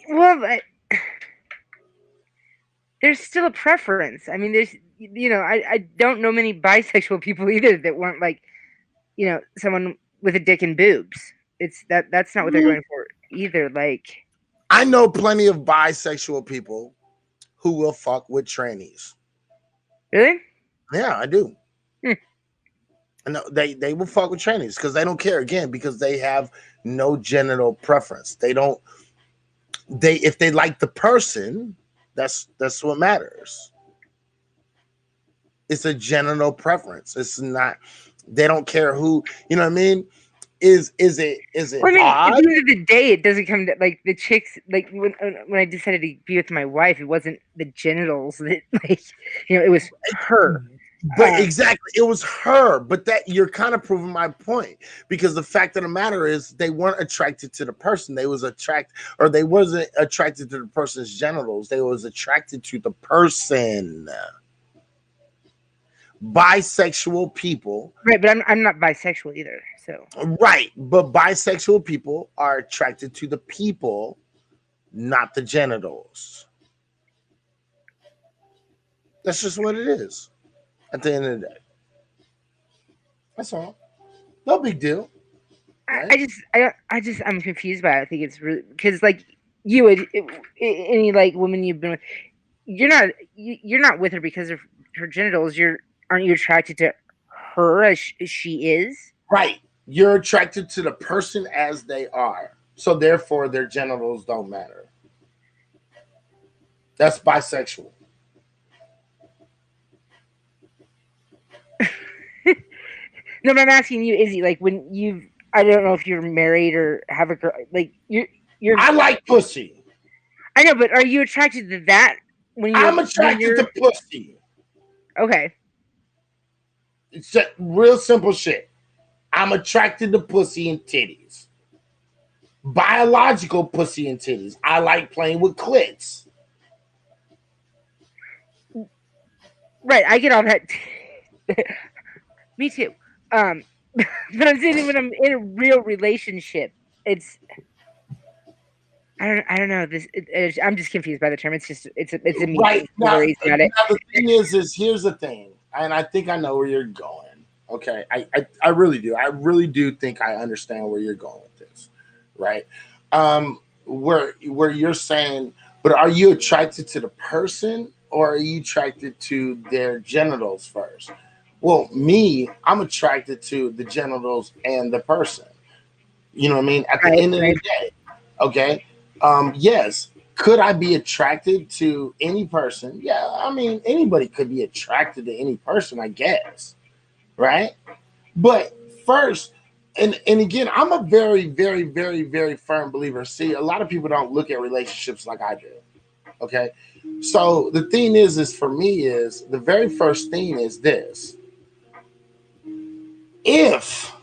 Well, there's still a preference. I mean, there's, I don't know many bisexual people either that want, like, someone with a dick and boobs. That's not what they're going for either. Like, I know plenty of bisexual people who will fuck with trannies. Really? Yeah, I do. No, they will fuck with trannies because they don't care, again, because they have no genital preference. If they like the person, that's what matters. It's a genital preference. It's not, they don't care who, you know what I mean? Is it well, I mean, odd? at the end of the day, it doesn't come to, like, the chicks, like, when I decided to be with my wife, it wasn't the genitals that, like, it was her. But exactly, it was her. But that, you're kind of proving my point, because the fact of the matter is they weren't attracted to the person. They wasn't attracted to the person's genitals. They was attracted to the person. Bisexual people, right? But I'm not bisexual either. So right, but bisexual people are attracted to the people, not the genitals. That's just what it is. At the end of the day, that's all. No big deal. Right? I'm confused by it. I think it's really because, like, you would any, like, woman you've been with, you're not with her because of her genitals. Aren't you attracted to her as she is? Right. You're attracted to the person as they are. So therefore their genitals don't matter. That's bisexual. No, but I'm asking you, Izzy, like when you've, I don't know if you're married or have a girl, like you're. I like pussy. I know, but are you attracted to that when I'm you're attracted to pussy. Okay. It's real simple shit. I'm attracted to pussy and titties. Biological pussy and titties. I like playing with clits. Right, I get all that. Me too. But I'm saying when I'm in a real relationship, it's I don't know. I'm just confused by the term. It's a me Right being now, raised at it. the thing is here's the thing, and I think I know where you're going. Okay, I really do. I really do think I understand where you're going with this, right? Where you're saying, but are you attracted to the person or are you attracted to their genitals first? Well, me, I'm attracted to the genitals and the person. You know what I mean? At the end of the day, okay. Yes. Could I be attracted to any person? Yeah, I mean, anybody could be attracted to any person, I guess. Right? But first, and again, I'm a very, very, very, very firm believer. See, a lot of people don't look at relationships like I do. Okay. So the thing is for me is the very first thing is this. If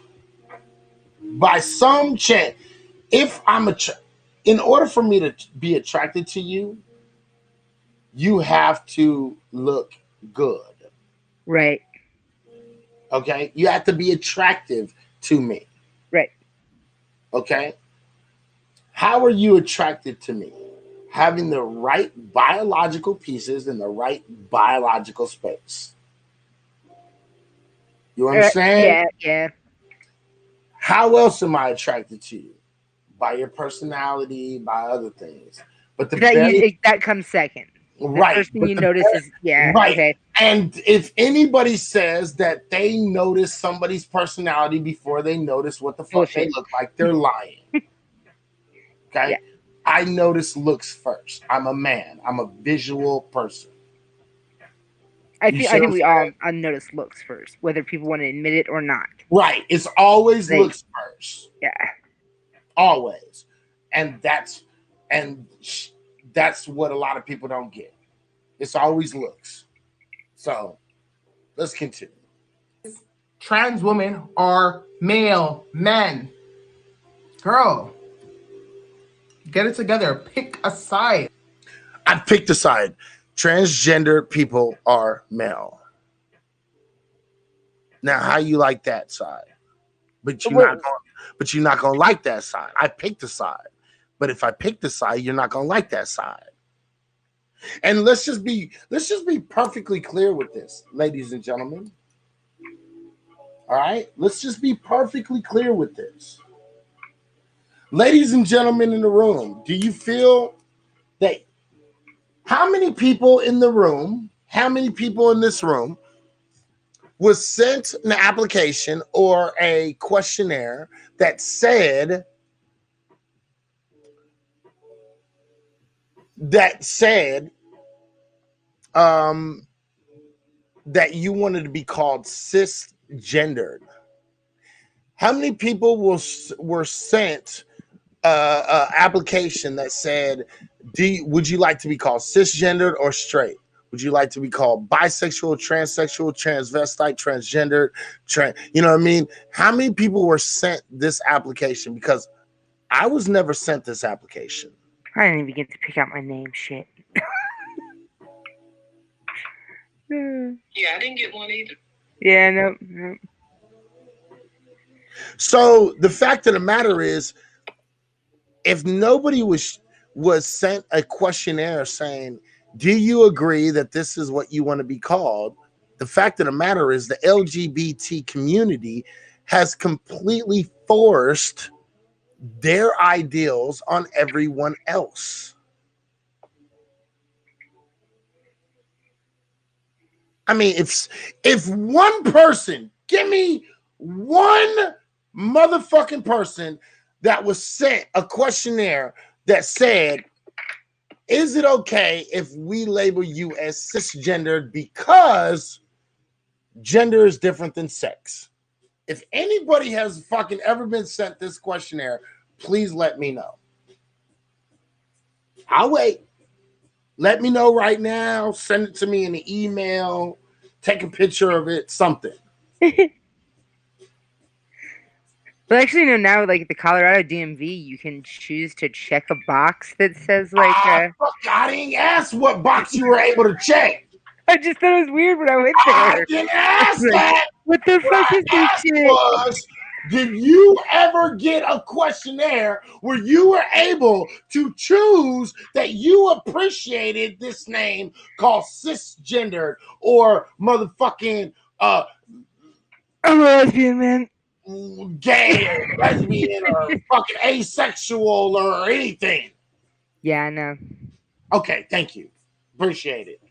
by some chance, if I'm in order for me to be attracted to you, you have to look good. Right. Okay? You have to be attractive to me. Right. Okay? How are you attracted to me? Having the right biological pieces in the right biological space. You understand? Yeah. How else am I attracted to you? By your personality, by other things. But that comes second. Right. The first thing you notice is right. okay. And if anybody says that they notice somebody's personality before they notice what the fuck they look like, they're lying. Okay? Yeah. I notice looks first. I'm a man. I'm a visual person. I think we all notice looks first, whether people want to admit it or not. Right. It's always looks first. Yeah. Always. And that's what a lot of people don't get. It's always looks. So let's continue. Trans women are male men. Girl, get it together. Pick a side. I picked a side. Transgender people are male. Now, how you like that side? But you're not gonna like that side. I picked a side. But if I pick the side, you're not gonna like that side. And let's just be perfectly clear with this, ladies and gentlemen. All right? Let's just be perfectly clear with this. Ladies and gentlemen in the room, do you feel that how many people in the room, how many people in this room was sent an application or a questionnaire that said that you wanted to be called cisgendered? How many people were sent an application that said, would you like to be called cisgendered or straight? Would you like to be called bisexual, transsexual, transvestite, transgendered, you know what I mean? How many people were sent this application? Because I was never sent this application. I didn't even get to pick out my name. Shit. Yeah, I didn't get one either. Yeah, no. So the fact of the matter is, if nobody was sent a questionnaire saying, do you agree that this is what you want to be called? The fact of the matter is the LGBT community has completely forced their ideals on everyone else. I mean, if one person, give me one motherfucking person that was sent a questionnaire that said, is it okay if we label you as cisgendered because gender is different than sex? If anybody has fucking ever been sent this questionnaire, please let me know. I'll wait. Let me know right now. Send it to me in the email. Take a picture of it. Something. But actually, no. Now, like the Colorado DMV, you can choose to check a box that says like. Fuck, I didn't ask what box you were able to check. I just thought it was weird when I went there. I didn't ask that. What the fuck is this shit? Did you ever get a questionnaire where you were able to choose that you appreciated this name called cisgendered or motherfucking I'm a lesbian, man. Gay or lesbian or fucking asexual or anything? Yeah, I know. Okay, thank you. Appreciate it.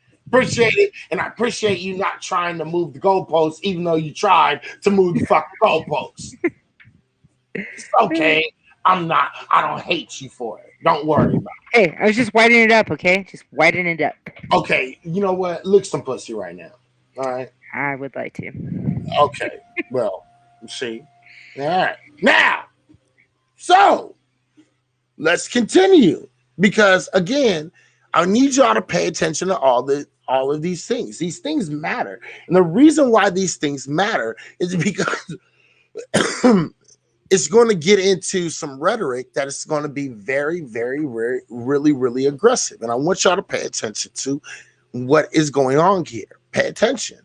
And I appreciate you not trying to move the goalposts, even though you tried to move the fucking goalposts. It's okay. I don't hate you for it. Don't worry about it. Hey, I was just whitening it up, okay? Just whitening it up. Okay, you know what? Lick some pussy right now. All right? I would like to. Okay, well, see. All right. Now, so let's continue. Because, again, I need y'all to pay attention to all of these things. These things matter. And the reason why these things matter is because it's going to get into some rhetoric that is going to be very, very, very, really, really aggressive. And I want y'all to pay attention to what is going on here. Pay attention.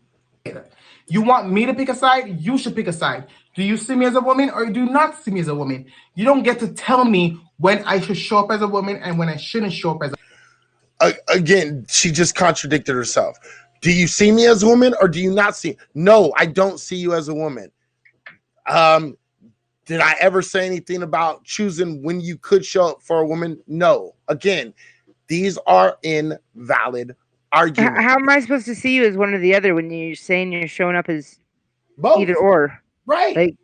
You want me to pick a side? You should pick a side. Do you see me as a woman or do you not see me as a woman? You don't get to tell me when I should show up as a woman and when I shouldn't show up as a Again, she just contradicted herself. Do you see me as a woman or do you not see? No, I don't see you as a woman. Did I ever say anything about choosing when you could show up for a woman? No. Again, these are invalid arguments. How am I supposed to see you as one or the other when you're saying you're showing up as both? Either or. Right. Like,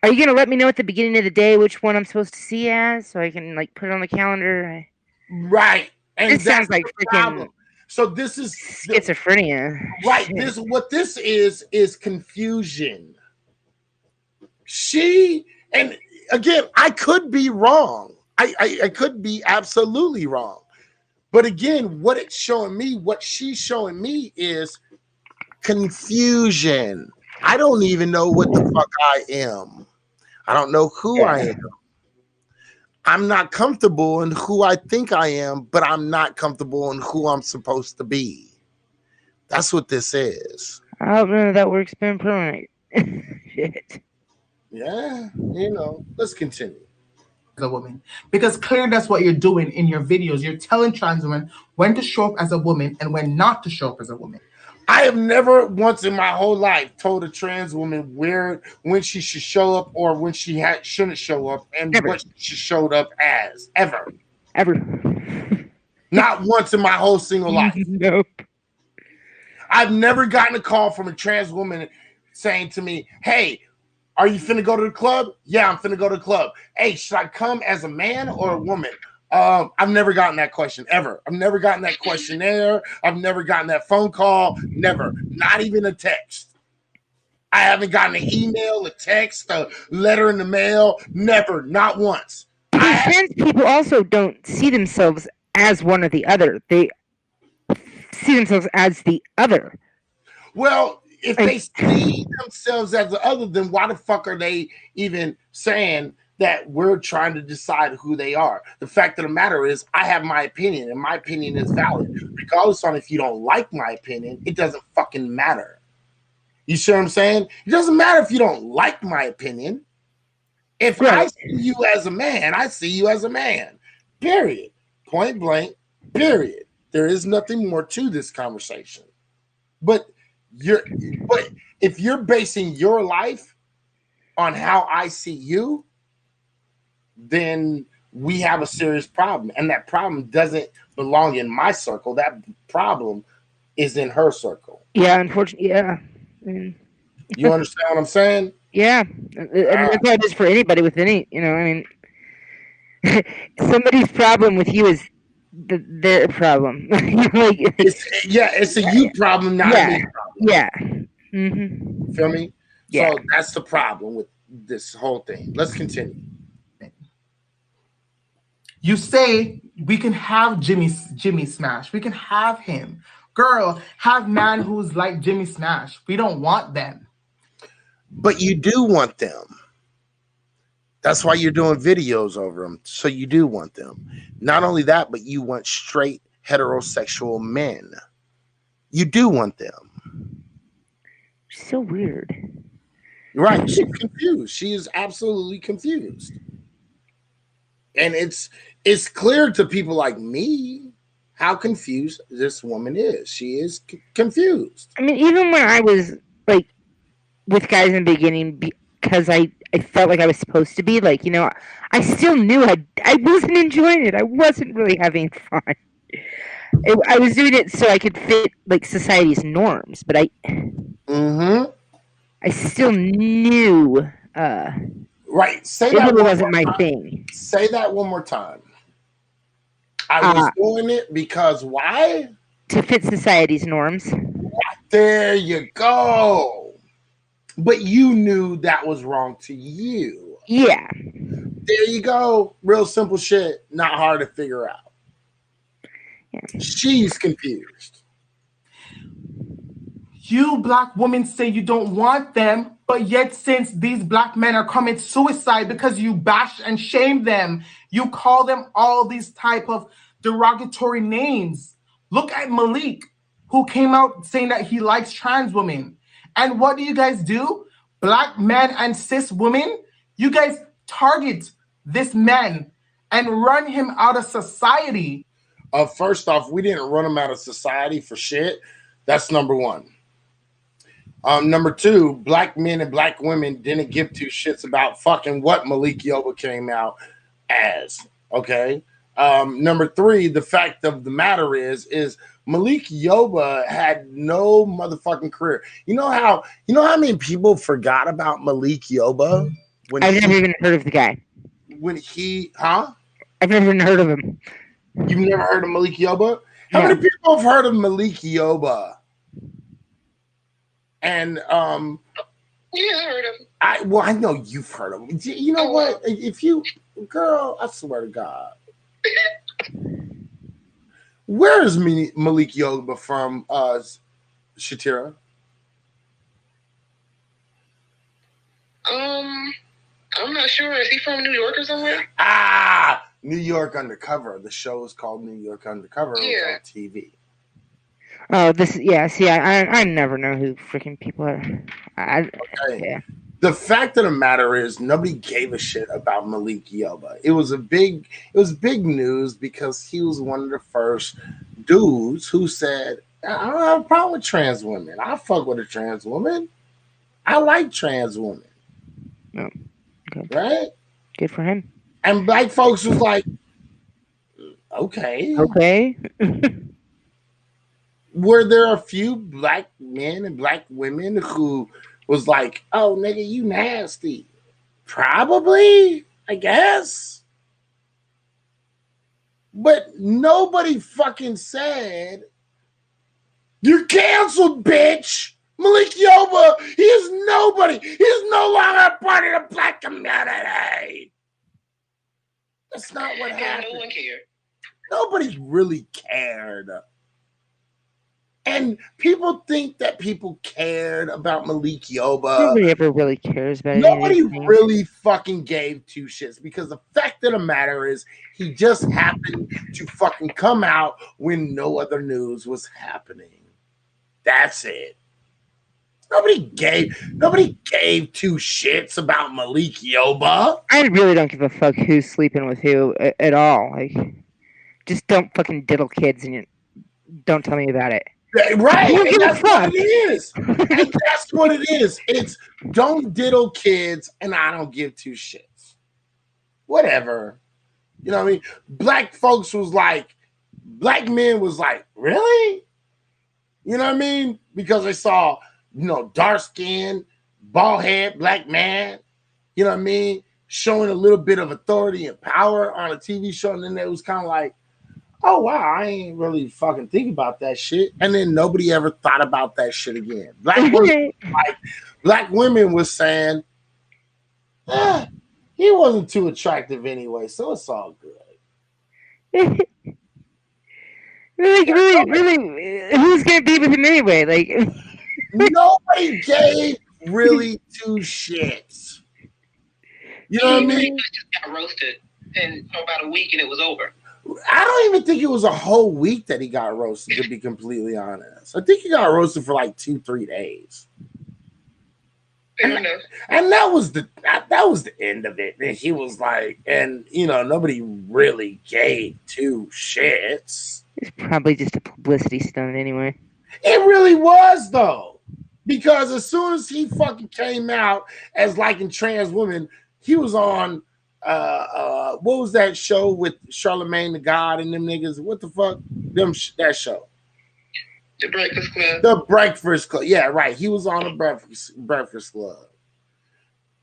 are you going to let me know at the beginning of the day which one I'm supposed to see as so I can like put it on the calendar? Right. And this sounds like freaking. So this is schizophrenia. Right. Shit. This is confusion. And again, I could be wrong. I could be absolutely wrong. But again, what she's showing me is confusion. I don't even know what the fuck I am. I don't know who I am. I'm not comfortable in who I think I am, but I'm not comfortable in who I'm supposed to be. That's what this is. I don't know that works been permanent. Shit. Yeah, let's continue. As a woman, because clearly that's what you're doing in your videos. You're telling trans women when to show up as a woman and when not to show up as a woman. I have never once in my whole life told a trans woman when she should show up or when she shouldn't show up and what she showed up as. Ever. Not once in my whole single life. Nope. I've never gotten a call from a trans woman saying to me, hey, are you finna go to the club? Yeah, I'm finna go to the club. Hey, should I come as a man or a woman? I've never gotten that question ever. I've never gotten that questionnaire. I've never gotten that phone call. Never. Not even a text. I haven't gotten an email, a text, a letter in the mail. Never. Not once. Trans people also don't see themselves as one or the other. They see themselves as the other. Well, if they see themselves as the other, then why the fuck are they even saying that we're trying to decide who they are? The fact of the matter is, I have my opinion, and my opinion is valid. Regardless on if you don't like my opinion, it doesn't fucking matter. You see what I'm saying? It doesn't matter if you don't like my opinion. If I see you as a man, I see you as a man. Period. Point blank. Period. There is nothing more to this conversation. But if you're basing your life on how I see you, then we have a serious problem. And that problem doesn't belong in my circle. That problem is in her circle. Yeah, unfortunately, yeah. You understand what I'm saying? Yeah. I mean, that's how it is for anybody with any, somebody's problem with you is their problem. It's a you problem, not a me problem. Yeah. Mm-hmm. Feel me? Yeah. So that's the problem with this whole thing. Let's continue. You say we can have Jimmy Smash. We can have him. Girl, have man who's like Jimmy Smash. We don't want them. But you do want them. That's why you're doing videos over them. So you do want them. Not only that, but you want straight heterosexual men. You do want them. So weird. Right. She's confused. She is absolutely confused. And it's clear to people like me how confused this woman is. She is confused. I mean, even when I was like with guys in the beginning, because I felt like I was supposed to be, like, you know, I still knew I wasn't enjoying it. I wasn't really having fun. I was doing it so I could fit like society's norms, but I still knew right. Say it that really wasn't my thing. Say that one more time. I was doing it because why? To fit society's norms. There you go. But you knew that was wrong to you. Yeah. There you go. Real simple shit. Not hard to figure out. Yeah. She's confused. You black women say you don't want them, but yet since these black men are committing suicide because you bash and shame them, you call them all these type of derogatory names. Look at Malik, who came out saying that he likes trans women. And what do you guys do? Black men and cis women, you guys target this man and run him out of society. First off, we didn't run him out of society for shit. That's number one. Number two, black men and black women didn't give two shits about fucking what Malik Yoba came out as. Okay. Number three, the fact of the matter is Malik Yoba had no motherfucking career. You know how many people forgot about Malik Yoba? I've never even heard of the guy. I've never even heard of him. You've never heard of Malik Yoba? How No. many people have heard of Malik Yoba? And Yeah, I heard of him. I know you've heard of him. You know what? If you, girl, I swear to God. Where is Malik Yoba from, Shatira? I'm not sure. Is he from New York or somewhere? New York Undercover. The show is called New York Undercover. It was on TV. Oh, see, I never know who freaking people are. Yeah. The fact of the matter is nobody gave a shit about Malik Yoba. It was big news because he was one of the first dudes who said, I don't have a problem with trans women. I fuck with a trans woman. I like trans women. No. Okay. Right? Good for him. And black folks was like, okay. Were there a few black men and black women who was like, oh, nigga, you nasty? Probably, I guess. But nobody fucking said, you're canceled, bitch. Malik Yoba, he is nobody. He is no longer a part of the black community. That's not what happened. No one cared. Nobody really cared. And people think that people cared about Malik Yoba. Nobody ever really cares about Nobody anything. really fucking gave two shits because the fact of the matter is he just happened to fucking come out when no other news was happening. That's it. Nobody gave two shits about Malik Yoba. I really don't give a fuck who's sleeping with who at all. Like, just don't fucking diddle kids and don't tell me about it. Right, and that's what it is. And that's what it is. It's don't diddle kids, and I don't give two shits. Whatever. You know what I mean? Black men was like, really? You know what I mean? Because they saw, dark skin, bald head, black man, you know what I mean? Showing a little bit of authority and power on a TV show, and then it was kind of like, oh wow, I ain't really fucking think about that shit. And then nobody ever thought about that shit again. Black women was saying, he wasn't too attractive anyway, so it's all good. really, who's gonna be with him anyway? Like, nobody gave really two shits. You know what I mean? Just got roasted in about a week and it was over. I don't even think it was a whole week that he got roasted, to be completely honest. I think he got roasted for like 2-3 days. And that was the end of it. And he was like, and nobody really gave two shits. it's probably just a publicity stunt anyway. It really was though, because as soon as he fucking came out as liking trans women, he was on what was that show with Charlemagne the God and them niggas? What the fuck? That show. The Breakfast Club. The Breakfast Club. Yeah, right. He was on the Breakfast Club.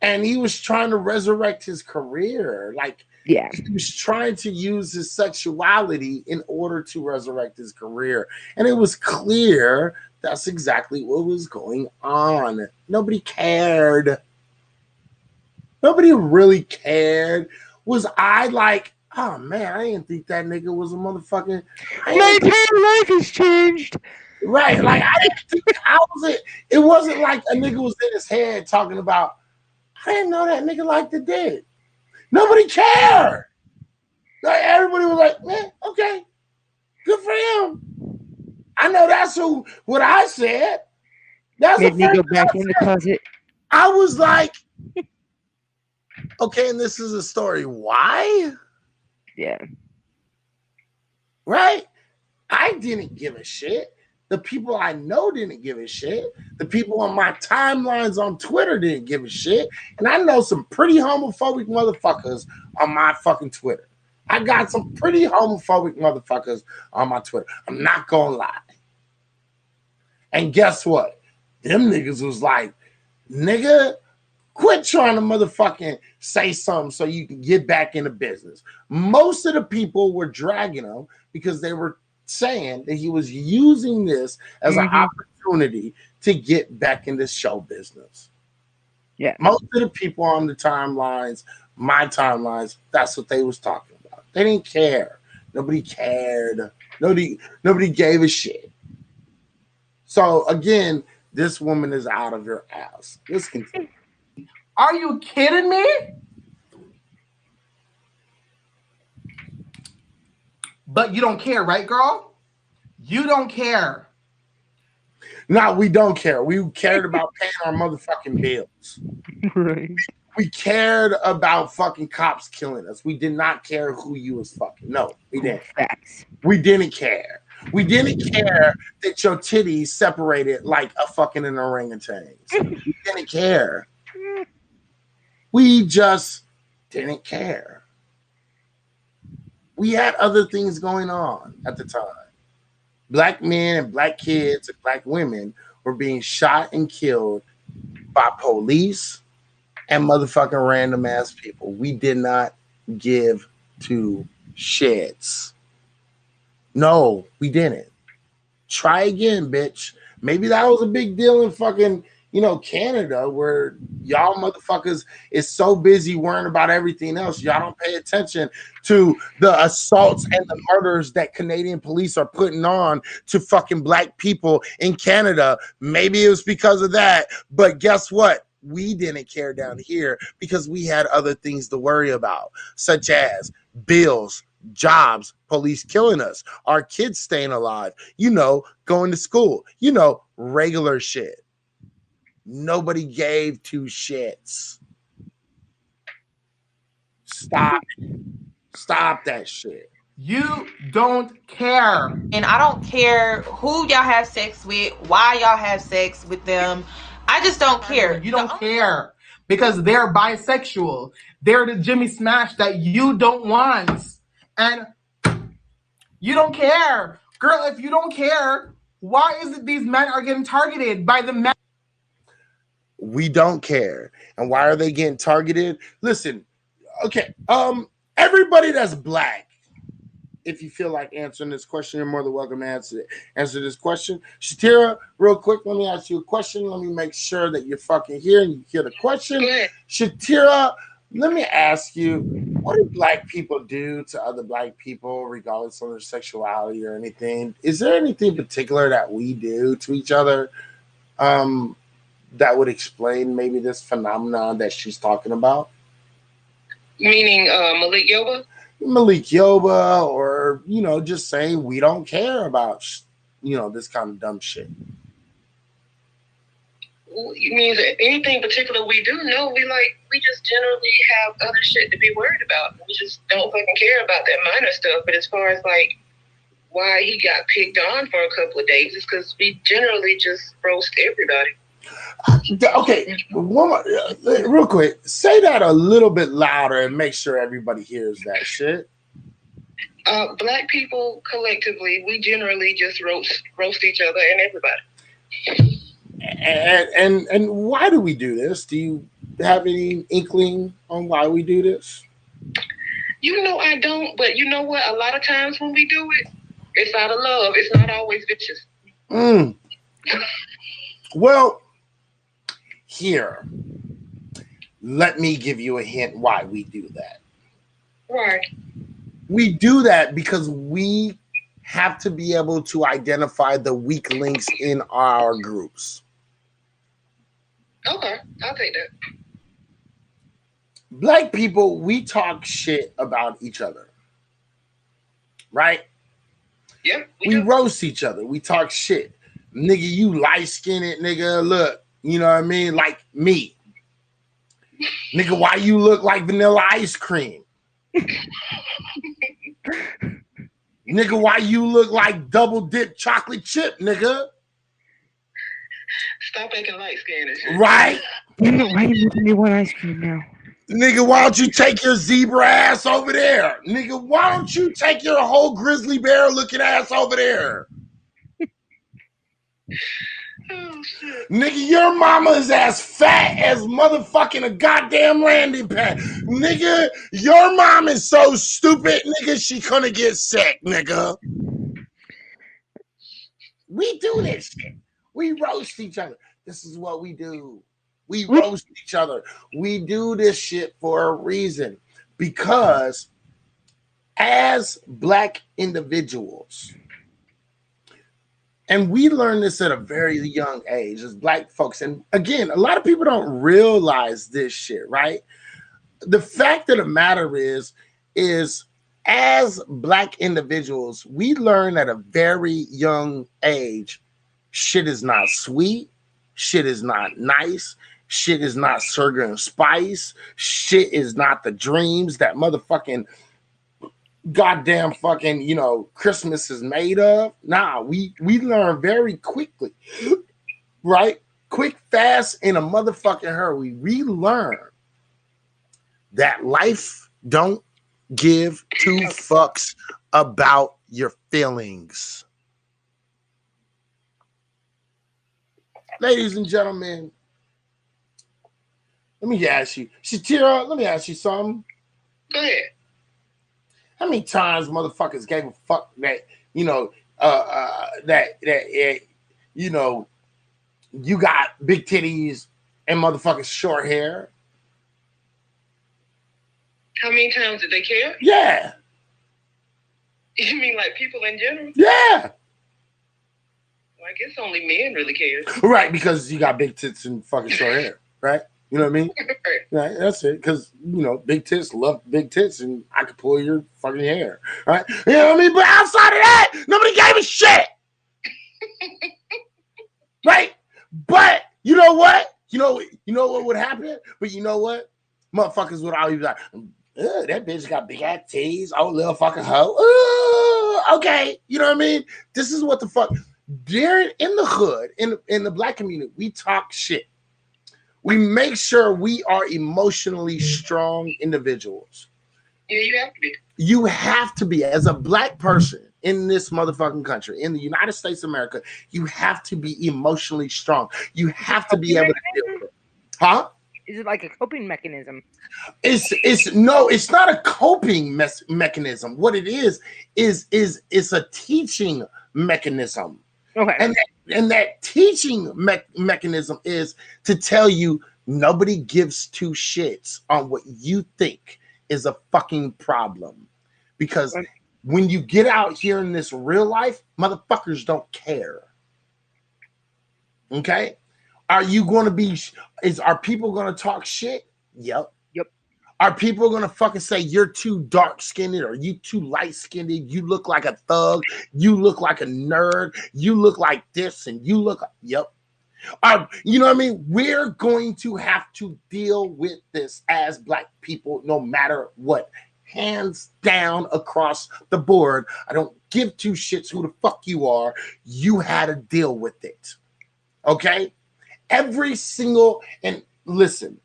And he was trying to resurrect his career. Like, yeah, he was trying to use his sexuality in order to resurrect his career. And it was clear that's exactly what was going on. Nobody cared. Nobody really cared. Was I like, oh man, I didn't think that nigga was a motherfucking. My entire life has changed. Right. Like, I didn't think it wasn't like a nigga was in his head talking about, I didn't know that nigga liked the dick. Nobody cared. Like, everybody was like, man, okay, good for him. I know that's what I said. That's Made me go back in the closet. I was like, okay, and this is a story. Why? Yeah. Right? I didn't give a shit. The people I know didn't give a shit. The people on my timelines on Twitter didn't give a shit. And I know some pretty homophobic motherfuckers on my fucking Twitter. I got some pretty homophobic motherfuckers on my Twitter. I'm not gonna lie. And guess what? Them niggas was like, nigga, quit trying to motherfucking say something so you can get back into business. Most of the people were dragging him because they were saying that he was using this as an opportunity to get back into show business. Yeah. Most of the people on the timelines, my timelines, that's what they was talking about. They didn't care. Nobody cared. Nobody gave a shit. So again, this woman is out of your ass. Let's continue. Are you kidding me? But you don't care, right, girl? You don't care. No, we don't care. We cared about paying our motherfucking bills. Right. We cared about fucking cops killing us. We did not care who you was fucking. No, we didn't. Facts. We didn't care. We didn't care that your titties separated like a fucking an orangutan. We didn't care. We just didn't care. We had other things going on at the time. Black men and black kids and black women were being shot and killed by police and motherfucking random ass people. We did not give two shits. No, we didn't. Try again, bitch. Maybe that was a big deal in fucking, Canada, where y'all motherfuckers is so busy worrying about everything else. Y'all don't pay attention to the assaults and the murders that Canadian police are putting on to fucking black people in Canada. Maybe it was because of that, but guess what? We didn't care down here because we had other things to worry about, such as bills, jobs, police killing us, our kids staying alive, going to school, regular shit. Nobody gave two shits. Stop that shit. You don't care. And I don't care who y'all have sex with, why y'all have sex with them. I just don't care. You don't care because they're bisexual. They're the Jimmy Smash that you don't want. And you don't care. Girl, if you don't care, why is it these men are getting targeted by the men? We don't care. And why are they getting targeted? Listen, okay, everybody that's black if you feel like answering this question, you're more than welcome to answer this question. Shatira, real quick, let me ask you a question. Let me make sure that you're fucking here and you hear the question. Shatira, let me ask you, what do black people do to other black people, regardless of their sexuality or anything? Is there anything particular that we do to each other that would explain maybe this phenomenon that she's talking about? Meaning Malik Yoba? Malik Yoba, or, you know, just saying we don't care about, you know, this kind of dumb shit. You mean anything particular we do? No, we just generally have other shit to be worried about. We just don't fucking care about that minor stuff. But as far as like why he got picked on for a couple of days, it's because we generally just roast everybody. Okay, one more, real quick, say that a little bit louder and make sure everybody hears that shit. Black people collectively, we generally just roast each other and everybody. And why do we do this? Do you have any inkling on why we do this? You know, I don't, but you know what? A lot of times when we do it, it's out of love. It's not always vicious. Well, here, let me give you a hint why we do that. Why? We do that because we have to be able to identify the weak links in our groups. Okay, I'll take that. Black people, we talk shit about each other, right? Yep. We roast each other. We talk shit. Nigga, you light-skinned nigga. Look, you know what I mean? Like me. Nigga, why you look like vanilla ice cream? Nigga, why you look like double dip chocolate chip, nigga? Stop acting light skinned and shit. Right? Why you making me want ice cream now? Nigga, why don't you take your zebra ass over there? Nigga, why don't you take your whole grizzly bear looking ass over there? Oh, shit. Nigga, your mama is as fat as motherfucking a goddamn landing pad. Nigga, your mom is so stupid, nigga, she gonna get sick, nigga. We do this shit. We roast each other. This is what we do. We roast each other. We do this shit for a reason. Because as black individuals, and we learn this at a very young age as black folks. And again, a lot of people don't realize this shit, right? The fact of the matter is as black individuals, we learn at a very young age, shit is not sweet, shit is not nice, shit is not sugar and spice, shit is not the dreams that motherfucking goddamn fucking, you know, Christmas is made of. Nah, we learn very quickly, right? Quick, fast, in a motherfucking hurry. We learn that life don't give two fucks about your feelings. Ladies and gentlemen, let me ask you, Shatira, let me ask you something. Go ahead. How many times motherfuckers gave a fuck that, you know, you know, you got big titties and motherfucking short hair? How many times did they care? Yeah. You mean like people in general? Yeah. Well, I guess only men really care. Right, because you got big tits and fucking short hair, right? You know what I mean? Right, that's it. Because, you know, big tits love big tits, and I could pull your fucking hair, right? You know what I mean? But outside of that, nobody gave a shit. Right? But you know what? You know what would happen? But you know what? Motherfuckers would always be like, that bitch got big ass titties. Oh, little fucking hoe. Ooh, okay. You know what I mean? This is what the fuck. During in the hood, in the black community, we talk shit. We make sure we are emotionally strong individuals. Yeah, you have to be. You have to be, as a black person in this motherfucking country, in the United States of America, you have to be emotionally strong. You have to be able to deal with it. Huh? Is it like a coping mechanism? It's not a coping mechanism. What it is it's a teaching mechanism. Okay. And that teaching mechanism is to tell you nobody gives two shits on what you think is a fucking problem. Because when you get out here in this real life, motherfuckers don't care. Okay? Are people going to talk shit? Yep. Are people going to fucking say you're too dark-skinned or you too light-skinned? You look like a thug. You look like a nerd. You look like this and you look like, yep. You know what I mean? We're going to have to deal with this as Black people no matter what. Hands down across the board. I don't give two shits who the fuck you are. You had to deal with it. Okay? Every single, and listen,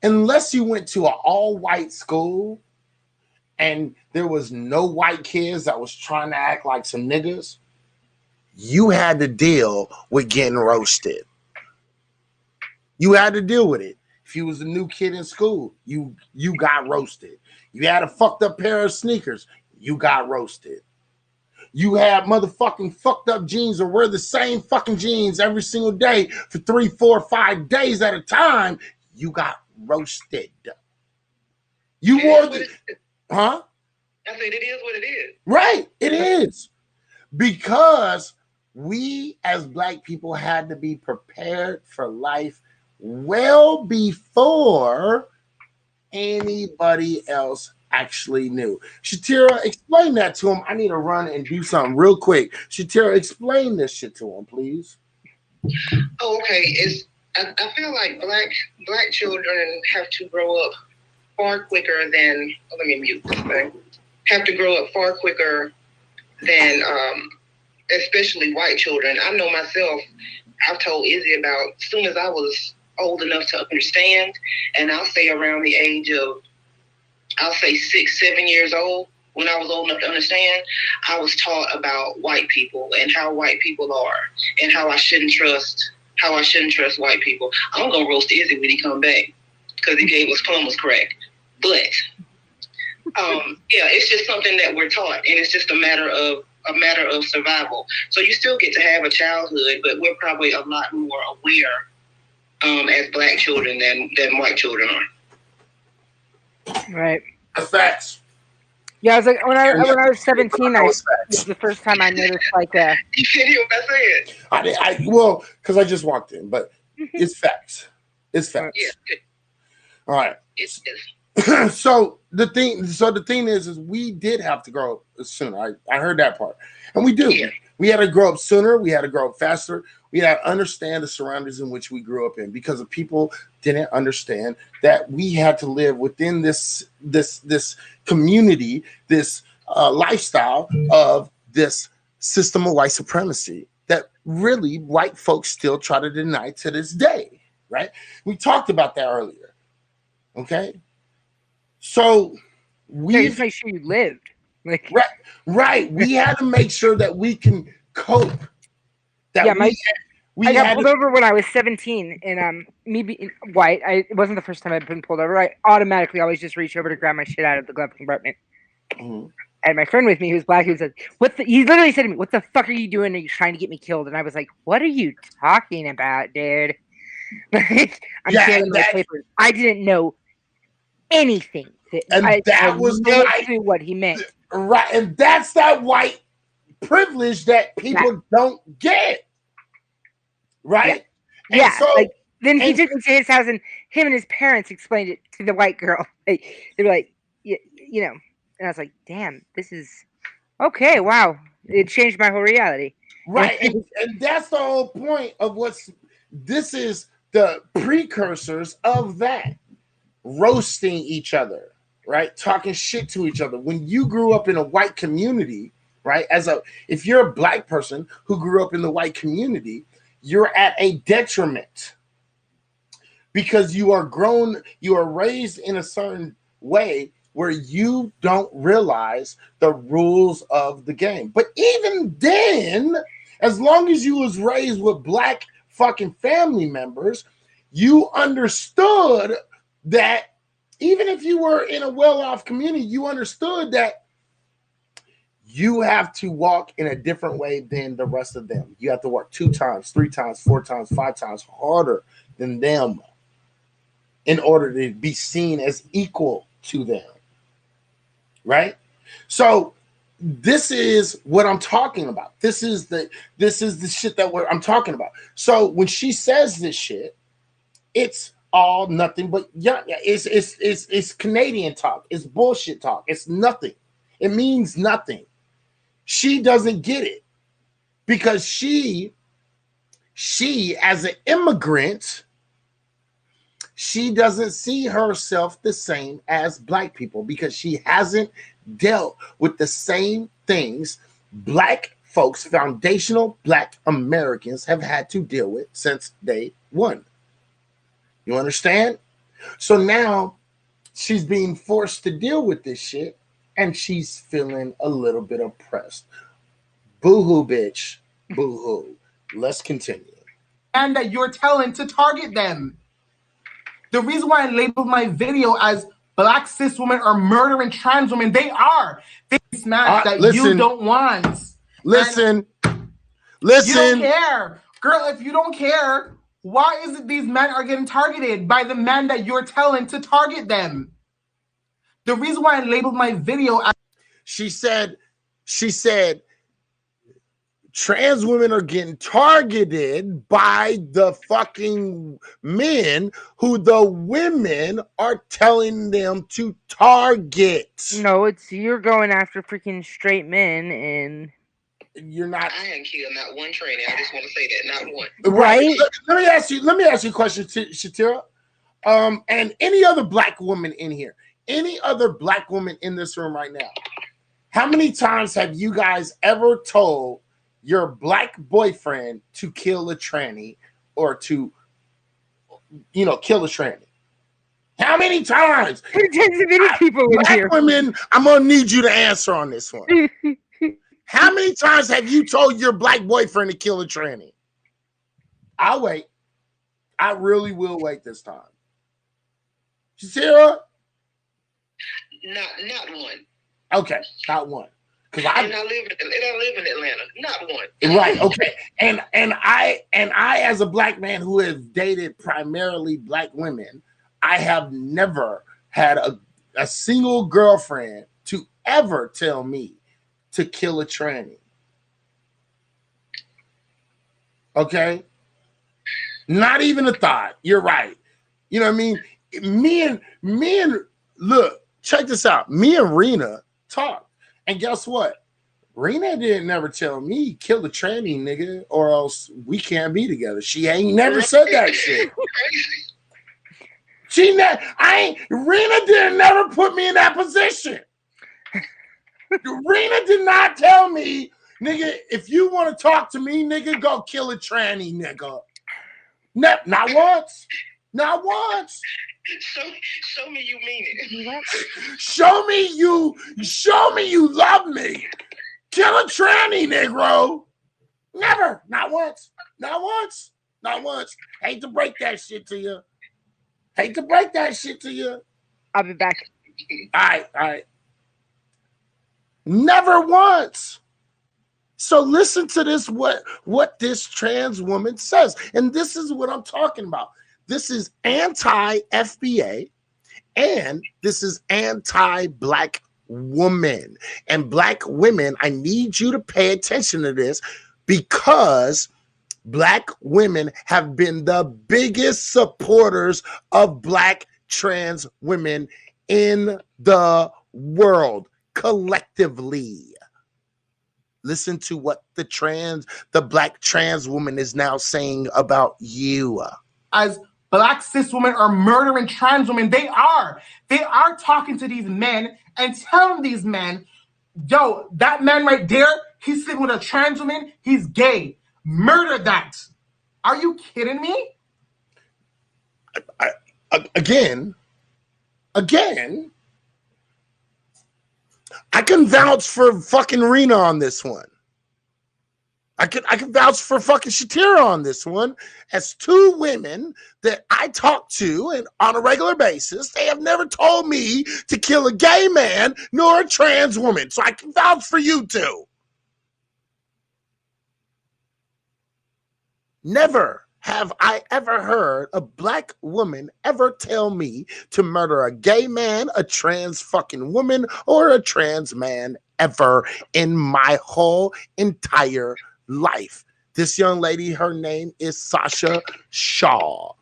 unless you went to an all-white school and there was no white kids that was trying to act like some niggas, you had to deal with getting roasted. You had to deal with it. If you was a new kid in school, you got roasted. You had a fucked up pair of sneakers, you got roasted. You had motherfucking fucked up jeans or wear the same fucking jeans every single day for 3, 4, 5 days at a time, you got roasted. You wore the, huh? I said it is what it is. Right, it is. Because we as Black people had to be prepared for life well before anybody else actually knew. Shatira, explain that to him. I need to run and do something real quick. Shatira, explain this shit to him, please. Oh, okay. I feel like black children have to grow up far quicker than, let me mute this thing, have to grow up far quicker than especially white children. I know myself, I've told Izzy about as soon as I was old enough to understand, and I'll say around the age of, I'll say 6, 7 years old, when I was old enough to understand, I was taught about white people and how white people are and how I shouldn't trust white people. I'm gonna roast Izzy when he come back because he gave us Plumber's crack. But yeah, it's just something that we're taught, and it's just a matter of survival. So you still get to have a childhood, but we're probably a lot more aware as Black children than white children are. Right. That's facts. Yeah, I was like when I was 17, it was the first time I noticed like a. You can't hear what I said. Well, because I just walked in, but it's facts. It's facts. Yeah. All right. So the thing is we did have to grow up sooner. I heard that part, and we do. Yeah. We had to grow up sooner. We had to grow up faster. We had to understand the surroundings in which we grew up in, because the people didn't understand that we had to live within this community, this lifestyle of this system of white supremacy that really white folks still try to deny to this day. Right? We talked about that earlier. Okay. So we just make sure you lived. Like right. We had to make sure that we can cope. That yeah, I got pulled over when I was 17, and me being white, it wasn't the first time I'd been pulled over. I automatically always just reach over to grab my shit out of the glove compartment. Mm-hmm. And my friend with me, who's Black, who said, he literally said to me, "What the fuck are you doing? Are you trying to get me killed?" And I was like, "What are you talking about, dude?" Like, I'm carrying my papers. I didn't know anything. That was no clue what he meant. Right, and that's that white privilege that people don't get. Right? Yeah. So, like, then he took me to his house, and him and his parents explained it to the white girl. They were like, you know, and I was like, damn, this is okay. Wow, it changed my whole reality. Right, and that's the whole point of this is the precursors of that. Roasting each other, right? Talking shit to each other. When you grew up in a white community, right? If you're a Black person who grew up in the white community, you're at a detriment because you are raised in a certain way where you don't realize the rules of the game. But even then, as long as you was raised with Black fucking family members, you understood that even if you were in a well-off community, you understood that you have to walk in a different way than the rest of them. You have to work 2 times, 3 times, 4 times, 5 times harder than them in order to be seen as equal to them. Right? So this is what I'm talking about. This is the shit that I'm talking about. So when she says this shit, it's all nothing but it's Canadian talk. It's bullshit talk. It's nothing. It means nothing. She doesn't get it because she as an immigrant, she doesn't see herself the same as black people because she hasn't dealt with the same things black folks, foundational black Americans have had to deal with since day one. You understand? So now she's being forced to deal with this shit and she's feeling a little bit oppressed. Boo-hoo, bitch. Boo-hoo. Let's continue. And that you're telling to target them. The reason why I labeled my video as black cis women are murdering trans women, they are. They smash that you don't want. Listen. You don't care. Girl, if you don't care, why is it these men are getting targeted by the men that you're telling to target them? The reason why I labeled my video as she said trans women are getting targeted by the fucking men who the women are telling them to target. No, it's you're going after freaking straight men and you're not. I ain't killed not one tranny. I just want to say that, not one. Right. Let me ask you a question, Shatira. And any other black woman in here, any other black woman in this room right now, how many times have you guys ever told your black boyfriend to kill a tranny or to, kill a tranny? How many times? People in black here. Women, I'm gonna need you to answer on this one. How many times have you told your black boyfriend to kill a tranny? I'll wait. I really will wait this time. Sarah? Not one. Okay, not one. Because I live in Atlanta. Not one. Right. Okay. And I as a black man who has dated primarily black women, I have never had a single girlfriend to ever tell me to kill a tranny. Okay? Not even a thought. You're right. You know what I mean? Me and look, check this out. Me and Rena talked. And guess what? Rena didn't never tell me kill a tranny nigga or else we can't be together. She ain't never said that shit. Rena didn't never put me in that position. Rena did not tell me, nigga, if you want to talk to me, nigga, go kill a tranny, nigga. Not once. Not once. Show me you mean it. Show me you love me. Kill a tranny, Negro. Never. Not once. Not once. Not once. Hate to break that shit to you. I'll be back. All right. Never once. So listen to this, what this trans woman says. And this is what I'm talking about. This is anti-FBA and this is anti-black woman. And black women, I need you to pay attention to this because black women have been the biggest supporters of black trans women in the world collectively. Listen to what the black trans woman is now saying about you. As black cis women are murdering trans women, they are talking to these men and telling these men, yo, that man right there, he's sleeping with a trans woman, he's gay. Murder that. Are you kidding me? Again, I can vouch for fucking Rena on this one. I can vouch for fucking Shatira on this one. As two women that I talk to and on a regular basis, they have never told me to kill a gay man nor a trans woman. So I can vouch for you two. Never have I ever heard a black woman ever tell me to murder a gay man, a trans fucking woman, or a trans man ever in my whole entire life. This young lady, her name is Sasha Shaw.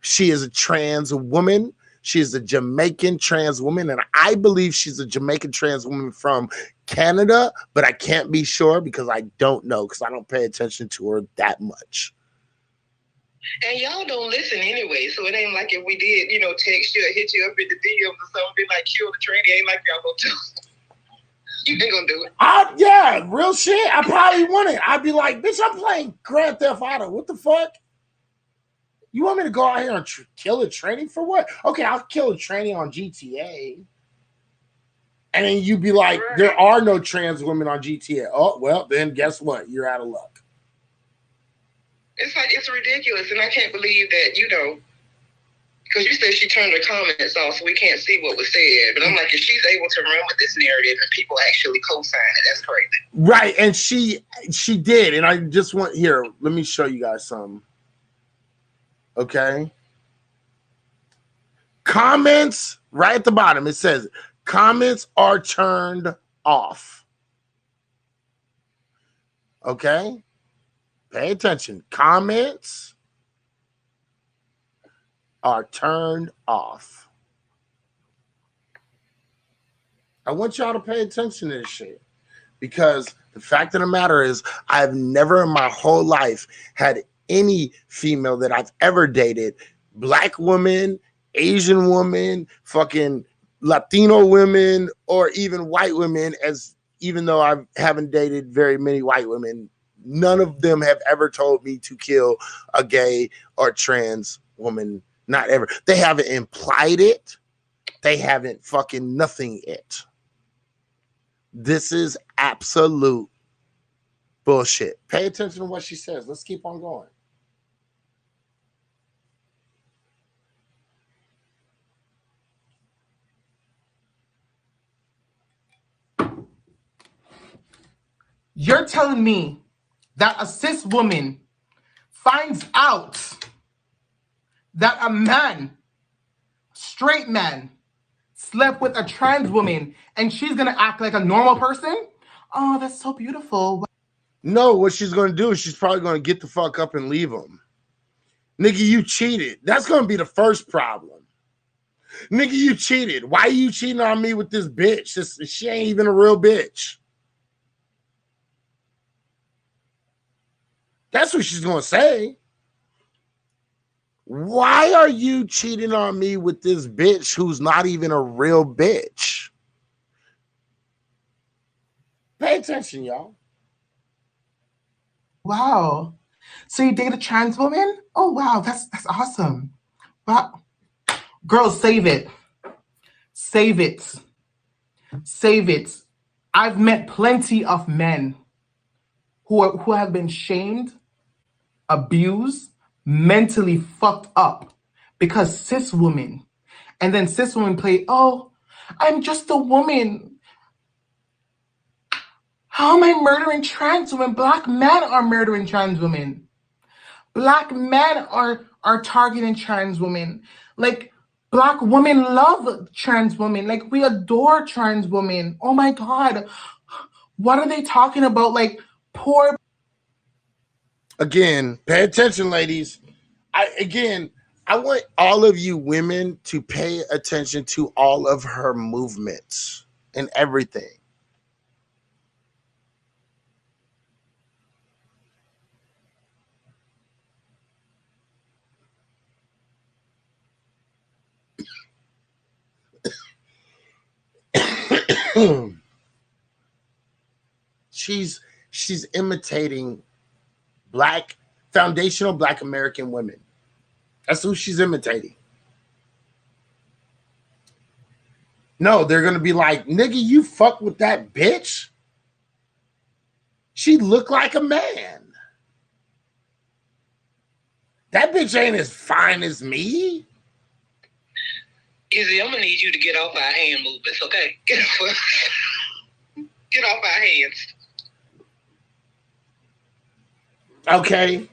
She is a trans woman. She is a Jamaican trans woman, and I believe she's a Jamaican trans woman from Canada, but I can't be sure because I don't know, because I don't pay attention to her that much. And y'all don't listen anyway, so it ain't like if we did, text you or hit you up in the DMs or something, be like, kill the tranny, ain't like y'all gonna do it. You ain't gonna do it. Yeah, real shit. I probably wouldn't. I'd be like, bitch, I'm playing Grand Theft Auto. What the fuck? You want me to go out here and kill a tranny for what? Okay, I'll kill a tranny on GTA. And then you'd be like, there are no trans women on GTA. Oh, well, then guess what? You're out of luck. It's like, it's ridiculous, and I can't believe that, because you said she turned her comments off, so we can't see what was said. But I'm like, if she's able to run with this narrative and people actually co-sign it, that's crazy. Right, and she did, and I just want, here, let me show you guys something. Okay? Comments, right at the bottom, it says, comments are turned off. Okay? Pay attention. Comments are turned off. I want y'all to pay attention to this shit, because the fact of the matter is I've never in my whole life had any female that I've ever dated, black woman, Asian woman, fucking Latino women, or even white women, as even though I haven't dated very many white women, none of them have ever told me to kill a gay or trans woman. Not ever. They haven't implied it. They haven't fucking nothing it. This is absolute bullshit. Pay attention to what she says. Let's keep on going. You're telling me that a cis woman finds out that a man, straight man, slept with a trans woman and she's gonna act like a normal person? Oh, that's so beautiful. No, what she's gonna do is she's probably gonna get the fuck up and leave him. Nigga, you cheated. That's gonna be the first problem. Nigga, you cheated. Why are you cheating on me with this bitch? She ain't even a real bitch. That's what she's gonna say. Why are you cheating on me with this bitch who's not even a real bitch? Pay attention, y'all. Wow. So you date a trans woman? Oh wow, that's awesome. Wow. Girls, save it. Save it. Save it. I've met plenty of men who have been shamed, abused, mentally fucked up because cis women. And then cis women play, oh, I'm just a woman. How am I murdering trans women? Black men are murdering trans women. Black men are targeting trans women. Like, Black women love trans women. Like, we adore trans women. Oh my God. What are they talking about? Like, poor. Again, pay attention, ladies. I want all of you women to pay attention to all of her movements and everything. She's imitating foundational Black American women. That's who she's imitating. No, they're gonna be like, nigga, you fuck with that bitch? She looked like a man. That bitch ain't as fine as me. Izzy, I'm gonna need you to get off our hand movements, okay? Get off our hands. Okay.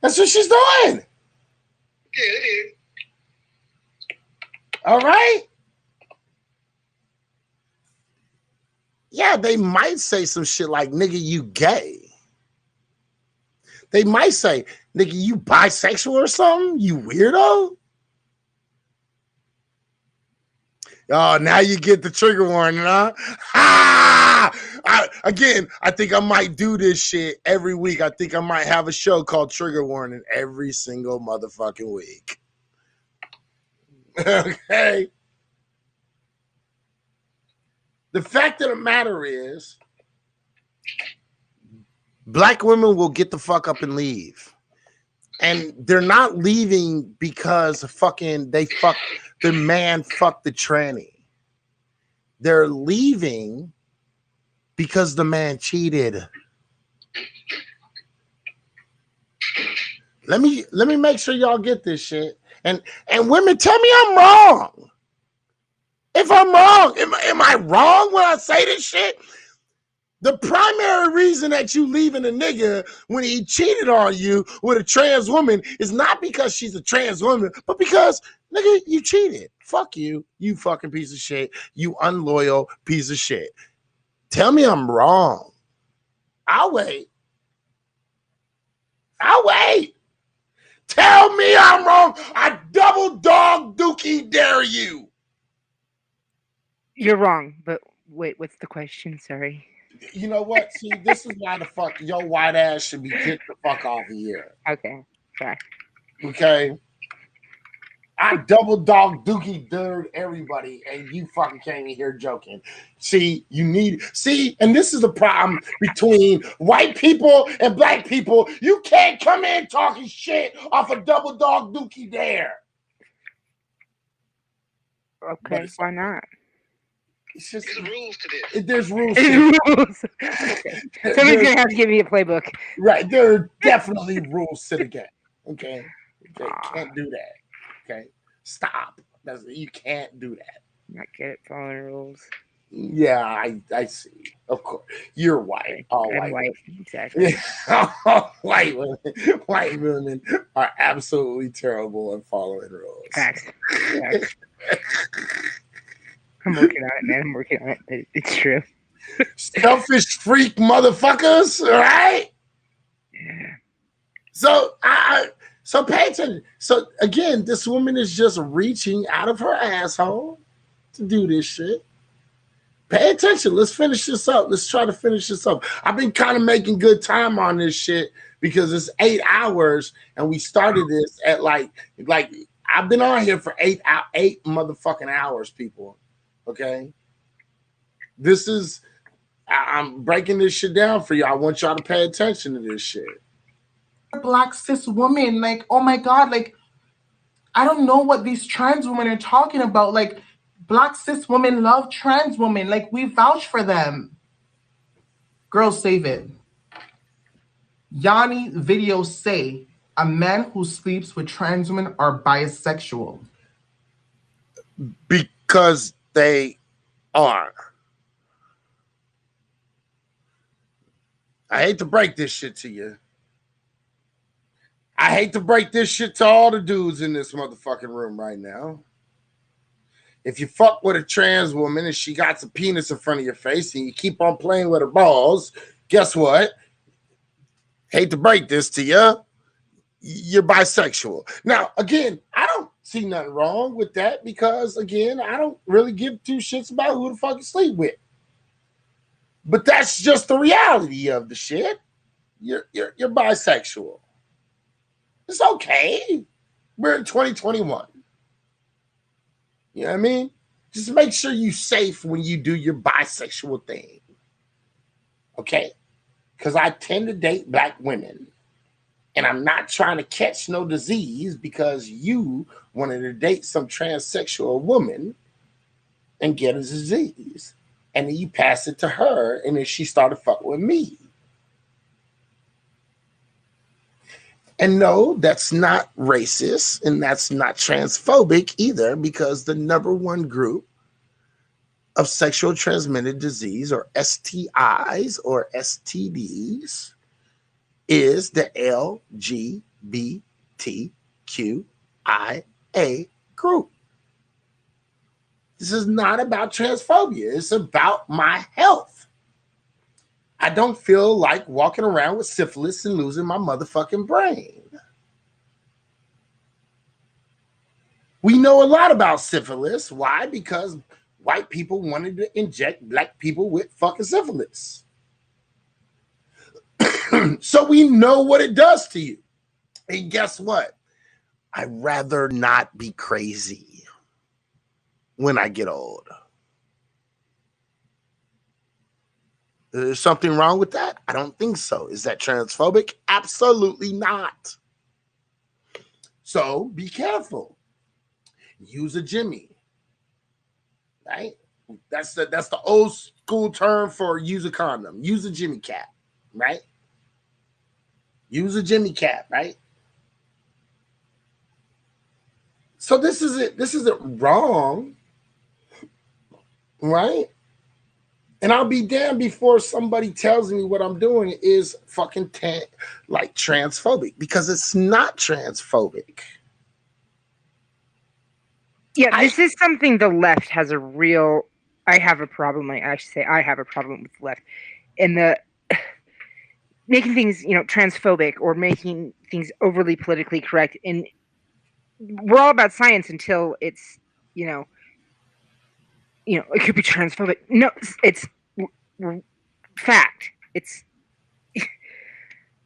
That's what she's doing. Yeah, it is. All right. Yeah, they might say some shit like, nigga, you gay. They might say, nigga, you bisexual or something? You weirdo? Oh, now you get the trigger warning, huh? Ha! I think I might do this shit every week. I think I might have a show called Trigger Warning every single motherfucking week. Okay? The fact of the matter is, black women will get the fuck up and leave. And they're not leaving because fucking the man fucked the tranny. They're leaving because the man cheated. Let me make sure y'all get this shit. And women, tell me I'm wrong. If I'm wrong, am I wrong when I say this shit? The primary reason that you leaving a nigga when he cheated on you with a trans woman is not because she's a trans woman, but because, nigga, you cheated. Fuck you, you fucking piece of shit. You unloyal piece of shit. Tell me I'm wrong. I'll wait. Tell me I'm wrong. I double dog dookie dare you. You're wrong, but wait, what's the question? Sorry. You know what? See, this is why the fuck your white ass should be kicked the fuck off of here. Okay, sorry. Okay? I double dog dookie dared everybody, and you fucking came in here joking. See, and this is the problem between white people and black people. You can't come in talking shit off a double dog dookie dare. Okay, why not? It's just There's rules to this. There's rules. Okay. Somebody's gonna have to give me a playbook. Right, there are definitely rules to the game. Okay, can't do that. Okay, stop. You can't do that. Not good at following rules. Yeah, I see. Of course, you're white. All I'm white. Exactly. All white women are absolutely terrible at following rules. Facts. I'm working on it, man. I'm working on it. But it's true. Selfish freak motherfuckers, all right? Yeah. So pay attention. So again, this woman is just reaching out of her asshole to do this shit. Pay attention. Let's finish this up. Let's try to finish this up. I've been kind of making good time on this shit because it's 8 hours and we started this at like I've been on here for 8 motherfucking hours, people. Okay. I'm breaking this shit down for you. I want y'all to pay attention to this shit. Black cis woman, like, oh my God, like, I don't know what these trans women are talking about. Like, black cis women love trans women. Like, we vouch for them. Girls, save it. Yanni videos say a man who sleeps with trans women are bisexual. Because they are. I hate to break this shit to you. I hate to break this shit to all the dudes in this motherfucking room right now. If you fuck with a trans woman and she got some penis in front of your face and you keep on playing with her balls, guess what? Hate to break this to you. You're bisexual. Now, again, I don't see nothing wrong with that because, again, I don't really give two shits about who the fuck you sleep with. But that's just the reality of the shit. You're bisexual. It's okay. We're in 2021. You know what I mean? Just make sure you're safe when you do your bisexual thing. Okay? Because I tend to date black women. And I'm not trying to catch no disease because you wanted to date some transsexual woman and get a disease. and then you pass it to her, and then she started fucking with me. And no, that's not racist, and that's not transphobic either, because the number one group of sexual transmitted disease, or STIs or STDs, is the LGBTQIA group. This is not about transphobia. It's about my health. I don't feel like walking around with syphilis and losing my motherfucking brain. We know a lot about syphilis. Why? Because white people wanted to inject black people with fucking syphilis. So we know what it does to you. And guess what? I'd rather not be crazy when I get old. Is something wrong with that? I don't think so. Is that transphobic? Absolutely not. So be careful. Use a Jimmy. Right? That's the old school term for use a condom. Use a Jimmy cap, right? Use a Jimmy cap, right? So this isn't wrong, right? And I'll be damned before somebody tells me what I'm doing is fucking like transphobic, because it's not transphobic. Yeah, this is something the left has a real. I have a problem. Like I should say, I have a problem with the left, and the making things, transphobic or making things overly politically correct. And we're all about science until it's, it could be transphobic. No, it's fact. It's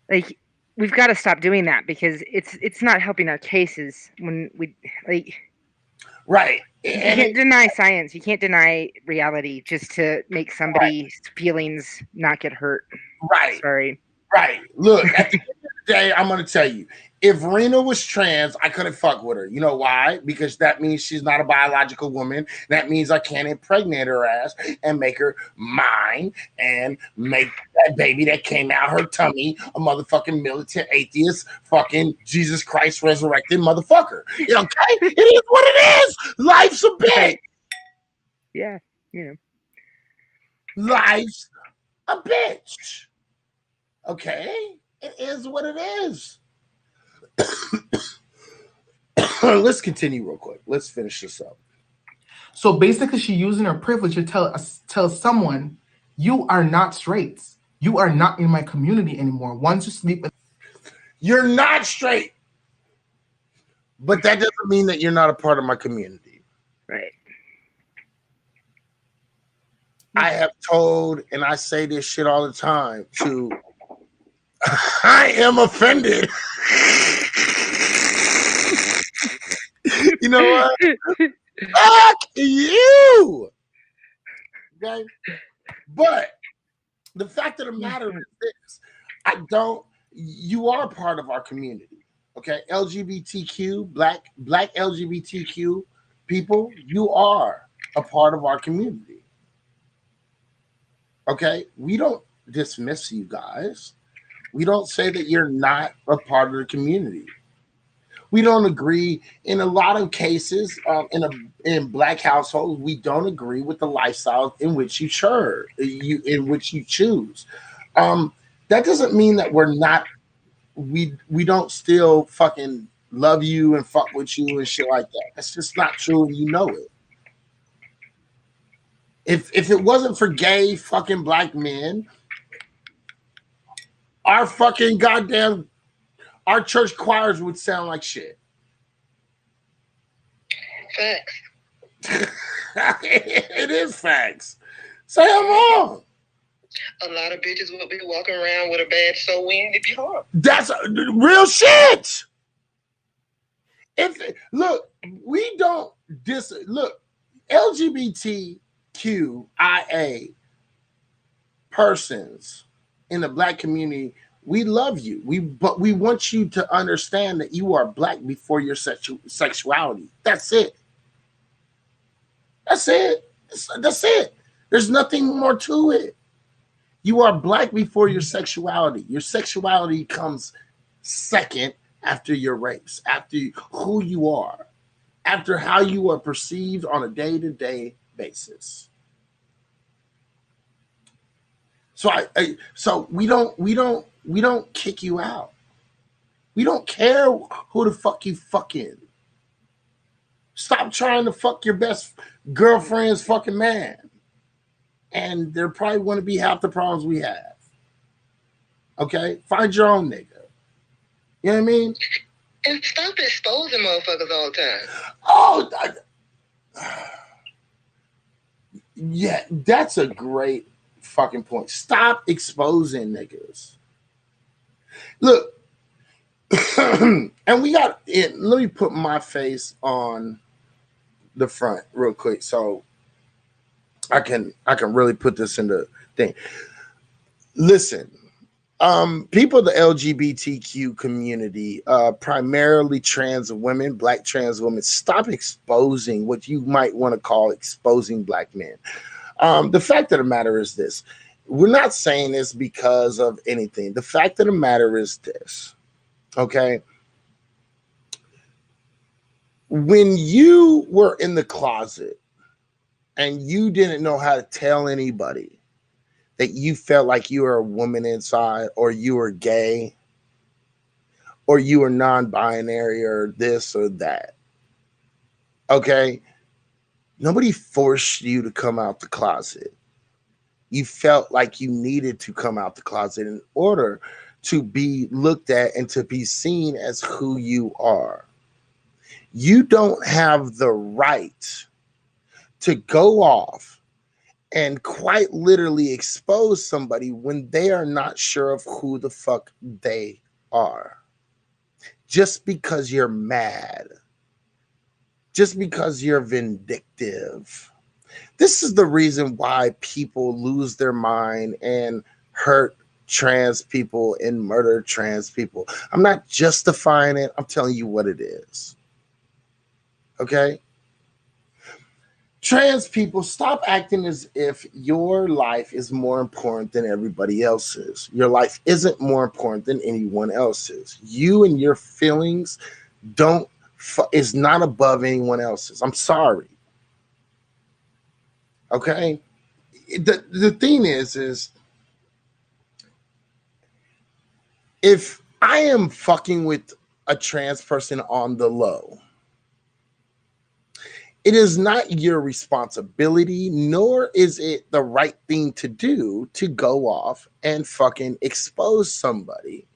like we've got to stop doing that, because it's not helping our cases when we like. Right. You can't deny science. You can't deny reality just to make somebody's feelings not get hurt. Right. Sorry. Right. Look, at the end of the day, I'm going to tell you, if Rena was trans, I couldn't fuck with her. You know why? Because that means she's not a biological woman. That means I can't impregnate her ass and make her mine and make that baby that came out her tummy a motherfucking militant atheist, fucking Jesus Christ resurrected motherfucker. Okay? It is what it is. Life's a bitch. Yeah. Life's a bitch. Okay? It is what it is. Let's continue real quick. Let's finish this up. So basically, she's using her privilege to tell someone, you are not straight. You are not in my community anymore. Once you sleep with... You're not straight. But that doesn't mean that you're not a part of my community. Right. I have told, and I say this shit all the time, to... I am offended. You know what? Fuck you. Okay? But the fact of the matter is this. You are part of our community. Okay? LGBTQ, black LGBTQ people, you are a part of our community. Okay? We don't dismiss you guys. We don't say that you're not a part of the community. We don't agree in a lot of cases. In black households, we don't agree with the lifestyle in which you choose. That doesn't mean that we're not. We don't still fucking love you and fuck with you and shit like that. That's just not true, and you know it. If it wasn't for gay fucking black men, our fucking goddamn, our church choirs would sound like shit. Facts. It is facts. Say I'm wrong. A lot of bitches will be walking around with a bad so wind if you harm. That's real shit. Look, we don't look, LGBTQIA persons in the black community, we love you. But we want you to understand that you are black before your sexuality. That's it. That's it. That's it. There's nothing more to it. You are black before your sexuality. Your sexuality comes second after your race, after who you are, after how you are perceived on a day-to-day basis. So so we don't kick you out. We don't care who the fuck you fucking. Stop trying to fuck your best girlfriend's fucking man. And there probably want to be half the problems we have. Okay? Find your own nigga. You know what I mean? And stop exposing motherfuckers all the time. Oh, yeah, that's a great fucking point. Stop exposing niggas. Look, and we got it. Let me put my face on the front real quick so I can really put this in the thing. Listen, people of the LGBTQ community, primarily trans women, black trans women, stop exposing what you might want to call exposing black men. The fact of the matter is this. We're not saying this because of anything. The fact of the matter is this. Okay? When you were in the closet and you didn't know how to tell anybody that you felt like you were a woman inside, or you were gay, or you were non-binary, or this or that, okay? Nobody forced you to come out the closet. You felt like you needed to come out the closet in order to be looked at and to be seen as who you are. You don't have the right to go off and quite literally expose somebody when they are not sure of who the fuck they are. Just because you're mad. Just because you're vindictive. This is the reason why people lose their mind and hurt trans people and murder trans people. I'm not justifying it. I'm telling you what it is. Okay? Trans people, stop acting as if your life is more important than everybody else's. Your life isn't more important than anyone else's. You and your feelings is not above anyone else's. I'm sorry. Okay? The thing is if I am fucking with a trans person on the low, it is not your responsibility, nor is it the right thing to do to go off and fucking expose somebody.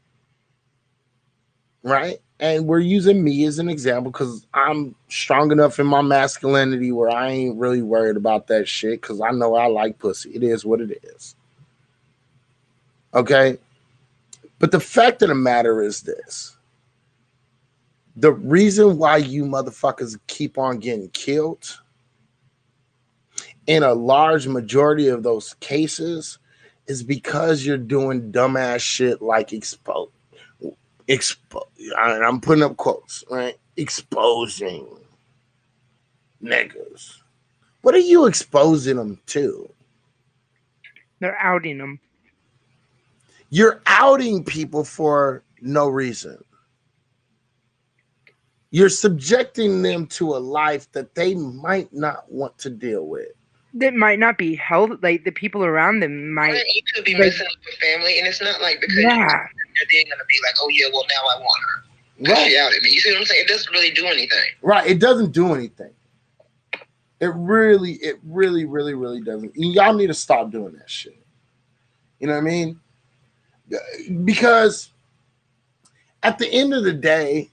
Right? And we're using me as an example because I'm strong enough in my masculinity where I ain't really worried about that shit because I know I like pussy. It is what it is. Okay? But the fact of the matter is this. The reason why you motherfuckers keep on getting killed in a large majority of those cases is because you're doing dumbass shit like I'm putting up quotes, right? Exposing niggas. What are you exposing them to? They're outing them. You're outing people for no reason. You're subjecting them to a life that they might not want to deal with. That might not be held, like the people around them might. Right, you could be messing up with family, and it's not like because you're then gonna be like, oh yeah, well now I want her. Right. She outed me. You see what I'm saying? It doesn't really do anything. Right. It doesn't do anything. It really doesn't. Y'all need to stop doing that shit. You know what I mean? Because at the end of the day,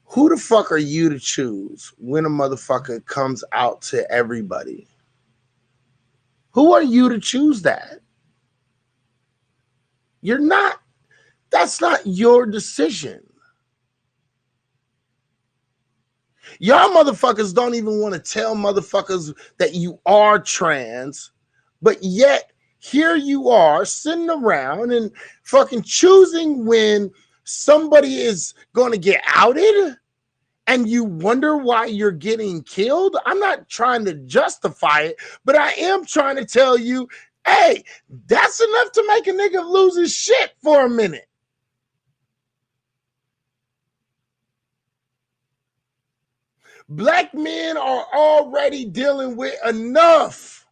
who the fuck are you to choose when a motherfucker comes out to everybody? Who are you to choose that? You're not. That's not your decision. Y'all motherfuckers don't even want to tell motherfuckers that you are trans, but yet here you are sitting around and fucking choosing when somebody is going to get outed and you wonder why you're getting killed, I'm not trying to justify it, but I am trying to tell you, hey, that's enough to make a nigga lose his shit for a minute. Black men are already dealing with enough.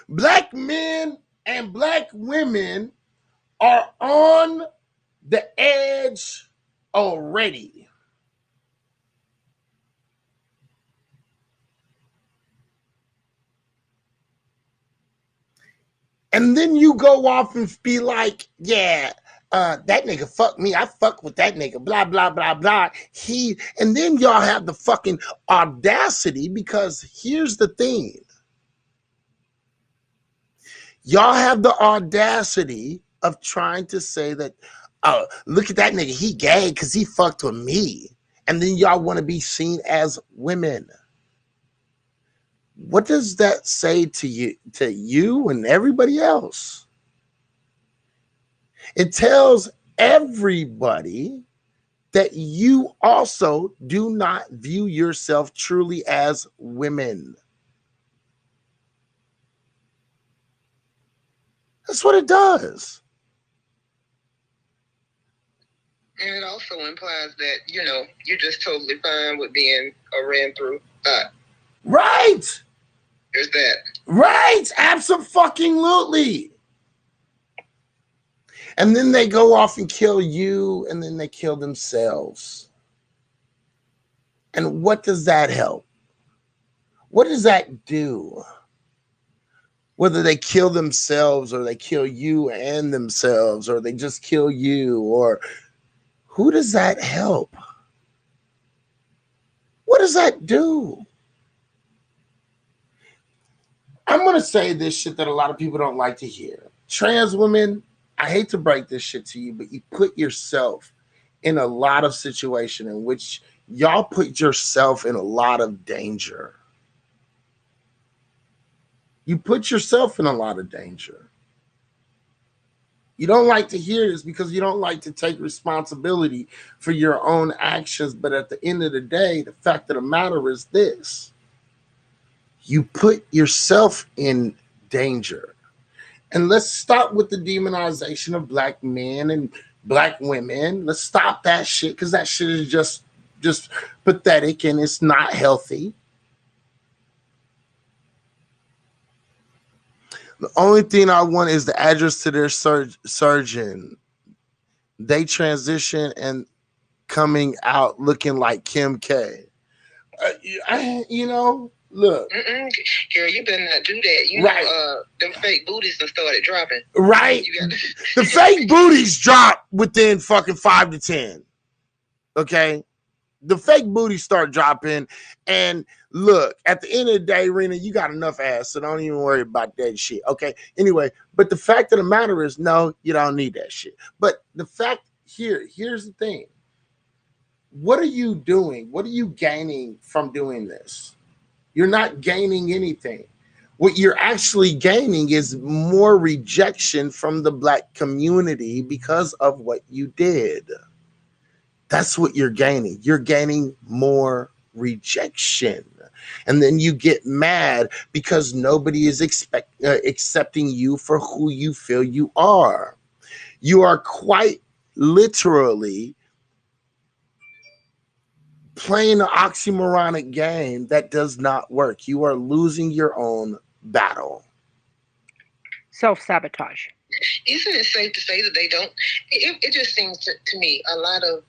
Black men and black women are on the edge already. And then you go off and be like, yeah, that nigga fucked me. I fuck with that nigga, blah, blah, blah, blah. And then y'all have the fucking audacity, because here's the thing. Y'all have the audacity of trying to say that, oh, look at that nigga, he gay because he fucked with me. And then y'all want to be seen as women. What does that say to you and everybody else? It tells everybody that you also do not view yourself truly as women. That's what it does. And it also implies that, you're just totally fine with being a ran through thought. Right. There's that. Right. Abso-fucking-lutely. And then they go off and kill you, and then they kill themselves. And what does that help? What does that do? Whether they kill themselves or they kill you and themselves, or they just kill you, or who does that help? What does that do? I'm going to say this shit that a lot of people don't like to hear. Trans women, I hate to break this shit to you, but you put yourself in a lot of situations in which y'all put yourself in a lot of danger. You put yourself in a lot of danger. You don't like to hear this because you don't like to take responsibility for your own actions. But at the end of the day, the fact of the matter is this. You put yourself in danger. And let's stop with the demonization of black men and black women. Let's stop that shit, because that shit is just pathetic and it's not healthy. The only thing I want is the address to their surgeon. They transition and coming out looking like Kim K. Look. Girl, you better not do that. Right. Them fake booties done started dropping. Right. The fake booties drop within fucking 5 to 10. Okay? The fake booties start dropping. And look, at the end of the day, Rena, you got enough ass, so don't even worry about that shit. Okay? Anyway, but the fact of the matter is, no, you don't need that shit. But the fact here's the thing. What are you doing? What are you gaining from doing this? You're not gaining anything. What you're actually gaining is more rejection from the black community because of what you did. That's what you're gaining. You're gaining more rejection. And then you get mad because nobody is accepting you for who you feel you are. You are quite literally playing an oxymoronic game that does not work. You are losing your own battle. Self-sabotage. Isn't it safe to say that they don't? It just seems to me a lot of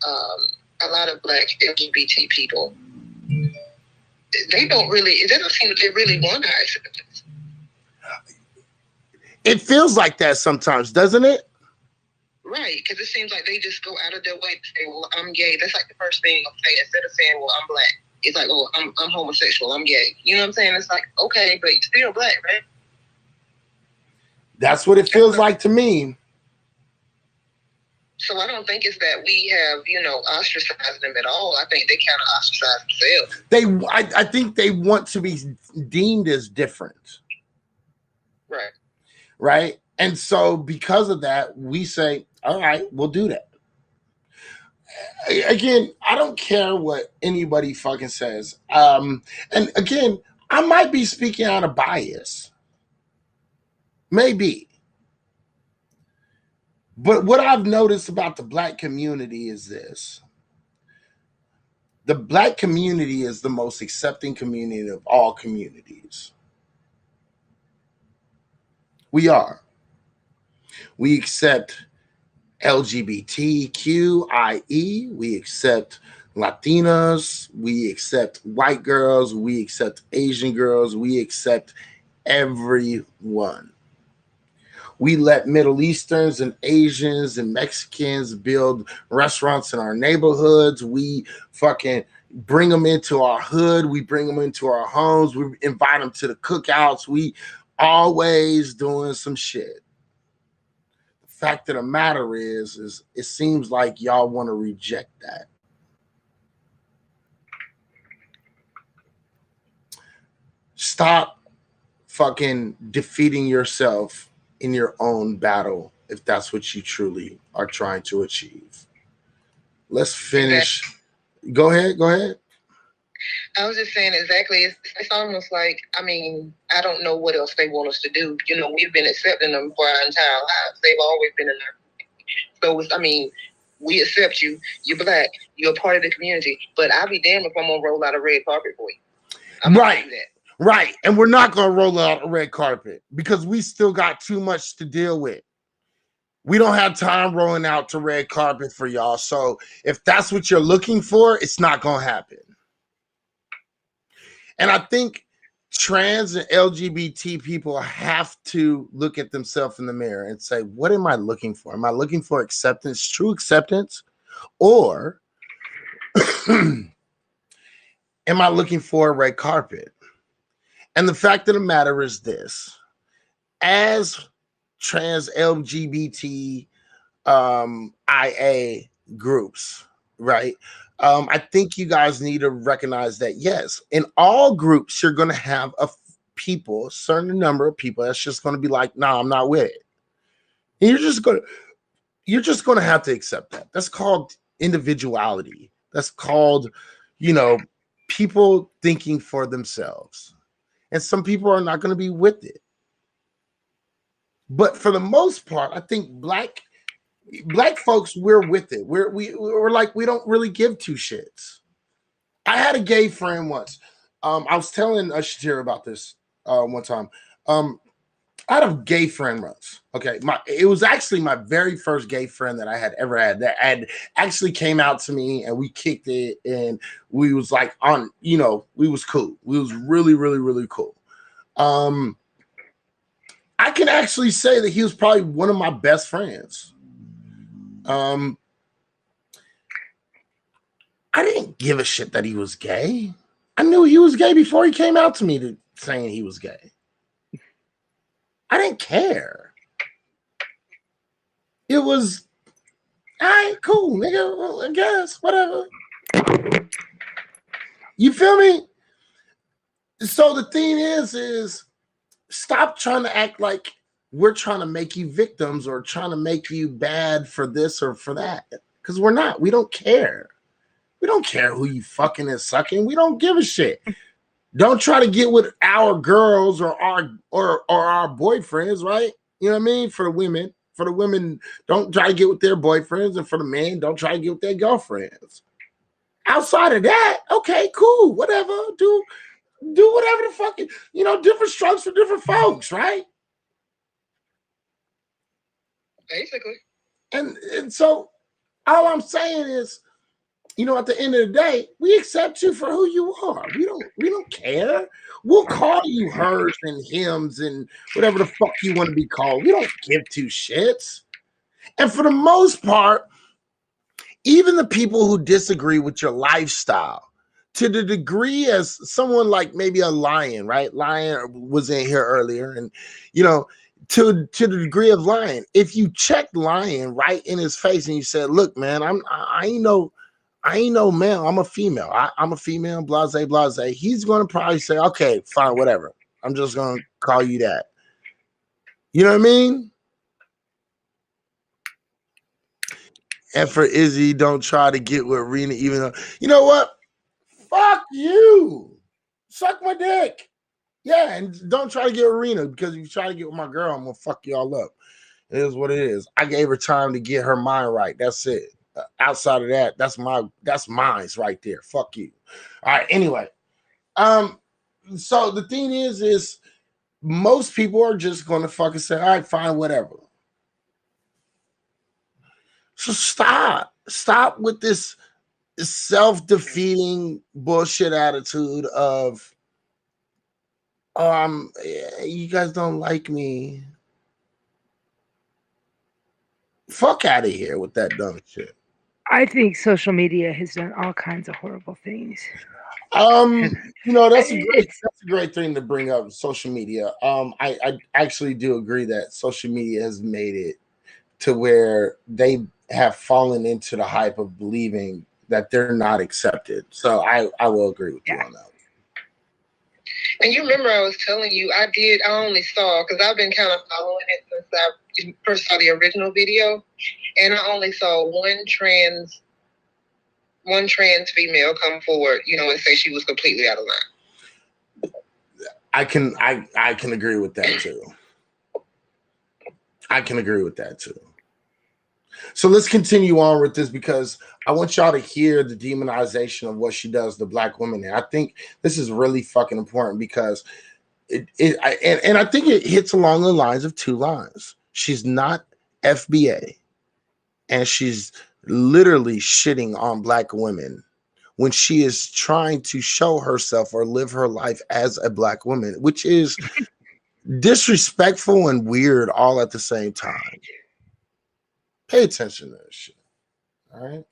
black LGBT people, they don't really. It doesn't seem that they really want our acceptance. It feels like that sometimes, doesn't it? Right, because it seems like they just go out of their way to say, well, I'm gay. That's like the first thing they'll say. Instead of saying, well, I'm black, it's like, oh, I'm homosexual, I'm gay. You know what I'm saying? It's like, okay, but you're still black, right? That's what it feels like to me. So I don't think it's that we have, ostracized them at all. I think they kind of ostracize themselves. I think they want to be deemed as different. Right. Right? And so because of that, we say, all right, we'll do that. again, I don't care what anybody fucking says. And again, I might be speaking out of bias. Maybe. But what I've noticed about the black community is this. The black community is the most accepting community of all communities. We are. We accept LGBTQIE. We accept Latinas. We accept white girls. We accept Asian girls. We accept everyone. We let Middle Easterns and Asians and Mexicans build restaurants in our neighborhoods. We fucking bring them into our hood. We bring them into our homes. We invite them to the cookouts. We always doing some shit. The fact of the matter is it seems like y'all want to reject that. Stop fucking defeating yourself in your own battle if that's what you truly are trying to achieve. Let's finish. Go ahead. I was just saying exactly. It's almost like, I mean, I don't know what else they want us to do. You know, we've been accepting them for our entire lives. They've always been in there. So, I mean, we accept you. You're black. You're a part of the community. But I'll be damned if I'm going to roll out a red carpet for you. I'm Right. do that. Right. And we're not going to roll out a red carpet because we still got too much to deal with. We don't have time rolling out the red carpet for y'all. So if that's what you're looking for, it's not going to happen. And I think trans and LGBT people have to look at themselves in the mirror and say, what am I looking for? Am I looking for acceptance, true acceptance? Or am I looking for a red carpet? And the fact of the matter is this. As trans LGBT IA groups, right? I think you guys need to recognize that, yes, in all groups, you're going to have a certain number of people that's just going to be like, nah, I'm not with it. And you're just going to have to accept that. That's called individuality. That's called, people thinking for themselves. And some people are not going to be with it. But for the most part, I think black folks, we're with it. We're like, we don't really give two shits. I had a gay friend once. I was telling Shatira about this one time. I had a gay friend once. Okay, it was actually my very first gay friend that I had ever had. That had actually came out to me, and we kicked it, and we was like we was cool. We was really, really, really cool. I can actually say that he was probably one of my best friends. I didn't give a shit that he was gay. I knew he was gay before he came out to me saying he was gay. I didn't care. It was, all right, cool, nigga. Well, I guess, whatever. You feel me? So the thing is stop trying to act like we're trying to make you victims or trying to make you bad for this or for that. Because we're not. We don't care. We don't care who you fucking is sucking. We don't give a shit. Don't try to get with our girls or our boyfriends, right? You know what I mean? For the women, don't try to get with their boyfriends, and for the men, don't try to get with their girlfriends. Outside of that, okay, cool, whatever. Do whatever the fuck, different strokes for different folks, right? Basically. And so all I'm saying is, at the end of the day, we accept you for who you are. We don't care. We'll call you hers and hims and whatever the fuck you want to be called. We don't give two shits. And for the most part, even the people who disagree with your lifestyle, to the degree as someone like maybe a Lion, right? Lion was in here earlier, and to the degree of Lion, if you check Lion right in his face and you said, "Look, man, I ain't no male. I'm a female. I'm a female, blase, blase." He's going to probably say, "Okay, fine, whatever. I'm just going to call you that." You know what I mean? And for Izzy, don't try to get with Rena, even though, you know what? Fuck you. Suck my dick. Yeah, and don't try to get with Rena, because if you try to get with my girl, I'm going to fuck y'all up. It is what it is. I gave her time to get her mind right. That's it. Outside of that, that's mine's right there. Fuck you. All right, anyway. So the thing is most people are just going to fucking say, all right, fine, whatever. So stop with this self-defeating bullshit attitude of, you guys don't like me. Fuck out of here with that dumb shit. I think social media has done all kinds of horrible things. That's a great thing to bring up, social media. I actually do agree that social media has made it to where they have fallen into the hype of believing that they're not accepted. So I will agree with you on that. And you remember I was telling you, I only saw, because I've been kind of following it since I first saw the original video, and I only saw one trans female come forward, and say she was completely out of line. I can agree with that too. So let's continue on with this, because I want y'all to hear the demonization of what she does to Black women. And I think this is really fucking important, because I think it hits along the lines of two lines. She's not FBA, and she's literally shitting on Black women when she is trying to show herself or live her life as a Black woman, which is disrespectful and weird all at the same time. Pay attention to this shit. All right.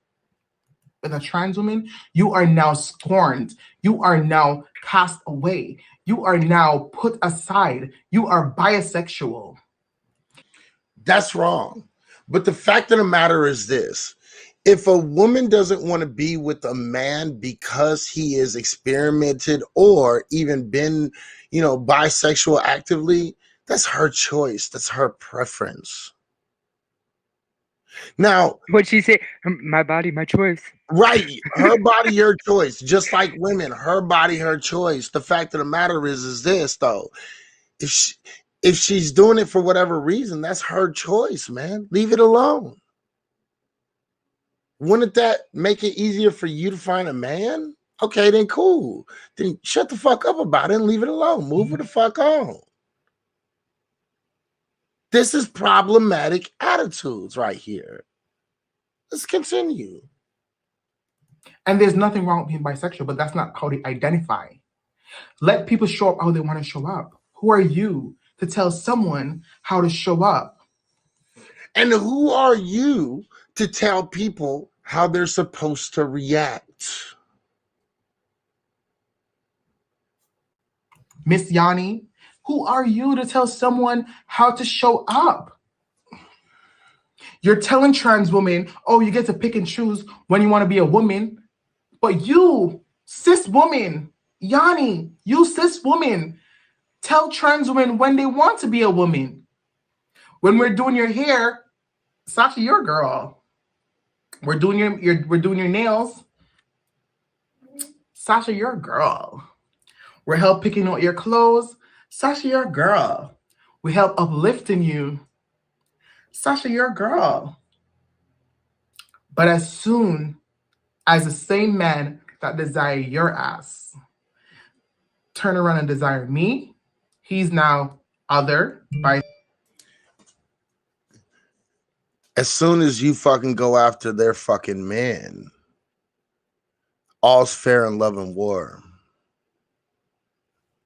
With a trans woman, you are now scorned. You are now cast away. You are now put aside. You are bisexual. That's wrong. But the fact of the matter is this: if a woman doesn't want to be with a man because he is experimented or even been, bisexual actively, that's her choice. That's her preference. Now, what'd she say? My body, my choice. Right. Her body, her choice. Just like women, her body, her choice. The fact of the matter is this, though. If she's doing it for whatever reason, that's her choice, man. Leave it alone. Wouldn't that make it easier for you to find a man? Okay, then cool. Then shut the fuck up about it and leave it alone. Move her the fuck on. This is problematic attitudes right here. Let's continue. And there's nothing wrong with being bisexual, but that's not how they identify. Let people show up how they want to show up. Who are you to tell someone how to show up? And who are you to tell people how they're supposed to react? Miss Yanni, who are you to tell someone how to show up? You're telling trans women, oh, you get to pick and choose when you want to be a woman. But you, cis woman, Yanni, you cis woman, tell trans women when they want to be a woman. When we're doing your hair, Sasha, you're a girl. We're doing your nails. Sasha, you're a girl. We're help picking out your clothes. Sasha, you're a girl. We help uplifting you. Sasha, you're a girl. But as soon as the same man that desire your ass turn around and desire me, he's now other by. As soon as you fucking go after their fucking man, all's fair in love and war.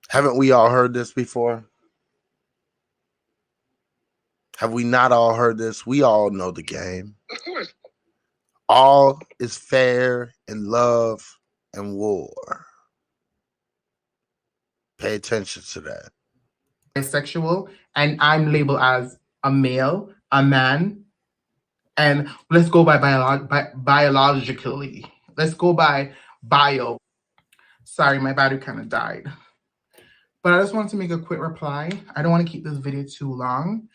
Haven't we all heard this before? Have we not all heard this? We all know the game. Of course. All is fair in love and war. Pay attention to that. Bisexual, and I'm labeled as a male, a man, and let's go by biologically. Let's go by bio. Sorry, my battery kind of died. But I just wanted to make a quick reply. I don't want to keep this video too long.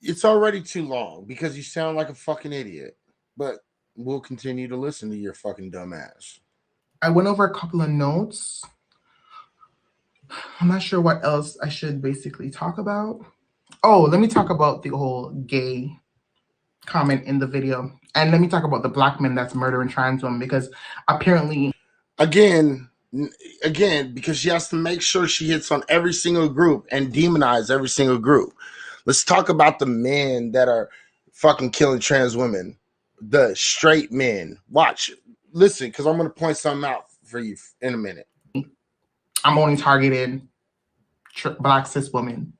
It's already too long because you sound like a fucking idiot. but we'll continue to listen to your fucking dumb ass. I went over a couple of notes. I'm not sure what else I should basically talk about. Oh, let me talk about the whole gay comment in the video. And let me talk about the black man that's murdering trans women, because apparently... Again, because she has to make sure she hits on every single group and demonize every single group. Let's talk about the men that are fucking killing trans women. The straight men. Watch. Listen, because I'm going to point something out for you in a minute. I'm only targeting black cis women.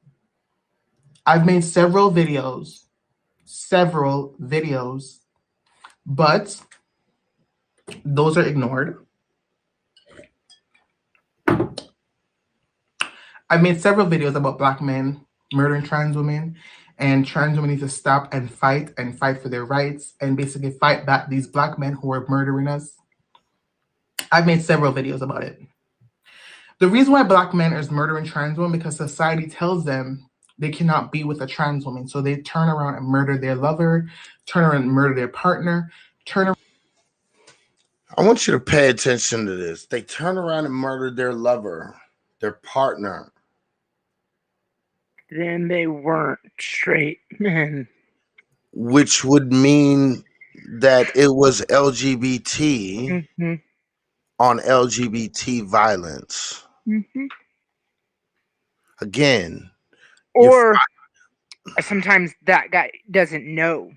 I've made several videos, but those are ignored. I've made several videos about black men murdering trans women, and trans women need to stop and fight for their rights and basically fight back these black men who are murdering us. I've made several videos about it. The reason why black men is murdering trans women because society tells them they cannot be with a trans woman. So they turn around and murder their lover, turn around and murder their partner, I want you to pay attention to this. They turn around and murder their lover, their partner. Then they weren't straight men. Which would mean that it was LGBT on LGBT violence. Again. Or sometimes that guy doesn't know.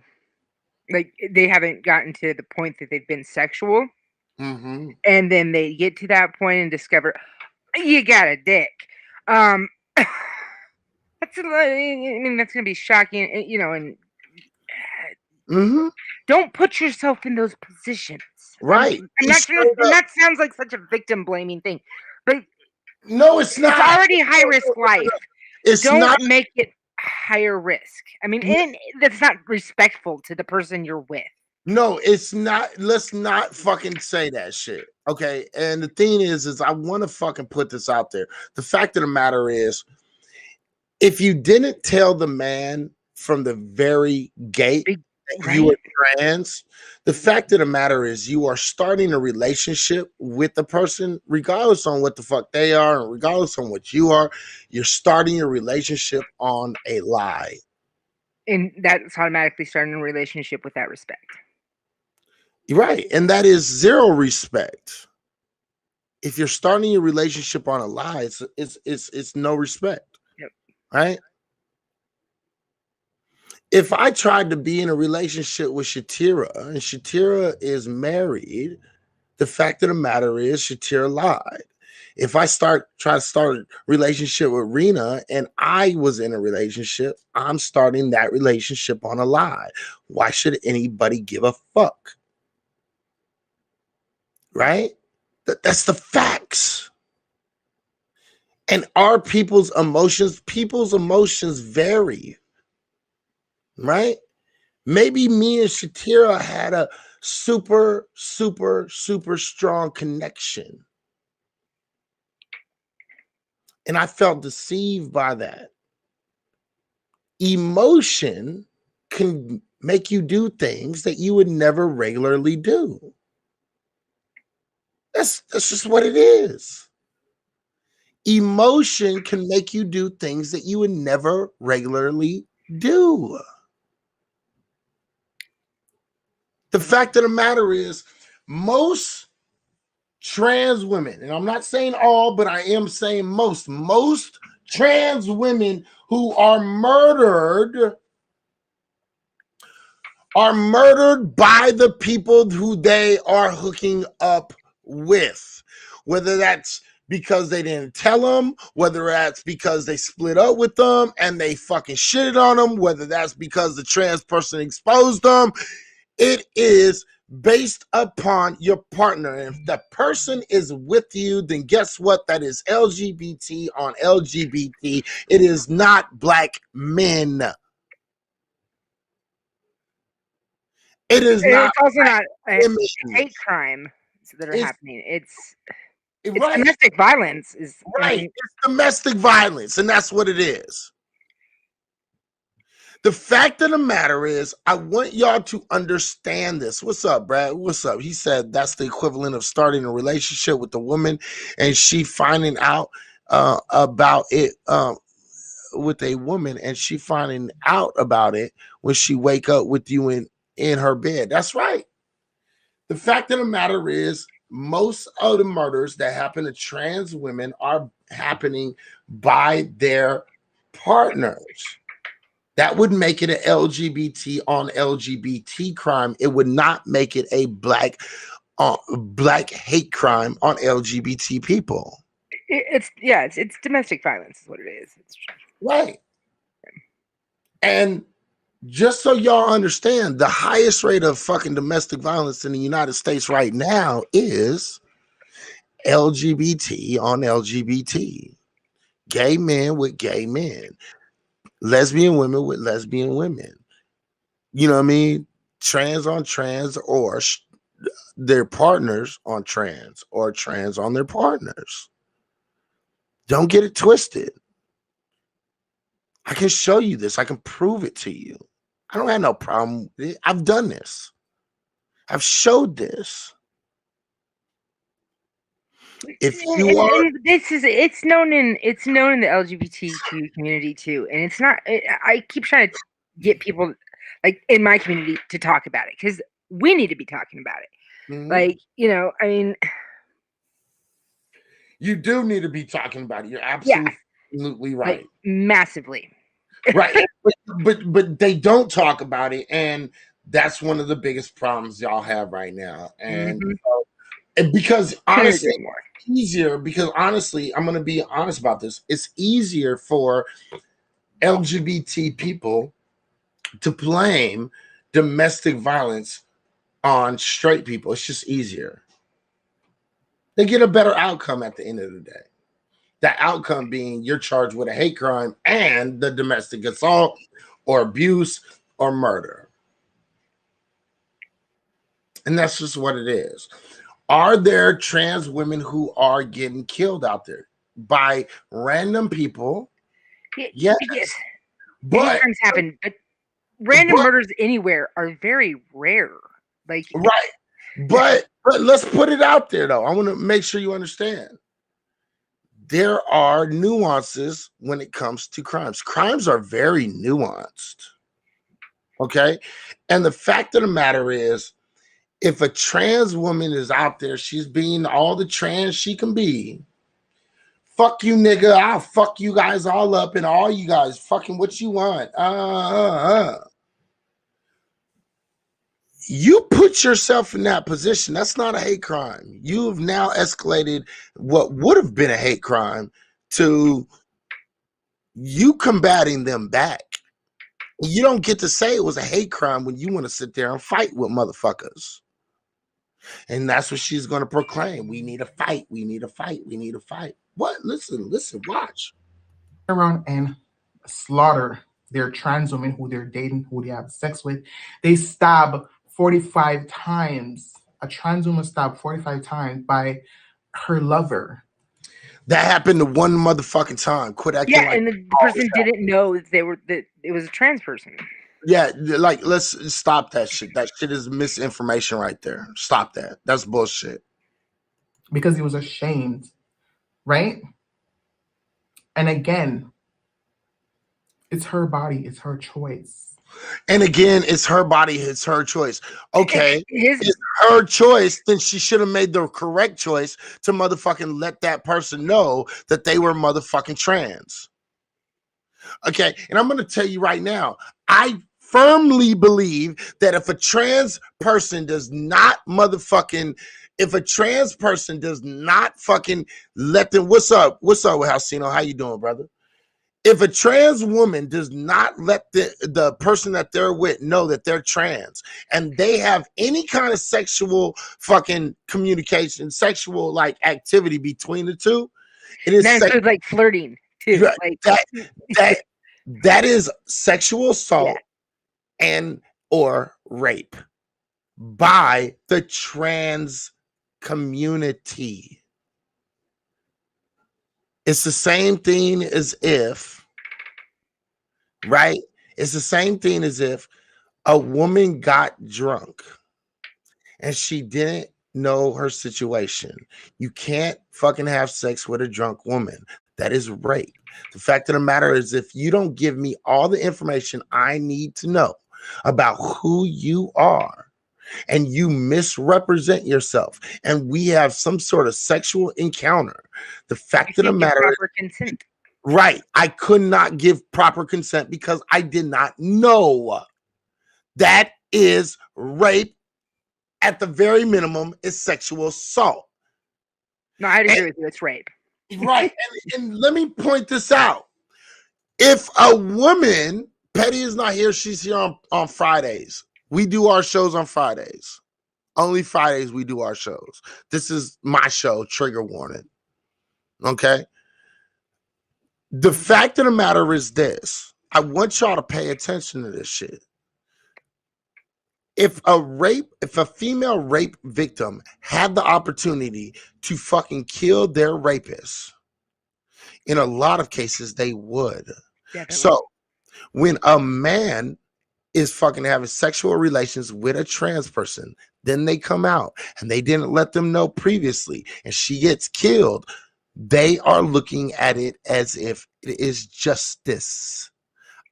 Like, they haven't gotten to the point that they've been sexual. Mm-hmm. And then they get to that point and discover, you got a dick. That's I mean, that's going to be shocking, you know, and don't put yourself in those positions. Right. That sounds like such a victim blaming thing, but no, it's not. It's already high risk life. Don't make it higher risk. I mean, and that's not respectful to the person you're with. No, it's not. Let's not fucking say that shit. Okay. And the thing is I want to fucking put this out there. The fact of the matter is, if you didn't tell the man from the very gate that you were trans, the fact of the matter is you are starting a relationship with the person, regardless on what the fuck they are, and regardless on what you are, you're starting your relationship on a lie. And that's automatically starting a relationship with that respect. Right. And that is zero respect. If you're starting your relationship on a lie, it's no respect. Yep. Right? If I tried to be in a relationship with Shatira and Shatira is married, the fact of the matter is Shatira lied. If I try to start a relationship with Rena and I was in a relationship, I'm starting that relationship on a lie. Why should anybody give a fuck? Right? That's the facts. And our people's emotions vary. Right? Maybe me and Shatira had a super, super, super strong connection. And I felt deceived by that. Emotion can make you do things that you would never regularly do. That's just what it is. Emotion can make you do things that you would never regularly do. The fact of the matter is, most trans women, and I'm not saying all, but I am saying most trans women who are murdered by the people who they are hooking up with. Whether that's because they didn't tell them, whether that's because they split up with them and they fucking shitted on them, whether that's because the trans person exposed them, it is based upon your partner. And if the person is with you, then guess what? That is LGBT on LGBT. It is not black men. It is not. It's also not a hate crime that are happening. It's domestic violence. Right. It's domestic violence, and that's what it is. The fact of the matter is, I want y'all to understand this. What's up, Brad? What's up? He said that's the equivalent of starting a relationship with a woman and she finding out about it with a woman and she finding out about it when she wake up with you in her bed. That's right. The fact of the matter is, most of the murders that happen to trans women are happening by their partners. That would make it an LGBT on LGBT crime. It would not make it a black hate crime on LGBT people. It's domestic violence is what it is. It's right. And just so y'all understand, the highest rate of fucking domestic violence in the United States right now is LGBT on LGBT. Gay men with gay men. Lesbian women with lesbian women. You know what I mean? Trans on trans, or their partners on trans, or trans on their partners. Don't get it twisted. I can show you this. I can prove it to you. I don't have no problem with it. I've done this. I've showed this. If you and it's known in the LGBTQ community too, and it's not. I keep trying to get people like in my community to talk about it because we need to be talking about it. Mm-hmm. Like, I mean, you do need to be talking about it. You're absolutely right. Like, massively. Right. but they don't talk about it, and that's one of the biggest problems y'all have right now. And because honestly, easier, because honestly, I'm going to be honest about this. It's easier for LGBT people to blame domestic violence on straight people. It's just easier. They get a better outcome at the end of the day. The outcome being you're charged with a hate crime and the domestic assault or abuse or murder. And that's just what it is. Are there trans women who are getting killed out there by random people? Yes. But things happen, but random murders anywhere are very rare. Like, right. But let's put it out there though. I want to make sure you understand. There are nuances when it comes to crimes. Crimes are very nuanced. Okay. And the fact of the matter is, if a trans woman is out there, she's being all the trans she can be. Fuck you, nigga. I'll fuck you guys all up and all you guys fucking what you want. You put yourself in that position. That's not a hate crime. You've now escalated what would have been a hate crime to you combating them back. You don't get to say it was a hate crime when you want to sit there and fight with motherfuckers. And that's what she's going to proclaim. We need a fight. We need a fight. We need a fight. What? Listen, watch. Around and slaughter their trans women who they're dating, who they have sex with. They stab 45 times. A trans woman stabbed 45 times by her lover. That happened to one motherfucking time. Quit acting like. And the person didn't know that it was a trans person. Yeah, like let's stop that shit. That shit is misinformation right there. Stop that. That's bullshit. Because he was ashamed, right? And again, it's her body, it's her choice. And again, it's her body, it's her choice. Okay, it's her choice, then she should have made the correct choice to motherfucking let that person know that they were motherfucking trans. Okay, and I'm going to tell you right now, I firmly believe that if a trans person does not fucking let them, what's up with Halcino? How you doing, brother? If a trans woman does not let the person that they're with know that they're trans and they have any kind of sexual fucking communication, sexual like activity between the two, it is like flirting too. Like that is sexual assault and or rape by the trans community. It's the same thing as if It's the same thing as if a woman got drunk and she didn't know her situation. You can't fucking have sex with a drunk woman. That is rape. The fact of the matter is, if you don't give me all the information I need to know about who you are, and you misrepresent yourself, and we have some sort of sexual encounter, the fact of the matter is, proper consent. right, I could not give proper consent because I did not know. That is rape. At the very minimum, is sexual assault. No, I'd agree with you. It's rape. Right. And let me point this out. If a woman, Petty is not here, she's here on Fridays. We do our shows on Fridays. Only Fridays we do our shows. This is my show, trigger warning. Okay? The fact of the matter is this. I want y'all to pay attention to this shit. If a female rape victim had the opportunity to fucking kill their rapist, in a lot of cases they would. Definitely. So when a man is fucking having sexual relations with a trans person, then they come out and they didn't let them know previously, and she gets killed, they are looking at it as if it is justice.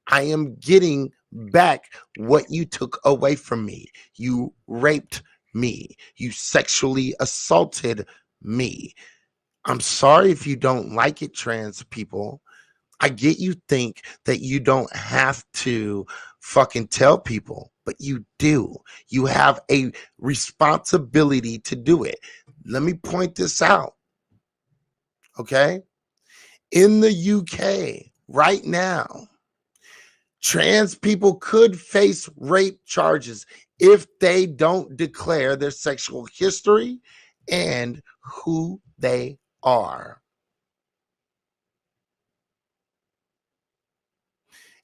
I am getting back what you took away from me. You raped me. You sexually assaulted me. I'm sorry if you don't like it, trans people. I get you think that you don't have to fucking tell people, but you do. You have a responsibility to do it. Let me point this out. Okay? In the UK right now, trans people could face rape charges if they don't declare their sexual history and who they are.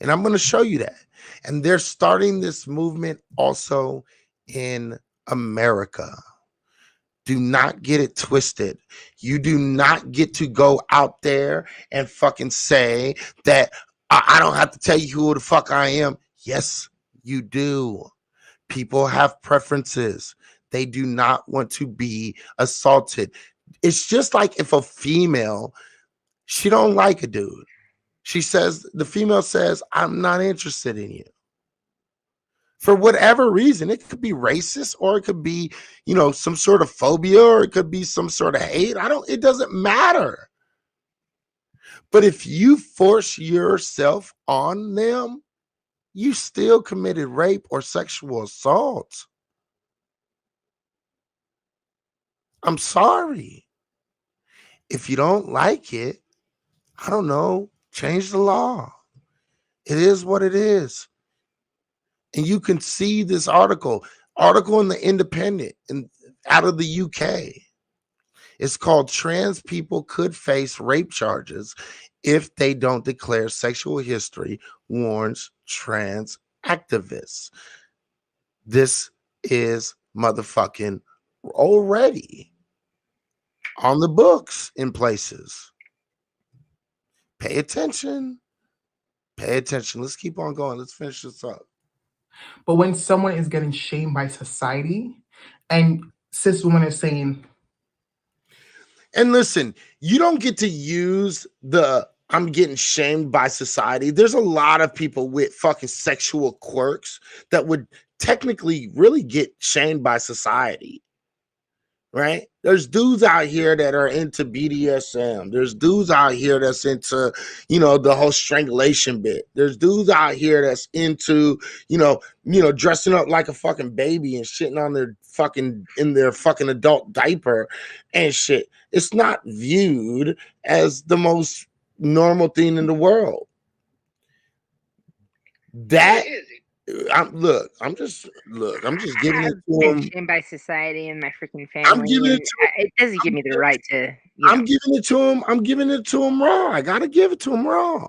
And I'm going to show you that. And they're starting this movement also in America. Do not get it twisted. You do not get to go out there and fucking say that I don't have to tell you who the fuck I am. Yes, you do. People have preferences. They do not want to be assaulted. It's just like if a female, she don't like a dude. She says, the female says, I'm not interested in you. For whatever reason, it could be racist, or it could be, some sort of phobia, or it could be some sort of hate. It doesn't matter. But if you force yourself on them, you still committed rape or sexual assault. I'm sorry. If you don't like it, I don't know, change the law. It is what it is. And you can see this article in the Independent and out of the UK. It's called Trans People Could Face Rape Charges If They Don't Declare Sexual History, Warns Trans Activists. This is motherfucking already on the books in places. Pay attention. Pay attention. Let's keep on going. Let's finish this up. But when someone is getting shamed by society and cis women are saying, and listen, you don't get to use the I'm getting shamed by society. There's a lot of people with fucking sexual quirks that would technically really get shamed by society. Right? There's dudes out here that are into BDSM. There's dudes out here that's into, the whole strangulation bit. There's dudes out here that's into, dressing up like a fucking baby and shitting on their fucking adult diaper and shit. It's not viewed as the most normal thing in the world. I'm just giving it to been him. shamed by society and my freaking family. I'm giving it to him. It doesn't give me the right to. I'm giving it to him. I'm giving it to him raw. I gotta give it to him raw.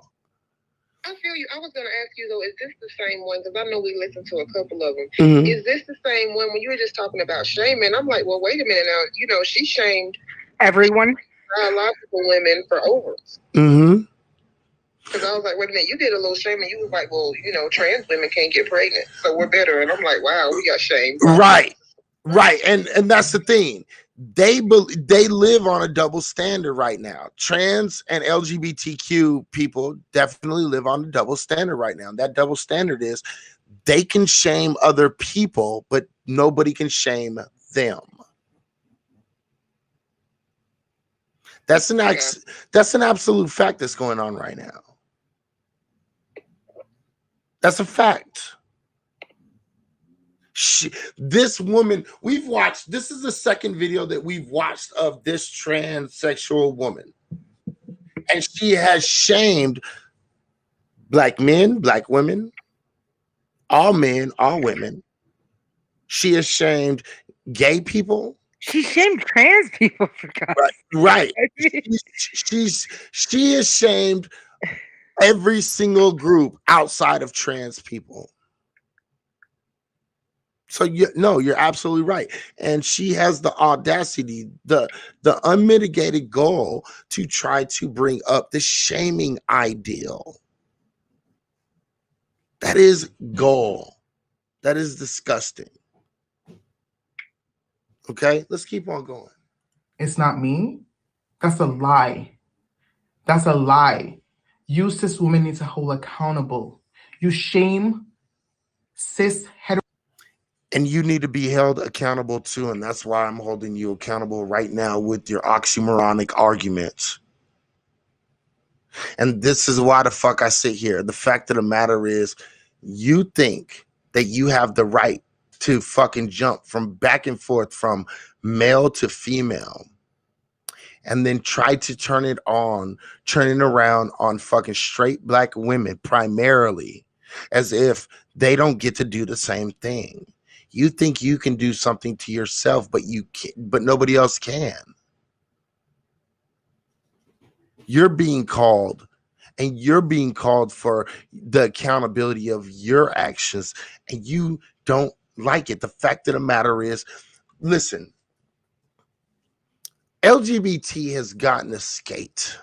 I feel you. I was gonna ask you though, is this the same one? Because I know we listened to a couple of them. Mm-hmm. Is this the same one when you were just talking about shaming? I'm like, well, wait a minute now. She shamed everyone, biological women for ovaries. Mm-hmm. Because I was like, wait a minute, you did a little shaming. You was like, well, you know, trans women can't get pregnant, so we're better. And I'm like, wow, we got shamed. Right. And that's the thing. They live on a double standard right now. Trans and LGBTQ people definitely live on a double standard right now. And that double standard is they can shame other people, but nobody can shame them. That's an absolute fact that's going on right now. That's a fact. This woman, we've watched, this is the second video that we've watched of this transsexual woman. And she has shamed black men, black women, all men, all women. She has shamed gay people. She shamed trans people, for God's sake. Right. She has shamed every single group outside of trans people. So you're absolutely right. And she has the audacity, the unmitigated goal to try to bring up the shaming ideal. That is goal. That is disgusting. Okay, let's keep on going. It's not me. That's a lie. That's a lie. You cis women need to hold accountable. You shame cis hetero. And you need to be held accountable too. And that's why I'm holding you accountable right now with your oxymoronic arguments. And this is why the fuck I sit here. The fact of the matter is, you think that you have the right to fucking jump from back and forth from male to female and then try to turn it around on fucking straight black women primarily, as if they don't get to do the same thing. You think you can do something to yourself, but you can't, but nobody else can. You're being called, and you're being called for the accountability of your actions, and you don't like it. The fact of the matter is, listen, LGBT has gotten a skate.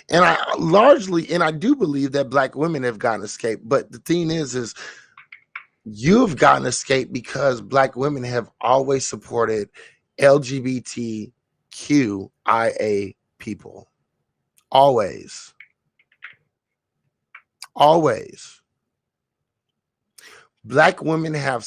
And I do believe that black women have gotten escape. But the thing is you've gotten escape because black women have always supported LGBTQIA people. Always. Black women have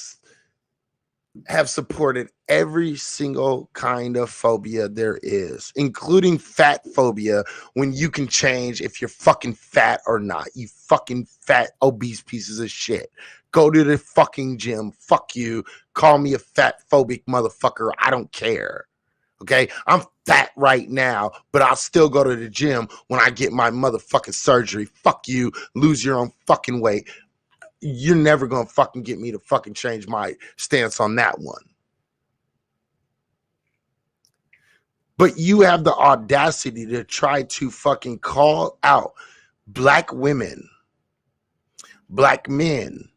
supported every single kind of phobia there is, including fat phobia, when you can change if you're fucking fat or not. You fucking fat, obese pieces of shit. Go to the fucking gym. Fuck you. Call me a fat phobic motherfucker. I don't care. Okay? I'm fat right now, but I'll still go to the gym when I get my motherfucking surgery. Fuck you. Lose your own fucking weight. You're never gonna fucking get me to fucking change my stance on that one. But you have the audacity to try to fucking call out black women, black men,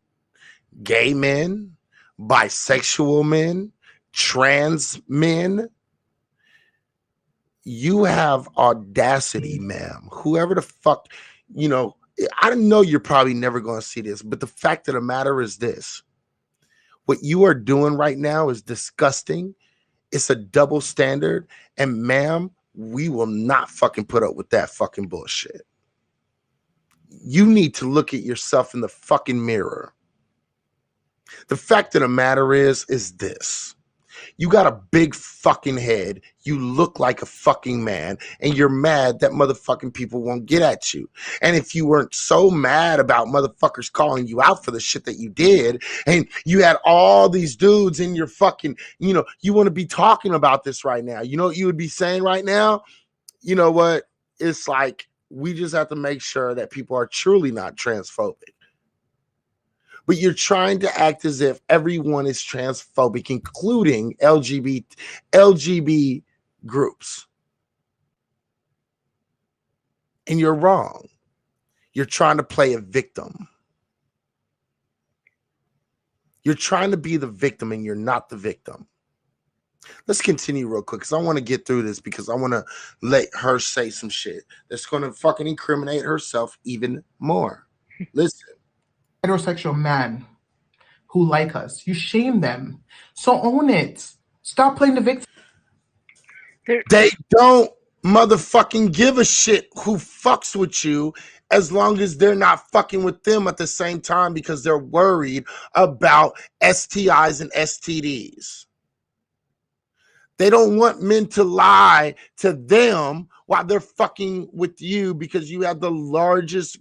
gay men, bisexual men, trans men. You have audacity, ma'am. Whoever the fuck, I know you're probably never going to see this, but the fact of the matter is this. What you are doing right now is disgusting. It's a double standard. And ma'am, we will not fucking put up with that fucking bullshit. You need to look at yourself in the fucking mirror. The fact of the matter is this. You got a big fucking head. You look like a fucking man, and you're mad that motherfucking people won't get at you. And if you weren't so mad about motherfuckers calling you out for the shit that you did, and you had all these dudes in your fucking, you want to be talking about this right now. You know what you would be saying right now? You know what? It's like, we just have to make sure that people are truly not transphobic. But you're trying to act as if everyone is transphobic, including LGBT groups. And you're wrong. You're trying to play a victim. You're trying to be the victim, and you're not the victim. Let's continue real quick because I want to get through this because I want to let her say some shit that's going to fucking incriminate herself even more. Listen. Heterosexual men who like us. You shame them. So own it. Stop playing the victim. They don't motherfucking give a shit who fucks with you as long as they're not fucking with them at the same time because they're worried about STIs and STDs. They don't want men to lie to them while they're fucking with you because you have the largest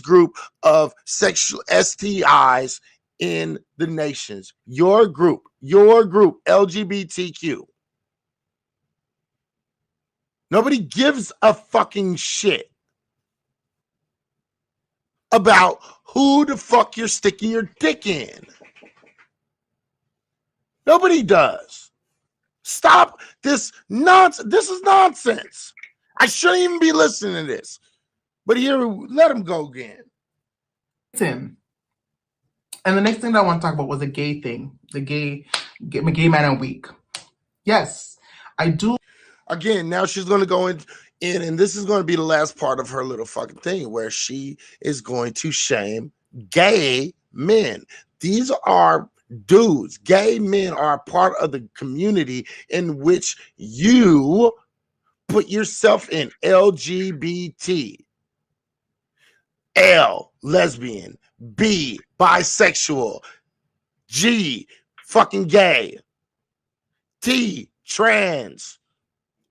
group of sexual STIs in the nations. Your group, LGBTQ. Nobody gives a fucking shit about who the fuck you're sticking your dick in. Nobody does. Stop this nonsense. This is nonsense. I shouldn't even be listening to this. But here, let him go again. Him. And the next thing that I want to talk about was the gay thing. The gay man and weak. Yes, I do. Again, now she's going to go in, and this is going to be the last part of her little fucking thing where she is going to shame gay men. These are dudes. Gay men are a part of the community in which you put yourself in. LGBT. L, lesbian. B, bisexual. G, fucking gay. T, trans.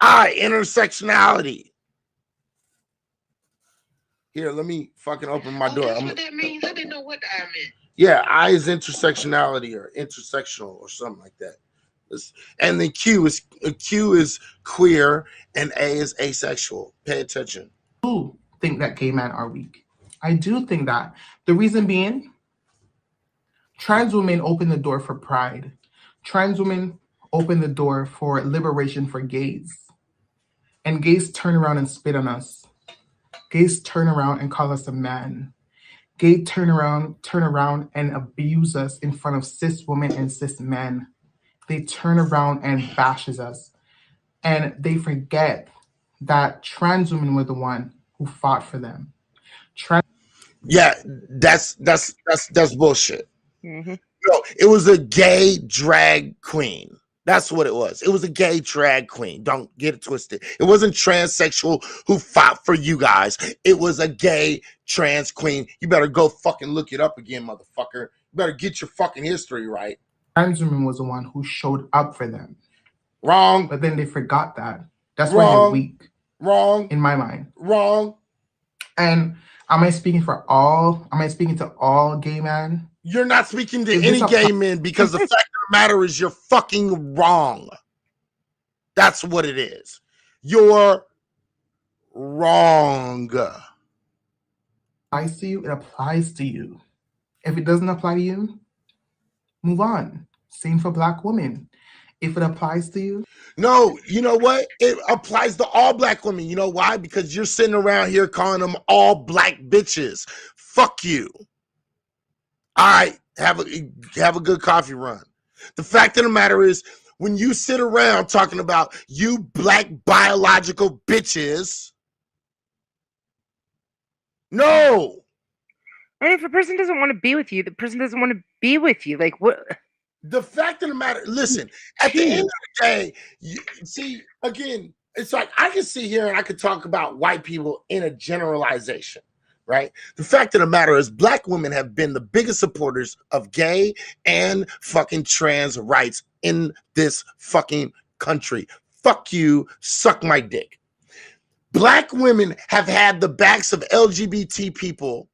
I, intersectionality. Here, let me fucking open my door. That's what that means. I didn't know what I meant. Yeah, I is intersectionality or intersectional or something like that. And then Q is queer and A is asexual. Pay attention. I do think that gay men are weak. I do think that. The reason being, trans women open the door for pride. Trans women open the door for liberation for gays. And gays turn around and spit on us. Gays turn around and call us a man. Gays turn around and abuse us in front of cis women and cis men. They turn around and bashes us. And they forget that trans women were the one who fought for them. Yeah, that's bullshit. Mm-hmm. No, it was a gay drag queen. That's what it was. It was a gay drag queen. Don't get it twisted. It wasn't transsexual who fought for you guys. It was a gay trans queen. You better go fucking look it up again, motherfucker. You better get your fucking history right. Trans woman was the one who showed up for them. Wrong. But then they forgot that. That's Wrong. why they're weak. Wrong. In my mind. Wrong. And am I speaking to all gay men? You're not speaking to any gay men because the fact of the matter is you're fucking wrong. That's what it is. You're wrong. Applies to you, it applies to you. If it doesn't apply to you, move on. Same for Black women. If it applies to you. No, you know what? It applies to all Black women. You know why? Because you're sitting around here calling them all black bitches. Fuck you. All right, have a good coffee run. The fact of the matter is, when you sit around talking about you black biological bitches, no. And if a person doesn't want to be with you, the person doesn't want to be with you. Like, what? The fact of the matter, listen, at the end of the day, see, again, it's like I can sit here and I could talk about white people in a generalization, right? The fact of the matter is Black women have been the biggest supporters of gay and fucking trans rights in this fucking country. Fuck you, suck my dick. Black women have had the backs of LGBT people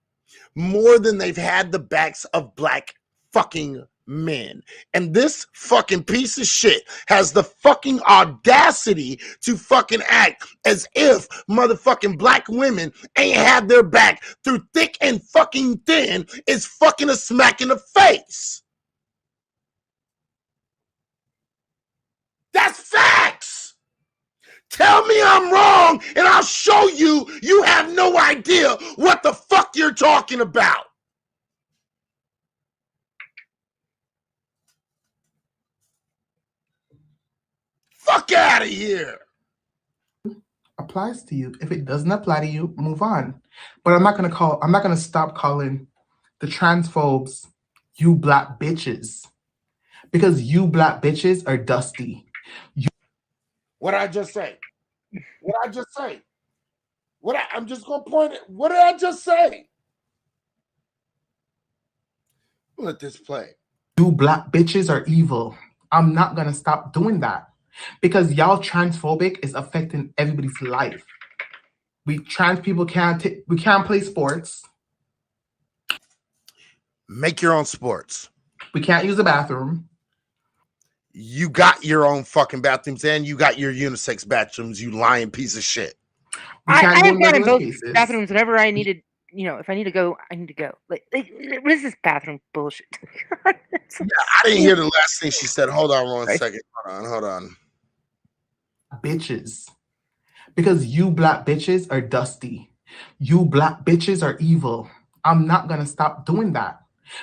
more than they've had the backs of Black fucking men. And this fucking piece of shit has the fucking audacity to fucking act as if motherfucking Black women ain't had their back through thick and fucking thin. Is fucking a smack in the face. That's facts. Tell me I'm wrong and I'll show you you have no idea what the fuck you're talking about. Fuck out of here. Applies to you. If it doesn't apply to you, move on. But I'm not gonna stop calling the transphobes you black bitches. Because you black bitches are dusty. What did I just say? What did I just say? I'm just gonna point it. What did I just say? Let this play. You black bitches are evil. I'm not gonna stop doing that. Because y'all transphobic is affecting everybody's life. We trans people can't play sports. Make your own sports. We can't use the bathroom. You got your own fucking bathrooms and you got your unisex bathrooms, you lying piece of shit. I have gone in both bathrooms whenever I needed, if I need to go, I need to go. Like what is this bathroom bullshit? Yeah, I didn't hear the last thing she said. Hold on 1 second. Hold on. Bitches. Because you black bitches are dusty. You black bitches are evil. I'm not gonna stop doing that.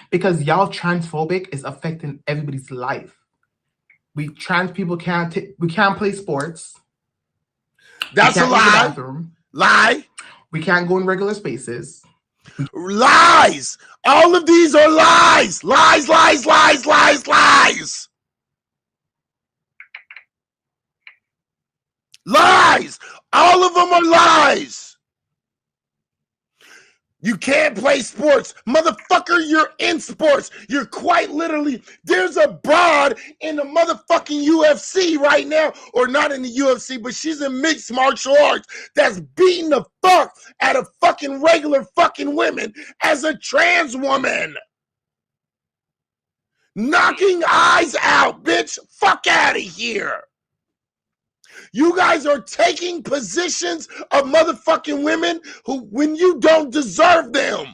Because y'all transphobic is affecting everybody's life. We trans people can't play sports. That's a lie. Bathroom. Lie. We can't go in regular spaces. Lies. All of these are lies. Lies, lies, lies, lies, lies. Lies. All of them are lies. You can't play sports. Motherfucker, you're in sports. You're quite literally, there's a broad in the motherfucking UFC right now, or not in the UFC, but she's in mixed martial arts that's beating the fuck out of fucking regular fucking women as a trans woman. Knocking eyes out, bitch. Fuck out of here. You guys are taking positions of motherfucking women who, when you don't deserve them.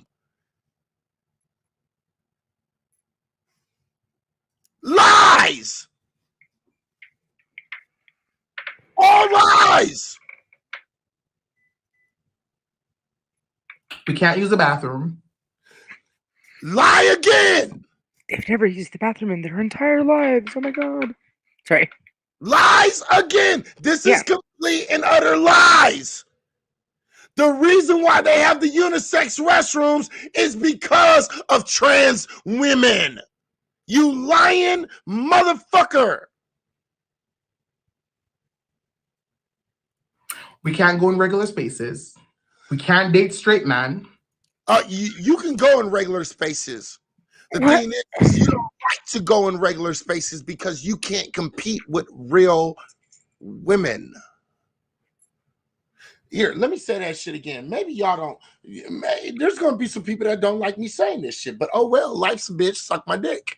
Lies. All lies. We can't use the bathroom. Lie again. They've never used the bathroom in their entire lives. Oh my god. Sorry. Lies again. This is complete and utter lies. The reason why they have the unisex restrooms is because of trans women. You lying motherfucker. We can't go in regular spaces. We can't date straight men. You can go in regular spaces. The thing is, you don't like to go in regular spaces because you can't compete with real women. Here, let me say that shit again. Maybe y'all don't. There's going to be some people that don't like me saying this shit, but oh well, life's a bitch, suck my dick.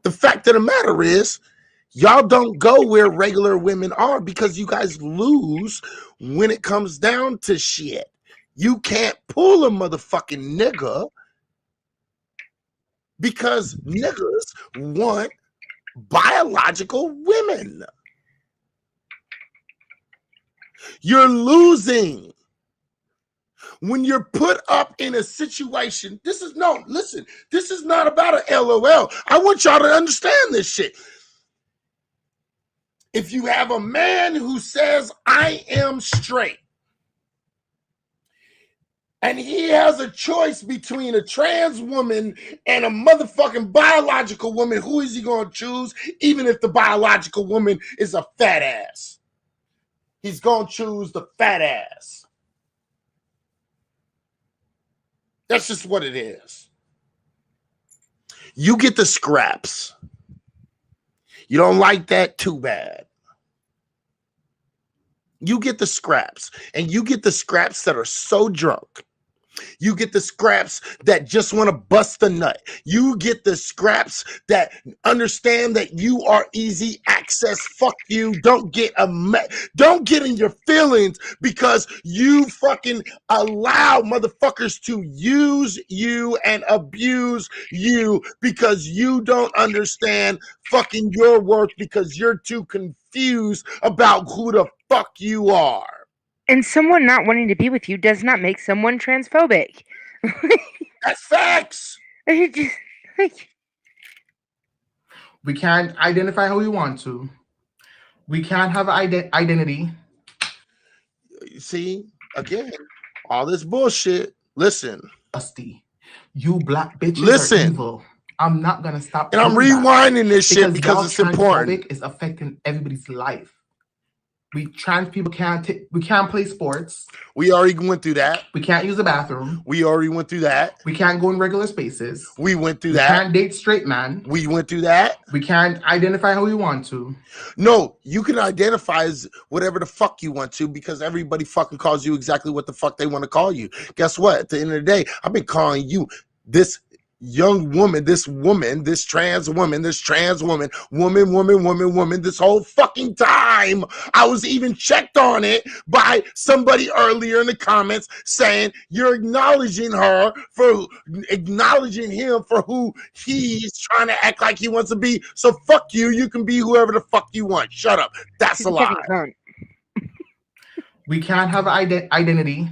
The fact of the matter is, y'all don't go where regular women are because you guys lose when it comes down to shit. You can't pull a motherfucking nigga because niggas want biological women. You're losing when you're put up in a situation. This is not about a LOL. I want y'all to understand this shit. If you have a man who says, I am straight, and he has a choice between a trans woman and a motherfucking biological woman, who is he going to choose, even if the biological woman is a fat ass? He's going to choose the fat ass. That's just what it is. You get the scraps. You don't like that? Too bad. You get the scraps, and you get the scraps that are so drunk. You get the scraps that just want to bust a nut. You get the scraps that understand that you are easy access. Fuck you. Don't get in your feelings because you fucking allow motherfuckers to use you and abuse you because you don't understand fucking your worth because you're too confused about who the fuck you are. And someone not wanting to be with you does not make someone transphobic. That's facts. We can't identify how we want to. We can't have identity. See, again, all this bullshit. Listen. You black bitches Listen. are evil. I'm not gonna stop. And I'm rewinding this shit because it's important. Is affecting everybody's life. We trans people we can't play sports. We already went through that. We can't use the bathroom. We already went through that. We can't go in regular spaces. We went through that. We can't date straight man. We went through that. We can't identify how we want to. No, you can identify as whatever the fuck you want to because everybody fucking calls you exactly what the fuck they want to call you. Guess what? At the end of the day, I've been calling you this young woman, this trans woman, this woman, this whole fucking time. I was even checked on it by somebody earlier in the comments saying you're acknowledging her for acknowledging him for who he's trying to act like he wants to be. So fuck you. You can be whoever the fuck you want. Shut up. That's a lie. We can't have identity.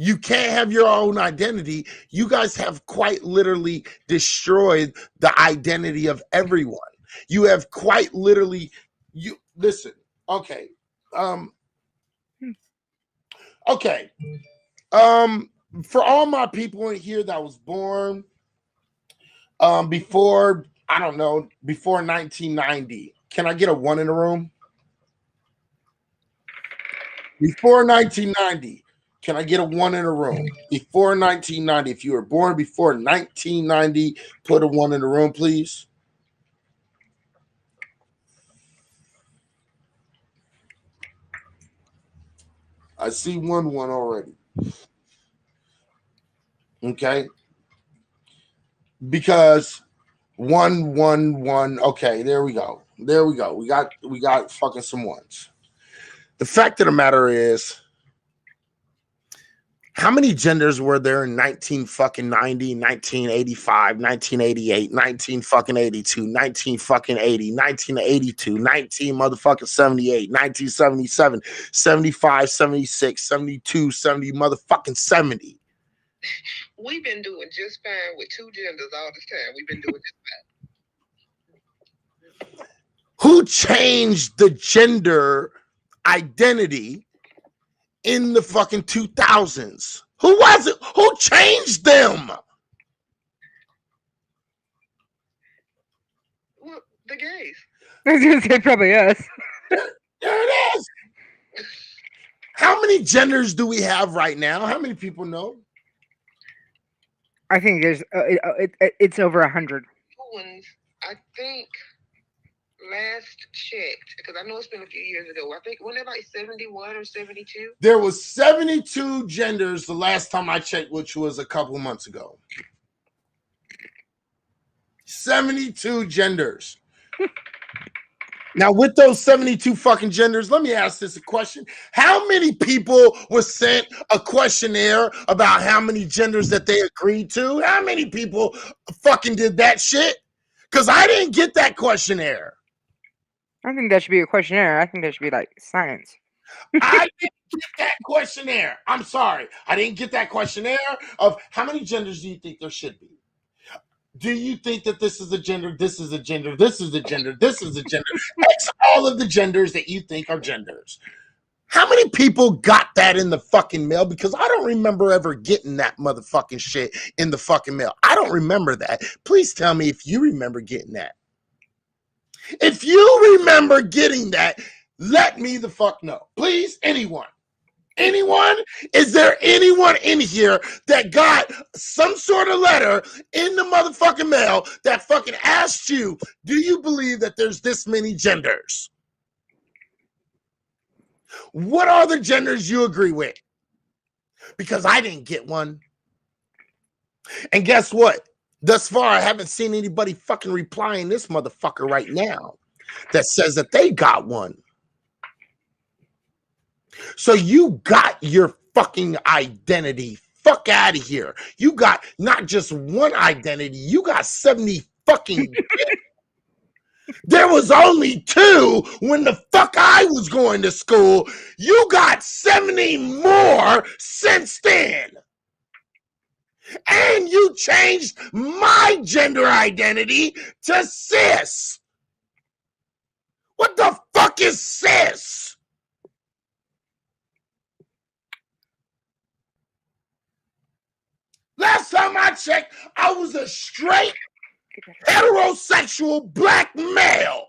You can't have your own identity. You guys have quite literally destroyed the identity of everyone. You have quite literally, listen, okay. Okay. For all my people in here that was born before, I don't know, before 1990, can I get a 1 in the room? Before 1990. Can I get a 1 in a room? Before 1990, if you were born before 1990, put a 1 in the room, please. I see 1 already. Okay. Because 1, 1, 1. Okay, there we go. There we go. We got fucking some ones. The fact of the matter is, how many genders were there in 1990, 1985, 1988, 1982, 1980, 1982, 1978, 1977, 75, 76, 72, 70 motherfucking 70? We've been doing just fine with 2 genders all this time. We've been doing just fine. Who changed the gender identity in the fucking 2000s? Who was it? Who changed them? Well, the gays. I was gonna say probably us. There it is. How many genders do we have right now? How many people know? I think there's it's over 100. I think last checked, because I know it's been a few years ago. I think wasn't it like 71 or 72? There was 72 genders the last time I checked, which was a couple of months ago. 72 genders. Now, with those 72 fucking genders, let me ask this a question. How many people was sent a questionnaire about how many genders that they agreed to? How many people fucking did that shit? Because I didn't get that questionnaire. I think that should be a questionnaire. I think that should be like science. I didn't get that questionnaire. I'm sorry. I didn't get that questionnaire of how many genders do you think there should be? Do you think that this is a gender, this is a gender, this is a gender, this is a gender? X all of the genders that you think are genders. How many people got that in the fucking mail? Because I don't remember ever getting that motherfucking shit in the fucking mail. I don't remember that. Please tell me if you remember getting that. If you remember getting that, let me the fuck know. Please, anyone. Anyone? Is there anyone in here that got some sort of letter in the motherfucking mail that fucking asked you, do you believe that there's this many genders? What are the genders you agree with? Because I didn't get one. And guess what? Thus far, I haven't seen anybody fucking replying this motherfucker right now that says that they got one. So you got your fucking identity. Fuck out of here. You got not just one identity, you got 70 fucking There was only 2 when the fuck I was going to school. You got 70 more since then. And you changed my gender identity to cis. What the fuck is cis? Last time I checked, I was a straight heterosexual black male.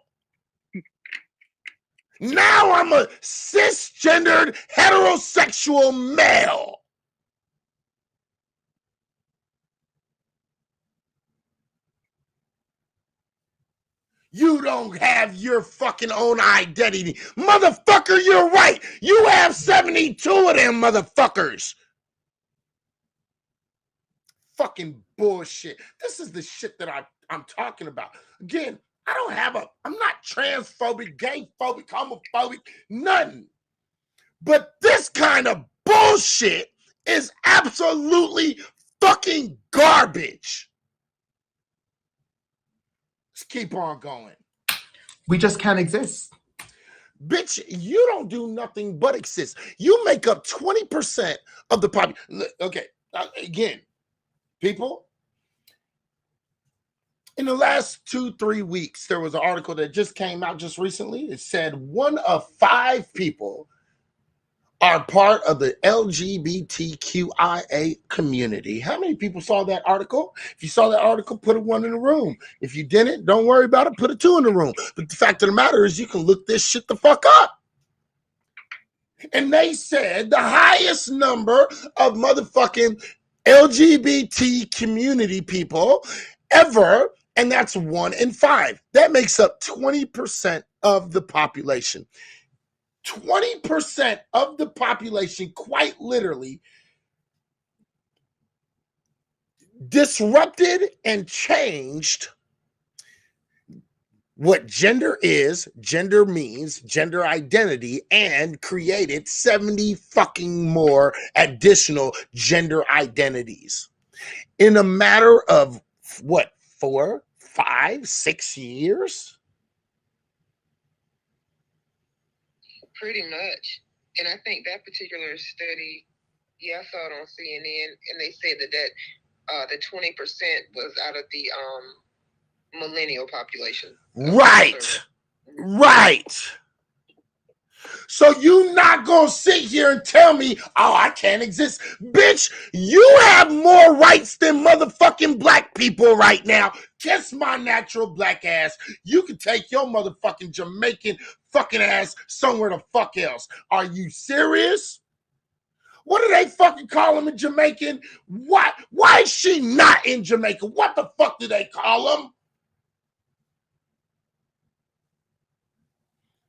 Now I'm a cisgendered heterosexual male. You don't have your fucking own identity. Motherfucker, you're right. You have 72 of them motherfuckers. Fucking bullshit. This is the shit that I'm talking about. Again, I'm not transphobic, gay phobic, homophobic, nothing. But this kind of bullshit is absolutely fucking garbage. Let's keep on going. We just can't exist. Bitch, you don't do nothing but exist. You make up 20% of the population. Okay, again, people, in the last 2-3 weeks, there was an article that just came out just recently. It said 1 of 5 people are part of the LGBTQIA community. How many people saw that article? If you saw that article, put a 1 in the room. If you didn't, don't worry about it, put a 2 in the room. But the fact of the matter is you can look this shit the fuck up. And they said the highest number of motherfucking LGBT community people ever, and that's 1 in 5. That makes up 20% of the population. 20% of the population, quite literally, disrupted and changed what gender is, gender means, gender identity, and created 70 fucking more additional gender identities in a matter of what, 4, 5, 6 years? Pretty much. And I think that particular study, I saw it on CNN, and they said that the 20% was out of the millennial population. Right. So you not gonna sit here and tell me, oh, I can't exist. Bitch, you have more rights than motherfucking black people right now. Kiss my natural black ass. You can take your motherfucking Jamaican fucking ass somewhere the fuck else. Are you serious? What do they fucking call him in Jamaican? What? Why is she not in Jamaica? What the fuck do they call them?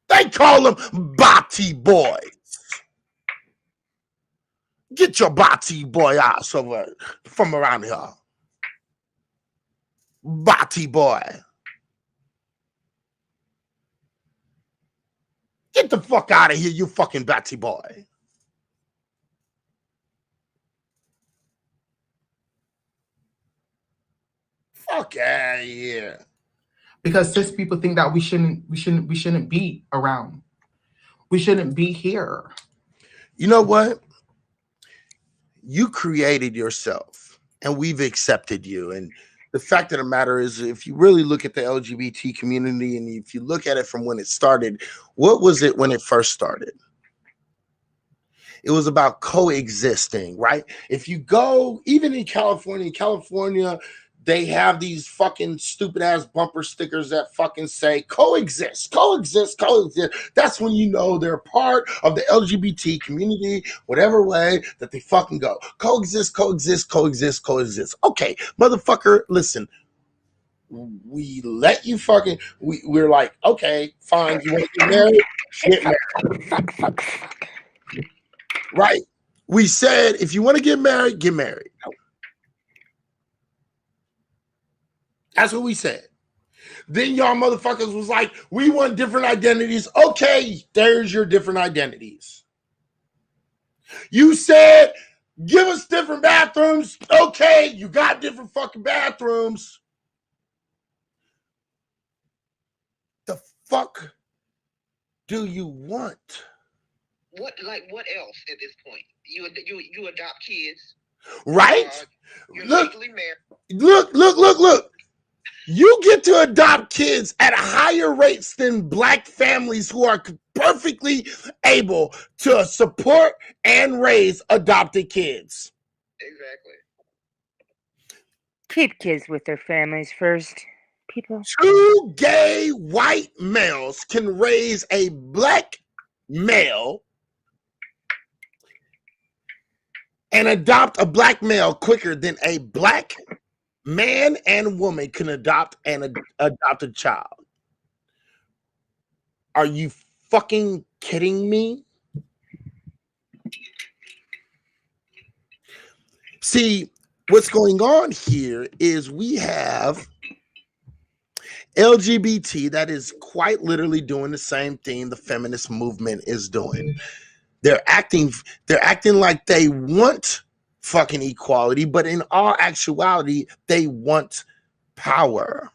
They call them Bati boys. Get your Bati boy ass over from around here. Bati boy. Get the fuck out of here, you fucking Bati boy. Fuck out of here. Because cis people think that we shouldn't be around. We shouldn't be here. You know what? You created yourself and we've accepted you. And the fact of the matter is, if you really look at the LGBT community and if you look at it from when it started, what was it when it first started? It was about coexisting, right? If you go, even in California, they have these fucking stupid ass bumper stickers that fucking say coexist, coexist, coexist. That's when you know they're part of the LGBT community, whatever way that they fucking go. Coexist, coexist, coexist, coexist. Okay, motherfucker, listen. We let you fucking, we're like, okay, fine. You want to get married? Get married. Right. We said, if you want to get married, get married. That's what we said. Then y'all motherfuckers was like, we want different identities. Okay, there's your different identities. You said, give us different bathrooms. Okay, you got different fucking bathrooms. The fuck do you want? What else at this point? You adopt kids, right? You're Look, legally married. Look. You get to adopt kids at higher rates than black families who are perfectly able to support and raise adopted kids. Exactly. Keep kids with their families first, people. 2 gay white males can raise a black male and adopt a black male quicker than a black man and woman can adopt an adopted child. Are you fucking kidding me? See, what's going on here is we have LGBT that is quite literally doing the same thing the feminist movement is doing. They're acting like they want fucking equality, but in all actuality, they want power.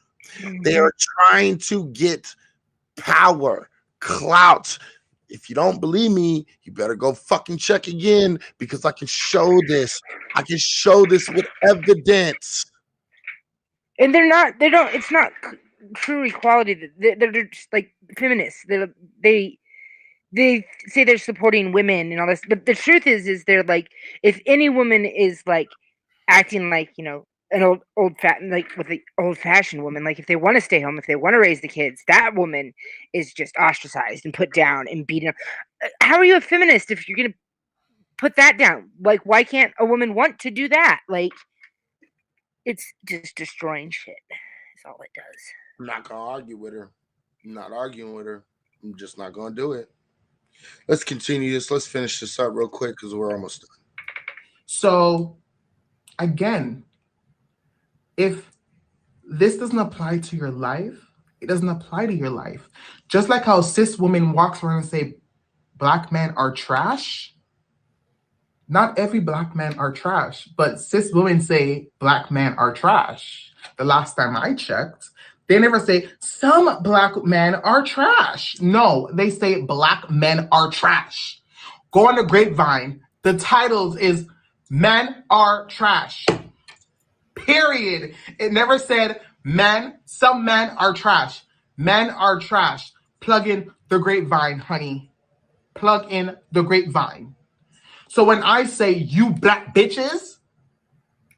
They are trying to get power, clout. If you don't believe me, you better go fucking check again, because I can show this. I can show this with evidence. And it's not true equality. They're just like feminists. They say they're supporting women and all this, but the truth is they're like, if any woman is like acting like, an with the old fashioned woman, like if they want to stay home, if they want to raise the kids, that woman is just ostracized and put down and beaten up. How are you a feminist if you're gonna put that down? Like, why can't a woman want to do that? Like, it's just destroying shit. That's all it does. I'm not gonna argue with her. I'm not arguing with her. I'm just not gonna do it. Let's continue this. Let's finish this up real quick because we're almost done. So, again, if this doesn't apply to your life, it doesn't apply to your life. Just like how cis women walks around and say black men are trash. Not every black men are trash, but cis women say black men are trash. The last time I checked, they never say some black men are trash. No, they say black men are trash. Go on the Grapevine. The titles is Men Are Trash. Period. It never said some men are trash. Men are trash. Plug in the Grapevine, honey. Plug in the Grapevine. So when I say you black bitches,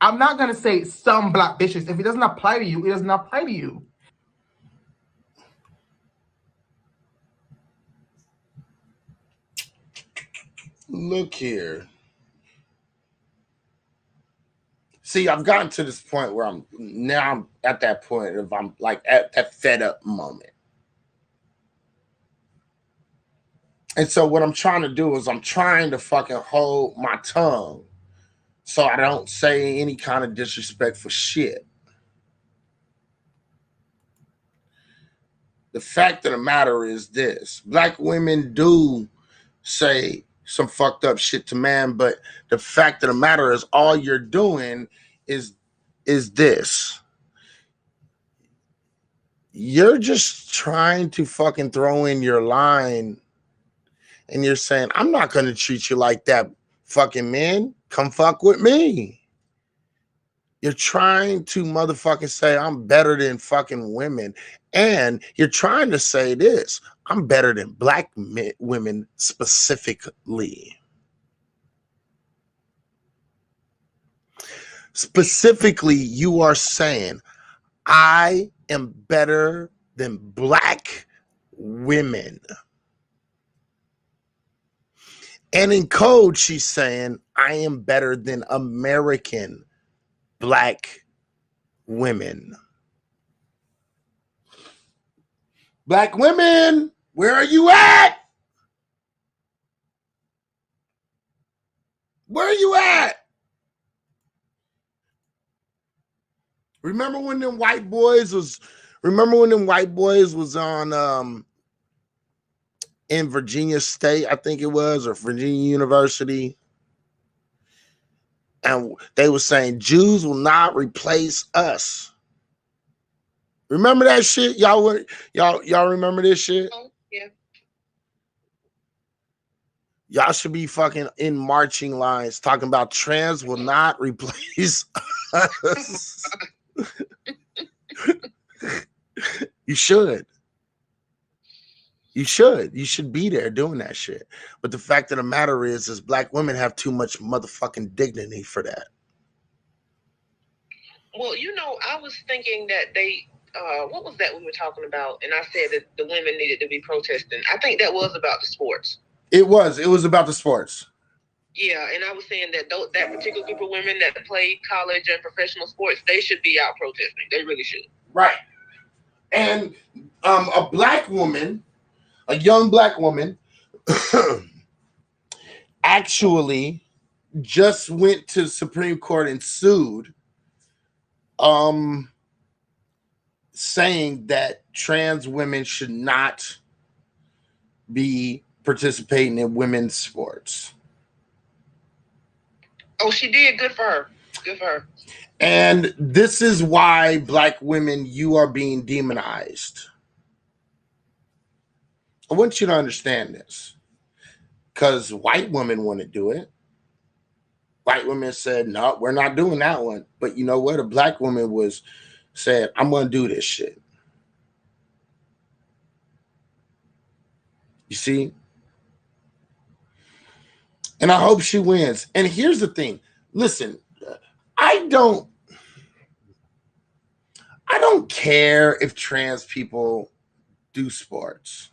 I'm not going to say some black bitches. If it doesn't apply to you, it doesn't apply to you. Look here. See, I've gotten to this point where I'm at that point of I'm like at that fed up moment. And so what I'm trying to do is I'm trying to fucking hold my tongue so I don't say any kind of disrespectful shit. The fact of the matter is this: black women do say some fucked up shit to man, but the fact of the matter is all you're doing is this. You're just trying to fucking throw in your line and you're saying, I'm not going to treat you like that, fucking man. Come fuck with me. You're trying to motherfucking say I'm better than fucking women. And you're trying to say this: I'm better than black women specifically. Specifically, you are saying I am better than black women. And in code, she's saying I am better than American black women. Black women, where are you at? Where are you at? Remember when them white boys was on in Virginia State, I think it was, or Virginia University, and they were saying Jews will not replace us. Remember that shit? Y'all remember this shit? Oh, yeah. Y'all should be fucking in marching lines talking about trans will not replace us. You should. You should. You should be there doing that shit. But the fact of the matter is black women have too much motherfucking dignity for that. Well, I was thinking that they, what was that we were talking about? And I said that the women needed to be protesting. I think that was about the sports. It was about the sports. Yeah, and I was saying that that particular group of women that play college and professional sports, they should be out protesting. They really should. Right. And a black woman, a young black woman, actually just went to the Supreme Court and sued, saying that trans women should not be participating in women's sports. Oh, she did. Good for her. Good for her. And this is why black women, you are being demonized. I want you to understand this, because white women want to do it. White women said, no, we're not doing that one. But you know what? A black woman said, I'm going to do this shit. You see? And I hope she wins. And here's the thing. Listen, I don't care if trans people do sports.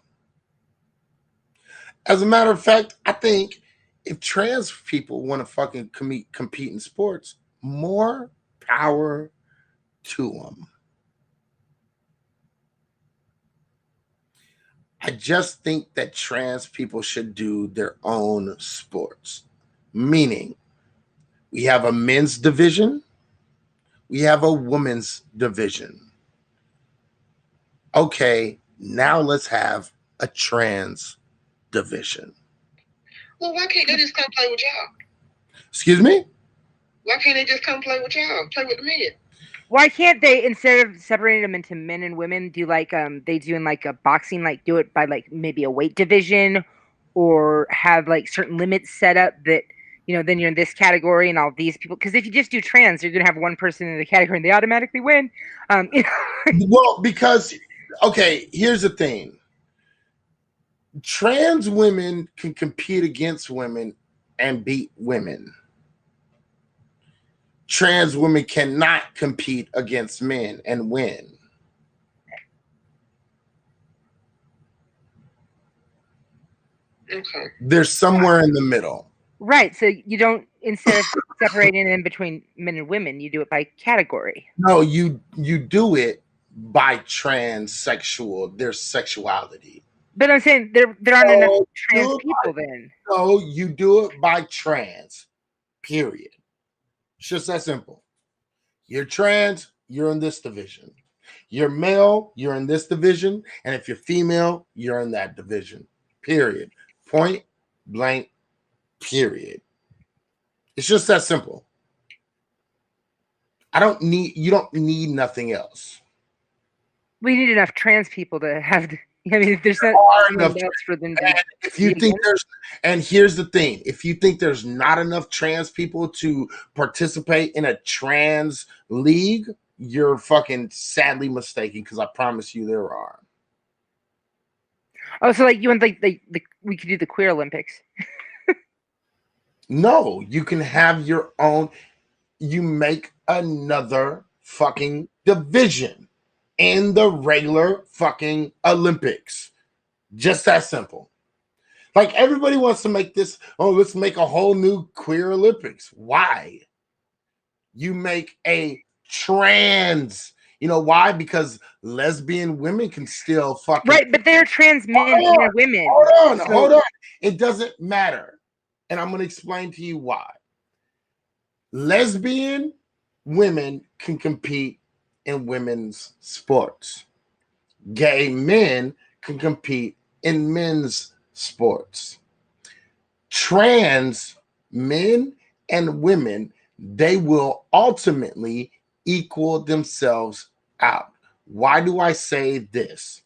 As a matter of fact, I think if trans people want to fucking compete in sports, more power to them. I just think that trans people should do their own sports. Meaning, we have a men's division, we have a women's division. Okay, now let's have a trans division. Well, why can't they just come play with y'all? Excuse me? Why can't they just come play with y'all? Play with the men? Why can't they, instead of separating them into men and women, do like they do in like a boxing, like do it by like maybe a weight division, or have like certain limits set up that, then you're in this category and all these people. Because if you just do trans, you're gonna have one person in the category and they automatically win. Well, because okay, here's the thing. Trans women can compete against women and beat women. Trans women cannot compete against men and win. Okay. They're somewhere in the middle. Right. So you don't, instead of separating them between men and women, you do it by category. No, you do it by transsexual, their sexuality. But I'm saying there aren't enough trans people then. No, you do it by trans. Period. It's just that simple. You're trans, you're in this division. You're male, you're in this division. And if you're female, you're in that division. Period. Point blank, period. It's just that simple. You don't need nothing else. We need enough trans people to have, if there's not enough else for them to. If you think and here's the thing, if you think there's not enough trans people to participate in a trans league, you're fucking sadly mistaken, because I promise you there are. Oh, so like you want we could do the queer Olympics. No, you can have your own. You make another fucking division in the regular fucking Olympics. Just that simple. Like everybody wants to make this, let's make a whole new queer Olympics. Why? You make a trans. You know why? Because lesbian women can still fucking. Right, but they're trans men and women. Hold on. It doesn't matter. And I'm going to explain to you why. Lesbian women can compete in women's sports. Gay men can compete in men's sports. Trans men and women, they will ultimately equal themselves out. Why do I say this?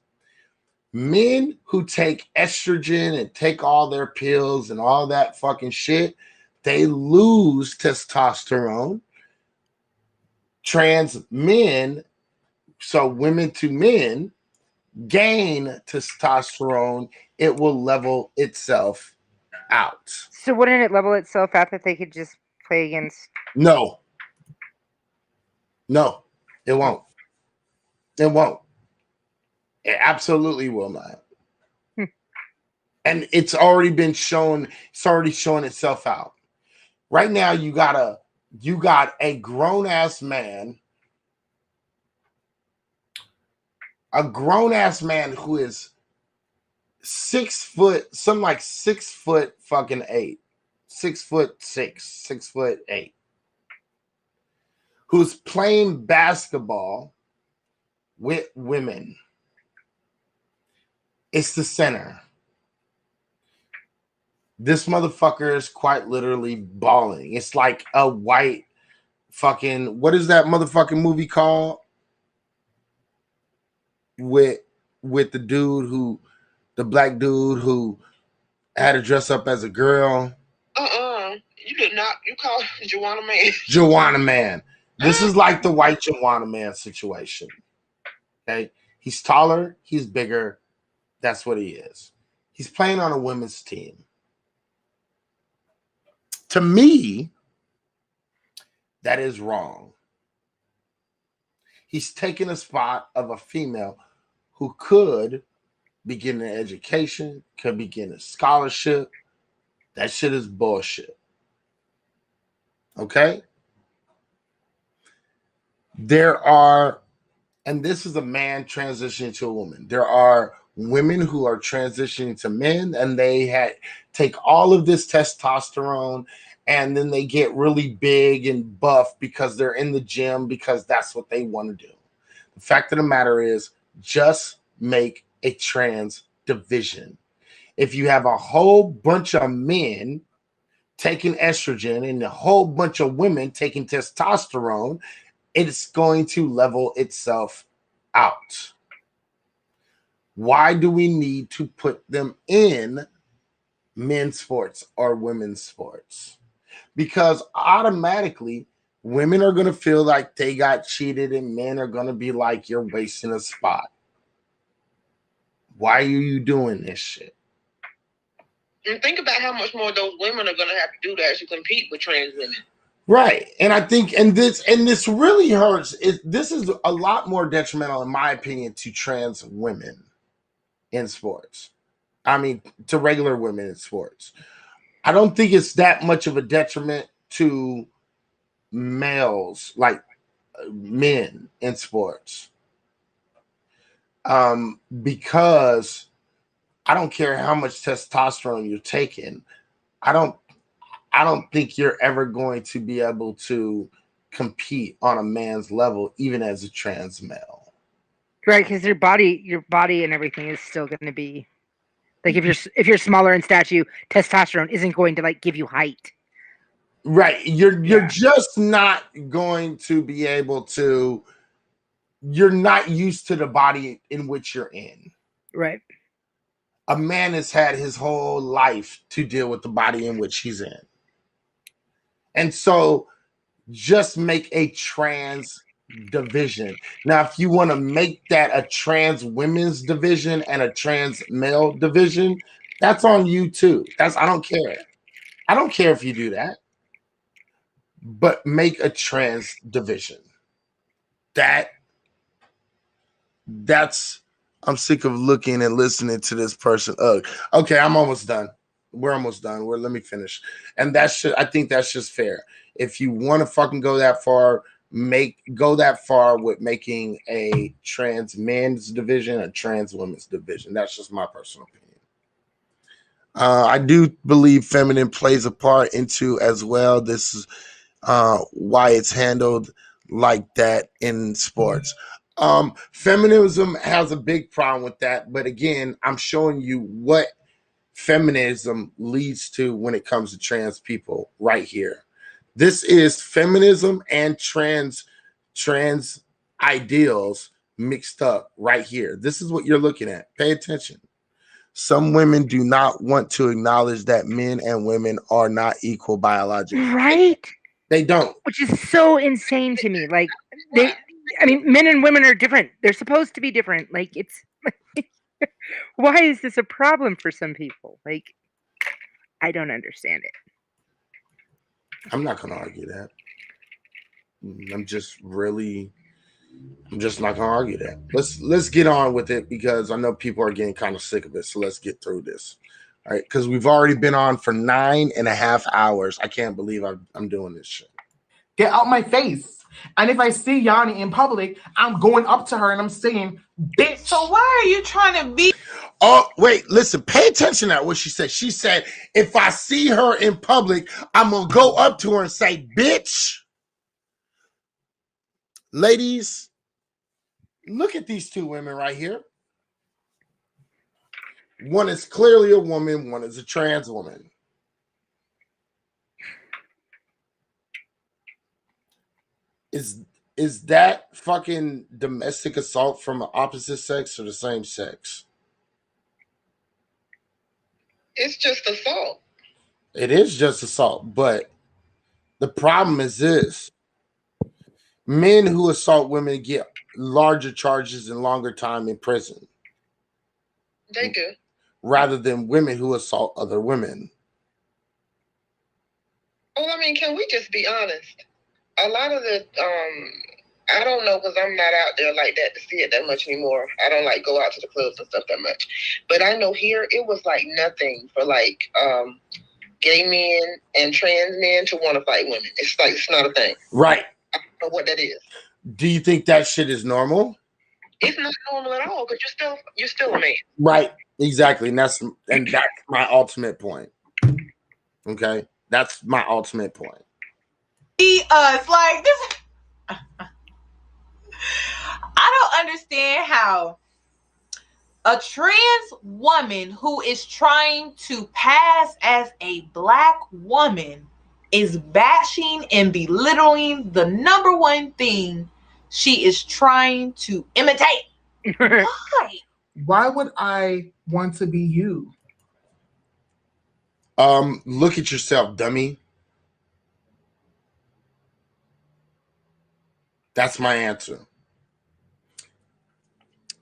Men who take estrogen and take all their pills and all that fucking shit, they lose testosterone. Trans men So women to men gain testosterone, it will level itself out. So wouldn't it level itself out that they could just play against? No, it won't. It won't. It absolutely will not. And it's already been shown. It's already showing itself out. Right now, you got a grown ass man, who is 6 foot, something like 6 foot fucking 8, 6'6", 6'8", who's playing basketball with women. It's the center. This motherfucker is quite literally balling. It's like a white fucking, what is that motherfucking movie called? With the black dude who had to dress up as a girl. You did not. You called Joanna Man. Joanna Man. This is like the white Joanna Man situation. Okay, he's taller, he's bigger. That's what he is. He's playing on a women's team. To me, that is wrong. He's taking a spot of a female who could be getting an education, could be getting a scholarship. That shit is bullshit. Okay? And this is a man transitioning to a woman. There are women who are transitioning to men, and they take all of this testosterone, and then they get really big and buff because they're in the gym because that's what they want to do. The fact of the matter is, just make a trans division. If you have a whole bunch of men taking estrogen and a whole bunch of women taking testosterone, it's going to level itself out. Why do we need to put them in men's sports or women's sports? Because automatically women are going to feel like they got cheated and men are going to be like, you're wasting a spot. Why are you doing this shit? And think about how much more those women are going to have to do that to compete with trans women. Right. And I think, and this really hurts. This is a lot more detrimental, in my opinion, to trans women in sports. I mean, to regular women in sports. I don't think it's that much of a detriment to males, like men in sports. Because I don't care how much testosterone you're taking. I don't think you're ever going to be able to compete on a man's level, even as a trans male. Right, because your body and everything is still going to be like, if you're smaller in stature, testosterone isn't going to like give you height. Right, you're just not going to be able to. You're not used to the body in which you're in. Right. A man has had his whole life to deal with the body in which he's in. And so just make a trans division. Now, if you want to make that a trans women's division and a trans male division, that's on you too. I don't care. I don't care if you do that. But make a trans division. That's I'm sick of looking and listening to this person. Okay, I'm almost done. We're almost done. Let me finish. And I think that's just fair. If you want to fucking go that far, go that far with making a trans men's division, a trans women's division. That's just my personal opinion. I do believe feminine plays a part into as well. This is why it's handled like that in sports. Feminism has a big problem with that, but again, I'm showing you what feminism leads to when it comes to trans people right here. This is feminism and trans ideals mixed up right here. This is what you're looking at. Pay attention. Some women do not want to acknowledge that men and women are not equal biologically. Right? They don't. Which is so insane to me. Like, I mean, men and women are different. They're supposed to be different. Like, it's why is this a problem for some people? Like, I don't understand it. I'm not going to argue that. I'm just not gonna argue that. Let's get on with it because I know people are getting kind of sick of it. So let's get through this. All right, because we've already been on for 9.5 hours. I can't believe I'm doing this shit. Get out my face. And if I see Yanni in public, I'm going up to her and I'm saying, bitch. So why are you trying to be? Oh, wait, listen, pay attention to what she said. She said, if I see her in public, I'm gonna go up to her and say, bitch. Ladies, look at these two women right here. One is clearly a woman, one is a trans woman. Is that fucking domestic assault from the opposite sex or the same sex? It's just assault. It is just assault, but the problem is this. Men who assault women get larger charges and longer time in prison. They do. Rather than women who assault other women. Well, I mean, can we just be honest? A lot of the, I don't know because I'm not out there like that to see it that much anymore. I don't like go out to the clubs and stuff that much. But I know here it was like nothing for like gay men and trans men to want to fight women. It's like it's not a thing. Right. I don't know what that is. Do you think that shit is normal? It's not normal at all because you're still a man. Right. Exactly. And that's my ultimate point. Okay. That's my ultimate point. Be us like this. I don't understand how a trans woman who is trying to pass as a black woman is bashing and belittling the number one thing she is trying to imitate. Why? Why would I want to be you? Look at yourself, dummy. That's my answer.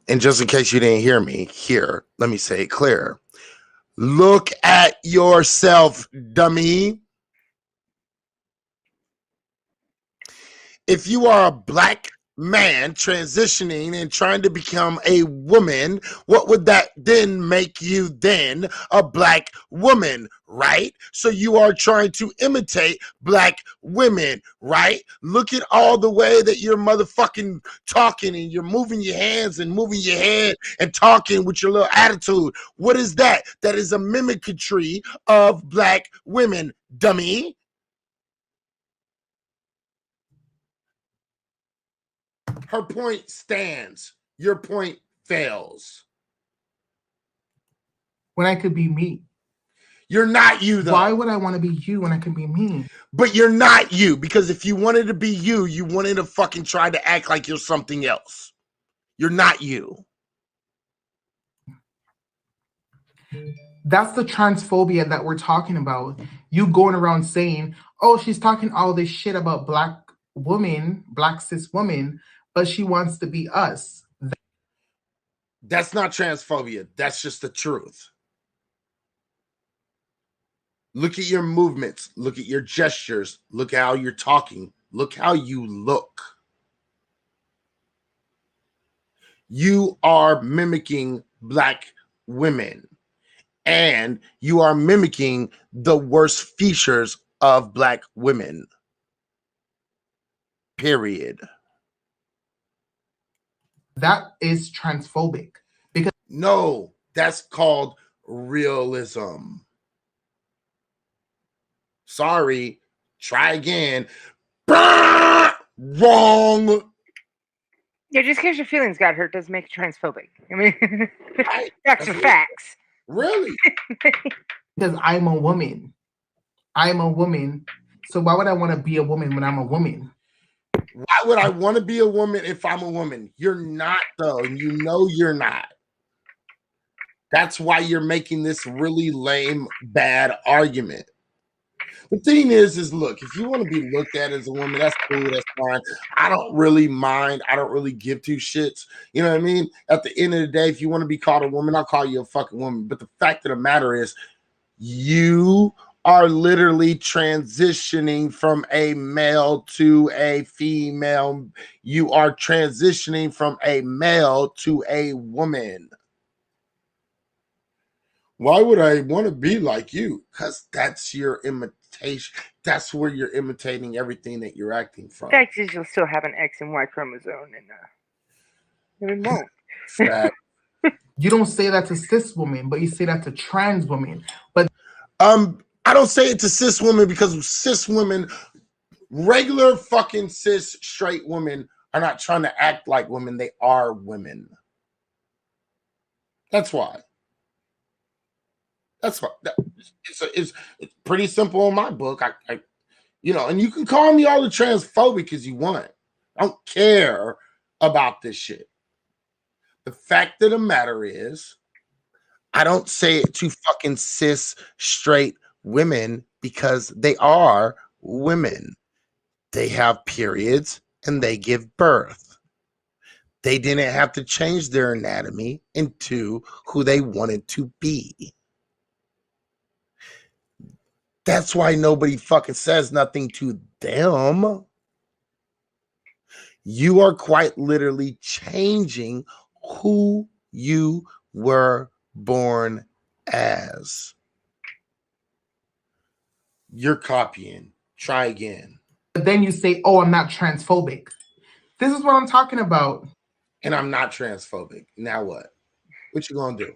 And just in case you didn't hear me, here, let me say it clear. Look at yourself, dummy. If you are a black man transitioning and trying to become a woman, what would that then make you then a black woman, right? So you are trying to imitate black women, right? Look at all the way that you're motherfucking talking and you're moving your hands and moving your head and talking with your little attitude. What is that? That is a mimicry of black women, dummy. Her point stands. Your point fails. When I could be me. You're not you, though. Why would I want to be you when I can be me? But you're not you, because if you wanted to be you, you wanted to fucking try to act like you're something else. You're not you. That's the transphobia that we're talking about. You going around saying, oh, she's talking all this shit about black women, black cis women, but she wants to be us. That's not transphobia. That's just the truth. Look at your movements. Look at your gestures. Look at how you're talking. Look how you look. You are mimicking black women. And you are mimicking the worst features of black women. Period. That is transphobic. Because no, that's called realism. Sorry, try again. Wrong. Yeah, just because your feelings got hurt doesn't make it transphobic. I mean, facts are facts. Really? Because I'm a woman. I'm a woman. So why would I want to be a woman when I'm a woman? Why would I want to be a woman if I'm a woman? You're not, though, and you know you're not. That's why you're making this really lame, bad argument. The thing is look, if you want to be looked at as a woman, that's cool, that's fine. I don't really mind. I don't really give two shits. You know what I mean? At the end of the day, if you want to be called a woman, I'll call you a fucking woman. But the fact of the matter is, you are literally transitioning from a male to a female. You are transitioning from a male to a woman. Why would I want to be like you? Because that's your imitation. That's where you're imitating everything that you're acting from. The fact is, you'll still have an X and Y chromosome, and it won't. Fact. You don't say that to cis women, but you say that to trans women. But I don't say it to cis women because cis women, regular fucking cis straight women, are not trying to act like women. They are women. That's why. That's why. It's pretty simple in my book. I you know, and you can call me all the transphobic as you want. I don't care about this shit. The fact of the matter is, I don't say it to fucking cis straight women because they are women. They have periods and they give birth. They didn't have to change their anatomy into who they wanted to be. That's why nobody fucking says nothing to them. You are quite literally changing who you were born as. You're copying. Try again. then you say, oh, I'm not transphobic. This is what I'm talking about. And I'm not transphobic. Now what? What you gonna do?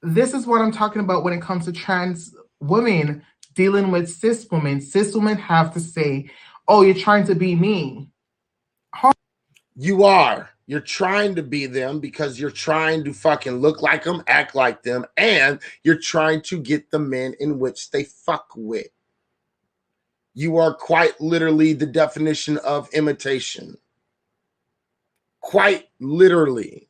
This is what I'm talking about when it comes to trans women dealing with cis women. Cis women have to say, oh, you're trying to be me. You are. You're trying to be them because you're trying to fucking look like them, act like them, and you're trying to get the men in which they fuck with. You are quite literally the definition of imitation. Quite literally.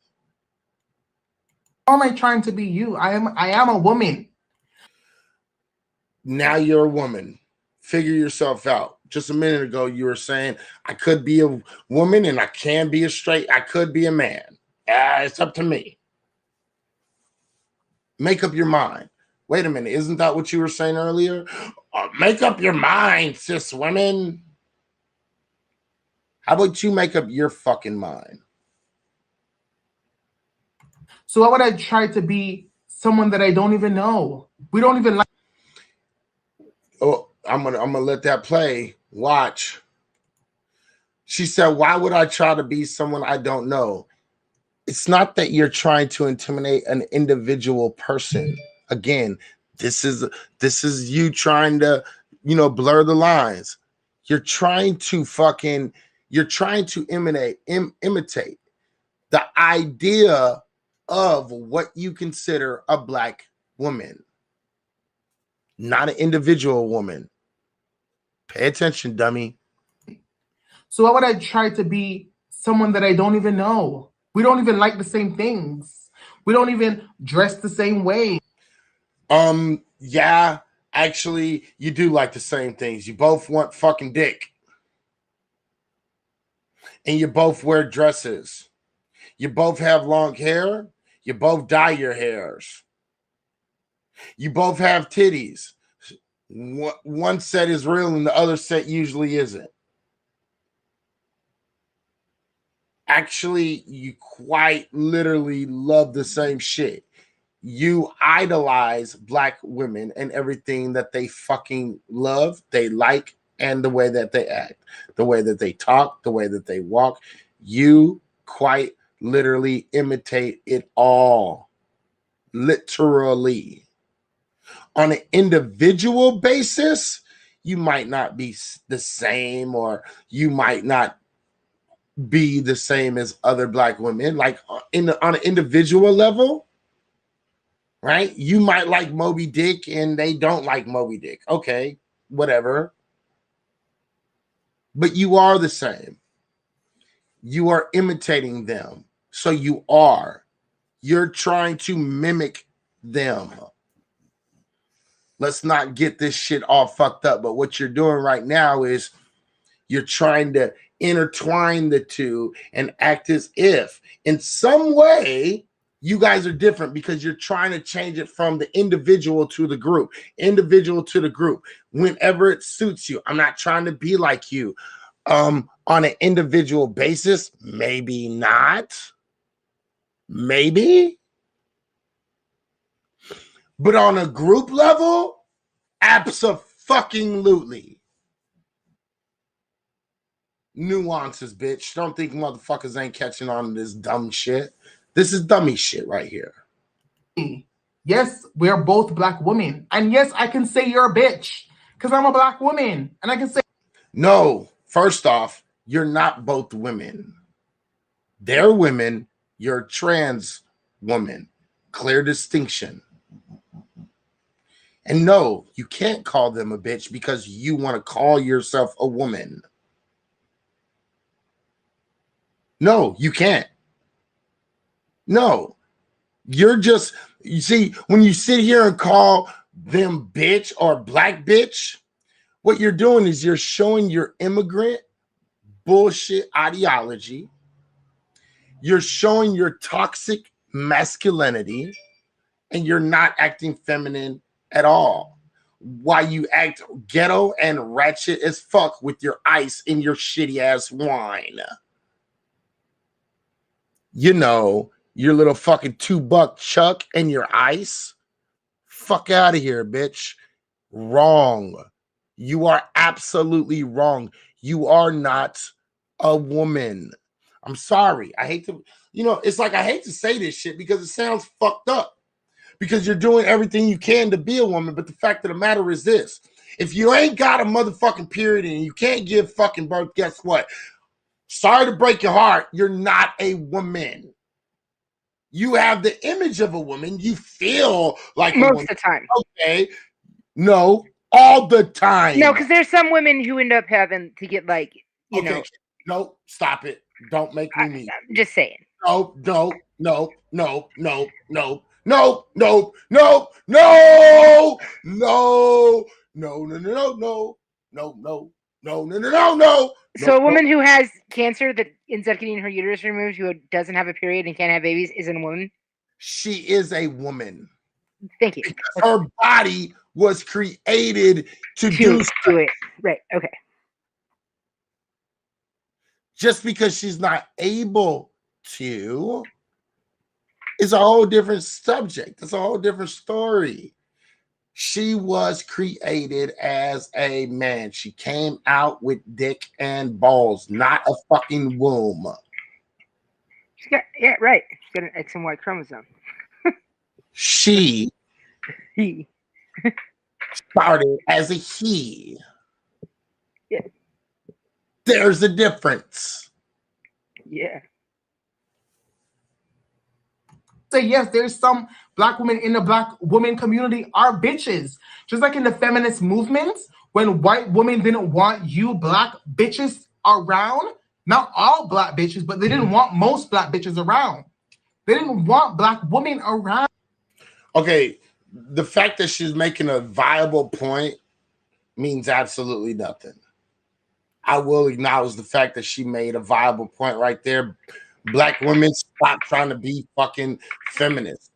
How am I trying to be you? I am a woman. Now you're a woman. Figure yourself out. Just a minute ago, you were saying, I could be a woman and I can be a straight, I could be a man. It's up to me. Make up your mind. Wait a minute, isn't that what you were saying earlier? Make up your mind, cis women. How about you make up your fucking mind? So why would I try to be someone that I don't even know? We don't even like. Oh, I'm gonna let that play. Watch. She said, why would I try to be someone I don't know? It's not that you're trying to intimidate an individual person. Again, this is you trying to, blur the lines. You're trying to imitate the idea of what you consider a black woman, not an individual woman. Pay attention, dummy. So why would I try to be someone that I don't even know? We don't even like the same things. We don't even dress the same way. Yeah, actually, you do like the same things. You both want fucking dick. And you both wear dresses. You both have long hair. You both dye your hairs. You both have titties. One set is real and the other set usually isn't. Actually, you quite literally love the same shit. You idolize black women and everything that they fucking love, they like, and the way that they act, the way that they talk, the way that they walk. You quite literally imitate it all. Literally. On an individual basis, you might not be the same, or you might not be the same as other black women. Like on an individual level, right? You might like Moby Dick and they don't like Moby Dick. Okay, whatever. But you are the same. You are imitating them. So you're trying to mimic them. Let's not get this shit all fucked up. But what you're doing right now is you're trying to intertwine the two and act as if in some way you guys are different because you're trying to change it from the individual to the group, whenever it suits you. I'm not trying to be like you. On an individual basis, maybe not. Maybe. But on a group level, abso-fucking-lutely. Nuances, bitch. Don't think motherfuckers ain't catching on to this dumb shit. This is dummy shit right here. Yes, we're both black women. And yes, I can say you're a bitch because I'm a black woman. And I can say... No, first off, you're not both women. They're women. You're a trans woman. Clear distinction. And no, you can't call them a bitch because you want to call yourself a woman. No, you can't. No, you're just, you see, when you sit here and call them bitch or black bitch, what you're doing is you're showing your immigrant bullshit ideology. You're showing your toxic masculinity, and you're not acting feminine at all. Why you act ghetto and ratchet as fuck with your ice in your shitty ass wine. You know, your little fucking $2 Chuck and your ice. Fuck out of here, bitch. Wrong. You are absolutely wrong. You are not a woman. I'm sorry. I hate to, it's like I hate to say this shit because it sounds fucked up. Because you're doing everything you can to be a woman. But the fact of the matter is this. If you ain't got a motherfucking period and you can't give fucking birth, guess what? Sorry to break your heart. You're not a woman. You have the image of a woman. You feel like most a woman. of the time. Okay. No, all the time. No, because there's some women who end up having to get like, you know. No, stop it. Don't make me mean. I'm just saying. No. So a woman who has cancer that ends up getting her uterus removed, who doesn't have a period and can't have babies, isn't a woman? She is a woman. Thank you. Because her body was created to do it. Right. Okay. Just because she's not able to is a whole different subject. It's a whole different story. She was created as a man. She came out with dick and balls, not a fucking womb. Yeah, right. She's got an X and Y chromosome. He started as a he. Yeah. There's a difference. Yeah. Say yes, there's some black women in the black woman community are bitches. Just like in the feminist movements, when white women didn't want you black bitches around, not all black bitches, but they didn't want most black bitches around. They didn't want black women around. Okay, the fact that she's making a viable point means absolutely nothing. I will acknowledge the fact that she made a viable point right there. Black women, stop trying to be fucking feminists.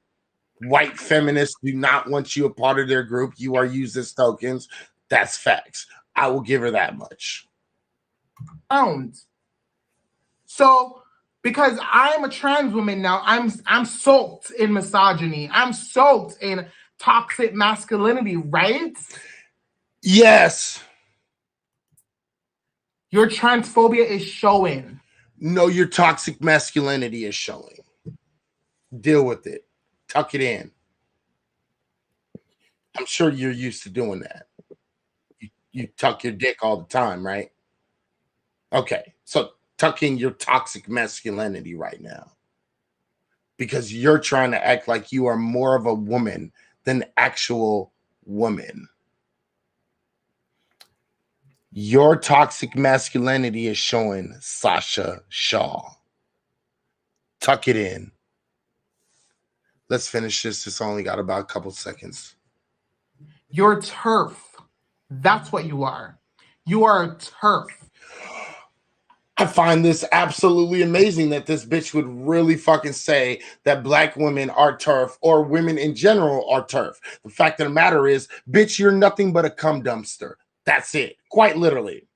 White feminists do not want you a part of their group. You are used as tokens. That's facts. I will give her that much. So, because I'm a trans woman now, I'm soaked in misogyny. I'm soaked in toxic masculinity, right? Yes. Your transphobia is showing. No, your toxic masculinity is showing. Deal with it. Tuck it in. I'm sure you're used to doing that. You tuck your dick all the time, right? Okay, so tuck in your toxic masculinity right now. Because you're trying to act like you are more of a woman than actual woman. Your toxic masculinity is showing, Sasha Shaw. Tuck it in. Let's finish this. It's only got about a couple seconds. You're turf. That's what you are. You are a turf. I find this absolutely amazing that this bitch would really fucking say that black women are turf or women in general are turf. The fact of the matter is, bitch, you're nothing but a cum dumpster. That's it. Quite literally.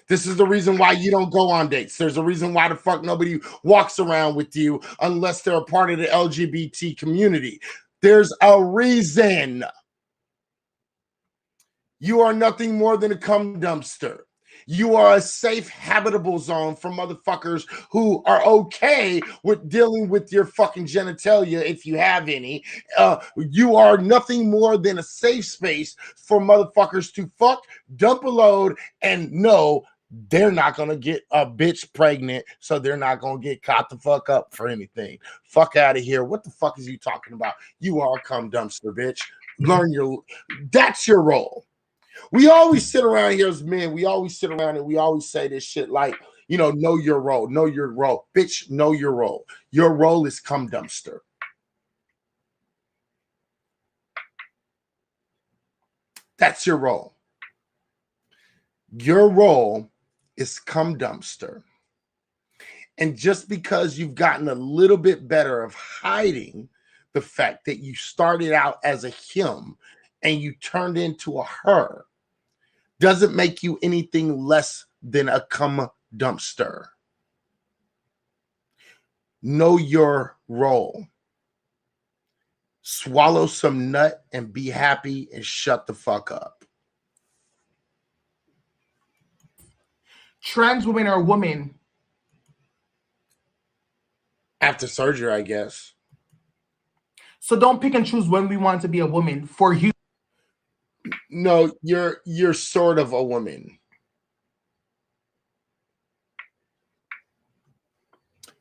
This is the reason why you don't go on dates. There's a reason why the fuck nobody walks around with you unless they're a part of the LGBT community. There's a reason. You are nothing more than a cum dumpster. You are a safe, habitable zone for motherfuckers who are okay with dealing with your fucking genitalia, if you have any. You are nothing more than a safe space for motherfuckers to fuck, dump a load, and know they're not going to get a bitch pregnant, so they're not going to get caught the fuck up for anything. Fuck out of here. What the fuck is you talking about? You are a cum dumpster, bitch. That's your role. We always sit around here as men. We always sit around and we always say this shit like, know your role. Know your role. Bitch, know your role. Your role is cum dumpster. That's your role. Your role is cum dumpster. And just because you've gotten a little bit better of hiding the fact that you started out as a him and you turned into a her, doesn't make you anything less than a cum dumpster. Know your role. Swallow some nut and be happy and shut the fuck up. Trans women are women. After surgery, I guess. So don't pick and choose when we want to be a woman for you. No, you're sort of a woman.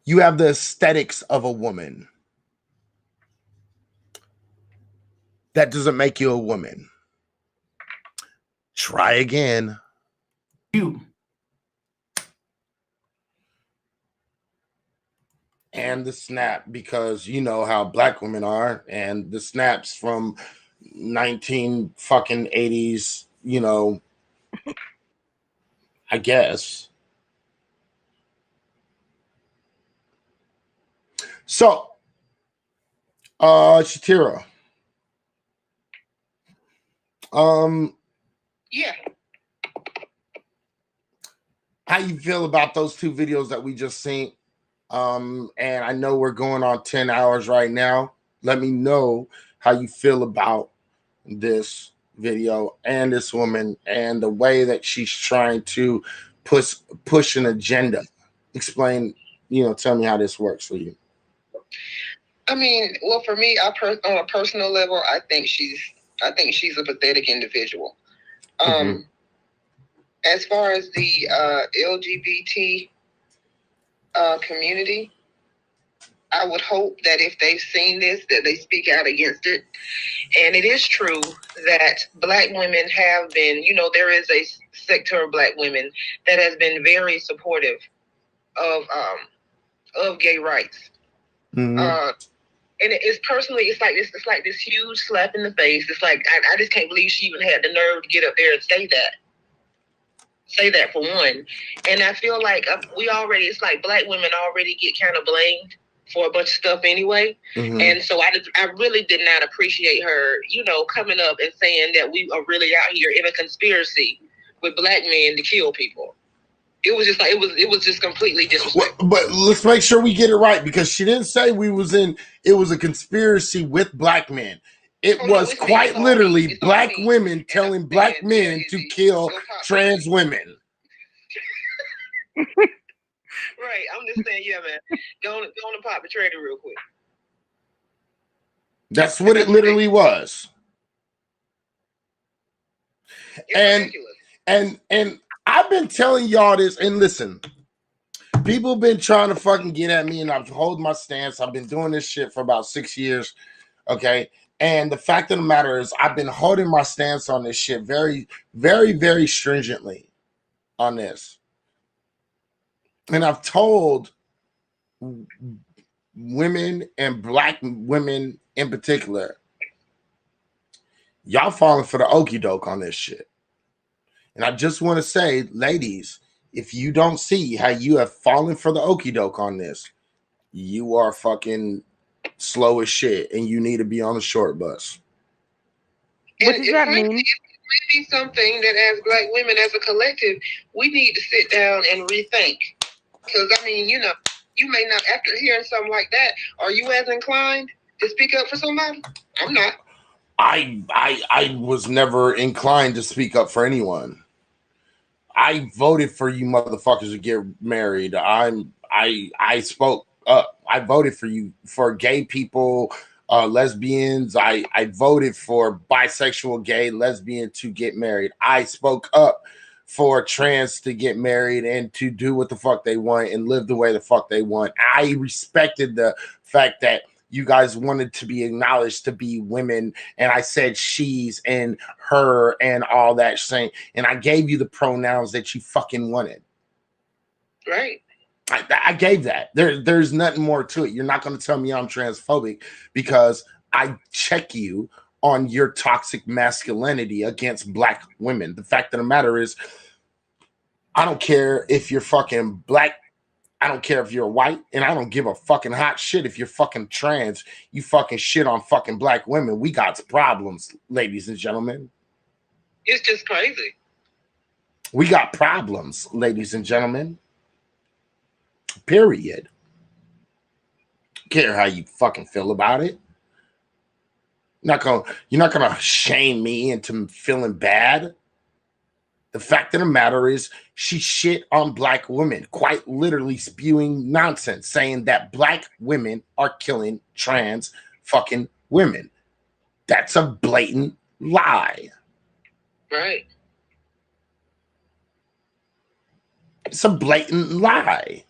You have the aesthetics of a woman. That doesn't make you a woman. Try again. You. And the snap, because you know how black women are, and the snaps from 1980s, I guess. So, Shatira. Yeah. How you feel about those two videos that we just seen? And I know we're going on 10 hours right now. Let me know how you feel about this video and this woman and the way that she's trying to push an agenda. Explain, tell me how this works for you. I mean, well, for me, on a personal level, I think she's a pathetic individual. As far as the LGBT community, I would hope that if they've seen this, that they speak out against it. And it is true that black women have been, there is a sector of black women that has been very supportive of gay rights. Mm-hmm. And it's like this huge slap in the face. It's like I just can't believe she even had the nerve to get up there and say that for one. And I feel like it's like black women already get kind of blamed for a bunch of stuff anyway. Mm-hmm. And so I really did not appreciate her, coming up and saying that we are really out here in a conspiracy with black men to kill people. It was just like it was just completely disrespectful. But let's make sure we get it right, because she didn't say it was a conspiracy with black men. It was quite literally black women telling black men to kill trans women. Right. I'm just saying, yeah, man. Go on and pop the trailer real quick. That's what it literally was. And I've been telling y'all this, and listen, people been trying to fucking get at me, and I've held my stance. I've been doing this shit for about 6 years. Okay. And the fact of the matter is, I've been holding my stance on this shit very, very, very stringently on this. And I've told women, and black women in particular, Y'all falling for the okie doke on this shit. And I just want to say, ladies, if you don't see how you have fallen for the okie doke on this, you are fucking slow as shit and you need to be on the short bus. What does that mean? It may be something that as Black women, as a collective, we need to sit down and rethink. Because, I mean, you know, you may not, after hearing something like that, are you as inclined to speak up for somebody? I'm not. I was never inclined to speak up for anyone. I voted for you motherfuckers to get married. I spoke up. I voted for you, for gay people, lesbians. I voted for bisexual, gay, lesbian to get married. I spoke up for trans to get married and to do what the fuck they want and live the way the fuck they want. I respected the fact that you guys wanted to be acknowledged to be women, and I said she's and her and all that saying, and I gave you the pronouns that you fucking wanted. Right. I gave that. There's nothing more to it. You're not going to tell me I'm transphobic because I check you on your toxic masculinity against Black women. The fact of the matter is, I don't care if you're fucking Black. I don't care if you're white, and I don't give a fucking hot shit if you're fucking trans. You fucking shit on fucking Black women. We got problems, ladies and gentlemen. It's just crazy. We got problems, ladies and gentlemen. Period. Care how you fucking feel about it. You're not gonna shame me into feeling bad. The fact of the matter is, she shit on Black women, quite literally spewing nonsense, saying that Black women are killing trans fucking women. That's a blatant lie. Right. It's a blatant lie.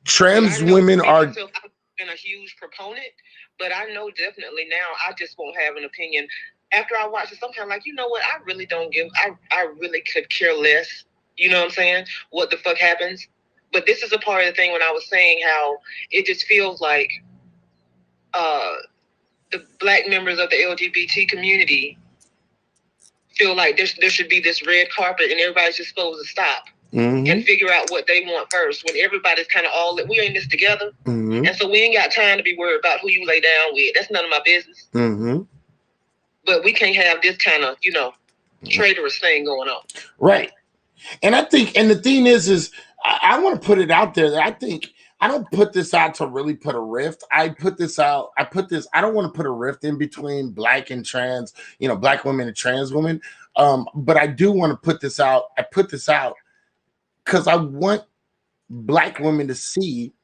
Trans women are. I've been a huge proponent, but I know definitely now I just won't have an opinion. After I watch it, sometimes like, you know what, I really don't give, I really could care less, you know what I'm saying, what the fuck happens. But this is a part of the thing when I was saying how it just feels like the Black members of the LGBT community feel like there should be this red carpet and everybody's just supposed to stop and figure out what they want first, when everybody's kind of all, we in this together. And so we ain't got time to be worried about who you lay down with. That's none of my business. But we can't have this kind of, you know, traitorous thing going on. Right. And I think, and the thing is I want to put it out there that I think, I don't put this out to really put a rift. I don't want to put a rift in between Black and trans, you know, Black women and trans women. But I do want to put this out. I put this out because I want Black women to see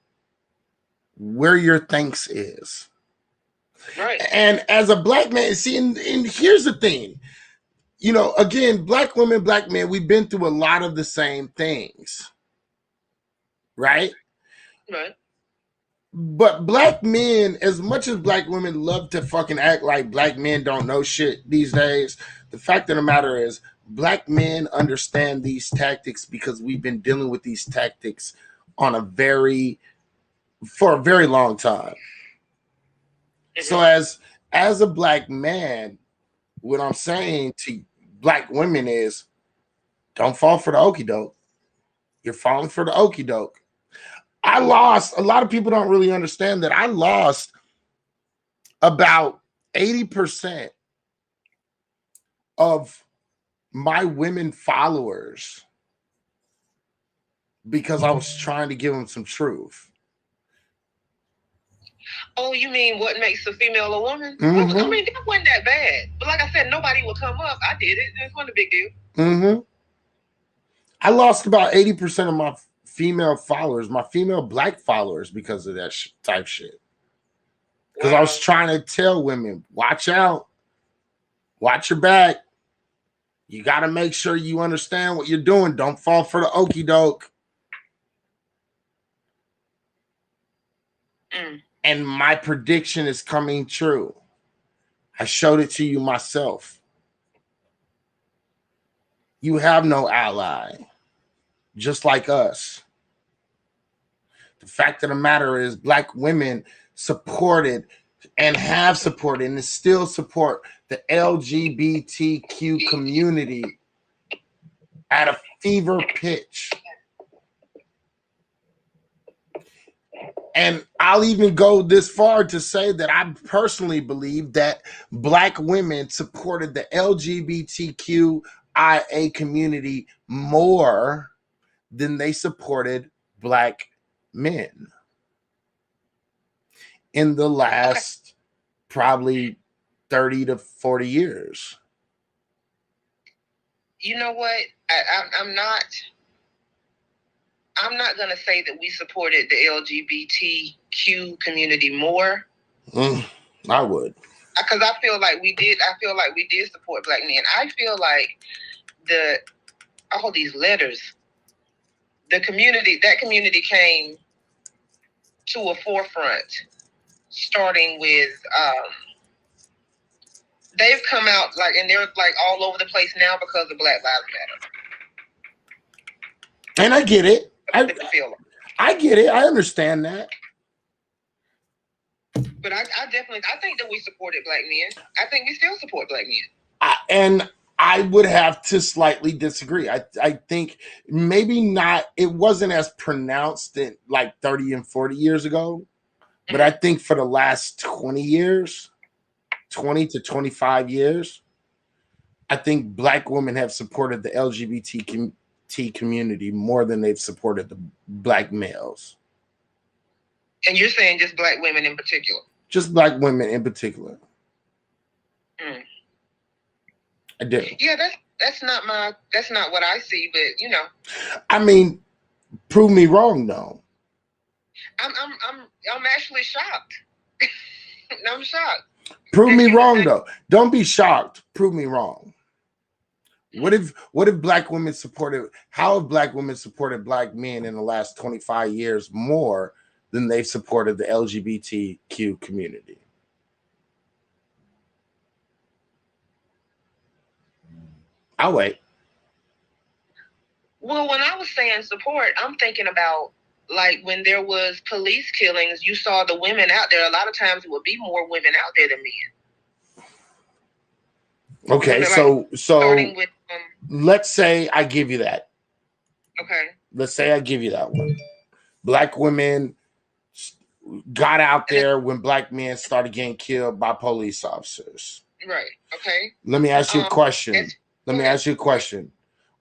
where your thanks is. Right. And as a Black man, see, and here's the thing, you know, again, Black women, Black men, we've been through a lot of the same things. Right? Right. But Black men, as much as Black women love to fucking act like Black men don't know shit these days, the fact of the matter is Black men understand these tactics because we've been dealing with these tactics for a very long time. So as a Black man, what I'm saying to Black women is, don't fall for the okie doke. You're falling for the okie doke. A lot of people don't really understand that I lost about 80% of my women followers because I was trying to give them some truth. Oh, you mean what makes a female a woman? I mean, that wasn't that bad. But like I said, nobody would come up. I did it. It wasn't a big deal. I lost about 80% of my female followers, my female Black followers, because of that type shit. Because I was trying to tell women, watch out. Watch your back. You got to make sure you understand what you're doing. Don't fall for the okie doke. And my prediction is coming true. I showed it to you myself. You have no ally, just like us. The fact of the matter is Black women supported and have supported and still support the LGBTQ community at a fever pitch. And I'll even go this far to say that I personally believe that Black women supported the LGBTQIA community more than they supported Black men in the last probably 30 to 40 years. You know what? I'm not going to say that we supported the LGBTQ community more. I would. Because I feel like we did. I feel like we did support Black men. I feel like all these letters, that community came to a forefront, starting with they've come out and they're all over the place now because of Black Lives Matter. And I get it. I get it. I understand that. But I think that we supported Black men. I think we still support Black men. And I would have to slightly disagree. I think maybe not. It wasn't as pronounced in 30 and 40 years ago. But I think for the last 20 years, 20 to 25 years, I think Black women have supported the LGBT community more than they've supported the Black males. And you're saying just Black women in particular? Just Black women in particular. I do. Yeah, that's not what I see, but I mean, prove me wrong though. I'm actually shocked. I'm shocked. Prove me wrong though. Don't be shocked. Prove me wrong. What if Black women how have Black women supported Black men in the last 25 years more than they've supported the LGBTQ community? I'll wait. Well, when I was saying support, I'm thinking about when there was police killings, you saw the women out there. A lot of times it would be more women out there than men. Okay, so starting with, let's say I give you that. Okay. Let's say I give you that one. Black women got out there when Black men started getting killed by police officers. Right. Okay. Let me ask you a question.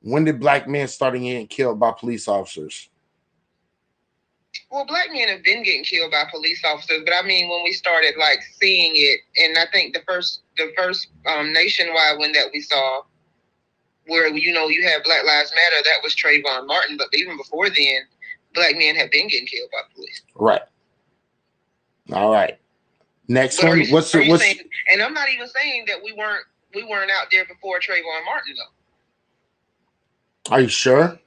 When did Black men start getting killed by police officers? Well, Black men have been getting killed by police officers, but I mean, when we started seeing it, and I think the first nationwide one that we saw, where you have Black Lives Matter, that was Trayvon Martin. But even before then, Black men have been getting killed by police. Right. All right. Next one. What's saying, and I'm not even saying that we weren't out there before Trayvon Martin though. Are you sure?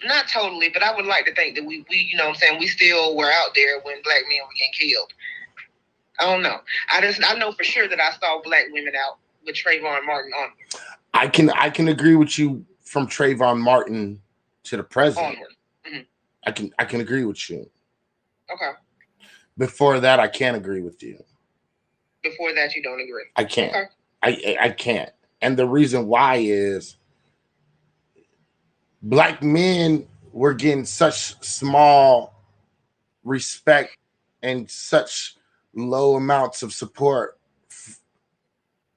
Not totally, but I would like to think that we we still were out there when Black men were getting killed. I don't know. I know for sure that I saw Black women out with Trayvon Martin on. I can agree with you from Trayvon Martin to the present. I can agree with you. Okay. Before that, I can't agree with you. Before that, you don't agree. I can't. Okay. I can't. And the reason why is Black men were getting such small respect and such low amounts of support.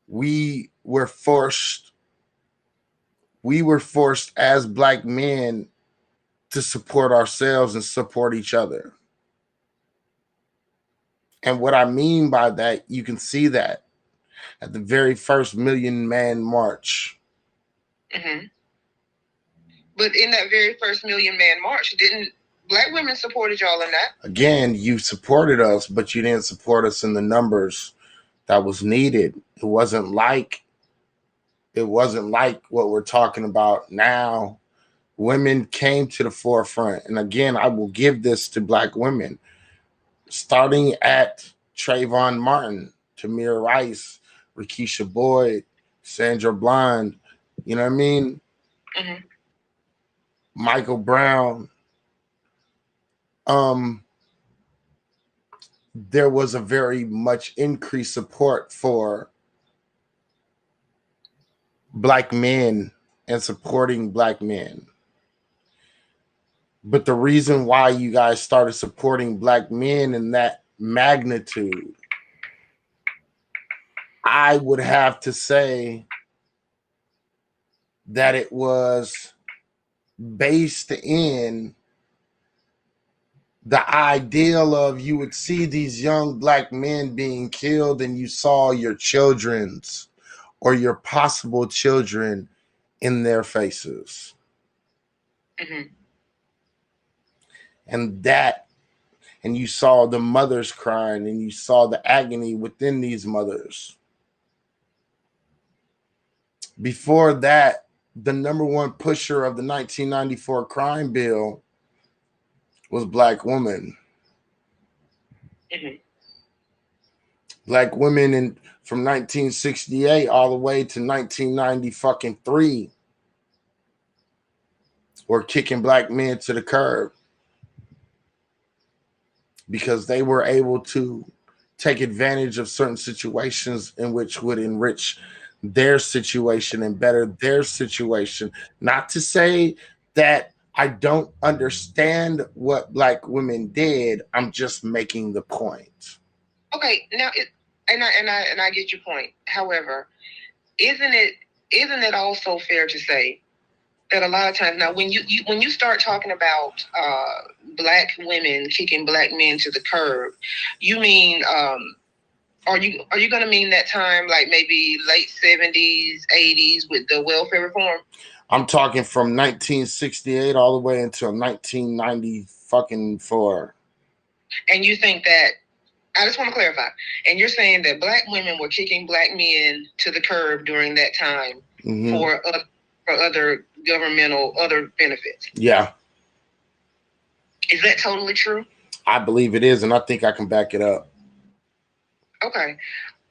We were forced as Black men to support ourselves and support each other. And what I mean by that, you can see that at the very first Million Man March. Mm-hmm. But in that very first Million Man March, didn't Black women supported y'all in that? Again, you supported us, but you didn't support us in the numbers that was needed. It wasn't like what we're talking about now. Women came to the forefront. And again, I will give this to Black women. Starting at Trayvon Martin, Tamir Rice, Rakisha Boyd, Sandra Bland, you know what I mean? Mm-hmm. Michael Brown. there was a very much increased support for Black men and supporting Black men. But the reason why you guys started supporting Black men in that magnitude, I would have to say that it was based in the ideal of you would see these young Black men being killed and you saw your children's or your possible children in their faces. Mm-hmm. And you saw the mothers crying and you saw the agony within these mothers. Before that, the number one pusher of the 1994 crime bill was Black women. Mm-hmm. Black women from 1968 all the way to 1993 were kicking Black men to the curb because they were able to take advantage of certain situations in which would enrich their situation and better their situation. Not to say that I don't understand what Black women did. I'm just making the point. Okay, now I get your point. However, isn't it also fair to say that a lot of times now when you start talking about Black women kicking Black men to the curb, you mean are you going to mean that time like maybe late 70s, 80s with the welfare reform? I'm talking from 1968 all the way until 1994. And you think that, I just want to clarify, and you're saying that Black women were kicking Black men to the curb during that time for other governmental, other benefits? Yeah. Is that totally true? I believe it is, and I think I can back it up. Okay.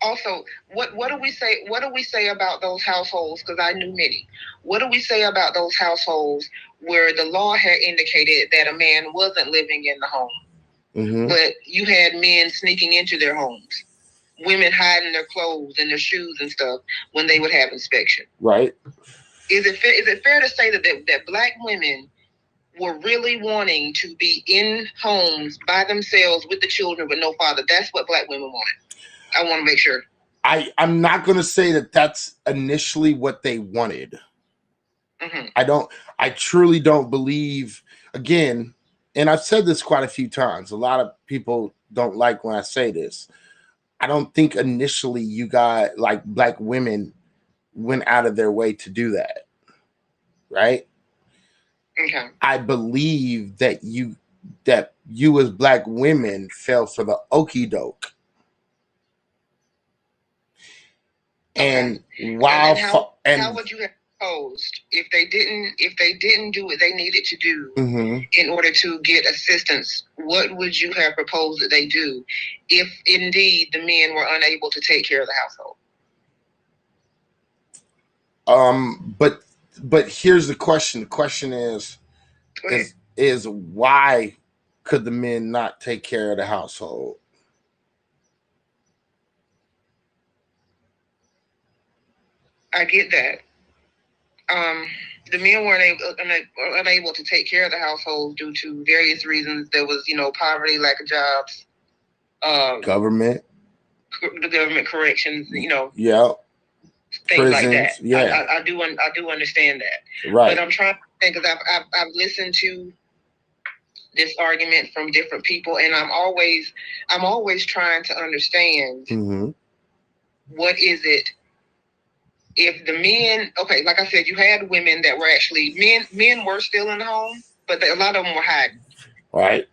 Also, what do we say? What do we say about those households? Because I knew many. What do we say about those households where the law had indicated that a man wasn't living in the home, but you had men sneaking into their homes, women hiding their clothes and their shoes and stuff when they would have inspection? Right. Is it fair to say that Black women were really wanting to be in homes by themselves with the children with no father? That's what Black women wanted. I want to make sure. I'm not going to say that that's initially what they wanted. I truly don't believe, again, and I've said this quite a few times. A lot of people don't like when I say this. I don't think initially you got like Black women went out of their way to do that. Right? Okay. I believe that you as Black women fell for the okie doke. And how would you have proposed if they didn't do what they needed to do in order to get assistance? What would you have proposed that they do if indeed the men were unable to take care of the household? But here's the question. The question is why could the men not take care of the household? I get that. The men were unable to take care of the household due to various reasons. There was, poverty, lack of jobs, the government corrections, yeah, things prisons, like that. Yeah, I do understand that. Right. But I'm trying to think, because I've listened to this argument from different people, and I'm always trying to understand what is it. If the men, okay, like I said, you had women that were actually men were still in the home, but a lot of them were hiding. Right.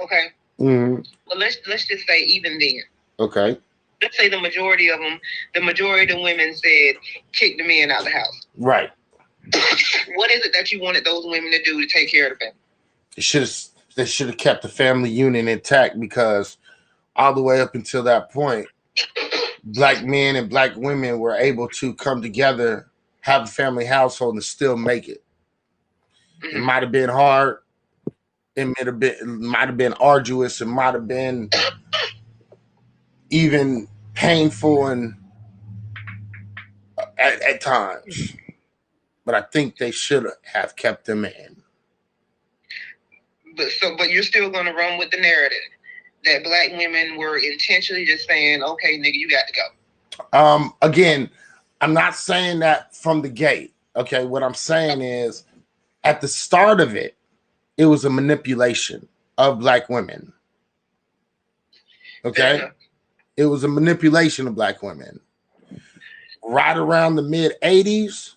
Okay. Well, let's just say even then. Okay. Let's say the majority of the women said kick the men out of the house. Right. What is it that you wanted those women to do to take care of the family? They should have kept the family union intact, because all the way up until that point, Black men and Black women were able to come together, have a family household, and still make it. It might have been hard. It might have been arduous. It might have been even painful and at times. But I think they should have kept them in. But you're still going to run with the narrative that black women were intentionally just saying, "Okay, nigga, you got to go." Again, I'm not saying that from the gate. Okay, what I'm saying is, at the start of it, it was a manipulation of black women. Okay, it was a manipulation of black women. Right around the mid 80s,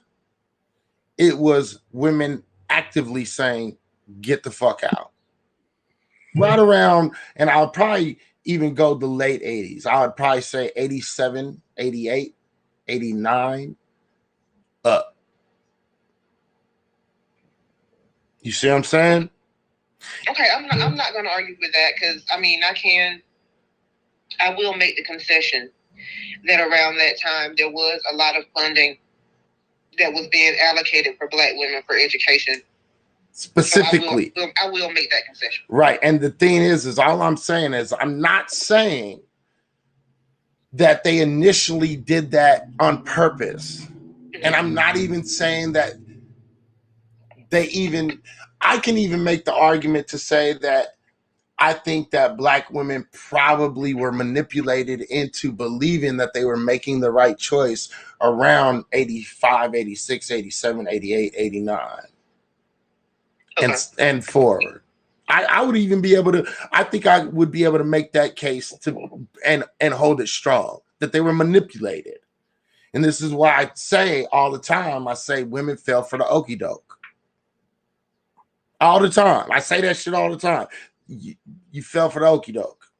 it was women actively saying, "Get the fuck out." Right around, and I'll probably even go the late 80s. I would probably say 87, 88, 89 up. You see what I'm saying? Okay, I'm not going to argue with that, because I mean, I will make the concession that around that time there was a lot of funding that was being allocated for black women for education. Specifically. So I will make that concession. Right. And the thing is all I'm saying is, I'm not saying that they initially did that on purpose. And I'm not even saying that I can even make the argument to say that I think that black women probably were manipulated into believing that they were making the right choice around 85, 86, 87, 88, 89. And forward. I would even be able to, I think I would be able to make that case to and hold it strong, that they were manipulated. And this is why I say all the time, I say women fell for the okie doke. All the time. I say that shit all the time. You fell for the okie doke.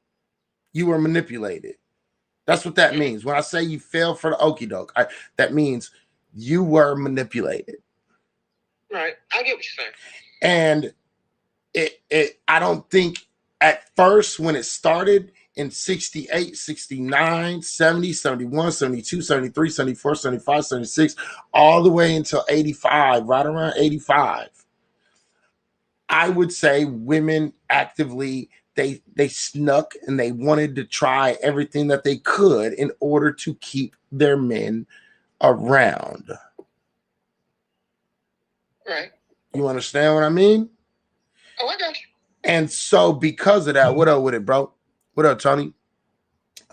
You were manipulated. That's what that means. When I say you fell for the okie doke, that means you were manipulated. Right. I get what you're saying. And I don't think at first, when it started in 68, 69, 70, 71, 72, 73, 74, 75, 76, all the way until 85, right around 85, I would say women actively, they snuck and they wanted to try everything that they could in order to keep their men around. Right. You understand what I mean? Oh, I got you. And so because of that, what up with it, bro? What up, Tony?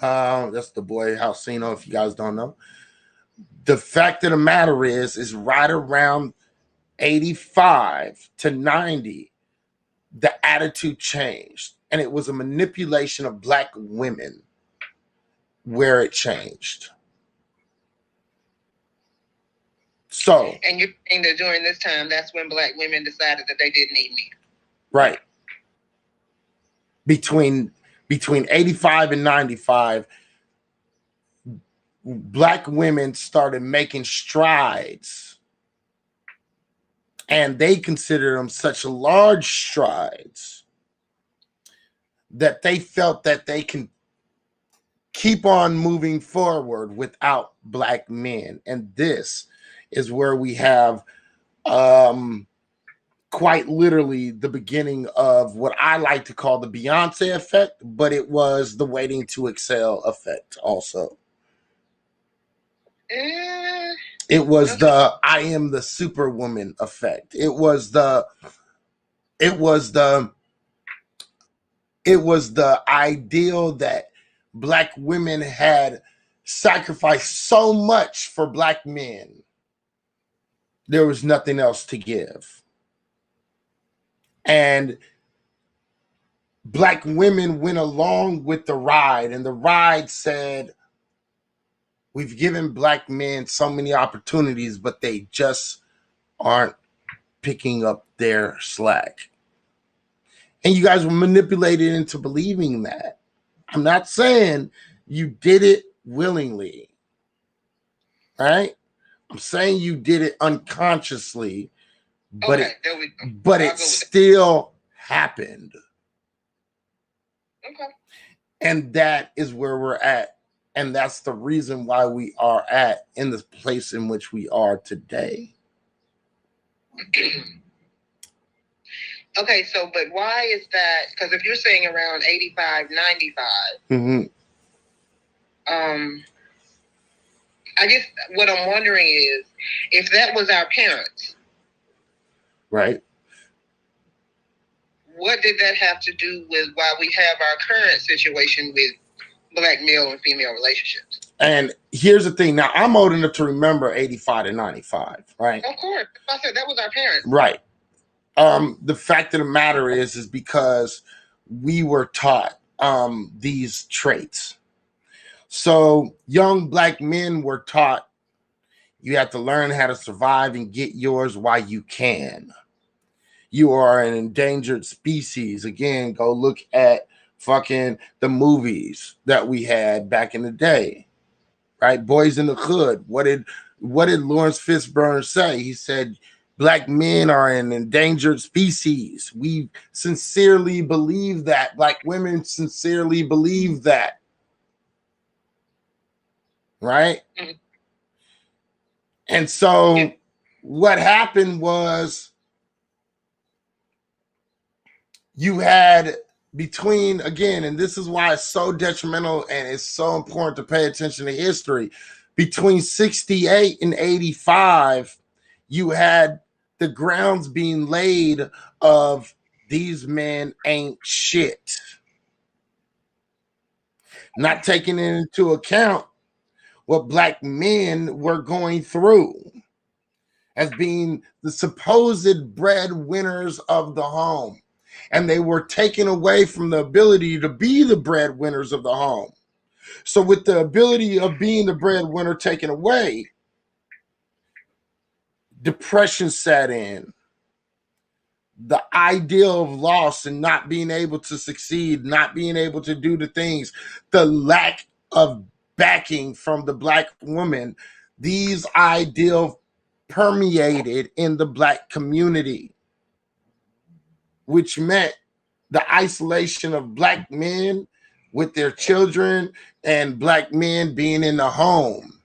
That's the boy Halcino, if you guys don't know. The fact of the matter is right around 85 to 90, the attitude changed. And it was a manipulation of black women where it changed. So. And you're saying that during this time, that's when black women decided that they didn't need me. Right. Between 85 and 95, black women started making strides, and they considered them such large strides that they felt that they can keep on moving forward without black men. And this is where we have quite literally the beginning of what I like to call the Beyonce effect, but it was the waiting to excel effect also. It was the I am the superwoman effect. It was the ideal that black women had sacrificed so much for black men. There was nothing else to give. And black women went along with the ride, and the ride said, we've given black men so many opportunities, but they just aren't picking up their slack. And you guys were manipulated into believing that. I'm not saying you did it willingly, right? I'm saying you did it unconsciously, but it still happened. Okay. And that is where we're at. And that's the reason why we are at in the place in which we are today. Okay, so but why is that? Because if you're saying around 85, 95, I guess what I'm wondering is if that was our parents, right? What did that have to do with why we have our current situation with Black male and female relationships? And here's the thing. Now, I'm old enough to remember 85 to 95, right? Of course. I said that was our parents. Right. The fact of the matter is because we were taught these traits. So young Black men were taught you have to learn how to survive and get yours while you can. You are an endangered species. Again, go look at fucking the movies that we had back in the day, right? Boys in the Hood. What did Lawrence Fishburne say? He said, Black men are an endangered species. We sincerely believe that. Black women sincerely believe that. Right? Mm-hmm. And so what happened was you had between, again, and this is why it's so detrimental and it's so important to pay attention to history. Between 68 and 85, you had the grounds being laid of these men ain't shit. Not taking into account what Black men were going through as being the supposed breadwinners of the home. And they were taken away from the ability to be the breadwinners of the home. So with the ability of being the breadwinner taken away, depression set in. The ideal of loss and not being able to succeed, not being able to do the things, the lack of backing from the Black woman, these ideals permeated in the Black community, which meant the isolation of Black men with their children and Black men being in the home.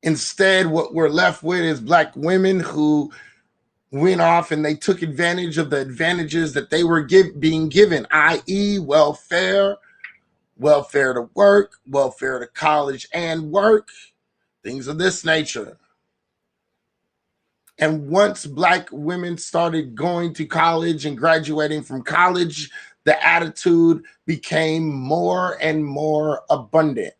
Instead, what we're left with is Black women who went off and they took advantage of the advantages that they were being given, i.e. welfare to work, welfare to college and work, things of this nature. And once Black women started going to college and graduating from college, the attitude became more and more abundant.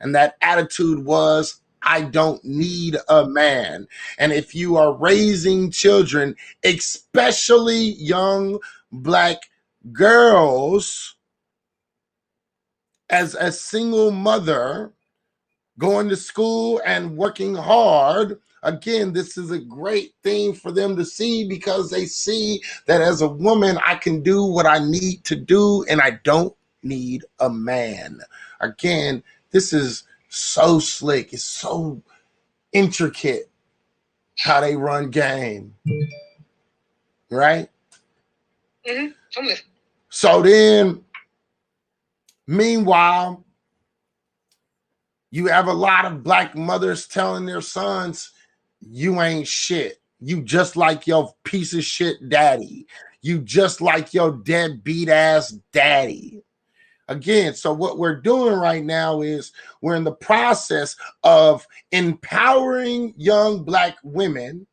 And that attitude was, I don't need a man. And if you are raising children, especially young Black girls, as a single mother, going to school and working hard, again, this is a great thing for them to see because they see that as a woman, I can do what I need to do and I don't need a man. Again, this is so slick. It's so intricate how they run game. Right? Mm-hmm. So then, meanwhile, you have a lot of Black mothers telling their sons, you ain't shit. You just like your piece of shit daddy. You just like your deadbeat ass daddy. Again, so what we're doing right now is we're in the process of empowering young Black women,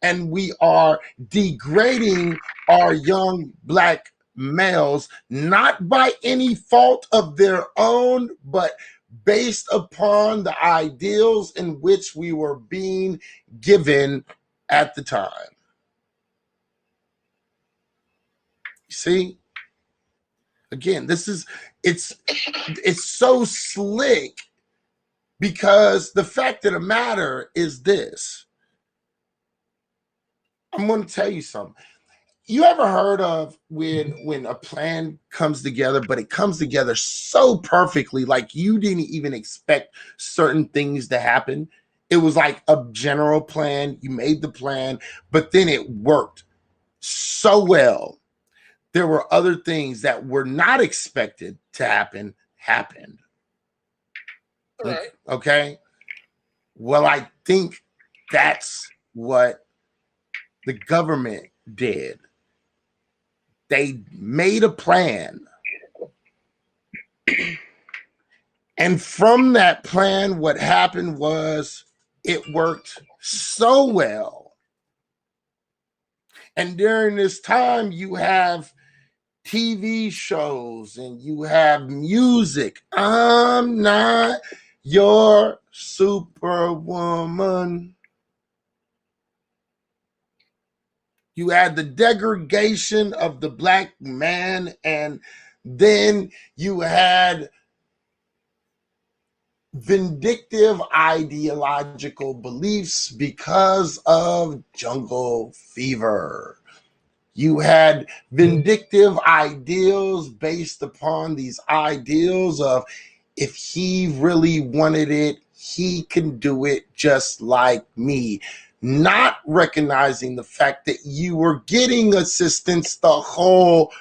and we are degrading our young Black males, not by any fault of their own, but based upon the ideals in which we were being given at the time. You see? Again, it's so slick because the fact of the matter is this. I'm going to tell you something. You ever heard of when a plan comes together, but it comes together so perfectly, like you didn't even expect certain things to happen? It was like a general plan. You made the plan, but then it worked so well. There were other things that were not expected to happen, happened. Right. Okay. Well, I think that's what the government did, they made a plan. And from that plan, what happened was it worked so well. And during this time, you have TV shows and you have music. I'm not your superwoman. You had the degradation of the black man, and then you had vindictive ideological beliefs because of jungle fever. You had vindictive ideals based upon these ideals of if he really wanted it, he can do it just like me. Not recognizing the fact that you were getting assistance the whole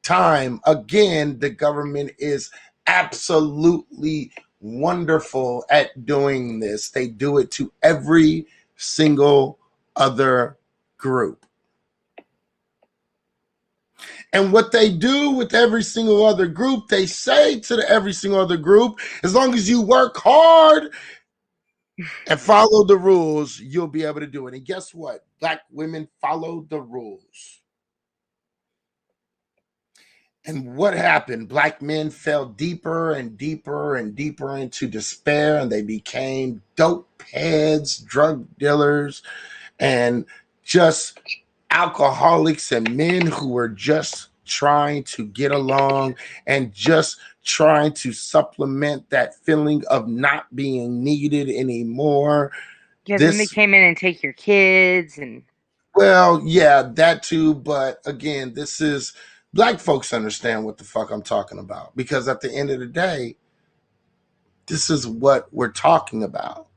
time. Again, the government is absolutely wonderful at doing this. They do it to every single other group. And what they do with every single other group, they say to every single other group, as long as you work hard and follow the rules, you'll be able to do it. And guess what? Black women follow the rules. And what happened? Black men fell deeper and deeper and deeper into despair, and they became dope heads, drug dealers, and just alcoholics and men who were just trying to get along and just trying to supplement that feeling of not being needed anymore. Yeah, then they came in and take your kids and... Well, yeah, that too. But again, this is... Black folks understand what the fuck I'm talking about, because at the end of the day, this is what we're talking about.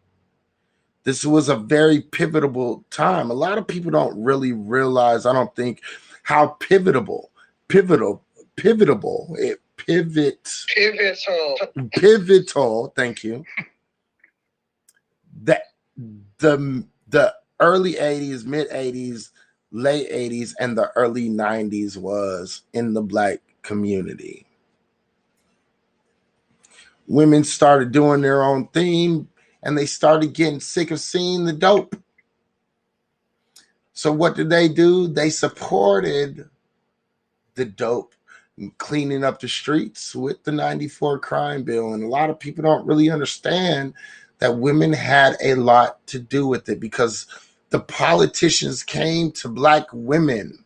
This was a very pivotal time. A lot of people don't really realize, I don't think, how pivotal, pivotal, thank you, that the early 80s, mid 80s, late 80s, and the early 90s was in the Black community. Women started doing their own thing, and they started getting sick of seeing the dope. So what did they do? They supported the dope, cleaning up the streets with the 94 crime bill. And a lot of people don't really understand that women had a lot to do with it, because the politicians came to Black women,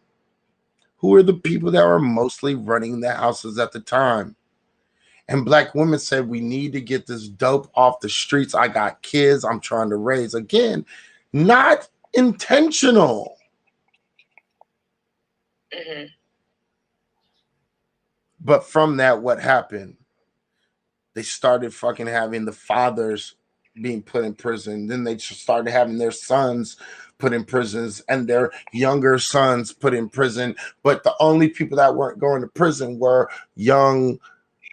who were the people that were mostly running the houses at the time. And Black women said, we need to get this dope off the streets. I got kids I'm trying to raise. Again, not intentional. Mm-hmm. But from that, what happened? They started fucking having the fathers being put in prison. Then they started having their sons put in prisons and their younger sons put in prison. But the only people that weren't going to prison were young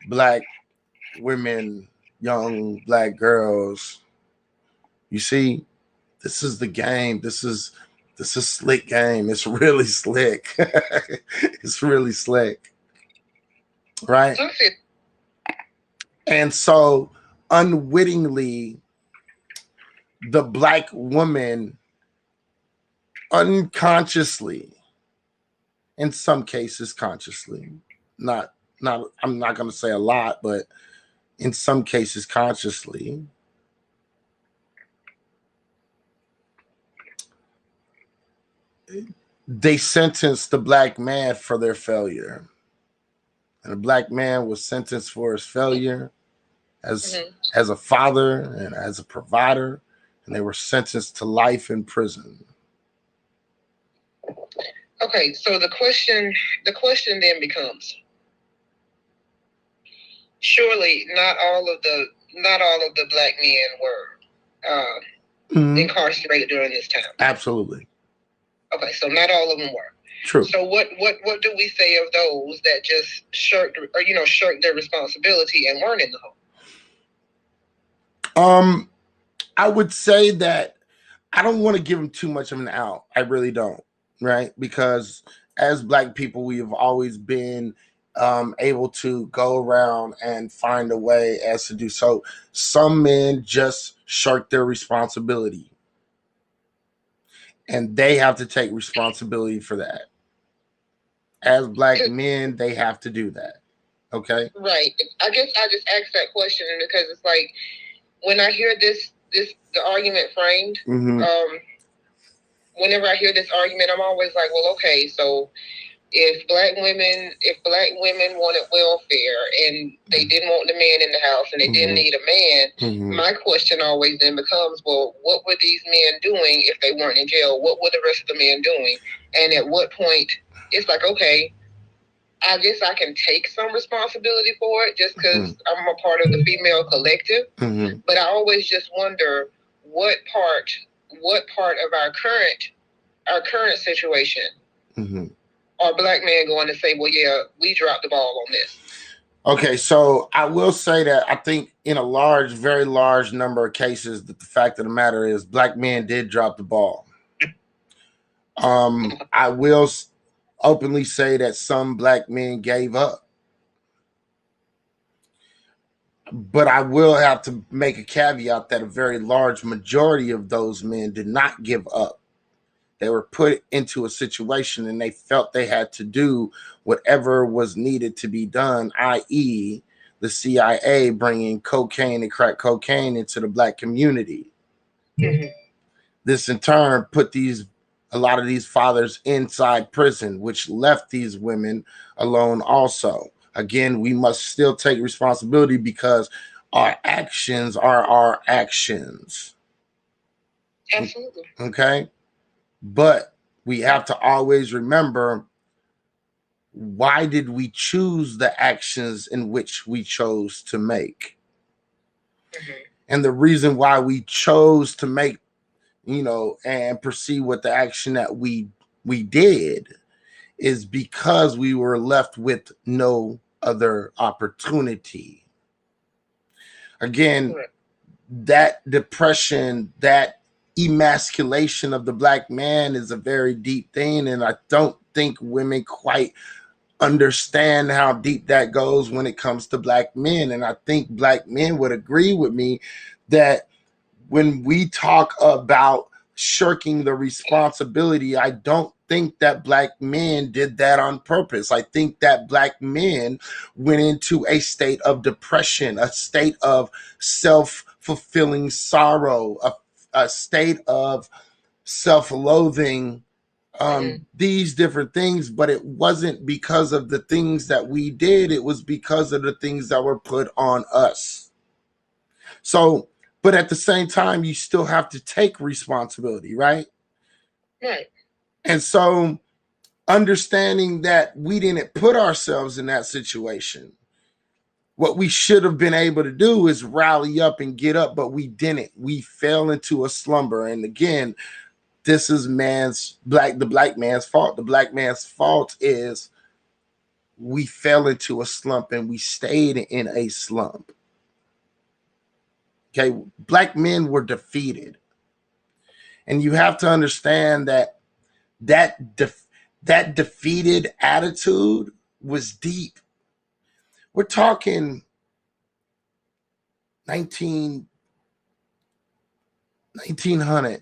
Black women, young Black girls. You see, this is the game. This is slick game. It's really slick. It's really slick. Right? And so unwittingly, the Black woman unconsciously, in some cases consciously, not I'm not going to say a lot, but in some cases consciously, they sentenced the Black man for their failure. And the Black man was sentenced for his failure as a father and as a provider, and they were sentenced to life in prison. Okay, so the question then becomes: surely not all of the Black men were incarcerated during this time. Absolutely. Okay, so not all of them were. True. So what do we say of those that just shirked their responsibility and weren't in the home? I would say that I don't want to give them too much of an out. I really don't. right? Because as Black people, we have always been able to go around and find a way as to do so. Some men just shirk their responsibility, and they have to take responsibility for that. As Black men, they have to do that. Okay. Right. I guess I just asked that question because it's like when I hear the argument framed, whenever I hear this argument, I'm always like, well, okay, so if black women wanted welfare and they didn't want the man in the house and they didn't need a man, my question always then becomes, well, what were these men doing if they weren't in jail? What were the rest of the men doing? And at what point it's like, okay, I guess I can take some responsibility for it just because I'm a part of the female collective. But I always just wonder what part of our current situation are Black men going to say, well, yeah, we dropped the ball on this. Okay, so I will say that I think in a very large number of cases that the fact of the matter is Black men did drop the ball. I will openly say that some Black men gave up. But I will have to make a caveat that a very large majority of those men did not give up. They were put into a situation and they felt they had to do whatever was needed to be done, i.e., the CIA bringing cocaine and crack cocaine into the Black community. This in turn put a lot of these fathers inside prison, which left these women alone also. Again, we must still take responsibility because our actions are our actions. Absolutely. Okay? But we have to always remember, why did we choose the actions in which we chose to make? And the reason why we chose to make, and proceed with the action that we did is because we were left with no other opportunity. Again, that depression, that emasculation of the Black man is a very deep thing, and I don't think women quite understand how deep that goes when it comes to Black men. And I think Black men would agree with me that when we talk about shirking the responsibility, I don't think that Black men did that on purpose. I think that Black men went into a state of depression, a state of self-fulfilling sorrow, a state of self-loathing, these different things, but it wasn't because of the things that we did. It was because of the things that were put on us. So, but at the same time, you still have to take responsibility, right? Right. And so understanding that we didn't put ourselves in that situation, what we should have been able to do is rally up and get up, but we didn't. We fell into a slumber. And again, this is the Black man's fault. The Black man's fault is we fell into a slump and we stayed in a slump. Okay, Black men were defeated. And you have to understand that defeated attitude was deep. We're talking 1900,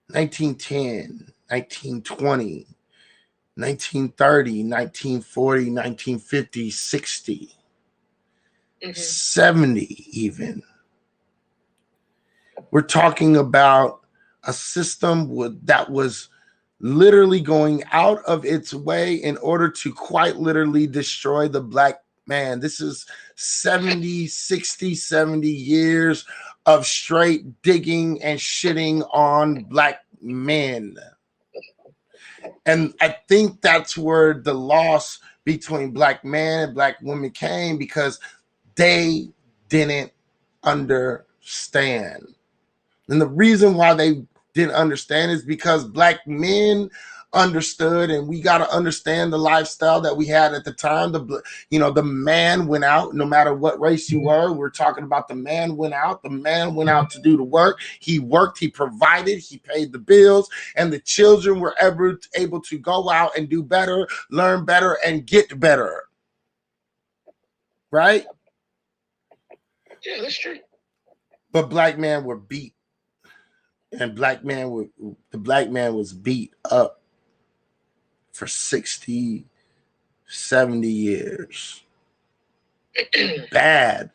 1910, 1920, 1930, 1940, 1950, 60, 70 even. We're talking about a system that was literally going out of its way in order to quite literally destroy the Black man. This is 70 years of straight digging and shitting on Black men. And I think that's where the loss between Black men and Black women came, because they didn't understand. And the reason why they didn't understand is because Black men understood, and we got to understand the lifestyle that we had at the time. The man went out, no matter what race you were. We're talking about the man went out. The man went out to do the work. He worked, he provided, he paid the bills, and the children were able to go out and do better, learn better, and get better. Right? Yeah, that's true. But black men were beat, and the black man was beat up for 60, 70 years. Bad,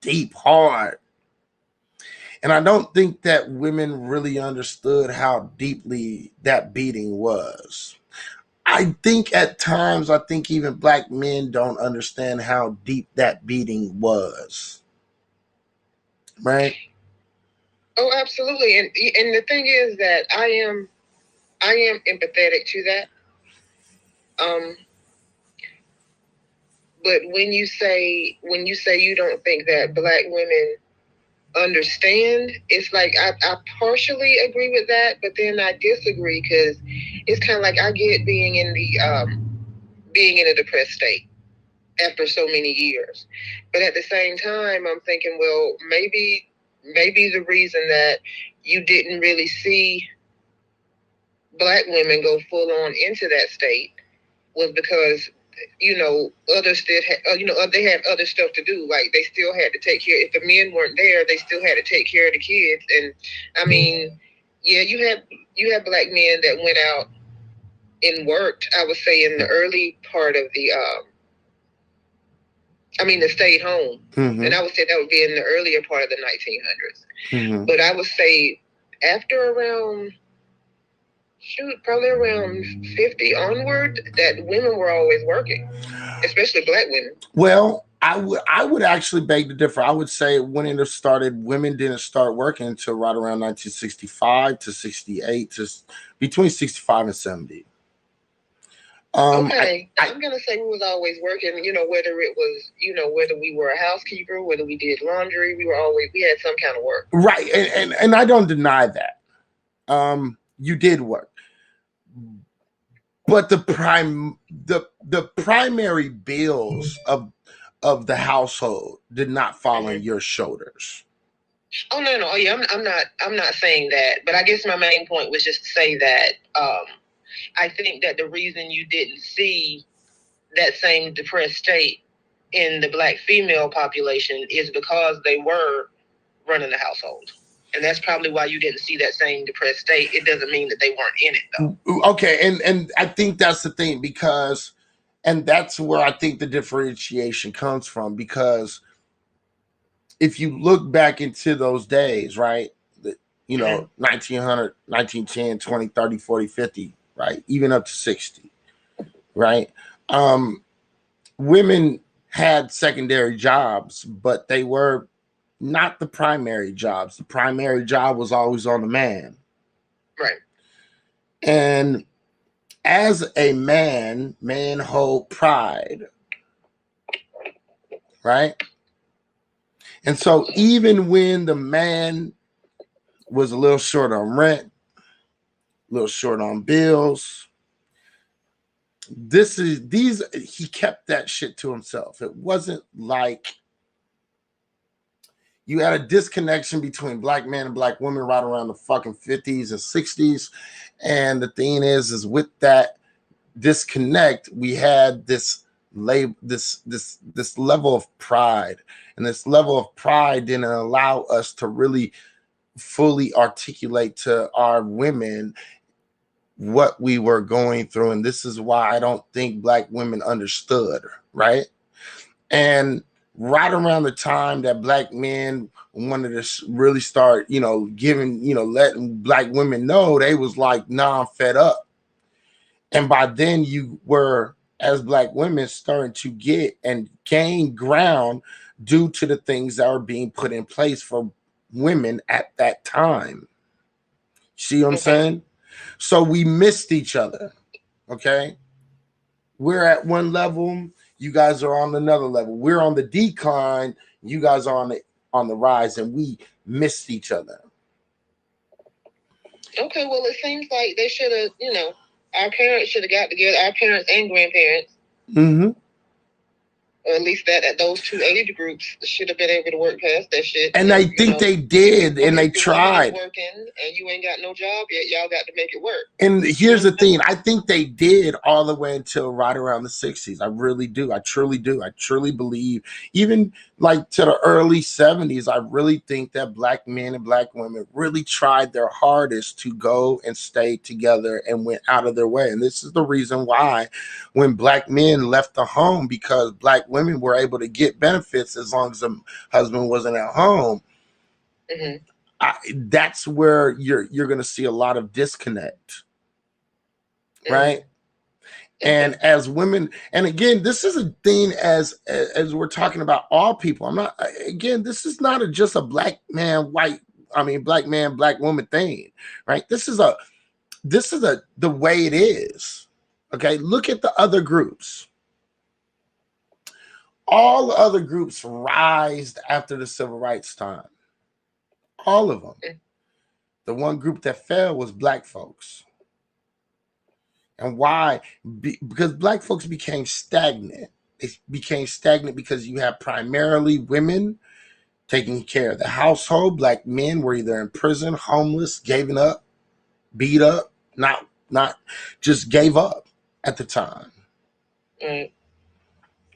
deep, hard. And I don't think that women really understood how deeply that beating was. I think at times, even black men don't understand how deep that beating was. Right? Oh, absolutely. And the thing is that I am empathetic to that. But when you say you don't think that black women understand, it's like I partially agree with that, but then I disagree, because it's kind of like I get being in a depressed state after so many years, but at the same time I'm thinking, well, maybe the reason that you didn't really see black women go full on into that state was because others did they had other stuff to do. Like, they still had to take care. If the men weren't there, they still had to take care of the kids. And I mean, yeah, you had black men that went out and worked, I would say, in the early part of the that stayed home. Mm-hmm. And I would say that would be in the earlier part of the 1900s. Mm-hmm. But I would say after around probably around 50 onward, that women were always working, especially black women. Well, I would actually beg to differ. I would say women didn't start working until right around 1965 to 68, to between 65 and 70. Okay, I'm gonna say we was always working. Whether it was, whether we were a housekeeper, whether we did laundry, we had some kind of work. Right, and I don't deny that. You did work, but the primary bills of the household did not fall on your shoulders. Oh no, yeah, I'm not saying that, but I guess my main point was just to say that I think that the reason you didn't see that same depressed state in the black female population is because they were running the household. And that's probably why you didn't see that same depressed state. It doesn't mean that they weren't in it, though. Okay, and I think that's the thing, and that's where I think the differentiation comes from, because if you look back into those days, right, 1900, 1910, 20, 30, 40, 50, right, even up to 60, right, women had secondary jobs, but they were not the primary jobs. The primary job was always on the man. Right. And as a man hold pride, right? And so even when the man was a little short on rent, a little short on bills, he kept that shit to himself. It wasn't like you had a disconnection between black men and black women right around the fucking 50s and 60s. And the thing is with that disconnect, we had this level of pride. And this level of pride didn't allow us to really fully articulate to our women what we were going through. And this is why I don't think black women understood, right? And right around the time that black men wanted to really start, letting black women know, they was like, nah, I'm fed up. And by then you were, as black women, starting to get and gain ground due to the things that were being put in place for women at that time. See what I'm saying? So we missed each other. Okay. We're at one level. You guys are on another level. We're on the decline. You guys are on the rise, and we missed each other. Okay, well, it seems like they should have, Our parents should have got together. Our parents and grandparents. Mm-hmm. Or at least that at those two age groups should have been able to work past that shit. And I think they did, and they tried. Working and you ain't got no job yet, y'all got to make it work. And here's the thing, I think they did all the way until right around the 60s. I really do. I truly do. I truly believe, even like to the early 70s, I really think that black men and black women really tried their hardest to go and stay together and went out of their way. And this is the reason why when black men left the home, because black women were able to get benefits as long as the husband wasn't at home. Mm-hmm. That's where you're going to see a lot of disconnect. Right. And as women, and again, this is a thing as we're talking about all people. I'm not, again, this is not just a black man, black man, black woman thing, right? This is the way it is. Okay. Look at the other groups. All the other groups rised after the civil rights time. All of them. The one group that fell was black folks. And why? Because black folks became stagnant. They became stagnant because you have primarily women taking care of the household. Black men were either in prison, homeless, giving up, beat up, not just gave up at the time. Mm.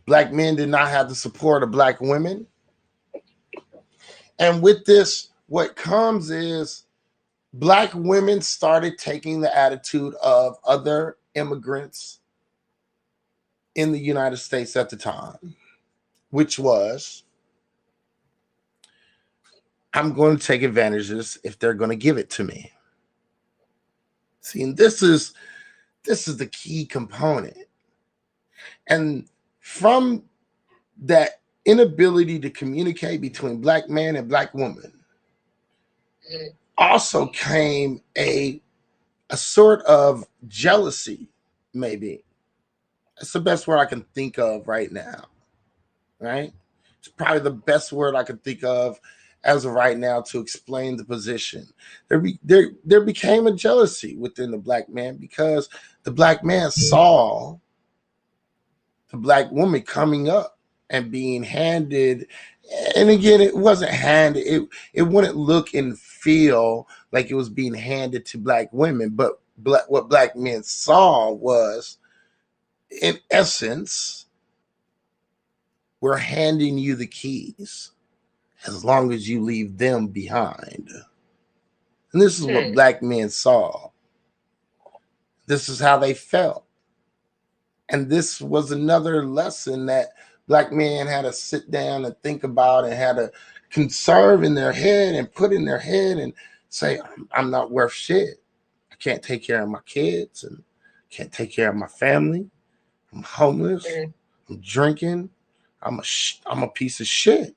Black men did not have the support of black women. And with this, what comes is black women started taking the attitude of other immigrants in the United States at the time, which was, I'm going to take advantage of this if they're going to give it to me. See, and this is the key component. And from that inability to communicate between black man and black woman, also came a sort of jealousy, maybe. That's the best word I can think of right now, right? It's probably the best word I can think of as of right now to explain the position. There became a jealousy within the black man because the black man saw the black woman coming up and being handed, and again, it wasn't handed, it wouldn't look and feel like it was being handed to black women, but what black men saw was, in essence, we're handing you the keys as long as you leave them behind. And this is what black men saw. This is how they felt. And this was another lesson that black men had to sit down and think about and had to conserve in their head and put in their head and say, I'm not worth shit. I can't take care of my kids and can't take care of my family. I'm homeless. I'm drinking. I'm a piece of shit.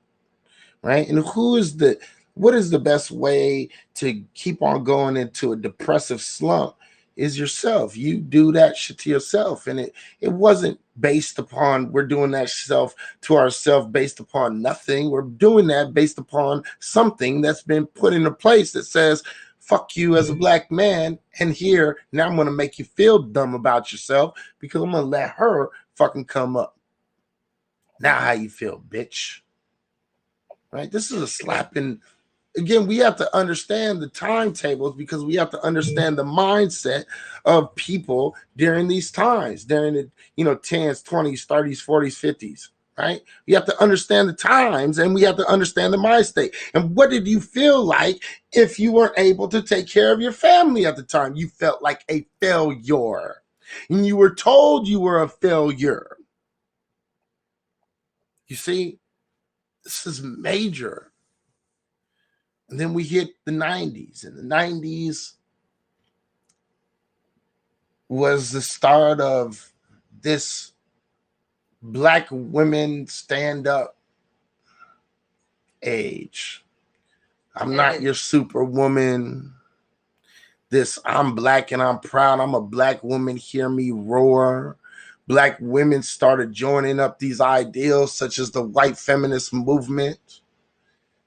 Right? And what is the best way to keep on going into a depressive slump is yourself. You do that shit to yourself. And it wasn't based upon, we're doing that self to ourselves based upon nothing. We're doing that based upon something that's been put into place that says, fuck you as a black man. And here, now I'm going to make you feel dumb about yourself because I'm going to let her fucking come up. Now how you feel, bitch? Right? This is a slapping. Again, we have to understand the timetables because we have to understand the mindset of people during these times, during the 10s, 20s, 30s, 40s, 50s, right? You have to understand the times and we have to understand the mind state. And what did you feel like if you weren't able to take care of your family at the time? You felt like a failure. And you were told you were a failure. You see, this is major. And then we hit the 90s. And the 90s was the start of this black women stand up age. I'm not your superwoman. This, I'm black and I'm proud. I'm a black woman. Hear me roar. Black women started joining up these ideals such as the white feminist movement.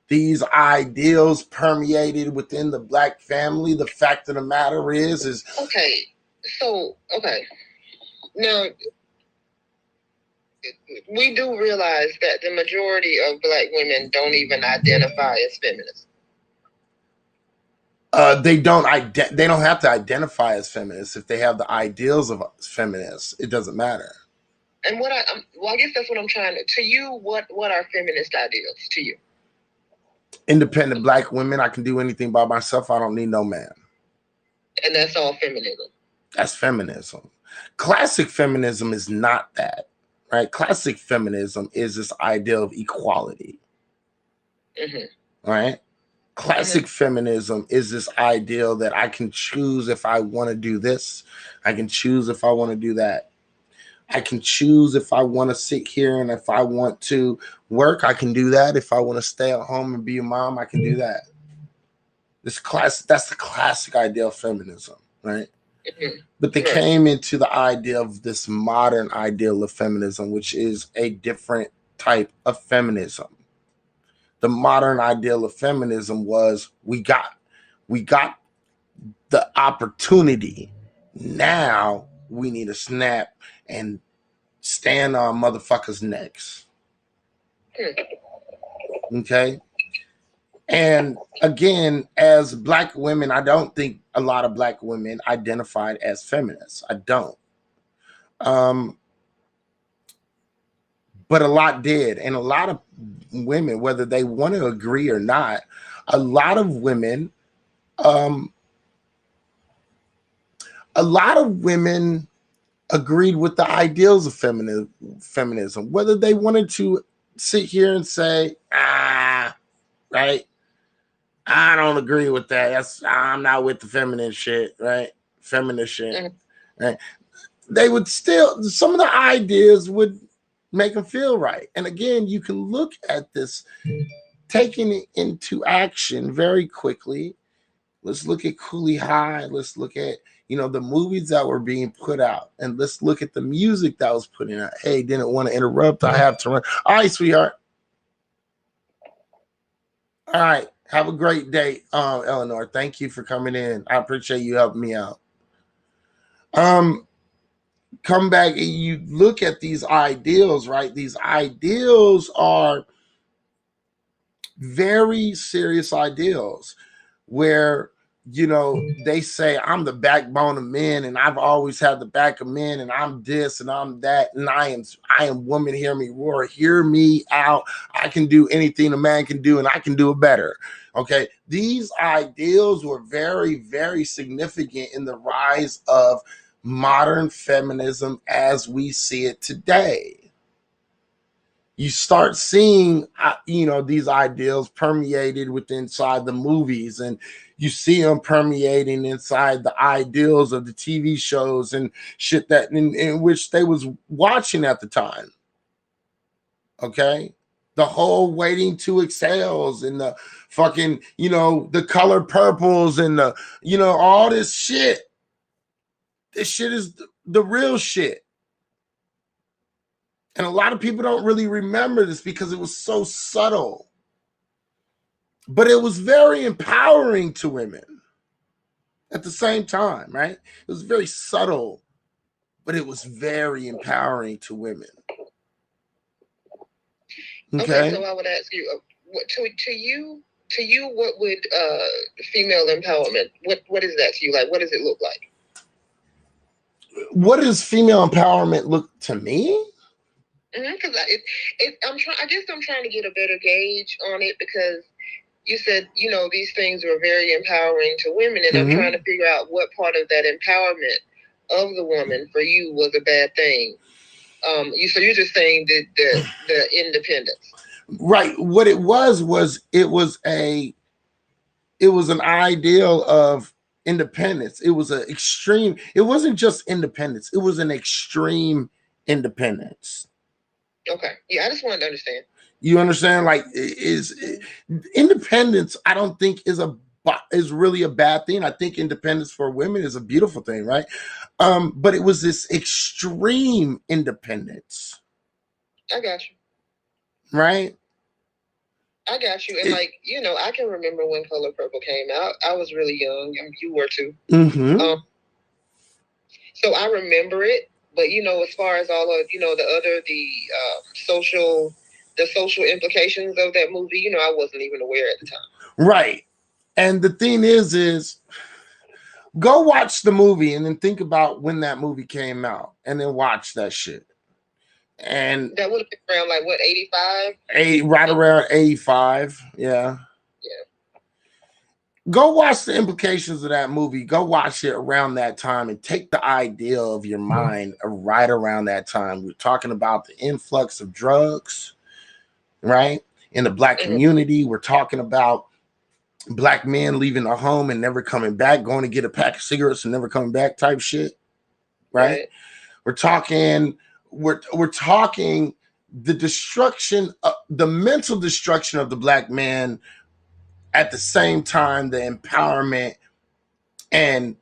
These ideals permeated within the black family. The fact of the matter is okay. So, okay. Now, we do realize that the majority of Black women don't even identify as feminists. They don't have to identify as feminists. If they have the ideals of feminists, it doesn't matter. And I guess that's what I'm trying to you, what are feminist ideals to you? Independent Black women, I can do anything by myself. I don't need no man. And that's all feminism. That's feminism. Classic feminism is not that, right? Classic feminism is this idea of equality, right? Classic feminism is this ideal that I can choose if I want to do this. I can choose if I want to do that. I can choose if I want to sit here, and if I want to work, I can do that. If I want to stay at home and be a mom, I can do that. That's the classic idea of feminism, right? But they came into the idea of this modern ideal of feminism, which is a different type of feminism. The modern ideal of feminism was we got the opportunity. Now we need to snap and stand on motherfuckers' necks. Okay? And again, as Black women, I don't think a lot of Black women identified as feminists. I don't. But a lot did. And a lot of women, whether they want to agree or not, a lot of women agreed with the ideals of feminism, whether they wanted to sit here and say, right, I don't agree with that. I'm not with the feminist shit, right? Feminist shit, right? They would still, some of the ideas would make them feel right. And again, you can look at this, taking it into action very quickly. Let's look at Cooley High. Let's look at, the movies that were being put out. And let's look at the music that was put out. Hey, didn't want to interrupt. I have to run. All right, sweetheart. All right. Have a great day, Eleanor. Thank you for coming in. I appreciate you helping me out. Come back and you look at these ideals, right? These ideals are very serious ideals where, they say I'm the backbone of men, and I've always had the back of men, and I'm this and I'm that, and I am woman, hear me roar, hear me out. I can do anything a man can do, and I can do it better. Okay. These ideals were very, very significant in the rise of modern feminism as we see it today. You start seeing, these ideals permeated inside the movies, and you see them permeating inside the ideals of the TV shows and shit that in which they was watching at the time. Okay. The whole Waiting to Exhales and the fucking, the color purples and the, all this shit. This shit is the real shit. And a lot of people don't really remember this because it was so subtle. But it was very empowering to women at the same time, right? It was very subtle, but it was very empowering to women. Okay, so I would ask you, to you, what would female empowerment? What is that to you? Like, what does it look like? What does female empowerment look to me? Because I'm trying to get a better gauge on it, because you said, these things were very empowering to women, and I'm trying to figure out what part of that empowerment of the woman for you was a bad thing. So you're just saying that the independence, right? What it was an ideal of independence. It was an extreme. It wasn't just independence. It was an extreme independence. Okay. Yeah, I just wanted to understand. You understand? Like, independence, I don't think is really a bad thing. I think independence for women is a beautiful thing, right? But it was this extreme independence. I got you. Right? I got you. And I can remember when Color Purple came out. I was really young. You were too. So I remember it, but you know, as far as all of the social implications of that movie, you know, I wasn't even aware at the time. Right. And the thing is go watch the movie and then think about when that movie came out and then watch that shit. And that would have been around like what, 85? Right around 85. Yeah. Go watch the implications of that movie. Go watch it around that time and take the idea of your mind right around that time. We're talking about the influx of drugs, right? In the Black community, we're talking about Black men leaving the home and never coming back, going to get a pack of cigarettes and never coming back type shit, right? We're talking the destruction, the mental destruction of the Black man, at the same time the empowerment and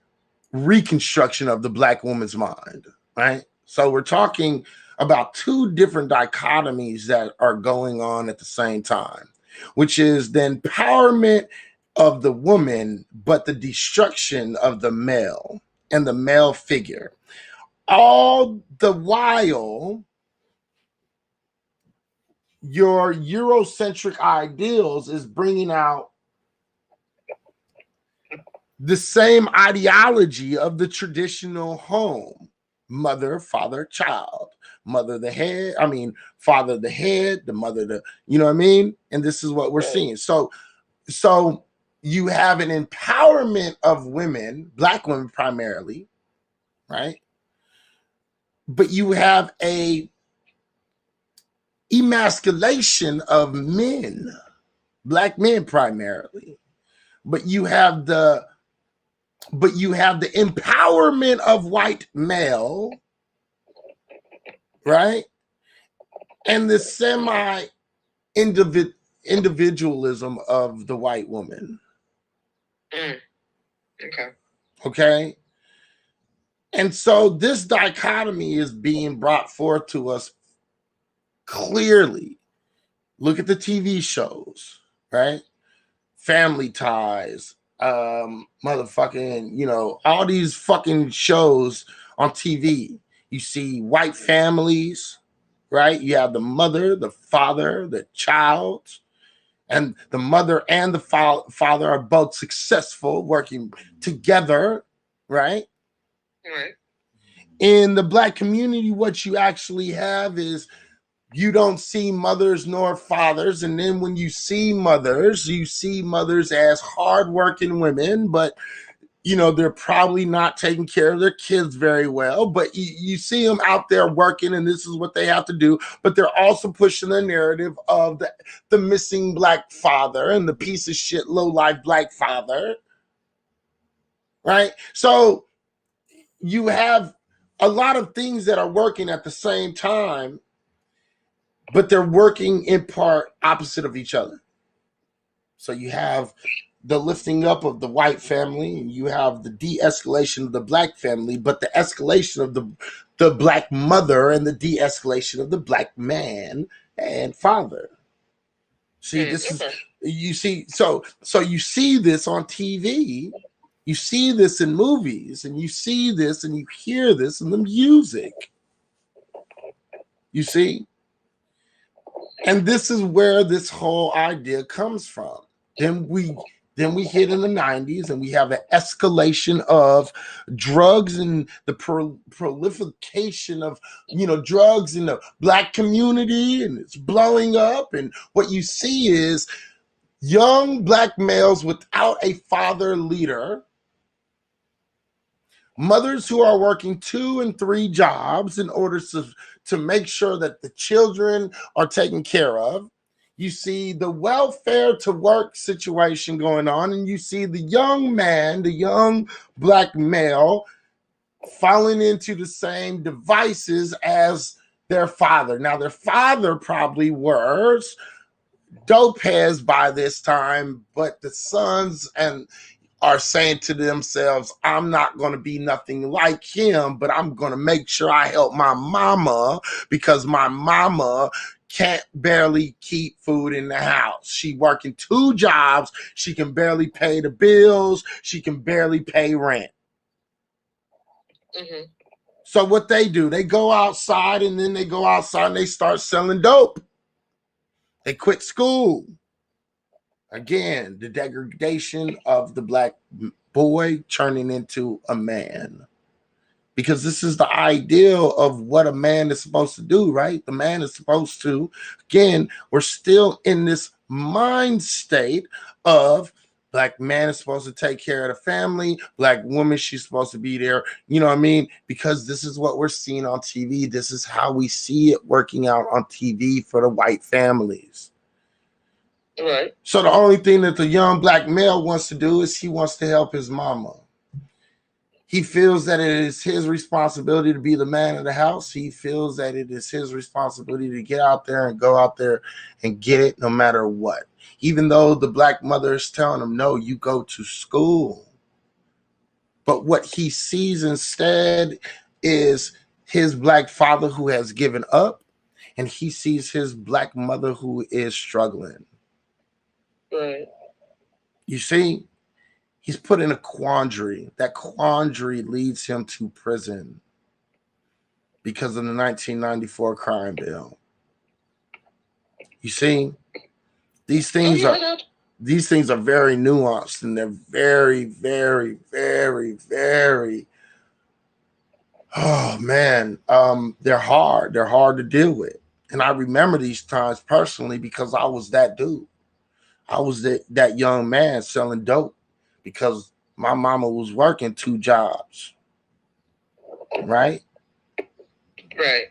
reconstruction of the Black woman's mind, right? So we're talking about two different dichotomies that are going on at the same time, which is the empowerment of the woman, but the destruction of the male and the male figure. All the while, your Eurocentric ideals is bringing out the same ideology of the traditional home: mother, father, child. Mother the head, father the head, the mother the, you know what I mean? And this is what we're seeing. So you have an empowerment of women, Black women primarily, right? But you have a emasculation of men, Black men primarily. But you have the empowerment of white male, right? And the individualism of the white woman. Okay. And so this dichotomy is being brought forth to us clearly. Look at the TV shows, right? Family Ties, motherfucking, all these fucking shows on TV. You see white families, right? You have the mother, the father, the child, and the mother and the father are both successful, working together, right? Right. In the Black community, what you actually have is you don't see mothers nor fathers. And then when you see mothers as hardworking women, but they're probably not taking care of their kids very well, but you see them out there working and this is what they have to do. But they're also pushing the narrative of the missing Black father and the piece of shit, low-life Black father, right? So you have a lot of things that are working at the same time, but they're working in part opposite of each other. So you have the lifting up of the white family, and you have the de-escalation of the Black family, but the escalation of the Black mother and the de-escalation of the Black man and father. See, this is, you see, so you see this on TV, you see this in movies, and you see this and you hear this in the music. You see? And this is where this whole idea comes from. Then we hit in the 90s and we have an escalation of drugs and the proliferation of drugs in the Black community, and it's blowing up. And what you see is young Black males without a father leader, mothers who are working 2 and 3 jobs in order to make sure that the children are taken care of. You see the welfare to work situation going on, and you see the young man, the young Black male, falling into the same devices as their father. Now, their father probably was dope heads by this time, but the sons are saying to themselves, I'm not going to be nothing like him, but I'm going to make sure I help my mama, because my mama can't barely keep food in the house. She working 2 jobs. She can barely pay the bills. She can barely pay rent. So what they do, they go outside and then they go outside and they start selling dope. They quit school. Again, the degradation of the black boy turning into a man. Because this is the ideal of what a man is supposed to do, right? The man is supposed to, again, we're still in this mind state of black man is supposed to take care of the family, black woman, she's supposed to be there, you know what I mean? Because this is what we're seeing on TV. This is how we see it working out on TV for the white families. Right. So the only thing that the young black male wants to do is he wants to help his mama. He feels that it is his responsibility to be the man of the house. He feels that it is his responsibility to get out there and go out there and get it no matter what. Even though the black mother is telling him, no, you go to school. But what he sees instead is his black father who has given up, and he sees his black mother who is struggling. Right. You see? He's put in a quandary. That quandary leads him to prison because of the 1994 crime bill. You see, these things are very nuanced, and they're very, very, very, very. Oh man, they're hard. They're hard to deal with, and I remember these times personally because I was that dude. I was that young man selling dope because my mama was working 2 jobs, right? Right.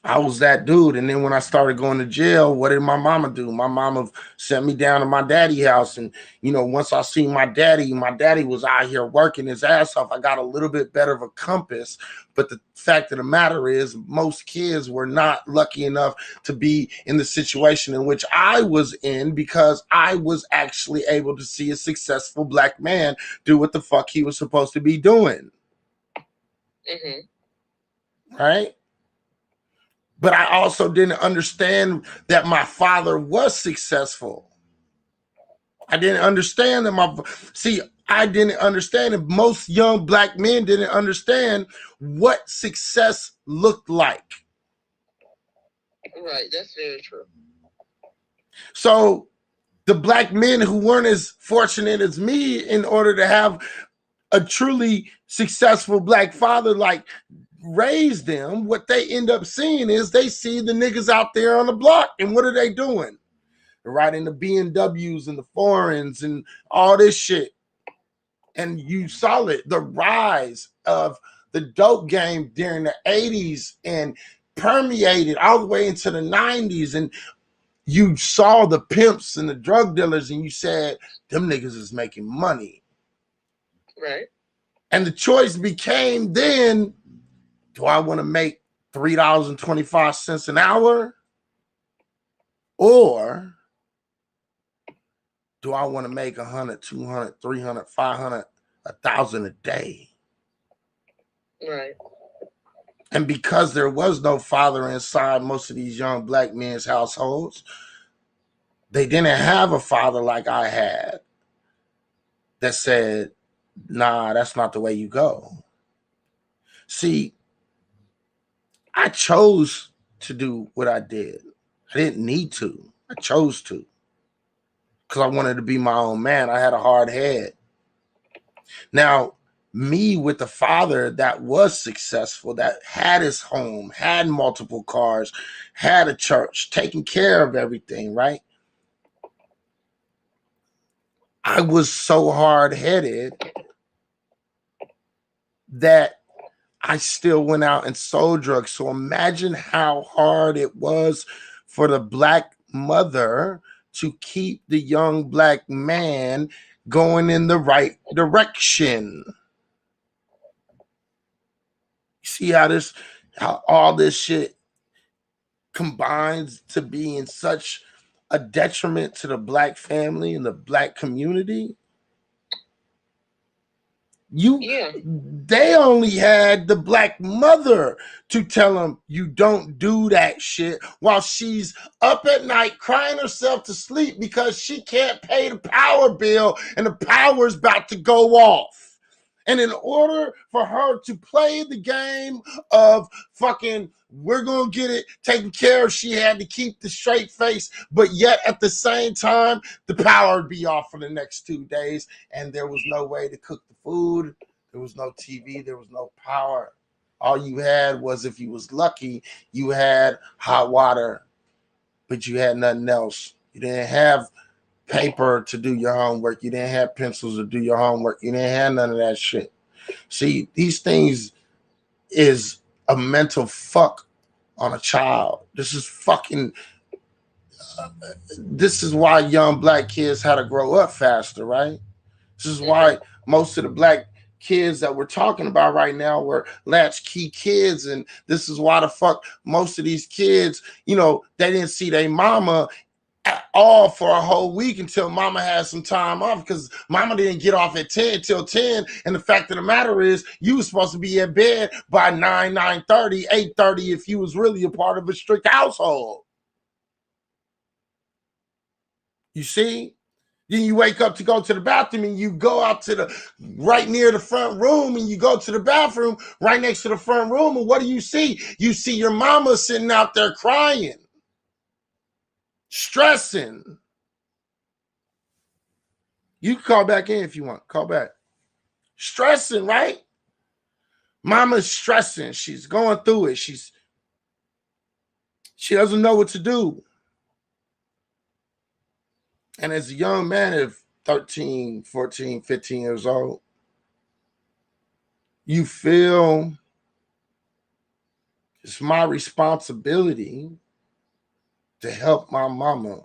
I was that dude. And then when I started going to jail, what did my mama do? My mama sent me down to my daddy's house. And, you know, once I seen my daddy was out here working his ass off. I got a little bit better of a compass. But the fact of the matter is most kids were not lucky enough to be in the situation in which I was in because I was actually able to see a successful black man do what the fuck he was supposed to be doing. Mm-hmm. Right? But I also didn't understand that my father was successful. I didn't understand that I didn't understand that most young black men didn't understand what success looked like. Right, that's very true. So the black men who weren't as fortunate as me in order to have a truly successful black father like raise them, what they end up seeing is they see the niggas out there on the block, and what are they doing? They're riding the BMWs and the foreigns and all this shit. And you saw it, the rise of the dope game during the 80s and permeated all the way into the 90s. And you saw the pimps and the drug dealers and you said, them niggas is making money. Right. And the choice became then, do I want to make $3.25 an hour? Or do I want to make 100, 200, 300, 500, 1,000 a day? Right. And because there was no father inside most of these young black men's households, they didn't have a father like I had that said, nah, that's not the way you go. See, I chose to do what I did. I didn't need to. I chose to. Because I wanted to be my own man. I had a hard head. Now, me with the father that was successful, that had his home, had multiple cars, had a church, taking care of everything, right? I was so hard-headed that I still went out and sold drugs. So imagine how hard it was for the black mother to keep the young black man going in the right direction. See how all this shit combines to be in such a detriment to the black family and the black community? They only had the black mother to tell them you don't do that shit while she's up at night crying herself to sleep because she can't pay the power bill and the power's about to go off. And in order for her to play the game of fucking, we're going to get it taken care of, she had to keep the straight face, but yet at the same time, the power would be off for the next 2 days, and there was no way to cook the food. There was no TV. There was no power. All you had was, if you was lucky, you had hot water, but you had nothing else. You didn't have paper to do your homework. You didn't have pencils to do your homework. You didn't have none of that shit. See, these things is a mental fuck on a child. This is fucking, this is why young black kids had to grow up faster, right? This is why most of the black kids that we're talking about right now were latchkey kids. And this is why the fuck most of these kids, you know, they didn't see their mama at all for a whole week until mama had some time off, because mama didn't get off at 10 till 10. And the fact of the matter is, you were supposed to be at bed by 9, 9:30, 8:30 if you was really a part of a strict household. You see? Then you wake up to go to the bathroom, and you go out to the right near the front room, and you go to the bathroom right next to the front room. And what do? You see your mama sitting out there crying, stressing. You can call back in if you want. Call back. Stressing, right? Mama's stressing. She's going through it. She doesn't know what to do. And as a young man of 13, 14, 15 years old, you feel it's my responsibility to help my mama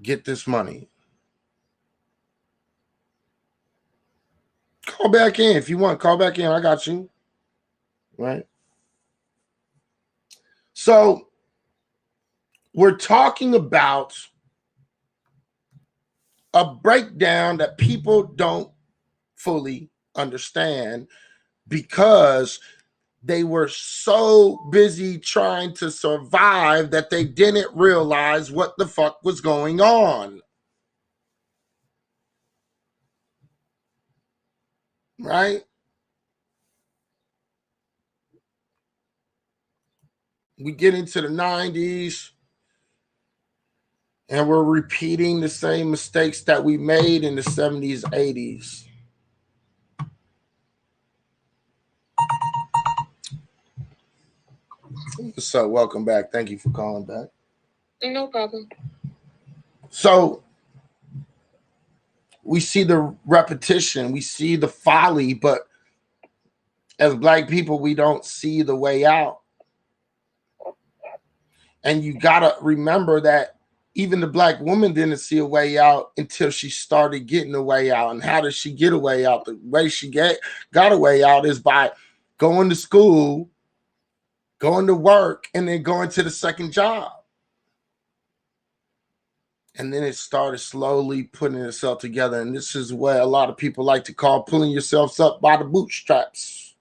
get this money. Call back in if you want. Call back in. I got you. Right? So we're talking about a breakdown that people don't fully understand because they were so busy trying to survive that they didn't realize what the fuck was going on. Right? We get into the 90s and we're repeating the same mistakes that we made in the 70s, 80s. So welcome back. Thank you for calling back. No problem. So we see the repetition, we see the folly, but as black people, we don't see the way out. And you gotta remember that even the black woman didn't see a way out until she started getting a way out. And how does she get a way out? The way she got a way out is by going to school, going to work, and then going to the second job. And then it started slowly putting itself together. And this is what a lot of people like to call pulling yourselves up by the bootstraps.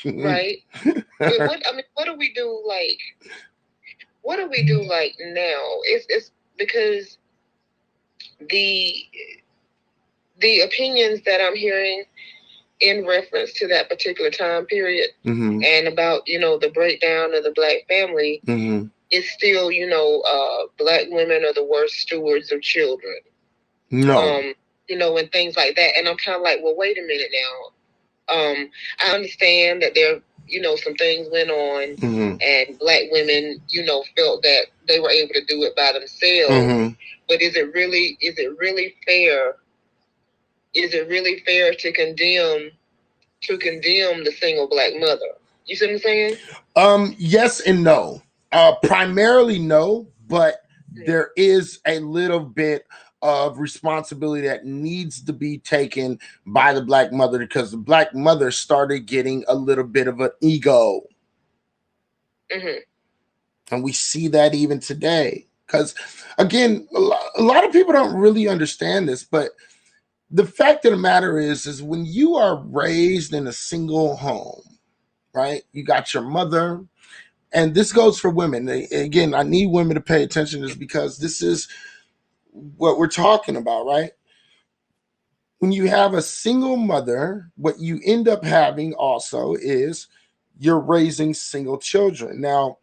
Right. What do we do like? What do we do like now? It's because the opinions that I'm hearing in reference to that particular time period and about, the breakdown of the black family is still, black women are the worst stewards of children. No. And things like that. And I'm kind of like, well, wait a minute now. I understand that there, some things went on and black women, felt that they were able to do it by themselves. But is it really fair? Is it really fair to condemn the single black mother? You see what I'm saying? Yes and no. Primarily no, but there is a little bit of responsibility that needs to be taken by the black mother, because the black mother started getting a little bit of an ego. And we see that even today. Because, again, a lot of people don't really understand this, but the fact of the matter is when you are raised in a single home, right? You got your mother, and this goes for women. Again, I need women to pay attention to this because this is what we're talking about, right? when you have a single mother, what you end up having also is you're raising single children. Now,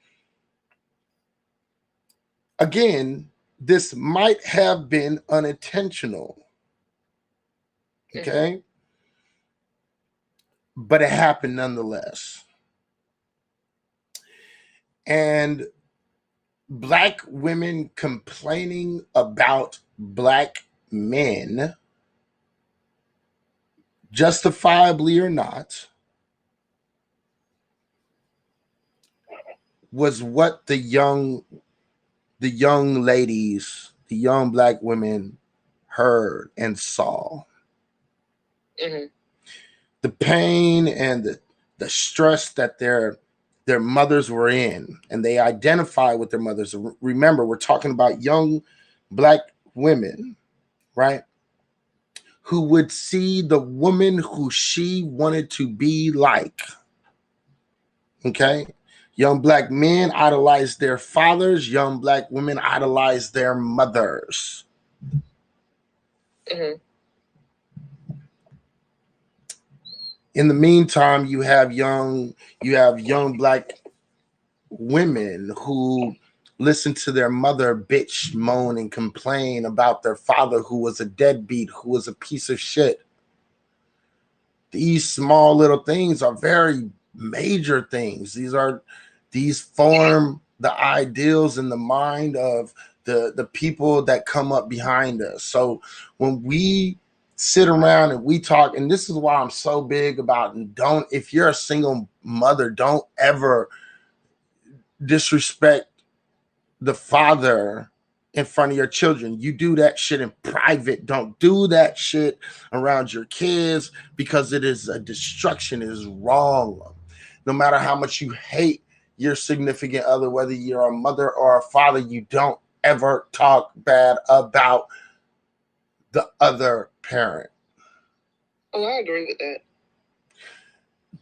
again, this might have been unintentional, okay? But it happened nonetheless. And Black women complaining about Black men, justifiably or not, was what the young ladies, the young Black women heard and saw. The pain and the stress that their mothers were in, and they identify with their mothers. Remember, we're talking about young Black women, right? Who would see the woman who she wanted to be like. Okay? Young Black men idolize their fathers. Young Black women idolize their mothers. In the meantime, you have young Black women who listen to their mother bitch, moan, and complain about their father who was a deadbeat, who was a piece of shit. These small little things are very major things. These form the ideals in the mind of the people that come up behind us. So when we sit around and we talk, and this is why I'm so big about, if you're a single mother, don't ever disrespect the father in front of your children. You do that shit in private. Don't do that shit around your kids, because it is a destruction. It is wrong. No matter how much you hate your significant other, whether you're a mother or a father, you don't ever talk bad about the other parent. Oh, I agree with that.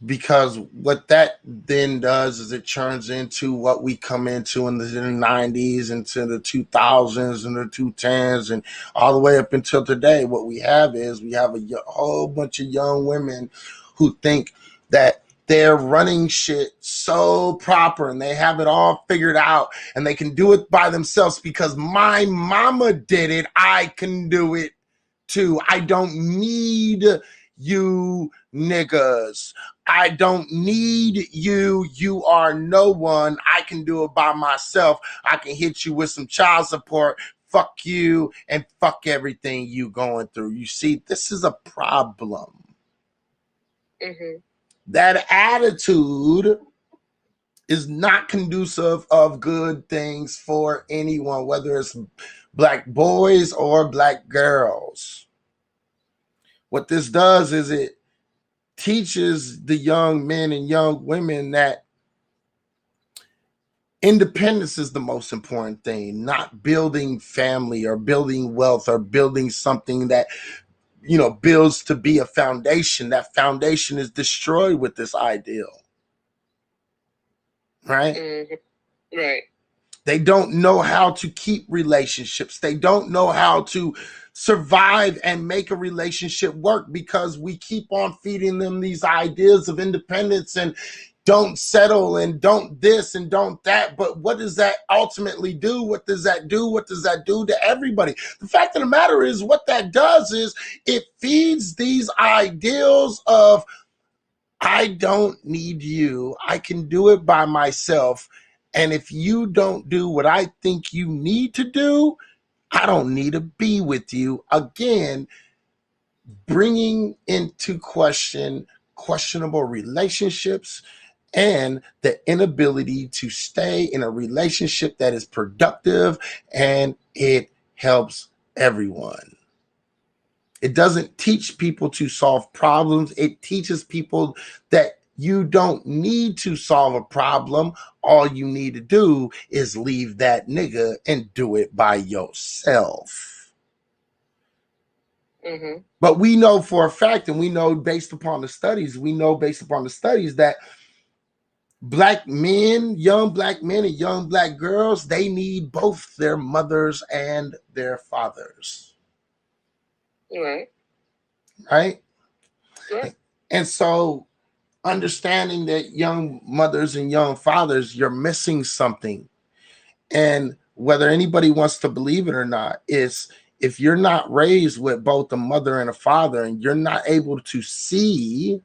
Because what that then does is it turns into what we come into in the 90s, into the 2000s and the 2010s, and all the way up until today. What we have is a whole bunch of young women who think that they're running shit so proper and they have it all figured out and they can do it by themselves because my mama did it. I can do it too. I don't need you niggas. I don't need you. You are no one. I can do it by myself. I can hit you with some child support. Fuck you and fuck everything you going through. You see, this is a problem. That attitude is not conducive of good things for anyone, whether it's Black boys or Black girls. What this does is it teaches the young men and young women that independence is the most important thing, not building family or building wealth or building something that, builds to be a foundation. That foundation is destroyed with this ideal. Right? Right. They don't know how to keep relationships. They don't know how to survive and make a relationship work because we keep on feeding them these ideas of independence and don't settle and don't this and don't that. But what does that ultimately do? What does that do? What does that do to everybody? The fact of the matter is, what that does is it feeds these ideals of, I don't need you. I can do it by myself. And if you don't do what I think you need to do, I don't need to be with you. Again, bringing into question questionable relationships and the inability to stay in a relationship that is productive and it helps everyone. It doesn't teach people to solve problems. It teaches people that you don't need to solve a problem. All you need to do is leave that nigga and do it by yourself. But we know for a fact, and we know based upon the studies, that Black men, young Black men and young Black girls, they need both their mothers and their fathers. Right. right? Right. And so understanding that young mothers and young fathers, you're missing something. And whether anybody wants to believe it or not, is if you're not raised with both a mother and a father, and you're not able to see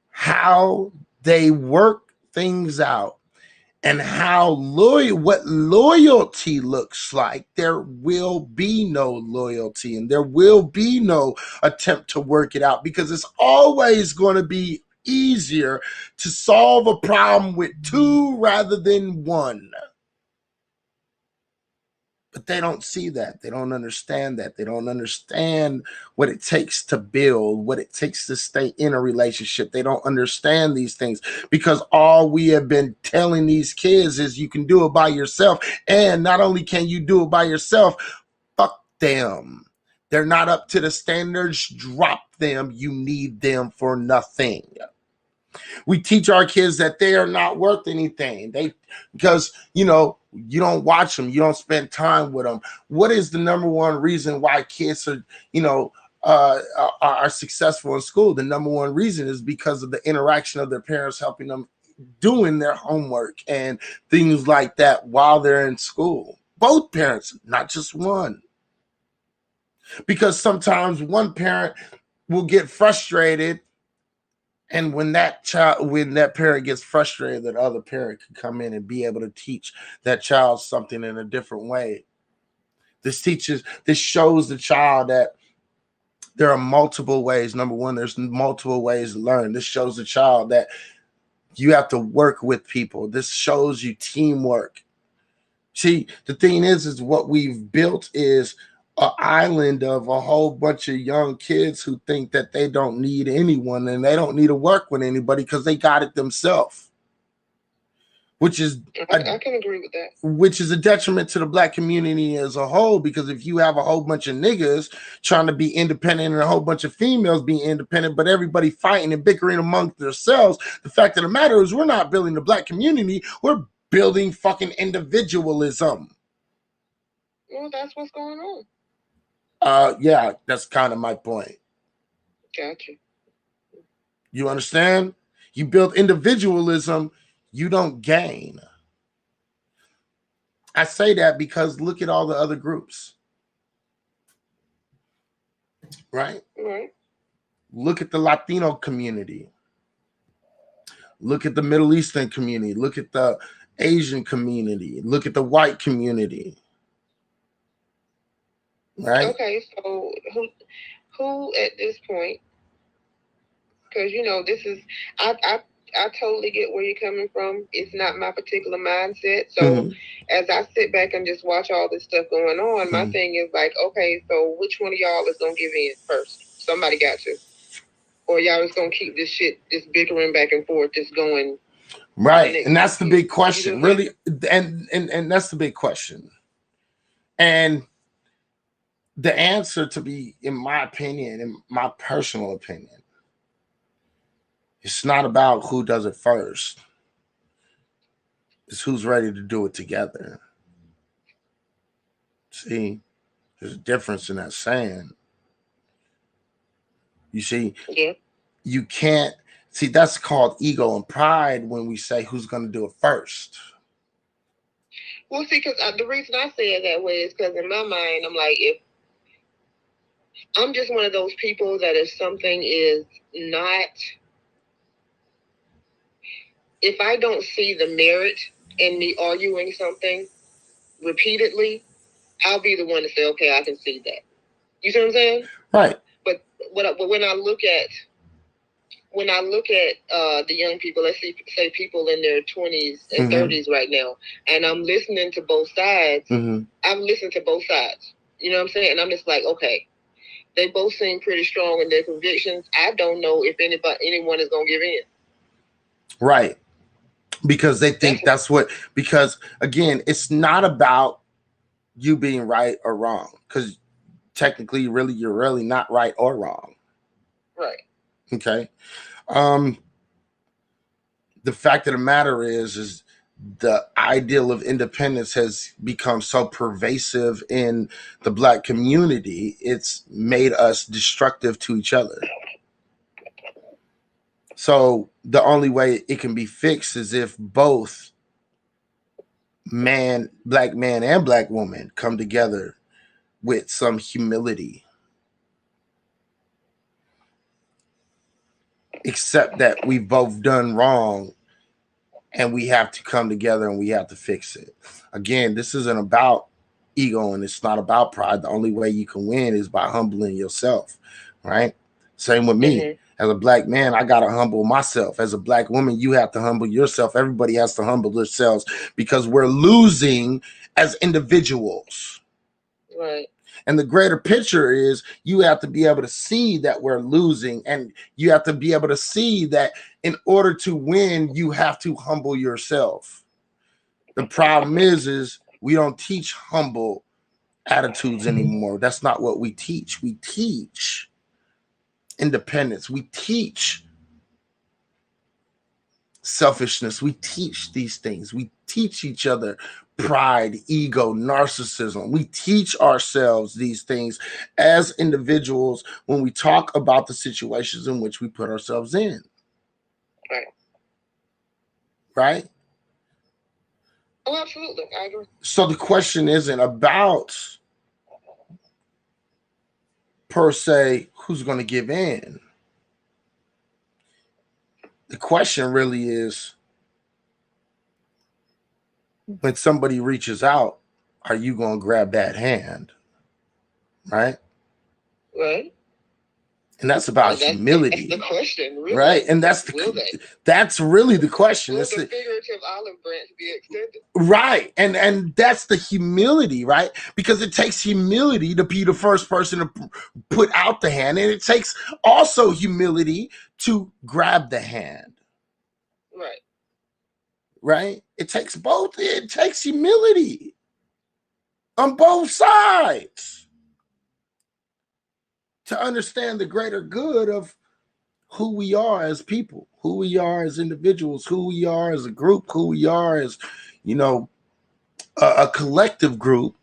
how they work things out and how what loyalty looks like, there will be no loyalty and there will be no attempt to work it out, because it's always going to be easier to solve a problem with two rather than one. But they don't see that. They don't understand that. They don't understand what it takes to build, what it takes to stay in a relationship. They don't understand these things, because all we have been telling these kids is you can do it by yourself. And not only can you do it by yourself, fuck them. They're not up to the standards. Drop them. You need them for nothing. We teach our kids that they are not worth anything. Because you don't watch them, you don't spend time with them. What is the number one reason why kids are are successful in school? The number one reason is because of the interaction of their parents helping them doing their homework and things like that while they're in school. Both parents, not just one. Because sometimes one parent will get frustrated, and when that parent gets frustrated, that other parent can come in and be able to teach that child something in a different way. This shows the child that there are multiple ways. Number one, there's multiple ways to learn. This shows the child that you have to work with people. This shows you teamwork. See, the thing is what we've built is an island of a whole bunch of young kids who think that they don't need anyone and they don't need to work with anybody because they got it themselves. I can agree with that. Which is a detriment to the Black community as a whole, because if you have a whole bunch of niggas trying to be independent and a whole bunch of females being independent, but everybody fighting and bickering amongst themselves, the fact of the matter is we're not building the Black community, we're building fucking individualism. Well, that's what's going on. Yeah, that's kind of my point. Gotcha. You understand? You build individualism, you don't gain. I say that because look at all the other groups. Right? Right. Look at the Latino community. Look at the Middle Eastern community. Look at the Asian community. Look at the white community. Right? Okay, so who at this point, because this is I totally get where you're coming from. It's not my particular mindset. So as I sit back and just watch all this stuff going on, my thing is like, okay, so which one of y'all is gonna give in first? Somebody got to. Or y'all just gonna keep this bickering back and forth, just going. Right. And that's the big question. Really, and that's the big question. And the answer to be, in my opinion, in my personal opinion, it's not about who does it first. It's who's ready to do it together. See, there's a difference in that saying. You see, you can't see, that's called ego and pride when we say who's going to do it first. Well, see, because the reason I say it that way is because in my mind, I'm like, if I'm just one of those people that if something is not, if I don't see the merit in me arguing something repeatedly, I'll be the one to say, okay, I can see that. You see what I'm saying? Right. But when I look at the young people, let's say people in their 20s and 30s right now, and I'm listening to both sides, I've listened to both sides. You know what I'm saying? And I'm just like, okay, they both seem pretty strong in their convictions. I don't know if anyone is going to give in. Right. Because they think because again, it's not about you being right or wrong. Because technically, you're really not right or wrong. Right. Okay. The fact of the matter is the ideal of independence has become so pervasive in the Black community, it's made us destructive to each other. So the only way it can be fixed is if both Black man and Black woman come together with some humility. Accept that we've both done wrong and we have to come together and we have to fix it. Again, this isn't about ego and it's not about pride. The only way you can win is by humbling yourself, right? Same with me. As a Black man, I got to humble myself. As a Black woman, you have to humble yourself. Everybody has to humble themselves because we're losing as individuals. Right. And the greater picture is you have to be able to see that we're losing, and you have to be able to see that in order to win, you have to humble yourself. The problem is we don't teach humble attitudes anymore. That's not what we teach. We teach independence. We teach selfishness. We teach these things. We teach each other pride, ego, narcissism. We teach ourselves these things as individuals when we talk about the situations in which we put ourselves in. Right. Right? Oh, absolutely. I agree. So the question isn't about, per se, who's going to give in. The question really is, when somebody reaches out, are you going to grab that hand? Right? Right. And that's about humility. That's the question, really. Right? And that's really the question. Will the figurative olive branch be extended? Right. And that's the humility, right? Because it takes humility to be the first person to put out the hand. And it takes also humility to grab the hand. Right. Right? It takes both. It takes humility on both sides to understand the greater good of who we are as people, who we are as individuals, who we are as a group, who we are as, a collective group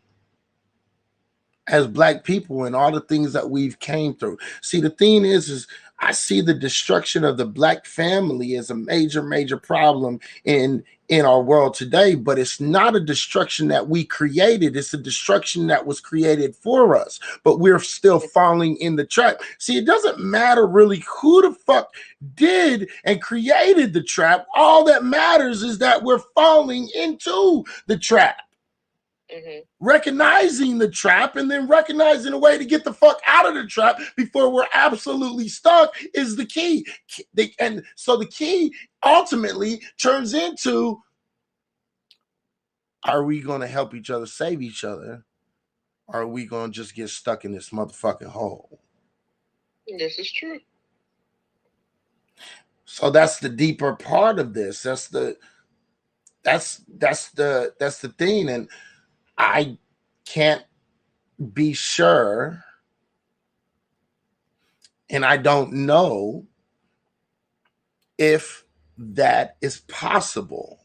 as Black people and all the things that we've came through. See, the thing is I see the destruction of the Black family as a major, major problem in our world today, but it's not a destruction that we created. It's a destruction that was created for us, but we're still falling in the trap. See, it doesn't matter really who the fuck did and created the trap. All that matters is that we're falling into the trap. Recognizing the trap and then recognizing a way to get the fuck out of the trap before we're absolutely stuck is the key. And so the key ultimately turns into, are we going to help each other save each other? Or are we going to just get stuck in this motherfucking hole? This is true. So that's the deeper part of this. That's the thing. And I can't be sure, and I don't know if that is possible.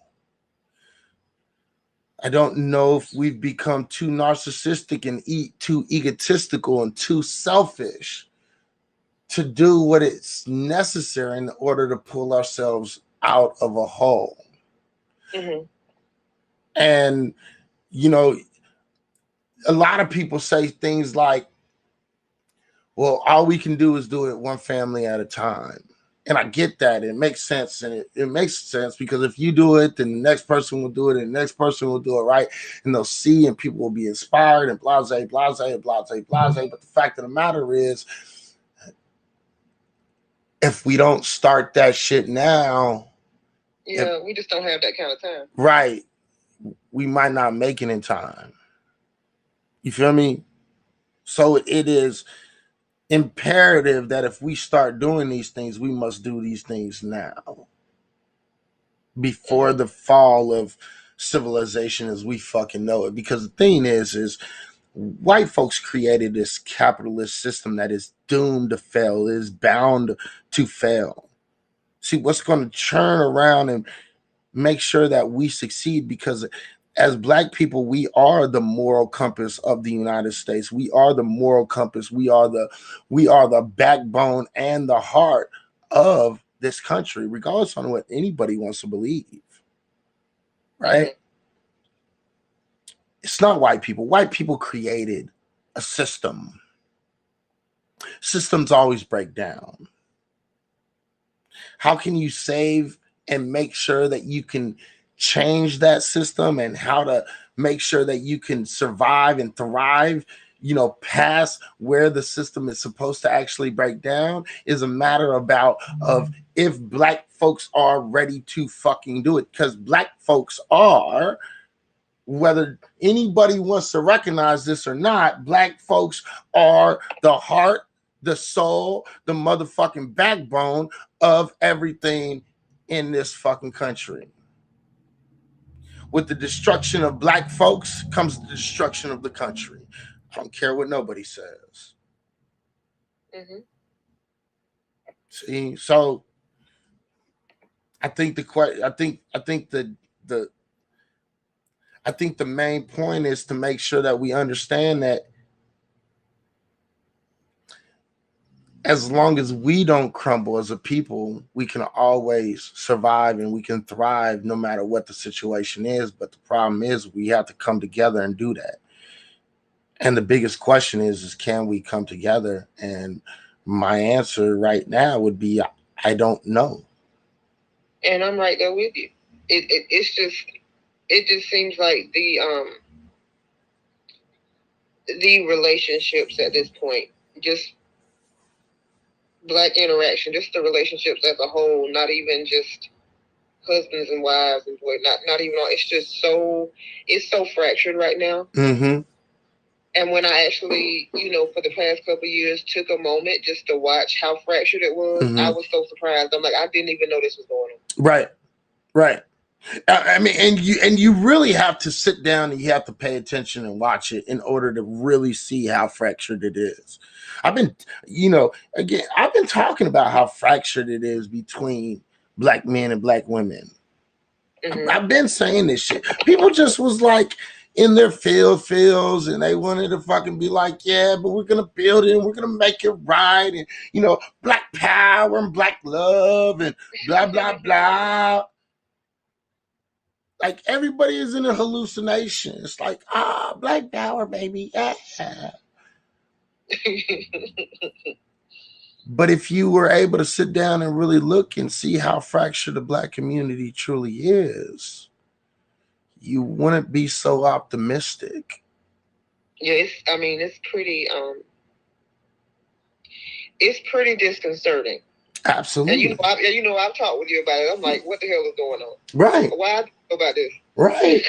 I don't know if we've become too narcissistic and too egotistical and too selfish to do what is necessary in order to pull ourselves out of a hole. And, a lot of people say things like, well, all we can do is do it one family at a time. And I get that. It makes sense. And it makes sense because if you do it, then the next person will do it and the next person will do it, right? And they'll see and people will be inspired and blase, blase, blase, blase. But the fact of the matter is, if we don't start that shit now. Yeah, we just don't have that kind of time. Right. We might not make it in time. You feel me? So it is imperative that if we start doing these things, we must do these things now. Before the fall of civilization as we fucking know it. Because the thing is white folks created this capitalist system that is doomed to fail, is bound to fail. See, what's going to turn around and make sure that we succeed, because as Black people, we are the moral compass of the United States. We are the moral compass. We are the backbone and the heart of this country, regardless on what anybody wants to believe. Right? It's not white people. White people created a system. Systems always break down. How can you save and make sure that you can change that system, and how to make sure that you can survive and thrive, past where the system is supposed to actually break down, is a matter of if Black folks are ready to fucking do it. Because Black folks are, whether anybody wants to recognize this or not, Black folks are the heart, the soul, the motherfucking backbone of everything in this fucking country. With the destruction of Black folks comes the destruction of the country. I don't care what nobody says. See, so I think the main point is to make sure that we understand that as long as we don't crumble as a people, we can always survive and we can thrive no matter what the situation is. But the problem is we have to come together and do that. And the biggest question is can we come together? And my answer right now would be, I don't know. And I'm right there with you. It just seems like the relationships at this point, just Black interaction, just the relationships as a whole, not even just husbands and wives and boys, not even all. It's so fractured right now. And when I actually, for the past couple of years, took a moment just to watch how fractured it was, I was so surprised. I'm like, I didn't even know this was going on. Right. I mean, and you really have to sit down and you have to pay attention and watch it in order to really see how fractured it is. I've been talking about how fractured it is between Black men and Black women. I've been saying this shit. People just was like in their feels, and they wanted to fucking be like, yeah, but we're gonna build it and we're gonna make it right, and Black power and Black love and blah blah blah. Like everybody is in a hallucination. It's like, Black power, baby. Yeah. But if you were able to sit down and really look and see how fractured the Black community truly is, you wouldn't be so optimistic. Yeah, it's pretty disconcerting. Absolutely. And I've talked with you about it. I'm like, what the hell is going on? Right. Why I know about this? Right.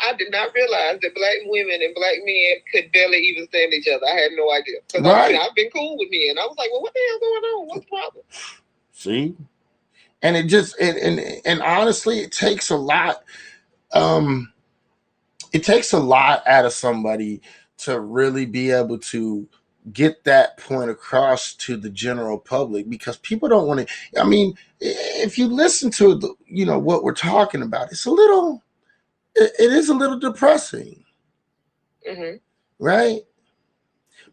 I did not realize that Black women and Black men could barely even stand each other. I had no idea. Because I've been cool with men. I was like, well, what the hell going on? What's the problem? See? And it just and honestly, it takes a lot. It takes a lot out of somebody to really be able to get that point across to the general public, because people don't want to. I mean, if you listen to what we're talking about, it is a little depressing, right?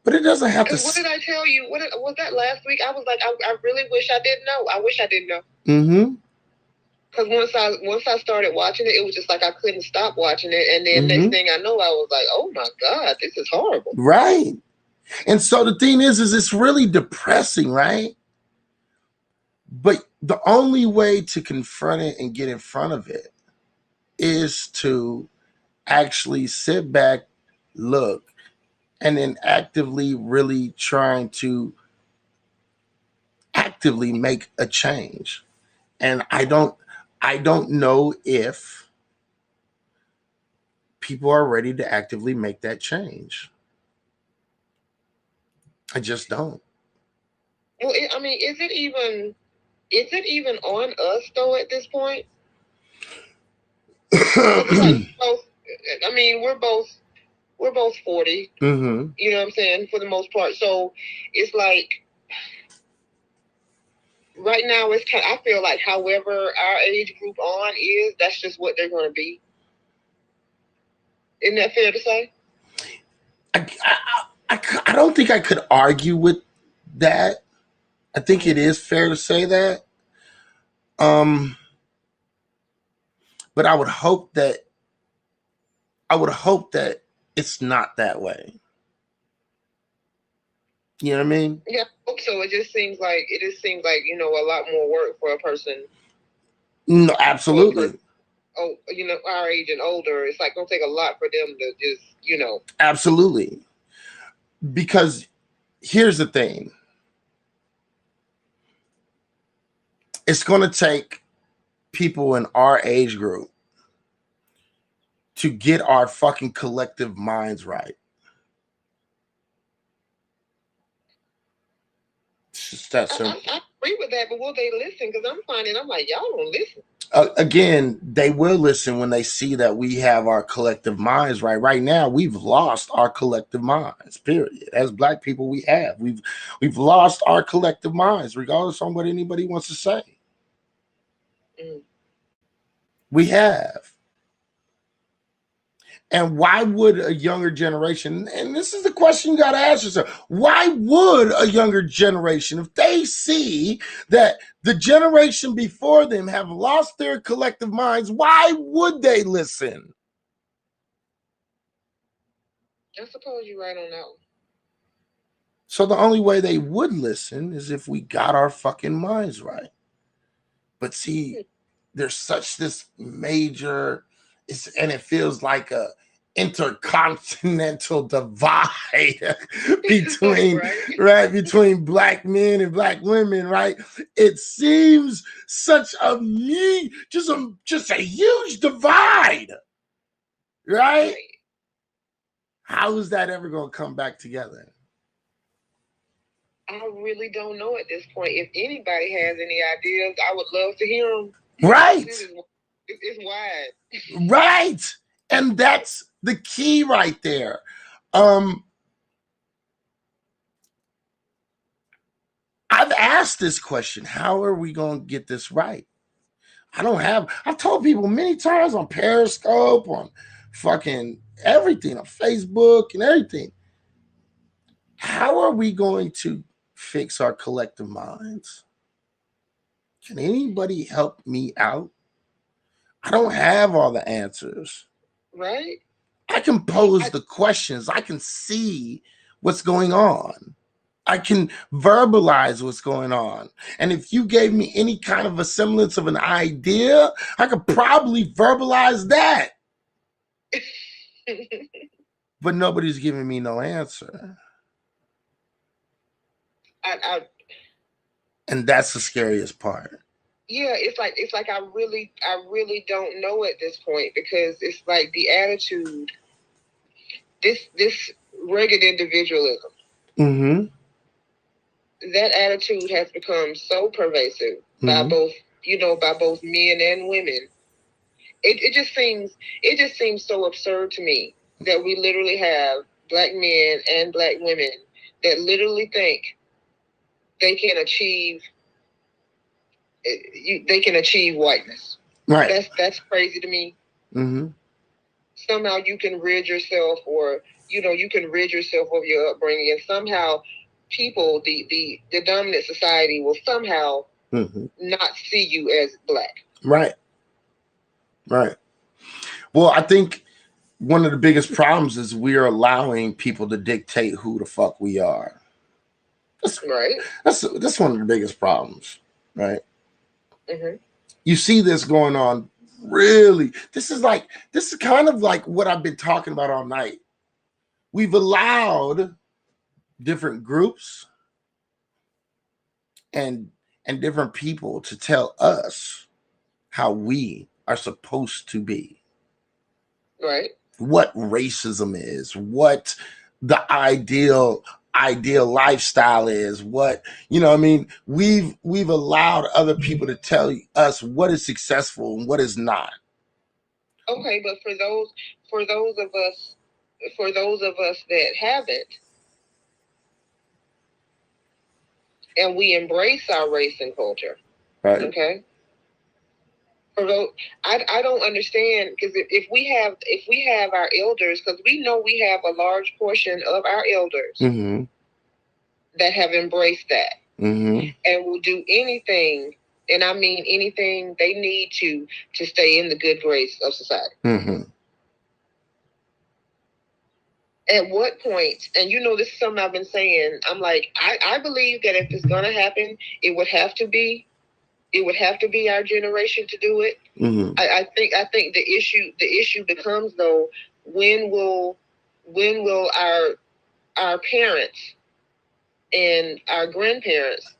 But it doesn't have to. What did I tell you? Was that last week? I was like, I really wish I didn't know. I wish I didn't know. Because once I started watching it, it was just like I couldn't stop watching it, and then next thing I know, I was like, oh my God, this is horrible. Right. And so the thing is it's really depressing, right? But the only way to confront it and get in front of it is to actually sit back, look, and then actively really trying to actively make a change. And I don't know if people are ready to actively make that change. I just don't. Well, I mean, is it even on us though at this point? I mean, we're both 40. You know what I'm saying, for the most part. So it's like, right now it's kind of, I feel like however our age group on is, that's just what they're going to be. Isn't that fair to say? I don't think I could argue with that. I think it is fair to say that. But I would hope that it's not that way. You know what I mean? Yeah, I hope so. It just seems like you know, a lot more work for a person. No, absolutely. Oh, you know, our age and older. It's like gonna take a lot for them to just, you know. Absolutely. Because here's the thing. It's going to take people in our age group to get our fucking collective minds right. It's just that simple. I agree with that, but will they listen? Because I'm like, y'all don't listen. Again, they will listen when they see that we have our collective minds right. Right now, we've lost our collective minds. Period. As Black people, we've lost our collective minds, regardless on what anybody wants to say. We have. And why would a younger generation, and this is the question you got to ask yourself, why would a younger generation, if they see that the generation before them have lost their collective minds, why would they listen? I suppose you're right on that one. So the only way they would listen is if we got our fucking minds right. But see, there's such this major, and it feels like a intercontinental divide between between Black men and Black women, right? It seems such a just a huge divide, right? How is that ever going to come back together? I really don't know at this point. If anybody has any ideas, I would love to hear them. Right. It's wide. Right. And that's the key right there. I've asked this question. How are we going to get this right? I've told people many times on Periscope, on fucking everything, on Facebook and everything. How are we going to fix our collective minds? Can anybody help me out? I don't have all the answers. Right? I can pose the questions. I can see what's going on. I can verbalize what's going on. And if you gave me any kind of a semblance of an idea, I could probably verbalize that. But nobody's giving me no answer. And that's the scariest part. Yeah, it's like I really don't know at this point, because it's like the attitude, this rugged individualism. Mm-hmm. That attitude has become so pervasive by both men and women. It just seems so absurd to me that we literally have Black men and Black women that literally think they can achieve whiteness. Right. That's crazy to me. Mm-hmm. Somehow you can rid yourself, or you can rid yourself of your upbringing, and somehow people, the dominant society, will somehow not see you as Black. Right. Right. Well, I think one of the biggest problems is we are allowing people to dictate who the fuck we are. That's one of the biggest problems, right? Mm-hmm. You see this going on. Really, this is kind of like what I've been talking about all night. We've allowed different groups and different people to tell us how we are supposed to be. Right. What racism is, what the ideal lifestyle is, what, I mean, we've allowed other people to tell us what is successful and what is not. Okay, but for those of us that haven't, and we embrace our race and culture. Right. Okay. Although I don't understand, because if we have our elders, because we know we have a large portion of our elders that have embraced that and will do anything, and I mean anything they need to stay in the good grace of society. At what point, and this is something I've been saying, I'm like, I believe that if it's gonna happen, it would have to be our generation to do it. I think the issue becomes, though, when will our parents and our grandparents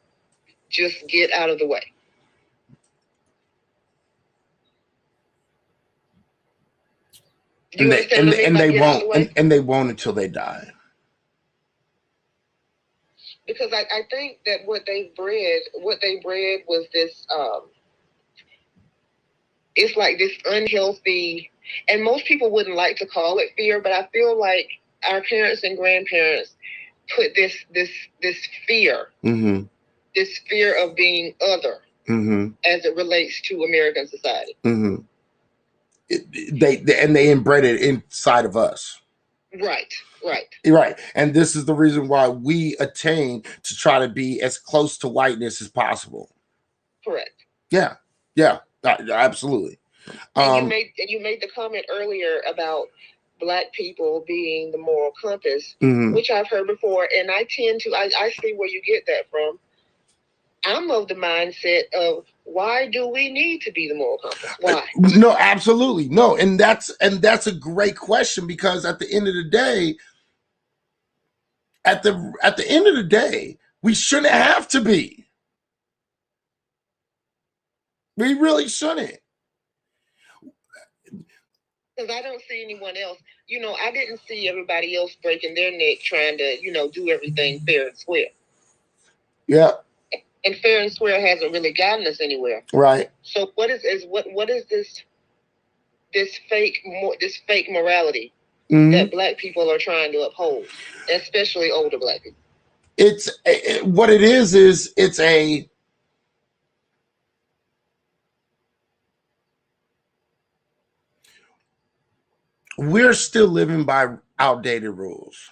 just get out of the way? And they won't, and they won't until they die. Because I think that what they bred was this, it's like this unhealthy, and most people wouldn't like to call it fear, but I feel like our parents and grandparents put this fear, this fear of being other, as it relates to American society. They inbred it inside of us. Right. And this is the reason why we attain to try to be as close to whiteness as possible. Correct. Yeah, absolutely. And you made the comment earlier about Black people being the moral compass, which I've heard before, and I see where you get that from. I'm of the mindset of, why do we need to be the moral compass? Why? No, absolutely. No, and that's a great question, because at the end of the day, we shouldn't have to be. We really shouldn't. Because I don't see anyone else. I didn't see everybody else breaking their neck trying to, do everything fair and square. Yeah. And fair and square hasn't really gotten us anywhere. Right. So what is this fake morality that Black people are trying to uphold, especially older Black people? What it is it's a we're still living by outdated rules.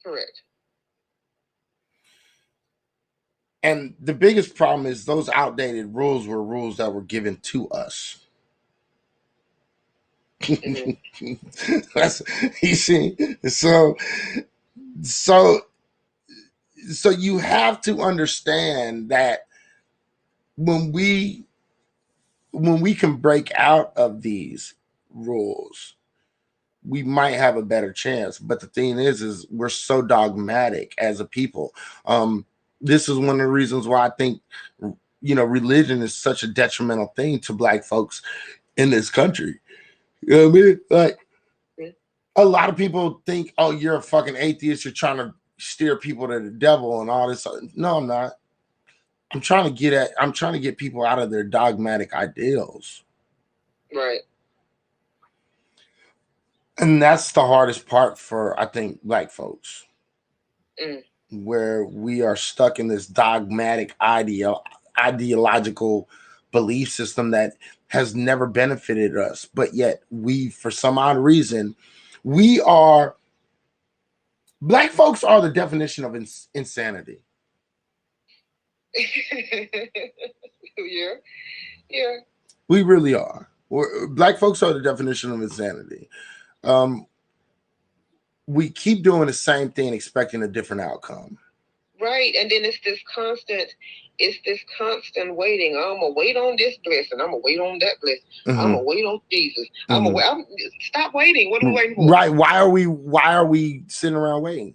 Correct. And the biggest problem is those outdated rules were rules that were given to us. That's, you see, so you have to understand that when we can break out of these rules, we might have a better chance. But the thing is we're so dogmatic as a people. This is one of the reasons why I think, religion is such a detrimental thing to Black folks in this country. You know what I mean? Like, a lot of people think, oh, you're a fucking atheist, you're trying to steer people to the devil and all this. No, I'm not. I'm trying to get people out of their dogmatic ideals. Right. And that's the hardest part for, I think, Black folks. Where we are stuck in this dogmatic ideological belief system that has never benefited us. But yet we, for some odd reason, Black folks are the definition of insanity. Yeah. We really are. Black folks are the definition of insanity. We keep doing the same thing, expecting a different outcome. Right, and then it's this constant waiting. I'm gonna wait on this blessing. I'm gonna wait on that blessing. I'm gonna wait on Jesus. Stop waiting. What are we waiting for? Right. Why are we sitting around waiting?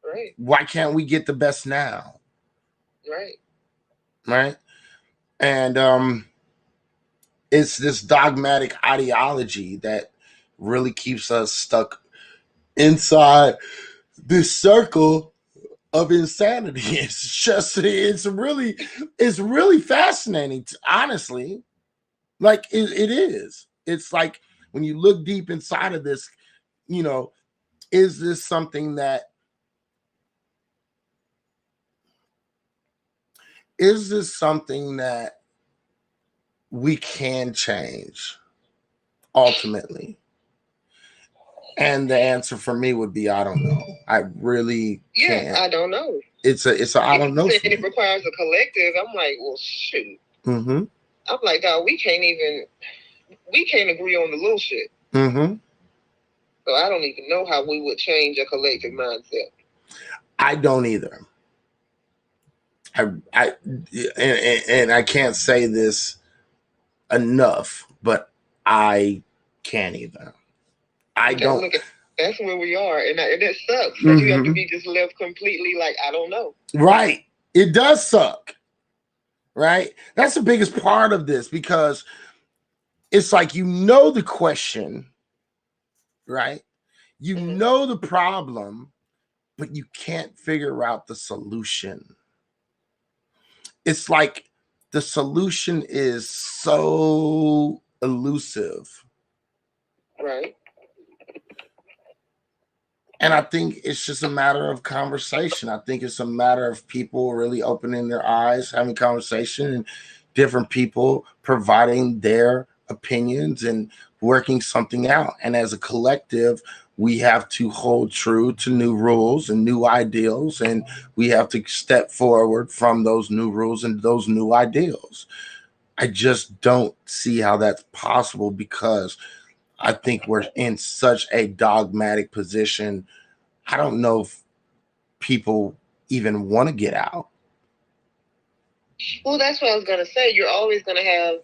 Right. Why can't we get the best now? Right. And it's this dogmatic ideology that really keeps us stuck inside this circle of insanity. It's really fascinating, honestly. Like it is. It's like, when you look deep inside of this, is this something that is this something that we can change ultimately? And the answer for me would be, I don't know. I really can't. I don't know. It's a I don't know. It requires a collective. I'm like, well, shoot. Mm-hmm. I'm like, dog, we can't agree on the little shit. Mm-hmm. So I don't even know how we would change a collective mindset. I don't either. And I can't say this enough, but I can't either. I don't. That's where we are, and that sucks because you have to be just left completely like, I don't know. Right. It does suck. Right. That's the biggest part of this, because it's like, the question, right? You know the problem, but you can't figure out the solution. It's like the solution is so elusive. Right. And I think it's just a matter of conversation. I think it's a matter of people really opening their eyes, having conversation, and different people providing their opinions and working something out. And as a collective, we have to hold true to new rules and new ideals, and we have to step forward from those new rules and those new ideals. I just don't see how that's possible, because I think we're in such a dogmatic position. I don't know if people even want to get out. Well, that's what I was going to say. You're always going to have,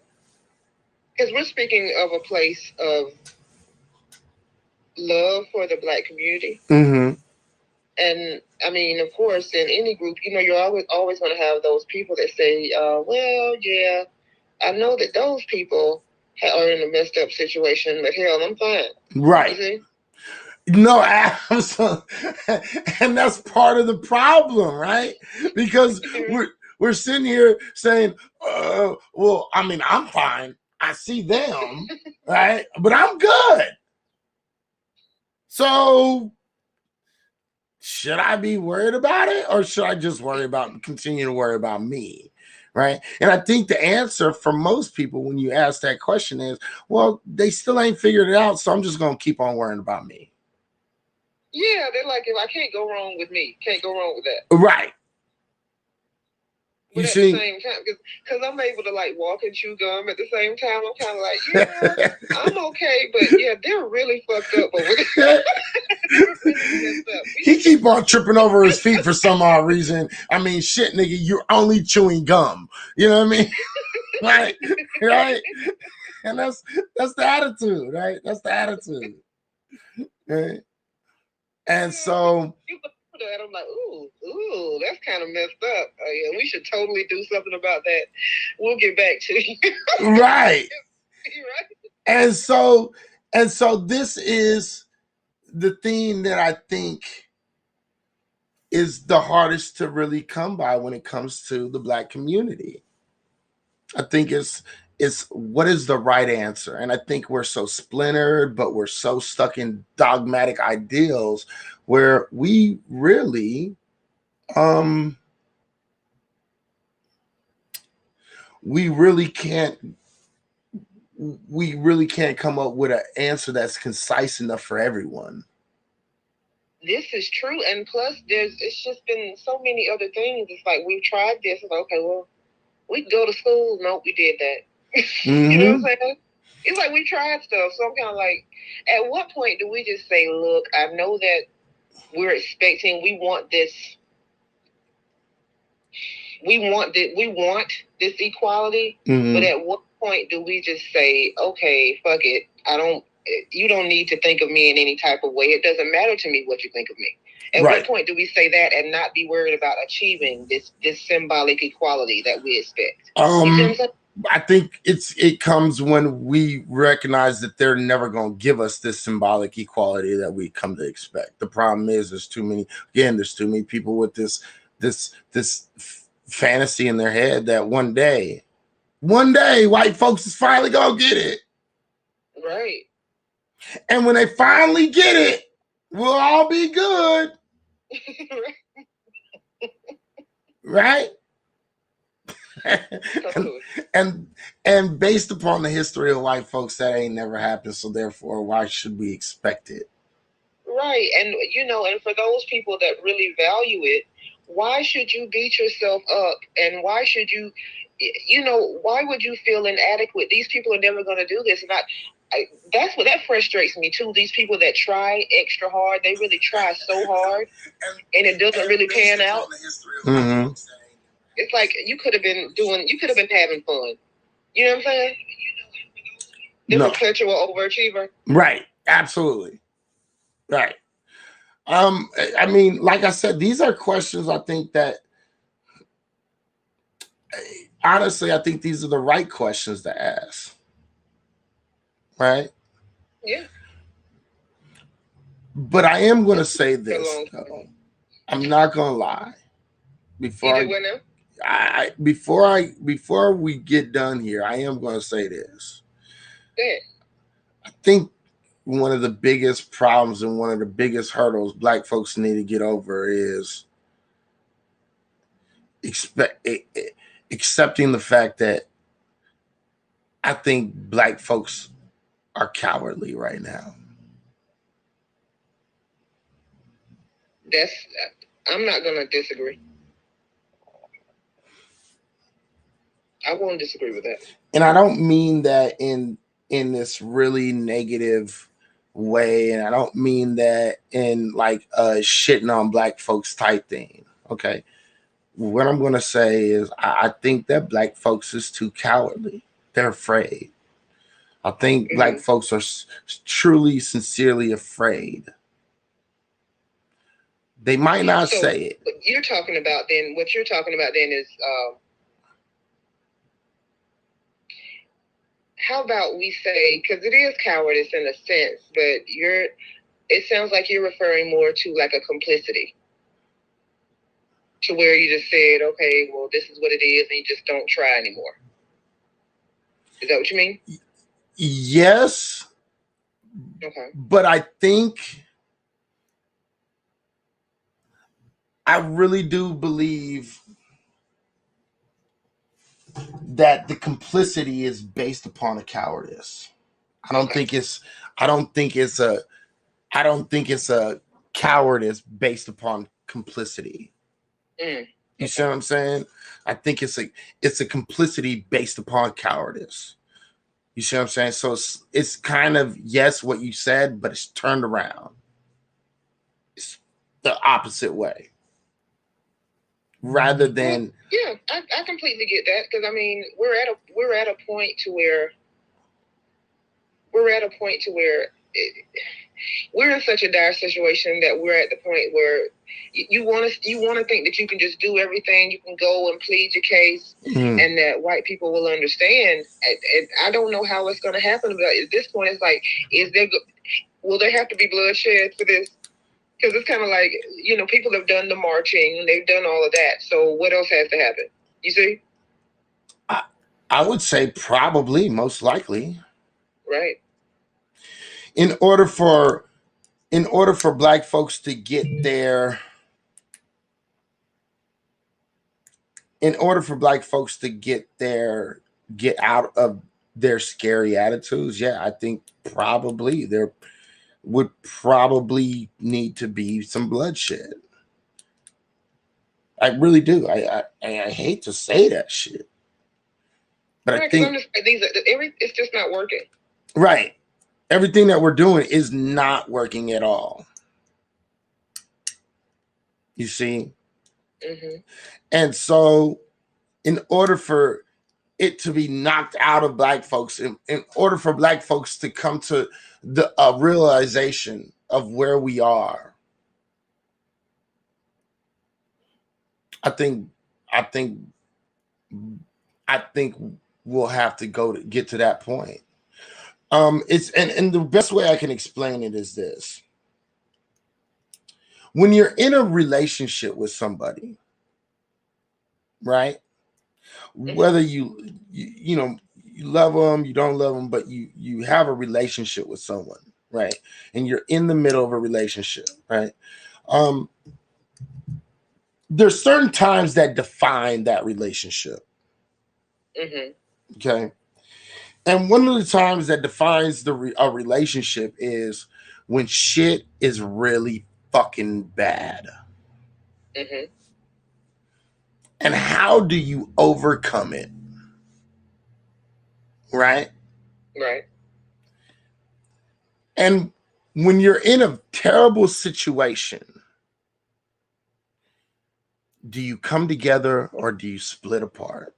because we're speaking of a place of love for the Black community. Mm-hmm. And I mean, of course, in any group, you're always going to have those people that say, well, yeah, I know that those people are in a messed up situation, but hell, I'm fine. Right. You see? No, absolutely. And that's part of the problem, right? Because we're sitting here saying, well, I mean, I'm fine. I see them, right? But I'm good. So should I be worried about it, or should I just continue to worry about me? Right. And I think the answer for most people when you ask that question is, well, they still ain't figured it out. So I'm just going to keep on worrying about me. Yeah, they're like, if I can't go wrong with me, can't go wrong with that. Right. But at the same time, because I'm able to like walk and chew gum at the same time, I'm kind of like, yeah, I'm okay, but yeah, they're really fucked up over there. He keep on tripping over his feet for some odd reason. I mean, shit, nigga, you're only chewing gum. You know what I mean? Right? And that's the attitude, right? That's the attitude. Right? And so and I'm like, ooh, that's kind of messed up. Yeah, we should totally do something about that. We'll get back to you. Right. Right. And so this is the theme that I think is the hardest to really come by when it comes to the Black community. I think it's what is the right answer? And I think we're so splintered, but we're so stuck in dogmatic ideals where we really we really can't come up with an answer that's concise enough for everyone. This is true, and plus it's just been so many other things. It's like we've tried this, and okay, well, we go to school. Nope, we did that. You know what I'm saying? It's like we tried stuff. So I'm kind of like, at what point do we just say, look, I know that we're expecting, we want this equality, but at what point do we just say, okay, fuck it, you don't need to think of me in any type of way. It doesn't matter to me what you think of me. At what point do we say that and not be worried about achieving this symbolic equality that we expect? I think it comes when we recognize that they're never going to give us this symbolic equality that we come to expect. The problem is there's too many people with this fantasy in their head that one day white folks is finally going to get it. Right. And when they finally get it, we'll all be good. Right? and based upon the history of white folks, that ain't never happened. So therefore, why should we expect it? Right. And, and for those people that really value it, why should you beat yourself up? And why should you, why would you feel inadequate? These people are never going to do this. And that's what that frustrates me too. These people that try extra hard, they really try so hard and it doesn't really pan out. Mm-hmm. It's like you could have been having fun. You know what I'm saying? The perpetual overachiever. Right. Absolutely. Right. I mean, like I said, these are questions I think that honestly, I think these are the right questions to ask. Right? Yeah. But I am going to say this. I'm not going to lie. Before we get done here, I am going to say this. Yeah. I think one of the biggest problems and one of the biggest hurdles Black folks need to get over is accepting the fact that I think Black folks are cowardly right now. I'm not going to disagree. I won't disagree with that. And I don't mean that in this really negative way, and I don't mean that in like a shitting on Black folks type thing. Okay. What I'm going to say is I think that Black folks is too cowardly. They're afraid. I think Black folks are truly, sincerely afraid. They might not say it. What you're talking about then is how about we say, because it is cowardice in a sense, but it sounds like you're referring more to like a complicity. To where you just said, okay, well, this is what it is, and you just don't try anymore. Is that what you mean? Yes. Okay. But I think I really do believe that the complicity is based upon a cowardice. I don't think it's a cowardice based upon complicity. You see what I'm saying? I think it's a complicity based upon cowardice. You see what I'm saying? So it's kind of, yes, what you said, but it's turned around. It's the opposite way. Rather than I completely get that, because I mean we're at a point to where we're in such a dire situation that we're at the point where you want to think that you can just do everything, you can go and plead your case, and that white people will understand. And I don't know how it's going to happen, but at this point, it's like, will there have to be bloodshed for this? Because it's kind of like, people have done the marching and they've done all of that. So what else has to happen? You see? I would say probably, most likely. Right. In order for Black folks to get out of their scary attitudes, yeah, I think probably there would probably need to be some bloodshed. I really do. I hate to say that shit, but I think it's just not working. Right. Everything that we're doing is not working at all. You see? And so in order for it to be knocked out of Black folks, in order for Black folks to come to the realization of where we are, I think we'll have to get to that point. It's and the best way I can explain it is this. When you're in a relationship with somebody, right? Whether you love them, you don't love them, but you have a relationship with someone, right? And you're in the middle of a relationship, right? There's certain times that define that relationship. Okay. And one of the times that defines a relationship is when shit is really fucking bad. And how do you overcome it? Right? Right. And when you're in a terrible situation, do you come together or do you split apart?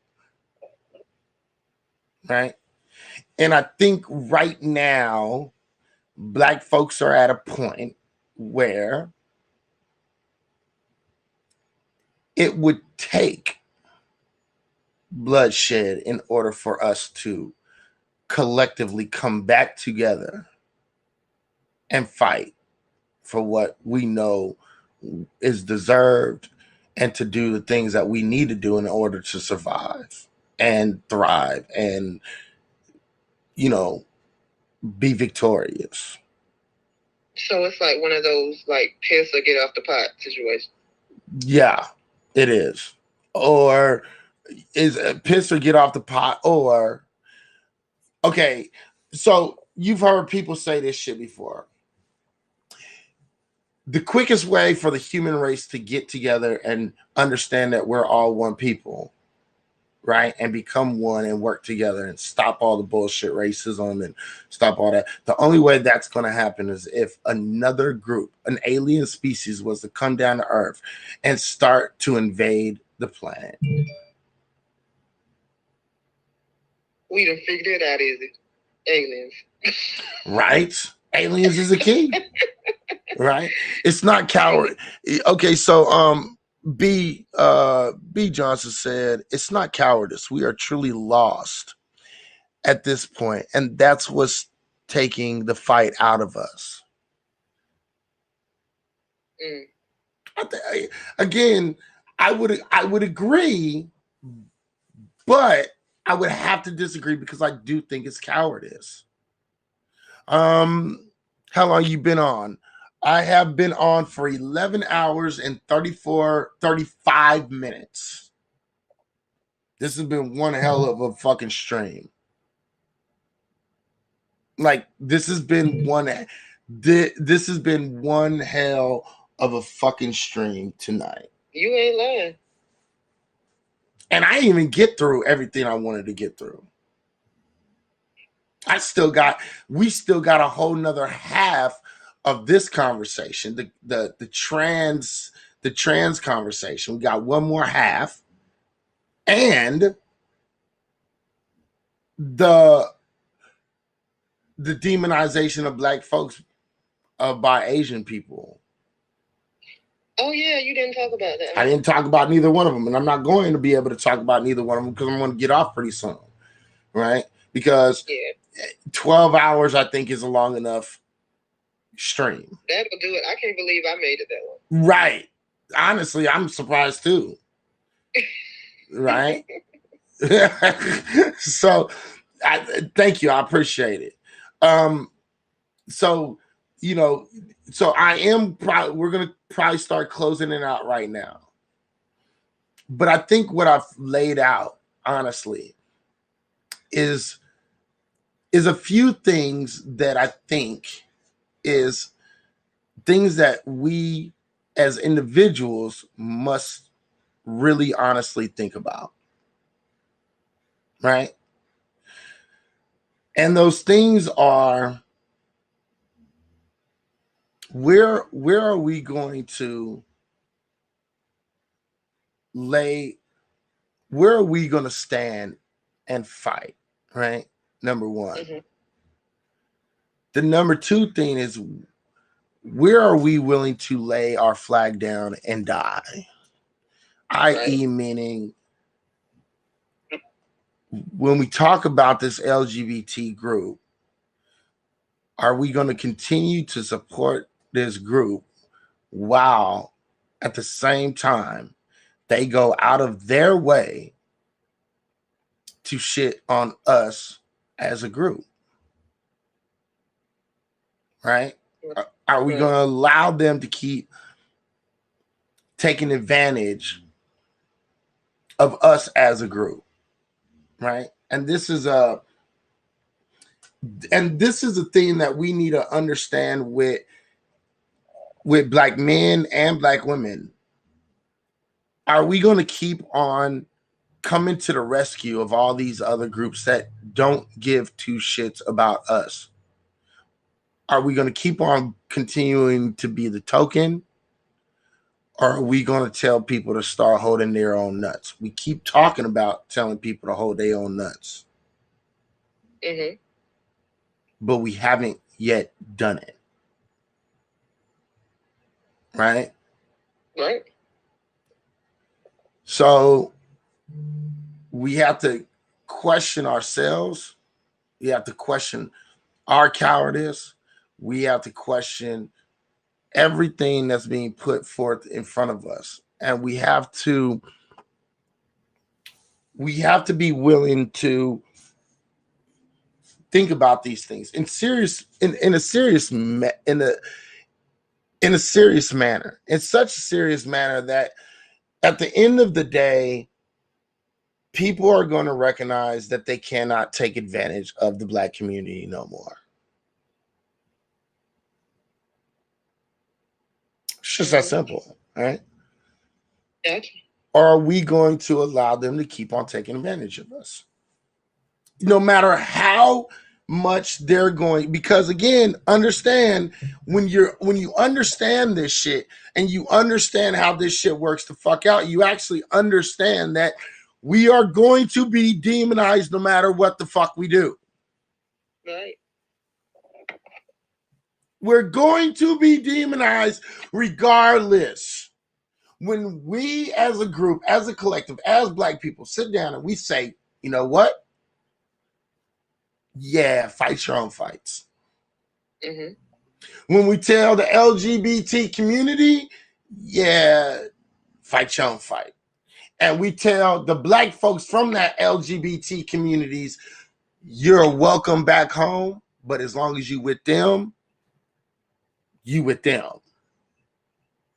Right? And I think right now, Black folks are at a point where it would take bloodshed in order for us to collectively come back together and fight for what we know is deserved and to do the things that we need to do in order to survive and thrive and, you know, be victorious. So it's like one of those like piss or get off the pot situations. Yeah, it is. Or is piss or get off the pot, or okay, so you've heard people say this shit before. The quickest way for the human race to get together and understand that we're all one people, right, and become one and work together and stop all the bullshit racism and stop all that, the only way that's going to happen is if another group, an alien species, was to come down to Earth and start to invade the planet. We done figured it out, is it? Aliens. Right? Aliens is a key. Right? It's not coward. Okay, so B Johnson said it's not cowardice. We are truly lost at this point, and that's what's taking the fight out of us. Again, I would agree, but I would have to disagree because I do think it's cowardice. How long you been on? I have been on for 11 hours and 35 minutes. This has been one hell of a fucking stream. Like this has been one hell of a fucking stream tonight. You ain't lying. And I didn't even get through everything I wanted to get through. We still got a whole nother half of this conversation, the trans conversation. We got one more half, and the demonization of Black folks by Asian people. Oh yeah, you didn't talk about that. I didn't talk about neither one of them, and I'm not going to be able to talk about neither one of them because I'm going to get off pretty soon, right? Because 12 hours, I think, is a long enough stream. That'll do it. I can't believe I made it that long. Right. Honestly, I'm surprised too. Right? So, thank you. I appreciate it. So, you know, so I am we're going to probably start closing it out right now. But I think what I've laid out, honestly, is a few things that I think is things that we as individuals must really honestly think about. Right? And those things are, where are we going to where are we going to stand and fight? Right? Number one. Mm-hmm. The number two thing is, where are we willing to lay our flag down and die? I.e., meaning when we talk about this LGBT group, are we going to continue to support this group while at the same time they go out of their way to shit on us as a group? Right? Are we going to allow them to keep taking advantage of us as a group? right? And this is a thing that we need to understand with black men and black women. Are we going to keep on coming to the rescue of all these other groups that don't give two shits about us? Are we going to keep on continuing to be the token? Or are we going to tell people to start holding their own nuts? We keep talking about telling people to hold their own nuts. Mm-hmm. But we haven't yet done it. Right? Right. So we have to question ourselves. We have to question our cowardice. We have to question everything that's being put forth in front of us. And we have to be willing to think about these things in a serious manner, in such a serious manner that at the end of the day, people are going to recognize that they cannot take advantage of the black community no more. It's just that simple, right? Yes. Or are we going to allow them to keep on taking advantage of us? No matter how much they're going, because again, understand when you understand this shit and you understand how this shit works the fuck out, you actually understand that we are going to be demonized no matter what the fuck we do. Right. We're going to be demonized regardless. When we as a group, as a collective, as black people sit down and we say, you know what? Yeah, fight your own fights. Mm-hmm. When we tell the LGBT community, yeah, fight your own fight. And we tell the black folks from that LGBT communities, you're welcome back home, but as long as you with them, you with them.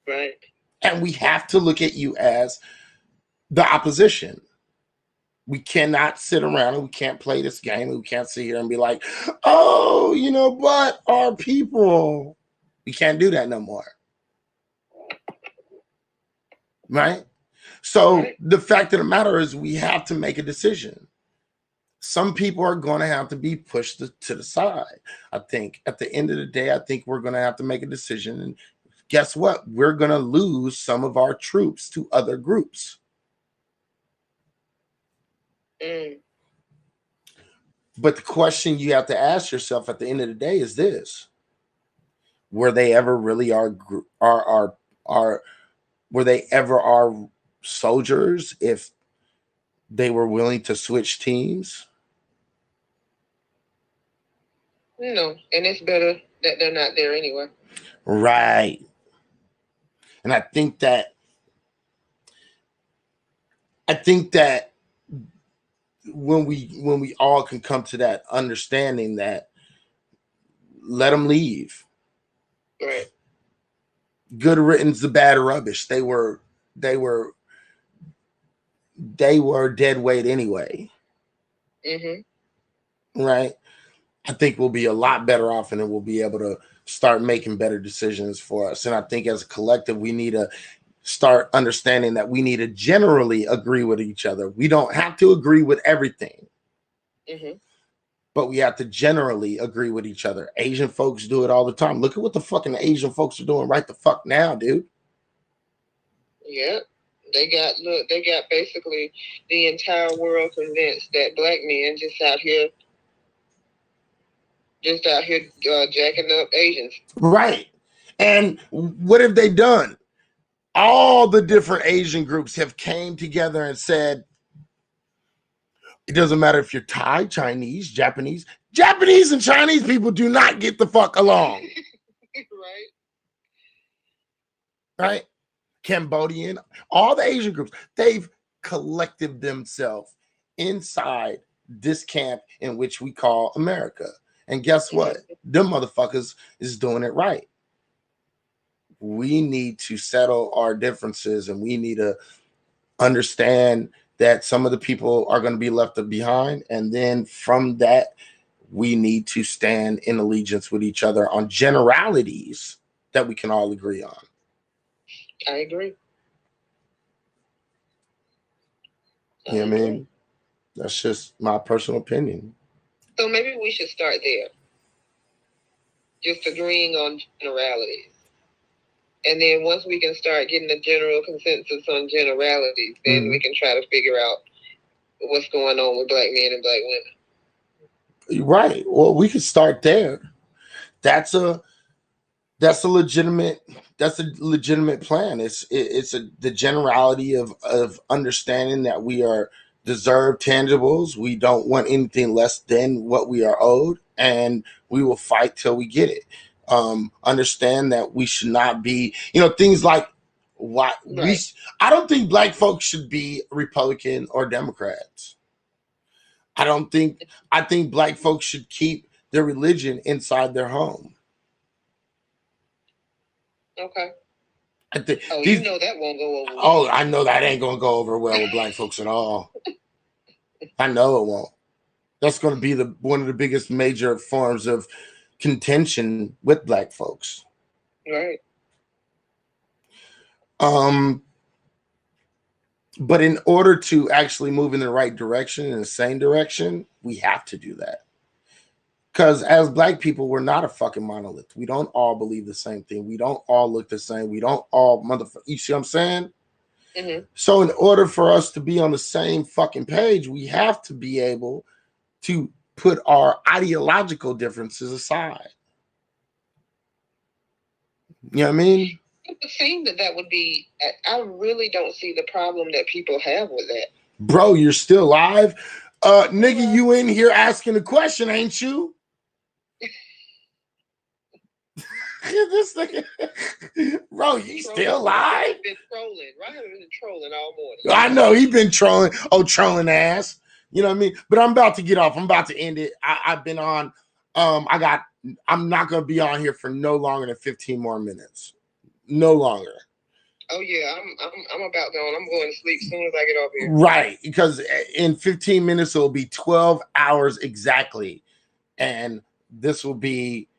Right. And we have to look at you as the opposition. We cannot sit around and we can't play this game. We can't sit here and be like, oh, but our people. We can't do that no more. Right? So the fact of the matter is we have to make a decision. Some people are going to have to be pushed to the side. I think at the end of the day, I think we're going to have to make a decision. And guess what? We're going to lose some of our troops to other groups. Mm. But the question you have to ask yourself at the end of the day is this: were they ever really our were they ever our soldiers if they were willing to switch teams? No, and it's better that they're not there anyway. Right. And I think that when we all can come to that understanding that let them leave. Right. Good riddance to bad rubbish. They were dead weight anyway. Mm-hmm. Right. I think we'll be a lot better off and then we'll be able to start making better decisions for us. And I think as a collective, we need to start understanding that we need to generally agree with each other. We don't have to agree with everything. Mm-hmm. But we have to generally agree with each other. Asian folks do it all the time. Look at what the fucking Asian folks are doing right the fuck now, dude. Yep. They got basically the entire world convinced that black men just out here jacking up Asians. Right. And what have they done? All the different Asian groups have came together and said, it doesn't matter if you're Thai, Chinese, Japanese and Chinese people do not get the fuck along. Right? Cambodian, all the Asian groups, they've collected themselves inside this camp in which we call America. And guess what? Them motherfuckers is doing it right. We need to settle our differences and we need to understand that some of the people are going to be left behind. And then from that, we need to stand in allegiance with each other on generalities that we can all agree on. I agree. You know what I mean? That's just my personal opinion. So maybe we should start there. Just agreeing on generalities. And then once we can start getting a general consensus on generalities, then we can try to figure out what's going on with black men and black women. Right. Well, we could start there. That's a legitimate plan. It's the generality of understanding that we are deserved tangibles. We don't want anything less than what we are owed, and we will fight till we get it. Understand that we should not be, things like I don't think black folks should be Republican or Democrats. I think black folks should keep their religion inside their home. Okay. You that won't go over well. Oh, I know that ain't gonna go over well with black folks at all. I know it won't. That's gonna be one of the biggest major forms of contention with black folks. Right. But in order to actually move in the right direction, in the same direction, we have to do that. Because as black people, we're not a fucking monolith. We don't all believe the same thing. We don't all look the same. We don't all you see what I'm saying? Mm-hmm. So in order for us to be on the same fucking page, we have to be able to put our ideological differences aside. You know what I mean? It would seem that would be, I really don't see the problem that people have with that. Bro, you're still live? Nigga, you in here asking a question, ain't you? This nigga. Bro, you still live? He's been trolling. Ryan has been trolling all morning. I know, he been trolling. Oh, trolling ass. You know what I mean? But I'm about to get off. I'm about to end it. I've been on. I'm not going to be on here for no longer than 15 more minutes. No longer. Oh yeah, I'm about going. I'm going to sleep as soon as I get off here. Right, because in 15 minutes it will be 12 hours exactly, and this will be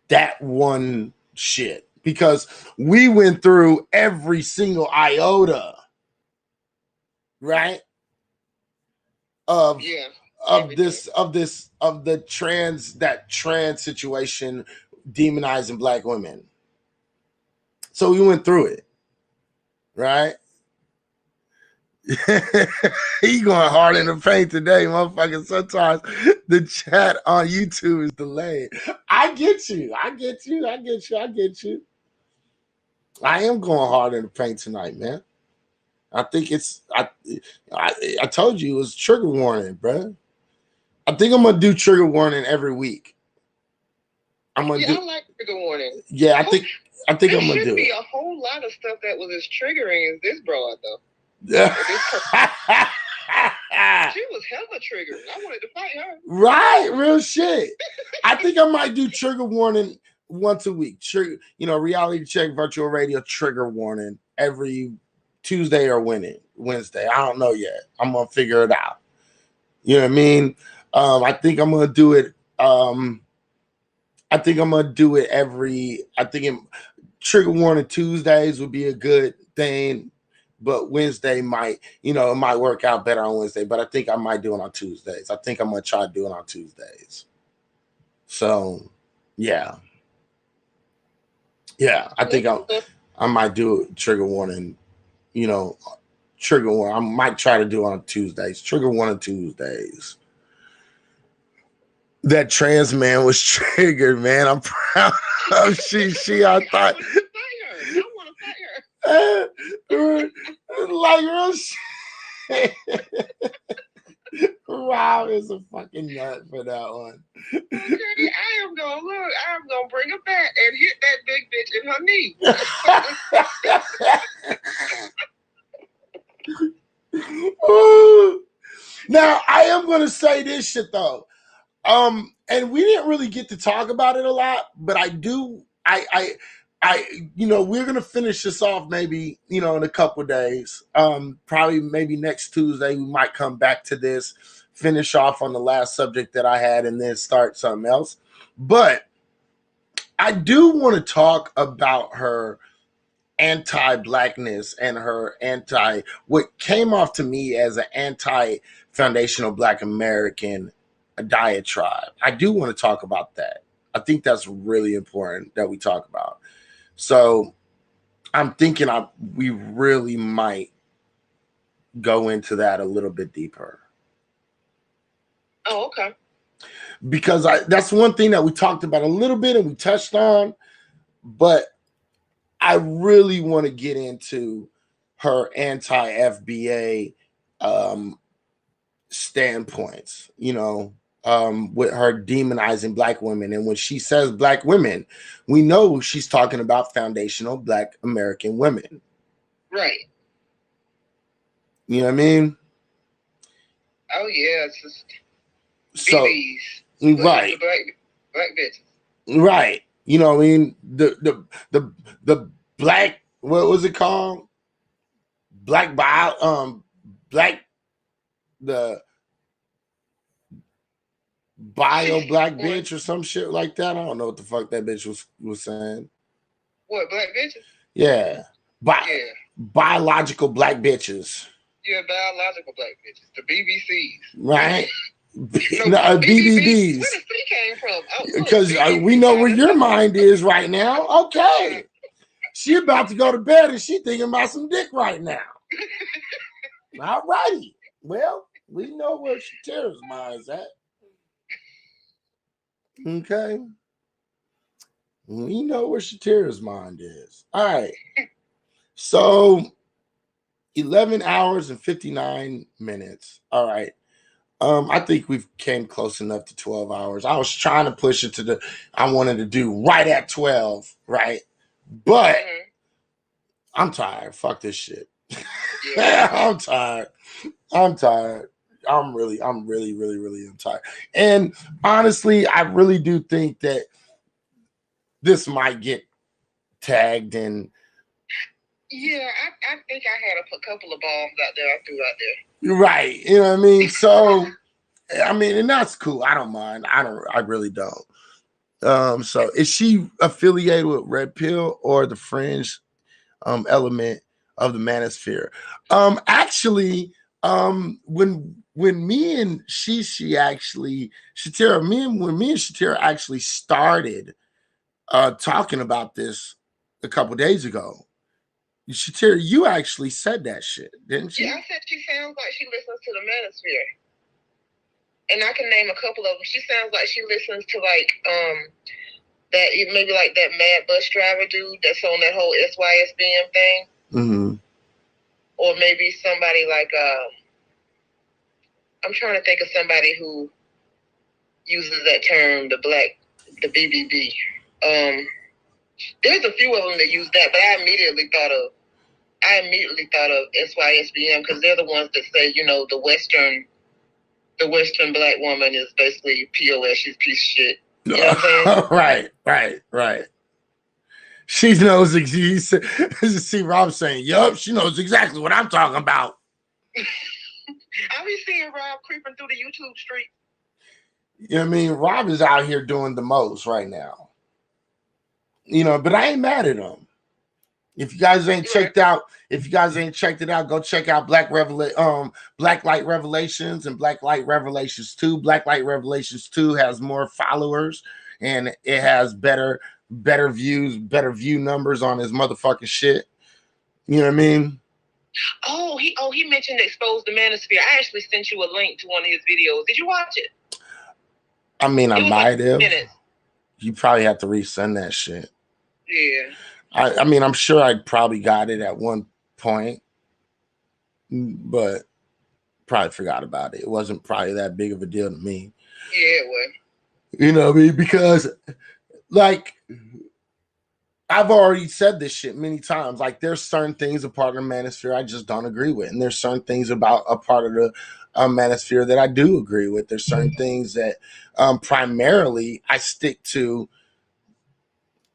that one shit because we went through every single iota, right? Of the trans situation demonizing black women. So we went through it, right? He going hard in the paint today, motherfucker. Sometimes the chat on YouTube is delayed. I get you. I am going hard in the paint tonight, man. I think it's I told you it was trigger warning, bro. I think I'm gonna do trigger warning every week. I like trigger warning. Yeah, I think I'm gonna do it. There should be a whole lot of stuff that was as triggering as this broad, though. Yeah. She was hella triggered. I wanted to fight her. Right, real shit. I think I might do trigger warning once a week. Reality check virtual radio trigger warning every Tuesday or Wednesday. I don't know yet. I'm gonna figure it out. You know what I mean? I think I'm gonna do it. Trigger warning Tuesdays would be a good thing. But Wednesday might, it might work out better on Wednesday. But I think I might do it on Tuesdays. I think I'm going to try to do it on Tuesdays. So, yeah. Yeah, I think I might do a trigger warning, trigger warning. I might try to do it on Tuesdays. Trigger warning Tuesdays. That trans man was triggered, man. I'm proud of I thought. Like real shit. Wow, is a fucking nut for that one. Okay, I am gonna bring her back and hit that big bitch in her knee. Now I am gonna say this shit though. And we didn't really get to talk about it a lot, but I we're gonna finish this off maybe, in a couple days. Probably maybe next Tuesday we might come back to this, finish off on the last subject that I had, and then start something else. But I do want to talk about her anti-blackness and her what came off to me as an anti-foundational Black American diatribe. I do want to talk about that. I think that's really important that we talk about. So I'm thinking we really might go into that a little bit deeper. Oh, okay. Because that's one thing that we talked about a little bit and we touched on, but I really want to get into her anti-FBA standpoints, with her demonizing Black women. And when she says Black women, we know she's talking about foundational Black American women. Right. You know what I mean? Oh, yeah. It's just So, BBs. right. Black bitches. Right. You know what I mean? The Black, what was it called? Black the bio Black bitch or some shit like that. I don't know what the fuck that bitch was saying. What, Black bitches? Yeah. Biological Black bitches. Yeah, biological Black bitches. The BBCs. Right. BBBs. Where the C came from? Because we know where your mind is right now. Okay. She about to go to bed and she thinking about some dick right now. All righty. Well, we know where Shatira's mind's at. Okay. We know where Shatira's mind is. All right. So 11 hours and 59 minutes. All right. I think we've came close enough to 12 hours. I was trying to push it I wanted to do right at 12, right? But I'm tired. Fuck this shit. I'm tired. I'm really, really tired. And honestly, I really do think that this might get tagged in. Yeah, I think I had a couple of bombs out there I threw out there. Right. You know what I mean? So, and that's cool. I don't mind. I really don't. So is she affiliated with Red Pill or the fringe element of the manosphere? Actually, when me and Shatira, when me and Shatira actually started talking about this a couple days ago, Shatira, you actually said that shit, didn't you? Yeah, I said she sounds like she listens to the manosphere. And I can name a couple of them. She sounds like she listens to that, maybe like that mad bus driver dude that's on that whole SYSBM thing. Mm-hmm. Or maybe somebody like I'm trying to think of somebody who uses that term, the BBB. There's a few of them that use that, but I immediately thought of SYSBM because they're the ones that say, the Western Black woman is basically POS. She's a piece of shit. You know what I'm saying? Right. She knows. See Rob saying, "Yup, she knows exactly what I'm talking about." I be seeing Rob creeping through the YouTube street. You know what I mean? Rob is out here doing the most right now. But I ain't mad at him. If you guys ain't checked it out, go check out Black Light Revelations and Black Light Revelations 2. Black Light Revelations 2 has more followers and it has better views, better view numbers on his motherfucking shit. You know what I mean? Oh, he mentioned Expose the Manosphere. I actually sent you a link to one of his videos. Did you watch it? I mean, I might have. You probably have to resend that shit. Yeah. I mean, I'm sure I probably got it at one point, but probably forgot about it. It wasn't probably that big of a deal to me. Yeah, it was. You know what I mean? Because, like, I've already said this shit many times. Like, there's certain things a part of the manosphere I just don't agree with. And there's certain things about a part of the manosphere that I do agree with. There's certain things that primarily I stick to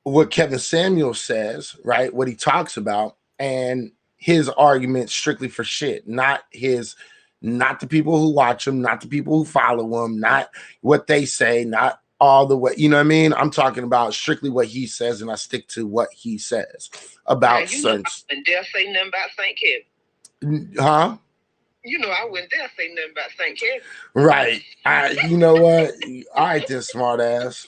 what Kevin Samuel says, right? What he talks about, and his argument strictly for shit, not the people who watch him, not the people who follow him, not what they say, not all the way. You know what I mean? I'm talking about strictly what he says, and I stick to what he says about certain. I wouldn't dare say nothing about St. Kevin. Huh? You know, I wouldn't dare say nothing about St. Kevin. Right. You know what? All right, then, smart ass.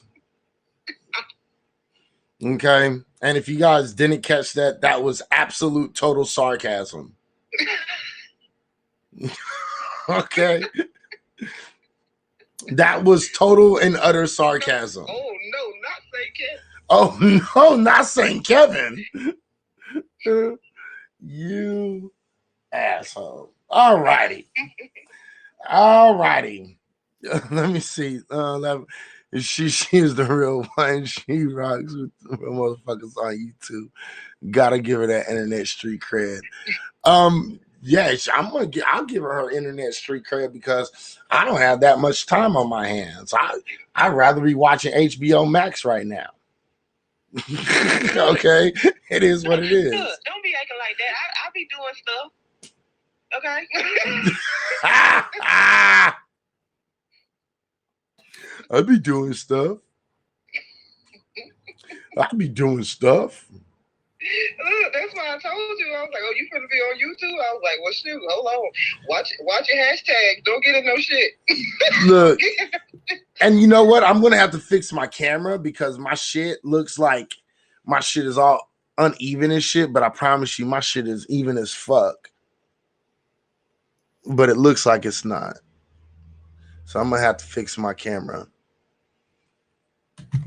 Okay. And if you guys didn't catch that, that was absolute total sarcasm. Okay. That was total and utter sarcasm. Oh, no, not St. Kevin. Oh, no, not St. Kevin. You asshole. All righty. All righty. Let me see. She is the real one. She rocks with the real motherfuckers on YouTube. Gotta give her that internet street cred. Yes, I'll give her internet street cred because I don't have that much time on my hands. I'd rather be watching HBO Max right now. Okay, it is what it is. Look, don't be acting like that. I'll be doing stuff. Okay. I be doing stuff. I be doing stuff. That's why I told you. I was like, oh, you finna be on YouTube? I was like, well, shoot, hold on. Watch your hashtag. Don't get in no shit. Look, and you know what? I'm going to have to fix my camera because my shit looks like my shit is all uneven and shit, but I promise you my shit is even as fuck. But it looks like it's not. So I'm going to have to fix my camera.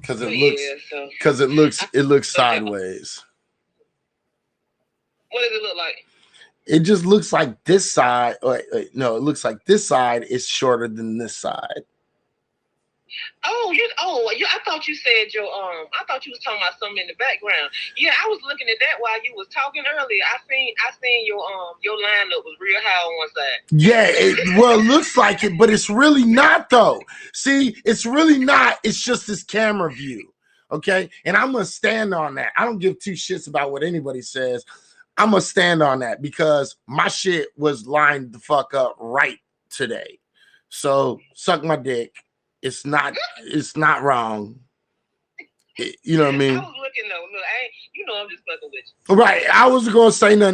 Because it looks sideways. What does it look like? It just looks like this side. No, it looks like this side is shorter than this side. I thought you said I thought you was talking about something in the background. Yeah, I was looking at that while you was talking earlier. I seen your lineup was real high on one side. Yeah, it looks like it, but it's really not though. See, it's really not. It's just this camera view. Okay, and I'm gonna stand on that. I don't give two shits about what anybody says. I'm gonna stand on that because my shit was lined the fuck up right today. So suck my dick. It's not wrong. You know what I mean? I was looking though. Look, I'm just fucking with you. Right. I wasn't gonna say nothing